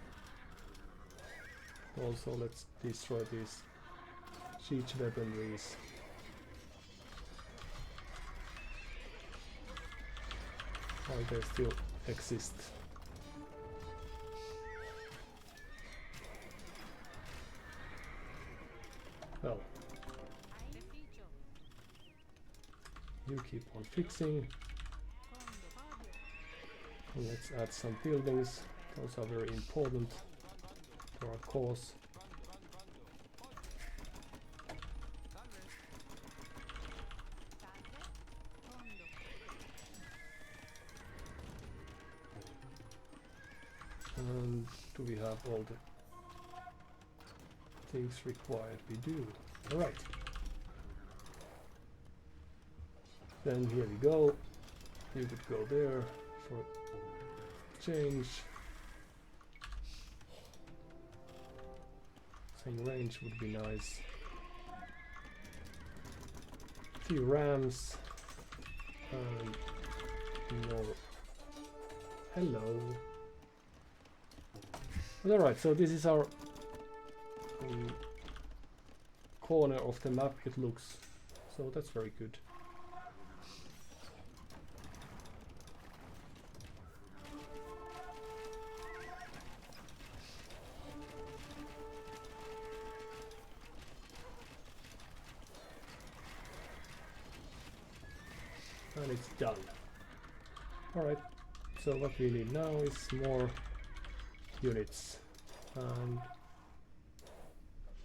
Also, let's destroy these siege weaponries. While they still exist. Well, you keep on fixing. And let's add some buildings. Those are very important for our cause. And do we have all the things required? We do. Alright. Then here we go. You could go there for change. Some range would be nice. Few rams. And more. Hello. But alright, so this is our corner of the map, it looks. So that's very good. And it's done. Alright, so what we need now is more units. And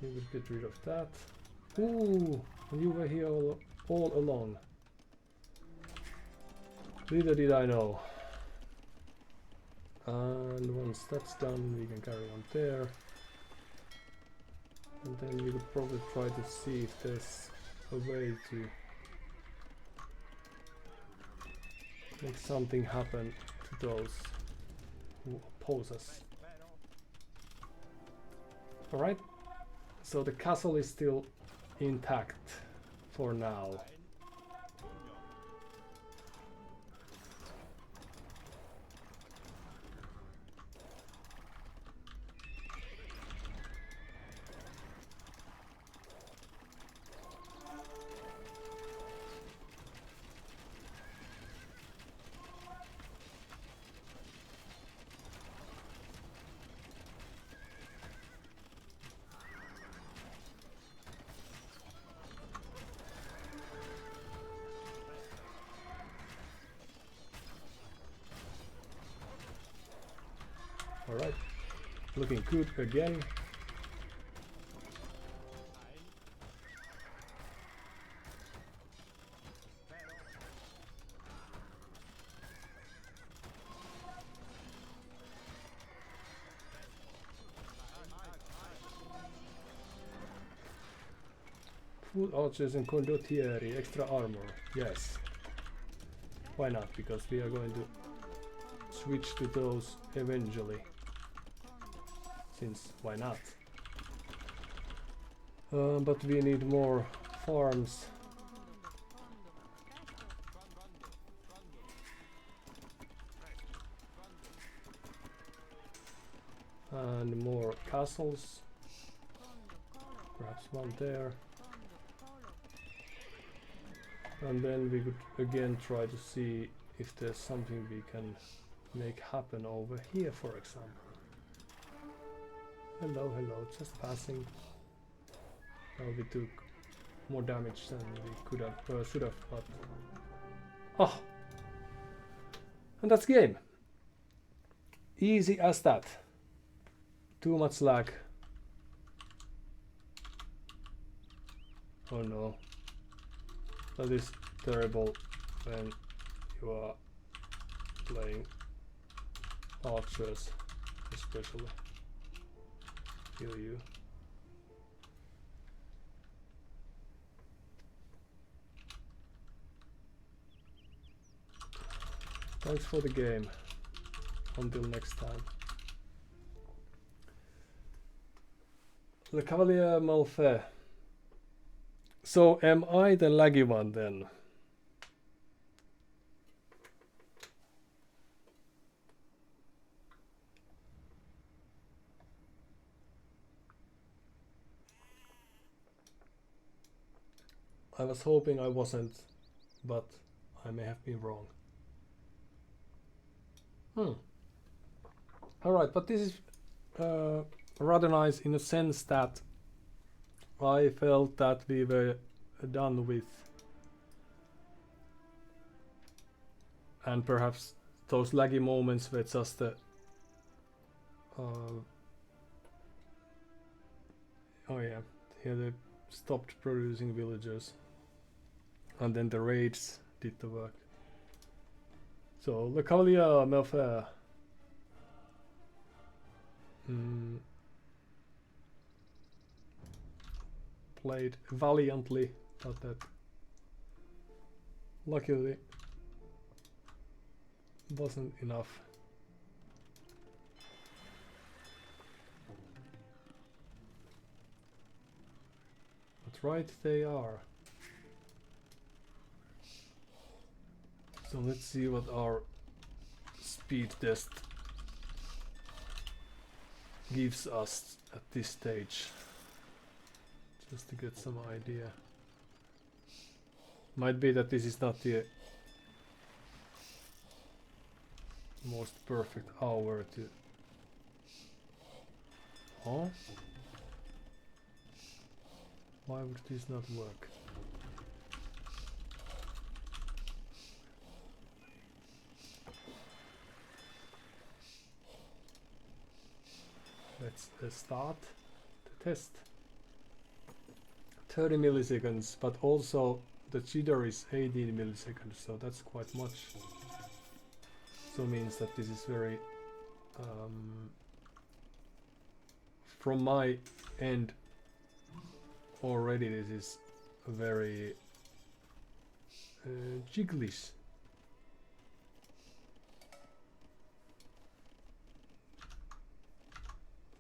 you would get rid of that. Ooh, you were here all along. Little did I know. And once that's done, we can carry on there. And then we could probably try to see if there's a way to make something happen to those who oppose us. Alright, so the castle is still intact for now. Alright, looking good again. Foot archers and condottieri, extra armor, yes. Why not? Because we are going to switch to those eventually. Since why not? But we need more farms. And more castles. Perhaps one there. And then we could again try to see if there's something we can make happen over here, for example. Hello, hello, just passing. Well, we took more damage than we could have, should have, but... Oh! And that's game! Easy as that. Too much lag. Oh no. That is terrible when you are playing archers, especially. Kill you. Thanks for the game. Until next time. Le Cavalier Malfait. So am I the laggy one then? I was hoping I wasn't, but I may have been wrong. Alright, but this is rather nice in a sense that I felt that we were done with, and perhaps those laggy moments were just the oh yeah, here they stopped producing villagers and then the raids did the work. So Le Cavalier Malfait played valiantly, but that luckily wasn't enough. But right they are. So let's see what our speed test gives us at this stage, just to get some idea. Might be that this is not the most perfect hour to... Huh? Why would this not work? Let's start the test. 30 milliseconds, but also the jitter is 18 milliseconds, so that's quite much. So means that this is very from my end already this is very jigglish.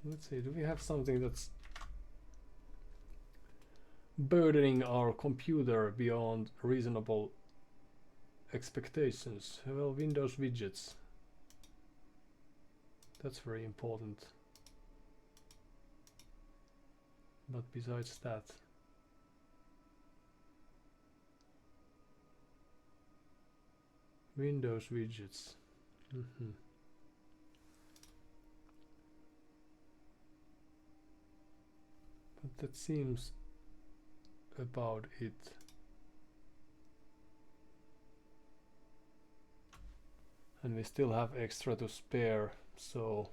Let's see, do we have something that's burdening our computer beyond reasonable expectations? Well, Windows widgets. That's very important. But besides that, Windows widgets. But that seems about it. And we still have extra to spare, so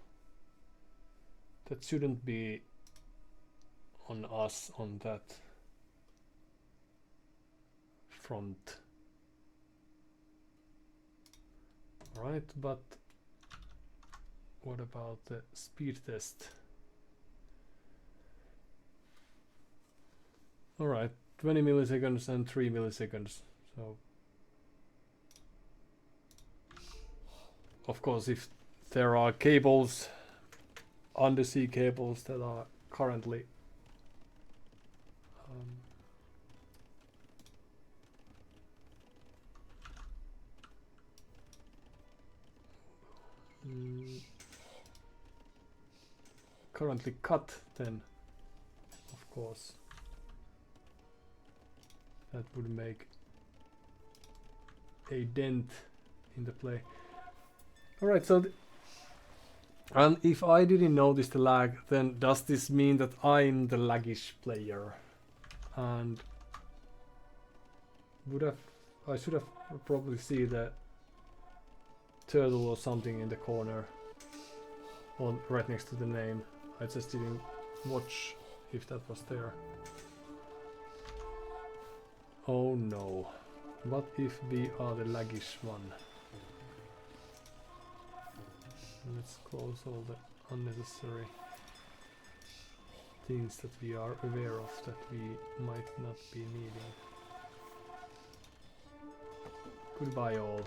that shouldn't be on us on that front. Right, but what about the speed test? Alright, 20 milliseconds and 3 milliseconds. So, of course, if there are cables, undersea cables that are currently currently cut, then of course that would make a dent in the play. Alright, so and if I didn't notice the lag, then does this mean that I'm the laggish player? And I should have probably see the turtle or something in the corner or right next to the name. I just didn't watch if that was there. Oh no, what if we are the laggish one? Let's close all the unnecessary things that we are aware of that we might not be needing. Goodbye all.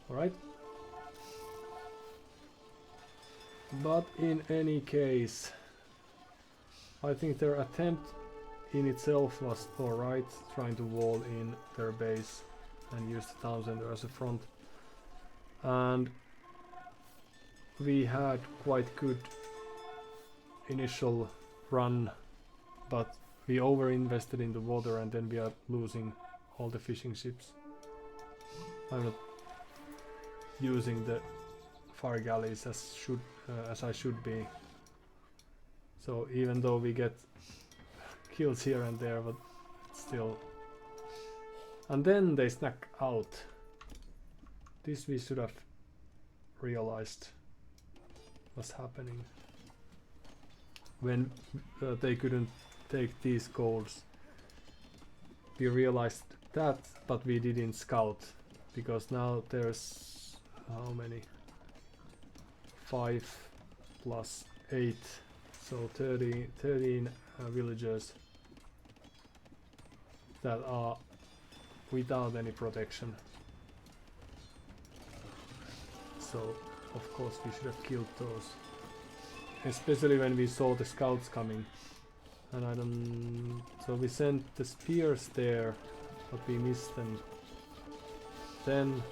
Alright. But in any case, I think their attempt in itself was alright, trying to wall in their base and use the town center as a front. And we had quite good initial run, but we over-invested in the water and then we are losing all the fishing ships. I'm not using the fire galleys as I should be. So even though we get kills here and there, but still. And then they snuck out. This we should have realized was happening when they couldn't take these goals. We realized that, but we didn't scout, because now there's how many? 5 plus 8, so 13 villagers that are without any protection. So of course we should have killed those, especially when we saw the scouts coming. And I don't. So we sent the spears there, but we missed them. Then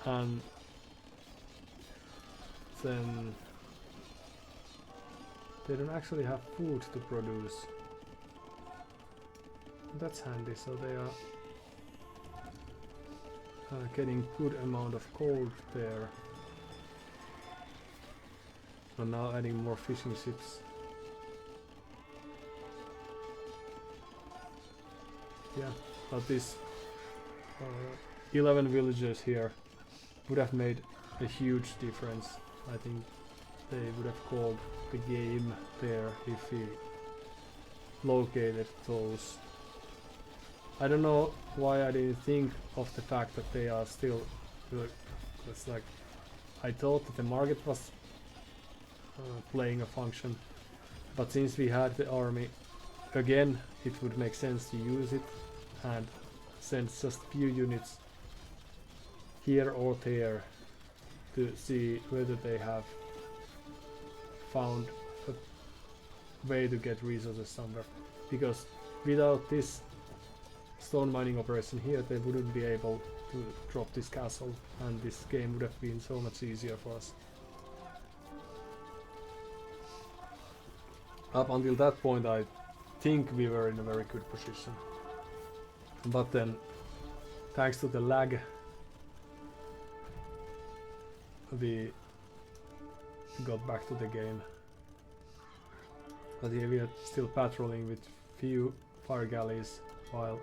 and then they don't actually have food to produce. That's handy. So they are getting good amount of gold there. And now adding more fishing ships. Yeah, but this 11 villagers here would have made a huge difference. I think they would have called the game there if we located those. I don't know why I didn't think of the fact that they are still Look, it's like I thought that the market was playing a function, but since we had the army again, it would make sense to use it and send just few units here or there to see whether they have found a way to get resources somewhere, because without this stone mining operation here they wouldn't be able to drop this castle, and this game would have been so much easier for us. Up until that point I think we were in a very good position, but then thanks to the lag we got back to the game. But here we are still patrolling with few fire galleys while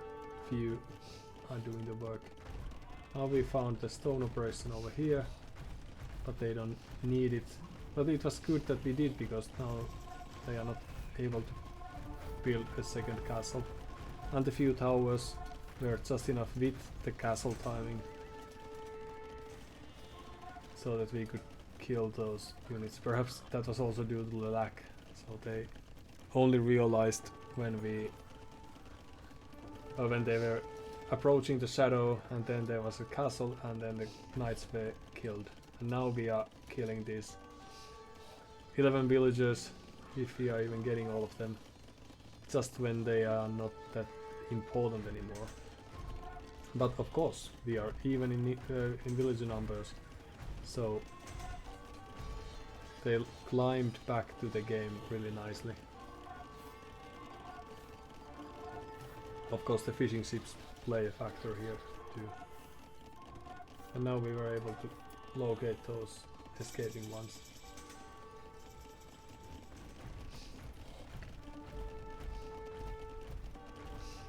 few are doing the work. Now we found the stone operation over here, but they don't need it. But it was good that we did, because now they are not able to build a second castle. And the few towers were just enough with the castle timing, so that we could kill those units. Perhaps that was also due to the lag, so they only realized when we when they were approaching the shadow, and then there was a castle, and then the knights were killed. And now we are killing these 11 villagers, if we are even getting all of them, just when they are not that important anymore. But of course we are even in villager numbers, so they climbed back to the game really nicely. Of course the fishing ships play a factor here too. And now we were able to locate those escaping ones.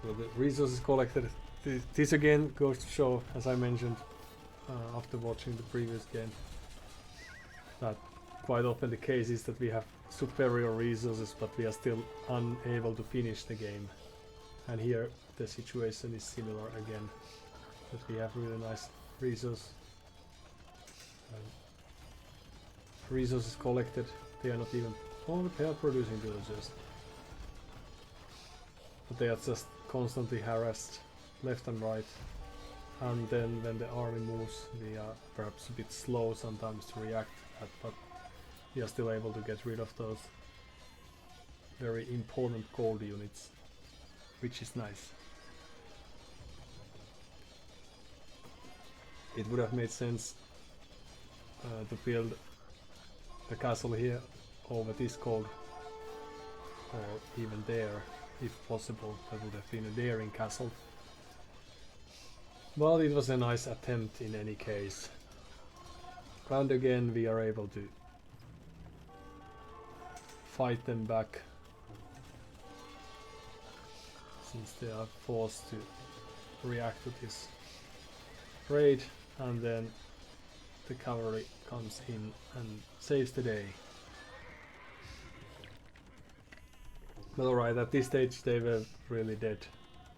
So the resources collected, this again goes to show, as I mentioned after watching the previous game, that quite often the case is that we have superior resources but we are still unable to finish the game. And here the situation is similar again, that we have really nice resources collected. They are not even, oh, they are producing villagers, but they are just constantly harassed left and right. And then when the army moves, we are perhaps a bit slow sometimes to react to that, but we are still able to get rid of those very important gold units, which is nice. It would have made sense to build the castle here over this gold, or even there if possible. That would have been a daring castle. But it was a nice attempt in any case. And again we are able to fight them back, since they are forced to react to this raid, and then the cavalry comes in and saves the day. But alright, at this stage they were really dead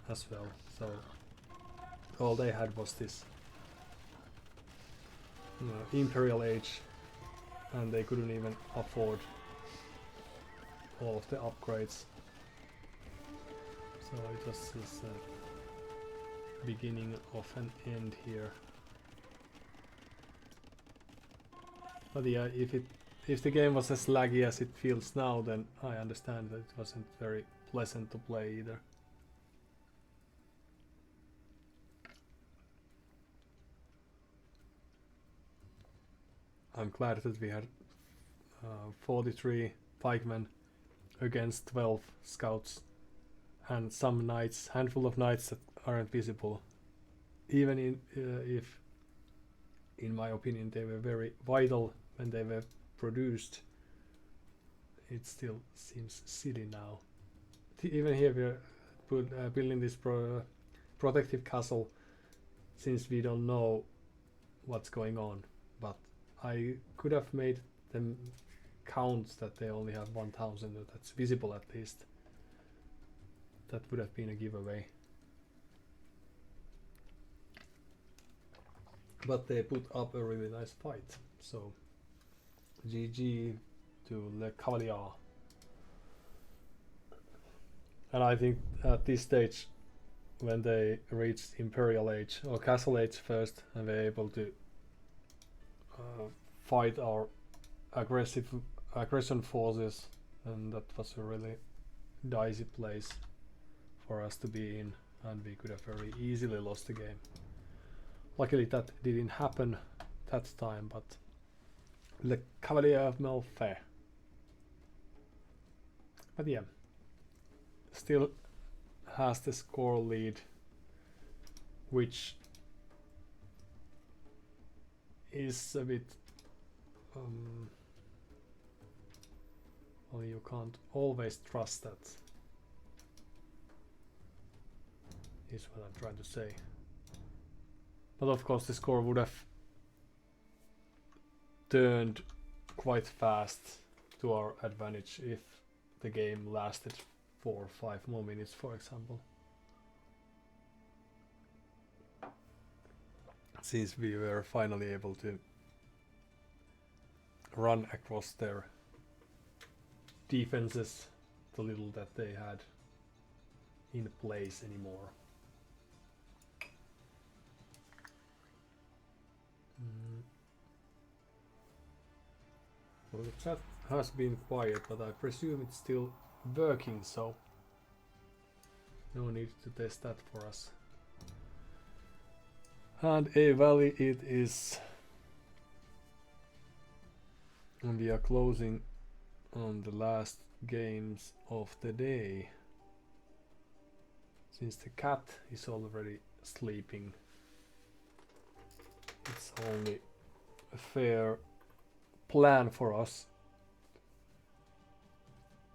as well, so all they had was this imperial age, and they couldn't even afford all of the upgrades. So it was this beginning of an end here. But yeah, if the game was as laggy as it feels now, then I understand that it wasn't very pleasant to play either. I'm glad that we had 43 pikemen against 12 scouts and some knights, handful of knights that aren't visible. Even if, in my opinion, they were very vital when they were produced, it still seems silly now. Even here we're building this protective castle, since we don't know what's going on, but I could have made them count that they only have 1000 that's visible at least. That would have been a giveaway. but they put up a really nice fight. So GG to Le Cavalier. And I think at this stage, when they reached Imperial Age or Castle Age first, and were able to fight our aggression forces, and that was a really dicey place for us to be in, and we could have very easily lost the game. Luckily that didn't happen that time, but Le Cavalier of Melfe. But yeah, still has the score lead, which is a bit well, you can't always trust that, is what I'm trying to say. But of course the score would have turned quite fast to our advantage if the game lasted 4 or 5 more minutes, for example. Since we were finally able to run across their defenses, the little that they had in place anymore. Well, the chat has been quiet, but I presume it's still working, so no need to test that for us. And a valley it is. And we are closing on the last games of the day. Since the cat is already sleeping, it's only a fair plan for us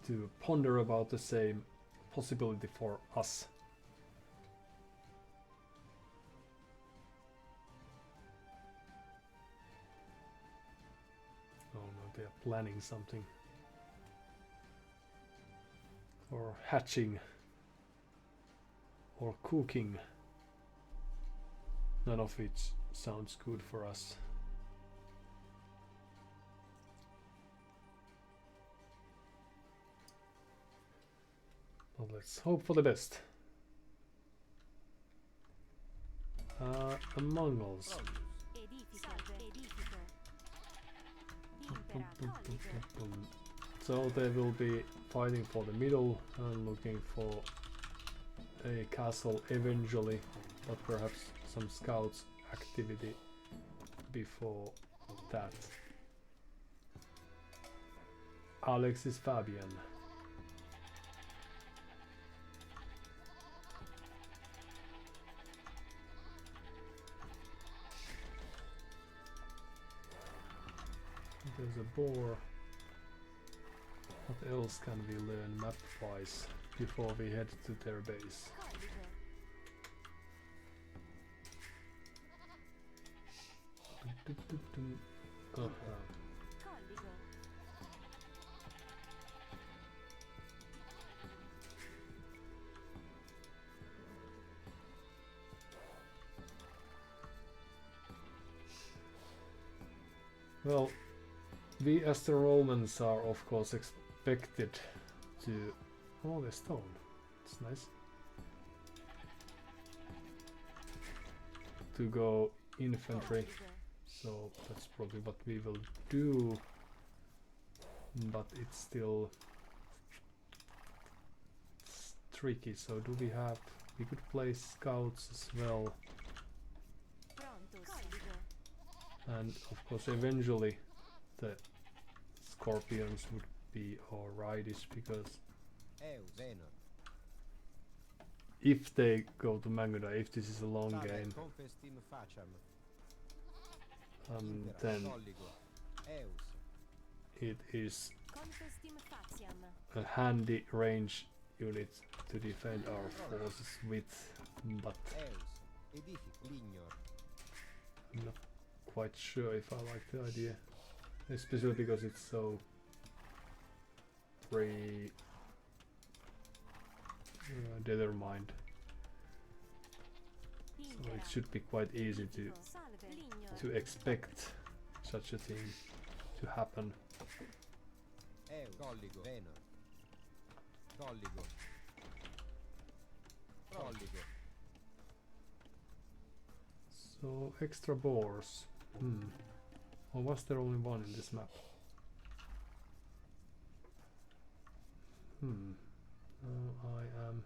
to ponder about the same possibility for us. Oh no, they are planning something. Or hatching. Or cooking. None of which sounds good for us. Well, let's hope for the best. Among us. So they will be fighting for the middle and looking for a castle eventually, but perhaps some scouts activity before that. Alexis Fabian. There's a boar. What else can we learn map-wise before we head to their base? Well, we as the Romans are of course expected to... Oh, the stone. It's nice. To go infantry. So that's probably what we will do. But it's still tricky. So do we have... We could play scouts as well. And of course eventually the scorpions would be alrightish, because if they go to Manguda, if this is a long game, then it is a handy range unit to defend our forces with, but I'm not quite sure if I like the idea, especially because it's so determined. So it should be quite easy to expect such a thing to happen. Colligo. Venor. Colligo. Colligo. So extra boars. Or was there only one in this map? I am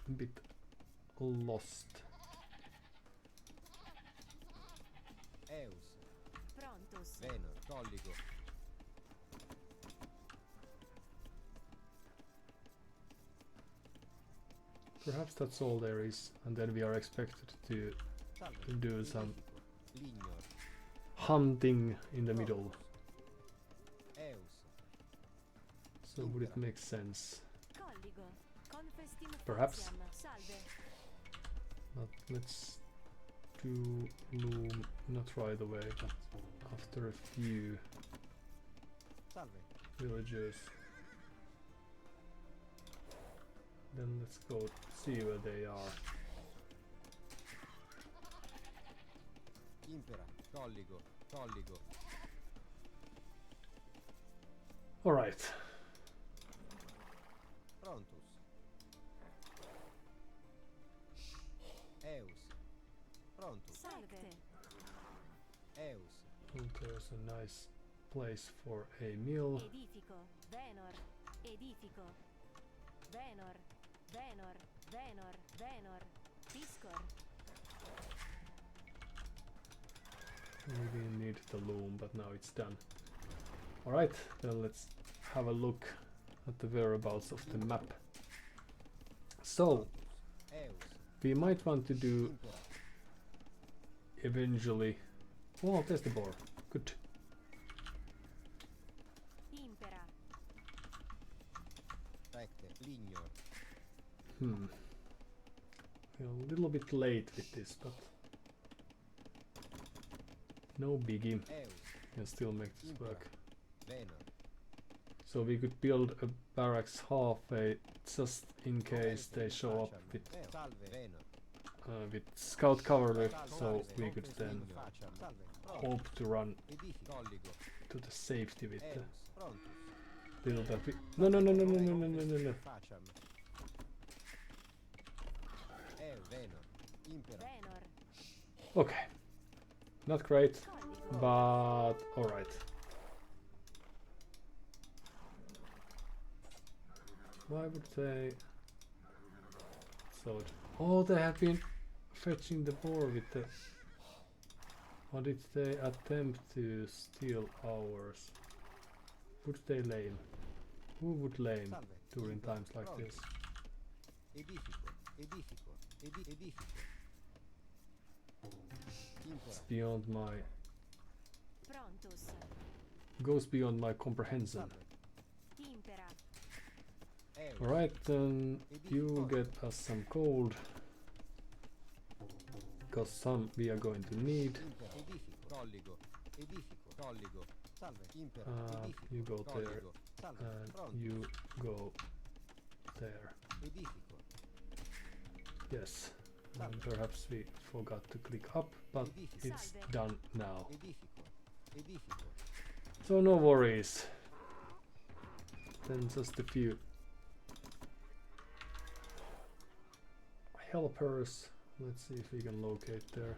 a bit lost. Eus. Prontus. Venor. Colligo. Perhaps that's all there is, and then we are expected to do some Lignor. hunting in the middle. Eus. So would it make sense? Colligo. Confestim Perhaps. faciam. Salve. But let's do loom not right away, but after a few Salve. villagers. Then let's go see where they are. Impera. Colligo. Colligo. Alright. Prontus. Eus. Prontus. Salve. Eus. There's a nice place for a meal. Edifico. Venor. Edifico. Venor. Venor. Venor. Venor. Discor. Maybe we need the loom, but now it's done. Alright, then let's have a look at the whereabouts of the map. So, Eus. we might want to do Impera. eventually... Oh, there's the boar. Good. Impera. Recte. Lignor. We're a little bit late with this, but no biggie. Eus. Can still make this work. Venor. So we could build a barracks halfway just in case they show up with Salve. Venor. with scout cavalry, so we could then Salve. hope to run Edifico. Colligo. to the safety with the Eus. Prontus. little that we... No, no, no, no, no, no, no, no, no, no. Facem. Eus. Venor. Impera. Venor. Okay. Not great, Colligo. but alright. Why would they... So... Oh, they have been fetching the boar with the... Or did they attempt to steal ours? Would they lame? Who would lame Salve. during times like this? Edifico. Edifico. Edifico. It's Impera. beyond my... Prontus. Goes beyond my comprehension. Salve. Impera. Eus. Alright, then you get us some gold. Because some we are going to need. Impera. Edifico. Colligo. Edifico. Colligo. Salve. Impera. Edifico. You go there, Colligo. Salve. and Pronto. you go there. Edifico. Yes. And perhaps we forgot to click up, but it's Salve. done now. Edifico. Edifico. So no worries. Then just a few helpers. Let's see if we can locate their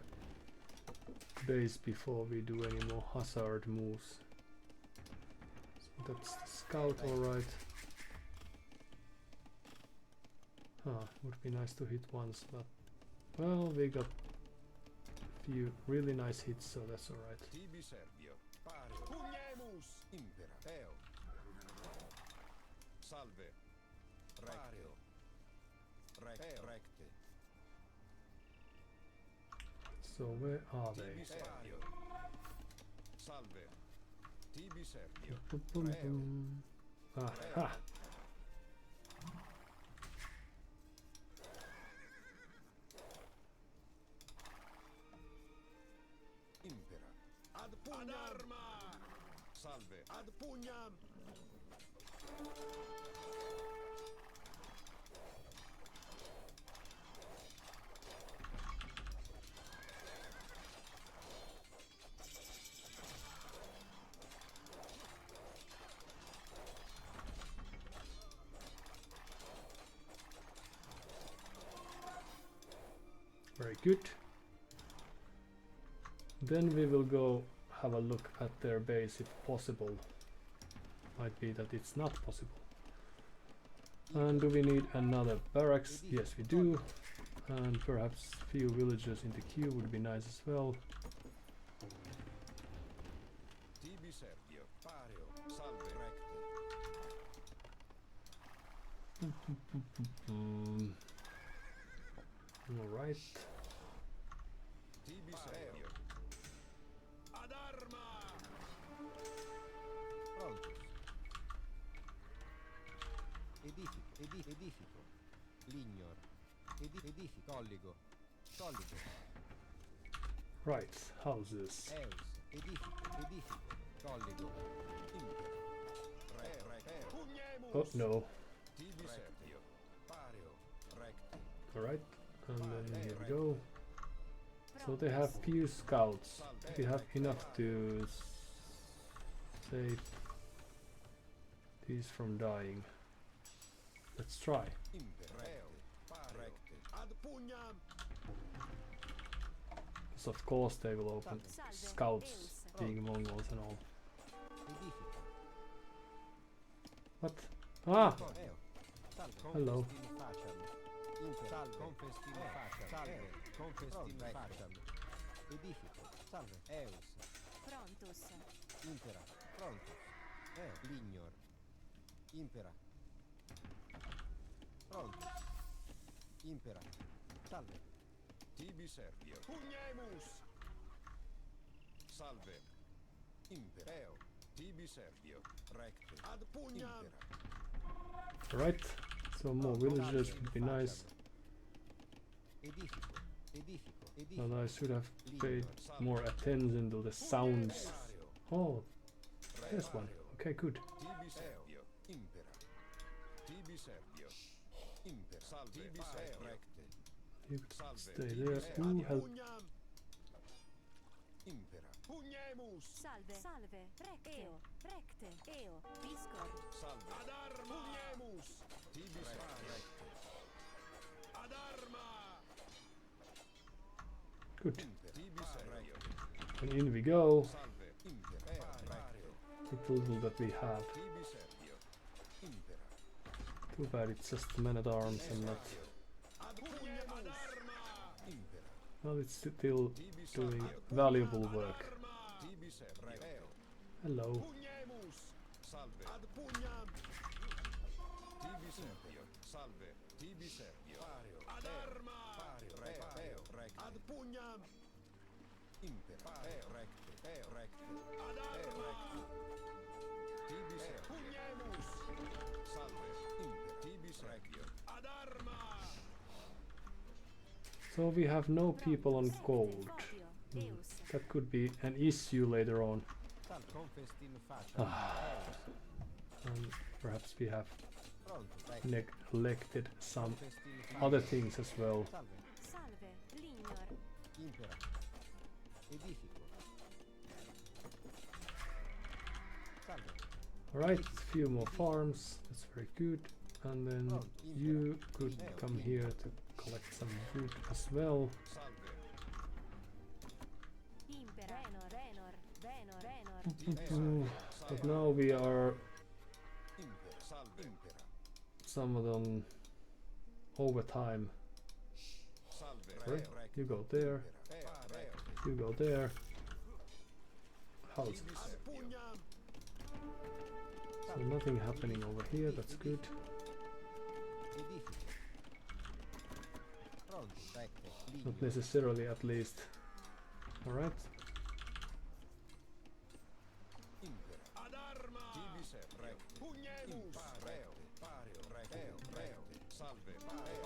base before we do any more hazard moves. So that's the scout, alright. Would be nice to hit once, but well, we got a few really nice hits, so that's alright. Tibi Servio. Pari. Pugnemus. Impera. Eo. Salve. Recteo. Recte. So where are Tibi they? Servio. Salve. Tibi Servio. Boom, boom, boom. Aha! Impera. Ad arma. Salve. Ad pugnam. Very good. Then we will go have a look at their base if possible. Might be that it's not possible. And do we need another barracks? Yes, we do. And perhaps few villagers in the queue would be nice as well. Tibi Sergio. Pareo. Salve. Recte. Alright. Tibi Sergio. Ad arma. Prontus. Edifico. Lignor. Edifico. Colligo. Right, houses. Eus. Edifico. Colligo. Imper. Pugnemus. Oh no. Tibi Sergio. Pareo. Recte. Alright, and then here we go. So they have few scouts. We have enough to save these from dying. Let's try. Imper. Recte. Ad pugnam. Because of course they will open scouts being Mongols and all. Edifico. What? Ah! Eo. Salve. Hello. Confestin facem. Imper. Salve. Confestin facem. Salve. Confestin facem. Edifico. Salve. Eus. Prontus. Impera. Prontus. Lignor. Impera. Prontus. Impera. Salve. Tibi Sergio. Pugnemus. Salve. Imper. Eo. Tibi Sergio. Recte. Ad pugnam. Impera. Right, so more villagers would be nice. Edifico. But I should have paid more attention to the sounds. Oh, there's one. Okay, good. Tibi Sergio. Impera. Tibi Sergio. Imper. Salve. Tibi Sergio. Recte. You could Salve. stay Tibi there. Sergio. Ooh, help. Pugnam. Impera. Pugnemus. Salve. Recte. Eo. Piscor. Salve. Ad arma. Pugnemus. Tibi Sergio. Recte. Ad arma. Good. Tibi Sergio. And in we go. Salve. Imper. Pareo. The little that we have. Tibi Sergio. Impera. Too bad it's just men-at-arms and not... Ad pugnam. Ad arma. Impera. Well, it's still Tibi doing Sergio. valuable work. Tibi Sergio. Hello. Pugnemus. Salve. Ad pugnam. Tibi Sergio. Salve. Tibi Sergio. Pareo. Ad arma. Pareo. Ad pugnam. Imper. Recte. Ad arma. Tibi Sergio. Pugnemus. Salve. Imper. Tibi Sergio. Ad arma. So we have no people on gold. Eus. That could be an issue later on. Confestin facem. And perhaps we have Prontus. neglected some Confestin facem. other things as well. Salve. Lignor. Impera. Edifico. Salve. Alright, few more farms. That's very good. And then you could come here to collect some wood as well. Salve. Impera. Venor. But now we are Imper. Salve. Impera. somewhat on overtime. Salve. Right? You go there, Pareo. you go there. Houses. Ad pugnam. So nothing happening over here, that's good. Edifico. Prontus. Recte. Not Lignor. necessarily at least. Alright. Impera. Ad arma. Tibi Sergio. Recte. Pugnemus. Pareo. Recte. Salve. Pareo.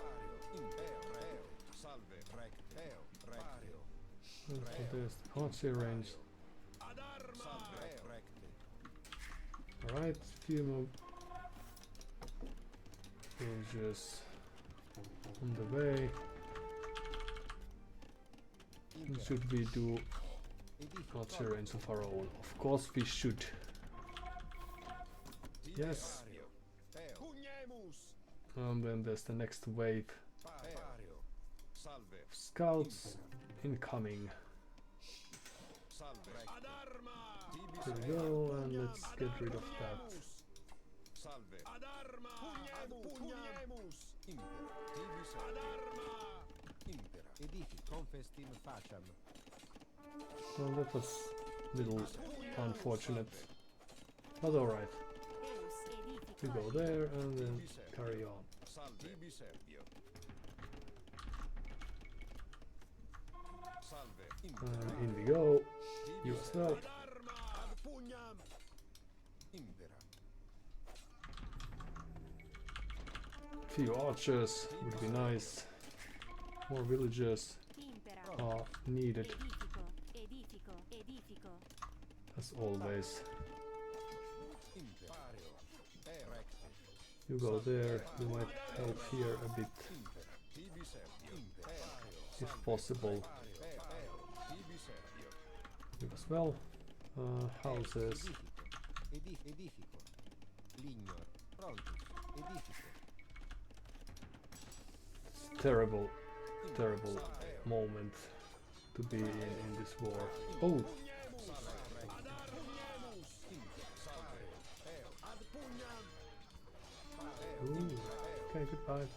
Impero. Salve. Recte. Pareo. So there's archer range. Ad arma. Salve. Recte. Alright, few more villagers on the way. Should we do terrains of our own? Of course we should. Yes. And then there's the next wave. Scouts incoming. There we go, and let's get rid of that. Well, that was a little unfortunate, but alright. We go there and then carry on. And in we go. You as well. Few archers would be nice. More villagers are needed, as always. You go there, you might help here a bit, if possible. You as well. Houses. It's terrible, terrible moment to be in this war. Oh! Ooh, okay, goodbye.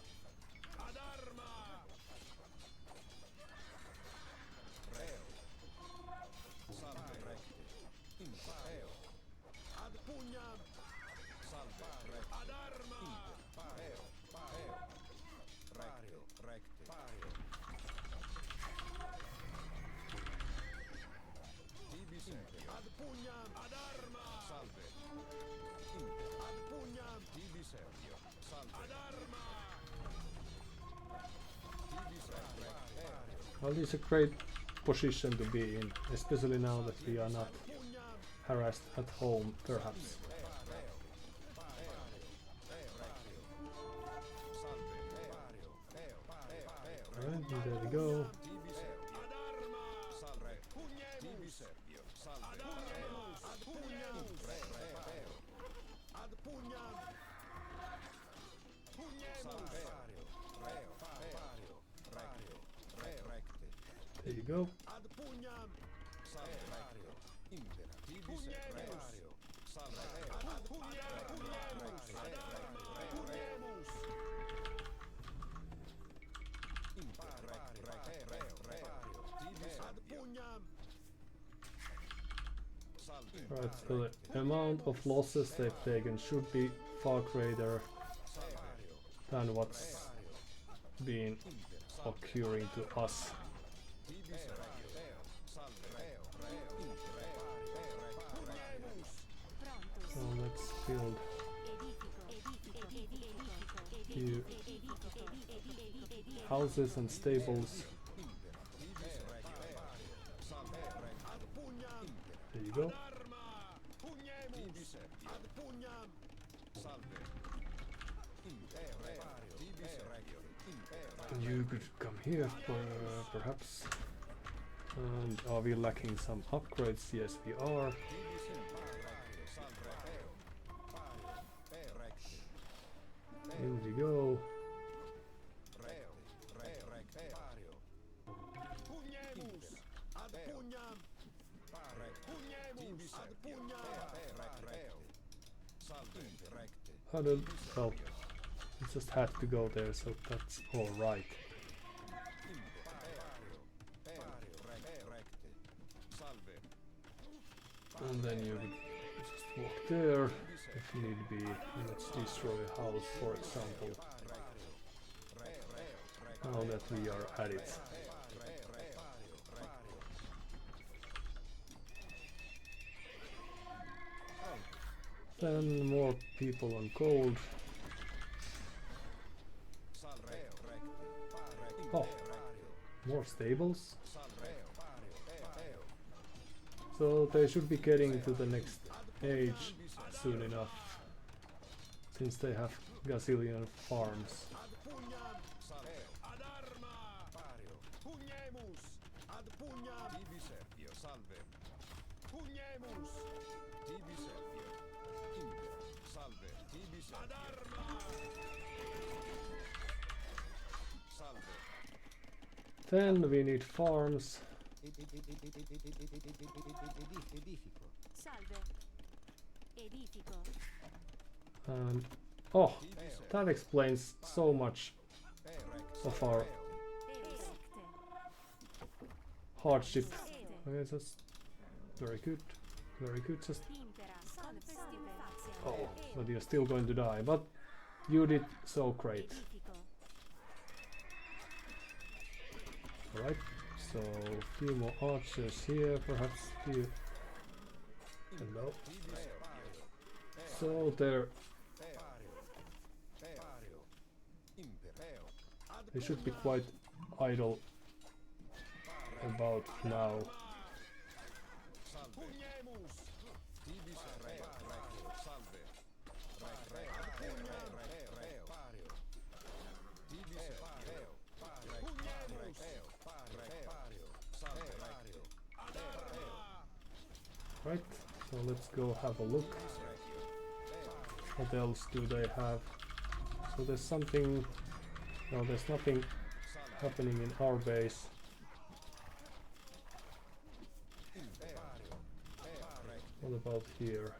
Well, it's a great position to be in, especially now that we are not harassed at home, perhaps. Alright, there we go. There you go. Right, so the amount of losses they've taken should be far greater than what's been occurring to us. So let's build few houses and stables. There you go. You could come here, perhaps. And are we lacking some upgrades? Yes, we are. In we go. Well, we just had to go there, so that's alright. And then you just walk there, if need be. Let's destroy a house, for example. Now that we are at it. Then more people on gold. Oh, more stables. So they should be getting to the next age soon enough, since they have gazillion farms. Ad pugnam. Salve. Ad arma. Pario. Pugnemus. Ad pugnam. Tibi servio. Salve. Pugnemus. Tibi servio. Impera. Salve. Tibi servio. Ad arma. Salve. Then we need farms. Edifico. Salve. Edifico. And oh, that explains so much of our Erecte. hardship. Ede. Okay, that's very good. Very good. Just Impera. Salve. oh, but you're still going to die. But you did so great. Edifico. Alright, so a few more archers here, perhaps few. Hello. So there, they should be quite idle about now. Pugnemus. Tibi servio. Salve. Pario. Tibi servio. Pugnemus. Pario. Salve. Ad arma. Right, so let's go have a look. What else do they have? So there's something. No, there's nothing happening in our base. What about here?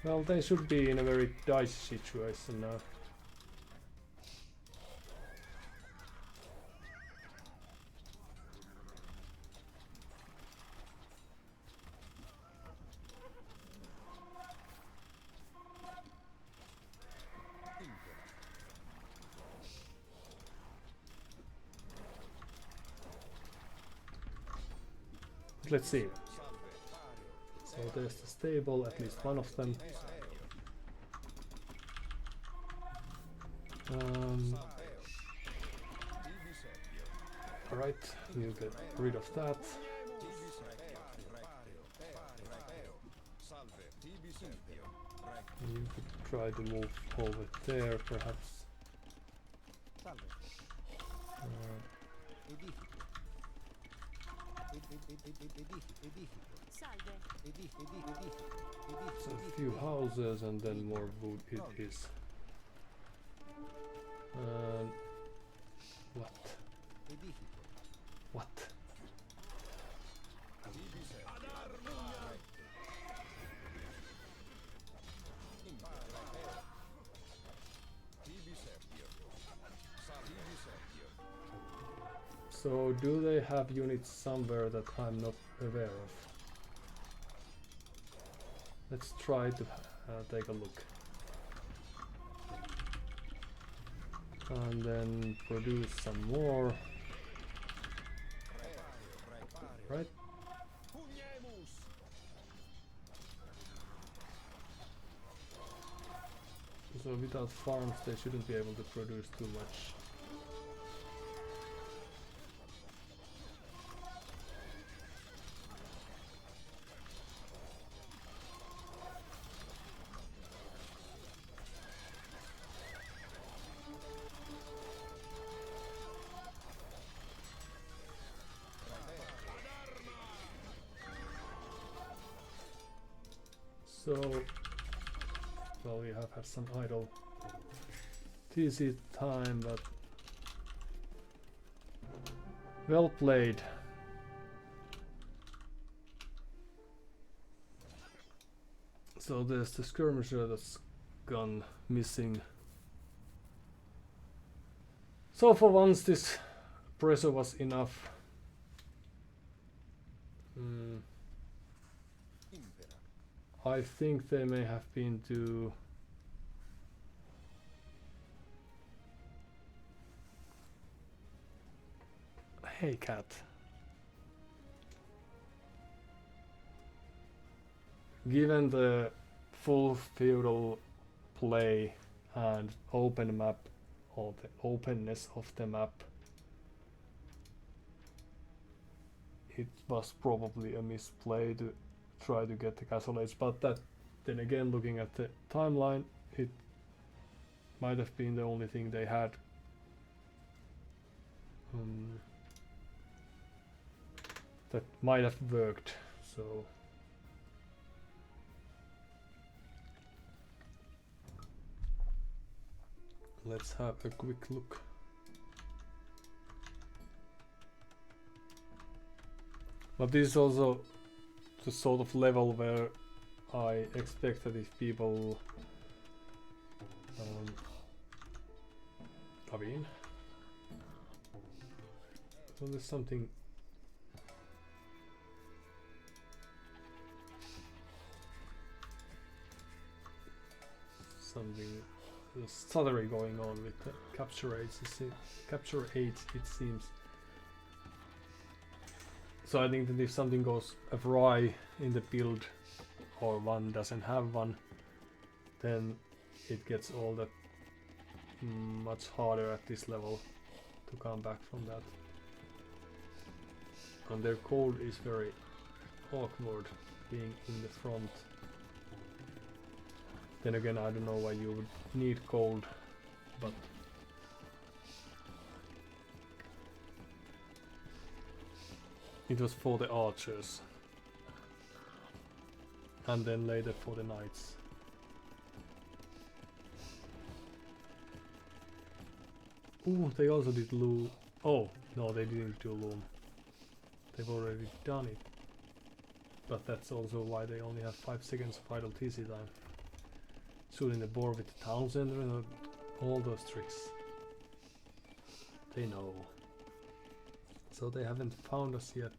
Well, they should be in a very dicey situation now. Let's see. So there's the stable, at least one of them. Alright, you get rid of that. You could try to move over there, perhaps. So a few houses and then more wood it is. What? What? So do they have units somewhere that I'm not aware of? Let's try to take a look. And then produce some more. Right? So without farms they shouldn't be able to produce too much. So, well, we have had some idle TC time, but well played. So there's the skirmisher that's gone missing. So for once this pressure was enough. I think they may have been to hey cat. Given the full feudal play and open map, or the openness of the map, it was probably a misplay to try to get the Castle Age, but that then again, looking at the timeline, it might have been the only thing they had. That might have worked, so let's have a quick look. But this is also the sort of level where I expect that if people I mean, so there's something there's stuttery going on with the capture rates. Capture 8, it seems. So I think that if something goes awry in the build, or one doesn't have one, then it gets all that much harder at this level to come back from that. And their code is very awkward, being in the front. Then again, I don't know why you would need cold, but it was for the archers, and then later for the knights. Ooh, they also did loom. Oh, no, they didn't do loom. They've already done it. But that's also why they only have 5 seconds of idle TC time. Shooting the boar with the town center and all those tricks. They know. So they haven't found us yet.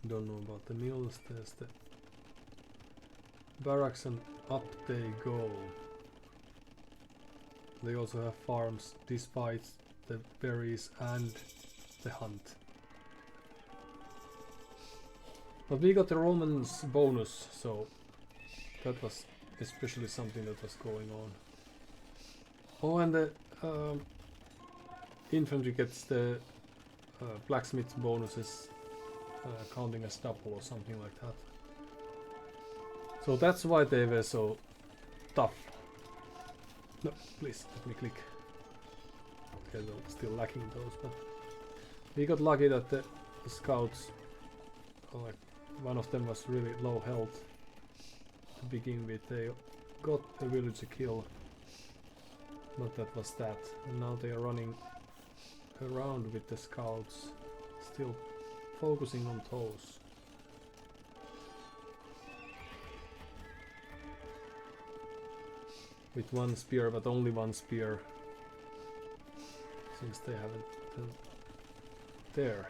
Don't know about the mills. There's the barracks, and up they go. They also have farms despite the berries and the hunt. But we got the Romans bonus, so that was especially something that was going on. Oh, and the infantry gets the blacksmith bonuses, counting as double or something like that. So that's why they were so tough. No, please let me click. Okay, well, still lacking those, but we got lucky that the scouts, like one of them was really low health to begin with. They got a villager kill, but that was that. And now they are running around with the scouts, still focusing on those. With one spear, but only one spear, since they haven't been there.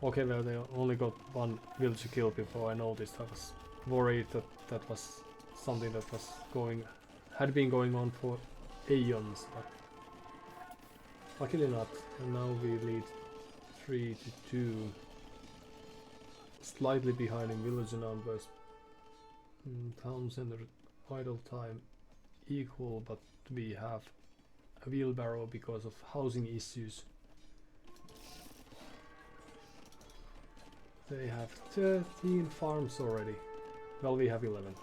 Okay, well, they only got one villager kill before I noticed. I was worried that that was something that was had been going on for aeons, but luckily not. And now we lead 3-2, slightly behind in villager numbers. Town center idle time equal, but we have a wheelbarrow because of housing issues. They have 13 farms already. Well, we have 11.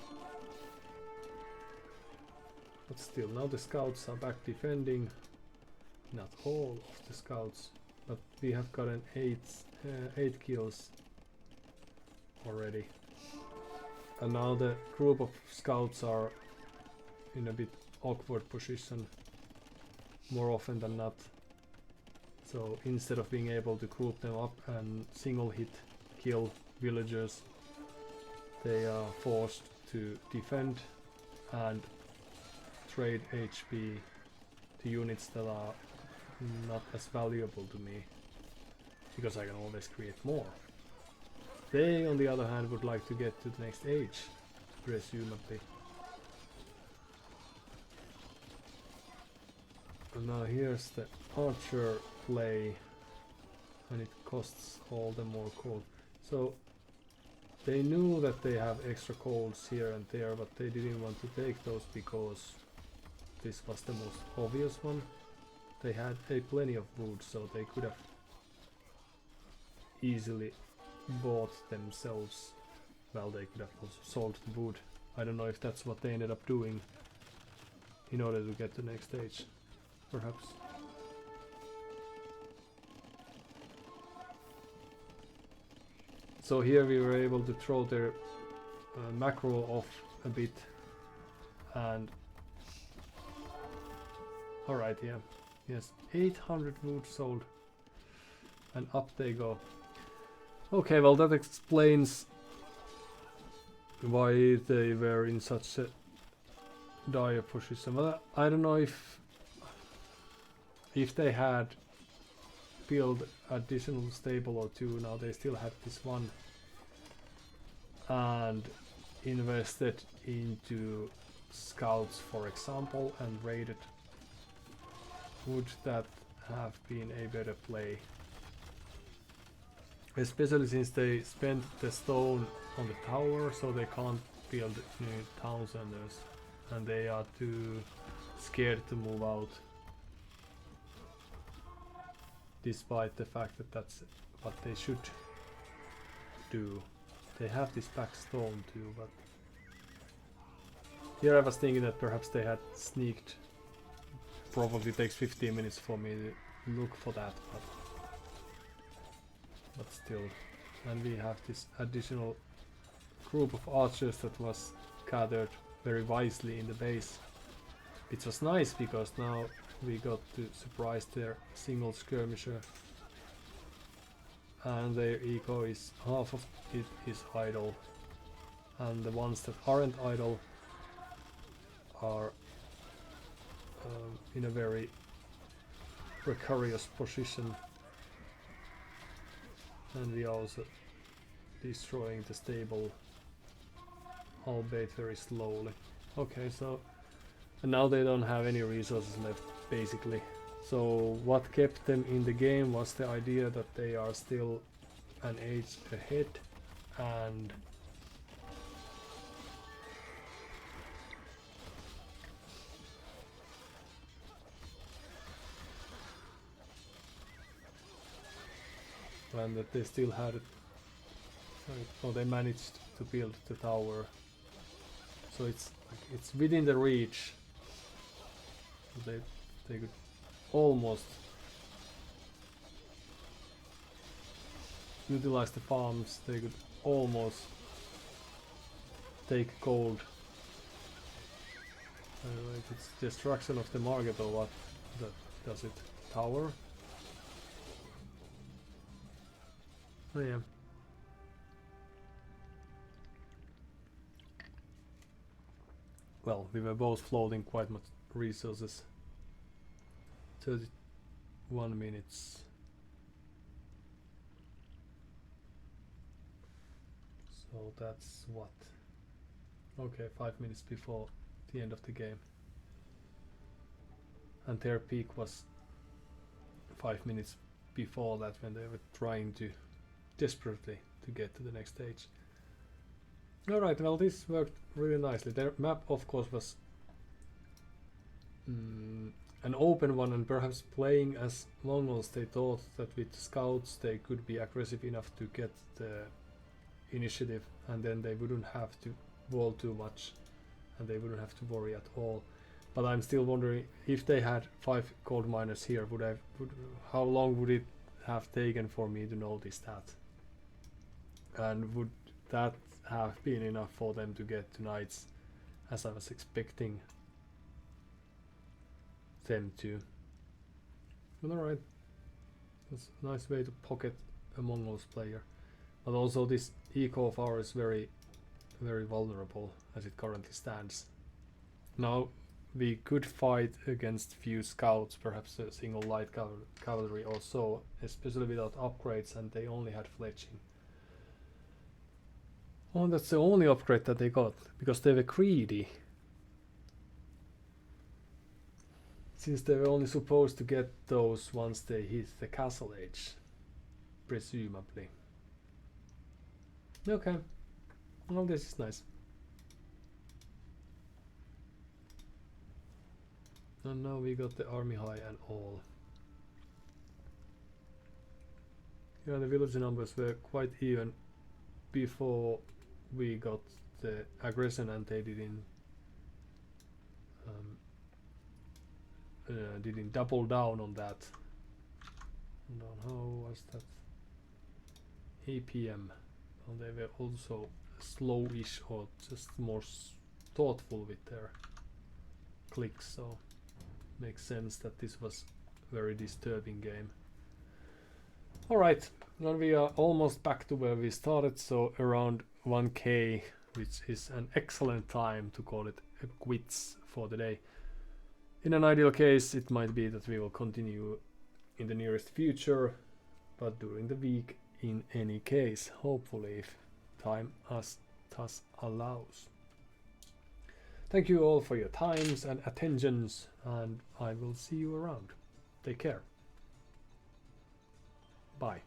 But still, now the scouts are back defending. Not all of the scouts, but we have gotten 8 kills already. And now the group of scouts are in a bit awkward position more often than not. So instead of being able to group them up and single hit kill villagers, they are forced to defend and trade HP to units that are not as valuable to me, because I can always create more. They, on the other hand, would like to get to the next age, presumably. And now here's the archer play, and it costs all the more coal. So they knew that they have extra coals here and there, but they didn't want to take those because this was the most obvious one. They had plenty of wood, so they could have easily bought themselves. Well, they could have also sold the wood. I don't know if that's what they ended up doing in order to get to the next stage, perhaps. So here we were able to throw their macro off a bit, and alright, yeah, yes, 800 wood sold, and up they go. Okay, well that explains why they were in such a dire position. Well, I don't know if they had built additional stable or two. Now they still had this one and invested into scouts, for example, and raided. Would that have been a better play? Especially since they spent the stone on the tower, so they can't build new town centers, and they are too scared to move out, despite the fact that that's what they should do. They have this back stone too, but here I was thinking that perhaps they had sneaked. Probably takes 15 minutes for me to look for that, but still. And we have this additional group of archers that was gathered very wisely in the base, which was nice because now we got to surprise their single skirmisher, and their eco is half of it is idle, and the ones that aren't idle are in a very precarious position, and we are also destroying the stable, albeit very slowly. Okay, so and now they don't have any resources left basically. So what kept them in the game was the idea that they are still an age ahead, and that they still had it. So they managed to build the tower, so it's within the reach. They could almost utilize the farms. They could almost take gold. I don't know if it's destruction of the market or what that does it. Tower. Oh yeah. Well, we were both floating quite much resources. 31 minutes. So that's what? Okay, 5 minutes before the end of the game. And their peak was 5 minutes before that, when they were trying to desperately to get to the next stage. Alright, well this worked really nicely. Their map of course was an open one, and perhaps playing as Mongols they thought that with scouts they could be aggressive enough to get the initiative, and then they wouldn't have to wall too much and they wouldn't have to worry at all. But I'm still wondering if they had 5 gold miners here, how long would it have taken for me to notice that? And would that have been enough for them to get to knights as I was expecting them to? But alright, that's a nice way to pocket a Mongols player. But also this eco of ours is very, very vulnerable as it currently stands. Now we could fight against few scouts, perhaps a single light cavalry or so, especially without upgrades, and they only had fletching. Oh, that's the only upgrade that they got, because they were greedy. Since they were only supposed to get those once they hit the castle age, presumably. Okay, well, this is nice. And now we got the army high and all. Yeah, the village numbers were quite even before we got the aggression, and they didn't double down on that. And on how was that? APM. Well, they were also slowish or just more thoughtful with their clicks, so makes sense that this was a very disturbing game. Alright, now we are almost back to where we started, so around 1k, which is an excellent time to call it a quits for the day. In an ideal case, it might be that we will continue in the nearest future, but during the week in any case, hopefully, if time thus allows. Thank you all for your times and attentions, and I will see you around. Take care. Bye.